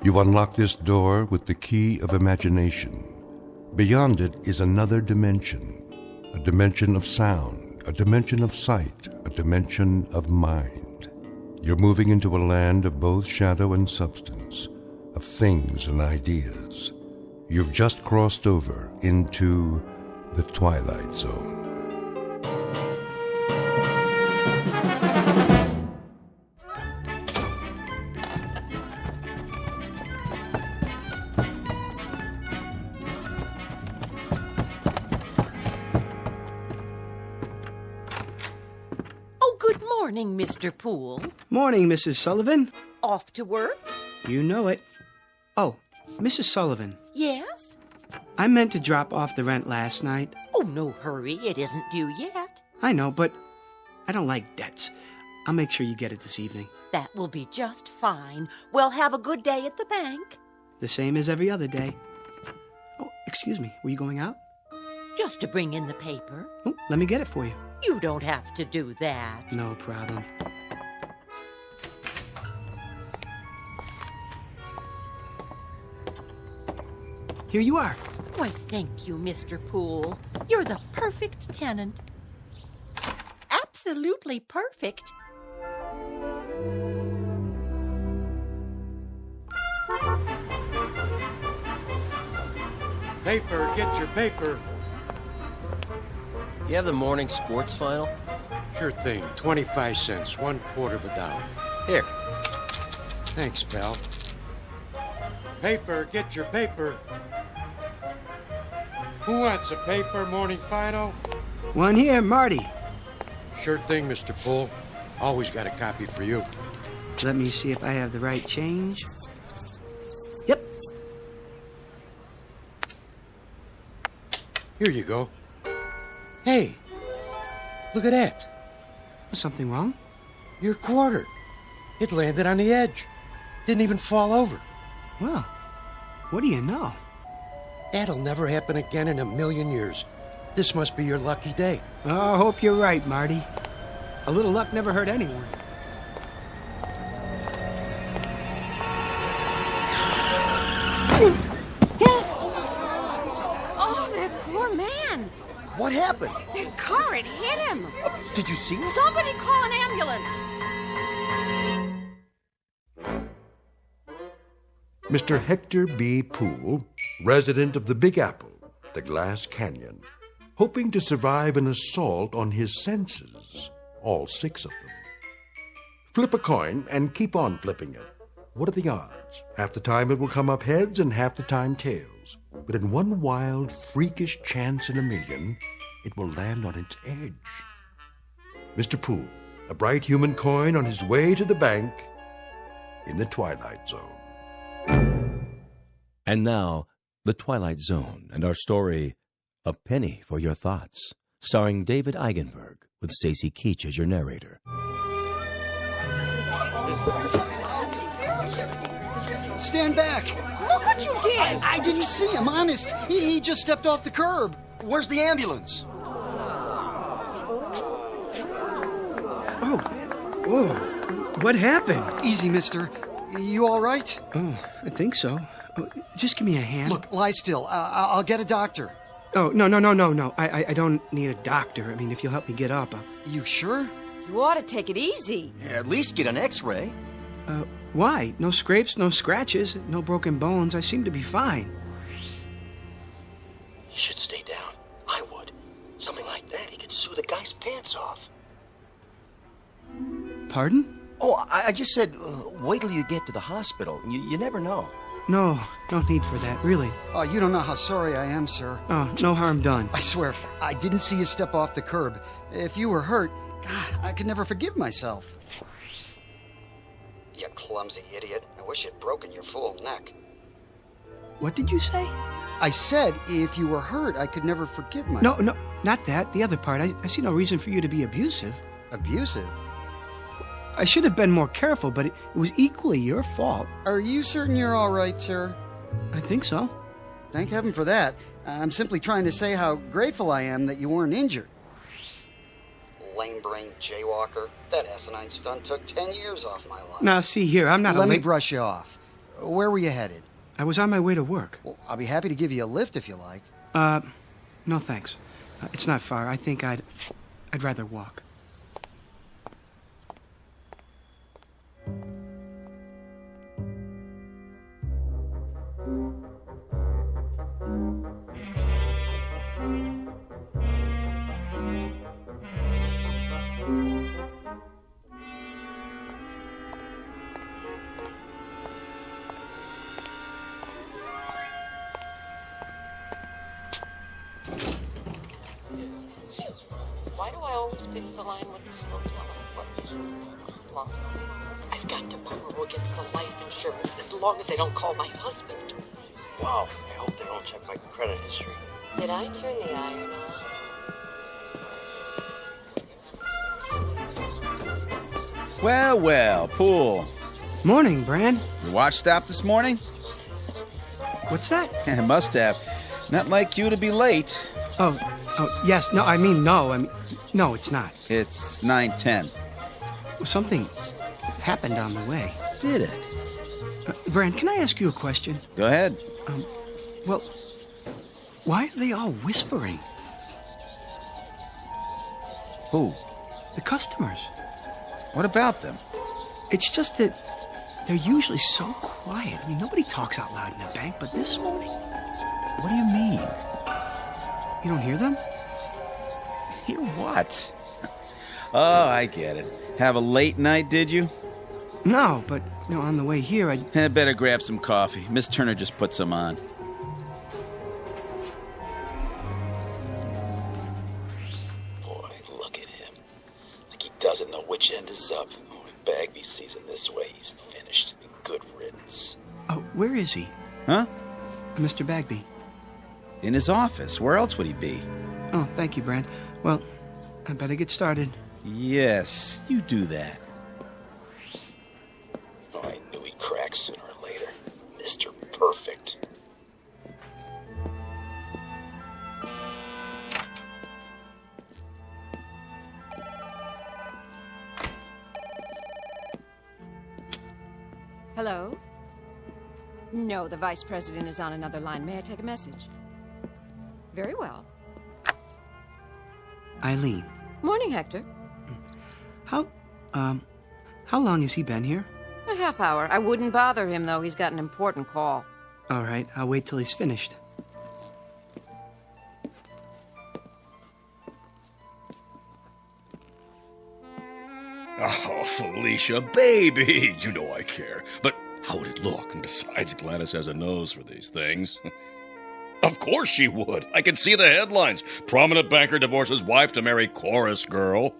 You unlock this door with the key of imagination. Beyond it is another dimension, a dimension of sound, a dimension of sight, a dimension of mind. You're moving into a land of both shadow and substance, of things and ideas. You've just crossed over into the Twilight Zone. Morning, Mr. Poole. Morning, Mrs. Sullivan. Off to work? You know it. Oh, Mrs. Sullivan. Yes? I meant to drop off the rent last night. Oh, no hurry. It isn't due yet. I know, but I don't like debts. I'll make sure you get it this evening. That will be just fine. Well, have a good day at the bank. The same as every other day. Oh, Excuse me, were you going out? Just to bring in the paper. Oh, let me get it for you. You don't have to do that. No problem. Here you are. Why, thank you, Mr. Poole. You're the perfect tenant. Absolutely perfect. Paper, get your paper. You have the morning sports final? Sure thing. 25 cents, $0.25. Here. Thanks, pal. Paper, get your paper. Who wants a paper, morning final? One here, Marty. Sure thing, Mr. Poole. Always got a copy for you. Let me see if I have the right change. Yep. Here you go. Hey, look at that. Something wrong? Your quarter. It landed on the edge. Didn't even fall over. Well, what do you know? That'll never happen again in a million years. This must be your lucky day. Oh, I hope you're right, Marty. A little luck never hurt anyone. Oh, that poor man. What happened? That car had hit him. Did you see it? Somebody call an ambulance. Mr. Hector B. Poole, resident of the Big Apple, the Glass Canyon, hoping to survive an assault on his senses, all 6 of them. Flip a coin and keep on flipping it. What are the odds? Half the time it will come up heads and half the time tails. But in one wild, freakish chance in a million, it will land on its edge. Mr. Poole, a bright human coin on his way to the bank in the Twilight Zone. And now, The Twilight Zone and our story, A Penny for Your Thoughts, starring David Eigenberg with Stacy Keach as your narrator. Stand back! Look what you did! I didn't see him, honest. He just stepped off the curb. Where's the ambulance? Oh, what happened? Easy, mister. You all right? Oh, I think so. Oh, just give me a hand. Look, lie still. I'll get a doctor. Oh, no. I don't need a doctor. I mean, if you'll help me get up. You sure? You ought to take it easy. At least get an x-ray. Why? No scrapes, no scratches, no broken bones. I seem to be fine. You should stay down. I would. Something like that, he could sue the guy's pants off. Pardon? Oh, I just said, wait till you get to the hospital. You never know. No need for that, really. Oh, you don't know how sorry I am, sir. Oh, no harm done. I swear, I didn't see you step off the curb. If you were hurt, God, I could never forgive myself. You clumsy idiot. I wish you'd broken your fool neck. What did you say? I said, if you were hurt, I could never forgive myself. No, not that. The other part. I see no reason for you to be abusive. Abusive? I should have been more careful, but it was equally your fault. Are you certain you're all right, sir? I think so. Thank heaven for that. I'm simply trying to say how grateful I am that you weren't injured. Lame-brained jaywalker. That asinine stunt took 10 years off my life. Now, see here, I'm not Let me brush you off. Where were you headed? I was on my way to work. Well, I'll be happy to give you a lift if you like. No thanks. It's not far. I think I'd rather walk. Why do I always pick the line with the slow telling? I've got to borrow against the life insurance as long as they don't call my husband. Wow, I hope they don't check my credit history. Did I turn the iron on? Well, Poole. Morning, Bran. You watch Stop this morning? What's that? Must have. Not like you to be late. Oh, yes. No, I mean, no. No, it's not. It's 9:10. Well, something happened on the way. Did it? Brand, can I ask you a question? Go ahead. Well, why are they all whispering? Who? The customers. What about them? It's just that they're usually so quiet. I mean, nobody talks out loud in a bank, but this morning... What do you mean? You don't hear them? Hear what? Oh, I get it. Have a late night, did you? No, but on the way here, I better grab some coffee. Miss Turner just put some on. Boy, look at him. Like he doesn't know which end is up. Oh, if Bagby sees him this way, he's finished. Good riddance. Oh, where is he? Huh? Mr. Bagby. In his office. Where else would he be? Oh, thank you, Brand. Well, I better get started. Yes, you do that. Oh, I knew he'd crack sooner or later. Mr. Perfect. Hello? No, the vice president is on another line. May I take a message? Very well. Eileen. Morning, Hector. How long has he been here? A half hour. I wouldn't bother him, though. He's got an important call. All right, I'll wait till he's finished. Oh, Felicia, baby! You know I care. But how would it look? And besides, Gladys has a nose for these things. Of course she would. I can see the headlines. Prominent banker divorces wife to marry chorus girl.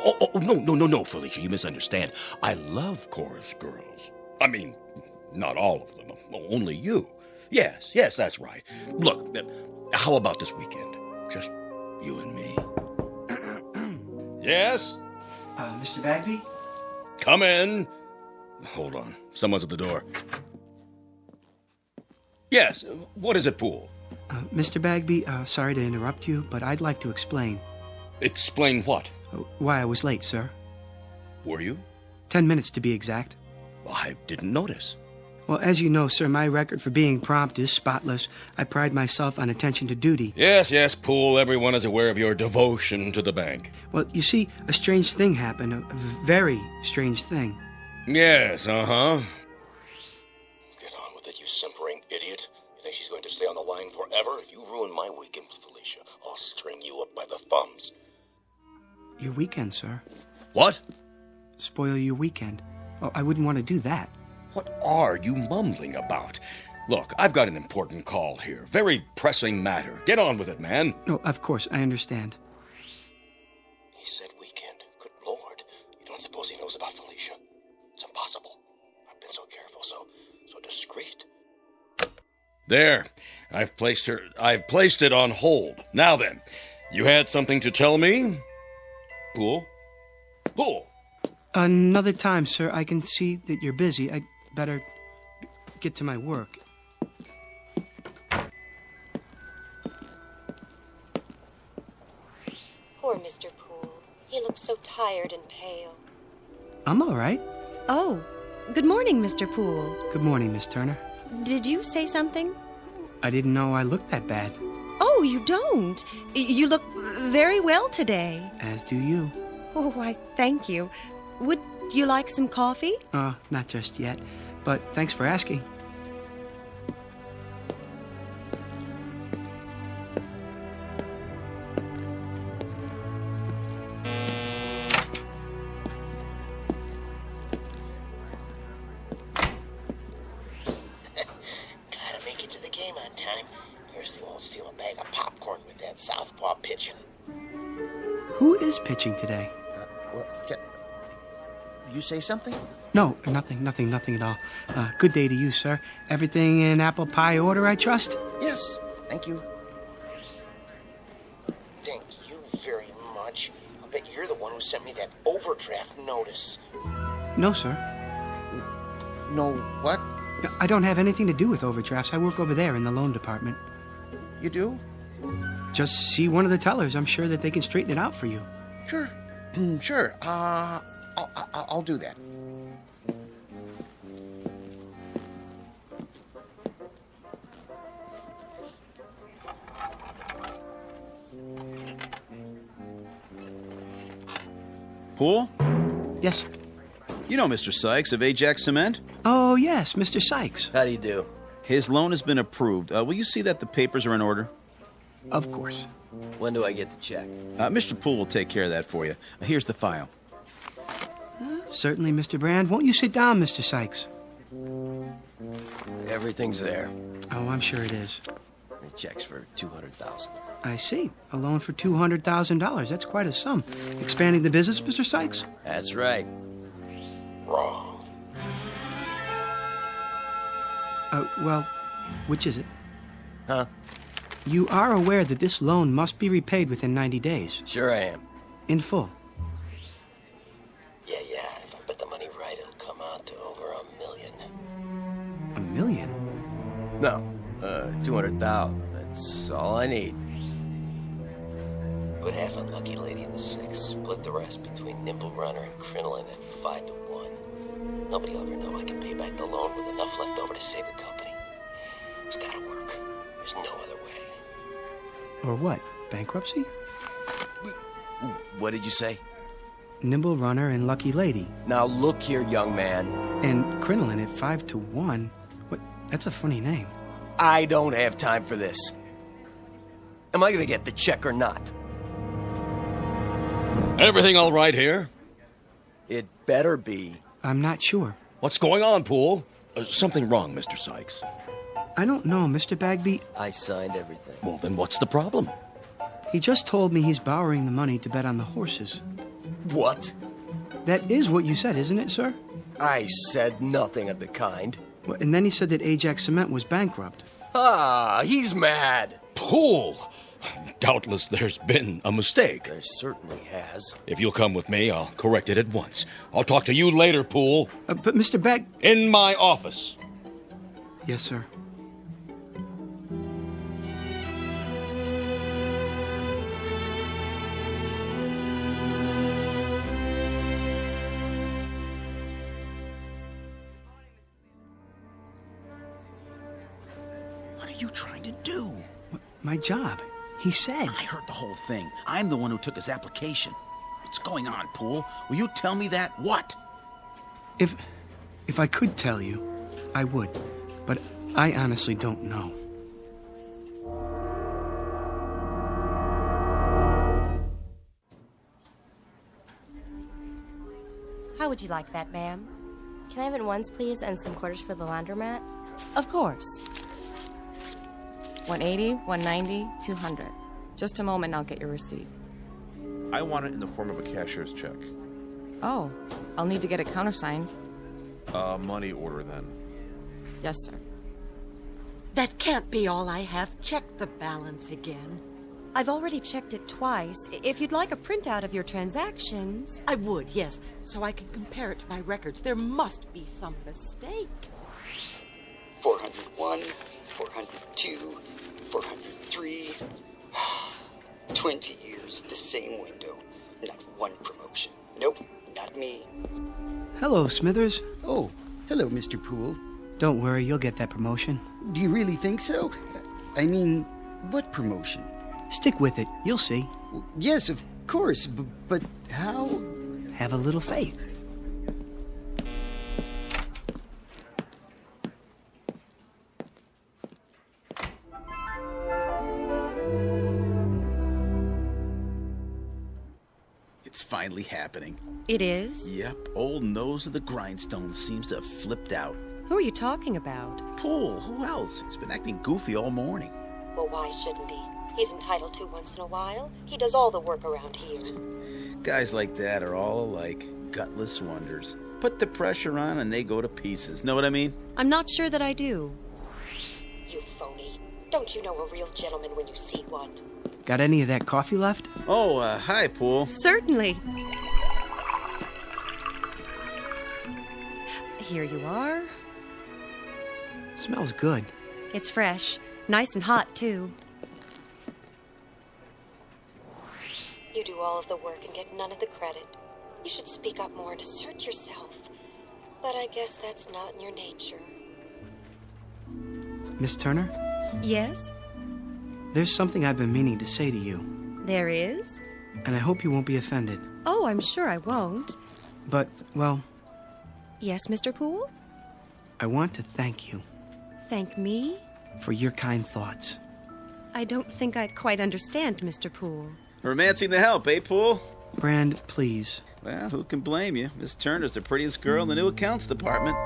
No, Felicia, you misunderstand. I love chorus girls. I mean, not all of them. Only you. Yes, that's right. Look, how about this weekend? Just you and me. Yes? Mr. Bagby? Come in. Hold on. Someone's at the door. Yes, what is it, Poole? Mr. Bagby, sorry to interrupt you, but I'd like to explain. Explain what? Why I was late, sir. Were you? 10 minutes to be exact. I didn't notice. Well, as you know, sir, my record for being prompt is spotless. I pride myself on attention to duty. Yes, Poole, everyone is aware of your devotion to the bank. Well, you see, a strange thing happened, a very strange thing. Yes, uh-huh. Get on with it, you simpering idiot. You think she's going to stay on the line forever? If you ruin my weekend with Felicia, I'll string you up by the thumbs. Your weekend, sir. What? Spoil your weekend. Oh, I wouldn't want to do that. What are you mumbling about? Look, I've got an important call here. Very pressing matter. Get on with it, man. No, of course, I understand. He said weekend. Good Lord. You don't suppose he knows about Felicia? It's impossible. I've been so careful, so discreet. There. I've placed it on hold. Now then, you had something to tell me? Poole? Another time, sir. I can see that you're busy. I'd better get to my work. Poor Mr. Poole. He looks so tired and pale. I'm all right. Oh, good morning, Mr. Poole. Good morning, Miss Turner. Did you say something? I didn't know I looked that bad. Oh, you don't. You look very well today. As do you. Oh, why, thank you. Would you like some coffee? Not just yet, but thanks for asking. Gotta make it to the game on time. Kirsty won't steal a bag of popcorn with that southpaw pitching. Who is pitching today? You say something? No, nothing at all. Good day to you, sir. Everything in apple pie order, I trust? Yes, thank you. Thank you very much. I'll bet you're the one who sent me that overdraft notice. No, sir. No, what? I don't have anything to do with overdrafts. I work over there in the loan department. You do? Just see one of the tellers. I'm sure that they can straighten it out for you. Sure. Sure. I'll do that. Pool? Yes. You know Mr. Sykes of Ajax Cement? Oh, yes, Mr. Sykes. How do you do? His loan has been approved. Will you see that the papers are in order? Of course. When do I get the check? Mr. Poole will take care of that for you. Here's the file. Certainly, Mr. Brand. Won't you sit down, Mr. Sykes? Everything's there. Oh, I'm sure it is. The check's for $200,000. I see. A loan for $200,000. That's quite a sum. Expanding the business, Mr. Sykes? That's right. Wrong. Well, which is it? Huh? You are aware that this loan must be repaid within 90 days. Sure I am. In full. Yeah. If I bet the money right, it'll come out to over $1 million. $1 million? No, 200,000. That's all I need. Put half on Lucky Lady in the 6. Split the rest between Nimble Runner and Crinoline at 5 to 1. Nobody will ever know I can pay back the loan with enough left over to save the company. It's gotta work. There's no other way. Or what? Bankruptcy? What did you say? Nimble Runner and Lucky Lady. Now look here, young man. And Crinoline at 5 to 1? What? That's a funny name. I don't have time for this. Am I gonna get the check or not? Everything all right here? It better be. I'm not sure. What's going on, Poole? Something wrong, Mr. Sykes. I don't know, Mr. Bagby. I signed everything. Well, then what's the problem? He just told me he's borrowing the money to bet on the horses. What? That is what you said, isn't it, sir? I said nothing of the kind. Well, and then he said that Ajax Cement was bankrupt. Ah, he's mad. Poole! Doubtless there's been a mistake. There certainly has. If you'll come with me, I'll correct it at once. I'll talk to you later, Poole. But Mr. Bag... In my office. Yes, sir. What are you trying to do? My job. He said. I heard the whole thing. I'm the one who took his application. What's going on, Poole? Will you tell me that? What? If I could tell you, I would. But I honestly don't know. How would you like that, ma'am? Can I have it once, please, and some quarters for the laundromat? Of course. 180, 190, 200. Just a moment and I'll get your receipt. I want it in the form of a cashier's check. Oh, I'll need to get it countersigned. Money order then. Yes, sir. That can't be all I have. Check the balance again. I've already checked it twice. If you'd like a printout of your transactions... I would, yes, so I can compare it to my records. There must be some mistake. 401, 402, 403. 20 years, the same window. Not one promotion. Nope, not me. Hello, Smithers. Oh, hello, Mr. Poole. Don't worry, you'll get that promotion. Do you really think so? I mean, what promotion? Stick with it. You'll see. Yes, of course, but how? Have a little faith. It's finally happening. It is? Yep, old nose of the grindstone seems to have flipped out. Who are you talking about? Poole, who else? He's been acting goofy all morning. Well, why shouldn't he? He's entitled to once in a while. He does all the work around here. Guys like that are all alike, gutless wonders. Put the pressure on and they go to pieces. Know what I mean? I'm not sure that I do. You phony. Don't you know a real gentleman when you see one? Got any of that coffee left? Oh, hi, Poole. Certainly. Here you are. Smells good. It's fresh. Nice and hot, too. You do all of the work and get none of the credit. You should speak up more and assert yourself. But I guess that's not in your nature. Miss Turner? Yes? There's something I've been meaning to say to you. There is? And I hope you won't be offended. Oh, I'm sure I won't. But, well... Yes, Mr. Poole? I want to thank you. Thank me? For your kind thoughts. I don't think I quite understand, Mr. Poole. Romancing the help, eh, Poole? Brand, please. Well, who can blame you? Miss Turner's the prettiest girl in the new accounts department.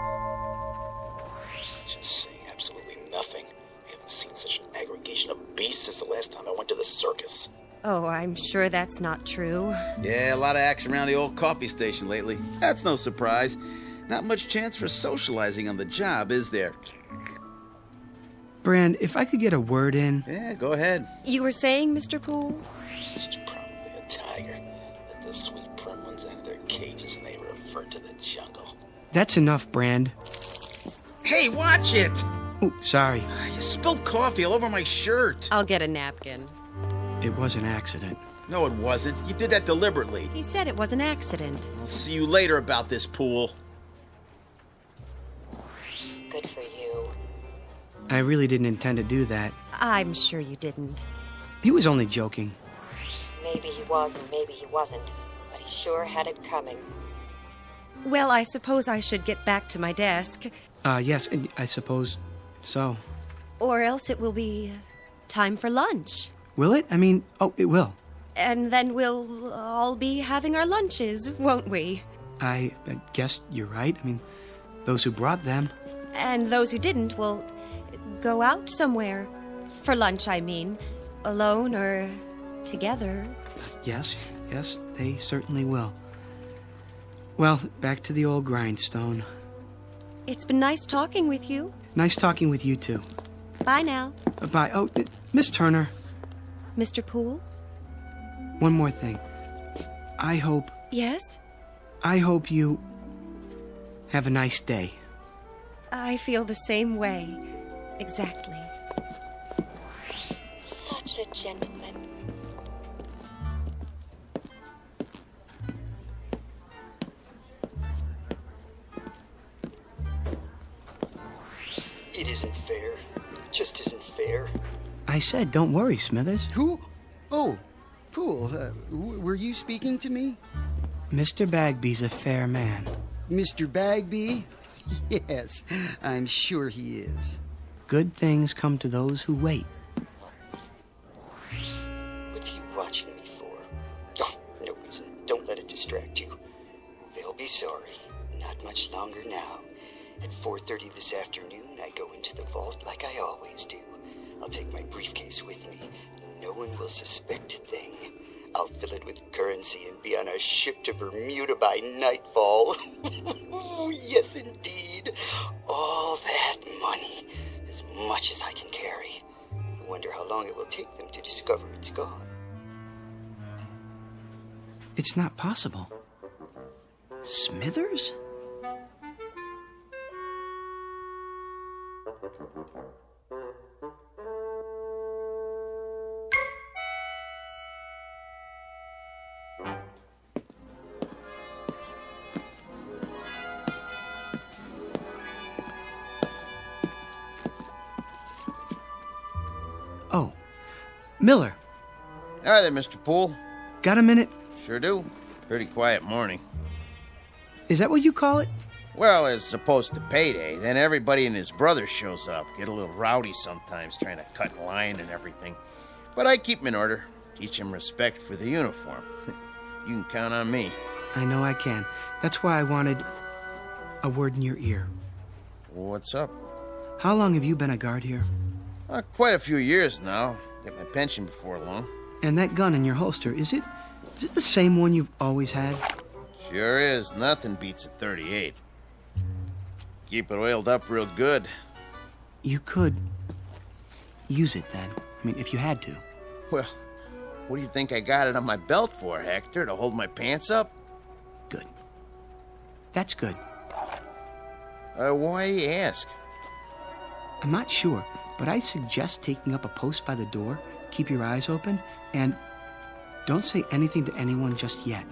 Just saying absolutely nothing. I haven't seen such an aggregation of beasts since the last time I went to the circus. Oh, I'm sure that's not true. Yeah, a lot of action around the old coffee station lately. That's no surprise. Not much chance for socializing on the job, is there? Brand, if I could get a word in... Yeah, go ahead. You were saying, Mr. Poole? She's probably a tiger. Let the sweet prim ones out of their cages and they revert to the jungle. That's enough, Brand. Hey, watch it! Oh, sorry. You spilled coffee all over my shirt. I'll get a napkin. It was an accident. No, it wasn't. You did that deliberately. He said it was an accident. I'll see you later about this, Poole. Good for you. I really didn't intend to do that. I'm sure you didn't. He was only joking. Maybe he was and maybe he wasn't, but he sure had it coming. Well, I suppose I should get back to my desk. Yes, I suppose so. Or else it will be time for lunch. Will it? I mean, oh, it will. And then we'll all be having our lunches, won't we? I guess you're right. I mean, those who brought them. And those who didn't will go out somewhere. For lunch, I mean. Alone or together. Yes, they certainly will. Well, back to the old grindstone. It's been nice talking with you. Nice talking with you, too. Bye now. Bye. Oh, Miss Turner. Mr. Poole? One more thing. I hope... Yes? I hope you have a nice day. I feel the same way. Exactly. Such a gentleman. It isn't fair. It just isn't fair. I said, don't worry, Smithers. Who? Oh, Poole, were you speaking to me? Mr. Bagby's a fair man. Mr. Bagby? Yes, I'm sure he is. Good things come to those who wait. What's he watching me for? Oh, no reason. Don't let it distract you. They'll be sorry. Not much longer now. At 4:30 this afternoon, I go into the vault like I always do. I'll take my briefcase with me. No one will suspect a thing. I'll fill it with currency and be on a ship to Bermuda by nightfall. Yes, indeed. All that money. As much as I can carry. I wonder how long it will take them to discover it's gone. It's not possible. Smithers? Oh, Miller. Hi there, Mr. Poole. Got a minute? Sure do. Pretty quiet morning. Is that what you call it? Well, as opposed to payday, then everybody and his brother shows up. Get a little rowdy sometimes, trying to cut in line and everything. But I keep 'em in order. Teach 'em respect for the uniform. You can count on me. I know I can. That's why I wanted a word in your ear. What's up? How long have you been a guard here? Quite a few years now. Get my pension before long. And that gun in your holster, is it the same one you've always had? Sure is. Nothing beats a 38. Keep it oiled up real good. You could use it then. I mean, if you had to. Well, what do you think I got it on my belt for, Hector? To hold my pants up? Good. That's good. Why you ask? I'm not sure, but I'd suggest taking up a post by the door, keep your eyes open, and don't say anything to anyone just yet.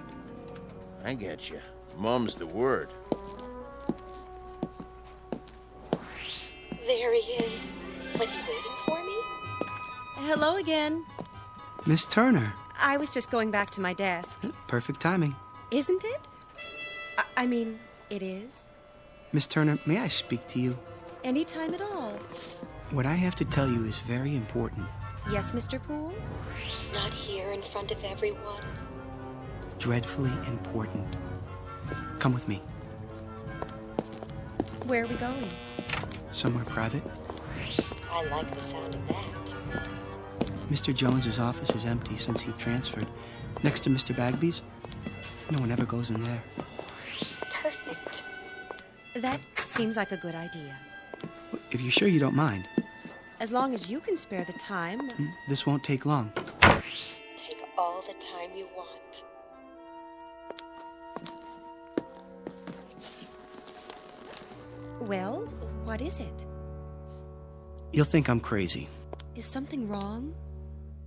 I get you. Mum's the word. There he is. Was he waiting for me? Hello again. Miss Turner. I was just going back to my desk. Perfect timing. Isn't it? I mean, it is. Miss Turner, may I speak to you? Anytime at all. What I have to tell you is very important. Yes, Mr. Poole? Not here in front of everyone. Dreadfully important. Come with me. Where are we going? Somewhere private. I like the sound of that. Mr. Jones's office is empty since he transferred. Next to Mr. Bagby's, no one ever goes in there. Perfect. That seems like a good idea. If you're sure you don't mind. As long as you can spare the time. This won't take long. Take all the time you want. Well, what is it? You'll think I'm crazy. Is something wrong?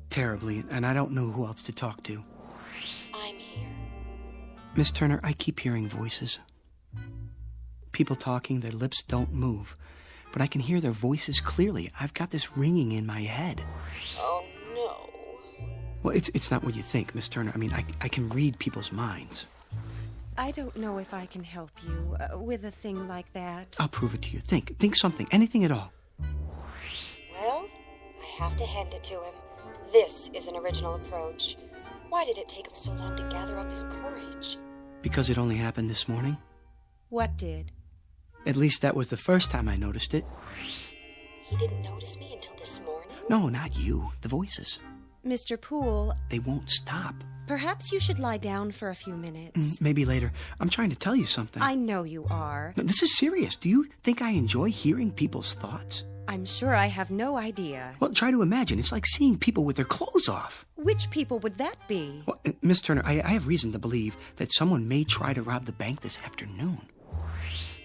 Terribly, and I don't know who else to talk to. I'm here. Miss Turner, I keep hearing voices. People talking, their lips don't move. But I can hear their voices clearly. I've got this ringing in my head. Oh, no. Well, it's not what you think, Miss Turner. I mean, I can read people's minds. I don't know if I can help you with a thing like that. I'll prove it to you. Think something, anything at all. Well, I have to hand it to him. This is an original approach. Why did it take him so long to gather up his courage? Because it only happened this morning? What did? At least that was the first time I noticed it. He didn't notice me until this morning? No, not you. The voices. Mr. Poole... They won't stop. Perhaps you should lie down for a few minutes. Maybe later. I'm trying to tell you something. I know you are. No, this is serious. Do you think I enjoy hearing people's thoughts? I'm sure I have no idea. Well, try to imagine. It's like seeing people with their clothes off. Which people would that be? Well, Miss Turner, I have reason to believe that someone may try to rob the bank this afternoon.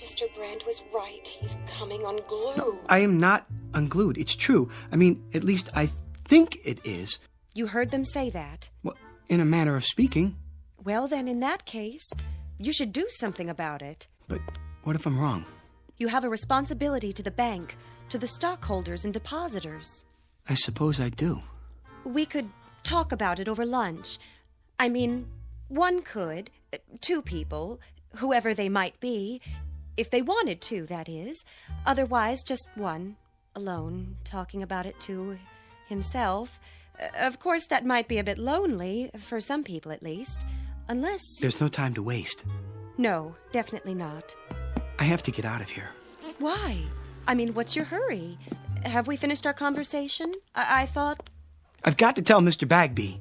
Mr. Brand was right. He's coming unglued. No, I am not unglued. It's true. I mean, at least I think it is. You heard them say that? Well, in a manner of speaking. Well, then, in that case, you should do something about it. But what if I'm wrong? You have a responsibility to the bank, to the stockholders and depositors. I suppose I do. We could talk about it over lunch. I mean, one could, two people, whoever they might be, if they wanted to, that is. Otherwise, just one, alone, talking about it to himself. Of course, that might be a bit lonely, for some people at least, unless... There's no time to waste. No, definitely not. I have to get out of here. Why? I mean, what's your hurry? Have we finished our conversation? I thought... I've got to tell Mr. Bagby.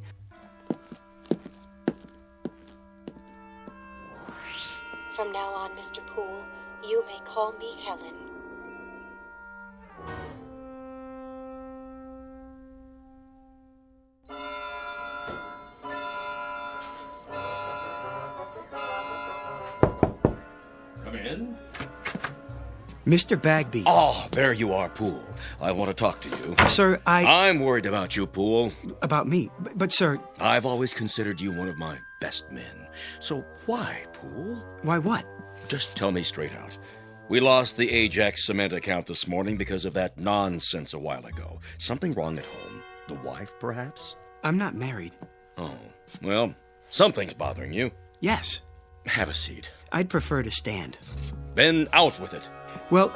From now on, Mr. Poole, you may call me Helen. Come in. Mr. Bagby. Oh, there you are, Poole. I want to talk to you. Sir, I'm worried about you, Poole. About me? But sir... I've always considered you one of my best men. So why, Poole? Why what? Just tell me straight out. We lost the Ajax cement account this morning because of that nonsense a while ago. Something wrong at home? The wife, perhaps? I'm not married. Oh, well, something's bothering you. Yes. Have a seat. I'd prefer to stand. Then out with it. Well,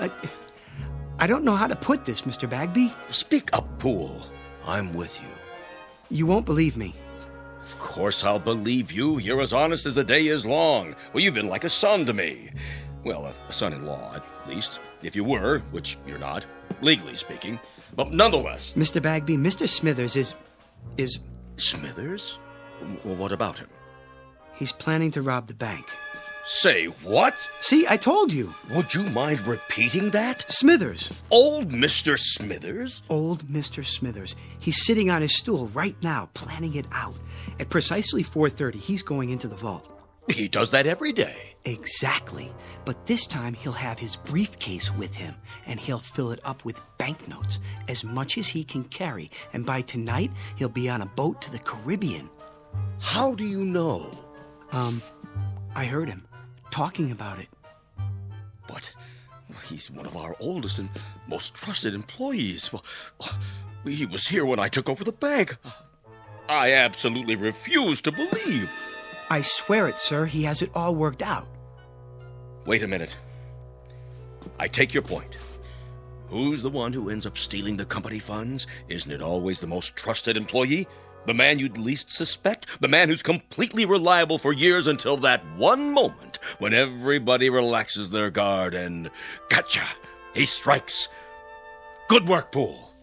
I don't know how to put this, Mr. Bagby. Speak up, Poole. I'm with you. You won't believe me. Of course I'll believe you. You're as honest as the day is long. Well, you've been like a son to me. Well, a son-in-law, at least. If you were, which you're not, legally speaking. But nonetheless... Mr. Bagby, Mr. Smithers is... Smithers? Well, what about him? He's planning to rob the bank. Say what? See, I told you. Would you mind repeating that? Smithers. Old Mr. Smithers? Old Mr. Smithers. He's sitting on his stool right now, planning it out. At precisely 4:30, he's going into the vault. He does that every day. Exactly. But this time he'll have his briefcase with him, and he'll fill it up with banknotes, as much as he can carry. And by tonight, he'll be on a boat to the Caribbean. How do you know? I heard him talking about it. But he's one of our oldest and most trusted employees. Well, he was here when I took over the bank. I absolutely refuse to believe. I swear it, sir. He has it all worked out. Wait a minute. I take your point. Who's the one who ends up stealing the company funds? Isn't it always the most trusted employee? The man you'd least suspect? The man who's completely reliable for years until that one moment when everybody relaxes their guard and... Gotcha! He strikes. Good work, Poole.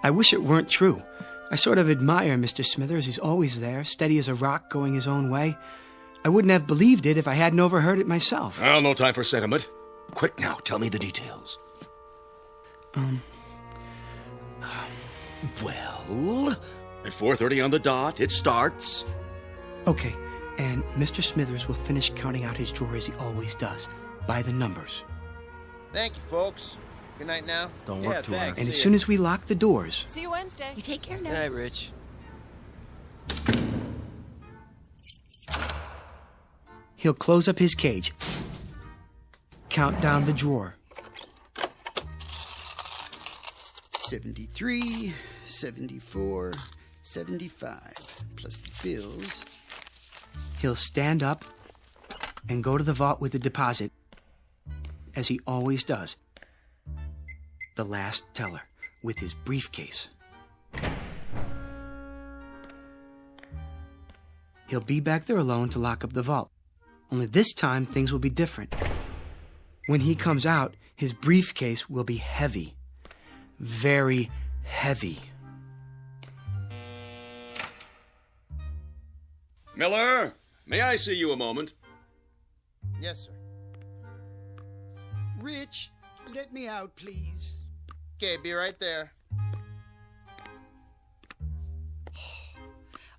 I wish it weren't true. I sort of admire Mr. Smithers. He's always there, steady as a rock, going his own way. I wouldn't have believed it if I hadn't overheard it myself. Well, no time for sentiment. Quick now, tell me the details. Well, at 4:30 on the dot, it starts. Okay, and Mr. Smithers will finish counting out his drawer as he always does, by the numbers. Thank you, folks. Good night now. Don't work too hard. And as soon as we lock the doors... See you Wednesday. You take care now. Good night, Rich. He'll close up his cage, count down the drawer. 73, 74, 75, plus the bills. He'll stand up and go to the vault with the deposit, as he always does. The last teller, with his briefcase. He'll be back there alone to lock up the vault. Only this time, things will be different. When he comes out, his briefcase will be heavy. Very heavy. Miller, may I see you a moment? Yes, sir. Rich, let me out, please. Okay, be right there.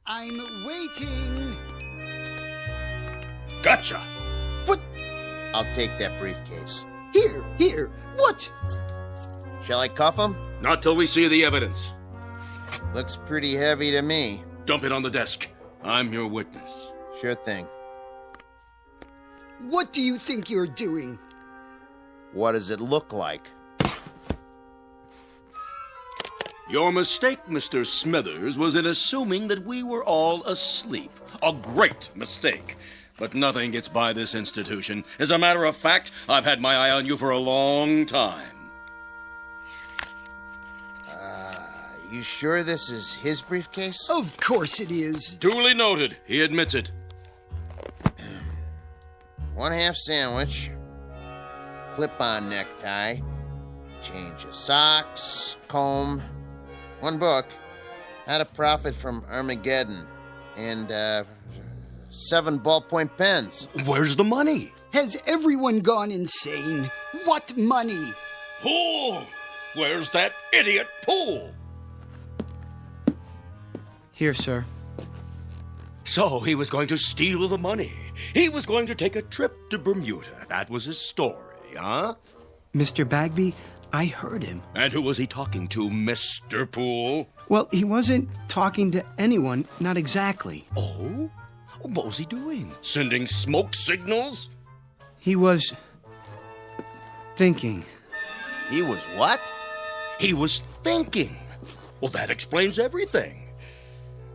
I'm waiting. Gotcha! What? I'll take that briefcase. Here. What? Shall I cuff him? Not till we see the evidence. Looks pretty heavy to me. Dump it on the desk. I'm your witness. Sure thing. What do you think you're doing? What does it look like? Your mistake, Mr. Smithers, was in assuming that we were all asleep. A great mistake. But nothing gets by this institution. As a matter of fact, I've had my eye on you for a long time. You sure this is his briefcase? Of course it is. Duly noted. He admits it. 1/2 sandwich. Clip-on necktie. Change of socks. Comb. 1 book. How to Profit from Armageddon. And, 7 ballpoint pens. Where's the money? Has everyone gone insane? What money? Poole! Where's that idiot Poole? Here, sir. So he was going to steal the money. He was going to take a trip to Bermuda. That was his story, huh? Mr. Bagby, I heard him. And who was he talking to, Mr. Poole? Well, he wasn't talking to anyone, not exactly. Oh? What was he doing? Sending smoke signals? He was... thinking. He was what? He was thinking. Well, that explains everything.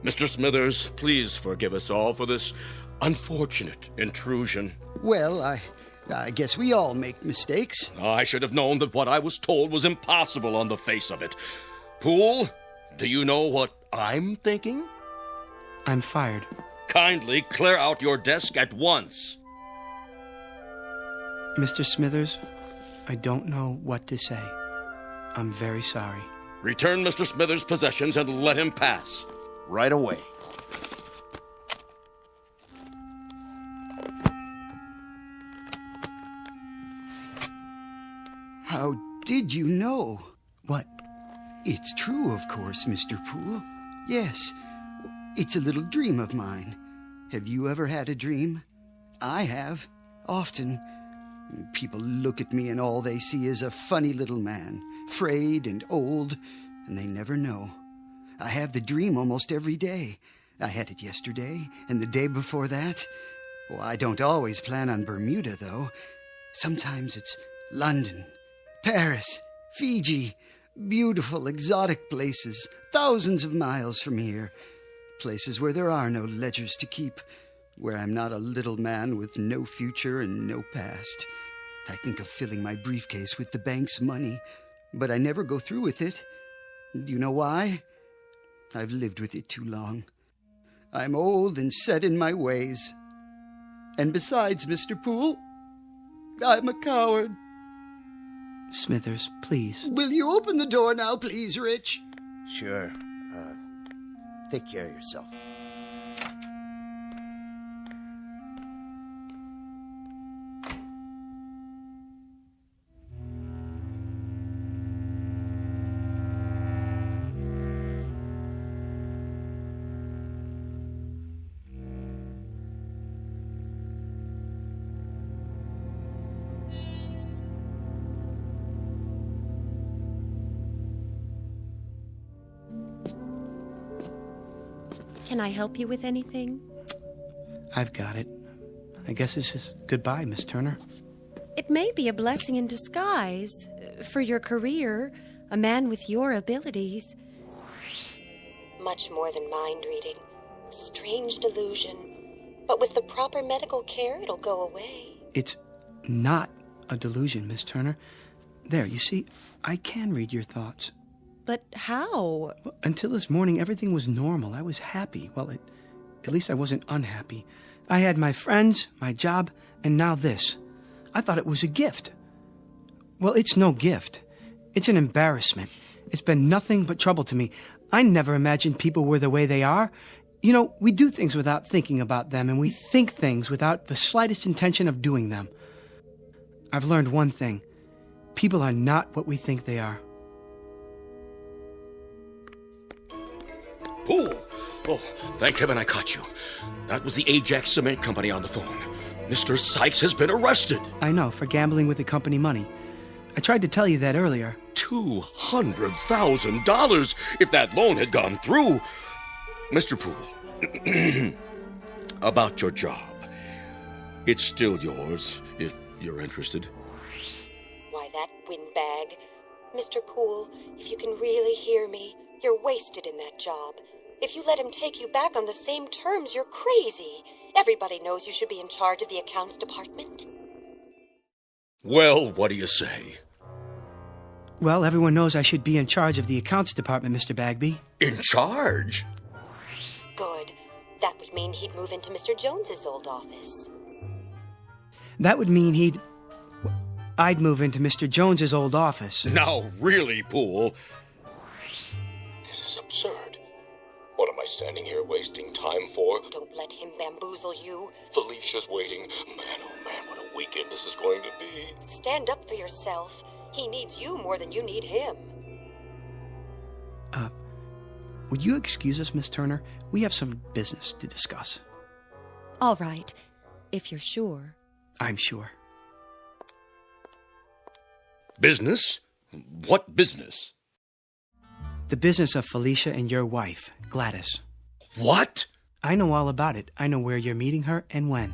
Mr. Smithers, please forgive us all for this unfortunate intrusion. Well, I guess we all make mistakes. I should have known that what I was told was impossible on the face of it. Poole, do you know what I'm thinking? I'm fired. Kindly clear out your desk at once. Mr. Smithers, I don't know what to say. I'm very sorry. Return Mr. Smithers' possessions and let him pass. Right away. How did you know? What? It's true, of course, Mr. Poole. Yes, it's a little dream of mine. Have you ever had a dream? I have. Often, people look at me and all they see is a funny little man, frayed and old, and they never know. I have the dream almost every day. I had it yesterday and the day before that. Well, I don't always plan on Bermuda, though. Sometimes it's London, Paris, Fiji, beautiful, exotic places, thousands of miles from here. Places where there are no ledgers to keep, where I'm not a little man with no future and no past. I think of filling my briefcase with the bank's money, but I never go through with it. Do you know why? I've lived with it too long. I'm old and set in my ways. And besides, Mr. Poole, I'm a coward. Smithers, please. Will you open the door now, please, Rich? Sure. Take care of yourself. Can I help you with anything? I've got it. I guess this is goodbye, Miss Turner. It may be a blessing in disguise. For your career, a man with your abilities. Much more than mind reading. A strange delusion. But with the proper medical care, it'll go away. It's not a delusion, Miss Turner. There, you see, I can read your thoughts. But how? Well, until this morning, everything was normal. I was happy. Well, at least I wasn't unhappy. I had my friends, my job, and now this. I thought it was a gift. Well, it's no gift. It's an embarrassment. It's been nothing but trouble to me. I never imagined people were the way they are. You know, we do things without thinking about them, and we think things without the slightest intention of doing them. I've learned one thing. People are not what we think they are. Poole! Oh, thank heaven I caught you. That was the Ajax Cement Company on the phone. Mr. Sykes has been arrested. I know, for gambling with the company money. I tried to tell you that earlier. $200,000 if that loan had gone through. Mr. Poole, about your job. It's still yours, if you're interested. Why, that windbag. Mr. Poole, if you can really hear me, you're wasted in that job. If you let him take you back on the same terms, you're crazy. Everybody knows you should be in charge of the accounts department. Well, what do you say? Well, everyone knows I should be in charge of the accounts department, Mr. Bagby. In charge? Good. That would mean he'd move into Mr. Jones's old office. That would mean I'd move into Mr. Jones's old office. Now, really, Poole. This is absurd. What am I standing here wasting time for? Don't let him bamboozle you. Felicia's waiting. Man, oh man, what a weekend this is going to be. Stand up for yourself. He needs you more than you need him. Would you excuse us, Miss Turner? We have some business to discuss. All right, if you're sure. I'm sure. Business? What business? The business of Felicia and your wife, Gladys. What? I know all about it. I know where you're meeting her and when.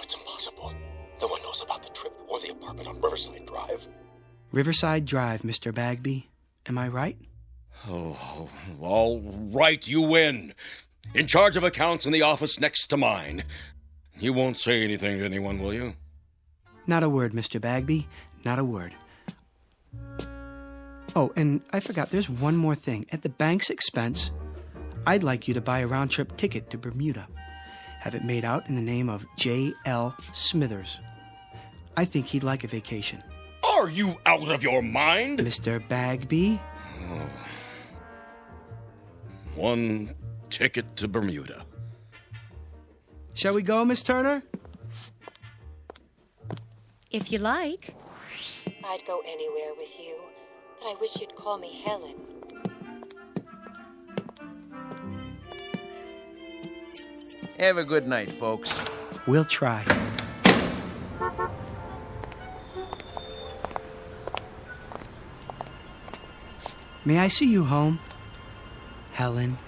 It's impossible. No one knows about the trip or the apartment on Riverside Drive. Riverside Drive, Mr. Bagby. Am I right? Oh, all right, you win. In charge of accounts in the office next to mine. You won't say anything to anyone, will you? Not a word, Mr. Bagby. Not a word. Oh, and I forgot, there's one more thing. At the bank's expense, I'd like you to buy a round-trip ticket to Bermuda. Have it made out in the name of J.L. Smithers. I think he'd like a vacation. Are you out of your mind? Mr. Bagby? Oh. One ticket to Bermuda. Shall we go, Miss Turner? If you like. I'd go anywhere with you, but I wish you'd call me Helen. Have a good night, folks. We'll try. May I see you home, Helen?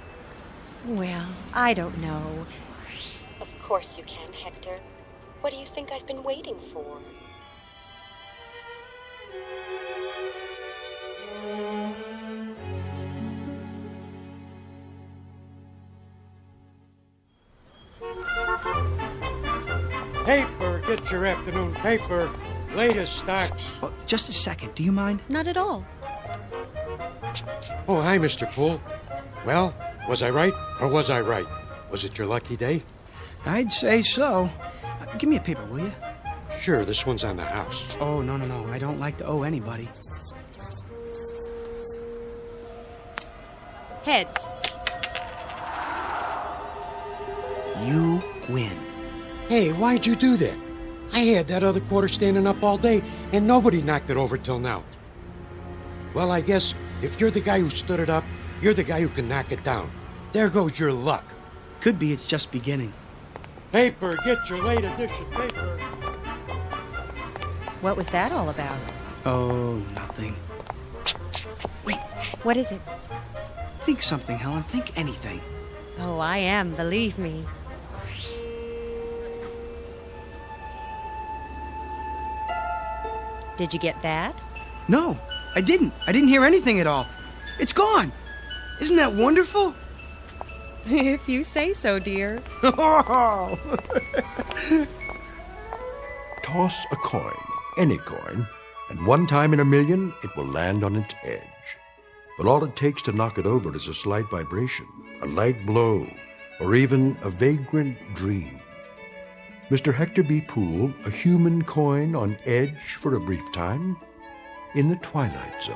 Well, I don't know. Of course you can, Hector. What do you think I've been waiting for? Paper! Get your afternoon paper. Latest stocks. Oh, just a second. Do you mind? Not at all. Oh, hi, Mr. Poole. Well, was I right or was I right? Was it your lucky day? I'd say so. Give me a paper, will you? Sure, this one's on the house. Oh, no. I don't like to owe anybody. Heads. You win. Hey, why'd you do that? I had that other quarter standing up all day, and nobody knocked it over till now. Well, I guess if you're the guy who stood it up, you're the guy who can knock it down. There goes your luck. Could be it's just beginning. Paper, get your late edition paper. What was that all about? Oh, nothing. Wait. What is it? Think something, Helen. Think anything. Oh, I am, believe me. Did you get that? No, I didn't. I didn't hear anything at all. It's gone. Isn't that wonderful? If you say so, dear. Toss a coin, any coin, and one time in a million, it will land on its edge. But all it takes to knock it over is a slight vibration, a light blow, or even a vagrant dream. Mr. Hector B. Poole, a human coin on edge for a brief time in the Twilight Zone.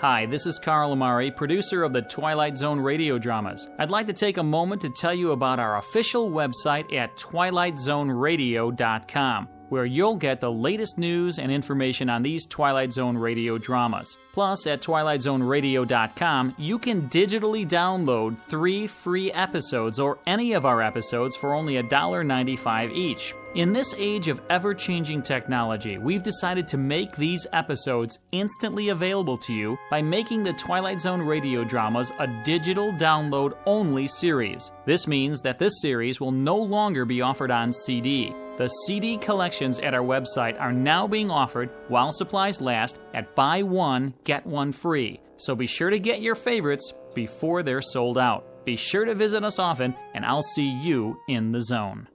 Hi, this is Carl Amari, producer of the Twilight Zone radio dramas. I'd like to take a moment to tell you about our official website at twilightzoneradio.com, where you'll get the latest news and information on these Twilight Zone radio dramas. Plus, at twilightzoneradio.com, you can digitally download 3 free episodes or any of our episodes for only $1.95 each. In this age of ever-changing technology, we've decided to make these episodes instantly available to you by making the Twilight Zone radio dramas a digital download-only series. This means that this series will no longer be offered on CD. The CD collections at our website are now being offered while supplies last at buy one, get one free. So be sure to get your favorites before they're sold out. Be sure to visit us often, and I'll see you in the zone.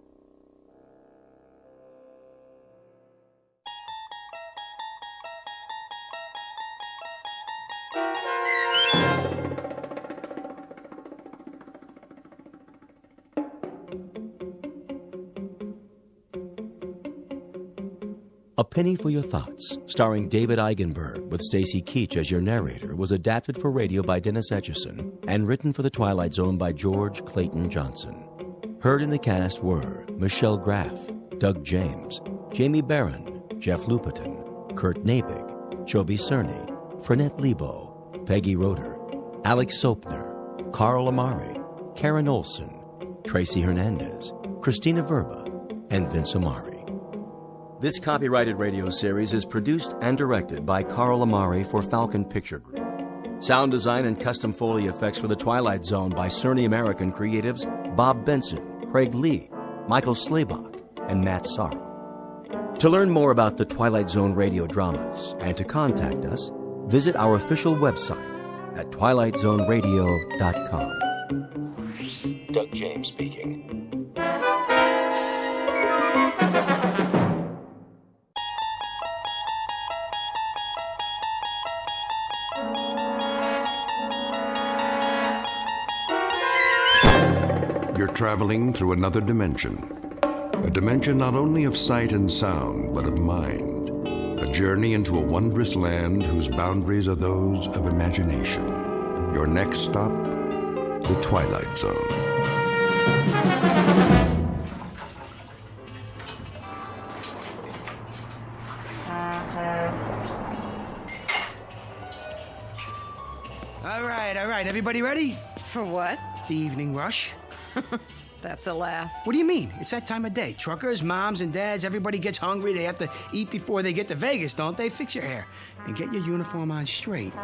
A Penny for Your Thoughts, starring David Eigenberg with Stacy Keach as your narrator, was adapted for radio by Dennis Etchison and written for The Twilight Zone by George Clayton Johnson. Heard in the cast were Michelle Graff, Doug James, Jamie Barron, Jeff Lupetin, Kurt Nabig, Chobi Cerny, Frenette Lebo, Peggy Roeder, Alex Sopner, Carl Amari, Karen Olson, Tracy Hernandez, Christina Verba, and Vince Amari. This copyrighted radio series is produced and directed by Carl Amari for Falcon Picture Group. Sound design and custom Foley effects for The Twilight Zone by Cerny American creatives Bob Benson, Craig Lee, Michael Slaybach, and Matt Sorrow. To learn more about the Twilight Zone radio dramas and to contact us, visit our official website at twilightzoneradio.com. Doug James speaking. You're traveling through another dimension. A dimension not only of sight and sound, but of mind. A journey into a wondrous land whose boundaries are those of imagination. Your next stop, the Twilight Zone. All right. Everybody ready? For what? The evening rush. That's a laugh. What do you mean? It's that time of day. Truckers, moms and dads, everybody gets hungry. They have to eat before they get to Vegas, don't they? Fix your hair and get your uniform on straight.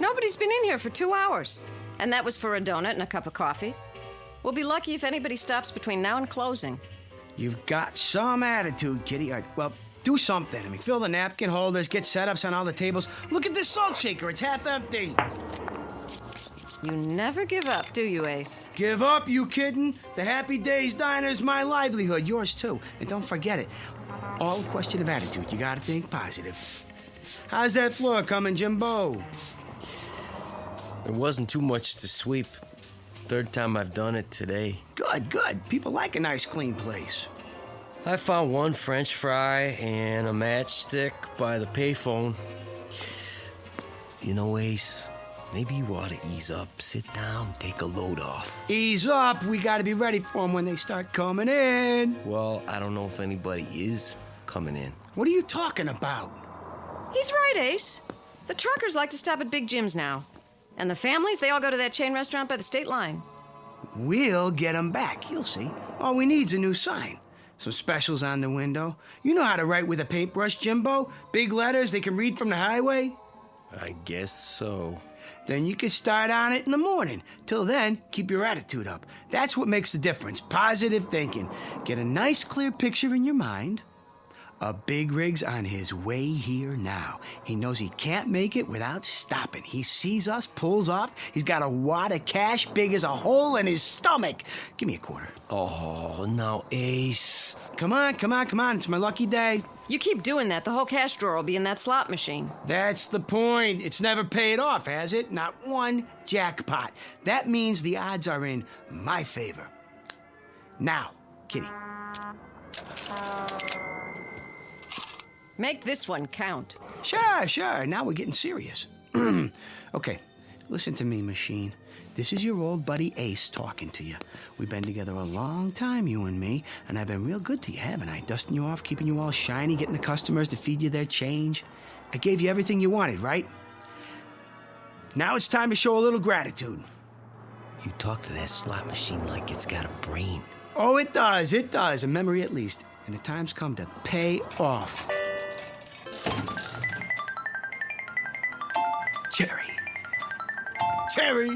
Nobody's been in here for 2 hours. And that was for a donut and a cup of coffee. We'll be lucky if anybody stops between now and closing. You've got some attitude, Kitty. All right, well, do something. I mean, fill the napkin holders, get setups on all the tables. Look at this salt shaker. It's half empty. You never give up, do you, Ace? Give up, you kidding? The Happy Days Diner's my livelihood. Yours, too. And don't forget it. All a question of attitude. You gotta think positive. How's that floor coming, Jimbo? There wasn't too much to sweep. Third time I've done it today. Good, good. People like a nice, clean place. I found one French fry and a matchstick by the payphone. You know, Ace, maybe you ought to ease up, sit down, take a load off. Ease up. We gotta be ready for them when they start coming in. Well, I don't know if anybody is coming in. What are you talking about? He's right, Ace. The truckers like to stop at Big Jim's now. And the families, they all go to that chain restaurant by the state line. We'll get them back, you'll see. All we need's a new sign. Some specials on the window. You know how to write with a paintbrush, Jimbo? Big letters they can read from the highway? I guess so. Then you can start on it in the morning. Till then, keep your attitude up. That's what makes the difference. Positive thinking. Get a nice, clear picture in your mind. A big rig's on his way here now. He knows he can't make it without stopping. He sees us, pulls off. He's got a wad of cash big as a hole in his stomach. Give me a quarter. Oh, now, Ace. Come on, come on, come on. It's my lucky day. You keep doing that, the whole cash drawer will be in that slot machine. That's the point. It's never paid off, has it? Not one jackpot. That means the odds are in my favor. Now, Kitty. Make this one count. Sure, sure. Now we're getting serious. Okay, listen to me, machine. This is your old buddy Ace talking to you. We've been together a long time, you and me, and I've been real good to you, haven't I? Dusting you off, keeping you all shiny, getting the customers to feed you their change. I gave you everything you wanted, right? Now it's time to show a little gratitude. You talk to that slot machine like it's got a brain. Oh, it does, a memory at least. And the time's come to pay off. Cherry.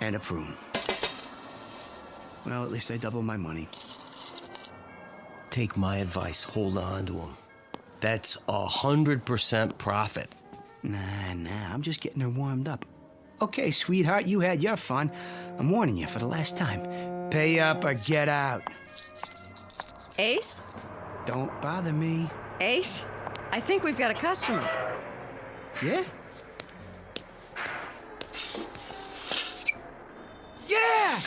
And a prune. Well, at least I doubled my money. Take my advice. Hold on to them. That's 100% profit. Nah, I'm just getting her warmed up. Okay, sweetheart, you had your fun. I'm warning you for the last time. Pay up or get out. Ace? Don't bother me. Ace? I think we've got a customer. Yeah? Yeah!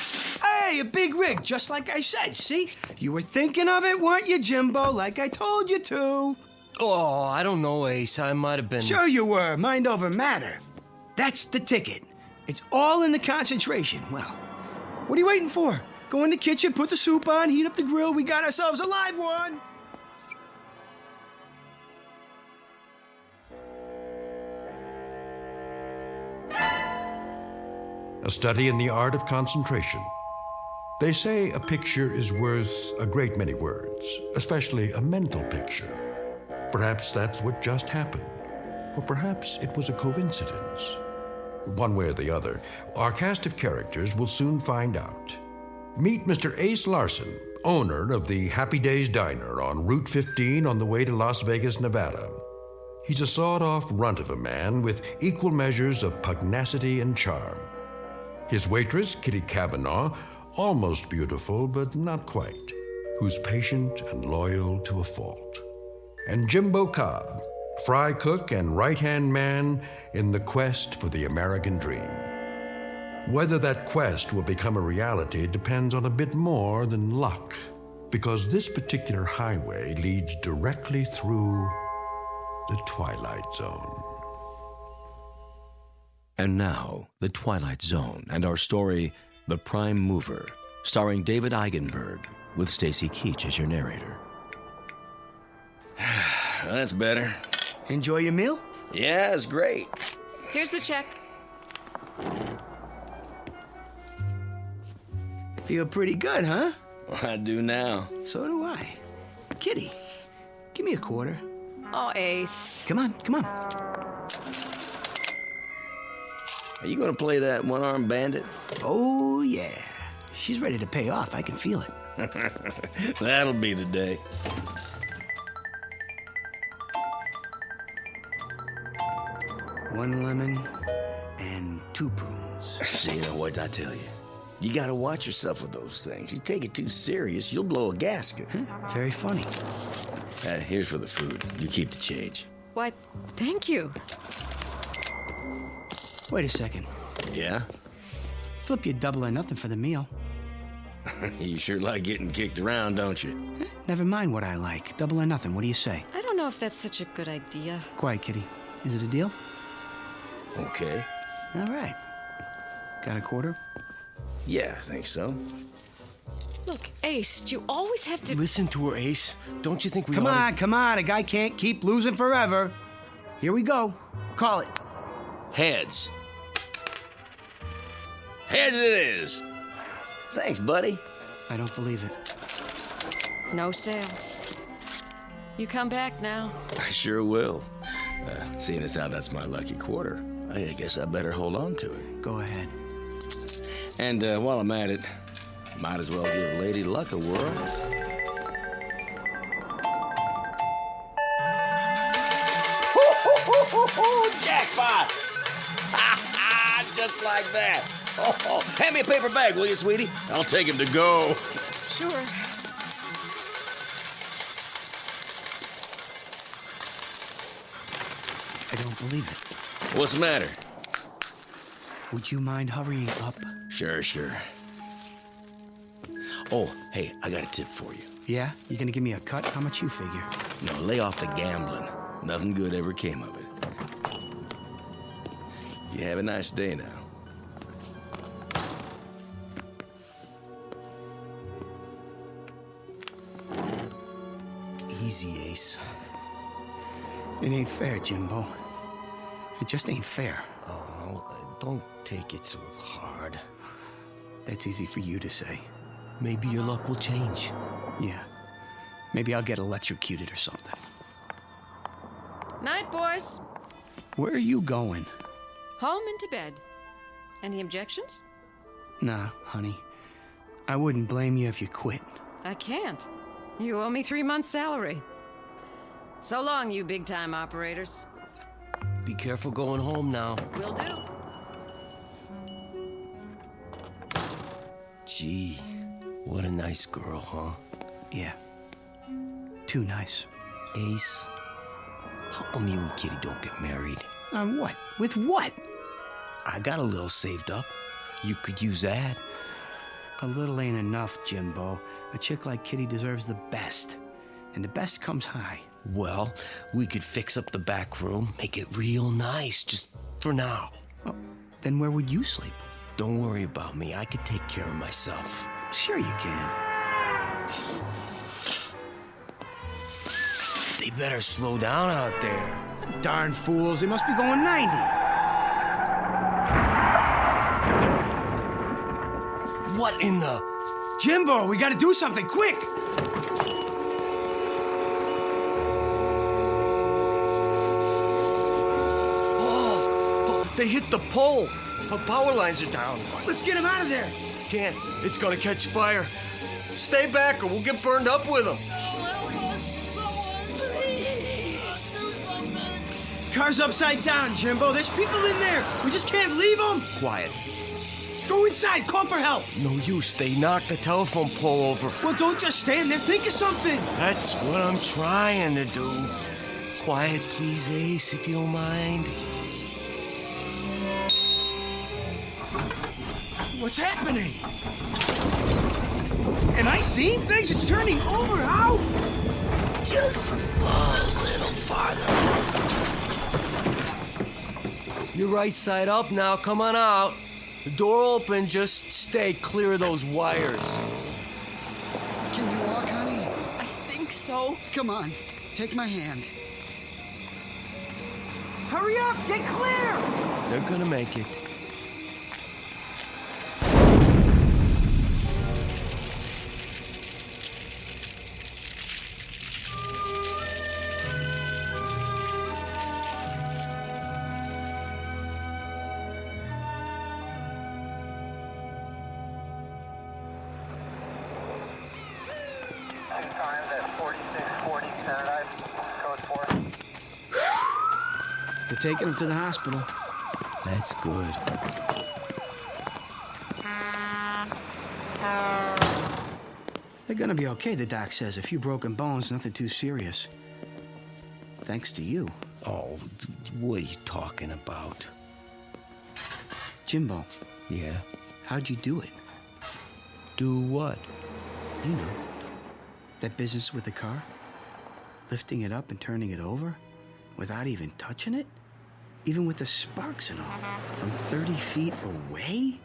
Hey, a big rig, just like I said, see? You were thinking of it, weren't you, Jimbo? Like I told you to. Oh, I don't know, Ace. I might have been... Sure you were. Mind over matter. That's the ticket. It's all in the concentration. Well, what are you waiting for? Go in the kitchen, put the soup on, heat up the grill. We got ourselves a live one. A study in the art of concentration. They say a picture is worth a great many words, especially a mental picture. Perhaps that's what just happened, or perhaps it was a coincidence. One way or the other, our cast of characters will soon find out. Meet Mr. Ace Larson, owner of the Happy Days Diner on Route 15 on the way to Las Vegas, Nevada. He's a sawed-off runt of a man with equal measures of pugnacity and charm. His waitress, Kitty Cavanaugh, almost beautiful, but not quite, who's patient and loyal to a fault. And Jimbo Cobb, fry cook and right-hand man in the quest for the American dream. Whether that quest will become a reality depends on a bit more than luck, because this particular highway leads directly through the Twilight Zone. And now, The Twilight Zone and our story, The Prime Mover, starring David Eigenberg, with Stacy Keach as your narrator. That's better. Enjoy your meal? Yeah, it's great. Here's the check. Feel pretty good, huh? I do now. So do I. Kitty, give me a quarter. Oh, Ace. Come on, come on. Are you gonna play that one-armed bandit? Oh, yeah. She's ready to pay off. I can feel it. That'll be the day. One lemon and 2 prunes. See, what I tell you. You gotta watch yourself with those things. You take it too serious, you'll blow a gasket. Very funny. Here's for the food. You keep the change. Why, thank you. Wait a second. Yeah? Flip you double or nothing for the meal. You sure like getting kicked around, don't you? Never mind what I like. Double or nothing. What do you say? I don't know if that's such a good idea. Quiet, Kitty. Is it a deal? Okay. All right. Got a quarter? Yeah, I think so. Look, Ace, you always have to... Listen to her, Ace. Don't you think we Come ought on, come on. A guy can't keep losing forever. Here we go. Call it. Heads. Heads it is. Thanks, buddy. I don't believe it. No sale. You come back now. I sure will. Seeing as how that's my lucky quarter, I guess I better hold on to it. Go ahead. And while I'm at it, might as well give Lady Luck a whirl. Jackpot! Just like that. Oh, hand me a paper bag, will you, sweetie? I'll take him to go. Sure. I don't believe it. What's the matter? Would you mind hurrying up? Sure. Oh, hey, I got a tip for you. Yeah? You gonna give me a cut? How much you figure? No, lay off the gambling. Nothing good ever came of it. You have a nice day now. Easy, Ace. It ain't fair, Jimbo. It just ain't fair. Oh, don't take it so hard. That's easy for you to say. Maybe your luck will change. Yeah. Maybe I'll get electrocuted or something. Night, boys. Where are you going? Home and to bed. Any objections? Nah, honey. I wouldn't blame you if you quit. I can't. You owe me 3 months' salary. So long, you big-time operators. Be careful going home now. Will do. Gee, what a nice girl, huh? Yeah. Too nice. Ace, how come you and Kitty don't get married? On what? With what? I got a little saved up. You could use that. A little ain't enough, Jimbo. A chick like Kitty deserves the best. And the best comes high. Well, we could fix up the back room, make it real nice, just for now. Well, then where would you sleep? Don't worry about me. I could take care of myself. Sure you can. They better slow down out there. Darn fools, they must be going 90. What in the... Jimbo, we gotta do something, quick! Oh, they hit the pole. The power lines are down. Let's get him out of there. Can't. It's gonna catch fire. Stay back or we'll get burned up with them. Car's upside down, Jimbo. There's people in there. We just can't leave them. Quiet. Go inside. Call for help. No use. They knocked the telephone pole over. Well, don't just stand there. Think of something. That's what I'm trying to do. Quiet, please, Ace, if you don't mind. What's happening? Am I seeing things? It's turning over. How? Just a little farther. You're right side up now. Come on out. The door open. Just stay clear of those wires. Can you walk, honey? I think so. Come on. Take my hand. Hurry up. Get clear. They're gonna make it. taking him to the hospital. That's good. They're gonna be okay, the doc says. A few broken bones, nothing too serious. Thanks to you. Oh, what are you talking about? Jimbo. Yeah? How'd you do it? Do what? You know. That business with the car? Lifting it up and turning it over? Without even touching it? Even with the sparks and all? From 30 feet away?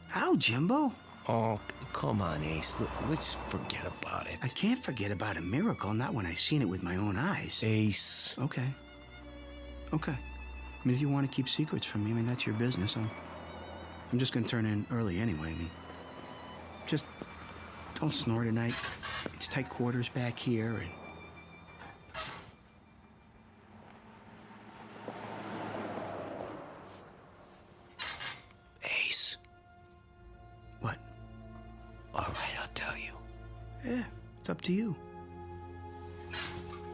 How, Jimbo? Oh, come on, Ace. Look, let's forget about it. I can't forget about a miracle, not when I seen it with my own eyes. Ace. Okay. Okay. I mean, if you want to keep secrets from me, I mean, that's your business. I'm just gonna turn in early anyway. I mean, just don't snore tonight. It's tight quarters back here, and... Ace. What? All right, I'll tell you. Yeah, it's up to you.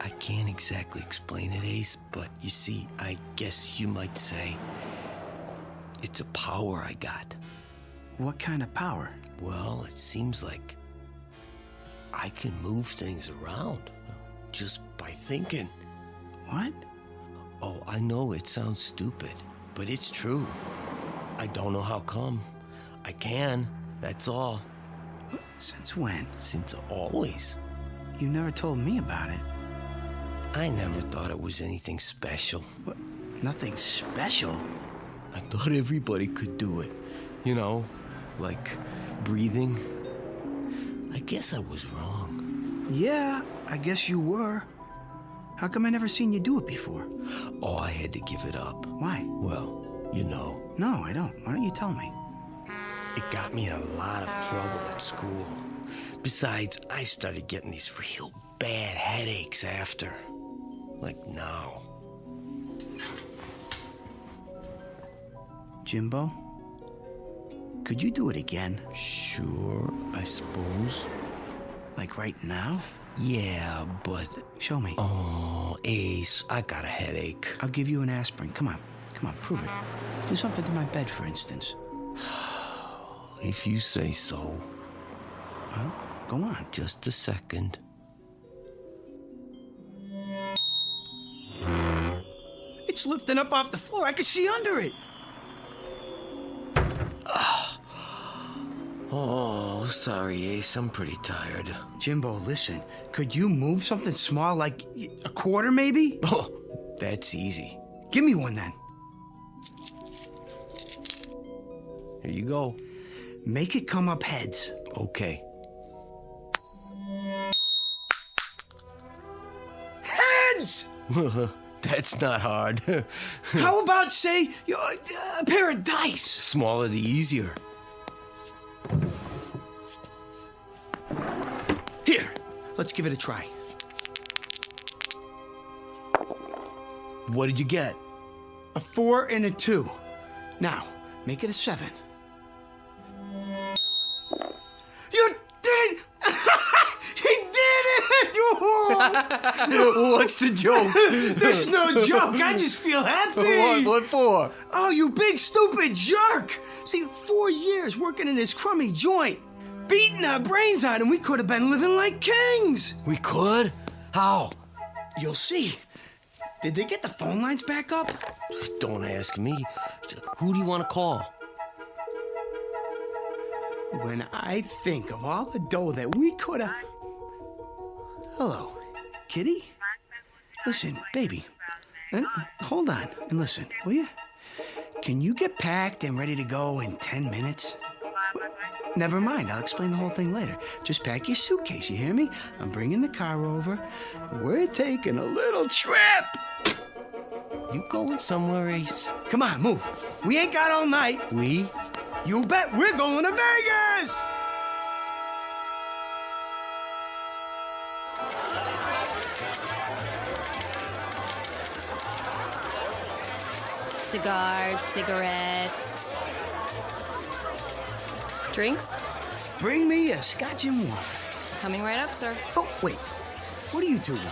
I can't exactly explain it, Ace, but you see, I guess you might say it's a power I got. What kind of power? Well, it seems like I can move things around just by thinking. What? Oh, I know it sounds stupid, but it's true. I don't know how come. I can, that's all. Since when? Since always. You never told me about it. I never thought it was anything special. What? Nothing special? I thought everybody could do it. You know, like breathing. I guess I was wrong. Yeah, I guess you were. How come I never seen you do it before? Oh, I had to give it up. Why? Well, you know. No, I don't. Why don't you tell me? It got me in a lot of trouble at school. Besides, I started getting these real bad headaches after. Like now. Jimbo? Could you do it again? Sure, I suppose. Like right now? Yeah, but... Show me. Oh, Ace, I got a headache. I'll give you an aspirin. Come on. Come on, prove it. Do something to my bed, for instance. If you say so. Well, go on. Just a second. It's lifting up off the floor. I can see under it. Oh, sorry, Ace. I'm pretty tired. Jimbo, listen. Could you move something small, like a quarter, maybe? Oh, that's easy. Give me one, then. Here you go. Make it come up heads. Okay. Heads! That's not hard. How about, say, a pair of dice? Smaller the easier. Here, let's give it a try. What did you get? A 4 and a 2. Now, make it a 7. You did! He did it! What's the joke? There's no joke. I just feel happy. What for? Oh, you big stupid jerk! See, 4 years working in this crummy joint, beating our brains out, and we could have been living like kings. We could? How? You'll see. Did they get the phone lines back up? Don't ask me. Who do you want to call? When I think of all the dough that we could have... Hello, Kitty? Listen, baby. Hold on and listen, will you? Can you get packed and ready to go in 10 minutes? Never mind, I'll explain the whole thing later. Just pack your suitcase, you hear me? I'm bringing the car over. We're taking a little trip. You going somewhere, Ace? Come on, move. We ain't got all night. We? You bet we're going to Vegas! Cigars, cigarettes. Drinks? Bring me a scotch and water. Coming right up, sir. Oh, wait. What are you two doing?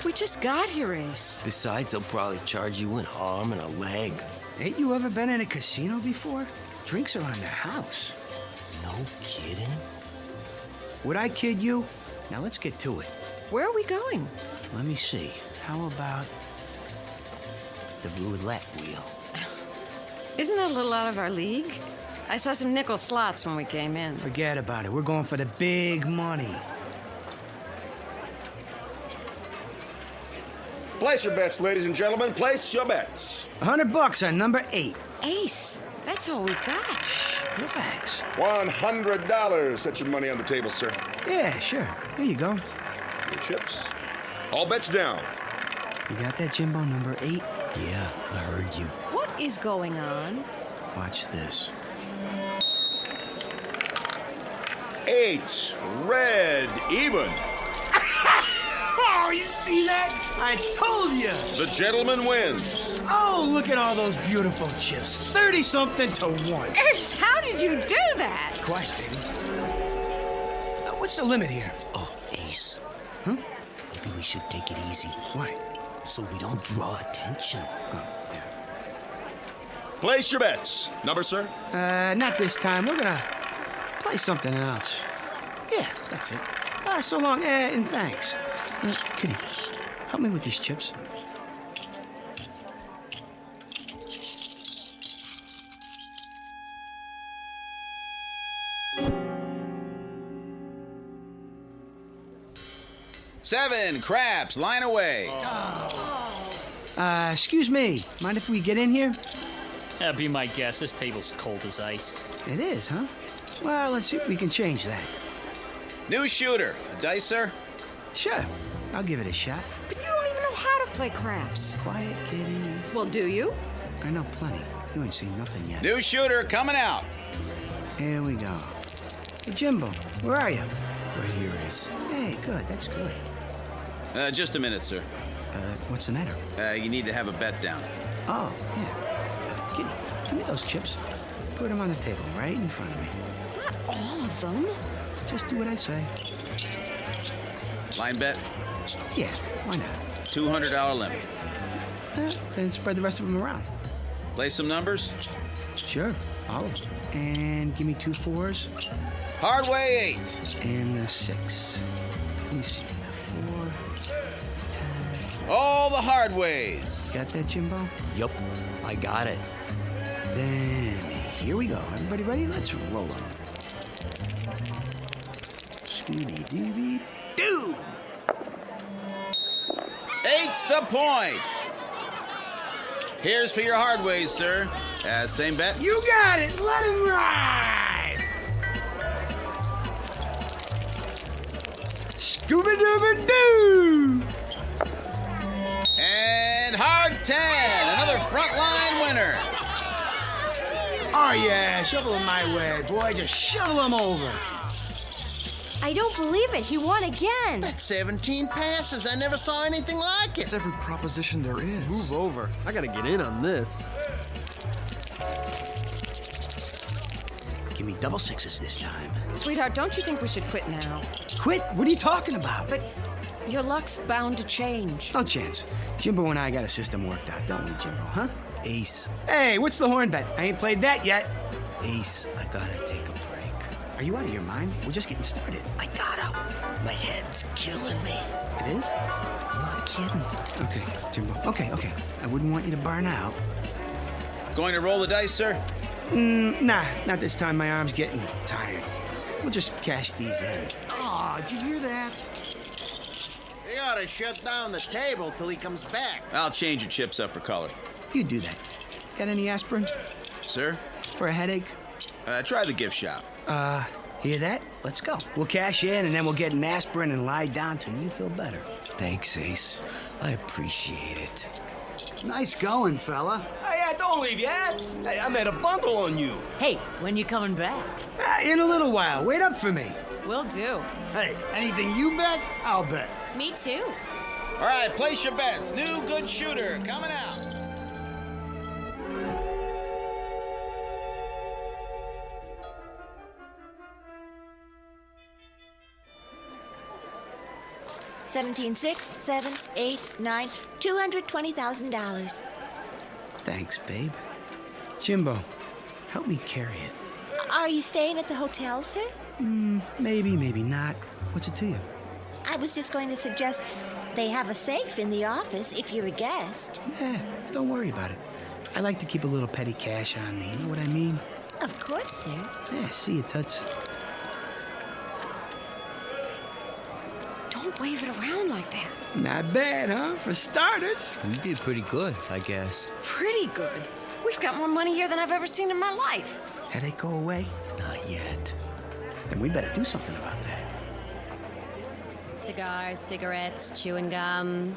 We just got here, Ace. Besides, they'll probably charge you an arm and a leg. Ain't you ever been in a casino before? Drinks are on the house. No kidding? Would I kid you? Now let's get to it. Where are we going? Let me see. How about The roulette wheel. Isn't that a little out of our league? I saw some nickel slots when we came in. Forget about it. We're going for the big money. Place your bets, ladies and gentlemen. Place your bets. $100 on number 8. Ace, that's all we've got. Relax. $100. Set your money on the table, sir. Yeah, sure. Here you go. Your chips. All bets down. You got that, Jimbo? Number 8? Yeah, I heard you. What is going on? Watch this. 8. Red. Even. Oh, you see that? I told you. The gentleman wins. Oh, look at all those beautiful chips. 30-something to 1. Ace, how did you do that? Quiet, baby. What's the limit here? Oh, Ace. Huh? Maybe we should take it easy. Why? So we don't draw attention. Oh, yeah. Place your bets. Number, sir? Not this time. We're gonna play something else. Yeah, that's it. So long, and thanks. Kitty, help me with these chips. Seven craps, line away. Excuse me. Mind if we get in here? That'd be my guess. This table's cold as ice. It is, huh? Well, let's see if we can change that. New shooter. A dice, sir? Sure. I'll give it a shot. But you don't even know how to play craps. Quiet, kitty. Well, do you? I know plenty. You ain't seen nothing yet. New shooter coming out. Here we go. Hey, Jimbo, where are you? Right here, Ace. Hey, good. That's good. Just a minute, sir. What's the matter? You need to have a bet down. Oh, yeah. Kitty, give me those chips. Put them on the table right in front of me. Not all of them. Just do what I say. Line bet? Yeah, why not? $200 limit. Then spread the rest of them around. Play some numbers? Sure, all of them. And give me 2 4s. Hard way 8. And a 6. Let me see. 4, 10. All the hard ways. Got that, Jimbo? Yup, I got it. Then here we go. Everybody ready? Let's roll them. Scooby-Dooby-Doo! 8's the point. Here's for your hard ways, sir. Same bet? You got it. Let him ride. Scooby-Dooby-Doo! And hard 10. Another frontline winner. Oh, yeah. Shovel them my way, boy. Just shovel them over. I don't believe it. He won again. That's 17 passes. I never saw anything like it. It's every proposition there is. Move over. I gotta get in on this. Give me double 6s this time. Sweetheart, don't you think we should quit now? Quit? What are you talking about? But your luck's bound to change. No chance. Jimbo and I got a system worked out, don't we, Jimbo, huh? Ace. Hey, what's the horn bet? I ain't played that yet. Ace, I gotta take a break. Are you out of your mind? We're just getting started. I gotta. My head's killing me. It is? I'm not kidding. Okay, Jimbo. Okay. I wouldn't want you to burn out. Going to roll the dice, sir? Nah, not this time. My arm's getting tired. We'll just cash these in. Oh, did you hear that? They ought to shut down the table till he comes back. I'll change your chips up for color. You do that. Got any aspirin? Sir? For a headache? Try the gift shop. Hear that? Let's go. We'll cash in and then we'll get an aspirin and lie down till you feel better. Thanks, Ace. I appreciate it. Nice going, fella. Hey, don't leave yet. Hey, I made a bundle on you. Hey, when you coming back? In a little while. Wait up for me. Will do. Hey, anything you bet, I'll bet. Me too. All right, place your bets. New good shooter coming out. 17, 6, 7, 8, 9, $220,000. Thanks, babe. Jimbo, help me carry it. Are you staying at the hotel, sir? Maybe, maybe not. What's it to you? I was just going to suggest they have a safe in the office if you're a guest. Don't worry about it. I like to keep a little petty cash on me, you know what I mean? Of course, sir. Yeah, see you, Toots. Don't wave it around like that. Not bad, huh? For starters. You did pretty good, I guess. Pretty good. We've got more money here than I've ever seen in my life. Headache go away? Not yet. Then we better do something about that. Cigars, cigarettes, chewing gum.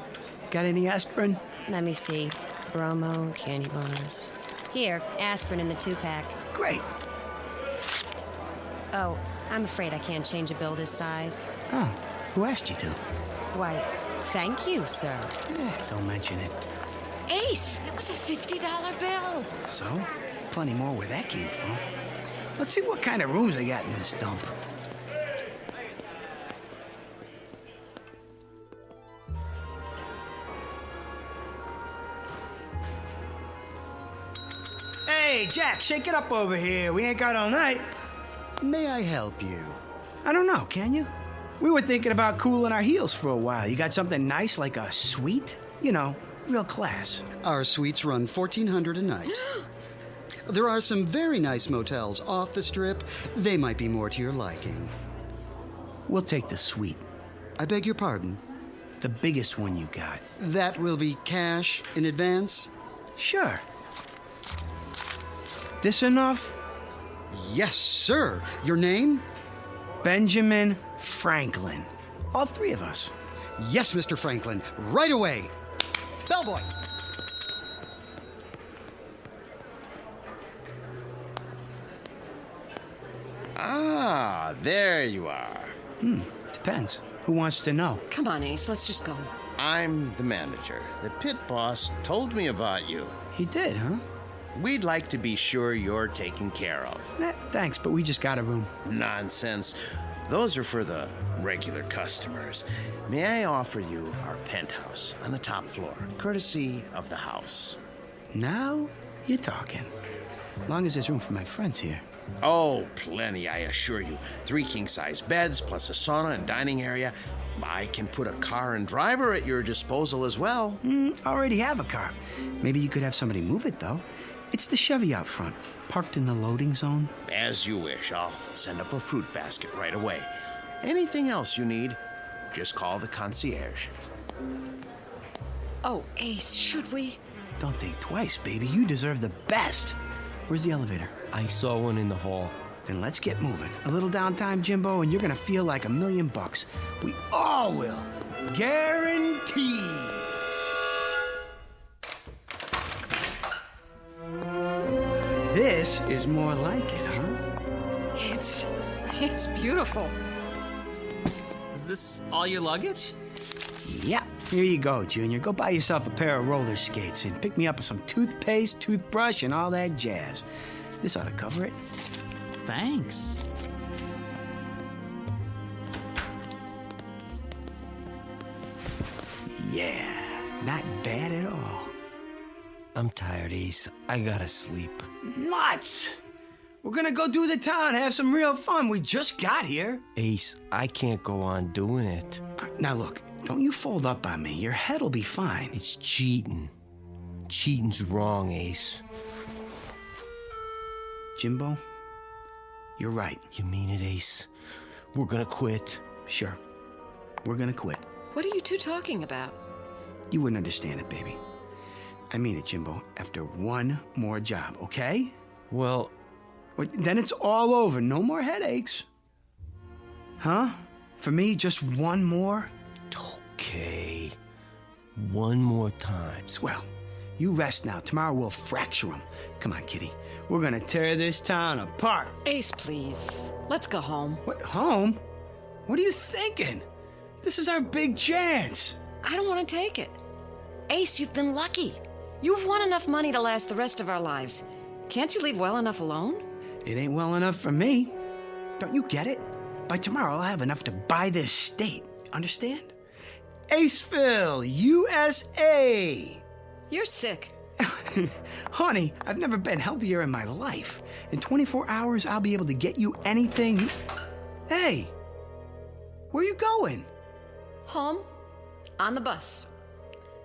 Got any aspirin? Let me see. Bromo, candy bars. Here, aspirin in the 2-pack. Great. Oh, I'm afraid I can't change a bill this size. Oh, who asked you to? Why, thank you, sir. Don't mention it. Ace, that was a $50 bill. So? Plenty more where that came from. Let's see what kind of rooms they got in this dump. Hey, Jack, shake it up over here. We ain't got all night. May I help you? I don't know, can you? We were thinking about cooling our heels for a while. You got something nice like a suite? You know, real class. Our suites run $1,400 a night. There are some very nice motels off the strip. They might be more to your liking. We'll take the suite. I beg your pardon? The biggest one you got. That will be cash in advance? Sure. This enough? Yes, sir. Your name? Benjamin Franklin. All three of us. Yes, Mr. Franklin. Right away. Bellboy. Ah, there you are. Depends. Who wants to know? Come on, Ace, let's just go. I'm the manager. The pit boss told me about you. He did, huh? We'd like to be sure you're taken care of. Thanks, but we just got a room. Nonsense. Those are for the regular customers. May I offer you our penthouse on the top floor, courtesy of the house? Now you're talking. As long as there's room for my friends here. Oh, plenty, I assure you. 3 king-size beds, plus a sauna and dining area. I can put a car and driver at your disposal as well. I already have a car. Maybe you could have somebody move it, though. It's the Chevy out front, parked in the loading zone. As you wish. I'll send up a fruit basket right away. Anything else you need, just call the concierge. Oh, Ace, should we? Don't think twice, baby. You deserve the best. Where's the elevator? I saw one in the hall. Then let's get moving. A little downtime, Jimbo, and you're gonna feel like $1,000,000. We all will. Guaranteed. This is more like it, huh? It's beautiful. Is this all your luggage? Yeah. Here you go, Junior. Go buy yourself a pair of roller skates and pick me up some toothpaste, toothbrush, and all that jazz. This ought to cover it. Thanks. Yeah, not bad at all. I'm tired, Ace. I gotta sleep. Nuts! We're gonna go do the town, have some real fun. We just got here. Ace, I can't go on doing it. Now look, don't you fold up on me. Your head'll be fine. It's cheating. Cheating's wrong, Ace. Jimbo, you're right. You mean it, Ace? We're gonna quit. Sure. We're gonna quit. What are you two talking about? You wouldn't understand it, baby. I mean it, Jimbo. After one more job, okay? Well, then it's all over. No more headaches. Huh? For me, just one more? Okay. One more time. Swell. You rest now. Tomorrow we'll fracture them. Come on, kitty. We're gonna tear this town apart. Ace, please. Let's go home. What, home? What are you thinking? This is our big chance. I don't want to take it. Ace, you've been lucky. You've won enough money to last the rest of our lives. Can't you leave well enough alone? It ain't well enough for me. Don't you get it? By tomorrow, I'll have enough to buy this state. Understand? Aceville, USA. You're sick. Honey, I've never been healthier in my life. In 24 hours, I'll be able to get you anything. Hey, where you going? Home. On the bus.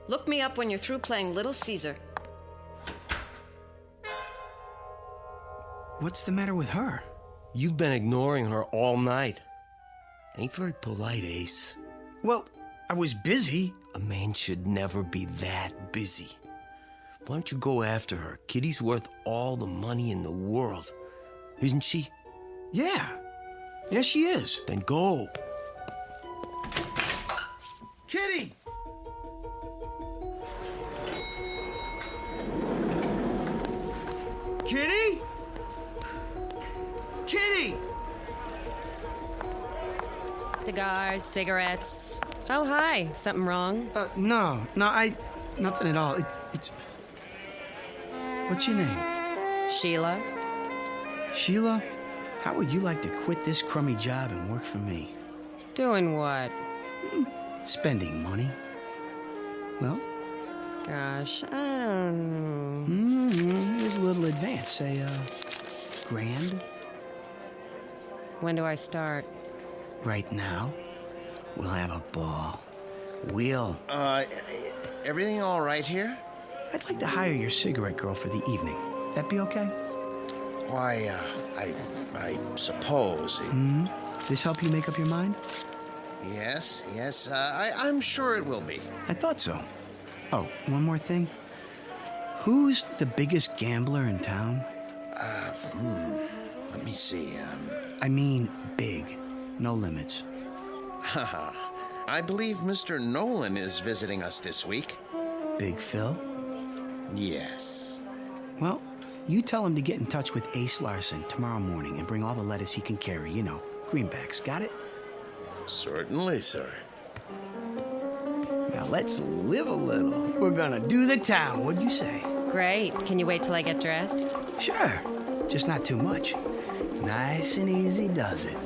Look me up when you're through playing Little Caesar. What's the matter with her? You've been ignoring her all night. Ain't very polite, Ace. Well, I was busy. A man should never be that busy. Why don't you go after her? Kitty's worth all the money in the world. Isn't she? Yeah. Yes, she is. Then go. Kitty! Kitty? Kitty! Cigars, cigarettes. Oh, hi. Something wrong? No, nothing at all. It's... What's your name? Sheila. Sheila, how would you like to quit this crummy job and work for me? Doing what? Spending money. Well? Gosh, I don't know. Here's a little advance, say, $1,000. When do I start? Right now. We'll have a ball. We'll... Everything all right here? I'd like to hire your cigarette girl for the evening. That be okay? Why, I suppose. This help you make up your mind? Yes, I'm sure it will be. I thought so. Oh, one more thing. Who's the biggest gambler in town? Let me see, I mean big. No limits. I believe Mr. Nolan is visiting us this week. Big Phil? Yes. Well, you tell him to get in touch with Ace Larson tomorrow morning and bring all the lettuce he can carry. You know, greenbacks. Got it? Certainly, sir. Now let's live a little. We're gonna do the town, what'd you say? Great. Can you wait till I get dressed? Sure. Just not too much. Nice and easy does it.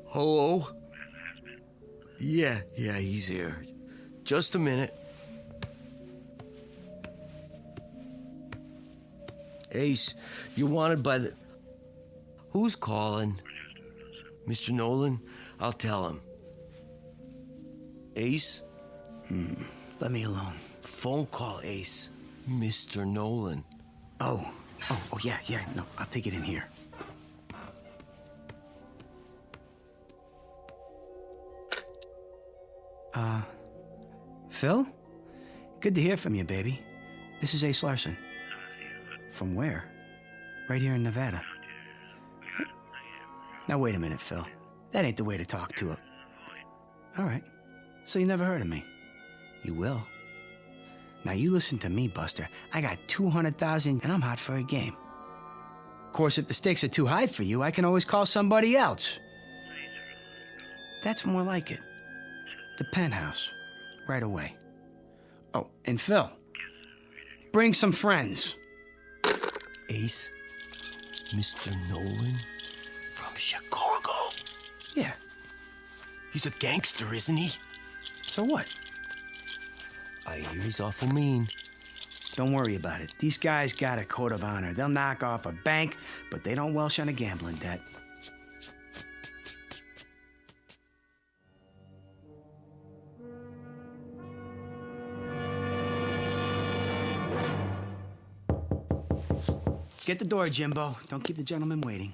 Hello? Yeah, he's here. Just a minute. Ace, you're wanted by the... Who's calling? Mr. Nolan? I'll tell him. Ace? Let me alone. Phone call, Ace. Mr. Nolan. Oh, yeah. No, I'll take it in here. Phil? Good to hear from you, baby. This is Ace Larson. From where? Right here in Nevada. Now, wait a minute, Phil. That ain't the way to talk to a... All right. So you never heard of me? You will. Now, you listen to me, Buster. I got 200,000 and I'm hot for a game. Of course, if the stakes are too high for you, I can always call somebody else. That's more like it. The penthouse. Right away. Oh, and Phil, bring some friends. Ace, Mr. Nolan from Chicago. Yeah. He's a gangster, isn't he? So what? I hear he's awful mean. Don't worry about it. These guys got a code of honor. They'll knock off a bank, but they don't welsh on a gambling debt. Get the door, Jimbo. Don't keep the gentleman waiting.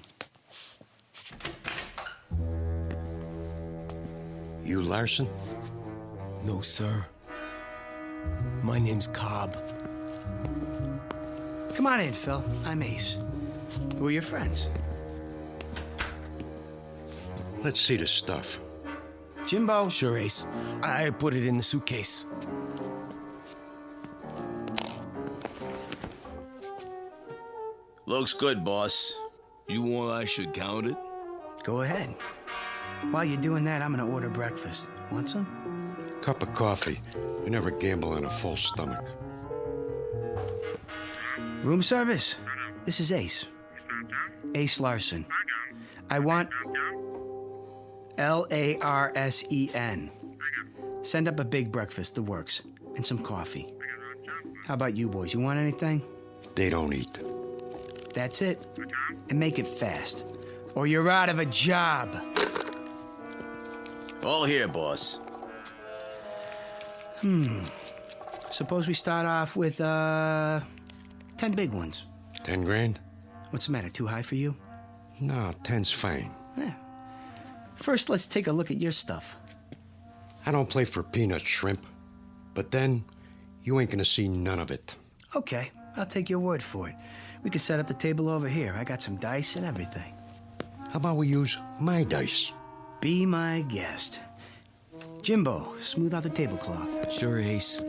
You Larson? No, sir. My name's Cobb. Come on in, Phil. I'm Ace. Who are your friends? Let's see the stuff. Jimbo. Sure, Ace. I put it in the suitcase. Looks good, boss. You want I should count it? Go ahead. While you're doing that, I'm gonna order breakfast. Want some? Cup of coffee. You never gamble on a full stomach. Room service. This is Ace. Ace Larson. I want Larsen. Send up a big breakfast, the works, and some coffee. How about you boys? You want anything? They don't eat. That's it. And make it fast, or you're out of a job. All here, boss. Suppose we start off with 10 big ones. 10 grand? What's the matter? Too high for you? No, 10's fine. Yeah. First, let's take a look at your stuff. I don't play for peanut shrimp. But then, you ain't gonna see none of it. Okay, I'll take your word for it. We can set up the table over here. I got some dice and everything. How about we use my dice? Be my guest. Jimbo, smooth out the tablecloth. Sure, Ace.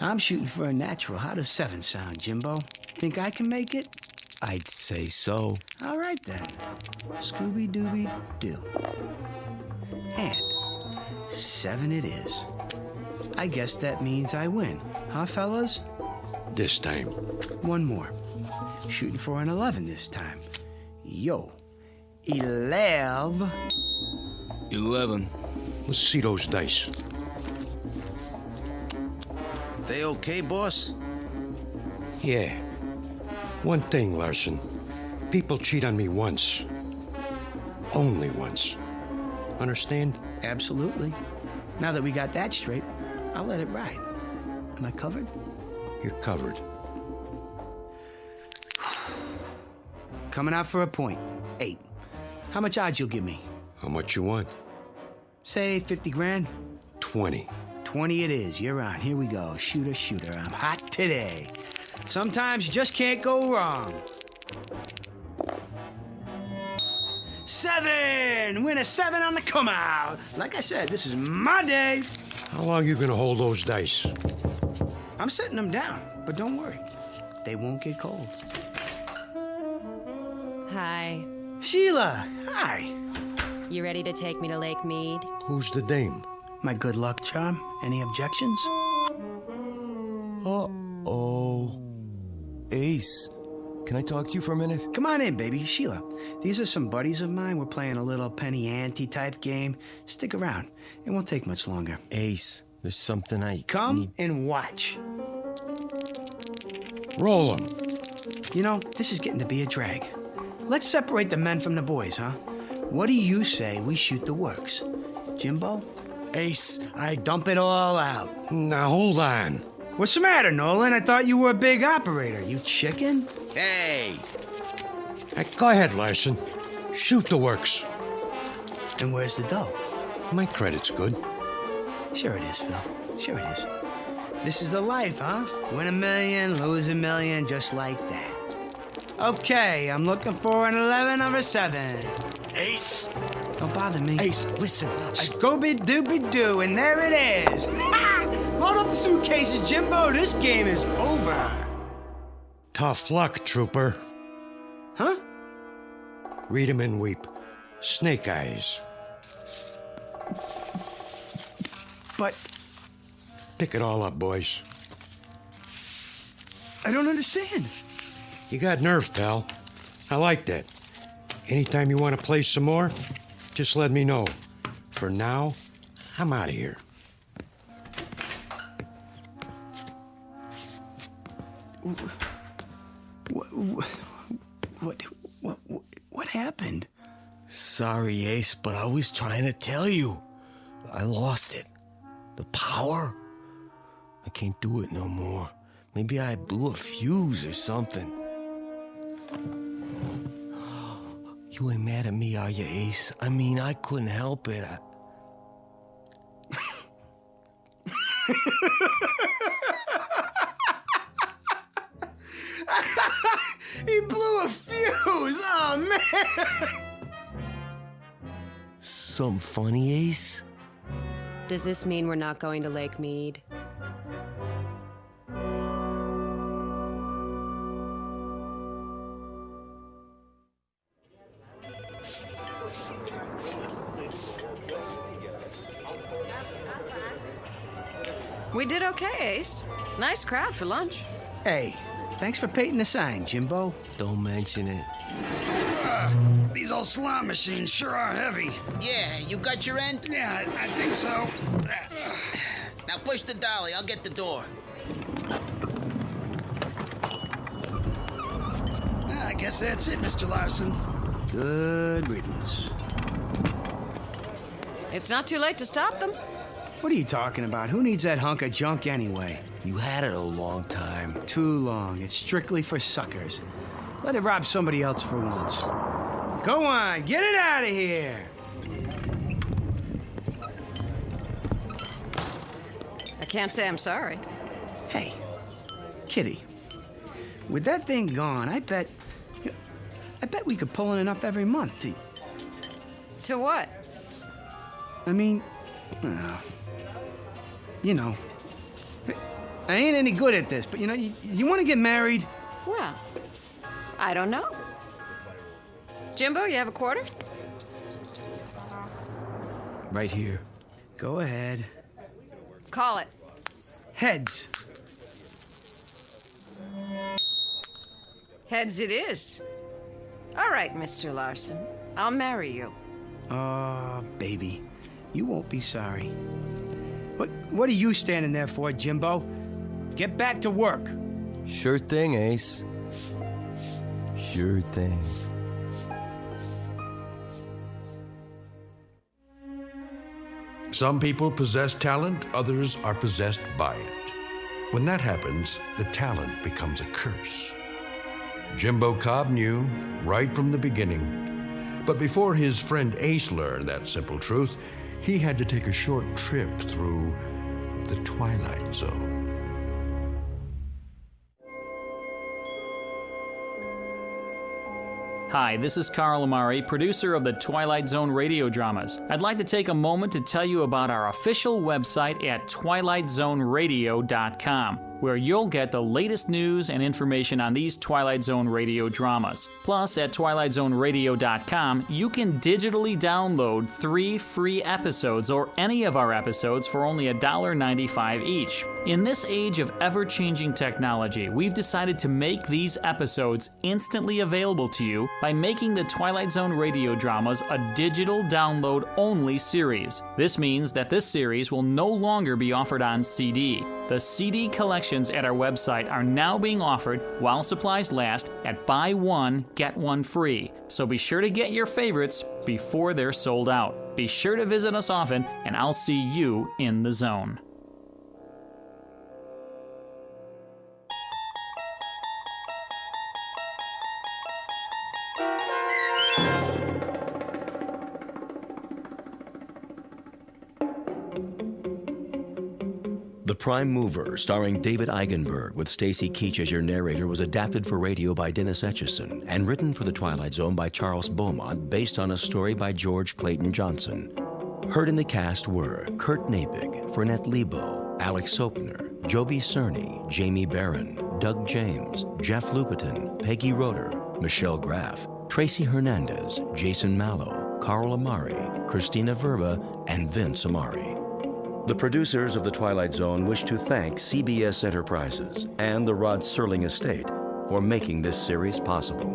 I'm shooting for a natural. How does 7 sound, Jimbo? Think I can make it? I'd say so. All right, then. Scooby-Dooby-Doo. And 7 it is. I guess that means I win. Huh, fellas? This time. One more. Shooting for an 11 this time. Yo. 11. 11. Let's see those dice. They okay, boss? Yeah. One thing, Larson. People cheat on me once. Only once. Understand? Absolutely. Now that we got that straight, I'll let it ride. Am I covered? You're covered. Coming out for a point. 8. How much odds you'll give me? How much you want? Say 50 grand. 20. 20 it is. You're on. Here we go. Shooter, shooter. I'm hot today. Sometimes you just can't go wrong. 7! Win a 7 on the come out. Like I said, this is my day. How long you gonna hold those dice? I'm setting them down, but don't worry. They won't get cold. Hi. Sheila, hi. You ready to take me to Lake Mead? Who's the dame? My good luck charm. Any objections? Uh-oh. Ace, can I talk to you for a minute? Come on in, baby. Sheila, these are some buddies of mine. We're playing a little penny ante type game. Stick around. It won't take much longer. Ace, there's something I Come need. and watch. Roll 'em. You know, this is getting to be a drag. Let's separate the men from the boys, huh? What do you say we shoot the works? Jimbo? Ace, I dump it all out. Now, hold on. What's the matter, Nolan? I thought you were a big operator. You chicken? Hey! Go ahead, Larson. Shoot the works. And where's the dough? My credit's good. Sure it is, Phil. Sure it is. This is the life, huh? Win $1 million, lose $1 million, just like that. Okay, I'm looking for an 11 or a 7. Ace! Don't bother me. Ace, listen. Scooby-Dooby-Doo, and there it is. Load up the suitcases, Jimbo. This game is over. Tough luck, trooper. Huh? Read 'em and weep. Snake eyes. But Pick it all up, boys. I don't understand. You got nerve, pal. I like that. Anytime you want to play some more, just let me know. For now, I'm out of here. What happened? Sorry, Ace, but I was trying to tell you. I lost it. The power. I can't do it no more. Maybe I blew a fuse or something. You ain't mad at me, are you, Ace? I mean, I couldn't help it. He blew a fuse! Oh, man! Some funny, Ace? Does this mean we're not going to Lake Mead? We did okay, Ace. Nice crowd for lunch. Hey, thanks for painting the sign, Jimbo. Don't mention it. These old slot machines sure are heavy. Yeah, you got your end? Yeah, I think so. Now push the dolly. I'll get the door. I guess that's it, Mr. Larson. Good riddance. It's not too late to stop them. What are you talking about? Who needs that hunk of junk anyway? You had it a long time. Too long. It's strictly for suckers. Let it rob somebody else for once. Go on, get it out of here! I can't say I'm sorry. Hey, Kitty, with that thing gone, I bet we could pull in enough every month to... To what? I mean, you know, I ain't any good at this, but you want to get married? Well, I don't know. Jimbo, you have a quarter? Right here. Go ahead. Call it. Heads. Heads it is. All right, Mr. Larson. I'll marry you. Oh, baby. You won't be sorry. What are you standing there for, Jimbo? Get back to work. Sure thing, Ace. Sure thing. Some people possess talent, others are possessed by it. When that happens, the talent becomes a curse. Jimbo Cobb knew right from the beginning. But before his friend Ace learned that simple truth, he had to take a short trip through the Twilight Zone. Hi, this is Carl Amari, producer of the Twilight Zone radio dramas. I'd like to take a moment to tell you about our official website at twilightzoneradio.com, where you'll get the latest news and information on these Twilight Zone radio dramas. Plus, at twilightzoneradio.com, you can digitally download 3 free episodes or any of our episodes for only $1.95 each. In this age of ever-changing technology, we've decided to make these episodes instantly available to you by making the Twilight Zone radio dramas a digital download-only series. This means that this series will no longer be offered on CD. The CD collections at our website are now being offered while supplies last at buy one, get one free. So be sure to get your favorites before they're sold out. Be sure to visit us often, and I'll see you in the zone. The Prime Mover, starring David Eigenberg with Stacy Keach as your narrator, was adapted for radio by Dennis Etchison and written for The Twilight Zone by Charles Beaumont, based on a story by George Clayton Johnson. Heard in the cast were Kurt Nabig, Fernette Lebo, Alex Sopner, Joby Cerny, Jamie Barron, Doug James, Jeff Lupiton, Peggy Roeder, Michelle Graff, Tracy Hernandez, Jason Mallow, Carl Amari, Christina Verba, and Vince Amari. The producers of The Twilight Zone wish to thank CBS Enterprises and the Rod Serling Estate for making this series possible.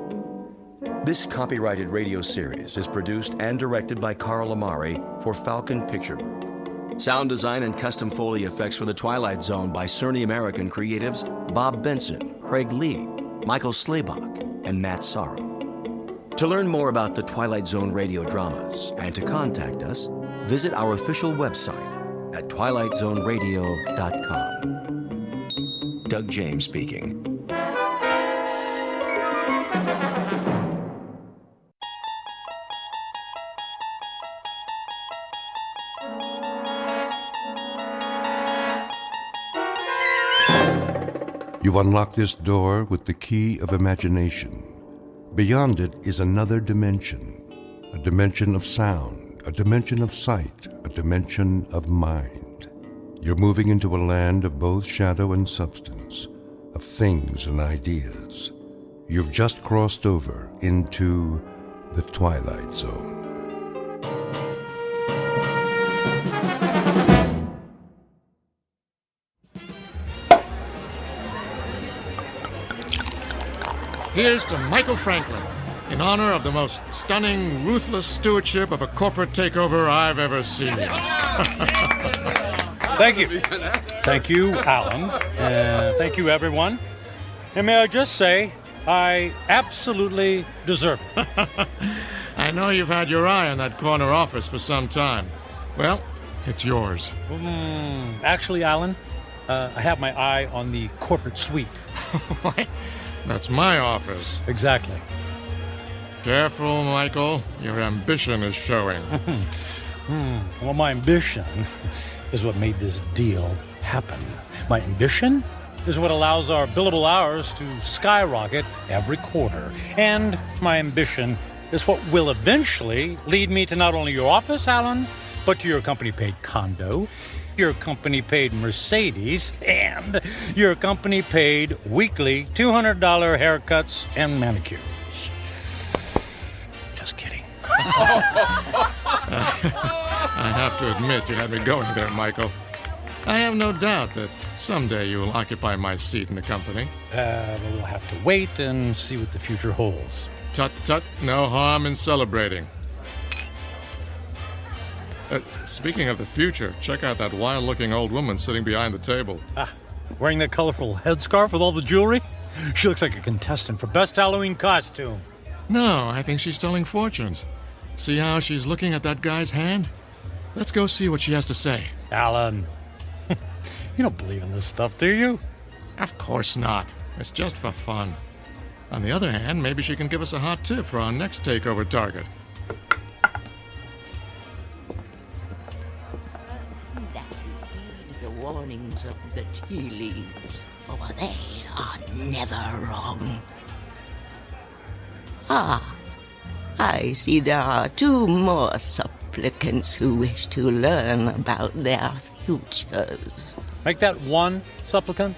This copyrighted radio series is produced and directed by Carl Amari for Falcon Picture Group. Sound design and custom Foley effects for The Twilight Zone by Cerny American creatives Bob Benson, Craig Lee, Michael Slaybach, and Matt Sorrow. To learn more about the Twilight Zone radio dramas and to contact us, visit our official website at twilightzoneradio.com. Doug James speaking. You unlock this door with the key of imagination. Beyond it is another dimension, a dimension of sound, a dimension of sight, a dimension of mind. You're moving into a land of both shadow and substance, of things and ideas. You've just crossed over into the Twilight Zone. Here's to Michael Franklin, in honor of the most stunning, ruthless stewardship of a corporate takeover I've ever seen. Thank you. Thank you, Alan. Thank you, everyone. And may I just say, I absolutely deserve it. I know you've had your eye on that corner office for some time. Well, it's yours. Actually, Alan, I have my eye on the corporate suite. Why? That's my office. Exactly. Careful, Michael. Your ambition is showing. Well, my ambition is what made this deal happen. My ambition is what allows our billable hours to skyrocket every quarter. And my ambition is what will eventually lead me to not only your office, Alan, but to your company-paid condo, your company-paid Mercedes, and your company-paid weekly $200 haircuts and manicures. Just kidding. I have to admit, you had me going there, Michael. I have no doubt that someday you will occupy my seat in the company. We'll have to wait and see what the future holds. Tut, tut, no harm in celebrating. Speaking of the future, check out that wild-looking old woman sitting behind the table. Wearing that colorful headscarf with all the jewelry? She looks like a contestant for Best Halloween Costume. No, I think she's telling fortunes. See how she's looking at that guy's hand? Let's go see what she has to say. Alan, you don't believe in this stuff, do you? Of course not. It's just for fun. On the other hand, maybe she can give us a hot tip for our next takeover target. The warnings of the tea leaves, for they are never wrong. I see there are 2 more supplicants who wish to learn about their futures. Make that 1 supplicant.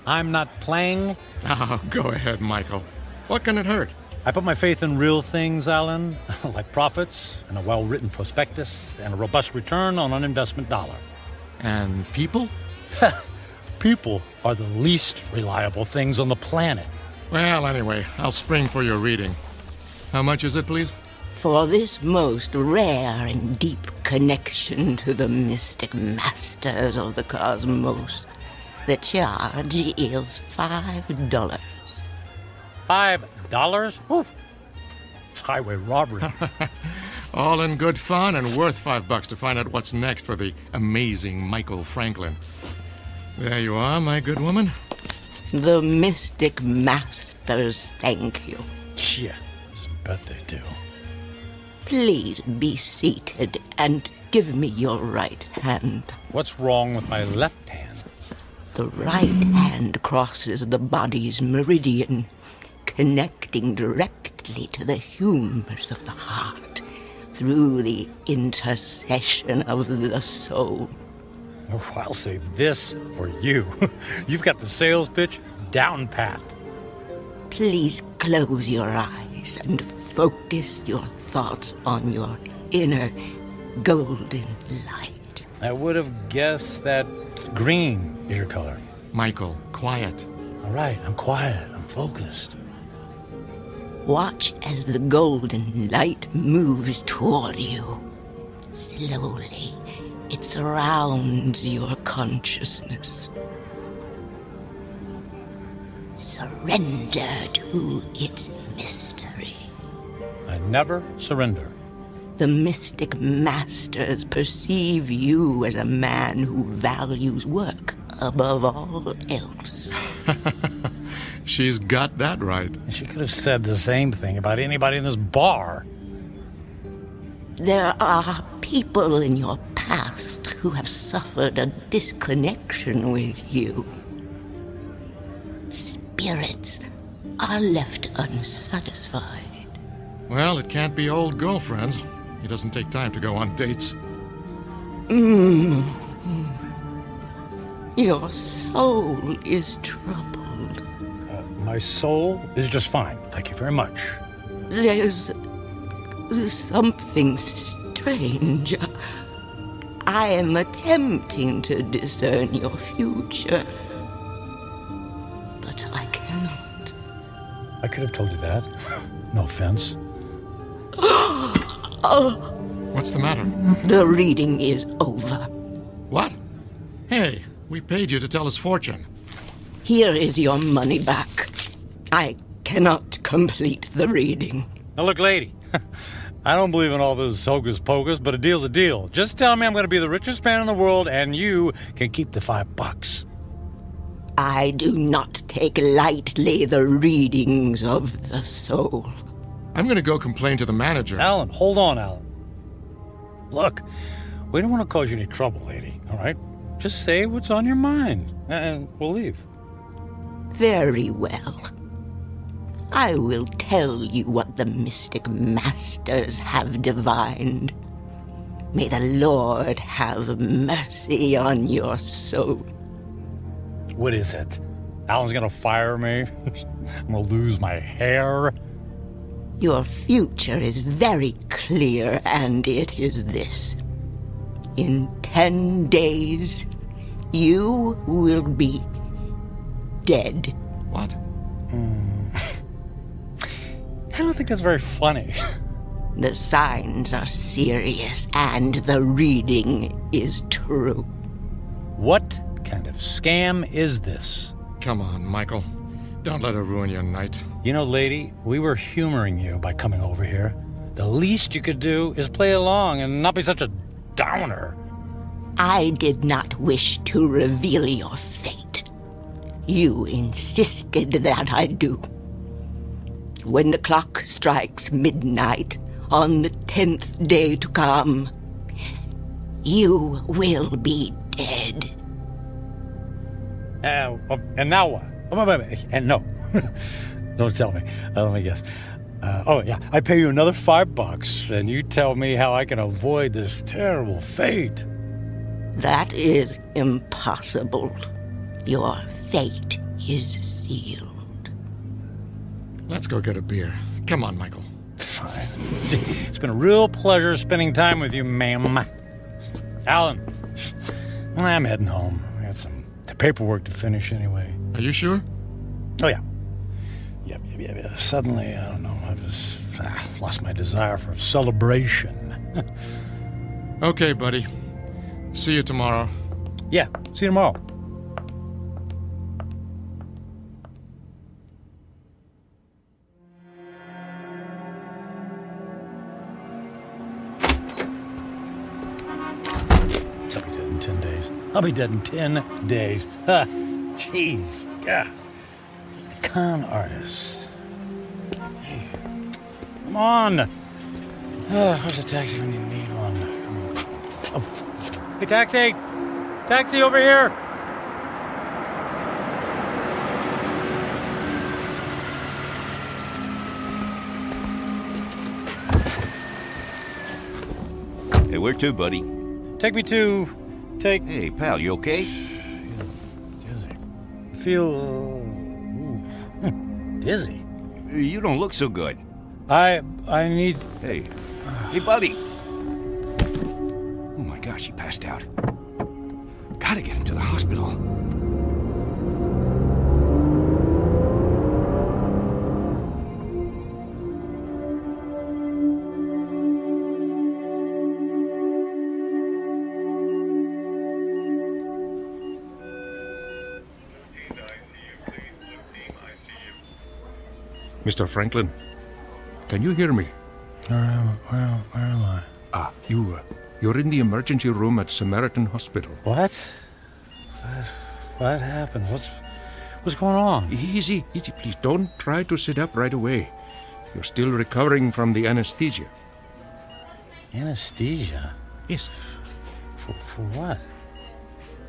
I'm not playing. Oh, go ahead, Michael. What can it hurt? I put my faith in real things, Alan, like profits and a well-written prospectus and a robust return on an investment dollar. And people? People are the least reliable things on the planet. Well, anyway, I'll spring for your reading. How much is it, please? For this most rare and deep connection to the mystic masters of the cosmos, the charge is $5. $5? Ooh. It's highway robbery. All in good fun and worth $5 to find out what's next for the amazing Michael Franklin. There you are, my good woman. The mystic masters thank you. Yeah, I bet they do. Please be seated and give me your right hand. What's wrong with my left hand? The right hand crosses the body's meridian, connecting directly to the humors of the heart through the intercession of the soul. Oh, I'll say this for you. You've got the sales pitch down pat. Please close your eyes and focus your thoughts on your inner golden light. I would have guessed that green is your color. Michael, quiet. All right, I'm quiet. I'm focused. Watch as the golden light moves toward you. Slowly, it surrounds your consciousness. Surrender to its mystery. I never surrender. The mystic masters perceive you as a man who values work above all else. She's got that right. She could have said the same thing about anybody in this bar. There are people in your past who have suffered a disconnection with you. Spirits are left unsatisfied. Well, it can't be old girlfriends. It doesn't take time to go on dates. Your soul is troubled. My soul is just fine. Thank you very much. There's something strange. I am attempting to discern your future, but I cannot. I could have told you that. No offense. What's the matter? The reading is over. What? Hey, we paid you to tell us fortune. Here is your money back. I cannot complete the reading. Now look, lady, I don't believe in all this hocus pocus, but a deal's a deal. Just tell me I'm going to be the richest man in the world, and you can keep the $5. I do not take lightly the readings of the soul. I'm going to go complain to the manager. Alan, hold on, Alan. Look, we don't want to cause you any trouble, lady, all right? Just say what's on your mind, and we'll leave. Very well. I will tell you what the mystic masters have divined. May the Lord have mercy on your soul. What is it? Alan's gonna fire me? I'm gonna lose my hair? Your future is very clear, and it is this. In 10 days, you will be dead. What? I don't think that's very funny. The signs are serious, and the reading is true. What kind of scam is this? Come on, Michael. Don't let her ruin your night. You know, lady, we were humoring you by coming over here. The least you could do is play along and not be such a downer. I did not wish to reveal your fate. You insisted that I do. When the clock strikes midnight on the 10th day to come, you will be dead. And now what? And no. Don't tell me. Let me guess. I pay you another $5, and you tell me how I can avoid this terrible fate. That is impossible. Your fate is sealed. Let's go get a beer. Come on, Michael. Fine. It's been a real pleasure spending time with you, ma'am. Alan, I'm heading home. I got some paperwork to finish anyway. Are you sure? Oh, yeah. Yep. Suddenly, I don't know, I just lost my desire for celebration. Okay, buddy. See you tomorrow. Yeah, see you tomorrow. I'll be dead in 10 days. Jeez. Yeah. Con artist. Hey. Come on. Where's a taxi when you need one? Oh. Hey, taxi! Taxi over here! Hey, where to, buddy? Take me to... Hey, pal, you okay? Feel dizzy. You don't look so good. I need... Hey, buddy. Oh my gosh, he passed out. Gotta get him to the hospital. Mr. Franklin, can you hear me? Where am I? You're in the emergency room at Samaritan Hospital. What happened? What's going on? Easy, please. Don't try to sit up right away. You're still recovering from the anesthesia. Anesthesia? Yes. For what?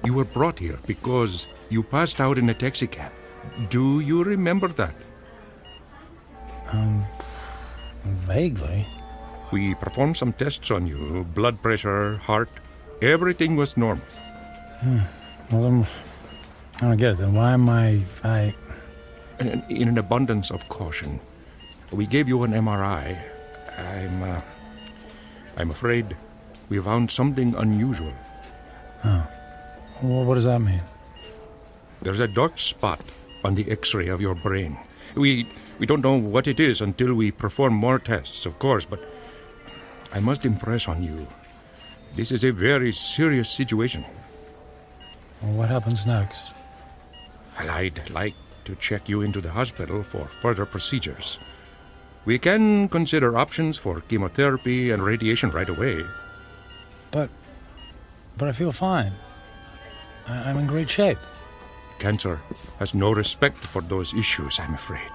You were brought here because you passed out in a taxicab. Do you remember that? Vaguely. We performed some tests on you. Blood pressure, heart. Everything was normal. Well, then, I don't get it. Then why am I... In an abundance of caution, we gave you an MRI. I'm afraid we found something unusual. Oh. Well, what does that mean? There's a dark spot on the X-ray of your brain. We don't know what it is until we perform more tests, of course, but I must impress on you. This is a very serious situation. Well, what happens next? Well, I'd like to check you into the hospital for further procedures. We can consider options for chemotherapy and radiation right away. But I feel fine. I'm in great shape. Cancer has no respect for those issues, I'm afraid.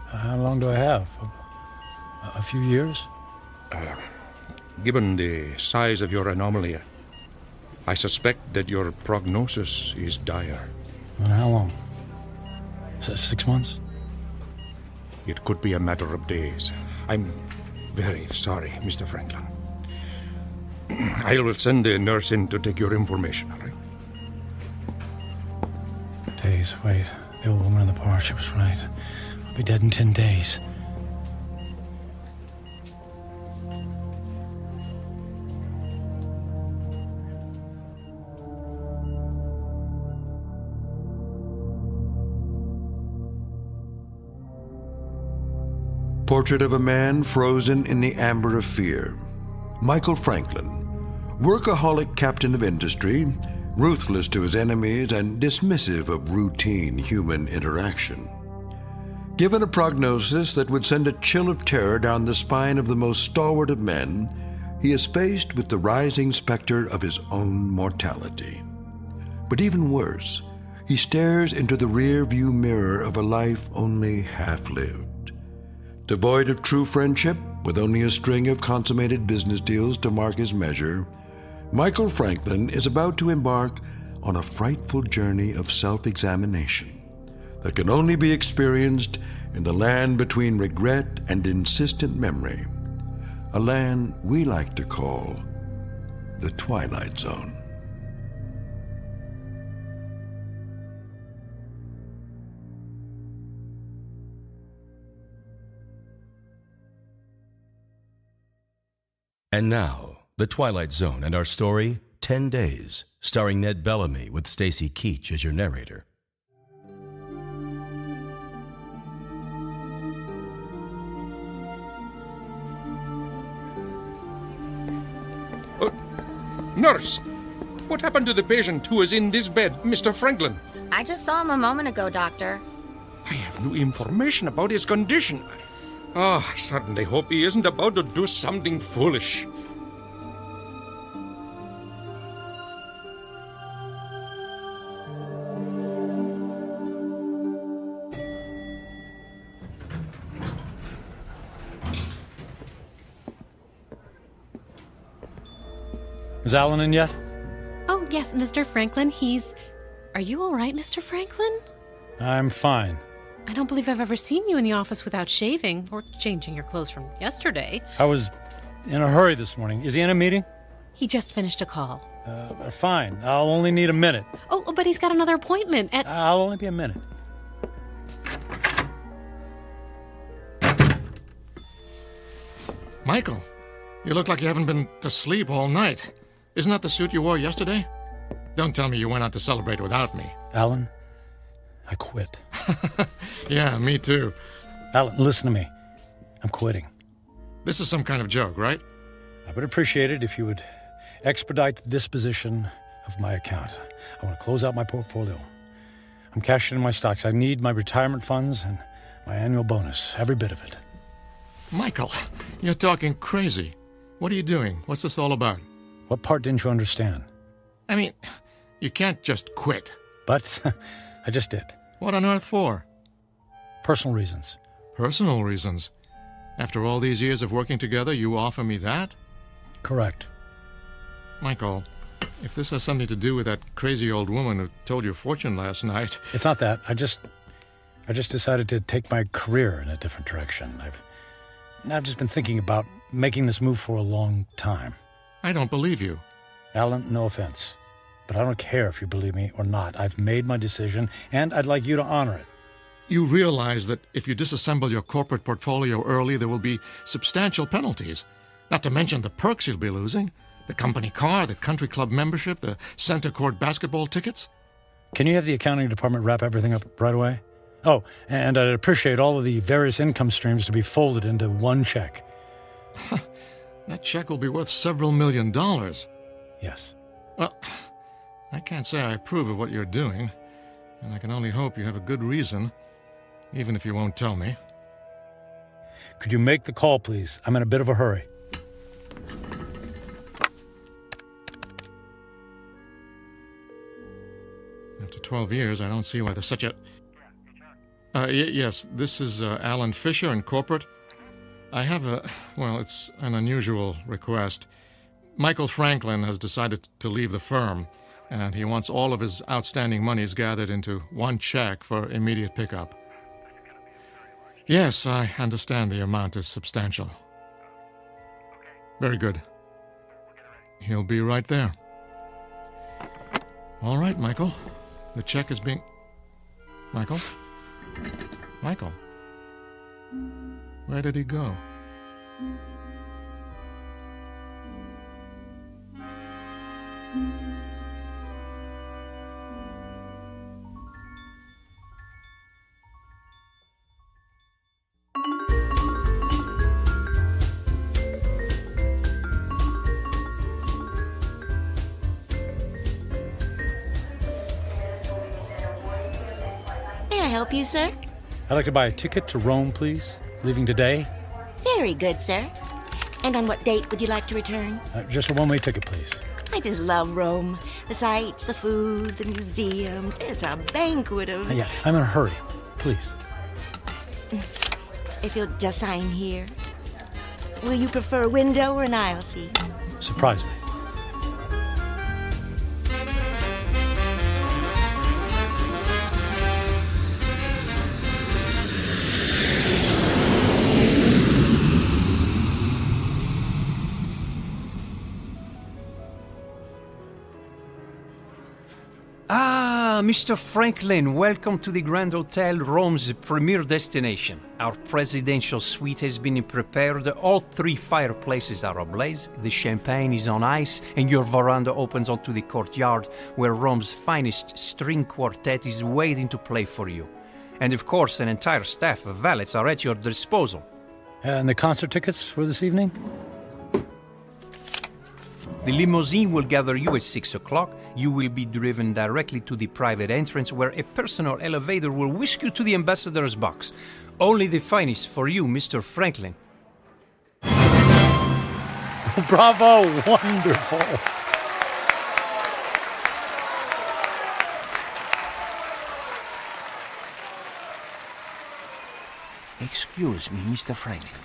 How long do I have? A few years? Given the size of your anomaly, I suspect that your prognosis is dire. And how long? 6 months? It could be a matter of days. I'm very sorry, Mr. Franklin. I will send a nurse in to take your information, all right? Days, wait. The old woman in the bar, she was right. I'll be dead in 10 days. Portrait of a man frozen in the amber of fear. Michael Franklin, workaholic captain of industry, ruthless to his enemies and dismissive of routine human interaction. Given a prognosis that would send a chill of terror down the spine of the most stalwart of men, he is faced with the rising specter of his own mortality. But even worse, he stares into the rear-view mirror of a life only half-lived. Devoid of true friendship, with only a string of consummated business deals to mark his measure, Michael Franklin is about to embark on a frightful journey of self-examination that can only be experienced in the land between regret and insistent memory, a land we like to call the Twilight Zone. And now, The Twilight Zone and our story, 10 Days, starring Ned Bellamy with Stacy Keach as your narrator. Nurse! What happened to the patient who is in this bed, Mr. Franklin? I just saw him a moment ago, Doctor. I have new information about his condition. Oh, I certainly hope he isn't about to do something foolish. Is Alan in yet? Oh, yes, Mr. Franklin. Are you all right, Mr. Franklin? I'm fine. I don't believe I've ever seen you in the office without shaving or changing your clothes from yesterday. I was in a hurry this morning. Is he in a meeting? He just finished a call. Fine. I'll only need a minute. Oh, but he's got another appointment at... I'll only be a minute. Michael, you look like you haven't been to sleep all night. Isn't that the suit you wore yesterday? Don't tell me you went out to celebrate without me. Alan, I quit. Yeah, me too. Alan, listen to me. I'm quitting. This is some kind of joke, right? I would appreciate it if you would expedite the disposition of my account. I want to close out my portfolio. I'm cashing in my stocks. I need my retirement funds and my annual bonus, every bit of it. Michael, you're talking crazy. What are you doing? What's this all about? What part didn't you understand? I mean, you can't just quit. But I just did. What on earth for? Personal reasons. Personal reasons? After all these years of working together, you offer me that? Correct. Michael, if this has something to do with that crazy old woman who told your fortune last night... It's not that. I just decided to take my career in a different direction. I've just been thinking about making this move for a long time. I don't believe you. Alan, no offense, but I don't care if you believe me or not. I've made my decision, and I'd like you to honor it. You realize that if you disassemble your corporate portfolio early, there will be substantial penalties. Not to mention the perks you'll be losing. The company car, the country club membership, the center court basketball tickets. Can you have the accounting department wrap everything up right away? Oh, and I'd appreciate all of the various income streams to be folded into one check. That check will be worth several $1 million. Yes. Well, I can't say I approve of what you're doing, and I can only hope you have a good reason, even if you won't tell me. Could you make the call, please? I'm in a bit of a hurry. After 12 years, I don't see why there's such a... yes, this is Alan Fisher in corporate. I have it's an unusual request. Michael Franklin has decided to leave the firm, and he wants all of his outstanding monies gathered into one check for immediate pickup. Yes, I understand the amount is substantial. Very good. He'll be right there. All right, Michael. The check is being... Michael? Michael? Where did he go? May I help you, sir? I'd like to buy a ticket to Rome, please. Leaving today. Very good, sir. And on what date would you like to return? Just a one-way ticket, please. I just love Rome. The sights, the food, the museums. It's a banquet of... Yeah, I'm in a hurry. Please. If you'll just sign here. Will you prefer a window or an aisle seat? Surprise me. Mr. Franklin, welcome to the Grand Hotel, Rome's premier destination. Our presidential suite has been prepared. All 3 fireplaces are ablaze, the champagne is on ice, and your veranda opens onto the courtyard where Rome's finest string quartet is waiting to play for you. And of course, an entire staff of valets are at your disposal. And the concert tickets for this evening? The limousine will gather you at 6 o'clock. You will be driven directly to the private entrance where a personal elevator will whisk you to the ambassador's box. Only the finest for you, Mr. Franklin. Bravo! Wonderful! Excuse me, Mr. Franklin.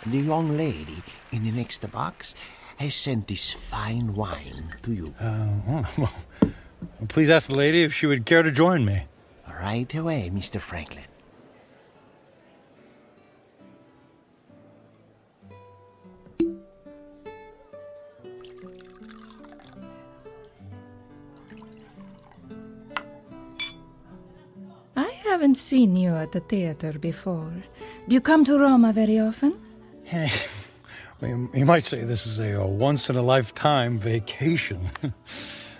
The young lady in the next box has sent this fine wine to you. Well, please ask the lady if she would care to join me. Right away, Mr. Franklin. I haven't seen you at the theater before. Do you come to Roma very often? You might say this is a once-in-a-lifetime vacation.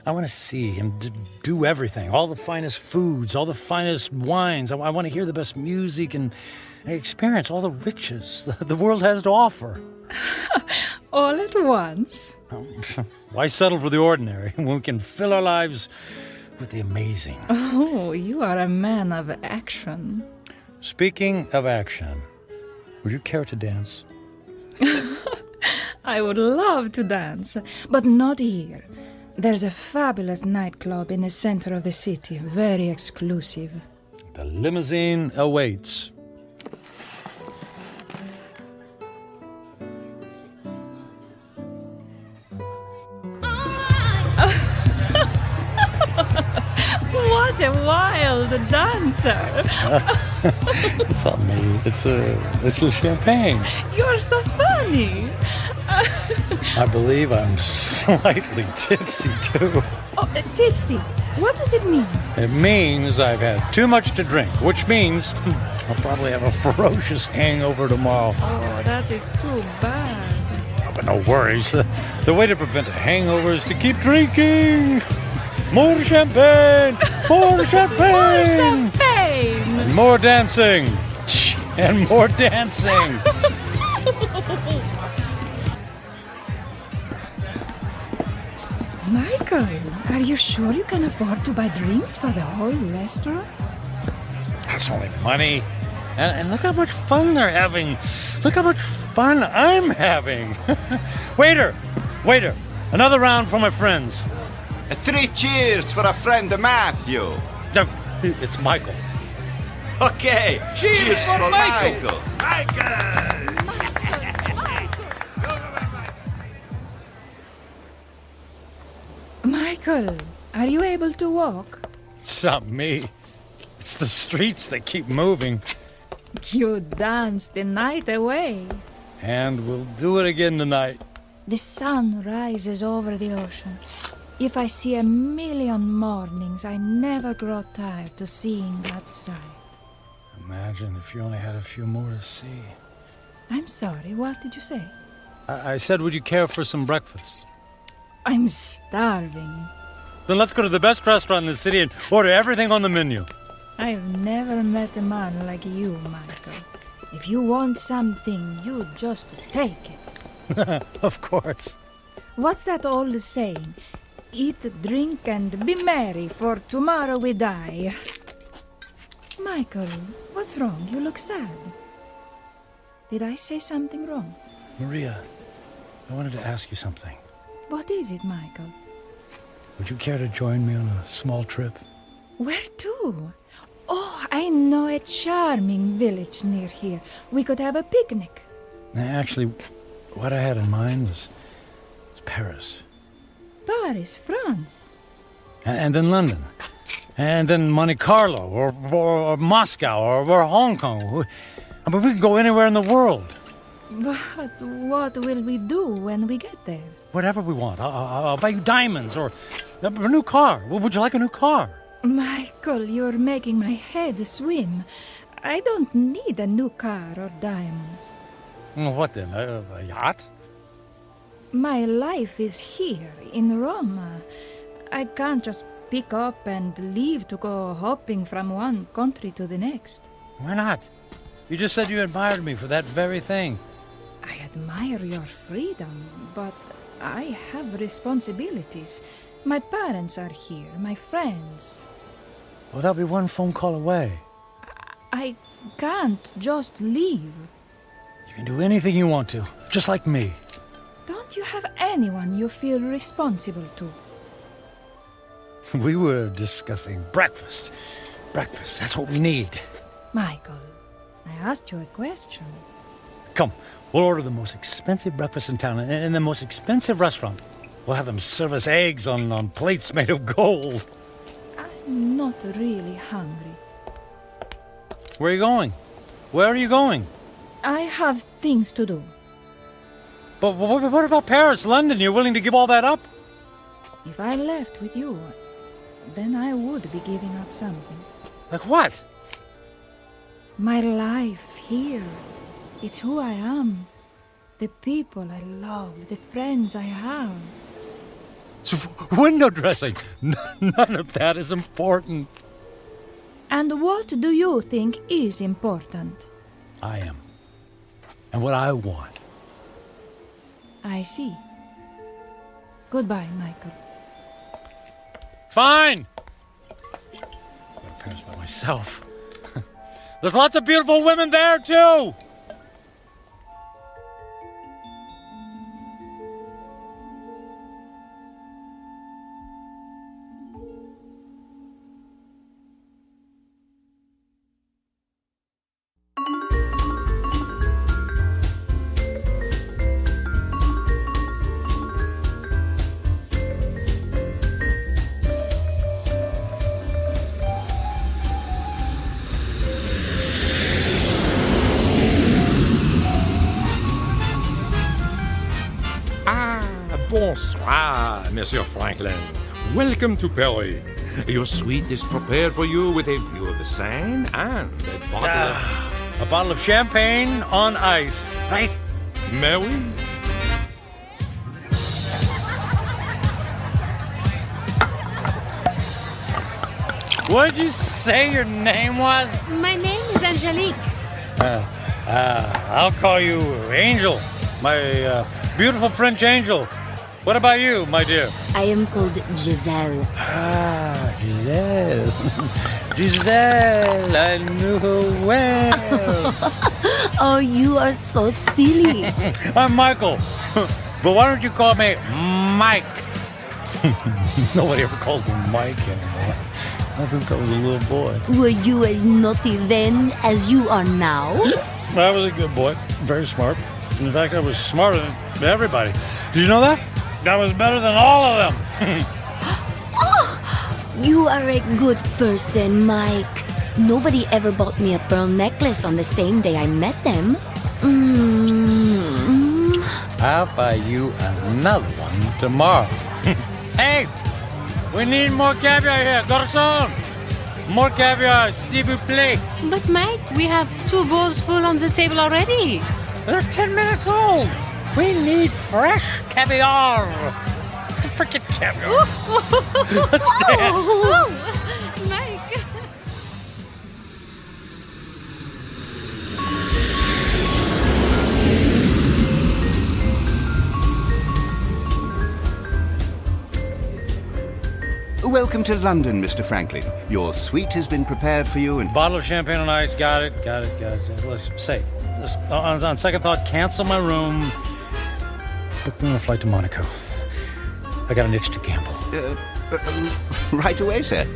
I want to see and do everything. All the finest foods, all the finest wines. I want to hear the best music and experience all the riches the world has to offer. All at once? Why settle for the ordinary when we can fill our lives with the amazing? Oh, you are a man of action. Speaking of action, would you care to dance? I would love to dance, but not here. There's a fabulous nightclub in the center of the city, very exclusive. The limousine awaits. What a wild dancer! It's not me. It's a champagne. You're so funny. I believe I'm slightly tipsy too. Oh, tipsy. What does it mean? It means I've had too much to drink, which means I'll probably have a ferocious hangover tomorrow. Oh, that is too bad. But no worries. The way to prevent a hangover is to keep drinking. More champagne! More champagne! More champagne! And more dancing. And more dancing. Michael, are you sure you can afford to buy drinks for the whole restaurant? That's only money. And look how much fun they're having. Look how much fun I'm having. Waiter! Another round for my friends. 3 cheers for a friend of Matthew. It's Michael. Okay. Cheers for Michael. Michael, are you able to walk? It's not me. It's the streets that keep moving. You danced the night away. And we'll do it again tonight. The sun rises over the ocean. If I see a million mornings, I never grow tired of seeing that sight. Imagine if you only had a few more to see. I'm sorry, what did you say? I said, would you care for some breakfast? I'm starving. Then let's go to the best restaurant in the city and order everything on the menu. I've never met a man like you, Michael. If you want something, you just take it. Of course. What's that old saying? Eat, drink, and be merry, for tomorrow we die. Michael, what's wrong? You look sad. Did I say something wrong? Maria, I wanted to ask you something. What is it, Michael? Would you care to join me on a small trip? Where to? Oh, I know a charming village near here. We could have a picnic. Actually, what I had in mind was Paris. Paris, France. And then London. And then Monte Carlo, or Moscow, or Hong Kong. I mean, we could go anywhere in the world. But what will we do when we get there? Whatever we want. I'll buy you diamonds, or a new car. Would you like a new car? Michael, you're making my head swim. I don't need a new car or diamonds. What then? A yacht? My life is here, in Rome. I can't just pick up and leave to go hopping from one country to the next. Why not? You just said you admired me for that very thing. I admire your freedom, but I have responsibilities. My parents are here, my friends. Well, they'll be one phone call away. I can't just leave. You can do anything you want to, just like me. Don't you have anyone you feel responsible to? We were discussing breakfast. Breakfast, that's what we need. Michael, I asked you a question. Come, we'll order the most expensive breakfast in town in the most expensive restaurant. We'll have them serve us eggs on plates made of gold. I'm not really hungry. Where are you going? Where are you going? I have things to do. But what about Paris, London? You're willing to give all that up? If I left with you, then I would be giving up something. Like what? My life here. It's who I am. The people I love, the friends I have. So window dressing, none of that is important. And what do you think is important? I am. And what I want. I see. Goodbye, Michael. Fine! I'm going to Paris by myself. There's lots of beautiful women there, too! Bonsoir, Monsieur Franklin. Welcome to Paris. Your suite is prepared for you with a view of the Seine and a bottle of champagne on ice, right? Mais oui. What'd you say your name was? My name is Angelique. I'll call you Angel, my beautiful French angel. What about you, my dear? I am called Giselle. Giselle. Giselle, I knew her well. Oh, you are so silly. I'm Michael. But why don't you call me Mike? Nobody ever calls me Mike anymore. Not since I was a little boy. Were you as naughty then as you are now? I was a good boy. Very smart. In fact, I was smarter than everybody. Did you know that? I was better than all of them. Oh, you are a good person, Mike. Nobody ever bought me a pearl necklace on the same day I met them. I'll buy you another one tomorrow. Hey, we need more caviar here. Garçon! More caviar, s'il vous plaît. But Mike, we have 2 bowls full on the table already. They're 10 minutes old. We need fresh caviar. Freaking caviar. Let's dance. Mike. Welcome to London, Mr. Franklin. Your suite has been prepared for you and... Bottle of champagne on ice. Got it. Let's say, on second thought, cancel my room. Book me on a flight to Monaco. I got an itch to gamble. Right away, sir.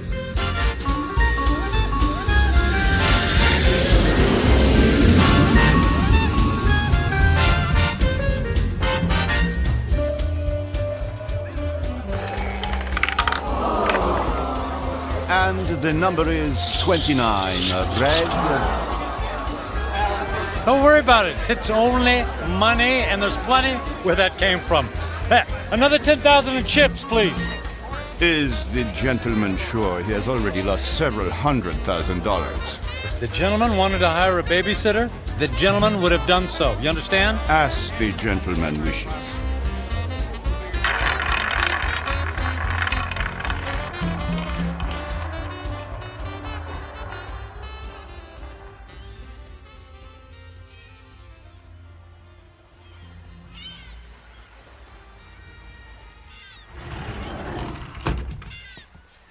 And the number is 29. Red. Don't worry about it. It's only money, and there's plenty where that came from. Another 10,000 in chips, please. Is the gentleman sure he has already lost several $100,000? If the gentleman wanted to hire a babysitter, the gentleman would have done so. You understand? As the gentleman wishes.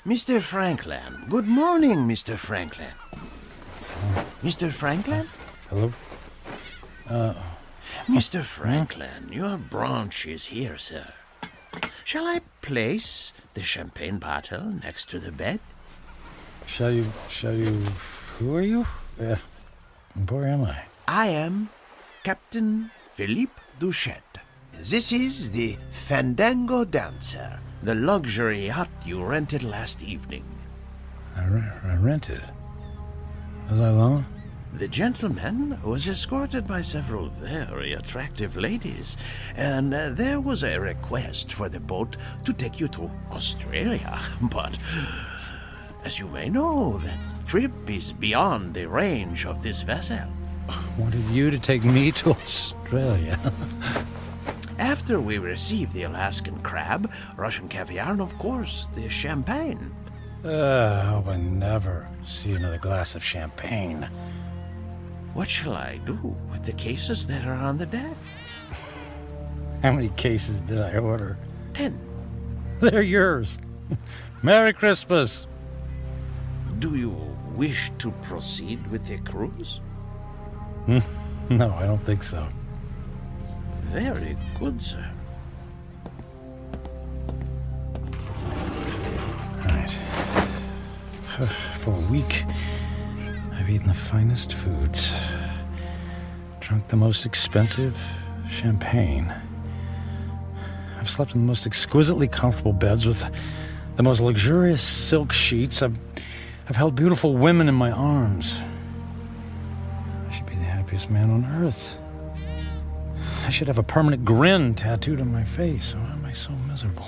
Mr. Franklin. Good morning, Mr. Franklin. Mr. Franklin? Hello? Mr. Franklin, your branch is here, sir. Shall I place the champagne bottle next to the bed? Shall you... Who are you? Where am I? I am Captain Philippe Duchette. This is the Fandango Dancer, the luxury yacht you rented last evening. I rented? Was I alone? The gentleman was escorted by several very attractive ladies, and there was a request for the boat to take you to Australia. But, as you may know, that trip is beyond the range of this vessel. Wanted you to take me to Australia. After we received the Alaskan crab, Russian caviar, and of course, the champagne. I hope I never see another glass of champagne. What shall I do with the cases that are on the deck? How many cases did I order? 10. They're yours. Merry Christmas. Do you wish to proceed with the cruise? No, I don't think so. Very good, sir. All right. For a week, I've eaten the finest foods, drunk the most expensive champagne. I've slept in the most exquisitely comfortable beds with the most luxurious silk sheets. I've held beautiful women in my arms. I should be the happiest man on earth. I should have a permanent grin tattooed on my face. Why am I so miserable?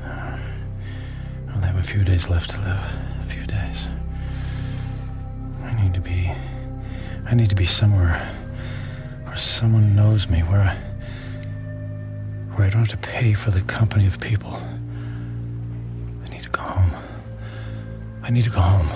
I'll have a few days left to live. A few days. I need to be somewhere where someone knows me, where I don't have to pay for the company of people. I need to go home. I need to go home.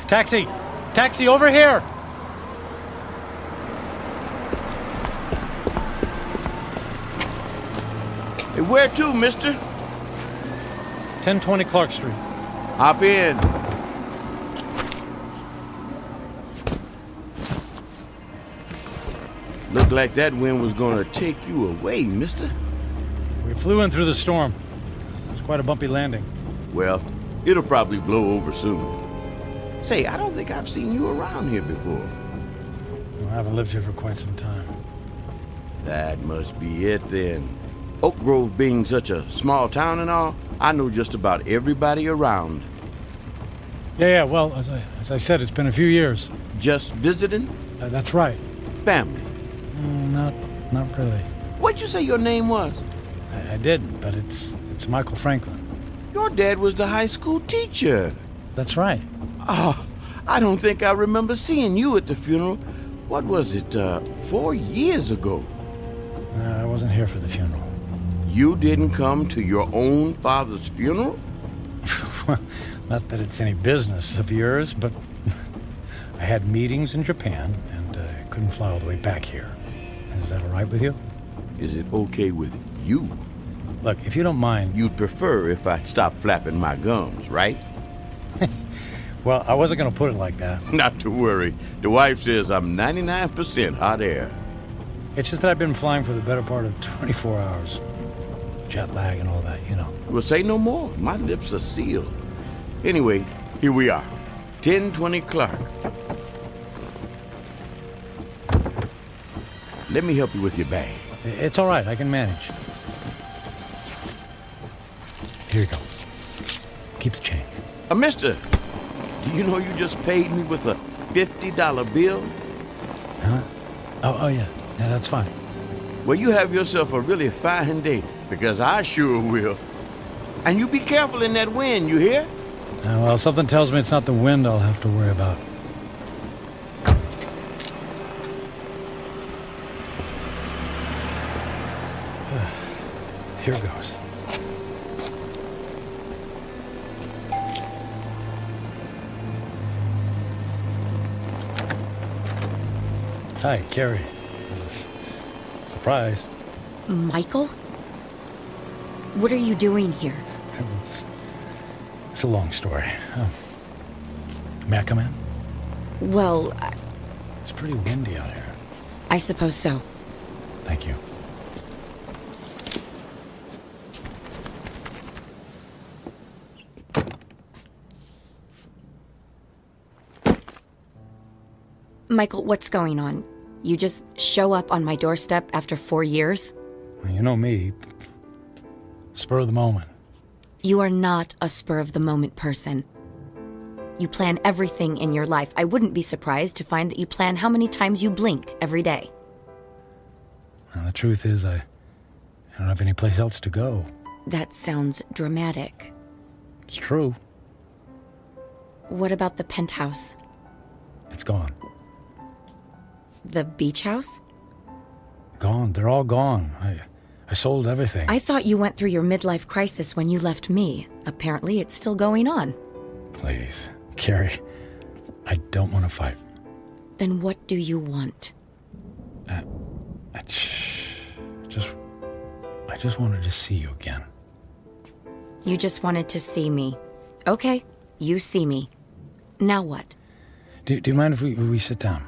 Taxi! Taxi, over here! Hey, where to, mister? 1020 Clark Street. Hop in. Looked like that wind was gonna take you away, mister. We flew in through the storm. It was quite a bumpy landing. Well, it'll probably blow over soon. Say, I don't think I've seen you around here before. Well, I haven't lived here for quite some time. That must be it then. Oak Grove being such a small town and all, I know just about everybody around. Yeah, well, as I said, it's been a few years. Just visiting? That's right. Family? Not really. What'd you say your name was? I didn't, but it's Michael Franklin. Your dad was the high school teacher. That's right. Oh, I don't think I remember seeing you at the funeral. What was it, 4 years ago? I wasn't here for the funeral. You didn't come to your own father's funeral? Well, not that it's any business of yours, but I had meetings in Japan and couldn't fly all the way back here. Is that all right with you? Is it okay with you? Look, if you don't mind... You'd prefer if I stopped flapping my gums, right? Well, I wasn't going to put it like that. Not to worry. The wife says I'm 99% hot air. It's just that I've been flying for the better part of 24 hours. Jet lag and all that, you know. Well, say no more. My lips are sealed. Anyway, here we are. 1020 Clark. Let me help you with your bag. It's all right. I can manage. Here you go. Keep the change. Mister, do you know you just paid me with a $50 bill? Huh? Oh, yeah. Yeah, that's fine. Well, you have yourself a really fine day, because I sure will. And you be careful in that wind, you hear? Well, something tells me it's not the wind I'll have to worry about. Here goes. Hi, Carrie. Surprise. Michael? What are you doing here? It's a long story. May I come in? Well, It's pretty windy out here. I suppose so. Thank you. Michael, what's going on? You just show up on my doorstep after 4 years? Well, you know me. Spur of the moment. You are not a spur-of-the-moment person. You plan everything in your life. I wouldn't be surprised to find that you plan how many times you blink every day. Well, the truth is, I don't have any place else to go. That sounds dramatic. It's true. What about the penthouse? It's gone. The beach house? Gone. They're all gone. I sold everything. I thought you went through your midlife crisis when you left me. Apparently, it's still going on. Please, Carrie, I don't want to fight. Then what do you want? I just wanted to see you again. You just wanted to see me. Okay, you see me. Now what? Do you mind if we sit down?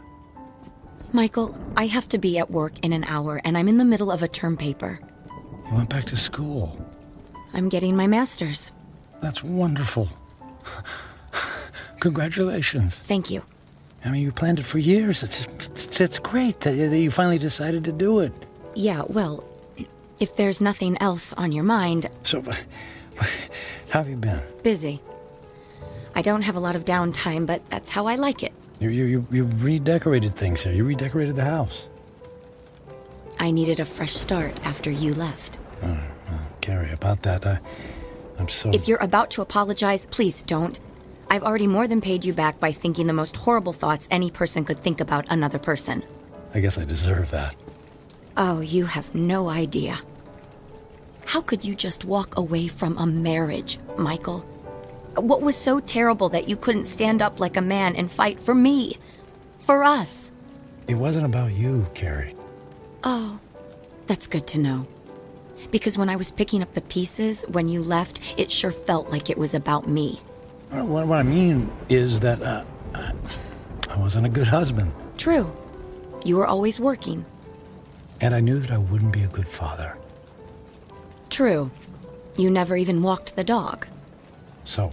Michael, I have to be at work in an hour, and I'm in the middle of a term paper. You went back to school. I'm getting my master's. That's wonderful. Congratulations. Thank you. I mean, you planned it for years. It's great that you finally decided to do it. Yeah, well, if there's nothing else on your mind... So, how have you been? Busy. I don't have a lot of downtime, but that's how I like it. You redecorated things here. You redecorated the house. I needed a fresh start after you left. Carrie, about that, I'm so... If you're about to apologize, please don't. I've already more than paid you back by thinking the most horrible thoughts any person could think about another person. I guess I deserve that. Oh, you have no idea. How could you just walk away from a marriage, Michael? What was so terrible that you couldn't stand up like a man and fight for me? For us? It wasn't about you, Carrie. Oh, that's good to know. Because when I was picking up the pieces, when you left, it sure felt like it was about me. What I mean is that I wasn't a good husband. True. You were always working. And I knew that I wouldn't be a good father. True. You never even walked the dog. So,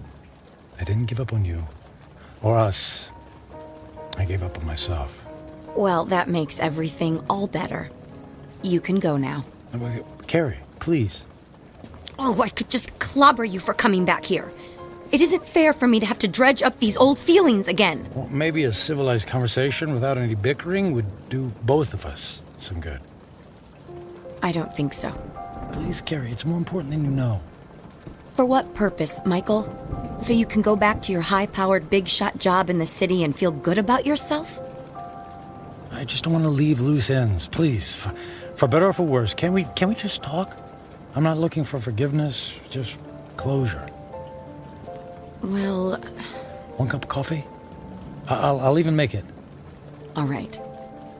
I didn't give up on you. Or us. I gave up on myself. Well, that makes everything all better. You can go now. Carrie, please. Oh, I could just clobber you for coming back here. It isn't fair for me to have to dredge up these old feelings again. Well, maybe a civilized conversation without any bickering would do both of us some good. I don't think so. Please, Carrie, it's more important than you know. For what purpose, Michael? So you can go back to your high-powered, big-shot job in the city and feel good about yourself? I just don't want to leave loose ends. Please, for better or for worse, can we just talk? I'm not looking for forgiveness, just closure. Well... One cup of coffee? I'll even make it. All right.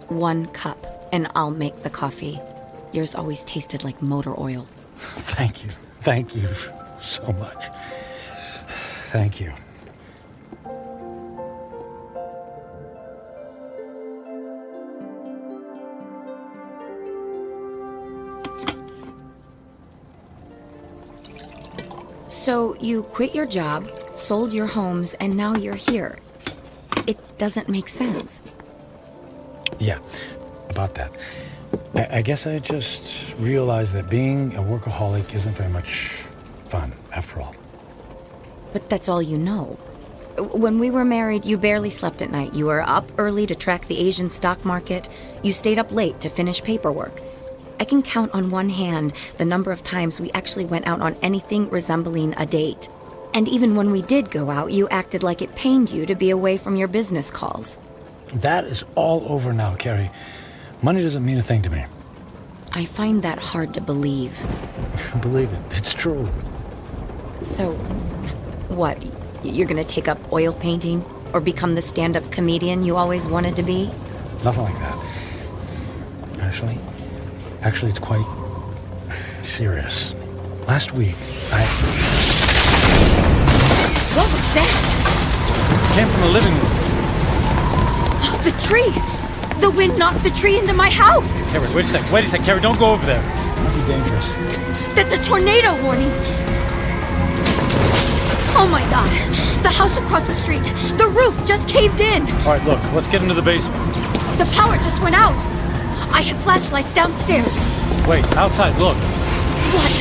1 cup, and I'll make the coffee. Yours always tasted like motor oil. Thank you. Thank you so much. Thank you. So you quit your job, sold your homes, and now you're here. It doesn't make sense. Yeah, about that. I guess I just realized that being a workaholic isn't very much fun, after all. But that's all you know. When we were married, you barely slept at night. You were up early to track the Asian stock market. You stayed up late to finish paperwork. I can count on one hand the number of times we actually went out on anything resembling a date. And even when we did go out, you acted like it pained you to be away from your business calls. That is all over now, Carrie. Money doesn't mean a thing to me. I find that hard to believe. Believe it. It's true. So, what? You're gonna take up oil painting? Or become the stand-up comedian you always wanted to be? Nothing like that. Actually, it's quite serious. Last week, What was that? It came from the living room. Oh, the tree! The wind knocked the tree into my house! Carrie, wait a sec, Carrie, don't go over there. It might be dangerous. That's a tornado warning! Oh my god! The house across the street! The roof just caved in! Alright, look, let's get into the basement. The power just went out! I have flashlights downstairs. Wait, outside, look. What?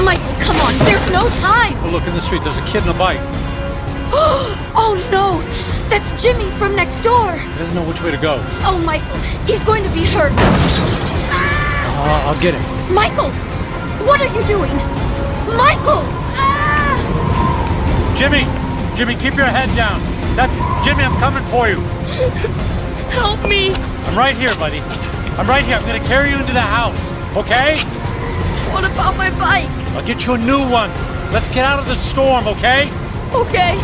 Michael, come on, there's no time! Oh, look, in the street, there's a kid in a bike. Oh no! That's Jimmy from next door! He doesn't know which way to go. Oh, Michael, he's going to be hurt. I'll get him. Michael! What are you doing? Michael! Jimmy, keep your head down. Jimmy, I'm coming for you. Help me! I'm right here, buddy. I'm right here. I'm gonna carry you into the house, okay? What about my bike? I'll get you a new one. Let's get out of the storm, okay? Okay.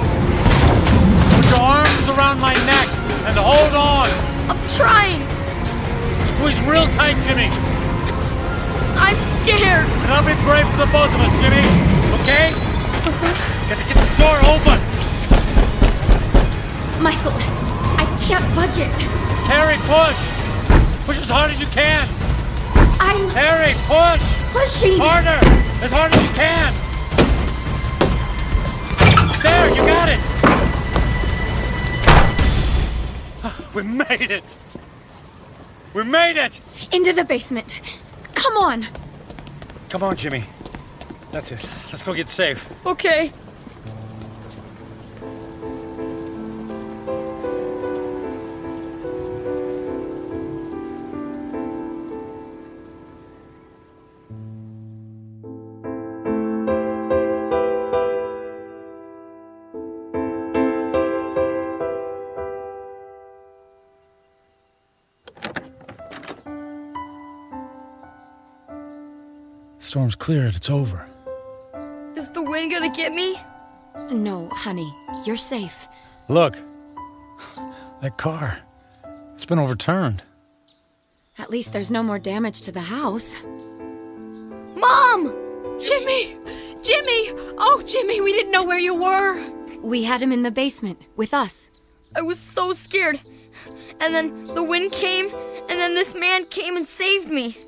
Put your arms around my neck and hold on. I'm trying. Squeeze real tight, Jimmy. I'm scared. And I'll be brave for the both of us, Jimmy. Okay? Got to get this door open. Michael, I can't budge it. Carrie, push. Push as hard as you can. Carrie, push. Pushing. Harder. As hard as you can. There, you got it. We made it. We made it. Into the basement. Come on. Come on, Jimmy. That's it. Let's go get safe. Okay. storm's cleared. It's over. Is the wind gonna get me? No, honey. You're safe. Look. That car. It's been overturned. At least there's no more damage to the house. Mom! Jimmy! Jimmy! Oh, Jimmy, we didn't know where you were. We had him in the basement with us. I was so scared. And then the wind came, and then this man came and saved me.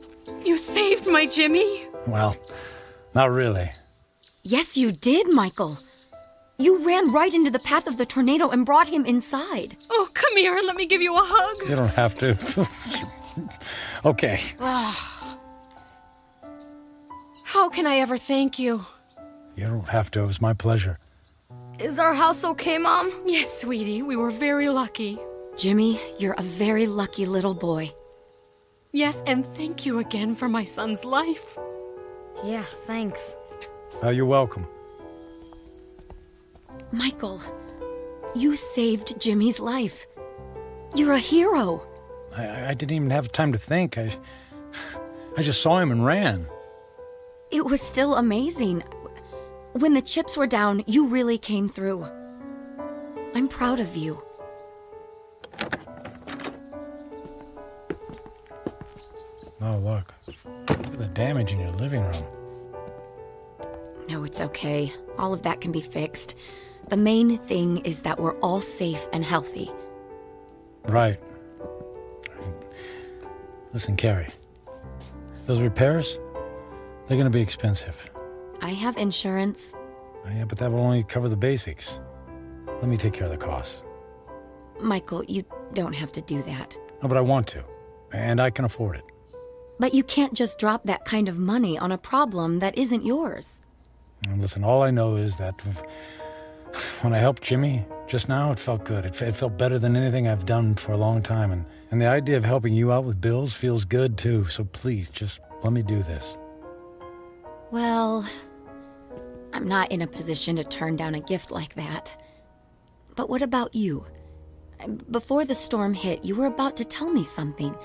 You saved my Jimmy? Well, not really. Yes, you did, Michael. You ran right into the path of the tornado and brought him inside. Oh, come here and let me give you a hug. You don't have to. Okay. How can I ever thank you? You don't have to. It was my pleasure. Is our house okay, Mom? Yes, sweetie. We were very lucky. Jimmy, you're a very lucky little boy. Yes, and thank you again for my son's life. Yeah, thanks. You're welcome. Michael, you saved Jimmy's life. You're a hero. I didn't even have time to think. I just saw him and ran. It was still amazing. When the chips were down, you really came through. I'm proud of you. Oh, look. Look at the damage in your living room. No, it's okay. All of that can be fixed. The main thing is that we're all safe and healthy. Right. Listen, Carrie. Those repairs, they're going to be expensive. I have insurance. Yeah, but that will only cover the basics. Let me take care of the costs. Michael, you don't have to do that. No, but I want to. And I can afford it. But you can't just drop that kind of money on a problem that isn't yours. And listen, all I know is that when I helped Jimmy just now, it felt good. It felt better than anything I've done for a long time. And the idea of helping you out with bills feels good, too. So please, just let me do this. Well, I'm not in a position to turn down a gift like that. But what about you? Before the storm hit, you were about to tell me something.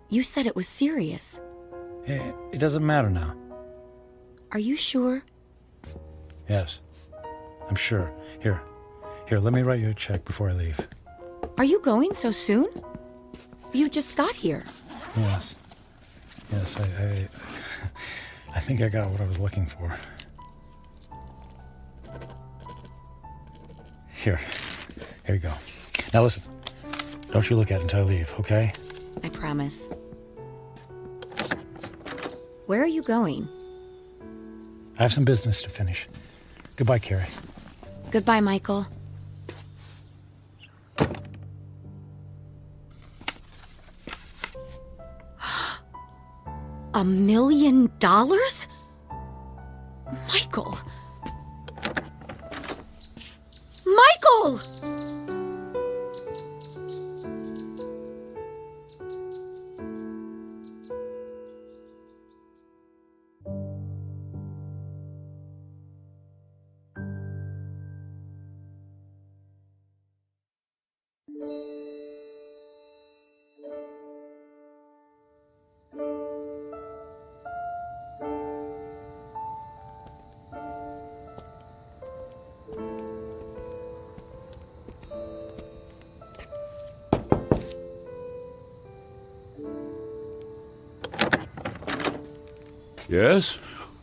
You said it was serious. It doesn't matter now. Are you sure? Yes, I'm sure. Here, let me write you a check before I leave. Are you going so soon? You just got here. Yes, I think I got what I was looking for. Here you go. Now listen, don't you look at it until I leave, okay? I promise. Where are you going? I have some business to finish. Goodbye, Carrie. Goodbye, Michael. $1 million? Michael! Michael! Yes?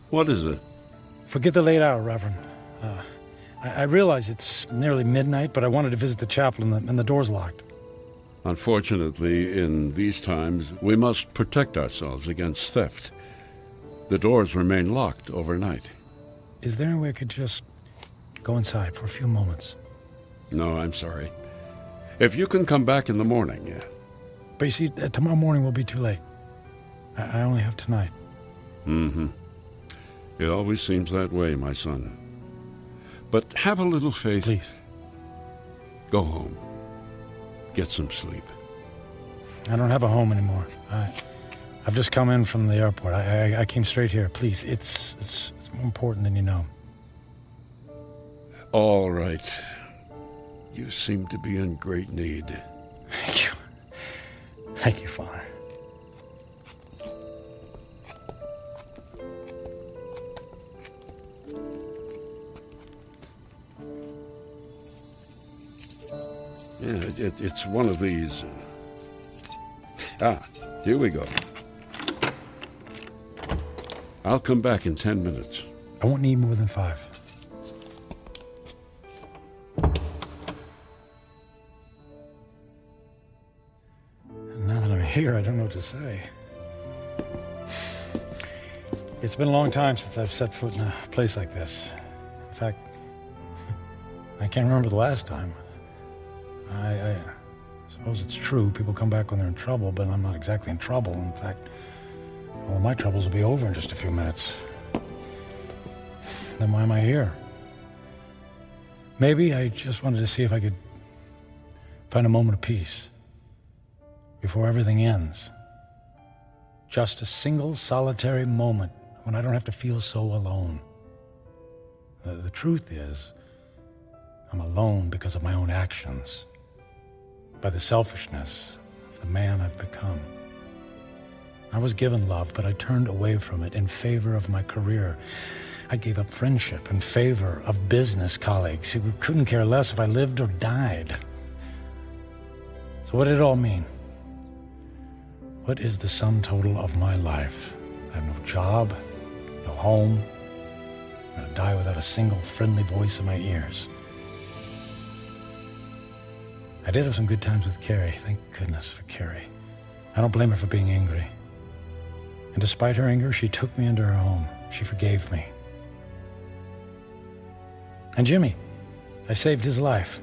What is it? Forget the late hour, Reverend. I realize it's nearly midnight, but I wanted to visit the chapel and the door's locked. Unfortunately, in these times, we must protect ourselves against theft. The doors remain locked overnight. Is there any way I could just go inside for a few moments? No, I'm sorry. If you can come back in the morning, yeah. But you see, tomorrow morning will be too late. I only have tonight. Mm-hmm. It always seems that way, my son. But have a little faith. Please. Go home. Get some sleep. I don't have a home anymore. I've just come in from the airport. I came straight here. Please, it's more important than you know. All right. You seem to be in great need. Thank you. Thank you, Father. Yeah, it's one of these. Here we go. I'll come back in 10 minutes. I won't need more than 5. And now that I'm here, I don't know what to say. It's been a long time since I've set foot in a place like this. In fact, I can't remember the last time. I suppose it's true. People come back when they're in trouble, but I'm not exactly in trouble. In fact, all my troubles will be over in just a few minutes. Then why am I here? Maybe I just wanted to see if I could find a moment of peace before everything ends. Just a single solitary moment when I don't have to feel so alone. The truth is, I'm alone because of my own actions, by the selfishness of the man I've become. I was given love, but I turned away from it in favor of my career. I gave up friendship in favor of business colleagues who couldn't care less if I lived or died. So what did it all mean? What is the sum total of my life? I have no job, no home. I'm gonna die without a single friendly voice in my ears. I did have some good times with Carrie. Thank goodness for Carrie. I don't blame her for being angry. And despite her anger, she took me into her home. She forgave me. And Jimmy, I saved his life.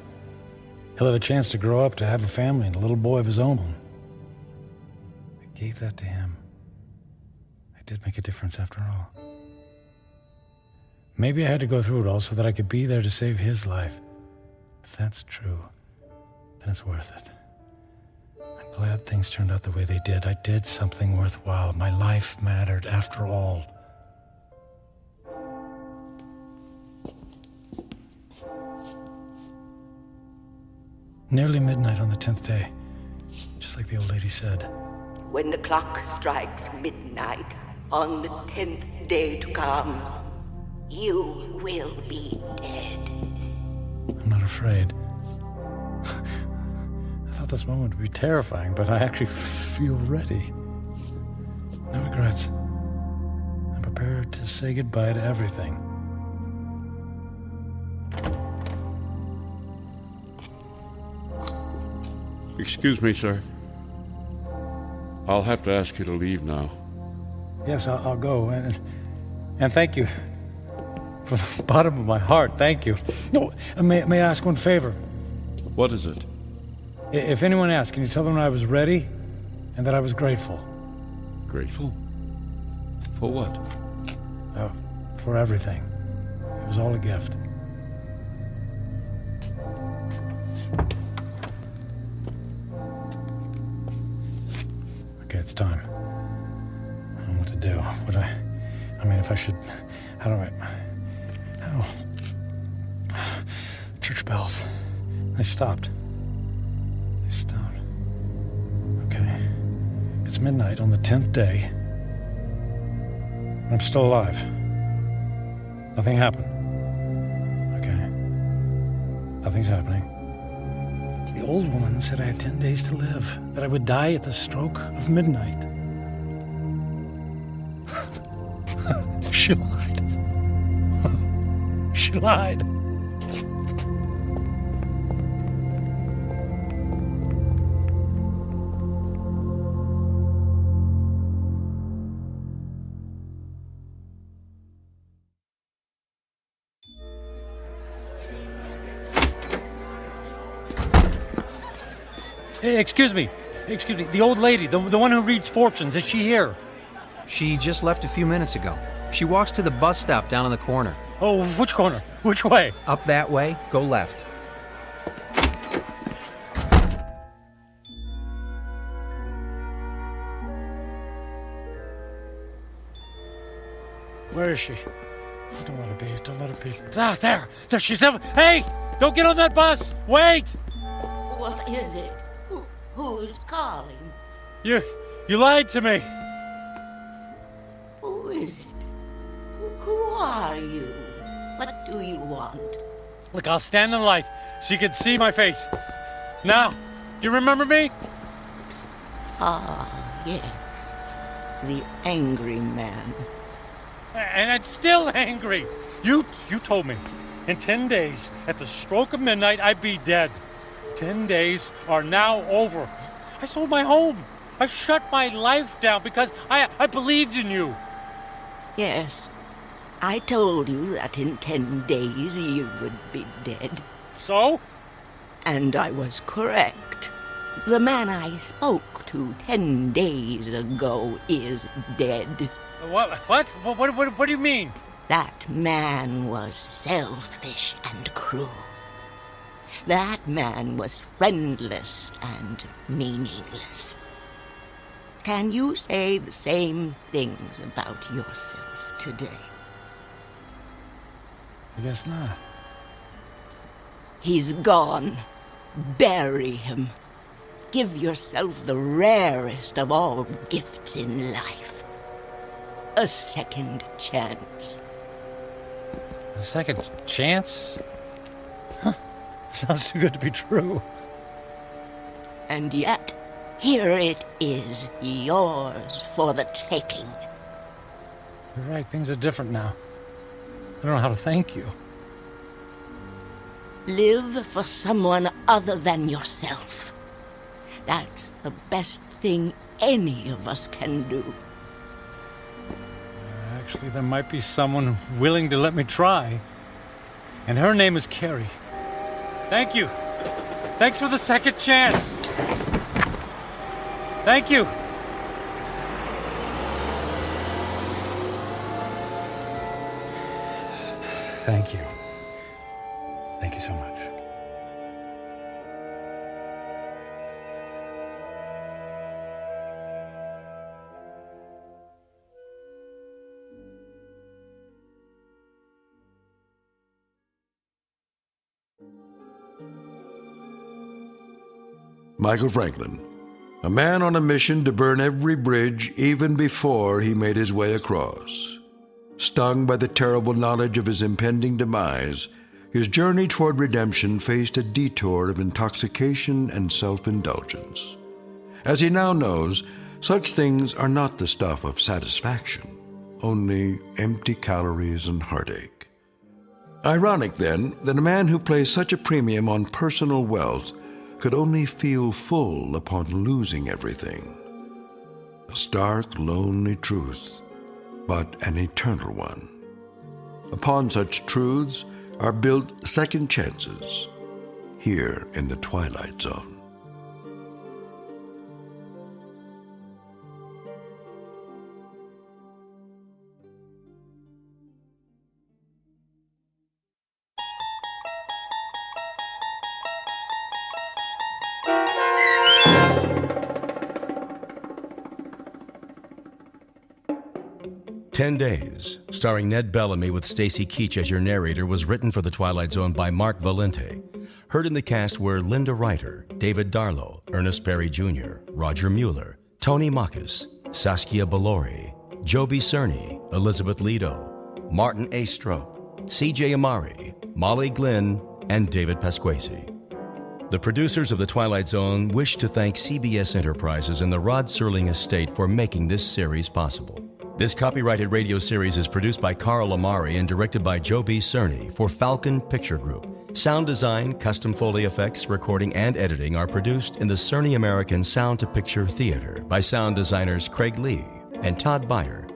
He'll have a chance to grow up, to have a family and a little boy of his own. I gave that to him. I did make a difference after all. Maybe I had to go through it all so that I could be there to save his life. If that's true, then it's worth it. I'm glad things turned out the way they did. I did something worthwhile. My life mattered after all. Nearly midnight on the 10th day, just like the old lady said. When the clock strikes midnight on the 10th day to come, you will be dead. I'm not afraid. I thought this moment would be terrifying, but I actually feel ready. No regrets. I'm prepared to say goodbye to everything. Excuse me, sir. I'll have to ask you to leave now. Yes, I'll go. And thank you. From the bottom of my heart, thank you. No, may I ask one favor? What is it? If anyone asks, can you tell them I was ready and that I was grateful? Grateful? For what? For everything. It was all a gift. Okay, it's time. I don't know what to do. I mean, if I should... How do I... Church bells. They stopped. Okay. It's midnight on the 10th day. And I'm still alive. Nothing happened. Okay. Nothing's happening. The old woman said I had 10 days to live, that I would die at the stroke of midnight. She lied. She lied. Hey, excuse me. The old lady, the one who reads fortunes, is she here? She just left a few minutes ago. She walks to the bus stop down in the corner. Oh, which corner? Which way? Up that way, go left. Where is she? I don't let her be. Ah, there she's. Hey, don't get on that bus. Wait. What is it? Who is calling? You lied to me. Who is it? Who are you? What do you want? Look, I'll stand in the light so you can see my face. Now, do you remember me? Ah, yes. The angry man. And I'm still angry. You told me in 10 days, at the stroke of midnight, I'd be dead. 10 days are now over. I sold my home. I shut my life down because I believed in you. Yes. I told you that in 10 days you would be dead. So? And I was correct. The man I spoke to 10 days ago is dead. What do you mean? That man was selfish and cruel. That man was friendless and meaningless. Can you say the same things about yourself today? I guess not. He's gone. Bury him. Give yourself the rarest of all gifts in life. A second chance. A second chance? Huh. Sounds too good to be true. And yet, here it is, yours for the taking. You're right, things are different now. I don't know how to thank you. Live for someone other than yourself. That's the best thing any of us can do. Actually, there might be someone willing to let me try. And her name is Carrie. Thank you. Thanks for the second chance. Thank you. Thank you. Thank you so much. Michael Franklin, a man on a mission to burn every bridge even before he made his way across. Stung by the terrible knowledge of his impending demise, his journey toward redemption faced a detour of intoxication and self-indulgence. As he now knows, such things are not the stuff of satisfaction, only empty calories and heartache. Ironic, then, that a man who placed such a premium on personal wealth could only feel full upon losing everything. A stark, lonely truth, but an eternal one. Upon such truths are built second chances, here in the Twilight Zone. "10 Days," starring Ned Bellamy with Stacy Keach as your narrator, was written for The Twilight Zone by Mark Valente. Heard in the cast were Linda Ryder, David Darlow, Ernest Berry Jr., Roger Mueller, Tony Makis, Saskia Balori, Joby Cerny, Elizabeth Lido, Martin A. Strope, C.J. Amari, Molly Glynn, and David Pasquesi. The producers of The Twilight Zone wish to thank CBS Enterprises and the Rod Serling Estate for making this series possible. This copyrighted radio series is produced by Carl Amari and directed by Joby Cerny for Falcon Picture Group. Sound design, custom Foley effects, recording, and editing are produced in the Cerny American Sound to Picture Theater by sound designers Craig Lee and Todd Beyer.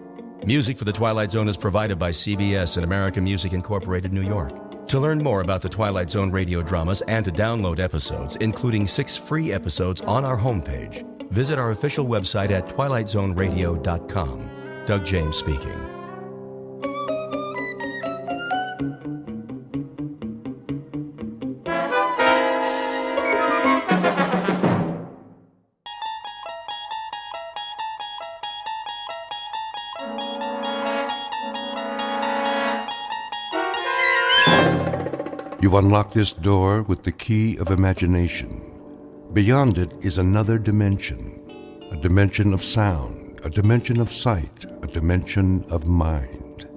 Music for The Twilight Zone is provided by CBS and American Music Incorporated, New York. To learn more about the Twilight Zone radio dramas and to download episodes, including 6 free episodes on our homepage, visit our official website at twilightzoneradio.com. Doug James speaking. You unlock this door with the key of imagination. Beyond it is another dimension, a dimension of sound, a dimension of sight, a dimension of mind.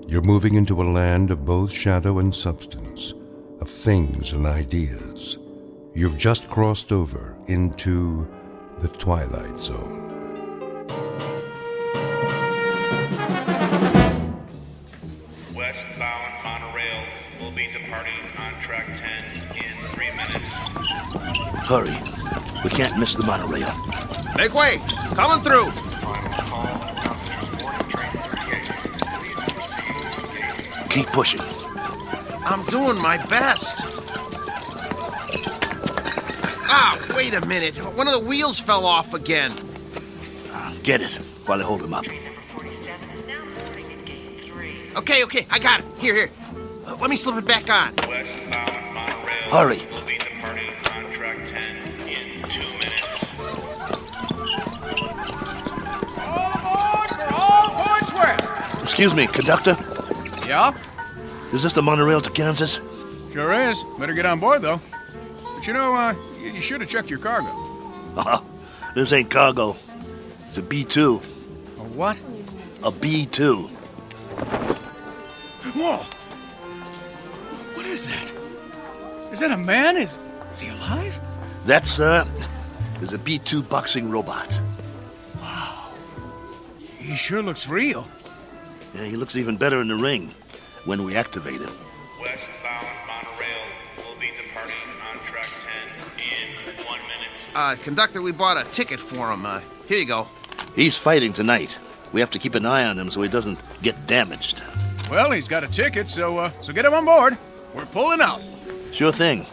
You're moving into a land of both shadow and substance, of things and ideas. You've just crossed over into the Twilight Zone. Westbound monorail will be departing on track 10 in 3 minutes. Hurry. We can't miss the monorail. Make way! Coming through! Keep pushing. I'm doing my best. Ah, wait a minute. One of the wheels fell off again. Get it while I hold him up. Okay, I got it. Here. Let me slip it back on. Westbound monorail Hurry. will be departing on track 10 in 2 minutes. All aboard for all points west. Excuse me, conductor. Yeah? Is this the monorail to Kansas? Sure is. Better get on board, though. But you should have checked your cargo. This ain't cargo. It's a B-2. A what? A B-2. Whoa! What is that? Is that a man? Is he alive? That, sir, is a B-2 boxing robot. Wow. He sure looks real. Yeah, he looks even better in the ring when we activate him. Westbound monorail will be departing on track 10 in 1 minute. Conductor, we bought a ticket for him. Here you go. He's fighting tonight. We have to keep an eye on him so he doesn't get damaged. Well, he's got a ticket, so get him on board. We're pulling out. Sure thing.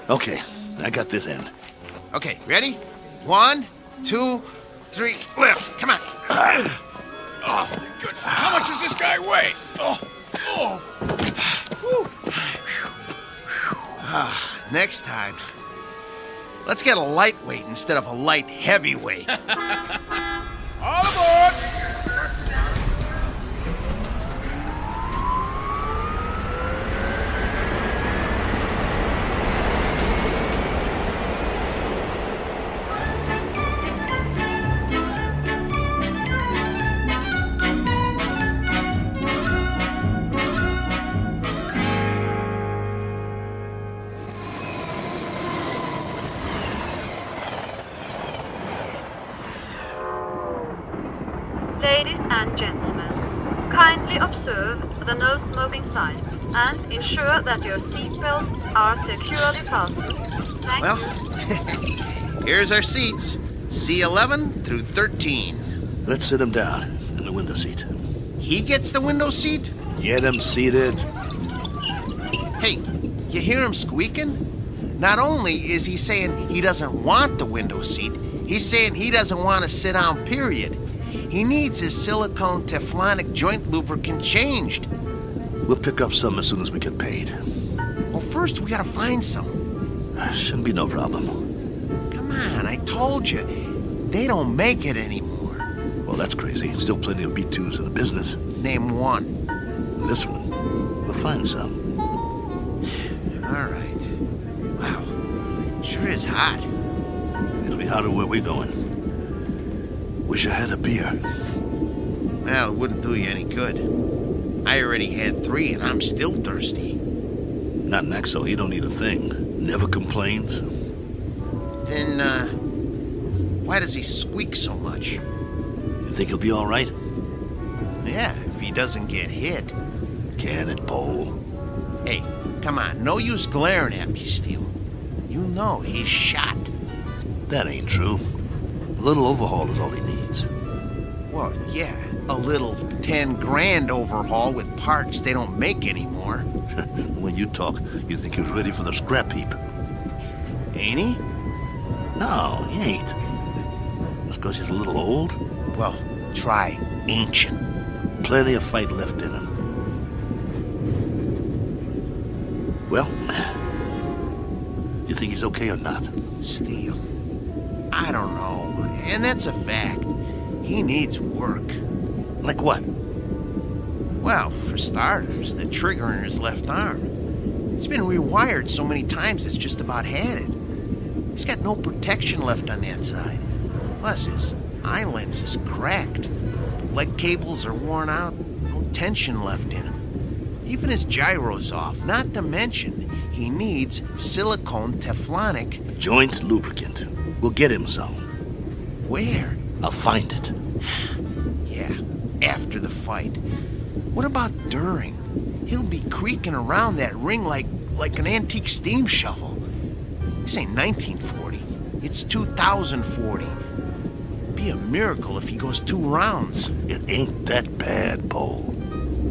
Okay, I got this end. Okay, ready? 1, 2, 3, lift. Come on. Oh, my goodness. How much does this guy weigh? Next time, let's get a lightweight instead of a light heavyweight. All aboard! Ladies and gentlemen, kindly observe the no smoking sign and ensure that your seatbelts are securely fastened. Thank you. Here's our seats. C11 through 13. Let's sit him down in the window seat. He gets the window seat? Get him seated. Hey, you hear him squeaking? Not only is he saying he doesn't want the window seat, he's saying he doesn't want to sit down, period. He needs his silicone Teflonic joint lubricant changed. We'll pick up some as soon as we get paid. Well, first we gotta find some. Shouldn't be no problem. Come on, I told you. They don't make it anymore. Well, that's crazy. Still plenty of B2s in the business. Name one. This one. We'll find some. All right. Wow. Sure is hot. It'll be hotter where we're going. Wish I had a beer. Well, it wouldn't do you any good. I already had 3 and I'm still thirsty. Not Naxo, he don't need a thing. Never complains. Then, why does he squeak so much? You think he'll be all right? Yeah, if he doesn't get hit. Can it, Pole? Hey, come on, no use glaring at me, Steele. You know he's shot. That ain't true. A little overhaul is all he needs. Well, yeah, a little 10 grand overhaul with parts they don't make anymore. When you talk, you think he was ready for the scrap heap. Ain't he? No, he ain't. That's because he's a little old? Well, try ancient. Plenty of fight left in him. Well, you think he's okay or not? Steele, I don't know. And that's a fact. He needs work. Like what? Well, for starters, the trigger in his left arm. It's been rewired so many times it's just about had it. He's got no protection left on that side. Plus, his eye lens is cracked. Leg cables are worn out, no tension left in him. Even his gyro's off, not to mention he needs silicone Teflonic joint lubricant. We'll get him some. Where? I'll find it. Yeah, after the fight. What about during? He'll be creaking around that ring like an antique steam shovel. This ain't 1940. It's 2040. Be a miracle if he goes 2 rounds. It ain't that bad, Paul.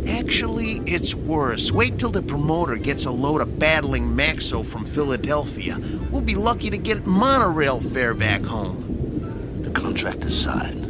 Actually, it's worse. Wait till the promoter gets a load of battling Maxo from Philadelphia. We'll be lucky to get monorail fare back home. The contract is signed.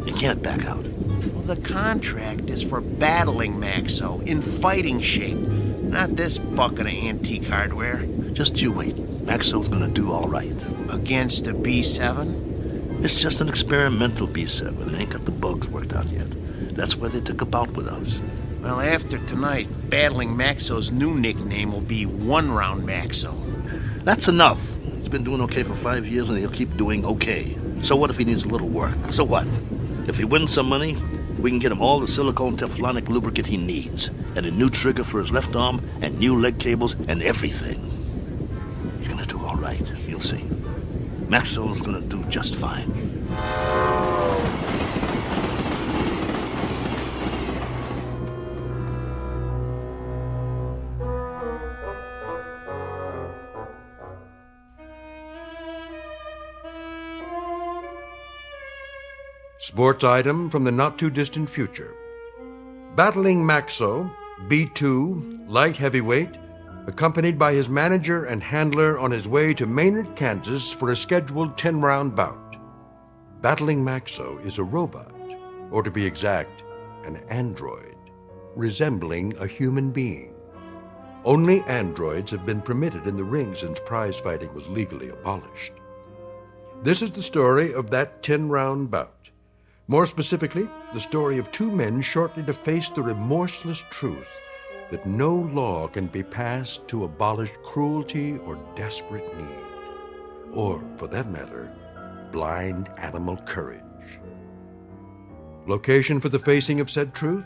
You can't back out. Well, the contract is for battling Maxo in fighting shape, not this bucket of antique hardware. Just you wait. Maxo's gonna do all right. Against the B7? It's just an experimental B7. It ain't got the bugs worked out yet. That's why they took a bout with us. Well, after tonight, battling Maxo's new nickname will be One Round Maxo. That's enough. He's been doing okay for 5 years, and he'll keep doing okay. So what if he needs a little work? So what? If he wins some money, we can get him all the silicone Teflonic lubricant he needs, and a new trigger for his left arm, and new leg cables, and everything. He's gonna do all right. You'll see. Maxwell's gonna do just fine. Sports item from the not-too-distant future. Battling Maxo, B2, light heavyweight, accompanied by his manager and handler on his way to Maynard, Kansas for a scheduled 10-round bout. Battling Maxo is a robot, or to be exact, an android, resembling a human being. Only androids have been permitted in the ring since prize fighting was legally abolished. This is the story of that 10-round bout. More specifically, the story of 2 men shortly to face the remorseless truth that no law can be passed to abolish cruelty or desperate need, or, for that matter, blind animal courage. Location for the facing of said truth?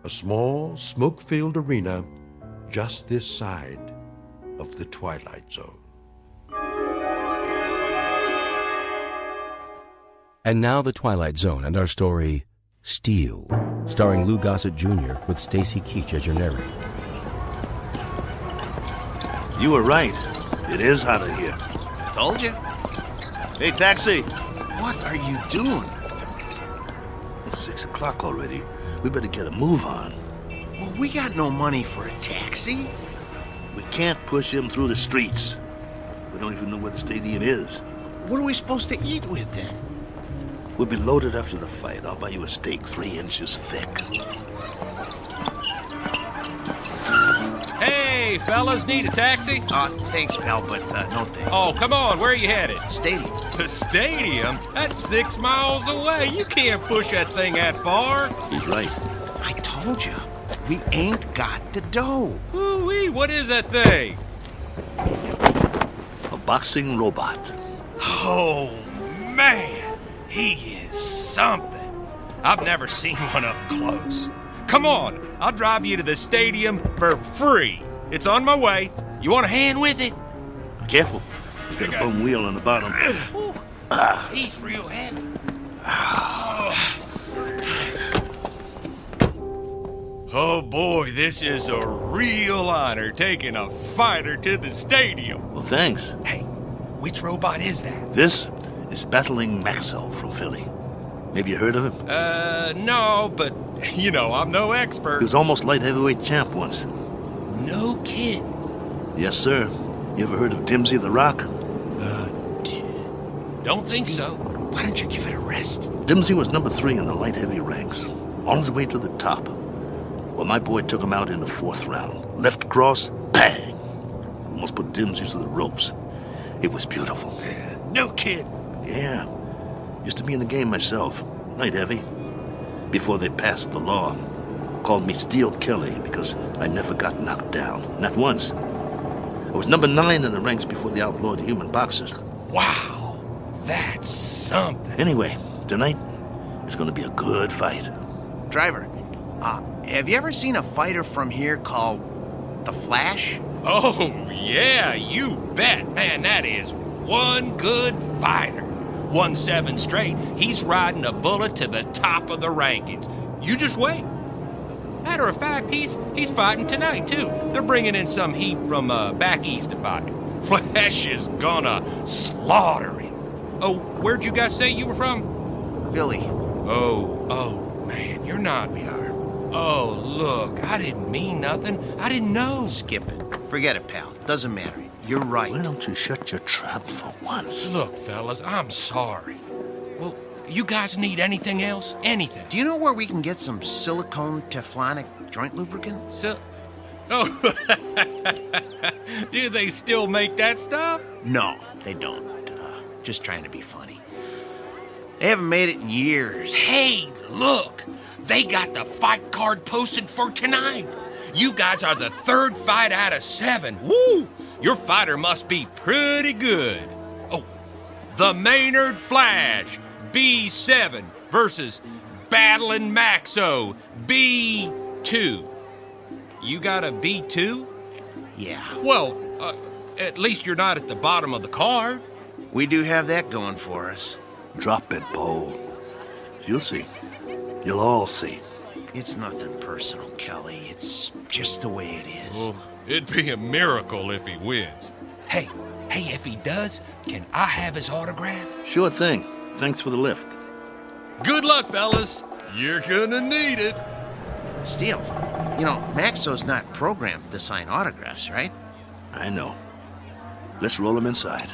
A small, smoke-filled arena just this side of the Twilight Zone. And now The Twilight Zone and our story, Steel, starring Lou Gossett Jr. with Stacy Keach as your narrator. You were right. It is hotter here. Told you. Hey, taxi! What are you doing? It's 6 o'clock already. We better get a move on. Well, we got no money for a taxi. We can't push him through the streets. We don't even know where the stadium is. What are we supposed to eat with then? We'll be loaded after the fight. I'll buy you a steak 3 inches thick. Hey, fellas, need a taxi? Thanks, pal, but no thanks. Oh, come on, where are you headed? Stadium. The stadium? That's 6 miles away. You can't push that thing that far. He's right. I told you, we ain't got the dough. Ooh-wee, what is that thing? A boxing robot. Oh, man. He is something. I've never seen one up close. Come on, I'll drive you to the stadium for free. It's on my way. You want a hand with it? Careful. He's got a bum wheel on the bottom. He's real heavy. Oh boy, this is a real honor taking a fighter to the stadium. Well, thanks. Hey, which robot is that? This is Battling Maxo from Philly. Maybe you heard of him? No, but, you know, I'm no expert. He was almost light heavyweight champ once. No kid. Yes, sir. You ever heard of Dimsy the Rock? Don't think so. Why don't you give it a rest? Dimsy was number 3 in the light heavy ranks, on his way to the top. Well, my boy took him out in the 4th round. Left cross, bang! Almost put Dimsy to the ropes. It was beautiful. No kid. Yeah. Used to be in the game myself. Light heavy. Before they passed the law. Called me Steel Kelly because I never got knocked down. Not once. I was number 9 in the ranks before they outlawed human boxers. Wow. That's something. Anyway, tonight is going to be a good fight. Driver, have you ever seen a fighter from here called The Flash? Oh, yeah, you bet. Man, that is one good fighter. 1-7 straight. He's riding a bullet to the top of the rankings. You just wait. Matter of fact, he's fighting tonight, too. They're bringing in some heat from back east to fight. Flash is gonna slaughter him. Oh, where'd you guys say you were from? Philly. Oh, man, you're not. We are. Oh, look, I didn't mean nothing. I didn't know. Skip it. Forget it, pal. Doesn't matter. You're right. Why don't you shut your trap for once? Look, fellas, I'm sorry. Well, you guys need anything else? Anything? Do you know where we can get some silicone teflonic joint lubricant? Oh, do they still make that stuff? No, they don't. Just trying to be funny. They haven't made it in years. Hey, look! They got the fight card posted for tonight. You guys are the third fight out of 7. Woo! Your fighter must be pretty good. Oh, the Maynard Flash, B7 versus Battling Maxo, B2. You got a B2? Yeah. Well, at least you're not at the bottom of the card. We do have that going for us. Drop it, Bo. You'll see. You'll all see. It's nothing personal, Kelly. It's just the way it is. Well, it'd be a miracle if he wins. Hey, if he does, can I have his autograph? Sure thing. Thanks for the lift. Good luck, fellas. You're gonna need it. Steele, Maxo's not programmed to sign autographs, right? I know. Let's roll him inside.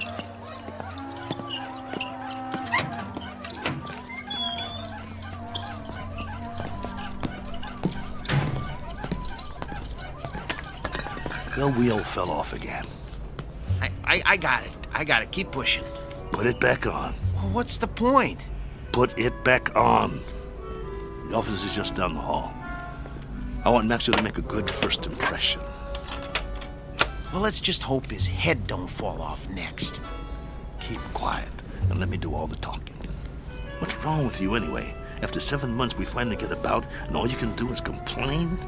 The wheel fell off again. I got it. I got it. Keep pushing. Put it back on. Well, what's the point? Put it back on. The office is just down the hall. I want Maxo to make a good first impression. Well, let's just hope his head don't fall off next. Keep quiet and let me do all the talking. What's wrong with you anyway? After 7 months, we finally get about, and all you can do is complain?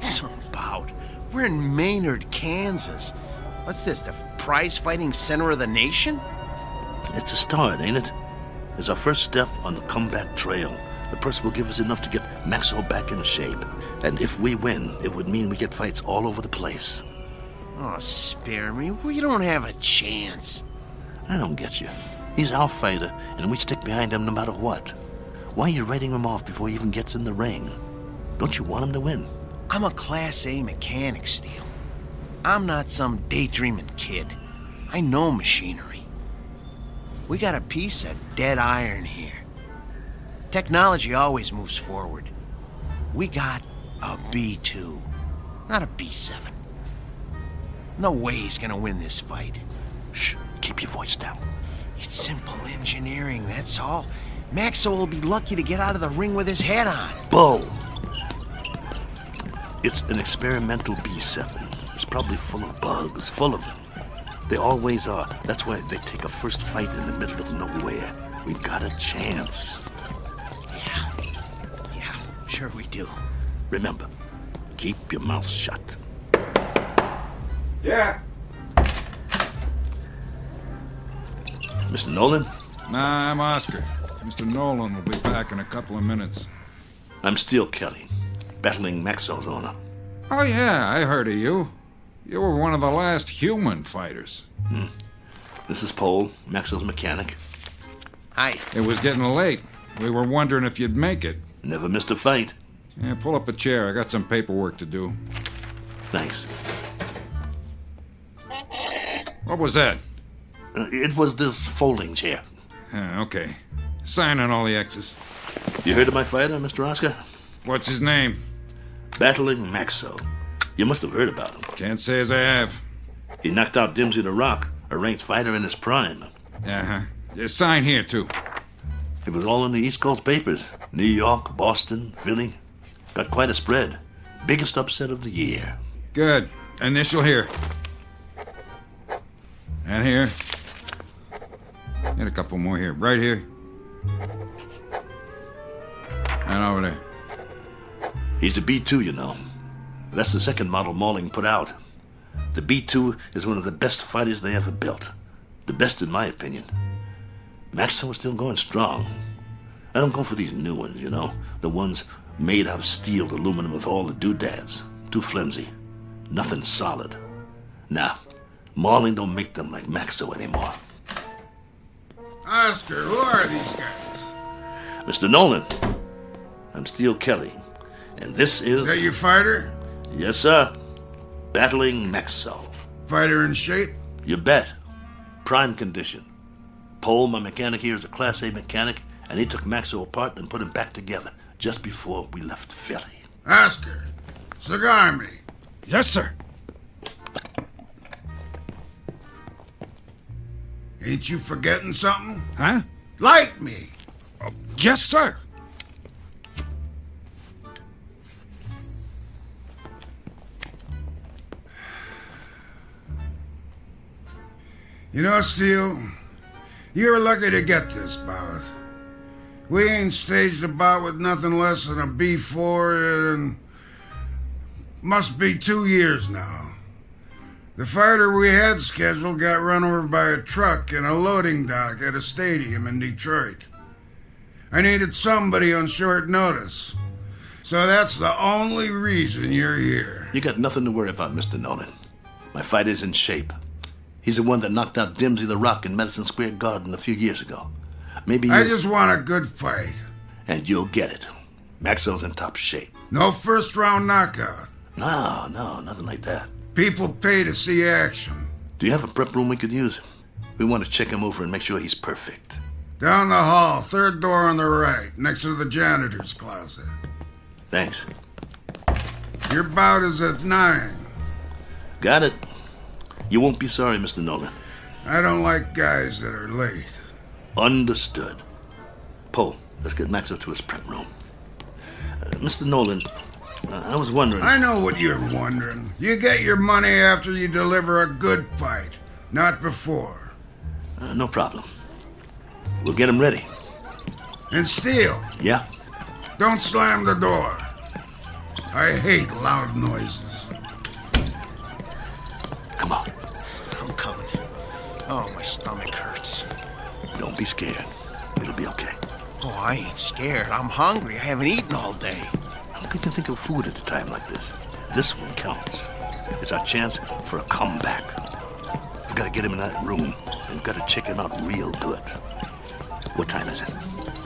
Some bout. We're in Maynard, Kansas. What's this, the prize-fighting center of the nation? It's a start, ain't it? It's our first step on the comeback trail. The purse will give us enough to get Maxo back in shape. And if we win, it would mean we get fights all over the place. Oh, spare me. We don't have a chance. I don't get you. He's our fighter, and we stick behind him no matter what. Why are you writing him off before he even gets in the ring? Don't you want him to win? I'm a Class A mechanic, Steele. I'm not some daydreaming kid. I know machinery. We got a piece of dead iron here. Technology always moves forward. We got a B2, not a B7. No way he's gonna win this fight. Shh, keep your voice down. It's simple engineering, that's all. Maxo will be lucky to get out of the ring with his head on. Bull! It's an experimental B7. It's probably full of bugs, full of them. They always are. That's why they take a first fight in the middle of nowhere. We've got a chance. Yeah, sure we do. Remember, keep your mouth shut. Yeah. Mr. Nolan? Nah, I'm Oscar. Mr. Nolan will be back in a couple of minutes. I'm Steele Kelly, battling Maxo's owner. Oh, yeah, I heard of you. You were one of the last human fighters. This is Paul, Maxo's mechanic. Hi. It was getting late. We were wondering if you'd make it. Never missed a fight. Yeah, pull up a chair. I got some paperwork to do. Thanks. What was that? It was this folding chair. Okay. Sign on all the X's. You heard of my fighter, Mr. Oscar? What's his name? Battling Maxo. You must have heard about him. Can't say as I have. He knocked out Dimsy the Rock, a ranked fighter in his prime. Uh-huh. Sign here, too. It was all in the East Coast papers. New York, Boston, Philly. Got quite a spread. Biggest upset of the year. Good. Initial here. And here. And a couple more here. Right here. And over there. He's a B2, you know. That's the second model Mauling put out. The B2 is one of the best fighters they ever built. The best in my opinion. Maxwell is still going strong. I don't go for these new ones, you know. The ones made out of steel, aluminum with all the doodads. Too flimsy. Nothing solid. Nah, Mauling don't make them like Maxwell anymore. Oscar, who are these guys? Mr. Nolan, I'm Steele Kelly, and this is... Is that your fighter? Yes, sir. Battling Maxwell. Fighter in shape? You bet. Prime condition. Paul, my mechanic here, is a Class A mechanic, and he took Maxwell apart and put him back together just before we left Philly. Oscar, cigar me. Yes, sir. Ain't you forgetting something? Huh? Light me. Oh, yes, sir. You know, Steele, you're lucky to get this bout. We ain't staged a bout with nothing less than a B4 in must be 2 years now. The fighter we had scheduled got run over by a truck in a loading dock at a stadium in Detroit. I needed somebody on short notice. So that's the only reason you're here. You got nothing to worry about, Mr. Nolan. My fighter's in shape. He's the one that knocked out Dimsey the Rock in Madison Square Garden a few years ago. Maybe I just want a good fight. And you'll get it. Maxwell's in top shape. No first-round knockout. No, nothing like that. People pay to see action. Do you have a prep room we could use? We want to check him over and make sure he's perfect. Down the hall, third door on the right, next to the janitor's closet. Thanks. Your bout is at 9. Got it. You won't be sorry, Mr. Nolan. I don't like guys that are late. Understood. Poe, let's get Maxwell to his prep room. Mr. Nolan, I was wondering... I know what you're wondering. You get your money after you deliver a good fight, not before. No problem. We'll get him ready. And Steele. Yeah? Don't slam the door. I hate loud noises. Come on. I'm coming. Oh, my stomach hurts. Don't be scared. It'll be okay. Oh, I ain't scared. I'm hungry. I haven't eaten all day. How can you think of food at a time like this? This one counts. It's our chance for a comeback. We've got to get him in that room, and we've got to check him out real good. What time is it?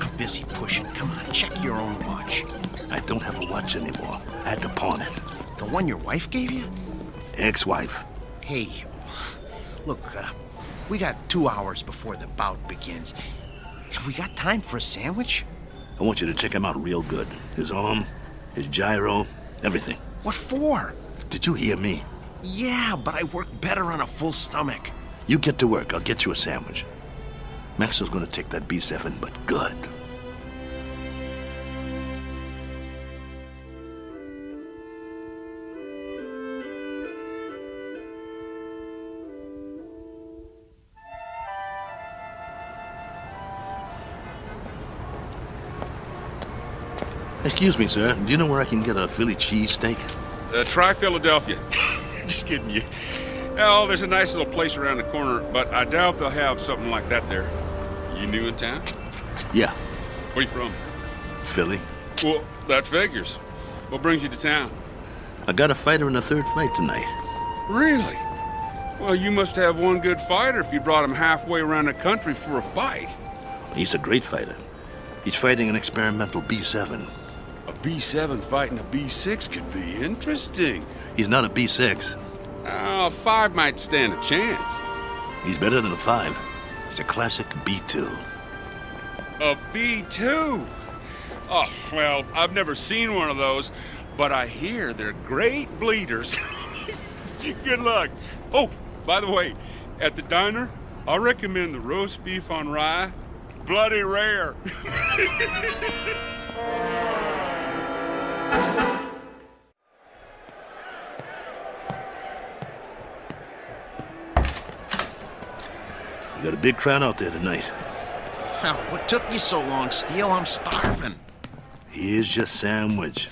I'm busy pushing. Come on, check your own watch. I don't have a watch anymore. I had to pawn it. The one your wife gave you? Ex-wife. Hey, look, we got 2 hours before the bout begins. Have we got time for a sandwich? I want you to check him out real good. His arm, his gyro, everything. What for? Did you hear me? Yeah, but I work better on a full stomach. You get to work. I'll get you a sandwich. Maxwell's going to take that B7, but good. Excuse me, sir. Do you know where I can get a Philly cheesesteak? Try Philadelphia. Just kidding you. Oh, there's a nice little place around the corner, but I doubt they'll have something like that there. You new in town? Yeah. Where you from? Philly. Well, that figures. What brings you to town? I got a fighter in a third fight tonight. Really? Well, you must have one good fighter if you brought him halfway around the country for a fight. He's a great fighter. He's fighting an experimental B7. A B7 fighting a B6 could be interesting. He's not a B6. A 5 might stand a chance. He's better than a 5. He's a classic B2. A B2? Oh, well, I've never seen one of those, but I hear they're great bleeders. Good luck. Oh, by the way, at the diner, I recommend the roast beef on rye. Bloody rare. We got a big crowd out there tonight. What took you so long, Steele? I'm starving. Here's your sandwich.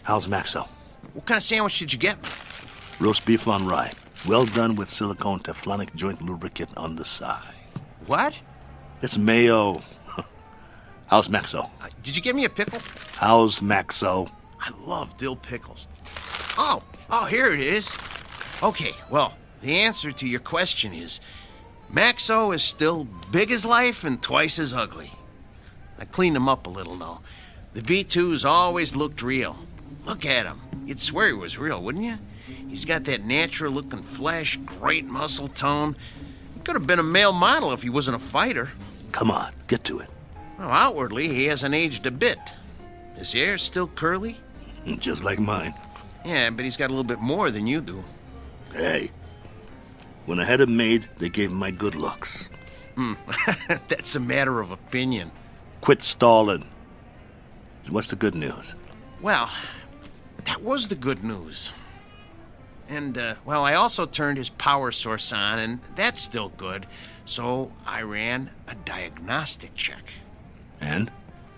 How's Maxo? What kind of sandwich did you get me? Roast beef on rye. Well done with silicone teflonic joint lubricant on the side. What? It's mayo. How's Maxo? Did you get me a pickle? How's Maxo? I love dill pickles. Oh, here it is. Okay, well, the answer to your question is Maxo is still big as life and twice as ugly. I cleaned him up a little, though. The B2's always looked real. Look at him. You'd swear he was real, wouldn't you? He's got that natural-looking flesh, great muscle tone. He could have been a male model if he wasn't a fighter. Come on, get to it. Well, outwardly, he hasn't aged a bit. His hair's still curly. Just like mine. Yeah, but he's got a little bit more than you do. Hey, when I had him made, they gave him my good looks. That's a matter of opinion. Quit stalling. What's the good news? Well, that was the good news. And, I also turned his power source on, and that's still good. So I ran a diagnostic check. And?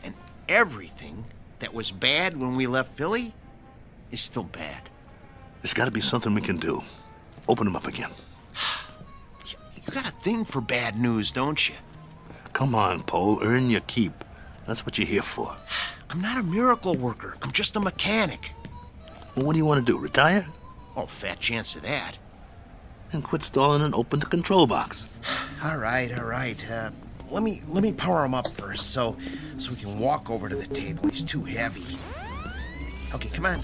And everything that was bad when we left Philly is still bad. There's got to be something we can do. Open him up again. You got a thing for bad news, don't you? Come on, Paul. Earn your keep. That's what you're here for. I'm not a miracle worker. I'm just a mechanic. Well, what do you want to do, retire? Oh, fat chance of that. Then quit stalling and open the control box. All right. Let me power him up first, so we can walk over to the table. He's too heavy. Okay, come on.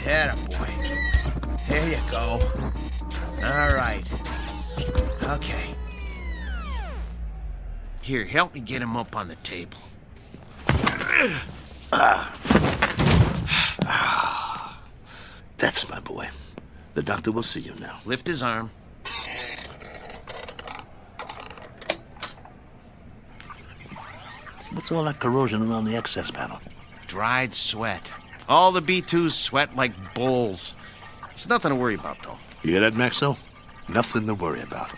Atta boy. There you go. All right. Okay. Here, help me get him up on the table. That's my boy. The doctor will see you now. Lift his arm. What's all that corrosion around the access panel? Dried sweat. All the B2s sweat like bulls. It's nothing to worry about, though. You hear that, Maxo? Nothing to worry about.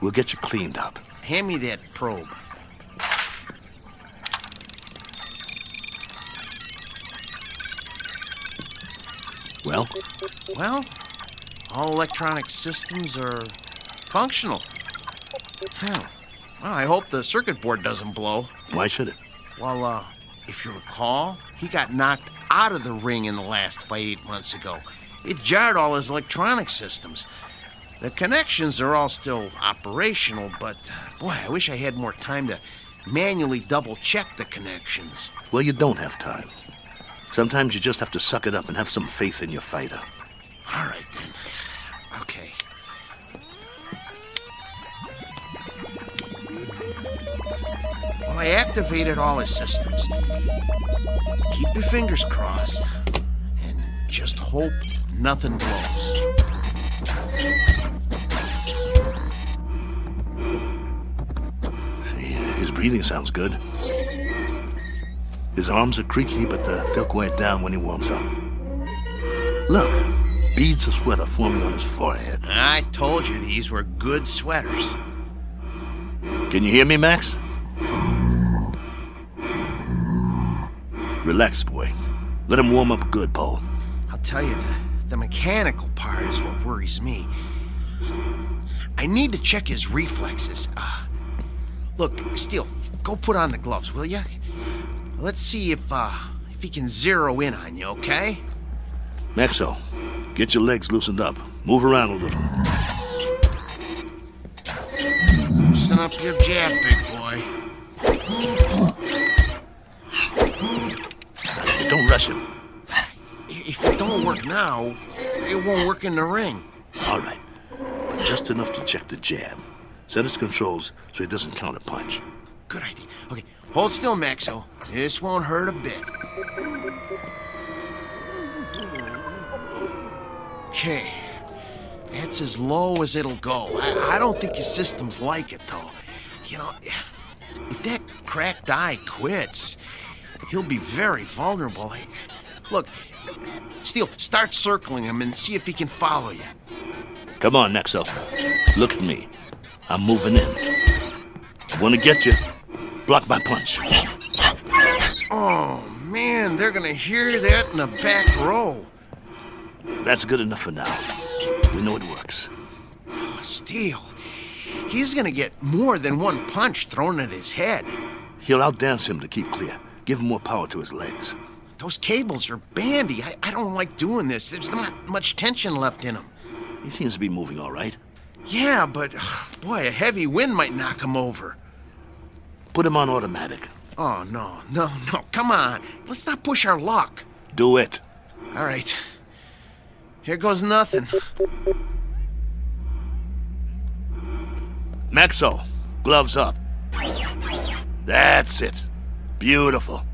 We'll get you cleaned up. Hand me that probe. Well? Well, all electronic systems are functional. Well, I hope the circuit board doesn't blow. Why should it? Well, if you recall, he got knocked out of the ring in the last fight 8 months ago. It jarred all his electronic systems. The connections are all still operational, but, boy, I wish I had more time to manually double-check the connections. Well, you don't have time. Sometimes you just have to suck it up and have some faith in your fighter. All right, then. Okay. Well, I activated all his systems. Keep your fingers crossed and just hope nothing blows. See, his breathing sounds good. His arms are creaky, but they'll quiet down when he warms up. Look, beads of sweat are forming on his forehead. I told you these were good sweaters. Can you hear me, Max? Relax, boy. Let him warm up good, Paul. I'll tell you, the mechanical part is what worries me. I need to check his reflexes. Look, Steele, go put on the gloves, will you? Let's see if he can zero in on you, okay? Maxo, get your legs loosened up. Move around a little. Loosen up your jab, big boy. Don't rush him. If it don't work now, it won't work in the ring. All right. But just enough to check the jab. Set his controls so he doesn't counter punch. Good idea. Okay, hold still, Maxo. This won't hurt a bit. Okay. That's as low as it'll go. I don't think his systems like it, though. You know, if that cracked eye quits, he'll be very vulnerable. Look, Steele, start circling him and see if he can follow you. Come on, Maxo. Look at me. I'm moving in. I want to get you. Block my punch. Oh, man, they're gonna hear that in the back row. That's good enough for now. We know it works. Steele, he's gonna get more than one punch thrown at his head. He'll outdance him to keep clear. Give him more power to his legs. Those cables are bandy. I don't like doing this. There's not much tension left in them. He seems to be moving all right. Yeah, but, boy, a heavy wind might knock him over. Put him on automatic. Oh, no. Come on. Let's not push our luck. Do it. All right. Here goes nothing. Maxo, gloves up. That's it. Beautiful.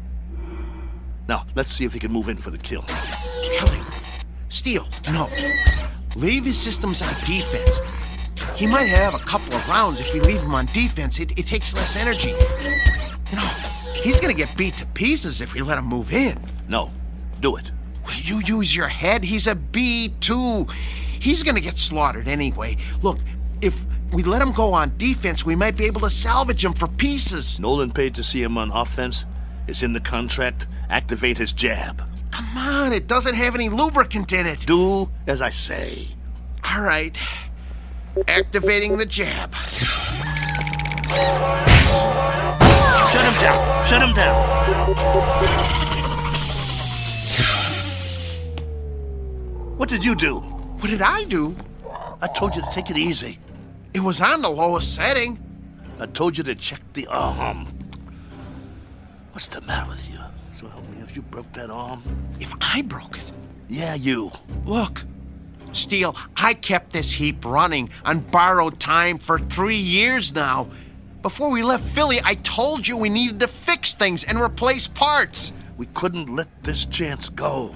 Now, let's see if he can move in for the kill. Kelly, Steele, no. Leave his systems on defense. He might have a couple of rounds if we leave him on defense. It takes less energy. He's gonna get beat to pieces if we let him move in. No, do it. Will you use your head? He's a B2. He's gonna get slaughtered anyway. Look, if we let him go on defense, we might be able to salvage him for pieces. Nolan paid to see him on offense. It's in the contract. Activate his jab. Come on, it doesn't have any lubricant in it. Do as I say. All right. Activating the jab. Shut him down. Shut him down. What did you do? What did I do? I told you to take it easy. It was on the lowest setting. I told you to check the arm. What's the matter with you? So help me if you broke that arm. If I broke it? Yeah, you. Look, Steele, I kept this heap running on borrowed time for 3 years now. Before we left Philly, I told you we needed to fix things and replace parts. We couldn't let this chance go.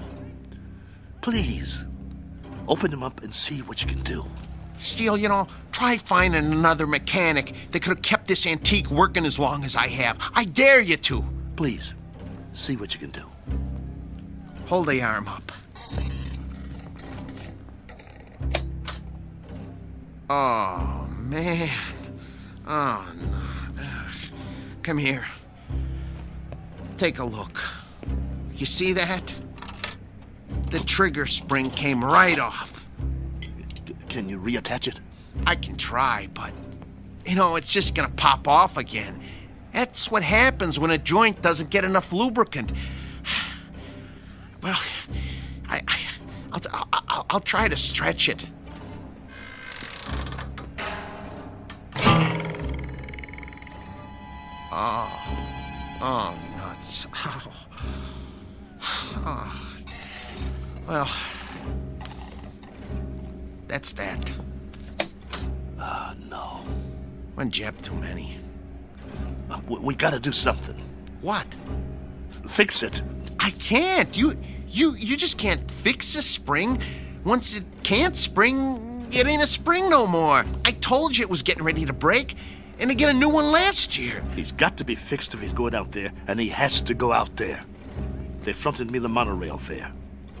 Please, open him up and see what you can do. Steele, try finding another mechanic that could have kept this antique working as long as I have. I dare you to. Please, see what you can do. Hold the arm up. Oh, man. Oh, no. Ugh. Come here. Take a look. You see that? The trigger spring came right off. Can you reattach it? I can try, but, it's just gonna pop off again. That's what happens when a joint doesn't get enough lubricant. Well, I'll try to stretch it. Oh, nuts. Oh. Well, that's that. No. One jab too many. We gotta do something. What? Fix it. I can't. You just can't fix a spring. Once it can't spring, it ain't a spring no more. I told you it was getting ready to break, and to get a new one last year. He's got to be fixed if he's going out there, and he has to go out there. They fronted me the monorail fare.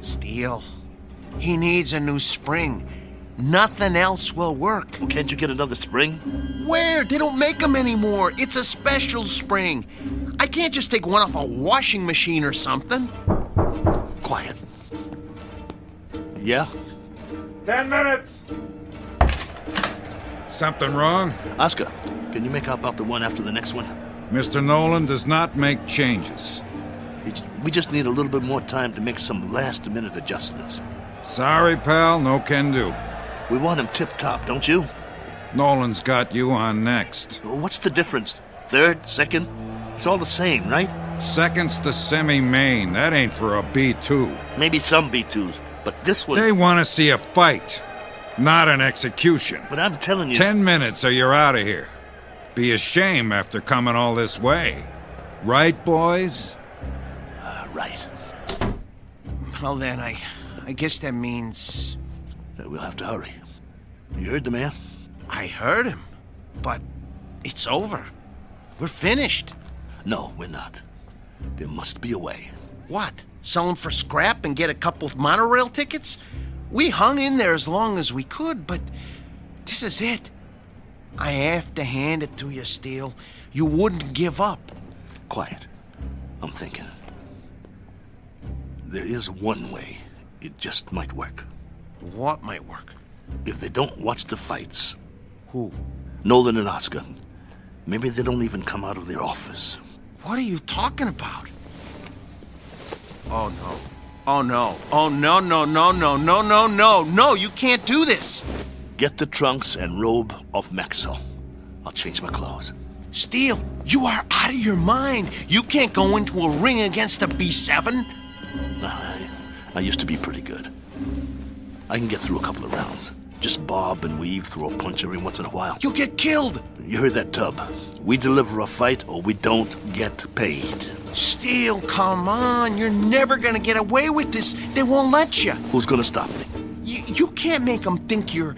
Steele, he needs a new spring. Nothing else will work. Well, can't you get another spring? Where? They don't make them anymore. It's a special spring. I can't just take one off a washing machine or something. Quiet. Yeah? 10 minutes. Something wrong? Oscar, can you make out about the one after the next one? Mr. Nolan does not make changes. We just need a little bit more time to make some last-minute adjustments. Sorry, pal, no can do. We want him tip-top, don't you? Nolan's got you on next. What's the difference? Third? Second? It's all the same, right? Second's the semi-main. That ain't for a B2. Maybe some B2s, but this one... They want to see a fight, not an execution. But I'm telling you... 10 minutes or you're out of here. Be a shame after coming all this way. Right, boys? Right. Well then, I guess that means... that we'll have to hurry. You heard the man? I heard him, but it's over. We're finished. No, we're not. There must be a way. What? Sell them for scrap and get a couple of monorail tickets? We hung in there as long as we could, but this is it. I have to hand it to you, Steele. You wouldn't give up. Quiet. I'm thinking. There is one way. It just might work. What might work? If they don't watch the fights. Who? Nolan and Oscar. Maybe they don't even come out of their office. What are you talking about? Oh, no. Oh, no. Oh, no, no, no, no, no, no, no. No, you can't do this. Get the trunks and robe off Maxwell. I'll change my clothes. Steele, you are out of your mind. You can't go into a ring against a B7. I used to be pretty good. I can get through a couple of rounds. Just bob and weave, throw a punch every once in a while. You'll get killed. You heard that, Tub. We deliver a fight or we don't get paid. Steele, come on. You're never gonna get away with this. They won't let you. Who's gonna stop me? You can't make them think you're...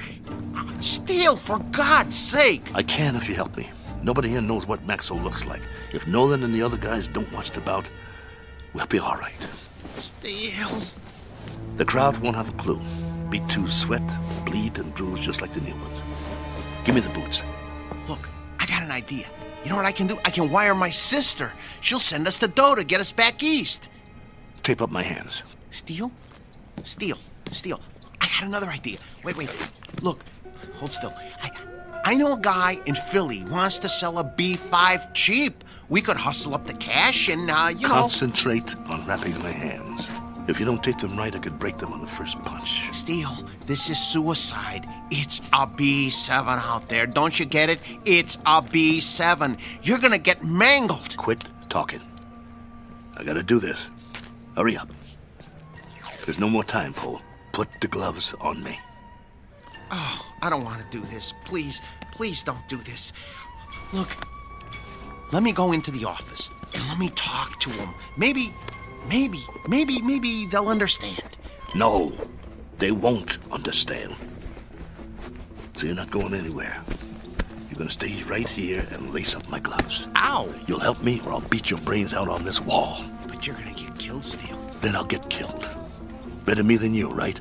Steele, for God's sake. I can if you help me. Nobody here knows what Maxwell looks like. If Nolan and the other guys don't watch the bout, we'll be all right. Steele. The crowd won't have a clue. B2 sweat, bleed, and bruise just like the new ones. Give me the boots. Look, I got an idea. You know what I can do? I can wire my sister. She'll send us the dough to get us back east. Tape up my hands. Steele? Steele. I got another idea. Wait. Look, hold still. I know a guy in Philly wants to sell a B5 cheap. We could hustle up the cash and, Concentrate on wrapping my hands. If you don't take them right, I could break them on the first punch. Steele, this is suicide. It's a B7 out there. Don't you get it? It's a B7. You're gonna get mangled. Quit talking. I gotta do this. Hurry up. There's no more time, Paul. Put the gloves on me. Oh, I don't want to do this. Please don't do this. Look, let me go into the office and let me talk to them. Maybe they'll understand. No, they won't understand. So you're not going anywhere. You're gonna stay right here and lace up my gloves. Ow! You'll help me or I'll beat your brains out on this wall. But you're gonna get killed, Steele. Then I'll get killed. Better me than you, right?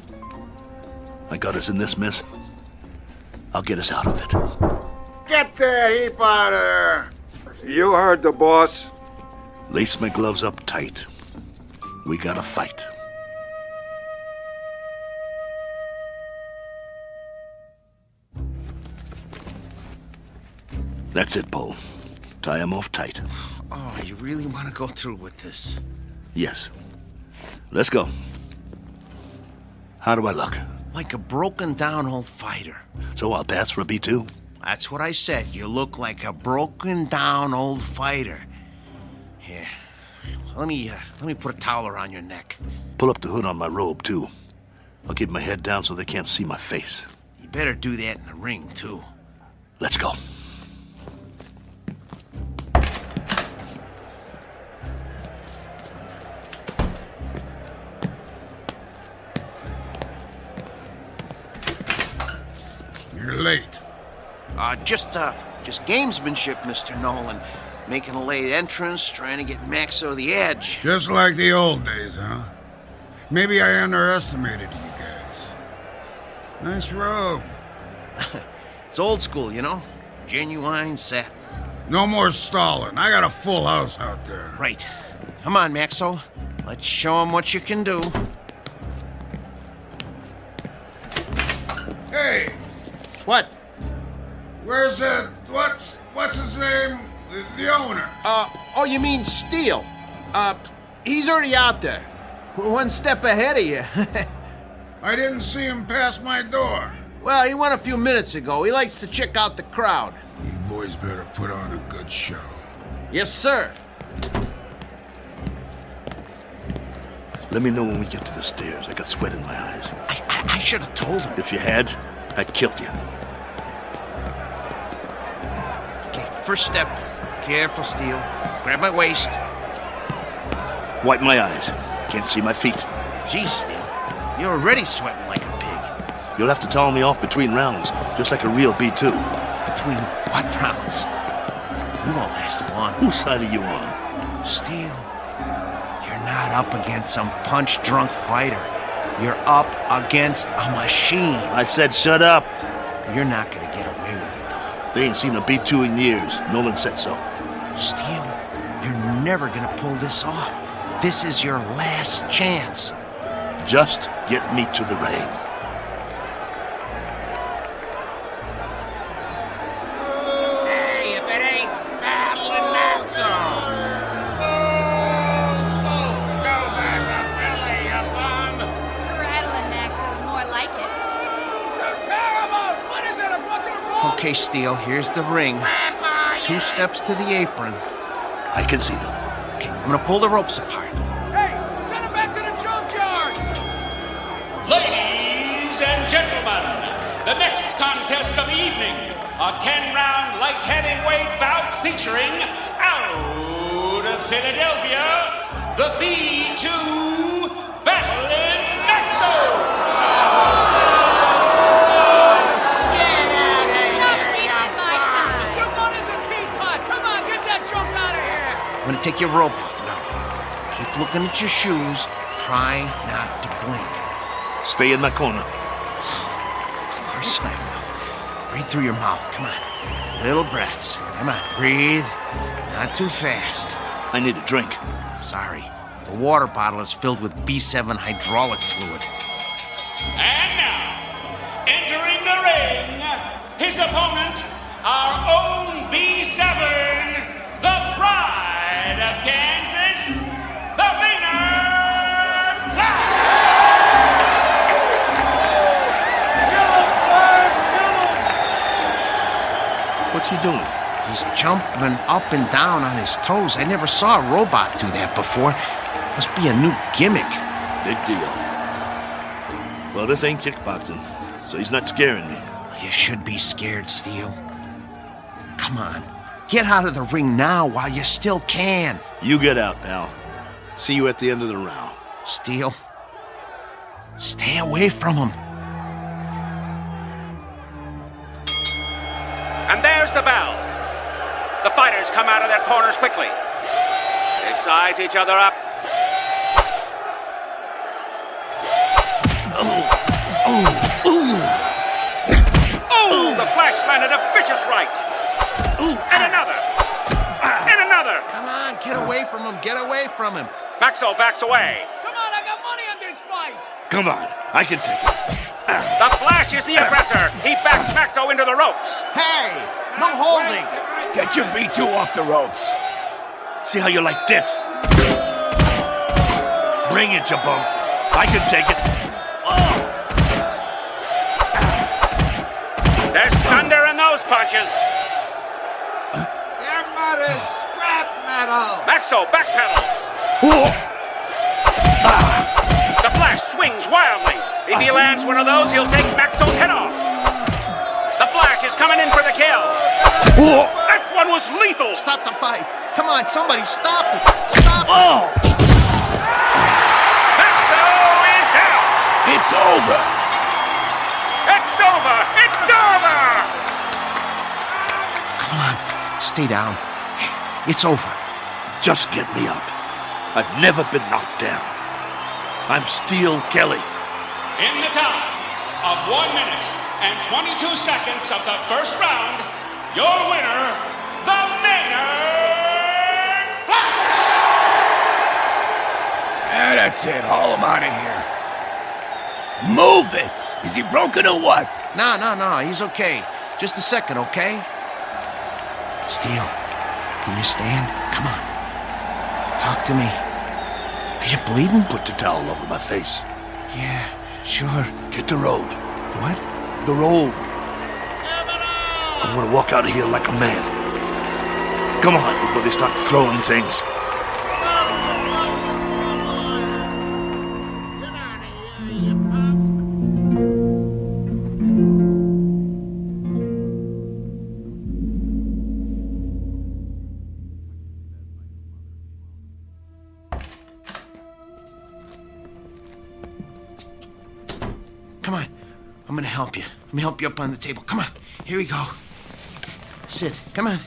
I got us in this mess. I'll get us out of it. Get the heap out of there! You heard the boss. Lace my gloves up tight. We gotta fight. That's it, Paul. Tie him off tight. Oh, you really want to go through with this? Yes. Let's go. How do I look? Like a broken down old fighter. So I'll pass for a B2? That's what I said. You look like a broken down old fighter. Here. Let me put a towel around your neck. Pull up the hood on my robe, too. I'll keep my head down so they can't see my face. You better do that in the ring, too. Let's go. You're late. Just gamesmanship, Mr. Nolan. Making a late entrance, trying to get Max over the edge. Just like the old days, huh? Maybe I underestimated you guys. Nice robe. It's old school, you know? Genuine satin. No more stalling. I got a full house out there. Right. Come on, Maxo. Let's show him what you can do. Hey! What? Where's that... What's his name? The owner. Oh, you mean Steele? He's already out there. One step ahead of you. I didn't see him pass my door. Well, he went a few minutes ago. He likes to check out the crowd. You boys better put on a good show. Yes, sir. Let me know when we get to the stairs. I got sweat in my eyes. I should have told him. If you had, I'd killed you. Okay, first step. Careful, Steele. Grab my waist. Wipe my eyes. Can't see my feet. Geez, Steele. You're already sweating like a pig. You'll have to towel me off between rounds, just like a real B2. Between what rounds? You won't last long. Whose side are you on? Steele, you're not up against some punch-drunk fighter. You're up against a machine. I said shut up. You're not gonna get away with it, though. They ain't seen a B2 in years. Nolan said so. Steele, you're never gonna pull this off. This is your last chance. Just get me to the ring. Hey, if it ain't battling Maxo! Rattling Maxo's more like it. Okay, Steele, here's the ring. 2 steps to the apron. I can see them. Okay, I'm gonna pull the ropes apart. Hey, send him back to the junkyard! Ladies and gentlemen, the next contest of the evening, a 10-round light heavyweight bout featuring out of Philadelphia, the B2 Battling Maxo! I'm gonna take your rope off now. Keep looking at your shoes. Try not to blink. Stay in my corner. Of course I will. Breathe through your mouth. Come on. Little breaths. Come on. Breathe. Not too fast. I need a drink. Sorry. The water bottle is filled with B7 hydraulic fluid. And now, entering the ring, his opponent, our own B7, the pride of Kansas, the Maynard What's he doing? He's jumping up and down on his toes. I never saw a robot do that before. Must be a new gimmick. Big deal. Well, this ain't kickboxing, so he's not scaring me. You should be scared, Steele. Come on. Get out of the ring now while you still can. You get out, pal. See you at the end of the round. Steele, stay away from him. And there's the bell. The fighters come out of their corners quickly. They size each other up. Oh, the Flash landed a vicious right. And another. And another. Come on, get away from him. Get away from him. Maxo backs away. Come on, I got money on this fight! Come on, I can take it. The Flash is the aggressor. He backs Maxo into the ropes. Hey, no holding. Get your B2 off the ropes. See how you like this? Bring it, you bum. I can take it. There's thunder in those punches. Your mother's scrap metal! Maxo backpedals. The Flash swings wildly. If he lands one of those, he'll take Maxo's head off. The Flash is coming in for the kill. That one was lethal. Stop the fight. Come on, somebody stop it. Stop it. Maxo is down. It's over. It's over. It's over. Come on, stay down. It's over. Just get me up. I've never been knocked down. I'm Steele Kelly. In the time of 1 minute and 22 seconds of the first round, your winner, the Maynard Flash! That's it. Haul him out of here. Move it! Is he broken or what? No, he's okay. Just a second, okay? Steele, can you stand? Come on. Talk to me. Are you bleeding? Put the towel over my face. Yeah, sure. Get the robe. What? The robe. I want to walk out of here like a man. Come on, before they start throwing things. Come on. I'm gonna help you. Let me help you up on the table. Come on. Here we go. Sit. Come on.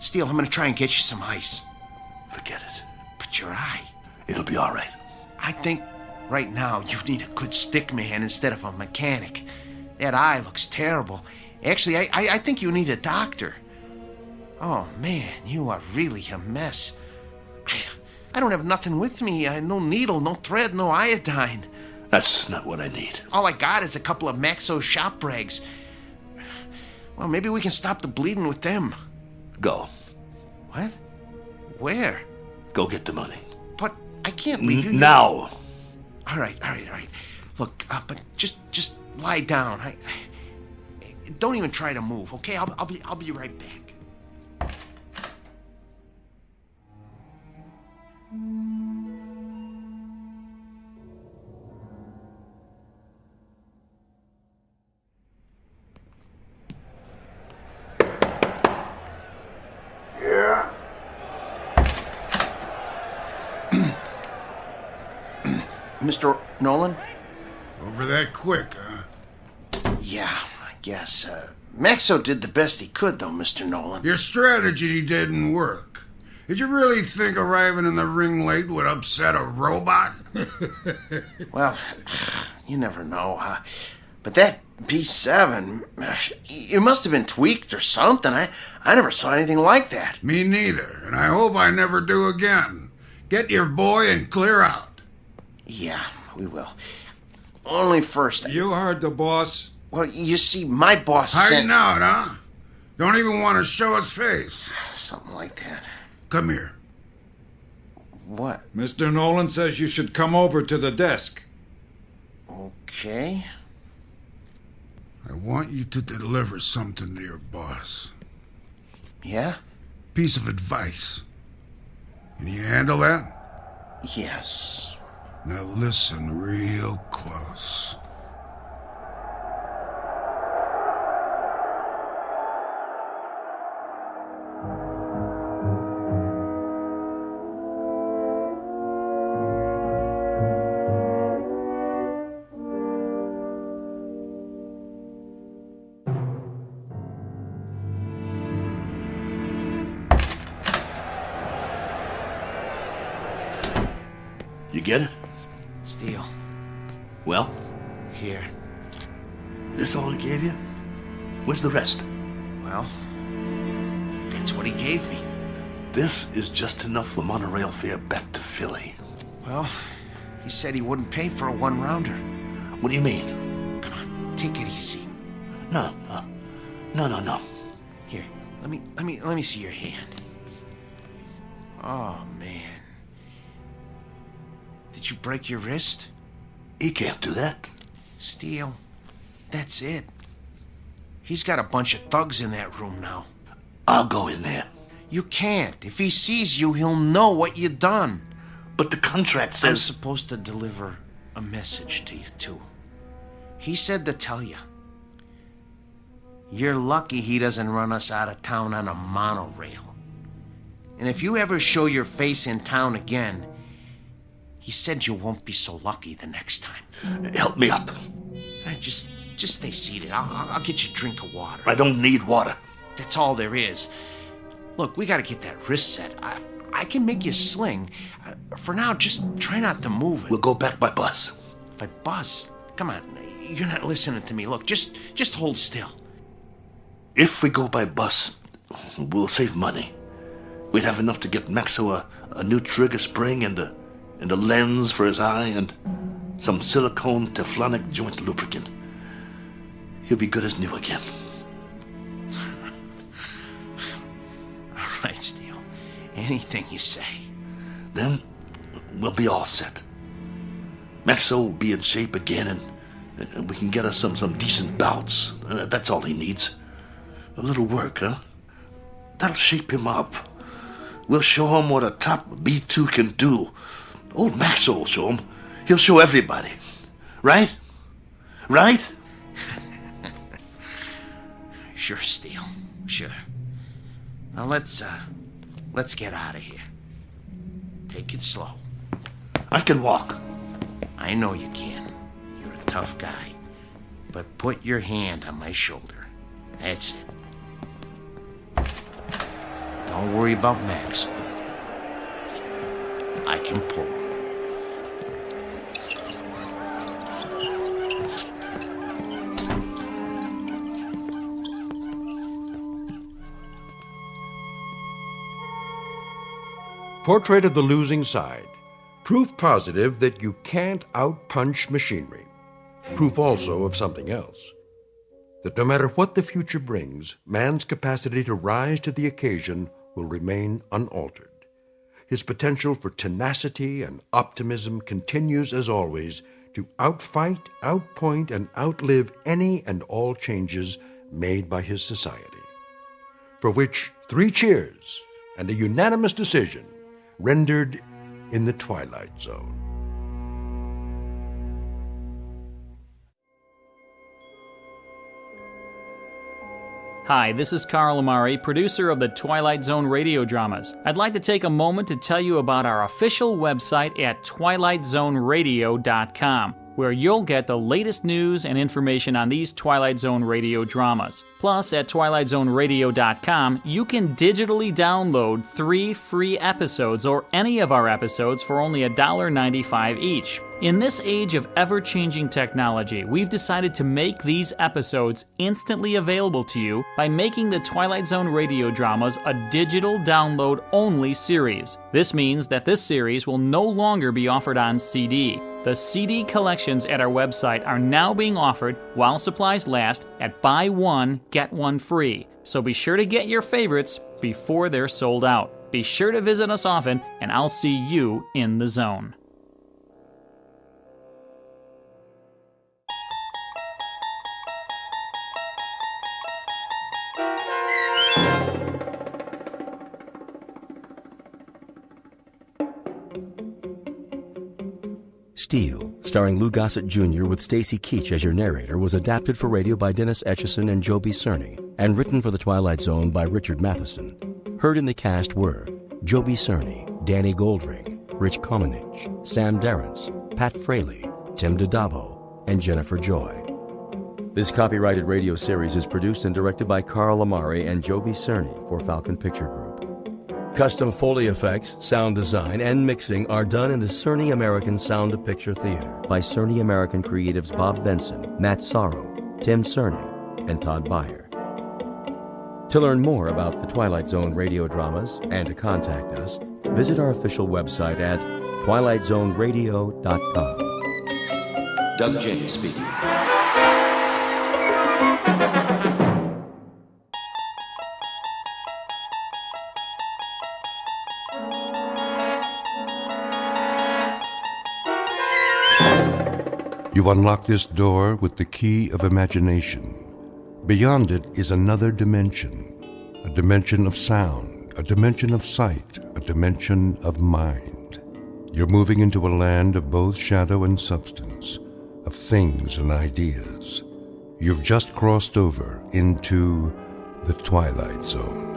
Steele, I'm gonna try and get you some ice. Forget it. But your eye. It'll be all right. I think right now you need a good stick man instead of a mechanic. That eye looks terrible. Actually, I think you need a doctor. Oh, man, you are really a mess. I don't have nothing with me. No needle, no thread, no iodine. That's not what I need. All I got is a couple of Maxo shop rags. Well, maybe we can stop the bleeding with them. Go. What? Where? Go get the money. But I can't leave you now. All right. Look, but just lie down. I don't even try to move, okay? I'll be right back. Yeah? Mr. Nolan? Over that quick, huh? Yeah, I guess. Maxo did the best he could, though, Mr. Nolan. Your strategy didn't work. Did you really think arriving in the ring late would upset a robot? Well, you never know. But that B7, it must have been tweaked or something. I never saw anything like that. Me neither, and I hope I never do again. Get your boy and clear out. Yeah, we will. Only first. You heard the boss. Well, you see, my boss Hiding out, huh? Don't even want to show his face. Something like that. Come here. What? Mr. Nolan says you should come over to the desk. Okay. I want you to deliver something to your boss. Yeah? Piece of advice. Can you handle that? Yes. Now listen real close. You get it? Steel. Well? Here. This all he gave you? Where's the rest? Well, that's what he gave me. This is just enough for monorail fare back to Philly. Well, he said he wouldn't pay for a one-rounder. What do you mean? Come on, take it easy. No. Here, let me see your hand. Oh, man. Did you break your wrist? He can't do that. Steel, that's it. He's got a bunch of thugs in that room now. I'll go in there. You can't. If he sees you, he'll know what you done. But the contract says... I'm supposed to deliver a message to you, too. He said to tell you. You're lucky he doesn't run us out of town on a monorail. And if you ever show your face in town again, he said you won't be so lucky the next time. Help me up. Just stay seated. I'll get you a drink of water. I don't need water. That's all there is. Look, we gotta get that wrist set. I can make you a sling. For now, just try not to move it. We'll go back by bus. By bus? Come on, you're not listening to me. Look, just hold still. If we go by bus, we'll save money. We'd have enough to get Maxo a new trigger spring and a lens for his eye and some silicone teflonic joint lubricant. He'll be good as new again. All right, Steel. Anything you say. Then we'll be all set. Maxo will be in shape again and we can get us some decent bouts. That's all he needs. A little work, huh? That'll shape him up. We'll show him what a top B2 can do. Old Maxo will show him. He'll show everybody. Right? Right? Sure, Steel. Sure. Now let's get out of here. Take it slow. I can walk. I know you can. You're a tough guy. But put your hand on my shoulder. That's it. Don't worry about Max. I can pull. Portrait of the losing side. Proof positive that you can't outpunch machinery. Proof also of something else. That no matter what the future brings, man's capacity to rise to the occasion will remain unaltered. His potential for tenacity and optimism continues as always to outfight, outpoint, and outlive any and all changes made by his society. For which 3 cheers and a unanimous decision rendered in the Twilight Zone. Hi, this is Carl Amari, producer of the Twilight Zone radio dramas. I'd like to take a moment to tell you about our official website at twilightzoneradio.com, where you'll get the latest news and information on these Twilight Zone radio dramas. Plus, at twilightzoneradio.com, you can digitally download 3 free episodes or any of our episodes for only $1.95 each. In this age of ever-changing technology, we've decided to make these episodes instantly available to you by making the Twilight Zone radio dramas a digital download-only series. This means that this series will no longer be offered on CD. The CD collections at our website are now being offered while supplies last at buy one, get one free. So be sure to get your favorites before they're sold out. Be sure to visit us often, and I'll see you in the zone. Steel, starring Lou Gossett Jr. with Stacy Keach as your narrator, was adapted for radio by Dennis Etchison and Joby Cerny, and written for The Twilight Zone by Richard Matheson. Heard in the cast were Joby Cerny, Danny Goldring, Rich Komenich, Sam Darrence, Pat Fraley, Tim DiDavo, and Jennifer Joy. This copyrighted radio series is produced and directed by Carl Amari and Joby Cerny for Falcon Picture Group. Custom Foley effects, sound design, and mixing are done in the Cerny American Sound to Picture Theater by Cerny American creatives Bob Benson, Matt Sorrow, Tim Cerny, and Todd Beyer. To learn more about the Twilight Zone radio dramas and to contact us, visit our official website at twilightzoneradio.com. Doug James speaking. You unlock this door with the key of imagination. Beyond it is another dimension, a dimension of sound, a dimension of sight, a dimension of mind. You're moving into a land of both shadow and substance, of things and ideas. You've just crossed over into the Twilight Zone.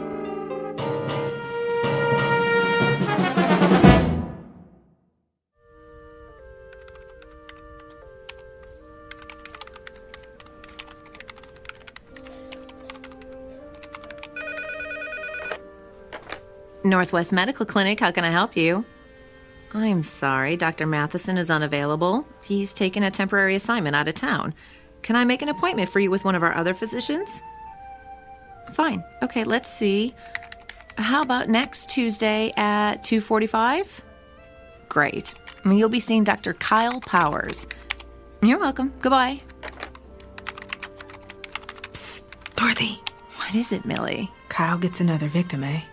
Northwest Medical Clinic, how can I help you? I'm sorry, Dr. Matheson is unavailable. He's taken a temporary assignment out of town. Can I make an appointment for you with one of our other physicians? Fine. Okay, let's see. How about next Tuesday at 2:45? Great. You'll be seeing Dr. Kyle Powers. You're welcome. Goodbye. Psst, Dorothy. What is it, Millie? Kyle gets another victim, eh?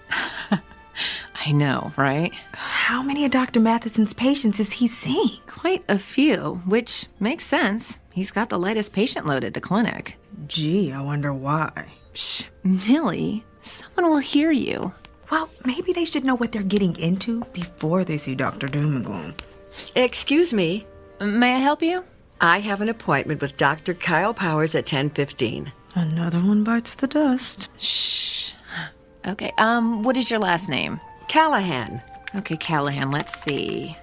I know, right? How many of Dr. Matheson's patients is he seeing? Quite a few, which makes sense. He's got the lightest patient load at the clinic. Gee, I wonder why. Shh, Millie, someone will hear you. Well, maybe they should know what they're getting into before they see Dr. Doom and Gloom. Excuse me. May I help you? I have an appointment with Dr. Kyle Powers at 10:15. Another one bites the dust. Shh. Okay, what is your last name? Callahan. Okay, Callahan, let's see.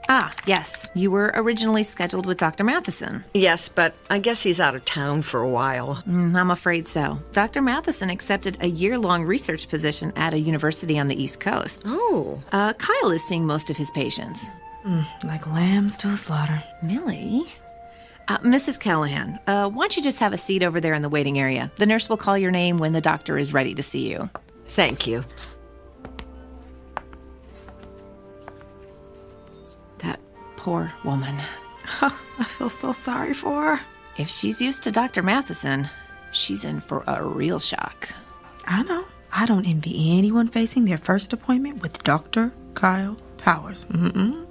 Ah, yes, you were originally scheduled with Dr. Matheson. Yes, but I guess he's out of town for a while. I'm afraid so. Dr. Matheson accepted a year-long research position at a university on the East Coast. Oh. Kyle is seeing most of his patients. Like lambs to a slaughter. Millie? Mrs. Callahan, why don't you just have a seat over there in the waiting area? The nurse will call your name when the doctor is ready to see you. Thank you. Poor woman. I feel so sorry for her. If she's used to Dr. Matheson, she's in for a real shock. I know. I don't envy anyone facing their first appointment with Dr. Kyle Powers. Mm-mm.